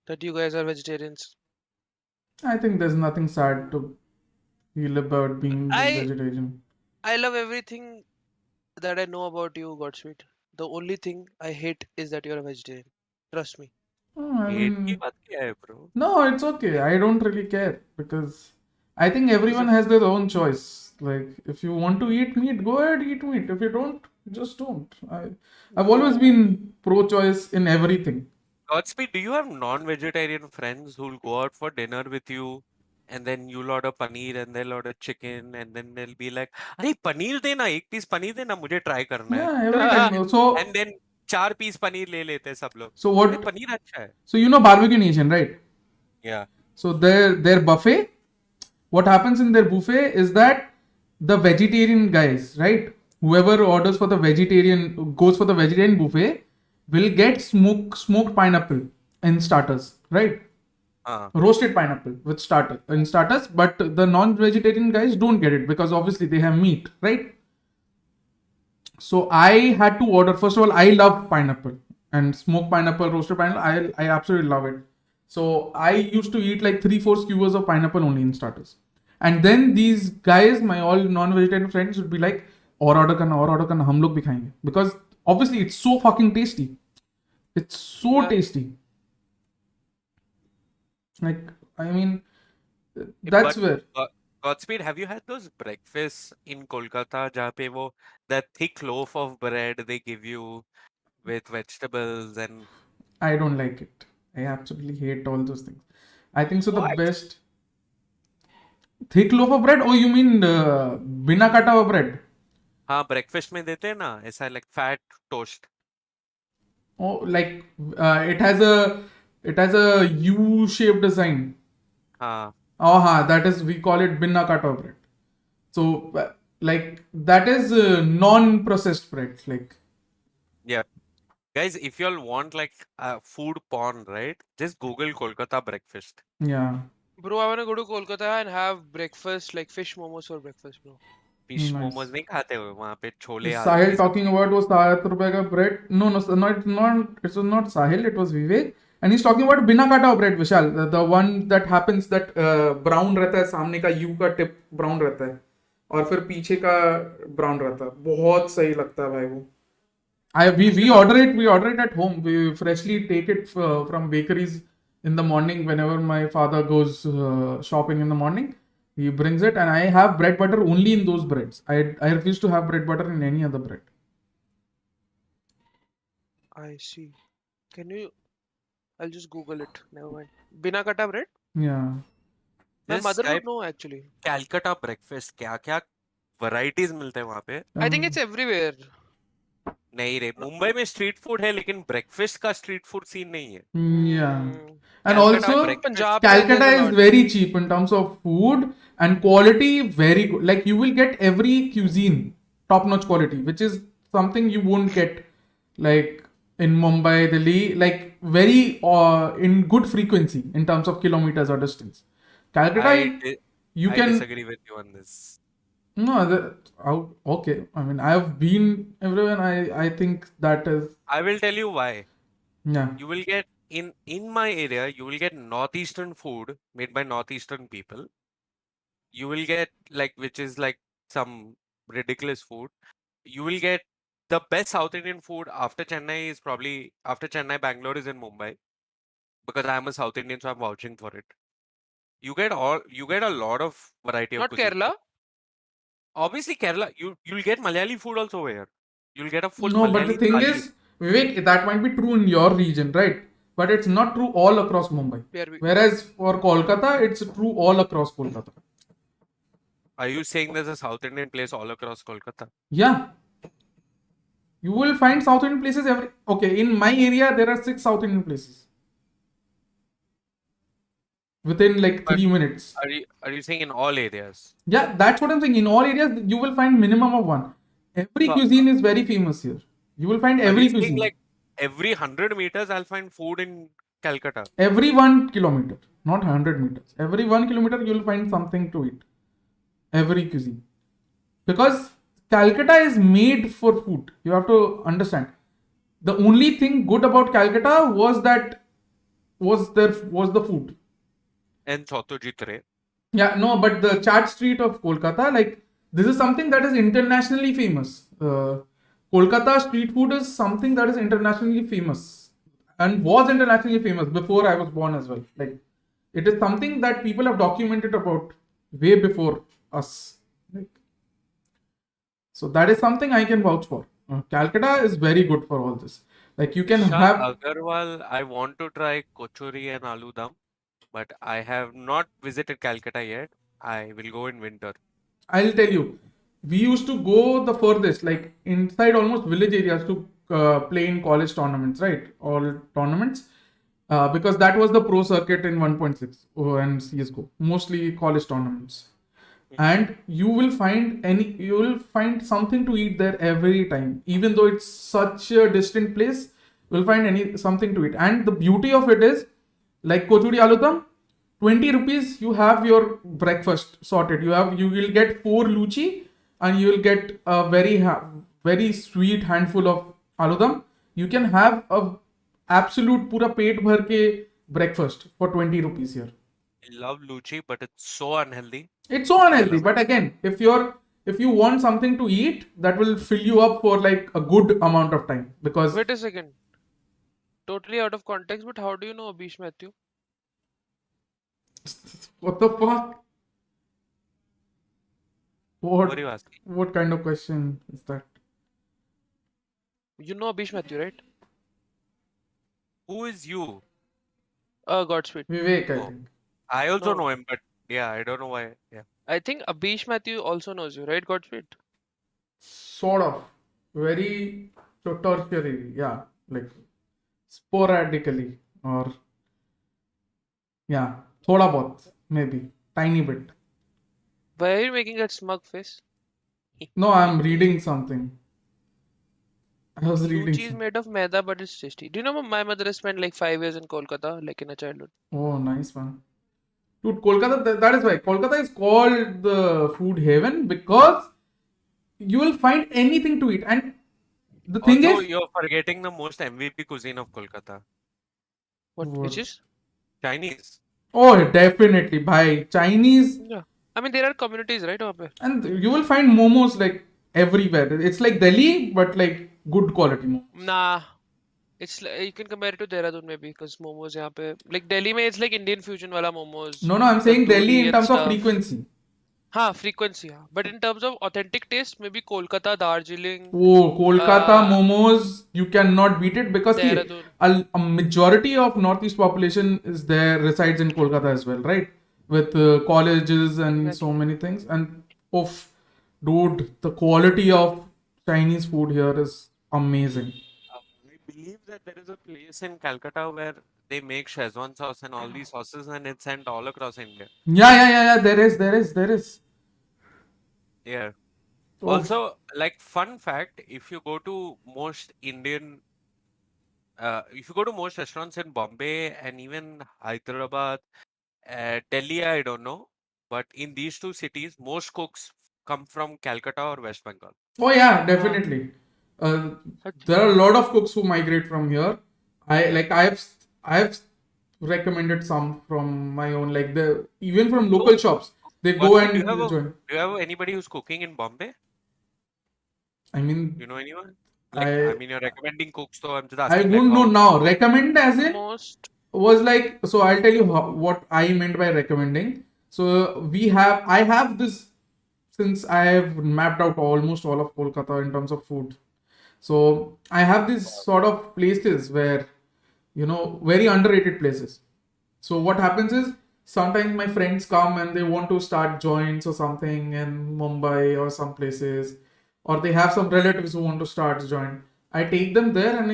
that you guys are vegetarians. I think there's nothing sad to feel about being vegetarian. I love everything that I know about you, Godspeed. The only thing I hate is that you're a vegetarian. Trust me. Oh, I Hate की mean, बात क्या है, bro? no, it's okay. I don't really care because I think everyone has their own choice. Like, if you want to eat meat, go ahead, eat meat. If you don't, just don't. I've always been pro-choice in everything. Godspeed, do you have non-vegetarian friends who'll go out for dinner with you, and then you'll order paneer and they'll order chicken, and then they'll be like, "अरे पनीर देना, एक piece paneer देना, मुझे try करना है." Yeah, every time. So, And then 4 piece paneer ले लेते हैं सब लोग. so अरे what? पनीर अच्छा है. So you know barbecue nation, right? Yeah. So their buffet, what happens in their buffet is that the vegetarian guys, right? Whoever orders for the vegetarian goes for the vegetarian buffet will get smoked pineapple in starters, right? Roasted pineapple with starters, but the non-vegetarian guys don't get it because obviously they have meat, right? So I had to order. First of all, I love pineapple and smoked pineapple, roasted pineapple. I absolutely love it. So I used to eat like 3-4 skewers of pineapple only in starters. And then these guys, my all non-vegetarian friends, would be like, और order करना, हम लोग भी खाएंगे. Because obviously it's so fucking tasty. It's so tasty. Like, I mean, that's where. Godspeed, have you had those breakfasts in Kolkata जहाँ पे वो that thick loaf of bread they give you with vegetables and I don't like it. I absolutely hate all those things. I think so. The best thick loaf of bread. Oh, you mean बिना काटा हुआ bread? हाँ breakfast में देते हैं ना ऐसा like fat toast. Oh, like it has a U-shaped design. हाँ. Oh, that is, we call it binna kata bread. So, like, that is non-processed bread. Like, yeah. Guys, if you all want like food porn, right? Just Google Kolkata breakfast. Yeah. Bro, I want to go to Kolkata and have breakfast, like fish momos for breakfast, bro. Fish Nice. momos नहीं खाते हुए वहाँ पे chole Sahil talking about was 7 रुपए का bread. No, it was not Sahil, it was Vivek. And he's talking about बिना काटा हुआ bread, Vishal. The one that happens that brown रहता है, सामने का U का tip brown रहता है. और फिर पीछे का brown रहता है. बहुत सही लगता है भाई वो. We order it at home. We freshly take it from bakeries in the morning whenever my father goes shopping in the morning. He brings it and I have bread butter only in those breads. I refuse to have bread butter in any other bread. I see. I'll just Google it. Never mind. Bina kata bread? Yeah. My mother would know actually. Calcutta breakfast क्या varieties मिलते हैं वहाँ पे? I think it's everywhere. नहीं रे, मुंबई में street food है लेकिन breakfast का street food scene नहीं है. Yeah. And also, Calcutta is very cheap in terms of food and quality, very good. Like, you will get every cuisine top-notch quality, which is something you won't get like in Mumbai, Delhi, like very in good frequency in terms of kilometers or distance. Calcutta, I disagree with you on this. No, okay. I mean, I've been everywhere. I think that is. I will tell you why. Yeah. You will get in my area. You will get northeastern food made by northeastern people. You will get like which is like some ridiculous food. You will get the best South Indian food after Chennai is probably after Chennai, Bangalore is in Mumbai because I am a South Indian, so I'm vouching for it. You get a lot of variety of Not cuisine. Kerala. Obviously, Kerala. You'll get Malayali food also over here. You'll get a full No, Malayali but the thing thali. is, Vivek, that might be true in your region, right? But it's not true all across Mumbai. Whereas for Kolkata, it's true all across Kolkata. Are you saying there's a South Indian place all across Kolkata? Yeah. You will find South Indian places Okay, in my area, there are 6 South Indian places. within like But 3 minutes. are you saying in all areas? Yeah, that's what I'm saying. In all areas, you will find minimum of one. Every So cuisine is very famous here. You will find are every you saying cuisine. like every 100 meters I'll find food in Calcutta? Every 1 kilometer, not 100 meters. Every 1 kilometer, you will find something to eat. Every cuisine. Because Calcutta is made for food. You have to understand. The only thing good about Calcutta was the food. And Satyajit. Yeah, no, but the Chat Street of Kolkata, like this is something that is internationally famous. Kolkata street food is something that is internationally famous and was internationally famous before I was born as well. Like it is something that people have documented about way before us. Like, so that is something I can vouch for. Calcutta is very good for all this. Like you can Shah have. Agarwal, I want to try Kochori and Aloo Dum, but I have not visited Calcutta yet. I will go in winter. I'll tell you, we used to go the furthest, like inside almost village areas to play in college tournaments, right? All tournaments. Because that was the pro circuit in 1.6 and CSGO, mostly college tournaments. And you will find something to eat there every time, even though it's such a distant place. You'll find something to eat, and the beauty of it is, like Kochuri Aloo Dum, 20 rupees you have your breakfast sorted. You will get 4 luchi, and you will get a very sweet handful of aloo dum. You can have a absolute pura pet bhar ke breakfast for 20 rupees here. I love luchi, but it's so unhealthy. It's so unhealthy, but again, if you want something to eat, that will fill you up for like a good amount of time. Because Wait a second. Totally out of context, but how do you know Abish Matthew? What the fuck? What are you asking? What kind of question is that? You know Abish Matthew, right? Who is you? Godspeed. Vivek, I think. I also No. know him, but yeah, I don't know why. Yeah. I think Abish Matthew also knows you, right, Godspeed? Sort of. Very tertiary. Yeah. Like sporadically. Or yeah. Thoda bahut. Maybe. Tiny bit. Why are you making that smug face? No, I'm reading something. I was reading Luchi is made of maida, but it's tasty. Do you know my mother has spent like 5 years in Kolkata, like in her childhood? Oh, nice one. Dude, Kolkata, that is why. Kolkata is called the food haven because you will find anything to eat. And the thing Also, is, you're forgetting the most MVP cuisine of Kolkata. Which is? Chinese. Oh, definitely. By Chinese. Yeah. I mean, there are communities, right? Over there. And you will find momos like everywhere. It's like Delhi, but like good quality momos. Nah. It's like, you can compare it to Dehradun maybe because momos यहाँ पे like Delhi में it's like Indian fusion wala momos. No, I'm saying Delhi in and terms of stuff. frequency. हाँ, frequency. हाँ. But in terms of authentic taste, maybe Kolkata, Darjeeling. Oh, Kolkata momos, you cannot beat it because see, Dehradun. a majority of Northeast population resides in Kolkata as well, right? With colleges and so many things. And dude, the quality of Chinese food here is amazing. I believe that there is a place in Calcutta where they make Szechuan sauce and all these sauces, and it's sent all across India. Yeah. There is. Yeah. Oh. Also, like fun fact, if you go to most restaurants in Bombay and even Hyderabad, Delhi, I don't know, but in these two cities, most cooks come from Calcutta or West Bengal. Oh yeah, definitely. There are a lot of cooks who migrate from here. I've recommended some from my own, like even from local shops. They go and join. Do you have anybody who's cooking in Bombay? I mean, you know anyone? I mean, you're recommending cooks, so I'm just asking. I wouldn't know now. Recommend as in was like, so I'll tell you what I meant by recommending. So I have this, since I have mapped out almost all of Kolkata in terms of food. So I have these sort of places where, very underrated places. So what happens is, sometimes my friends come and they want to start joints or something in Mumbai or some places, or they have some relatives who want to start joint. I take them there and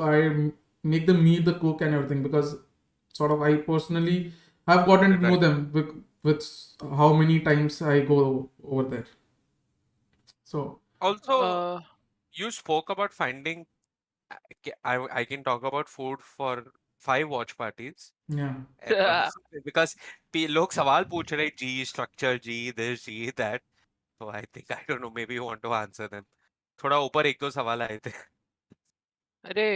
I make them meet the cook and everything, because sort of I personally I've gotten to know them with how many times I go over there. So Also, you spoke about finding. I can talk about food for 5 watch parties. Yeah. Because लोग सवाल पूछ रहे G structure, G this, G that. So I think I don't know. Maybe you want to answer them. थोड़ा ऊपर एक दो सवाल आए थे. अरे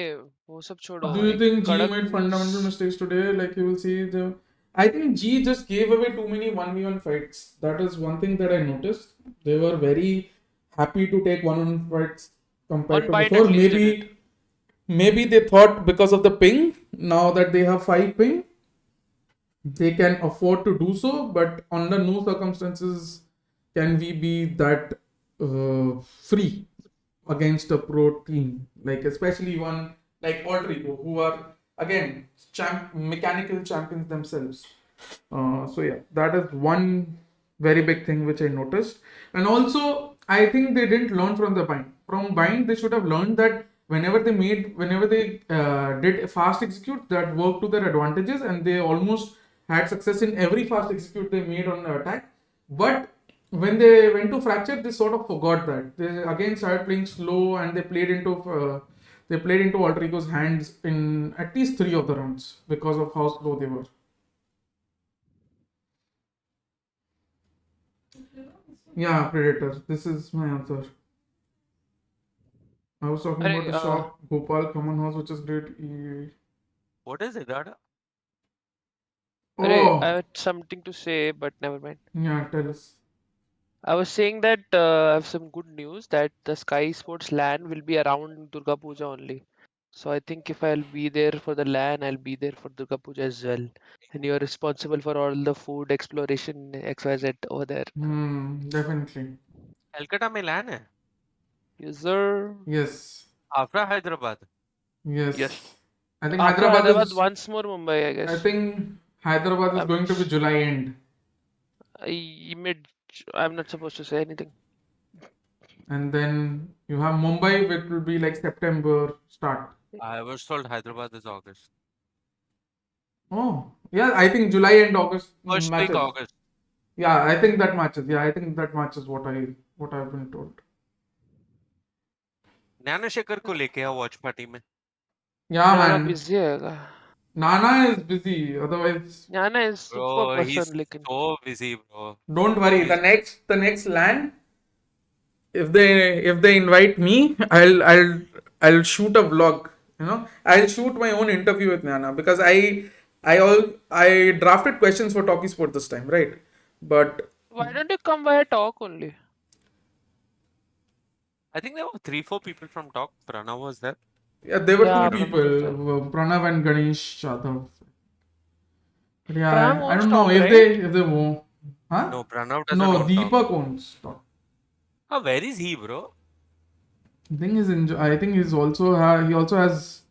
वो सब छोड़ो. Do you think G कड़क made news. fundamental mistakes today? Like you will see the. I think G just gave away too many 1v1 fights. That is one thing that I noticed. They were very happy to take 1v1 fights compared to Unbind before. at least did it. Maybe they thought because of the ping, now that they have 5 ping, they can afford to do so. But under no circumstances can we be that free against a pro team, like especially one like Aldrigo, who are again mechanical champions themselves. So yeah, that is one very big thing which I noticed. And also I think they didn't learn from the bind. From bind they should have learned that whenever they did a fast execute, that worked to their advantages, and they almost had success in every fast execute they made on the attack. But when they went to fracture, they sort of forgot that. They again started playing slow, and they played into Aldrigo's hands in at least 3 of the rounds because of how slow they were. Yeah, Predator. This is my answer. I was talking about the shop, Gopal Common House, which is great. What is it, Dada? I had something to say, but never mind. Yeah, tell us. I was saying that I have some good news that the Sky Sports LAN will be around Durga Puja only. So I think if I'll be there for the LAN, I'll be there for Durga Puja as well. And you're responsible for all the food exploration XYZ over there. Definitely. Calcutta में LAN है? Yes, sir. Yes. After Hyderabad? Yes. I think After Hyderabad is, once more Mumbai, I guess. I think Hyderabad is going to be July end. I'm not supposed to say anything. And then you have Mumbai, which will be like September start. I was told Hyderabad is August. Oh, yeah, I think July and August First matches. week August. Yeah, I think that matches. Yeah, I think that matches what I've been told. ज्ञानशेखर को लेके आओ watch party में. Yeah, man. Busy है. Nana is busy. Otherwise, Nana is super Bro, he's person. so busy, bro. Don't worry. The next LAN, if they invite me, I'll shoot a vlog. You know, I'll shoot my own interview with Nana, because I drafted questions for Talkie Sport this time, right? But why don't you come via talk only? I think there were 3-4 people from Talk. Pranav was there. Yeah, there were Yeah, 2 people, Pranav and Ganesh Yadav. But yeah, Pranav I owns don't know Talk, if right? they won't. Huh? No, Pranav doesn't No, own Deepak Talk. owns Talk. Oh, where is he, bro? I think he also has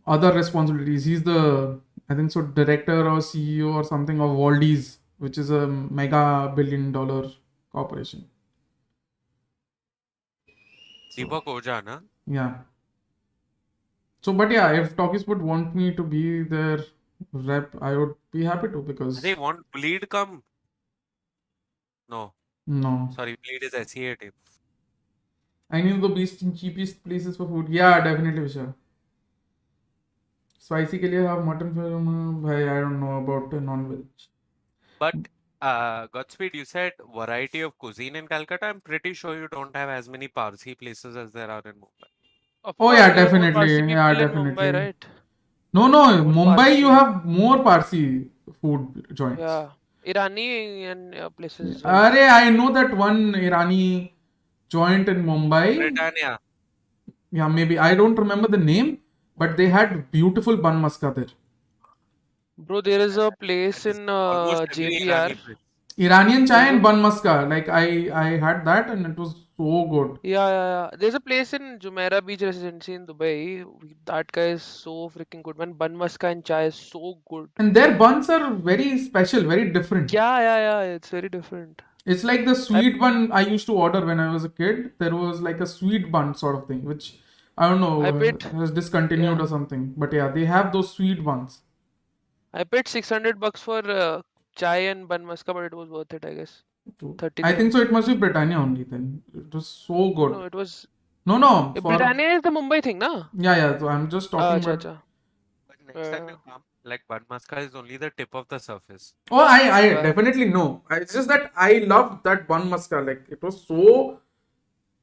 other responsibilities. He's the, I think so, director or CEO or something of Waldies, which is a mega billion-dollar corporation. Deepak Oja, na? Yeah. So, but yeah, if Talkies would want me to be their rep, I would be happy to, because They want Bleed come. No. No. Sorry, Bleed is SEA team. I knew the best and cheapest places for food. Yeah, definitely, Vishal. Spicy के लिए have mutton film. Bhai, I don't know about non-veg. But Godspeed, you said variety of cuisine in Calcutta. I'm pretty sure you don't have as many Parsi places as there are in Mumbai. Of Oh course, yeah, there are more definitely. Parsi Yeah, people in definitely. Mumbai, right? No, More Mumbai you Parsi. have more Parsi food joints. Yeah, Irani and places as well. Arey, I know that one Irani joint in Mumbai. Britannia. Yeah, maybe. I don't remember the name, but they had beautiful bun maska there. Bro, there is a place in Almost every JBR. Irani place. Iranian chai and bun maska. Like I had that and it was so good. Yeah. There's a place in Jumeirah Beach Residency in Dubai. That guy is so freaking good, man. Bun maska and chai is so good. And their buns are very special, very different. Yeah. It's very different. It's like the sweet bun I used to order when I was a kid. There was like a sweet bun sort of thing, which I don't know, I bet- has discontinued or something. But yeah, they have those sweet buns. I paid $600 for chai and bun maska, but it was worth it, I guess. 30 I think dirhams. so. It must be Britannia only then. It was so good. No, it was. No, for Britannia is the Mumbai thing, na? yeah. So I'm just talking Acha, about. acha. But next time you come, like bun maska is only the tip of the surface. Oh, I Well, definitely know. It's just that I loved that bun maska. Like it was so,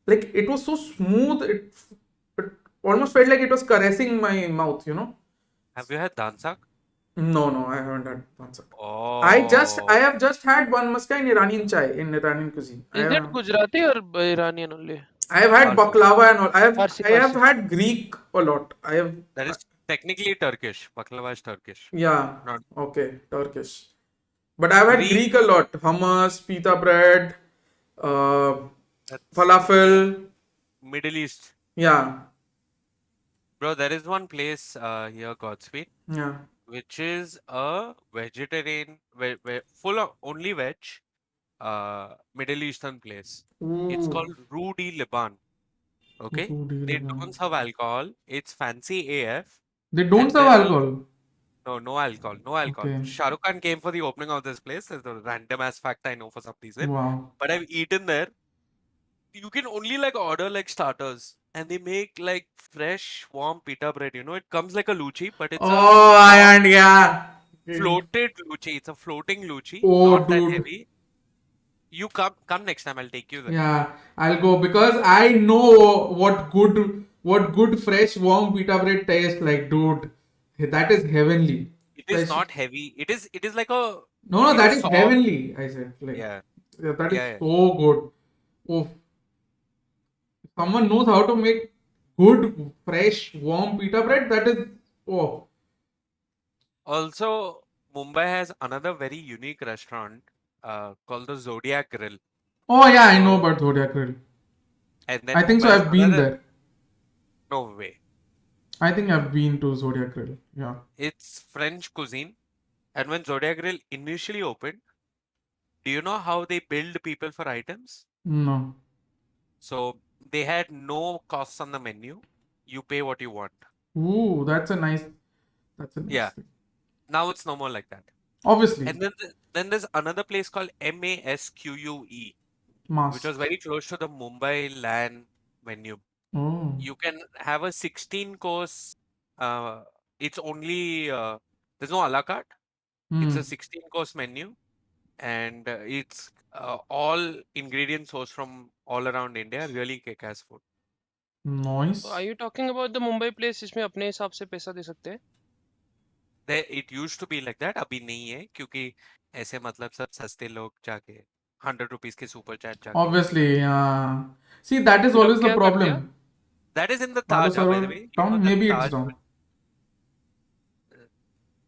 like it was so smooth. It almost felt like it was caressing my mouth. You know. Have you had dansak? No, I haven't had bun maska. Oh. I have just had bun maska in Iranian chai, in Iranian cuisine. is it Gujarati or Iranian only? I have had baklava and all. I have Farsi. had Greek a lot. I have. That is technically Turkish. Baklava is Turkish. Yeah. Not Okay, Turkish. But I've had Greek a lot. Hummus, pita bread, falafel. Middle East. Yeah. Bro, there is one place here, Godspeed. Yeah. Which is a vegetarian, full of only veg, Middle Eastern place. It's Ooh. called Rudi Liban. Okay, they don't serve alcohol. It's fancy AF. They don't serve alcohol. No alcohol. Okay. Shah Rukh Khan came for the opening of this place. It's a random ass fact I know for some reason. Wow. But I've eaten there. You can only like order like starters, and they make like fresh warm pita bread. You know, it comes like a luchi, but it's yeah. floated luchi. It's a floating luchi, Oh, not that dude. heavy. You come next time. I'll take you there. Yeah, I'll go because I know what good fresh warm pita bread tastes like, dude. That is heavenly. It is not heavy. It is like a No, that is soft. heavenly. I said like. Yeah. That is Yeah. so good. Oh, if someone knows how to make good fresh warm pita bread, that is oh. Also, Mumbai has another very unique restaurant called the Zodiac Grill. Oh yeah, I know about Zodiac Grill. And then I think so. Mumbai has I've been another- there. No way. I think I've been to Zodiac Grill. Yeah. It's French cuisine. And when Zodiac Grill initially opened, do you know how they billed people for items? No. So they had no costs on the menu. You pay what you want. Ooh, that's a nice. Yeah. thing. Now it's no more like that. Obviously. And then there's another place called MASQUE, Mask. which was very close to the Mumbai LAN menu. Oh. You can have a 16 course. It's only there's no a la carte. It's a 16 course menu, and it's all ingredients sourced from all around India. Really kick-ass food. Nice. Are you talking about the Mumbai place जिसमें अपने हिसाब से पैसा दे सकते हैं? It used to be like that. अभी नहीं है क्योंकि ऐसे मतलब सब सस्ते लोग जाके 100 rupees के super chat जाके. Obviously, yeah. See, that is always the problem. That is in the Taj, by the way. You know, Town, the maybe it's Taj- down.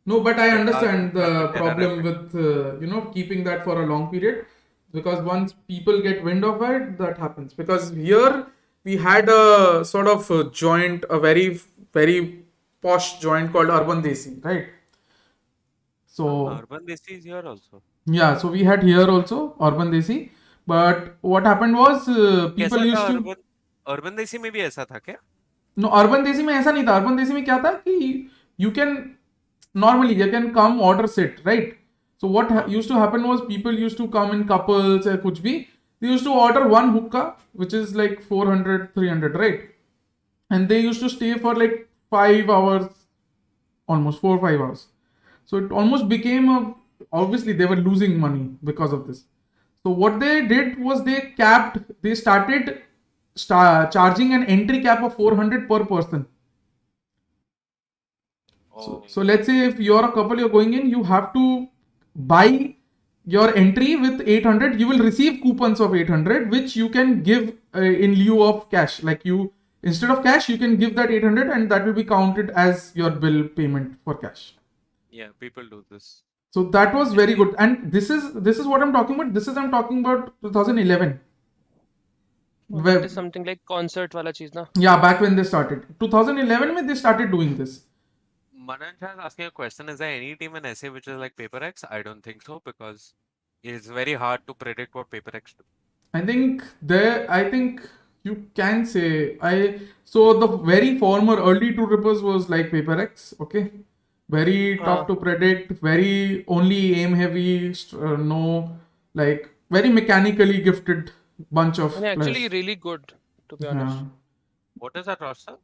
No, but I The understand Taj the has the problem with keeping that for a long period, because once people get wind of it, that happens. Because here we had a sort of a joint, a very very posh joint called Urban Desi, right? So Urban Desi is here also. yeah, so we had here also Urban Desi, but what happened was people कैसा used था to. Urban Desi में भी ऐसा था क्या? No, Urban Desi में ऐसा नहीं था. Urban Desi में क्या था कि you can come order sit, right? So what used to happen was people used to come in couples or kuch bhi. They used to order one hookah, which is like 400, 300, right? And they used to stay for like 5 hours, almost 4 or 5 hours. So it almost became obviously they were losing money because of this. So what they did was they started charging an entry cap of 400 per person. So let's say if you're a couple, you're going in, you have to buy your entry with 800. You will receive coupons of 800, which you can give in lieu of cash. Like instead of cash, you can give that 800 and that will be counted as your bill payment for cash. Yeah, people do this. So that was very good. And this is what I'm talking about. I'm talking about 2011. That is something like concert वाला चीज ना? Yeah, back when they started. 2011 when they started doing this. Manan is asking a question. Is there any team in SA which is like PaperX? I don't think so, because it's very hard to predict what PaperX do. I think you can say so the very former early 2 rippers was like PaperX, okay? Very tough to predict, very only aim heavy, no, like very mechanically gifted bunch of And actually players. really good, to be Yeah. honest. What is that roster?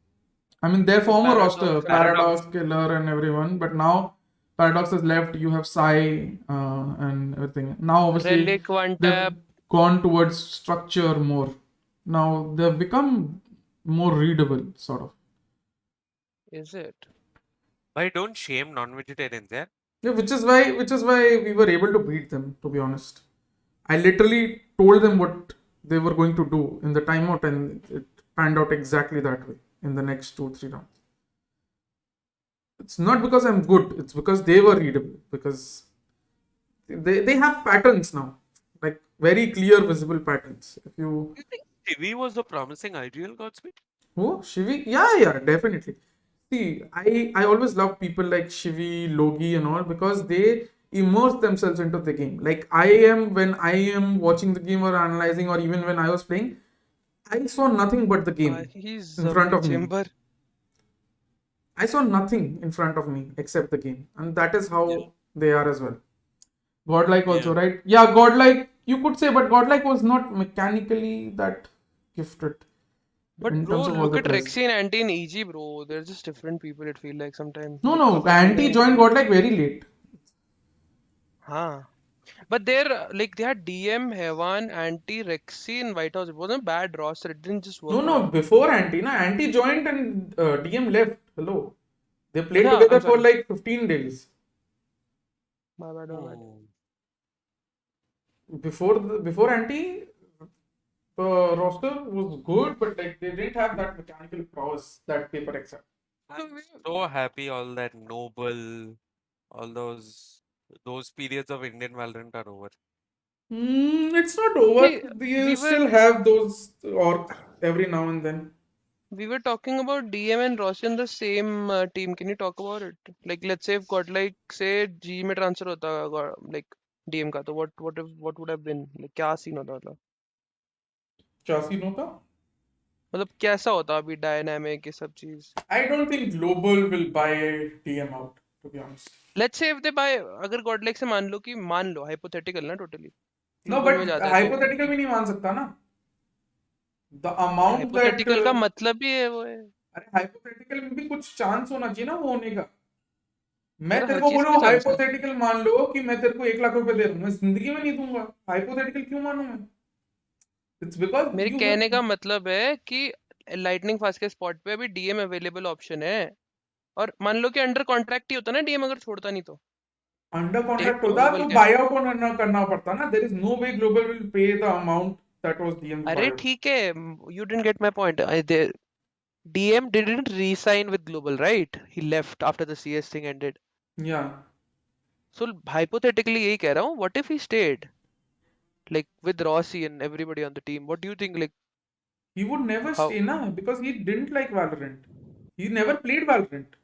I mean, their former roster, Paradox. Paradox, Killer, and everyone, but now Paradox has left. You have Psy and everything. Now, obviously, Relic, one they've tap. gone towards structure more. Now they've become more readable, sort of. Is it? Why don't shame non-vegetarians, yeah? Yeah, which is why we were able to beat them. To be honest, I literally told them what they were going to do in the timeout, and it panned out exactly that way in the next 2-3 rounds. It's not because I'm good, it's because they were readable, because they have patterns now, like very clear visible patterns. If you Shivi was the promising ideal Godspeed. Oh, Shivi, yeah, definitely. See, I always love people like Shivi, Logi, and all, because they immerse themselves into the game. Like I am when I am watching the game or analyzing, or even when I was playing, I saw nothing but the game He's in front of me. chamber. I saw nothing in front of me except the game, and that is how they are as well. Godlike also, right? Yeah, Godlike you could say, but Godlike was not mechanically that gifted. But In bro, terms of all look the at players. Rexy and Anti and EG, bro. They're just different people. It feel like sometimes. No, Anti joined Godlike very late. Huh. But they're like they had DM, Heavan, Anti, Rexy, and White House. It wasn't a bad roster. It didn't just work. No, before Anti, na Anti joined and DM left. Hello, they played Yeah, together I'm for sorry. like 15 days. My bad. Before Anti, roster was good, but like they didn't have that mechanical prowess that paper accept. I'm so happy all that noble, all those periods of Indian Valorant are over. It's not over. Hey, You still have those orcs every now and then. we were talking about DM and Rossi in the same team. Can you talk about it? Like, let's say if Godlike say G में transfer होता like DM का, तो what would have been? Like क्या scene होता मतलब? क्या scene होता? मतलब कैसा होता अभी dynamic ये सब चीज? I don't think Global will buy DM out, to be honest. Let's say if they buy, अगर Godlike से मान लो hypothetical ना totally. No, but hypothetical भी नहीं मान सकता ना. The amount hypothetical का मतलब ही है वो है. अरे hypothetical में भी कुछ chance होना चाहिए ना वो होने का. मैं हर तेरे को चीज बोलूँ में chance है. hypothetical मान लो कि मैं तेरे को 1 लाख रुपए दे रहा हूँ, मैं जिंदगी में नहीं दूंगा. Hypothetical क्यों मानूं मैं? It's because मेरे कहने का मतलब है कि लाइटनिंग फास्ट के स्पॉट पे अभी डीएम अवेलेबल ऑप्शन है, और मान लो कि अंडर कॉन्ट्रैक्ट ही होता ना डीएम अगर छोड़ता नहीं तो. अंडर कॉन्ट्रैक्ट होता तो बाय आउट करना पड़ता ना. There is no way Global will pay the amount that was DM अरे ठीक है, you didn't get my point. DM didn't re-sign with Global, right? He left after the CS thing ended. Yeah. So hypothetically यही कह रहा हूँ, what if he stayed? Like with Rossi and everybody on the team, what do you think? Like he would never stay na, because he didn't like Valorant. He never played Valorant.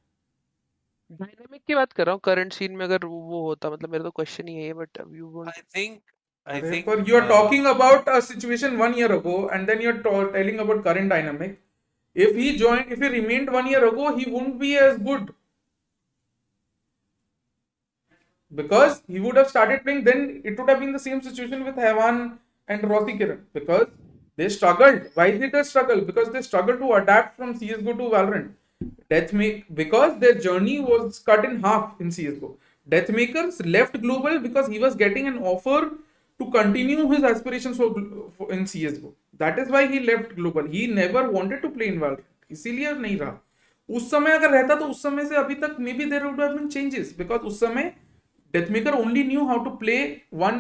Dynamic की बात कर रहा हूँ, current scene में अगर वो होता, मतलब मेरा तो क्वेश्चन ही है, but you won't. I think but you are talking about a situation 1 year ago, and then you're telling about current dynamic. If he remained 1 year ago, he wouldn't be as good. Because he would have started playing, then it would have been the same situation with Heavan and Rossi Kiran. Because they struggled. Why did they struggle? Because they struggled to adapt from CSGO to Valorant. Because their journey was cut in half in CSGO. Deathmakers left Global because he was getting an offer to continue his aspirations in CSGO. That is why he left Global. He never wanted to play in Valorant. इसीलिए नहीं रहा. उस समय अगर रहता तो उस समय से अभी तक maybe there would have been changes, because उस समय Deathmaker only knew how to play one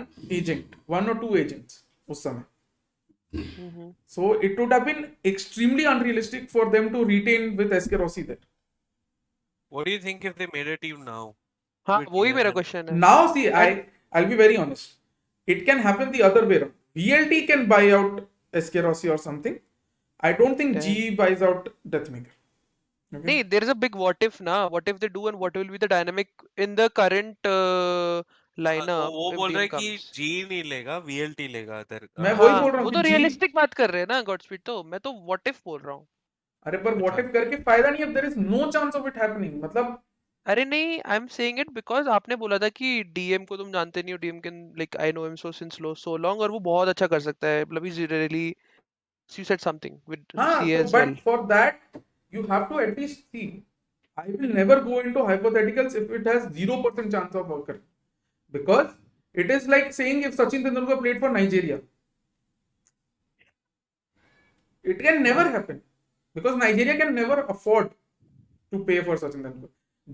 or two agents उस समय. So it would have been extremely unrealistic for them to retain with SK Rossi there. What do you think if they made a team now? हाँ, वही मेरा question है. Now see, I'll be very honest. It can happen the other way around. VLT can buy out SK Rossi or something. I don't think G buys out Deathmaker. Okay. Nee, there is a big what if ना. What if they do, and what will be the dynamic in the current lineup? वो if बोल रहा है DM कि comes? G नहीं लेगा, VLT लेगा. मैं वही बोल रहा हूँ वो कि तो G. रियलिस्टिक बात कर रहे हैं ना Godspeed, तो मैं तो what if बोल रहा हूँ. अरे पर what if करके फायदा नहीं. अब there is no chance of it happening. मतलब अरे नहीं, I am saying it because आपने बोला था कि डीएम को तुम जानते नहीं हो, DM can like I know him so since so long, और वो बहुत अच्छा कर सकता है, मतलब is really, you said something with हाँ, CA तो as well. but for that you have to at least see. I will never go into hypotheticals if it has 0% chance of occurring, because it is like saying if Sachin Tendulkar played for Nigeria, it can never happen because Nigeria can never afford to pay for Sachin Tendulkar.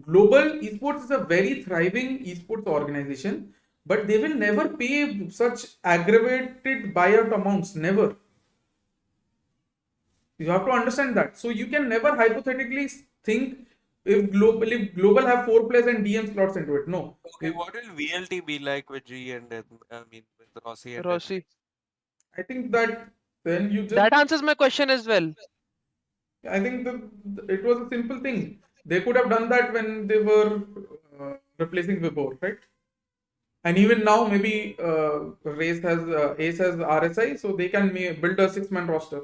Global Esports is a very thriving esports organization, but they will never pay such aggravated buyout amounts. Never. You have to understand that. So you can never hypothetically think if global have 4 players and DM slots into it. No. Okay, what will VLT be like with G and with Rossi and Rossi. I think that then you just. That answers my question as well. I think it was a simple thing. They could have done that when they were replacing Vibor, right? And even now, maybe Ace has RSI, so they can build a 6-man roster.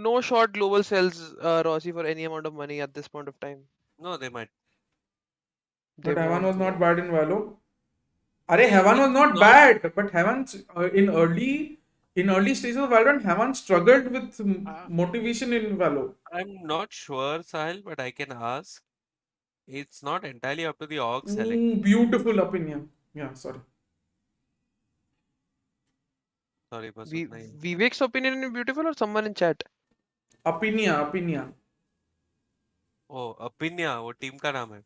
No short global sells Rossi for any amount of money at this point of time. No, they might. But Heaven was not bad in Valo. Arey, Heaven was not bad, but Heaven in early stages of Valorant, Heaven struggled with motivation in Valo. I'm not sure, Sahil, but I can ask. It's not entirely up to the org select. Beautiful opinion. Yeah, sorry. Sorry, Vivek's opinion is beautiful or someone in chat? Opinion. Oh, Opinion, वो team का नाम है.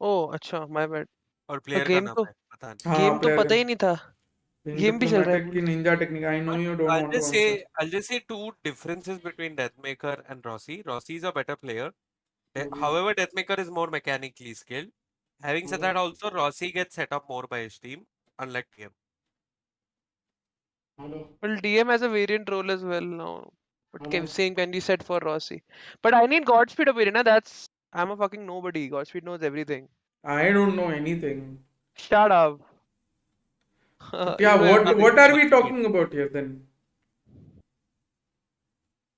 Oh, अच्छा, my bad. और player का game नाम तो है, पता नहीं. गेम तो पता ही नहीं था. गेम भी चल रहा है. Ninja technique. I know you don't want to answer. I'll just say two differences between Deathmaker and Rossi. Rossi is a better player. However, Deathmaker is more mechanically skilled. Having said that, also Rossi gets set up more by his team, unlike DM. Well, DM has a variant role as well now. But same can be said for Rossi. But I need Godspeed opinion. I'm a fucking nobody. Godspeed knows everything. I don't know anything. Shut up. Yeah, what are we talking about here then?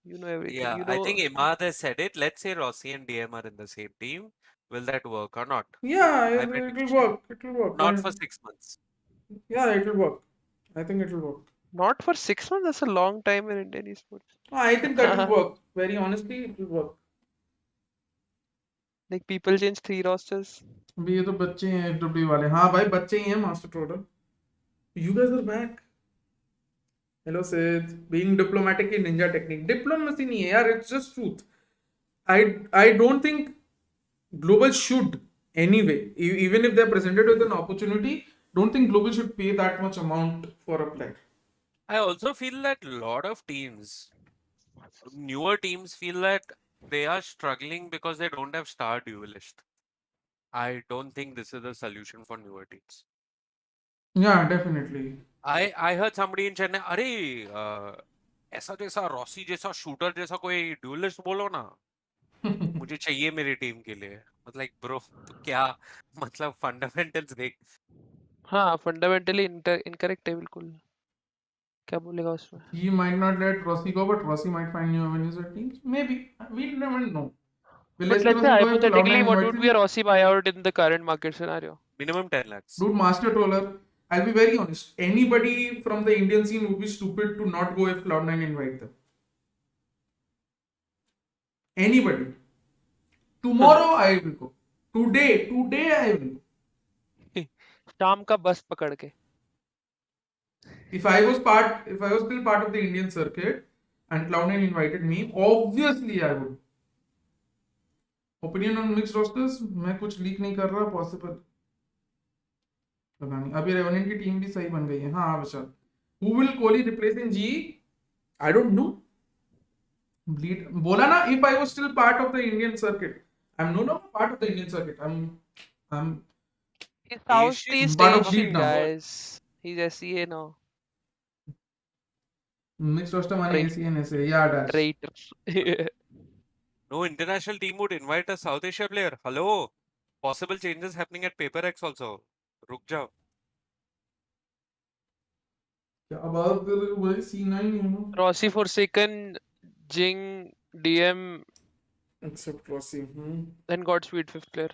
You know everything. Yeah, You know... I think Imad has said it. Let's say Rossi and DM are in the same team. Will that work or not? Yeah, it will work. It will work. Not for 6 months. Yeah, it will work. I think it will work. Not for 6 months? That's a long time in Indian esports. I think that will work. Very honestly, it will work. Like people change 3 rosters. अभी ये तो बच्चे हैं FW वाले. हाँ भाई बच्चे ही हैं Master Troller. You guys are back. Hello Sid. Being diplomatic in ninja technique. Diplomacy नहीं है यार. It's just truth. I don't think Global should anyway. Even if they're presented with an opportunity, don't think Global should pay that much amount for a player. I also feel that a lot of teams, newer teams, feel that they are struggling because they don't have star duelist. I don't think this is a solution for newer teams. Yeah, definitely. I heard somebody in Chennai, अरे ऐसा जैसा Rossi जैसा shooter जैसा कोई duelist बोलो ना. मुझे चाहिए मेरी टीम के लिए. मतलब ब्रो तो क्या मतलब फंडामेंटल्स देख. हाँ, फंडामेंटली इनकरेक्ट है बिल्कुल. क्या बोलेगा उसमें? He might not let Rossi go, but Rossi might find new avenues at teams. Maybe. We never know. But let's say hypothetically, what would be a Rossi buyout in the current market scenario? Minimum 10 lakhs. Dude, Master Troller, I'll be very honest. Anybody from the Indian scene would be stupid to not go if Cloud9 invite them. Anybody. Tomorrow I will go. Today I will go. शाम का बस पकड़ के. If I was still part of the Indian circuit and Cloud9 invited me, obviously I would. Opinion on mixed rosters? मैं कुछ leak नहीं कर रहा, possible. पता नहीं. अभी रेवनेंट की टीम भी सही बन गई है. हाँ विशाल. Who will Kohli replace in GE? I don't know. बोला ना, if I was still part of the Indian circuit. I'm no longer part of the Indian circuit. I'm He's Southeast Asian, guys. He's SEA now. Mixed roster money AC and SA. Yeah, dash. Right. No international team would invite a South Asia player. Hello. Possible changes happening at PaperX also. रुक जाओ. क्या बात कर रहे हो भाई? C9 है ना? Rossi Forsaken, Jing, DM. Except Rossi. Then Godspeed 5th player.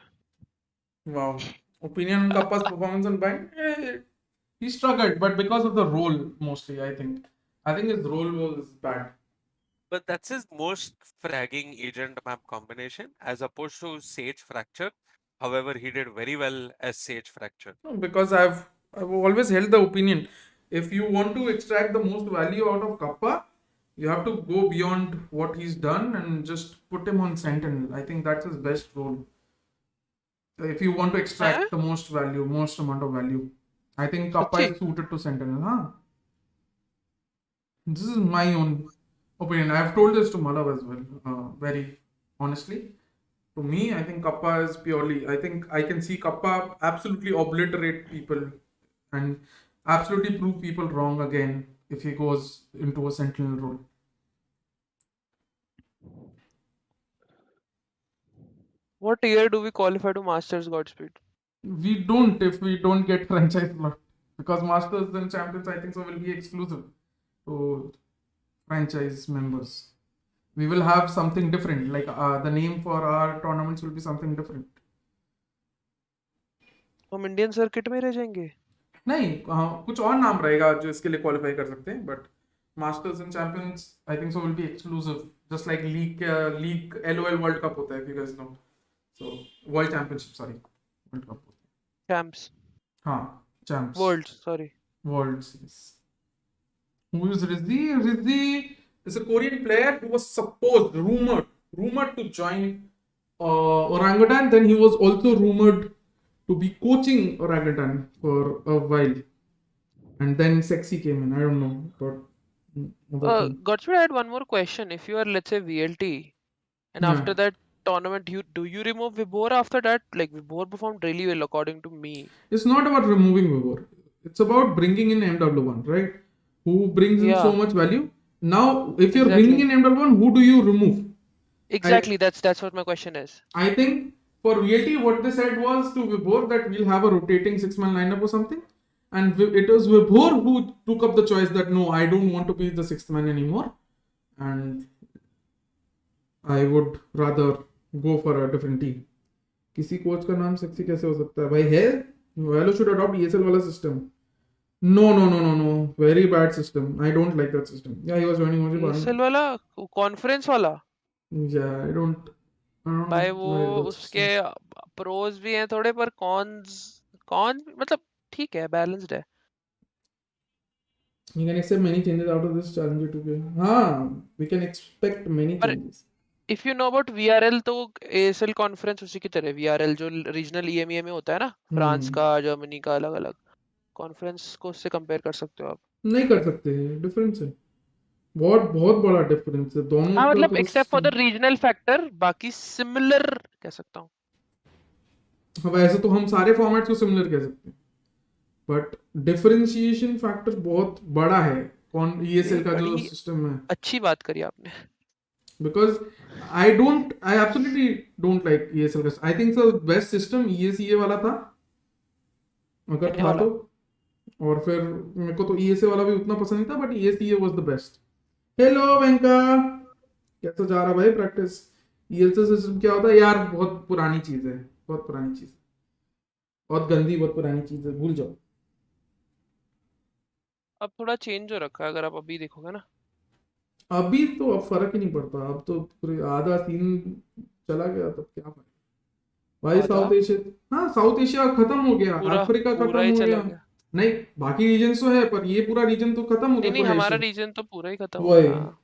Wow. Opinion on Kappa's performance on Bind? He struggled, but because of the role mostly, I think. I think his role was bad. But that's his most fragging agent map combination as opposed to Sage Fracture. However, he did very well as Sage Fracture. No, because I've always held the opinion, if you want to extract the most value out of Kappa, you have to go beyond what he's done and just put him on Sentinel. I think that's his best role. If you want to extract the most value, most amount of value, I think Kappa is suited to Sentinel. Huh? This is my own opinion. I've told this to Malav as well, very honestly. To me, I think Kappa is purely, I think I can see Kappa absolutely obliterate people and absolutely prove people wrong again if he goes into a Sentinel role. What year do we qualify to Masters Godspeed? We don't if we don't get franchise slot, because Masters and Champions I think so will be exclusive to franchise members. We will have something different, like the name for our tournaments will be something different. हम Indian circuit में रह जाएंगे? नहीं, कुछ और नाम रहेगा जो इसके लिए क्वालिफाई कर सकते हैं, but masters and champions I think so will be exclusive, just like league LOL world cup होता है, if you guys know. So world championship, sorry world cup, champs, हाँ champs, world, sorry world series. Who is Rizzi? Rizzi is a Korean player who was supposed, rumored to join Orangutan. Then he was also rumored to be coaching Orangutan for a while, and then Sexy came in. I don't know, but Godspeed, I had one more question. If you are, let's say, VLT, and after that tournament, do you remove Vibor after that? Like, Vibor performed really well according to me. It's not about removing Vibor. It's about bringing in MW1, right? Who brings in so much value. Now, if you're bringing in MW1, who do you remove? Exactly, that's what my question is. I think for VLT, what they said was to Vibor that we'll have a rotating 6-man lineup or something. And it was Vibor who took up the choice that no, I don't want to be the 6th man anymore. And I would rather go for a different team. किसी coach का नाम sexy कैसे हो सकता है भाई? है Valo should adopt ESL वाला system. No. Very bad system. I don't like that system. Yeah, he was joining ESL वाला, conference वाला. Yeah, I don't भाई वो उसके प्रोज भी हैं थोड़े, पर कॉन्स मतलब ठीक है, बैलेंस्ड है. You can expect many changes out of this Challenger 2K. हाँ, we can expect many changes. If you know about VRL, तो ASL कॉन्फ्रेंस उसी की तरह, VRL जो रीजनल EMEA में होता है ना, फ्रांस का, जर्मनी का, अलग अलग कॉन्फ्रेंस को उससे कंपेयर कर सकते हो आप? नहीं कर सकते, डिफरेंस है, बहुत बड़ा डिफरेंस है दोनों. हाँ मतलब except for the regional factor, बाकी सिमिलर कह सकता हूँ. वैसे तो हम सारे फॉर्मेट्स को सिमिलर कह सकते हैं, बट डिफरेंशिएशन फैक्टर बहुत बड़ा है कौन ESL का जो सिस्टम है. अच्छी बात करी आपने. Because I absolutely don't like ESL का. I think the best system ESEA वाला था, अगर था तो. और फिर मेरे को तो ESA वाला भी उतना पसंद नहीं था, but ESEA was the best. Hello वेंका, कैसा जा रहा भाई प्रैक्टिस? ESL सिस्टम क्या होता है यार? बहुत पुरानी चीज है, बहुत गंदी, बहुत पुरानी चीज है, भूल जाओ. अब थोड़ा चेंज हो रखा है, अगर आप अभी देखोगे ना. अभी तो अब फर्क ही नहीं पड़ता, अब तो पूरे आधा सीन चला गया, तब क्या फर्क भाई. साउथ एशिया खत्म हो गया, अफ्रीका खत्म हो गया. नहीं, बाकी रीजन तो है, पर ये पूरा रीजन तो खत्म हो गया. नहीं, हमारा रीजन तो पूरा ही खत्म हो गया.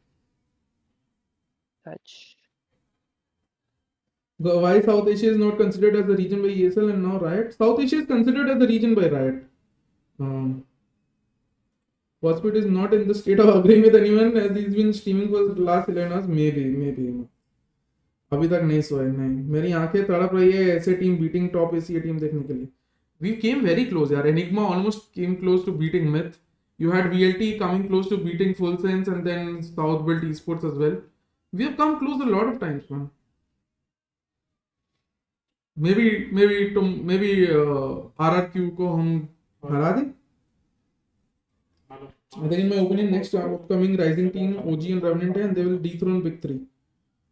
Why South Asia is not considered as a region by ESL and now Riot? South Asia is considered as a region by Riot. WatchParty is not in the state of agreeing with anyone as he's been streaming for the last 11 hours. Maybe. अभी तक नहीं सोए, नहीं. मेरी आंखें तड़प रही है ऐसे team beating top Asia team देखने के लिए. We came very close, yaar. Enigma almost came close to beating Myth. You had VLT coming close to beating Full Sense, and then South built Esports as well. We have come close a lot of times, man. Maybe RRQ को हम हरा दें. I think in my opinion, next upcoming rising team, OG and Revenant, and they will dethrone Big 3.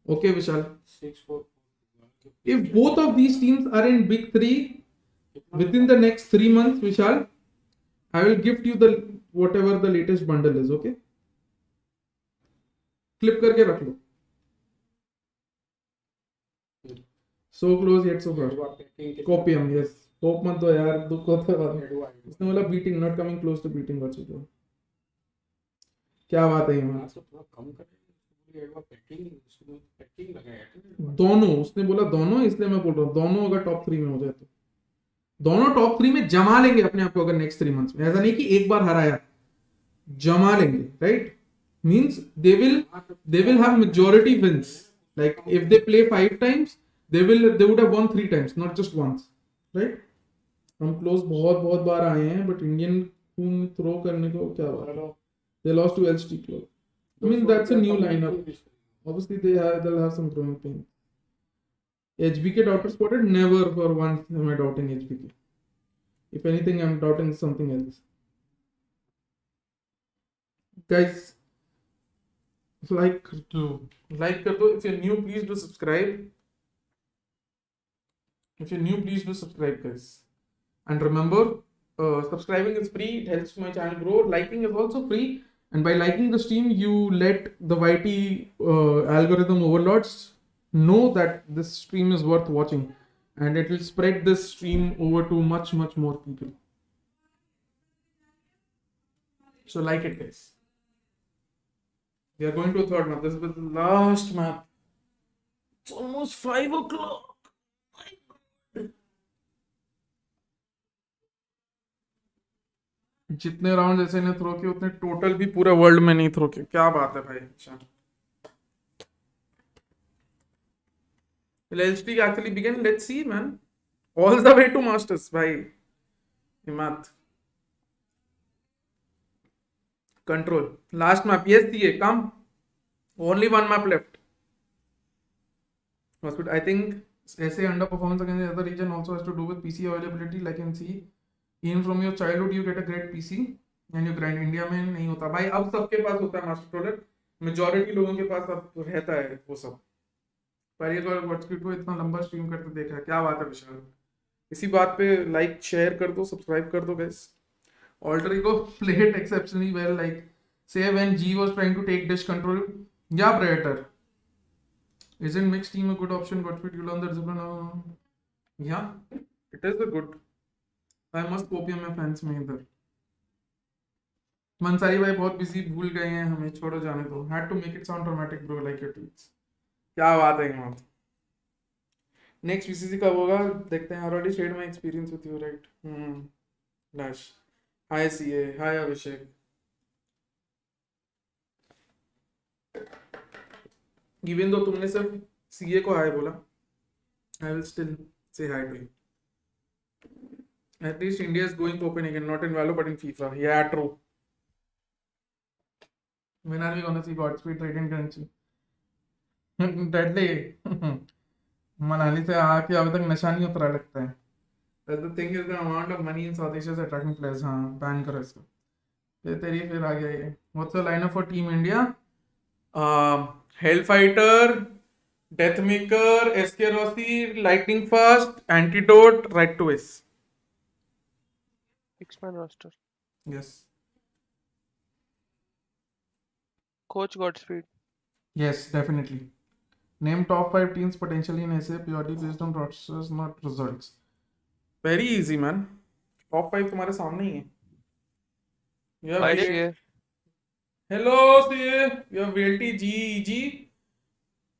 Okay, Vishal. 6-4. If both of these teams are in big three within the next 3 months, Vishal, I will gift you the whatever the latest bundle is. Okay? Clip करके रख लो. So close yet so far. Copium, yes. Hope मत दो यार, दुख होता है. उसने बोला beating, not coming close to beating बच्चे को. क्या बात है यहाँ? दोनों, उसने बोला दोनों, इसलिए मैं बोल रहा हूँ दोनों अगर टॉप 3 में हो जाए तो दोनों टॉप 3 में जमा लेंगे अपने आप को अगर नेक्स्ट 3 मंथ्स में. ऐसा नहीं कि एक बार हराया, जमा लेंगे, right? Means they will have majority wins. Like if they play 5 times, they would have won 3 times, not just once, right? हम क्लोज बहुत बार आए हैं, but Indian खून थ्रो करने को क्या बात है? They lost to LST Club. I mean that's a new lineup. Obviously they'll have some growing pain. HBK daughter spotted. Never for once am I doubting HBK. If anything, I'm doubting something else. Guys, like कर दो. If you're new, please do subscribe. Guys. And remember, subscribing is free. It helps my channel grow. Liking is also free. And by liking the stream, you let the YT algorithm overlords know that this stream is worth watching. And it will spread this stream over to much more people. So like it, guys. We are going to a third map. This is the last map. It's almost 5 o'clock. जितने round जैसे ने throw किए उतने total भी पूरे world में नहीं throw किए. क्या बात है भाई. अच्छा, Will streak actually begin? Let's see, man. All the way to Masters, bhai. Himat. Control. Last map. Yes, DA, come. Only one map left. I think SA underperformance against the other region also has to do with PC availability. Like you can see, even from your childhood, you get a great PC and you grind. India में नहीं होता भाई. अब सबके पास होता है master controller. Majority लोगों के पास अब रहता है वो सब. पर ये तो WatchParty को इतना लंबा स्ट्रीम करते देखा है. क्या बात है विशाल. इसी बात पे लाइक शेयर कर दो, सब्सक्राइब कर दो guys. Alter Ego played exceptionally well. Like say when G was trying to take dish control. Yeah, Predator. Isn't mixed team a good option? GodspeedxD, you learn that discipline. Yeah, it is a good. I must copium my fans में इधर. मंसारी भाई बहुत busy, भूल गए हैं हमें, छोड़ो जाने दो. Had to make it sound dramatic bro, like your tweets. क्या बात है हिमांत. Next VCC कब होगा देखते हैं. Already shared my experience with you, right? Lash. Hi CA. Hi Abhishek. Even though तुमने सिर्फ CA को हाय बोला, I will still say hi to you. At least India is going open again, not in Valo but in FIFA. Yeah, true. When are we gonna see Godspeed trade in currency? Deadly. Manali से आके अभी तक नशा नहीं उतरा लगता है. The thing is the amount of money in South Asia is attracting players. हाँ, ban करो इसको. फिर आ गया ये. What's the lineup for Team India? Hellfighter, Deathmaker, SK Rossi, Lightning Fast, Antidote, Right to Ace. 6-man roster. Yes. Coach Godspeed. Yes, definitely. Name top 5 teams potentially in SA purely based on rosters, not results. Very easy, man. Top 5 तुम्हारे सामने ही है. You have VLT. Hello, CA. You have VLT, GEG,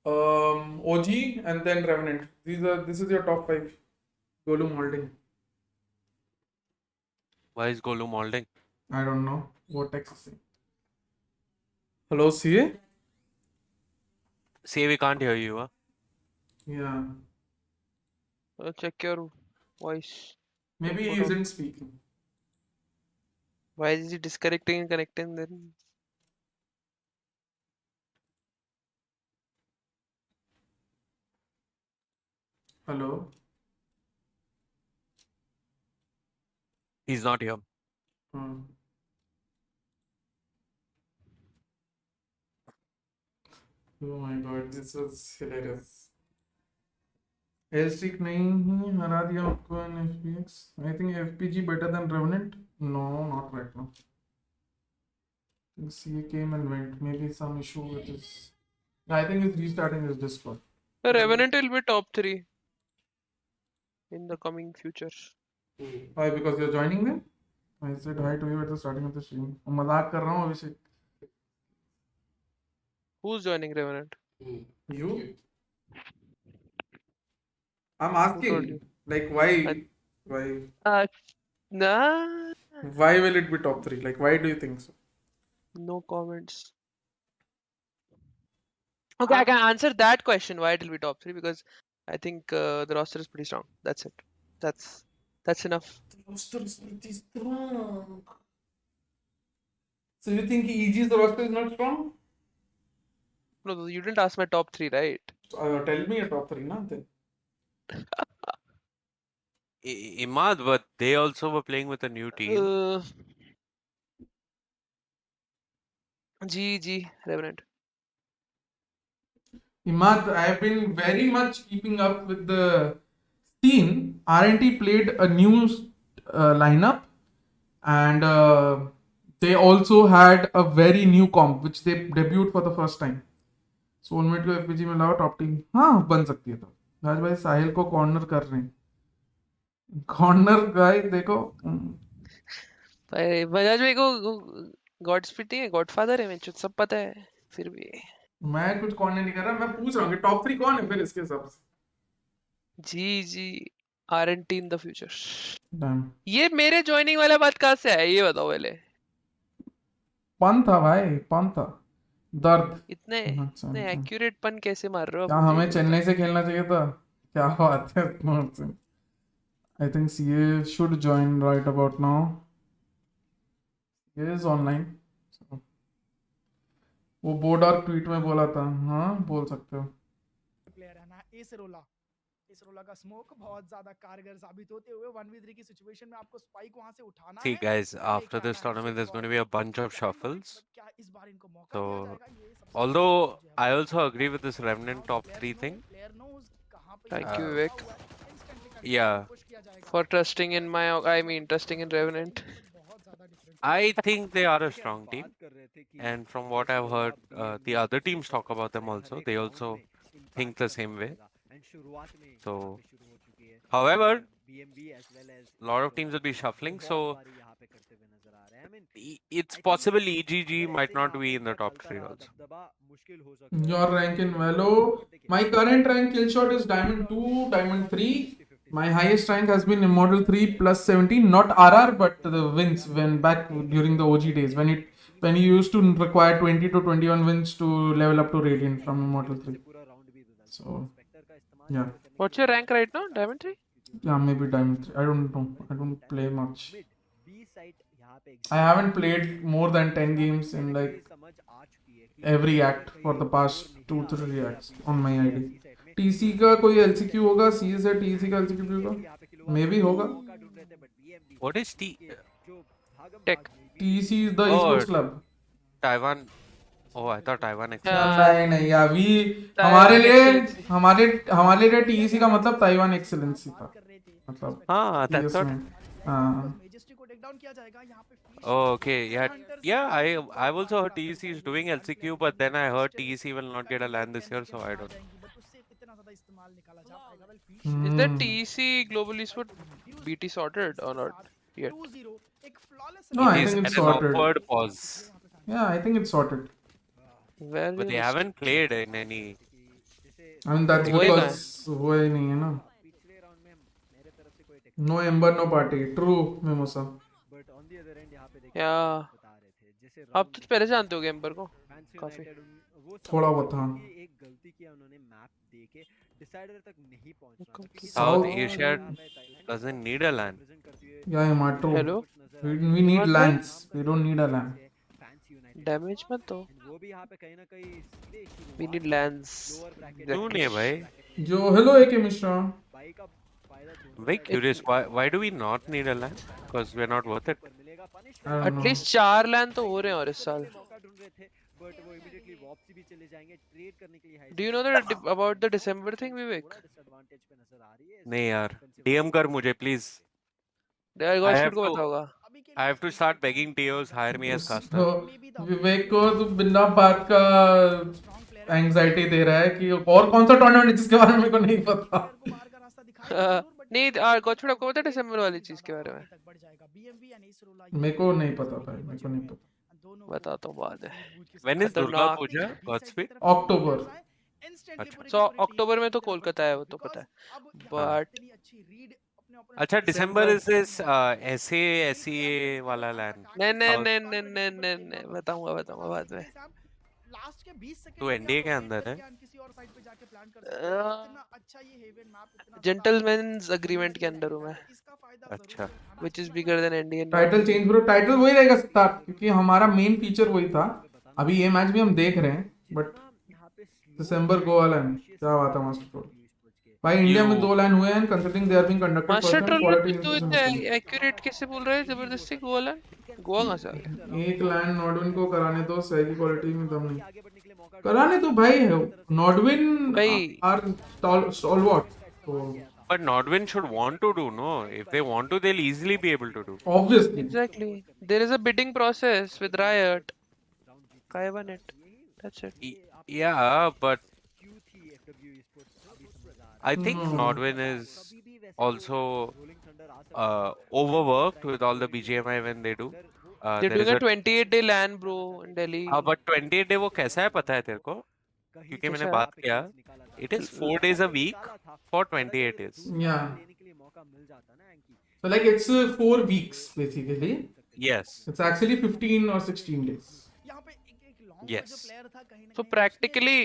OG, and then Revenant. This is your top 5. Golum Holding. Why is Golum holding? I don't know. Vortex is saying. Hello, CA. Say we can't hear you. Huh? Yeah. Check your voice. Maybe he isn't speaking. Why is he disconnecting and connecting then? Hello. He's not here. Oh my god, this was hilarious. L streak नहीं ही हरा दिया आपको इन एफपीएक्स. I think FPG better than Revenant. No, not right now. CA came and went. Maybe some issue with his. I think he's restarting his Discord. The Revenant will be top 3 in the coming future. Why? Because you're joining them? I said hi to you at the starting of the stream. मजाक कर रहा हूँ अभिषेक. Who's joining Revenant? You? I'm Who told asking. you? Like why? Why? Nah. Why will it be top 3? Like why do you think so? No comments. Okay, I can answer that question why it will be top 3 because I think the roster is pretty strong. That's it. That's enough. The roster is pretty strong. So you think EG's the roster is not strong? No, you didn't ask my top 3, right? Tell me a top 3, na then. Imad, but they also were playing with a new team. GG Revenant. Imad, I have been very much keeping up with the scene. R&T played a new lineup, and they also had a very new comp which they debuted for the first time. Soulmate को एफपीजी में लाओ top team. हाँ बन सकती है. तो राज भाई साहिल को कॉर्नर कर रहे हैं. कॉर्नर गाय देखो. बजाज भाई को गॉडस्पीड नहीं है, गॉडफादर है, मुझे सब पता है. फिर भी मैं कुछ कॉर्नर नहीं कर रहा. मैं पूछ रहा हूँ कि टॉप 3 कौन है फिर इसके हिसाब से. जी R&T in the future. Damn. ये मेरे ज्वाइनिंग वाला बात कहाँ से है ये बताओ पहले. पन था भाई, पन था. दर्द. इतने एक्यूरेट पन कैसे मार रहे हो? क्या हमें चेन्नई से खेलना चाहिए था? क्या बात है. I think CA should join right about now. CA is online. So. वो बोर्ड और ट्वीट में बोला था. हाँ बोल सकते हो. प्लेयर है ना एसरोला का स्मोक बहुत ज्यादा कारगर साबित होते हुए 1v3 की सिचुएशन में आपको स्पाइक वहां से उठाना See, है. guys, after this tournament, there's going to be a bunch of shuffles. So, although I also agree with this Remnant top 3 thing. Thank you, Vivek. Yeah. For trusting in trusting in Revenant. I think they are a strong team. And from what I've heard, the other teams talk about them also. They also think the same way. So, however, a lot of teams will be shuffling, so it's possible EGG might not be in the top 3 also. Your rank in Valo. My current rank kill shot is Diamond 2, Diamond 3. My highest rank has been Immortal 3 plus 17, not RR, but the wins when back during the OG days when you used to require 20 to 21 wins to level up to Radiant from Immortal 3. So, yeah. What's your rank right now? Diamond 3? Yeah, maybe Diamond 3. I don't know. I don't play much. I haven't played more than 10 games in like every act for the past 2-3 acts on my ID. TC का कोई LCQ होगा? CS है TC का LCQ होगा? Maybe होगा. What is Tech? TC is the esports club. Taiwan. Oh, I thought Taiwan. नहीं अभी हमारे लिए TC का मतलब ताइवान एक्सेलेंसी था. मतलब हाँ, that's what. Oh, okay. Yeah. I've also heard TEC is doing LCQ, but then I heard TEC will not get a LAN this year, so I don't know. Is that TEC Global Esport BT sorted or not yet? No, I think it's sorted. Awkward pause. Yeah, I think it's sorted. Well, but they haven't played in any. I mean that's because हुआ ही नहीं है ना. No Ember, no party. True, Mimosa. Yeah. आप तो पहले जानते हो amber को काफी. थोड़ा बहुत हाँ. South Asia doesn't need a LAN. Yeah, Matro. Hello. We need LANs. We don't need a LAN. Damage मत दो. We need LANs. क्यों नहीं भाई? जो hello AK Mishra. Very curious. Why do we not need a LAN? Because we're not worth it. At least 4 LAN तो हो रहे हैं और इस साल. बट वो इमीडिएटली वापसी भी चले जाएंगे ट्रेड करने के लिए high Do you know about the December thing, Vivek? Disadvantage पे नजर आ रही है नहीं यार, DM कर मुझे please. यार I गॉडस्पीड have को to पता होगा। I have to start begging TOs hire me as caster. तो विवेक को तो बिना बात का एंग्जाइटी दे रहा है कि और कौन सा टूर्नामेंट जिसके बारे में मेरे को नहीं पता। नहीं गॉडस्पीड आपको पता है दिसंबर वाली चीज के बारे में? मेरे को नहीं पता भाई, मेरे को नहीं पता। बता तो बाद है। When is Durga Puja? Godspeed? अक्टूबर। अच्छा। तो अक्टूबर में तो कोलकाता है, वो तो पता है। बट अच्छा, दिसंबर इज दिस SEA वाला लैंड। नहीं, बताऊंगा बाद में। लास्ट के 20 सेकंड तो NDA के अंदर है। किसी और साइड पे जाके प्लान कर सकते हैं। इतना अच्छा ये हेवन मैप इतना जेंटलमैन्स एग्रीमेंट के अंडर हूं मैं। अच्छा। Which is bigger than Indian। Title change bro, title वही रहेगा स्टार्ट, क्योंकि हमारा मेन फीचर वही था। अभी ये मैच भी हम देख रहे हैं, बट दिसंबर गो वाला है। क्या बात है मास्टर ट्रोल भाई, इंडिया में 2 लाइन हुए हैं considering they are being conducted master troll quality तो इतना एक्यूरेट कैसे बोल रहे हैं? जबरदस्ती गोवा लैंड, गोवा कहां से आ गया? एक लाइन नॉडविन को कराने दो, सही की क्वालिटी में दम नहीं कराने तो भाई है नॉडविन भाई are stalwart. But Nordwin should want to do, no? If they want to, they'll easily be able to do. Obviously. Exactly. There is a bidding process with Riot. I won it. That's it. Yeah, but I think Nordwin is also overworked with all the BGMI when they do. They're doing a 28-day LAN, bro, in Delhi. But 28 day वो कैसा है पता है तेरे को? क्योंकि मैंने बात किया, it is 4 days a week for 28 days. Yeah. So like it's 4 weeks basically. Yes. It's actually 15 or 16 days. Yes. So practically,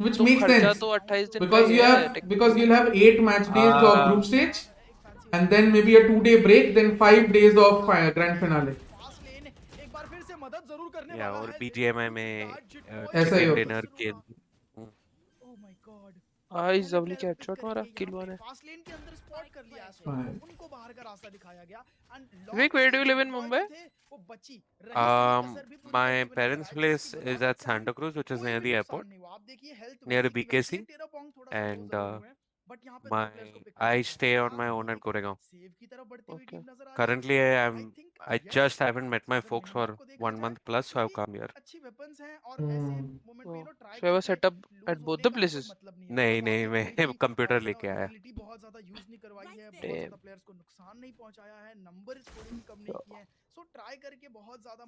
which makes sense तो 28 दिन because you'll have 8 match days of group stage, and then maybe a 2-day break, then 5 days of grand finale. या और BGMI में ऐसा ही होता dinner के आई जबली क्या headshot मारा, किल वन है। उनको बाहर का रास्ता दिखाया गया। Vic, where do you live in Mumbai? My parents' place is at Santa Cruz, which is near the airport, near BKC, and I stay on my own at Goregaon. Okay. Currently, I just haven't met my folks for 1 month plus, so I've come here. Oh. So you have a setup at both the places? नहीं मैं computer लेके आया। Damn.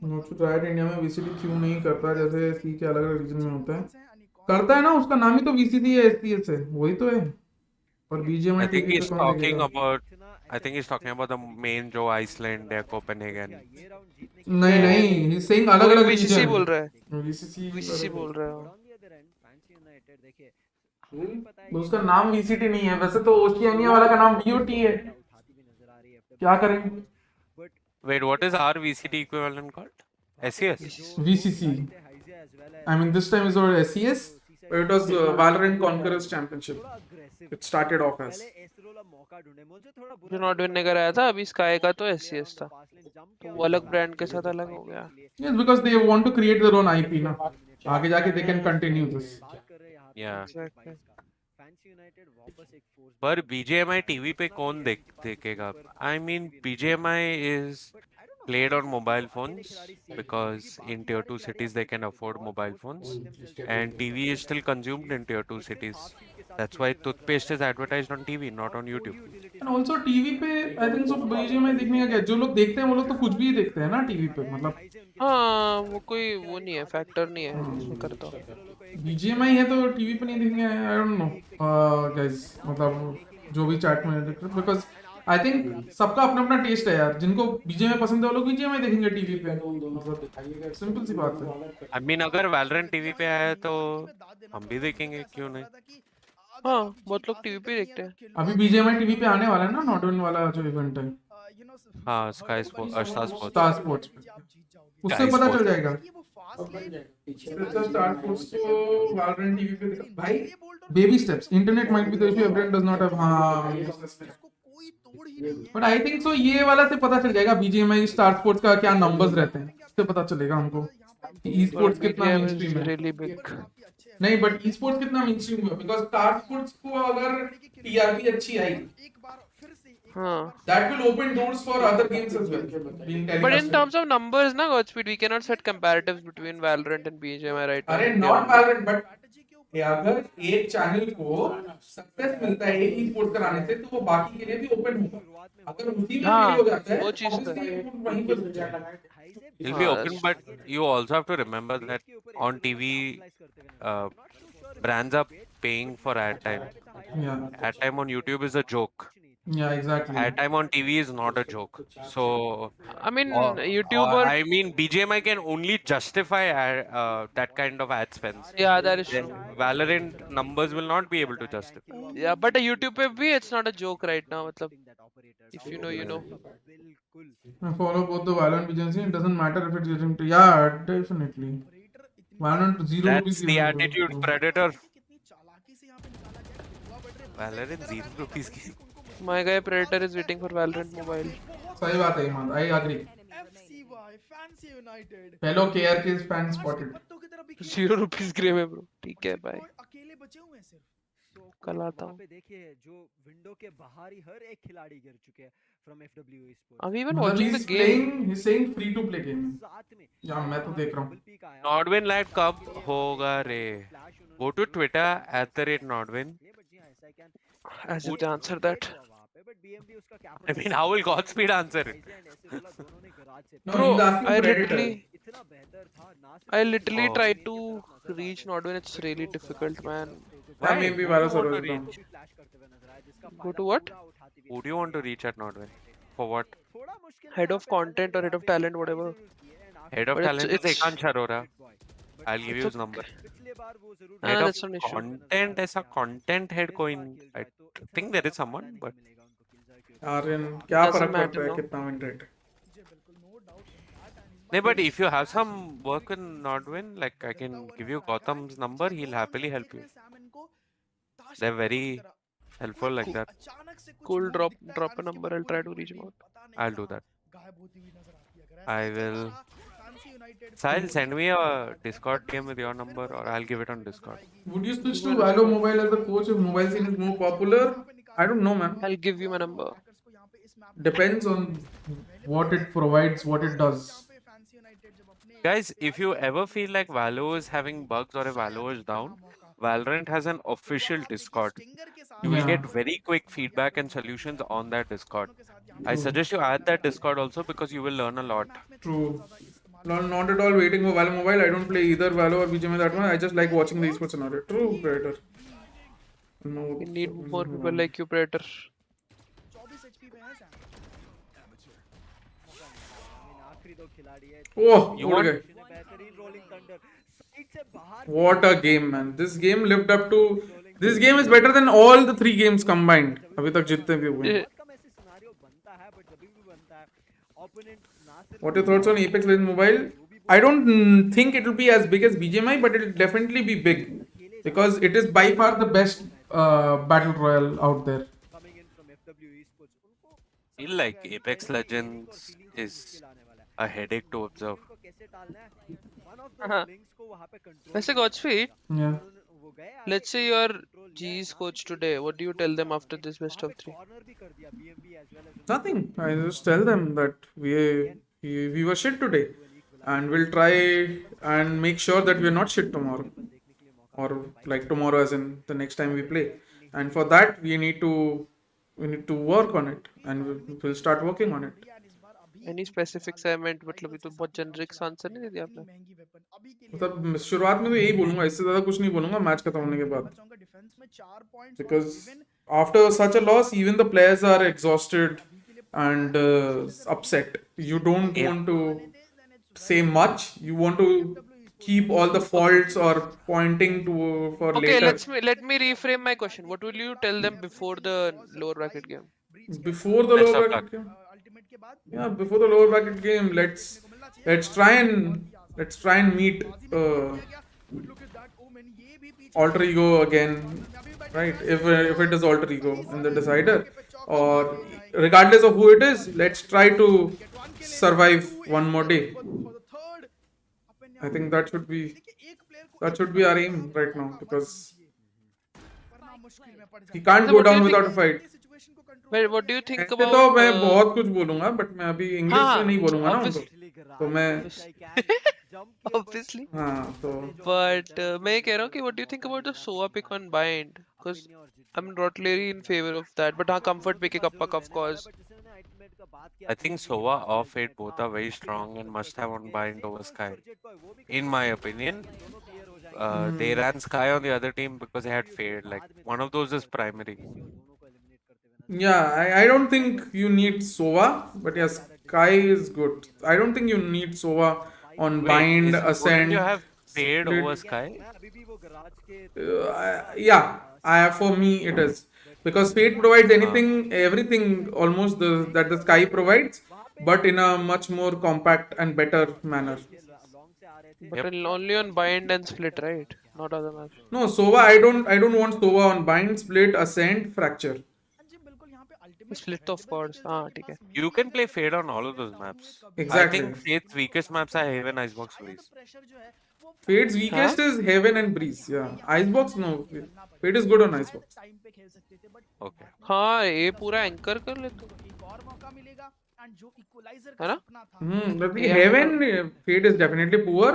Note to try India में VCT क्यों नहीं करता, जैसे सी के अलग अलग रीजन में होता है? करता है ना, उसका नाम ही तो VCT है, STS है, वही तो है। और BGMI I think he's talking about the main जो आइसलैंड या कोपेनहेगन। नहीं he's saying अलग अलग रीजन। VCC बोल रहा है। VCC बोल रहा है। उसका नाम VCT नहीं है, वैसे तो ओशियानिया वाला का नाम VOT है। क्या करें? Wait, what is our VCT equivalent called? SES? VCC. I mean this time is over SES, but it was Valorant Conquerors Championship. It started off as. जो नॉटविन ने कराया था, अभी स्काई का तो SCS था, तो वो अलग ब्रांड के साथ अलग हो गया। Yes, because they want to create their own IP ना, आगे जाके they can continue this. Yeah. पर BGMI TV पे कौन देखेगा? I mean BGMI is played on mobile phones because in tier 2 cities they can afford mobile phones, and TV is still consumed in tier 2 cities. That's why toothpaste is advertised on TV, not on YouTube. And also TV पे I think so BGMI देखने का क्या, जो लोग देखते हैं वो लोग तो कुछ भी देखते हैं ना TV पे, मतलब हाँ वो कोई वो नहीं है, फैक्टर नहीं है उसमें करता। BGMI है तो TV पे नहीं देखेंगे, I don't know guys, मतलब जो भी चैट में देख रहे, because I think सबका अपना अपना टेस्ट है यार, जिनको BGMI पसंद है वो लोग BGMI देखेंगे TV पे, मतलब सिंपल सी बात है। I mean अगर Valorant TV पे आया तो हम भी देखेंगे, क्यों नहीं? हाँ बहुत लोग टीवी पे देखते हैं। अभी BGMI TV पे आने वाला है ना, नॉटविन वाला जो इवेंट है। हाँ स्काई स्पोर्ट्स, स्टार स्पोर्ट्स उससे पता चल जाएगा। स्टार स्पोर्ट्स को Valorant TV पे भाई baby steps, internet might be the issue, everyone does not have. हाँ बट आई थिंक सो ये वाला से पता चल जाएगा BGMI स्टार स्पोर्ट्स का क्या नंबर्स रहते हैं, इससे पता चलेगा हमको। esports But कितना BGM mainstream is है? really big. नहीं, but esports कितना mainstream हुआ? Because car sports को अगर TRP अच्छी आई, Huh. that will open doors for other games as well. Being But in telecasted. terms of numbers, na Godspeed, we cannot set comparatives between Valorant and BGMI right now. अरे They not are- Valorant, but अगर एक channel को success मिलता है एक ही sport कराने से, तो वो बाकी के लिए भी ओपन होगा. अगर उसी में फेल हो जाता है, वो चीज तो obviously है. वो वहीं पर रुक जाएगा. It'll be open, but you also have to remember that on TV, brands are paying for ad time. Yeah. Ad time on YouTube is a joke. Yeah, exactly. Ad time on TV is not a joke. So, I mean, YouTube or I mean, BGMI can only justify that kind of ad spends. Yeah, that is Then true. Valorant numbers will not be able to justify. Yeah, but a YouTube पे भी it's not a joke right now. मतलब, if you know, you know. I follow both the Valorant agency. It doesn't matter if it's getting to. Yeah, definitely. Valorant 0 That's rupees the game, bro. attitude, Predator. Valorant 0 rupees game. My guy Predator is waiting for Valorant Mobile. सही बात है इमान. I agree. Fellow KRK fan spotted. 0 rupees grey में bro. ठीक है भाई. कल आता हूँ. देखिए जो विंडो के बाहर ही हर एक खिलाड़ी गिर चुके हैं from FW Esports. Are we even मतलब watching the he's game? playing. He's saying free to play game. या मैं तो देख रहा हूँ. Nodwin Light कब होगा रे? Go to Twitter @Nodwin. As if they answer that. I mean, how will Godspeed answer it? Bro, I literally Oh. tried to reach Nodwin. It's really difficult, man. Why? Maybe Valorant Who do you server want to down. reach? Go to what? Who do you want to reach at Nodwin? For what? Head of content or head of talent, whatever. Head of But talent is Ekant Sharora. I'll give you his number. Head that's of not an issue. content, ऐसा content head कोई I think there is someone, but Aryan क्या Doesn't फर्क matter, पड़ता है no? कितना win rate? no, but if you have some work in Nodwin, like I can give you Gautam's number, he'll happily help you. They're very helpful like that. Cool, drop a number. I'll try to reach him out. I'll do that. I will. Sahil, send me a Discord DM with your number, or I'll give it on Discord. Would you switch to Valo Mobile as a coach if mobile scene is more popular? I don't know, man. I'll give you my number. Depends on what it provides, what it does. Guys, if you ever feel like Valo is having bugs or if Valo is down, Valorant has an official Discord. You will get very quick feedback and solutions on that Discord. I suggest you add that Discord also because you will learn a lot. True. Not at all waiting for Valo Mobile. I don't play either Valo or BGMI that much. I just like watching the esports scenario. True, Predator. No. We need more people like you, Predator. Oh, You good want- guy. What a game, man. This game lived up to. This game is better than all the 3 games combined. अभी तक जितने भी हुए हैं. What are your thoughts on Apex Legends Mobile? I don't think it will be as big as BGMI, but it will definitely be big because it is by far the best battle royale out there. I feel like Apex Legends is a headache to observe. वैसे Godspeed, Yeah. let's say you're G's coach today. What do you tell them after this best of 3? Nothing. I just tell them that we were shit today, and we'll try and make sure that we're not shit tomorrow, or like tomorrow as in the next time we play. And for that we need to work on it, and we'll start working on it. Any specifics I meant, मतलब ये तो बहुत generic answer नहीं दे दिया आपने. मतलब शुरुआत में तो यही बोलूंगा, इससे ज्यादा कुछ नहीं बोलूंगा मैच खत्म होने के बाद, because after such a loss even the players are exhausted and upset. You don't want to say much. You want to keep all the faults or pointing to for Okay, later. let me reframe my question. What will you tell them before the lower bracket game? Before the lower bracket game? Yeah, before the lower bracket game, let's try and meet alter ego again, right? If it is alter ego in the decider, or regardless of who it is, let's try to survive one more day. I think that should be our aim right now because he can't So go what do you down think? without a fight. Well, what do you think ऐसे तो about? मैं बहुत कुछ बोलूंगा but मैं अभी English में हाँ, नहीं बोलूंगा ना उनको obviously, तो मैं obviously. हाँ तो But मैं ये कह रहा हूँ कि what do you think about the Soa pick on bind? Because I'm not really in favor of that. But हाँ, comfort picking up of course. I think Sova or Fate both are very strong and must have on bind over Sky. In my opinion, they ran Sky on the other team because they had Fade. Like one of those is primary. Yeah, I don't think you need Sova, but yes, Sky is good. I don't think you need Sova on Wait, bind, wouldn't you ascent, have Fade split. over Sky? Yeah, for me it is because Fate provides anything, everything almost that the Sky provides, but in a much more compact and better manner. But only on bind and split, right? Not other maps. No, Sova, I don't want Sova on bind, split, ascent, fracture. Split of course. हाँ ठीक है. You can play Fade on all of those maps. Exactly. I think Fade's weakest maps are Haven, Icebox, Breeze. Fade's weakest is Haven and Breeze. Yeah, Icebox no. Fade is good on Icebox. Okay. हाँ ये पूरा anchor कर ले तू. है ना? But the Haven Fade is definitely poor.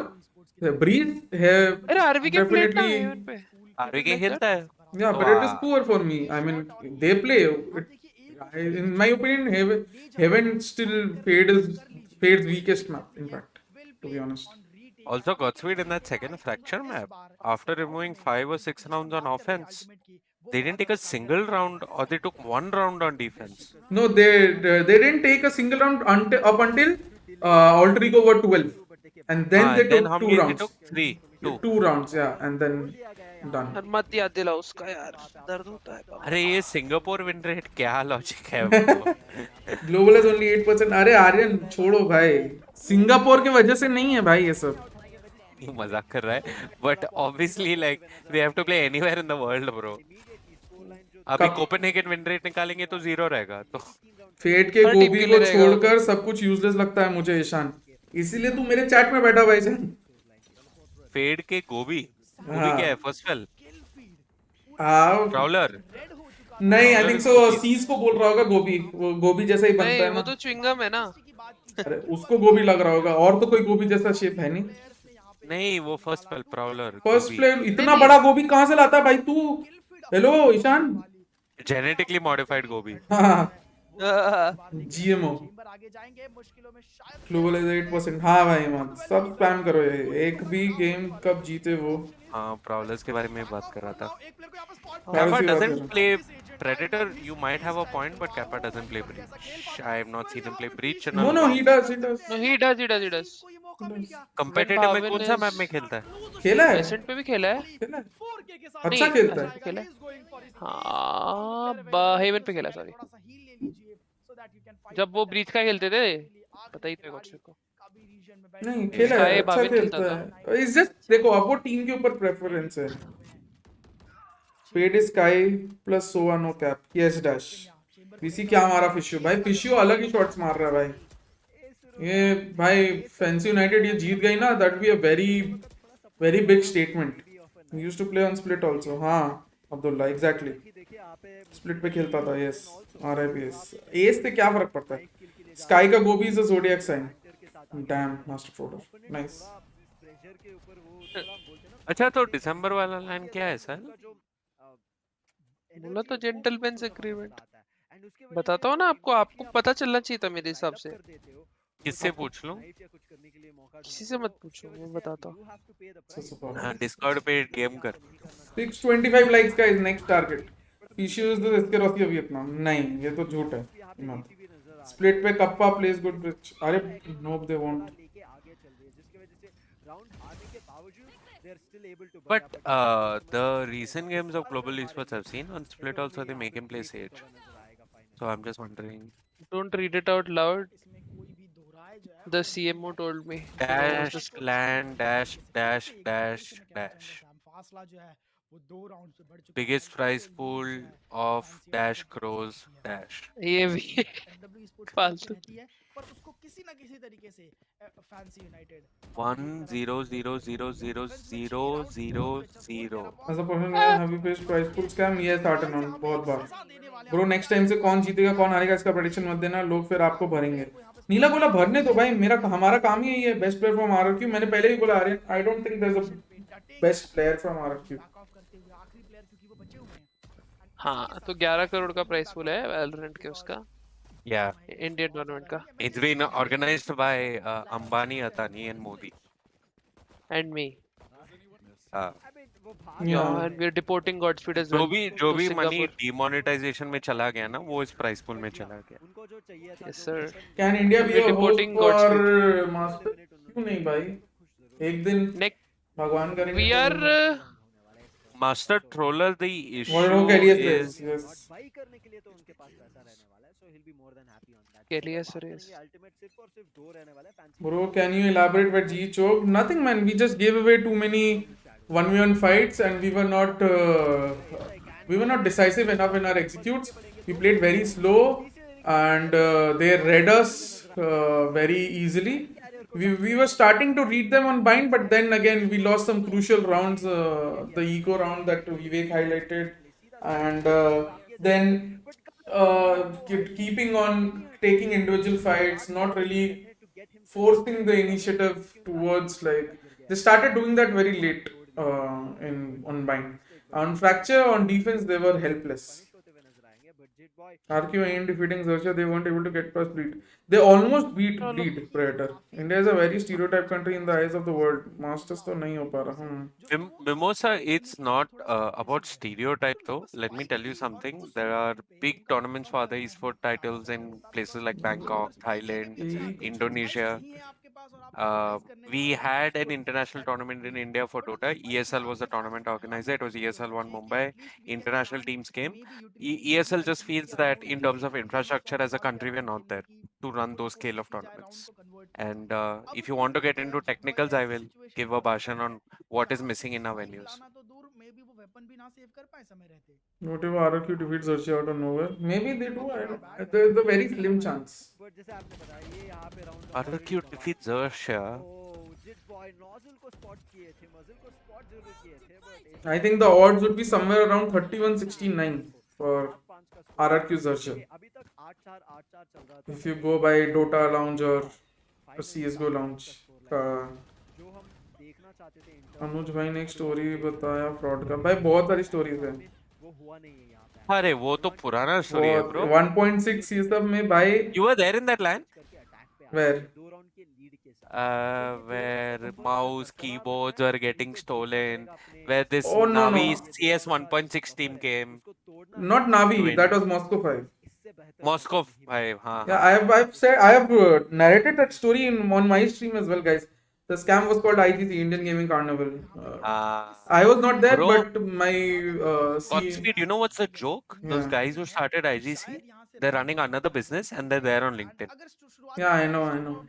The Breeze have अरे RV के प्लेट ना definitely. हेवन पे. आरवी के खेलता है. Yeah, but it is poor for me. I mean, they play. In my opinion, Haven still Fade's weakest map. In fact, to be honest. Also, Godspeed in that second fracture map, after removing 5 or 6 rounds on offense, they didn't take a single round, or they took 1 round on defense. No, they didn't take a single round up until Alter Ego were 12, and then they took how 2 many rounds. they took? 3, 2. 2 rounds, yeah, and then done. मत याद दिला उसका यार दर्द होता है. अरे ये सिंगापुर विन रेट क्या लॉजिक है? Global is only 8%. अरे आर्यन छोड़ो भाई, सिंगापुर के वजह से नहीं है भाई ये सब. मजाक कर रहा है, but obviously like they have to play anywhere in the world, bro. अभी कोपेनहेगन विन रेट निकालेंगे तो 0 रहेगा. तो फेट के गोभी को छोड़कर सब कुछ यूजलेस लगता है मुझे ईशान, इसीलिए तू मेरे चैट में बैठा भाई जान. फेड के गोभी क्या है? फर्स्ट फेल ट्राउलर नहीं, आई थिंक सो सीज को बोल रहा होगा गोभी. वो गोभी जैसा ही बनता है ना. वो तो च्युइंगम है ना. अरे उसको गोभी लग रहा होगा, और तो कोई गोभी जैसा शेप है नहीं. नहीं वो first fail Prowler. First fail इतना बड़ा गोभी कहां से लाता है भाई तू? हेलो ईशान. जेनेटिकली मॉडिफाइड गोभी. GMO global is 8%. हाँ भाई मत सब स्पैम करो. एक भी गेम कब जीते वो. हाँ प्राउलर्स के बारे में बात कर रहा था. Kappa doesn't play Predator. You might have a point, but Kappa doesn't play Breach. I have not seen him play Breach. No, he does. No, he does. Competitive में कौन सा मैप में खेलता है? खेला है. एसेंट पे भी खेला है. अच्छा खेलता है. हाँ हेवन पे खेला सॉरी. जब वो ब्रीच का खेलते थे पता ही था को. नहीं खेला है, अच्छा खेलता है. इट्स जस्ट देखो अब वो टीम के ऊपर प्रेफरेंस है. Fade Skye plus Sova no cap. Yes dash. PC क्या मारा फिशियो भाई. फिशियो अलग ही शॉट्स मार रहा है भाई. ये भाई फैंसी यूनाइटेड ये जीत गई ना, that be a very big statement. He used to play on split also. हां अब्दुल्ला एग्जैक्टली स्प्लिट पे खेलता था. यस आरआईपीएस. एस से क्या फर्क पड़ता है. स्काई का गोबी is a zodiac sign. Damn master folder nice. अच्छा तो दिसंबर वाला लाइन क्या है सर? बोला तो जेंटलमैन्स एग्रीमेंट. बताता हूँ ना आपको पता चलना चाहिए था मेरे हिसाब से. किससे पूछ लूं? किसी से मत पूछो, मैं बताता हूँ. हाँ डिस्कॉर्ड पे डीएम कर. 625 लाइक्स का is next target. Issue is the एस्केरोसिया वियतनाम. नहीं ये तो झूठ है. स्प्लिट पे कप्पा प्लेस गुड ब्रिज. अरे no they won't. But the recent games of global esports I've seen on split also they make him play Sage. So I'm just wondering. Don't read it out loud. The CMO told me. Dash land dash dash dash dash. Biggest prize pool of dash crows dash. ये भी फालतू. उसी तरीके से fancy United 1-0-0-0-0-0-0-0. As a person, have you faced prize pool scam? Yes, Artin on बहुत बार. Bro, next time से कौन जीतेगा कौन हारेगा इसका प्रेडिक्शन मत देना, लोग फिर आपको भरेंगे. नीला बोला भरने दो भाई, हमारा काम ही यही है. बेस्ट प्लेयर फ्रॉम आरआरक्यू, मैंने पहले भी बोला Aryan, I don't think there is a best player from RRQ. हाँ तो 11 करोड़ का प्राइस पूल है वैलोरेंट के उसका. Yeah. इंडियन टूर्नामेंट का. It's been organized by Ambani, Adani, and Modi. And me. Yeah. And we're deporting Godspeed as well. जो to भी money Singapore. Demonetisation में चला गया ना, वो इस प्राइस पूल में चला गया. Yes sir. Can India be We're a host deporting for Godspeed. Master? क्यों नहीं भाई, एक दिन भगवान करेंगे. We are Master Troller, the issue is Bro, can you elaborate what G choked? Nothing, man. We just gave away too many 1v1 fights, and we were not decisive enough in our executes. We played very slow, and they read us very easily. We were starting to read them on bind, but then again we lost some crucial rounds. The eco round that Vivek highlighted, and then keeping on taking individual fights, not really forcing the initiative towards, like, they started doing that very late on bind. On fracture, on defense, they were helpless. RQ ain't defeating Zercha, they weren't able to get past Bleed. They almost beat Bleed Predator. India is a very stereotyped country in the eyes of the world. Masters to nahi ho pa raha. Mimosa, it's not about stereotype though. Let me tell you something. There are big tournaments for other esport titles in places like Bangkok, Thailand, Indonesia. We had an international tournament in India for Dota. ESL was the tournament organizer. It was ESL 1 Mumbai. International teams came. ESL just feels that in terms of infrastructure as a country, we're not there to run those scale of tournaments. And if you want to get into technicals, I will give a bhashan on what is missing in our venues. What if RQ defeats Zercha out of nowhere? Maybe they do. There's a very slim chance. RQ defeats Zercha. I think the odds would be somewhere around 31-69 for RRQ Zercha. If you go by Dota Lounge or CSGO Lounge. अनुज भाई ने एक story बताया fraud का. भाई बहुत सारी stories हैं. अरे वो तो पुराना स्टोरी है ब्रो. 1.6 ये सब में भाई. You were there in that LAN? Where? Where mouse, keyboards were getting stolen. Where this Oh, no, Navi no. CS 1.6 team came. Not Navi. That was Moscow 5. Moscow 5. हाँ. Yeah, I have narrated that story on my stream as well, guys. The scam was called IGC, Indian Gaming Carnival. I was not there, Bro, but my Godspeed, you know what's the joke? Those guys who started IGC, they're running another business and they're there on LinkedIn. Yeah, I know.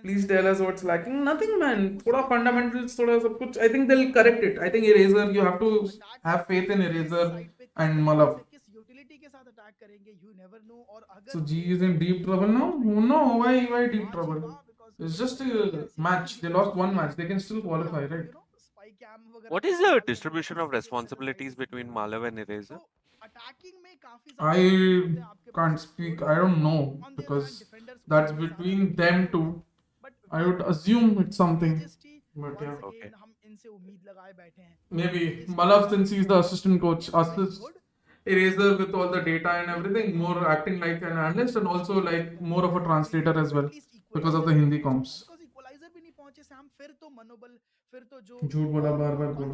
Please tell us what's lacking. Nothing, man. Thoda fundamentals, thoda sab kuch. I think they'll correct it. I think Eraser, you have to have faith in Eraser and Malav. So G is in deep trouble now? No, why deep trouble? It's just a match. They lost one match. They can still qualify, right? What is the distribution of responsibilities between Malav and Eraser? I can't speak. I don't know because that's between them two. I would assume it's something. But yeah. Okay. Maybe Malav, since he's the assistant coach, Eraser with all the data and everything, more acting like an analyst and also like more of a translator as well because of the Hindi comps. झूठ बोला बार बोलो.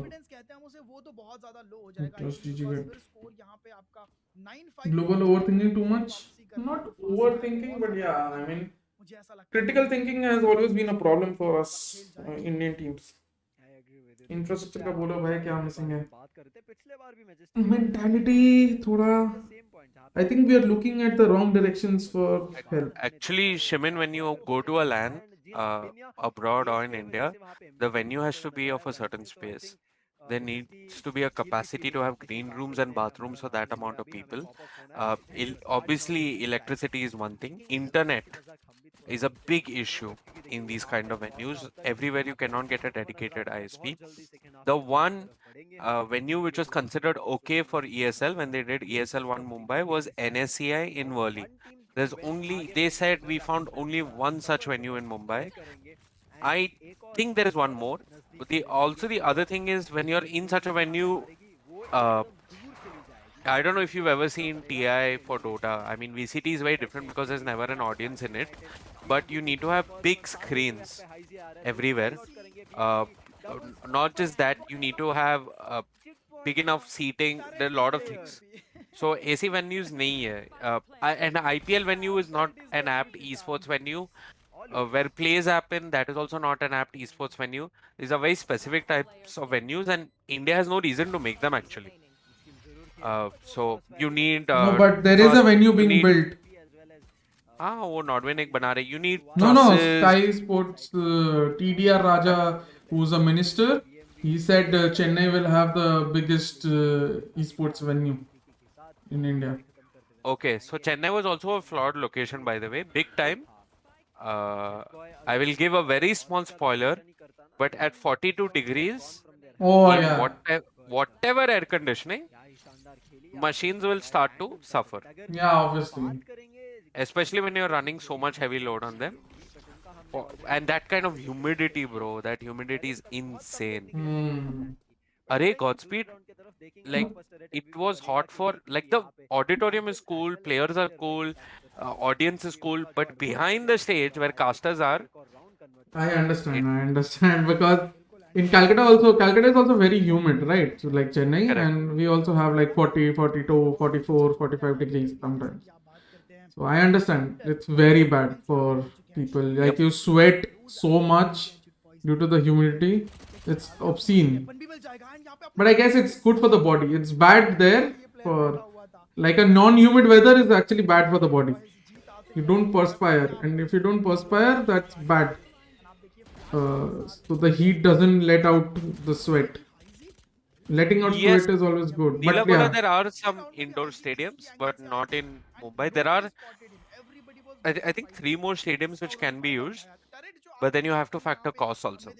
Trust GG get. Global overthinking too much? Not overthinking, but yeah, I mean, critical thinking has always been a problem for us Indian teams. Infrastructure का बोलो भाई क्या missing है. Mentality थोड़ा. I think we are looking at the wrong directions for help. Actually, Shimin, when you go to a LAN abroad or in India, the venue has to be of a certain space. there needs to be a capacity to have green rooms and bathrooms for that amount of people. Obviously, electricity is one thing. Internet is a big issue in these kind of venues. Everywhere you cannot get a dedicated ISP. The one venue which was considered okay for ESL when they did ESL 1 Mumbai was NSCI in Worli. They said we found only one such venue in Mumbai. I think there is one more. But the other thing is when you're in such a venue, I don't know if you've ever seen TI for Dota. I mean, VCT is very different because there's never an audience in it. But you need to have big screens everywhere. Not just that, you need to have big enough seating. There are a lot of things. So AC venues nahi hai. An IPL venue is not an apt esports venue. Where plays happen, that is also not an apt esports venue. These are very specific types of venues, and India has no reason to make them actually. So you need. No, but there is a venue being built. वो Norway एक बना रहे. You need. No, Sky Sports TDR Raja, who's a minister, he said Chennai will have the biggest esports venue in India. Okay, so Chennai was also a flawed location, by the way, big time. I will give a very small spoiler, but at 42 degrees, whatever air conditioning, machines will start to suffer. Yeah, obviously. Especially when you're running so much heavy load on them. And that kind of humidity, bro, that humidity is insane. Arey, Godspeed, like, it was hot for, like, the auditorium is cool, players are cool, audience is cool, but behind the stage where casters are... I understand, because in Calcutta is also very humid, right? So like Chennai, correct. And we also have like 40, 42, 44, 45 degrees sometimes. So I understand, it's very bad for people, like you sweat so much due to the humidity, it's obscene. But I guess it's good for the body. It's bad there for, like, a non-humid weather is actually bad for the body. You don't perspire, and if you don't perspire, that's bad. So the heat doesn't let out the sweat. Letting out sweat is always good. But yeah, there are some indoor stadiums, but not in Mumbai. There are, I think, 3 more stadiums which can be used, but then you have to factor costs also.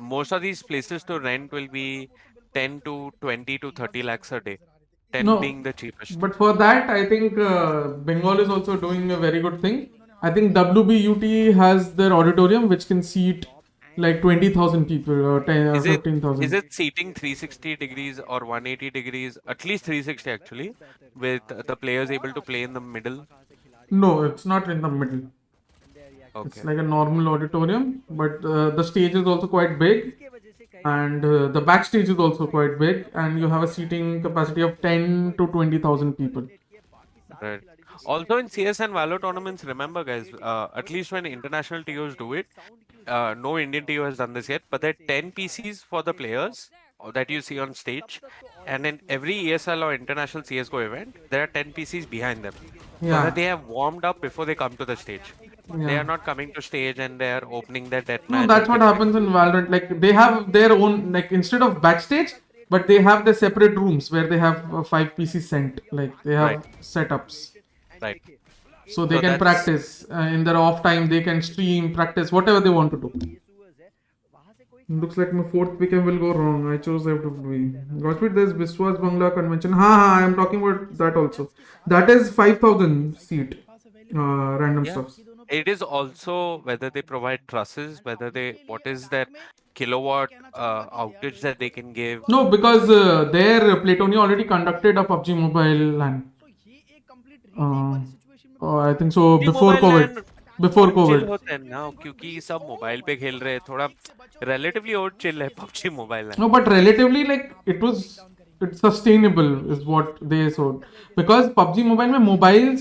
Most of these places to rent will be 10 to 20 to 30 lakhs a day. 10 being the cheapest. But for that, I think Bengal is also doing a very good thing. I think WBUT has their auditorium which can seat like 20,000 people or 10 or 15,000. Is it seating 360 degrees or 180 degrees? At least 360 actually, with the players able to play in the middle? No, it's not in the middle. Okay. It's like a normal auditorium, but the stage is also quite big, and the backstage is also quite big, and you have a seating capacity of 10 to 20,000 people. Right. Also in CS and Valor tournaments, remember guys, at least when international TOs do it, no Indian TO has done this yet, but there are 10 PCs for the players that you see on stage, and in every ESL or international CSGO event, there are 10 PCs behind them. So that they have warmed up before they come to the stage. They are not coming to stage and they are opening their deathmatch. No, that's what happens in Valorant. Like, they have their own, like, instead of backstage, but they have the separate rooms where they have 5 PCs sent. Like, they have setups. Right. So they can practice. In their off time, they can stream, practice, whatever they want to do. Looks like my 4th weekend will go wrong. I chose FWE. Godspeed, there's Biswas Bangla convention. I am talking about that also. That is 5,000 seat random stuff. It is also whether they provide trusses, what is their kilowatt outage that they can give. No, because their Platonia already conducted a PUBG Mobile LAN. I think so before COVID. Before COVID. होते हैं ना क्योंकि सब mobile पे खेल रहे हैं थोड़ा relatively और chill है PUBG Mobile. No, but relatively like it's sustainable is what they showed, because PUBG Mobile में mobiles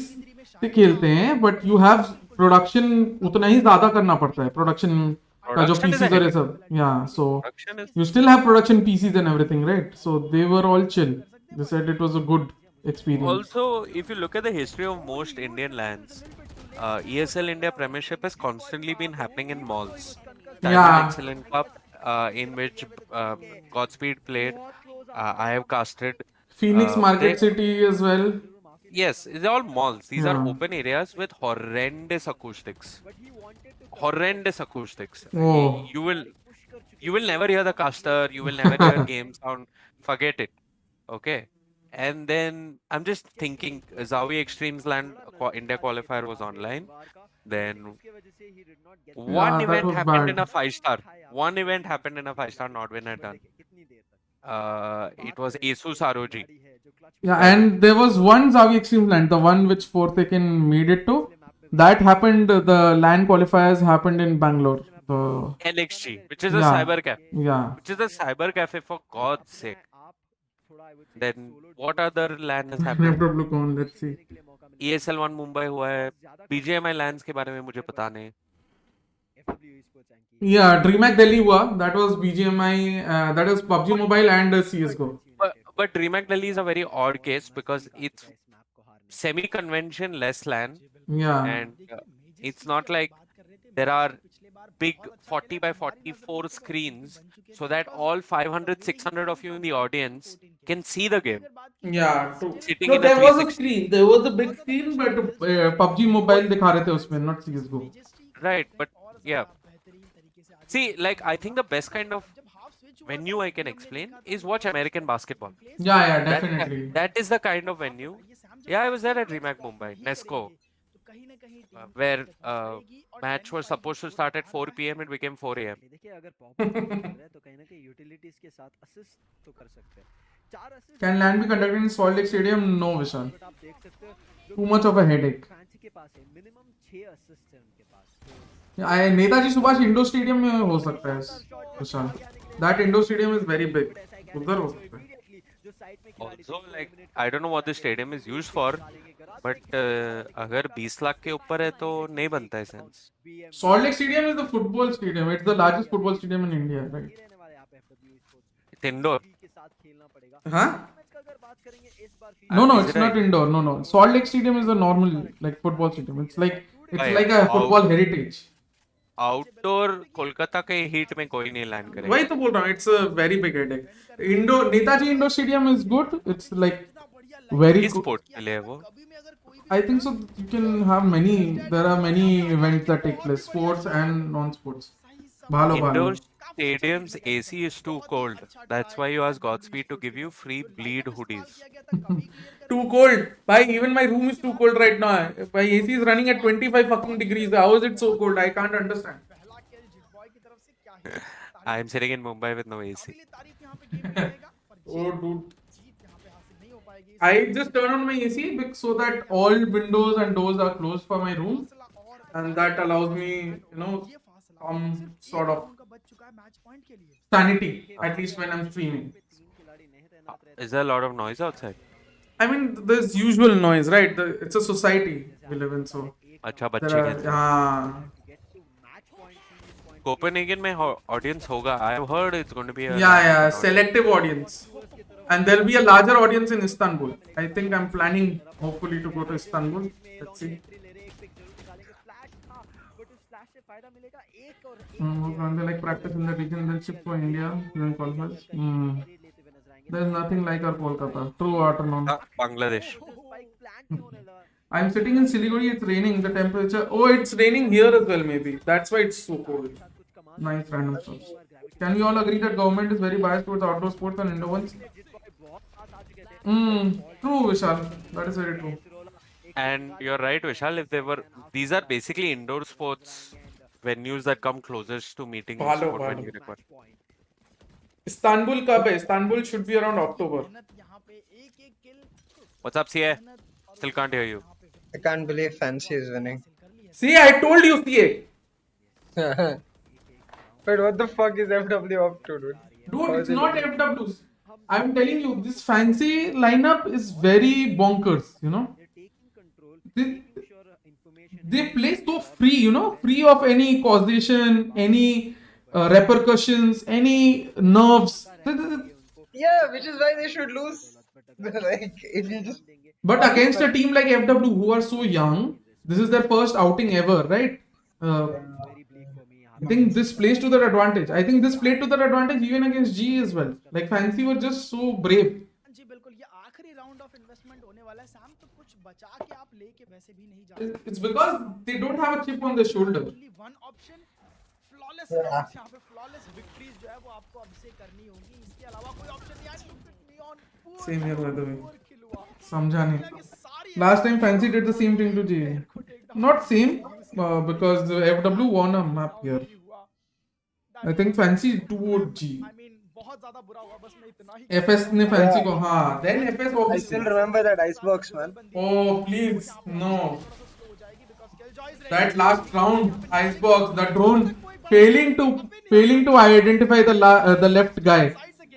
से खेलते हैं, but you have production उतना ही ज़्यादा करना पड़ता है production का जो PCs और ये सब. Yeah, so you still have production PCs and everything, right? So they were all chill. They said it was a good experience. Also, if you look at the history of most Indian LANs, ESL India Premiership has constantly been happening in malls. Diamond Excellent Cup in which Godspeed played. I have casted. Phoenix They, Market City as well. yes, they're all malls. These are Yeah. open areas with horrendous acoustics. Horrendous acoustics. Oh. You will never hear the caster. You will never hear game sound. Forget it. Okay. And then I'm just thinking, Zawi Extremes Land India qualifier was online. Then one Yeah, that event was happened in a bad. 5-star. One event happened in a 5-star, not when I done. It was Asus ROG. Yeah, and there was one Zawi Extreme Land, the one which Forsaken made it to. That happened, the land qualifiers happened in Bangalore. The LXG, which is a yeah, cyber cafe. yeah. Which is a cyber cafe for God's sake. Then what other land has happened? FW कौन? Let's see. ESL1 Mumbai हुआ है. BGMI lands के बारे में मुझे पता नहीं. Yeah, DreamHack Delhi हुआ. That was BGMI. That was PUBG Mobile and CS:GO. But DreamHack Delhi is a very odd case because it's semi-convention less LAN. Yeah. And it's not like there are big 40 by 44 screens so that all 500, 600 of you in the audience can see the game. Yeah, true. Sitting No, in there a was a 360. screen. There was a big screen, but PUBG Mobile दिखा रहे थे उसमें, not CS:GO. Right, but yeah. See, like, I think the best kind of venue I can explain is watch American basketball. Yeah, definitely. That is the kind of venue. Yeah, I was there at DreamHack Mumbai, Nesco, where match was supposed to start at 4 p.m. It became 4 a.m. Can LAN be conducted in Salt Lake Stadium? No, Vishal. Too much of a headache. Netaji Subhash indoor stadium में हो सकता है विशाल. That indoor stadium is very big. उधर हो सकता है. Also, like, I don't know what the stadium is used for, but अगर 20 लाख के ऊपर है तो नहीं बनता है sense. Salt Lake Stadium is the football stadium. It's the largest football stadium in India, right? It's indoor. Huh? No, it's not indoor. No. Salt Lake Stadium is a normal like football stadium. It's like a football heritage. Outdoor Kolkata के heat में कोई नहीं land करेगा. वही तो बोल रहा हूँ. It's a very big headache. Netaji indoor stadium is good. It's like very good. Sport के लिए वो. I think so. You can have many. There are many events that take place, sports and non-sports. Indoor stadiums AC is too cold. That's why you ask Godspeed to give you free bleed hoodies. Too cold. Bhai, even my room is too cold right now. My AC is running at 25 fucking degrees. How is it so cold? I can't understand. I am sitting in Mumbai with no AC. Oh, dude. I just turn on my AC so that all windows and doors are closed for my room, and that allows me, some sort of sanity, at least when I'm streaming. Is there a lot of noise outside? I mean, there's usual noise, right? It's a society we live in, so. अच्छा बच्चे के. Copenhagen में audience होगा. I've heard it's going to be a selective audience, and there'll be a larger audience in Istanbul. I think I'm planning, hopefully, to go to Istanbul. Let's see. Like practice in the region, then ship for India, then qualifies. There's nothing like our Kolkata. True afternoon. Bangladesh. I'm sitting in Siliguri. It's raining. The temperature. Oh, it's raining here as well. Maybe that's why it's so cold. Nice random source. Can we all agree that government is very biased towards outdoor sports and indoor ones? True, Vishal. That is very true. And you're right, Vishal. These are basically indoor sports venues that come closest to meeting sport when you require. Istanbul कब है? Istanbul should be around October. What's up, CA? Still can't hear you. I can't believe Fancy is winning. See, I told you, CA. But what the fuck is FW up to, dude? Dude, it's not FWs. I'm telling you, this Fancy lineup is very bonkers, They play so free, free of any causation, any repercussions, any nerves. Yeah, which is why they should lose. But against a team like FW who are so young, this is their first outing ever, right? I think this plays to their advantage. I think this played to their advantage even against G as well. Like Fancy were just so brave. जी बिल्कुल ये आखिरी round of investment होने वाला है Sam तो कुछ बचा के आप लेके वैसे भी नहीं जा सकते It's because they don't have a chip on their shoulder. Only one option flawless rounds यहां पे फ्लॉलेस विक्ट्रीज जो है वो आपको अब से करनी होगी इसके अलावा कोई ऑप्शन नहीं है neon Same here by the way. समझा नहीं. Last time Fancy did the same thing to G. Not same because the FW won a map here. I think Fancy toward G. बहुत ज्यादा बुरा हुआ बस मैं इतना ही FS ने Fancy को हाँ then FS I obviously. still remember that icebox, man. Oh please no. That last round icebox the drone failing to identify the left guy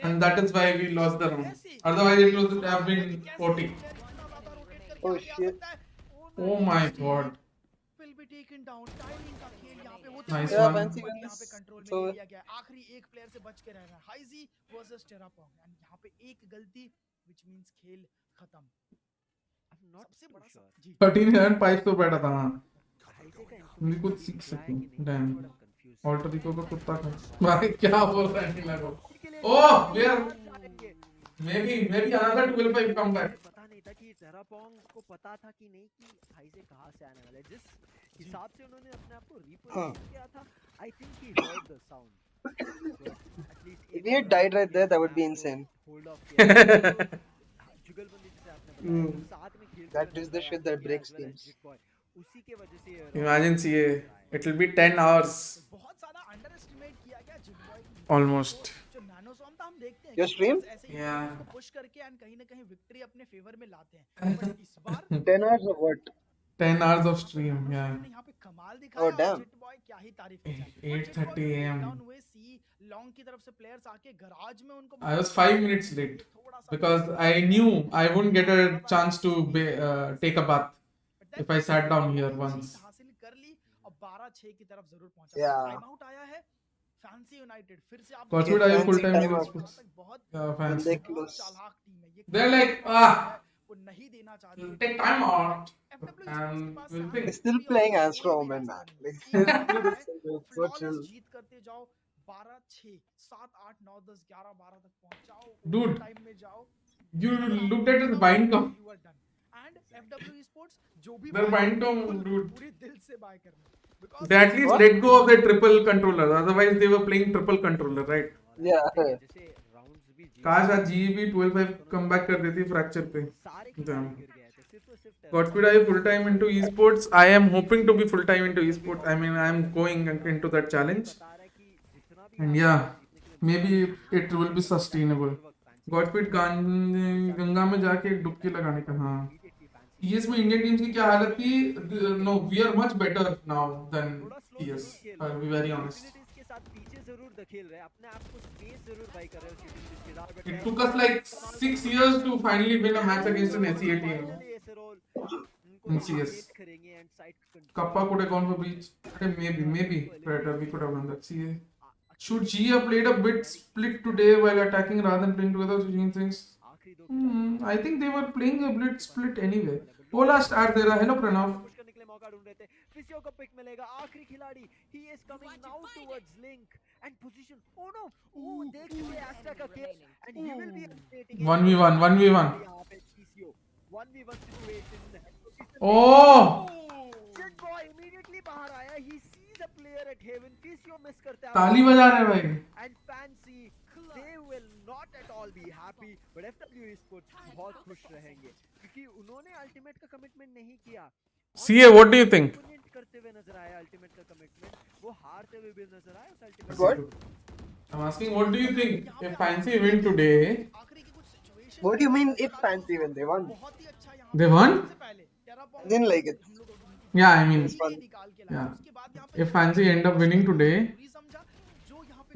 and that is why we lost the round. Otherwise it would have been 40. Oh shit. Oh my god. will be taken down timing का खेल यहां पे वो Nice Yeah, one. Fancy यहां wins. पे control So में लिया गया आखिरी एक प्लेयर से बच के रहना हाइजी वर्सेस टेरापॉन्ग एंड यहां पे एक गलती व्हिच मींस खेल खत्म सबसे बड़ा जी 13 5 तो बैठा था हाँ मुझे कुछ सीख सकते हैं डैम ऑल्टर रिको का कुत्ता खा भाई क्या बोल रहा है नीला को oh where may be another 12 come back पता नहीं था कि टेरापॉन्ग को पता था कि नहीं कि हाइजे कहां से आने वाला है जिस हिसाब से उन्होंने अपने आप को रिपोजिशन किया था आई think he heard the sound if he had died right there, that would be insane. Hold of किया जुगलबंदी से आपने बताया साथ में खेल That is the shit that breaks teams. उसी के वजह से Imagine CA it will be 10 hours बहुत ज्यादा अंडर एस्टिमेट किया गया जिगबॉय almost जो नैनो सॉम था हम देखते हैं Your stream? Yeah. उसको पुश करके एंड कहीं ना कहीं विक्ट्री अपने फेवर में लाते हैं बट इस बार 10 hours of what? 10 hours of stream yeah यहां पे कमाल दिखाया Oh damn. जिगबॉय क्या ही तारीफ की 8:30 AM डाउन हुए सी लॉन्ग की तरफ से प्लेयर्स आके गराज में उनको I was 5 minutes late because I knew I wouldn't get a chance to take a bath if I sat down here once. हासिल कर ली और 12-6 की तरफ जरूर पहुंचा Yeah. टाइम आउट आया है फैंसी यूनाइटेड फिर से आप Godspeed are you full time in Time out. esports? बहुत Yeah, fancy. Ridiculous. चालाक टीम है ये They're like वो नहीं देना चाहते we'll take time out and we'll think. He's still playing Astro Man, man. Like, so chill. जीत करते जाओ 12-6 7-8 9-10 11-12 तक पहुंचाओ Dude. टाइम में जाओ You looked at his bind count. you are done and FW Esports जो भी Their buy bind करें, count, dude. पूरे दिल से बाय करना because They at least let go of their triple controller. Otherwise, they were playing triple controller, right? Yeah. जैसे rounds भी काश आज जी भी 12-5 कम बैक कर देती फ्रैक्चर पे. सारे Damn. गिर गए थे सिर्फ और सिर्फ Godspeed, are you full time into esports? I am hoping to be full time into esports. I mean, I am going into that challenge. And yeah, maybe it will be sustainable. Godspeed Ganga में जाके एक डुबकी लगाने का हाँ. CS में Indian teams की क्या हालत थी? No, we are much better now than CS. I'll be very honest. के साथ पीछे जरूर धकेल रहे हैं अपने आप को स्पेस जरूर बाय कर रहे हैं उसके किरदार It took us like 6 years to finally win a match against an SEA team in CS. Kappa could have gone for breach. Maybe. Predator, we could have won that. CA. Should G have played a bit split today while attacking rather than playing together to change things? I think they were playing a bit split anyway. Ola start there. Hello Pranav. करने के लिए मौका ढूंढ रहे थे physio को pick मिलेगा आखिरी खिलाड़ी ही is coming now towards link and position oh no oh देख चुके एस्टा का case and he will be updating 1v1 यहां पे पीसीओ 1v1 situation Oh! Shit boy immediately बाहर आया he sees a player at heaven PCO miss करता है ताली बजा रहे हैं भाई. and fancy they will not at all be happy but FW Esports बहुत खुश रहेंगे क्योंकि उन्होंने अल्टीमेट का कमिटमेंट नहीं किया CA, what do you think? करते हुए नजर आया अल्टीमेट का कमिटमेंट वो हारते हुए भी नजर आया उस ultimate What? I'm asking, what do you think if Fancy win today? What do you mean if Fancy win? They won. They won? Didn't like it. Yeah, I mean, It's fun. yeah. If Fancy end up winning today,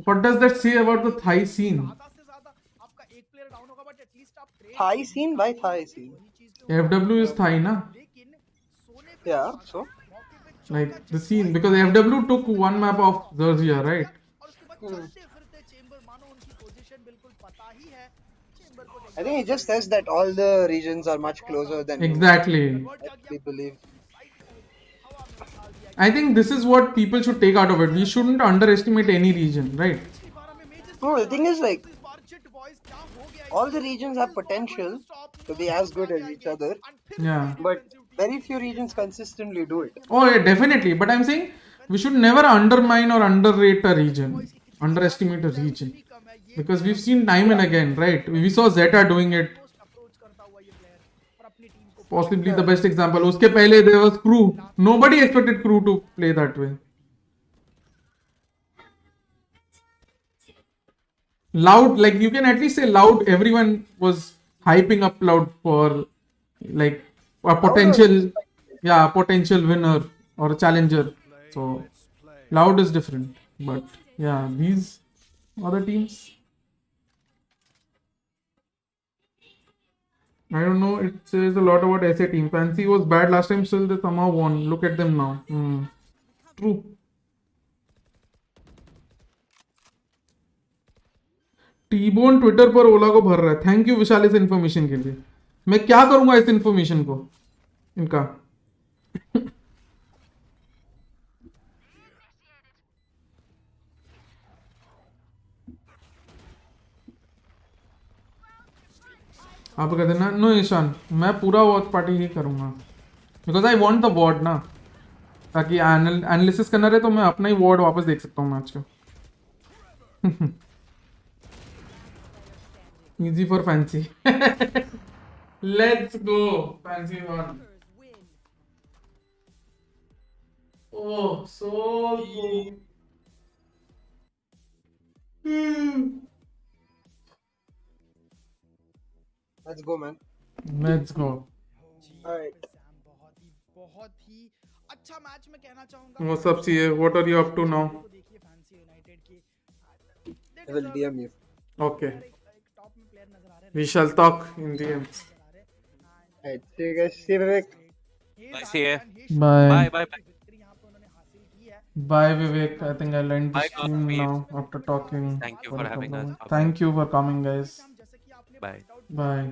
what does that say about the Thai scene? Thai scene? Why Thai scene? FW is Thai, na? Yeah, so? Like the scene, because FW took one map of Zerzia, right? I think it just says that all the regions are much closer than Exactly. we believe. I think this is what people should take out of it. We shouldn't underestimate any region, right? No, the thing is like all the regions have potential to be as good as each other, Yeah. but very few regions consistently do it. Oh, yeah, definitely. But I'm saying we should never undermine or underrate a region, underestimate a region. Because we've seen time and again, right? We saw Zeta doing it. Possibly the best example. Uske pehle there was Crew. Nobody expected Crew to play that way. Loud, like you can at least say Loud. Everyone was hyping up Loud for like a potential, yeah, potential winner or a challenger. So Loud is different, but yeah, these other teams, I don't know. It says a lot about SA team. Fancy was bad last time, still they somehow won. Look at them now. True. T-bone Twitter पर ओला को भर रहा है. Thank you विशाल इस information के लिए. मैं क्या करूंगा इस इन्फॉर्मेशन को इनका. आप कहते हैं ना, नो ईशान, मैं पूरा वॉच पार्टी ही करूंगा because I want the ward ना, ताकि एनालिसिस करना रहे तो मैं अपना ही वॉर्ड वापस देख सकता हूँ मैच का. Easy for Fancy. Let's go. Fancy won. Oh, so cool. Let's go, man. Let's go. Alright. बहुत ही अच्छा मैच मैं कहना चाहूंगा. What's up, CA? What are you up to now? I will DM you. Okay. We shall talk in DMs. Alright, see you guys. See you, Vivek. Bye, see ya. Bye. Bye. Bye, Vivek. I think I'll end the Bye, stream Godspeed. now after talking. Thank you for having us. Thank you for coming, guys. Bye. Bye.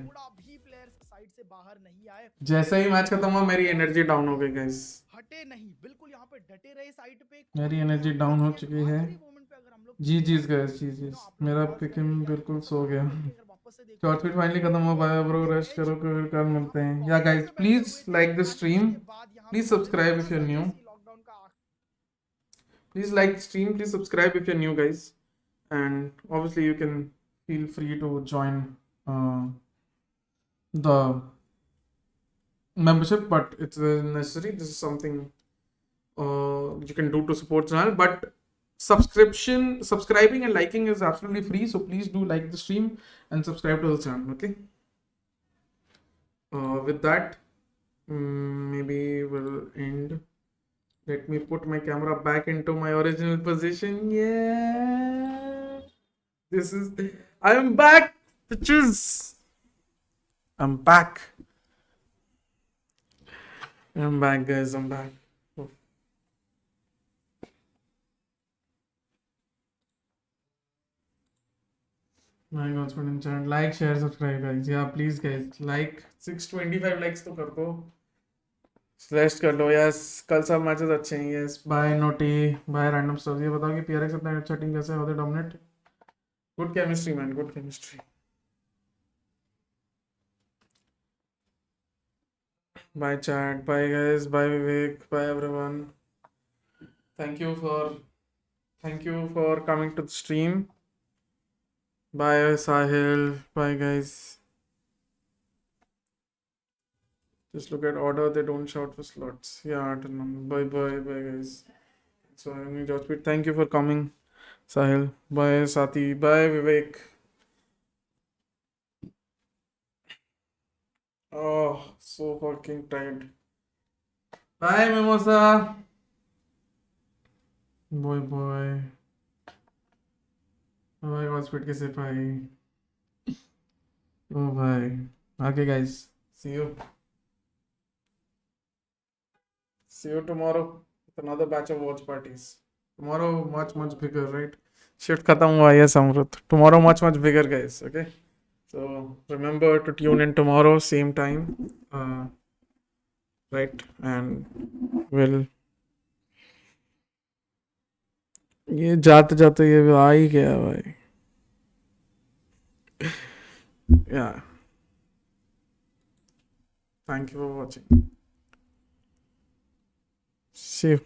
जैसे ही match खत्म हुआ मेरी energy down हो गई guys. हटे नहीं, बिल्कुल यहाँ पे डटे रहे साइड पे. मेरी एनर्जी डाउन हो चुकी है. जी गाइस, जी. मेरा पिकिंग बिल्कुल सो गया. शॉर्ट फीड फाइनली खत्म हो. बाय ब्रो, रेस्ट करो, फिर कल मिलते हैं. या guys, please like the stream, please subscribe if you are new. Please like the stream, please subscribe if you're new, guys, and obviously you can feel free to join the membership, but it's necessary. This is something you can do to support the channel, but subscribing and liking is absolutely free, so please do like the stream and subscribe to the channel. Okay, with that, maybe we'll end. Let me put my camera back into my original position. Yeah. This is... I am back, bitches. I'm back. I'm back, guys. I'm back. Oh. My God, in chat. Like, share, subscribe, guys. Yeah, please, guys. Like, 625 likes तो कर दो. Rest कर लो. Yes, कल सब matches अच्छे हैं. Yes, bye naughty, bye random stuff. ये बताओ कि पीआरएक्स अपना अच्छा टीम कैसे होते dominate. Good chemistry man, good chemistry. Bye chat, bye guys, bye Vivek, bye everyone. Thank you for coming to the stream. Bye Sahil, bye guys. Just look at order, they don't shout for slots. Yeah, I don't know. Bye guys. So I'm GodspeedxD. Thank you for coming, Sahil. Bye Sati. Bye Vivek. Oh, so fucking tired. Bye Mimosa. Bye. Bye GodspeedxD के सिपाही. Oh bye. Okay guys. See you. See you tomorrow with another batch of watch parties. Tomorrow much bigger, right? Shift khatam hua, yes Amrut. Tomorrow much bigger, guys. Okay. So remember to tune in tomorrow, same time. Right, and we'll ये जाते जाते ये आ ही गया भाई. Yeah. Thank you for watching. See you.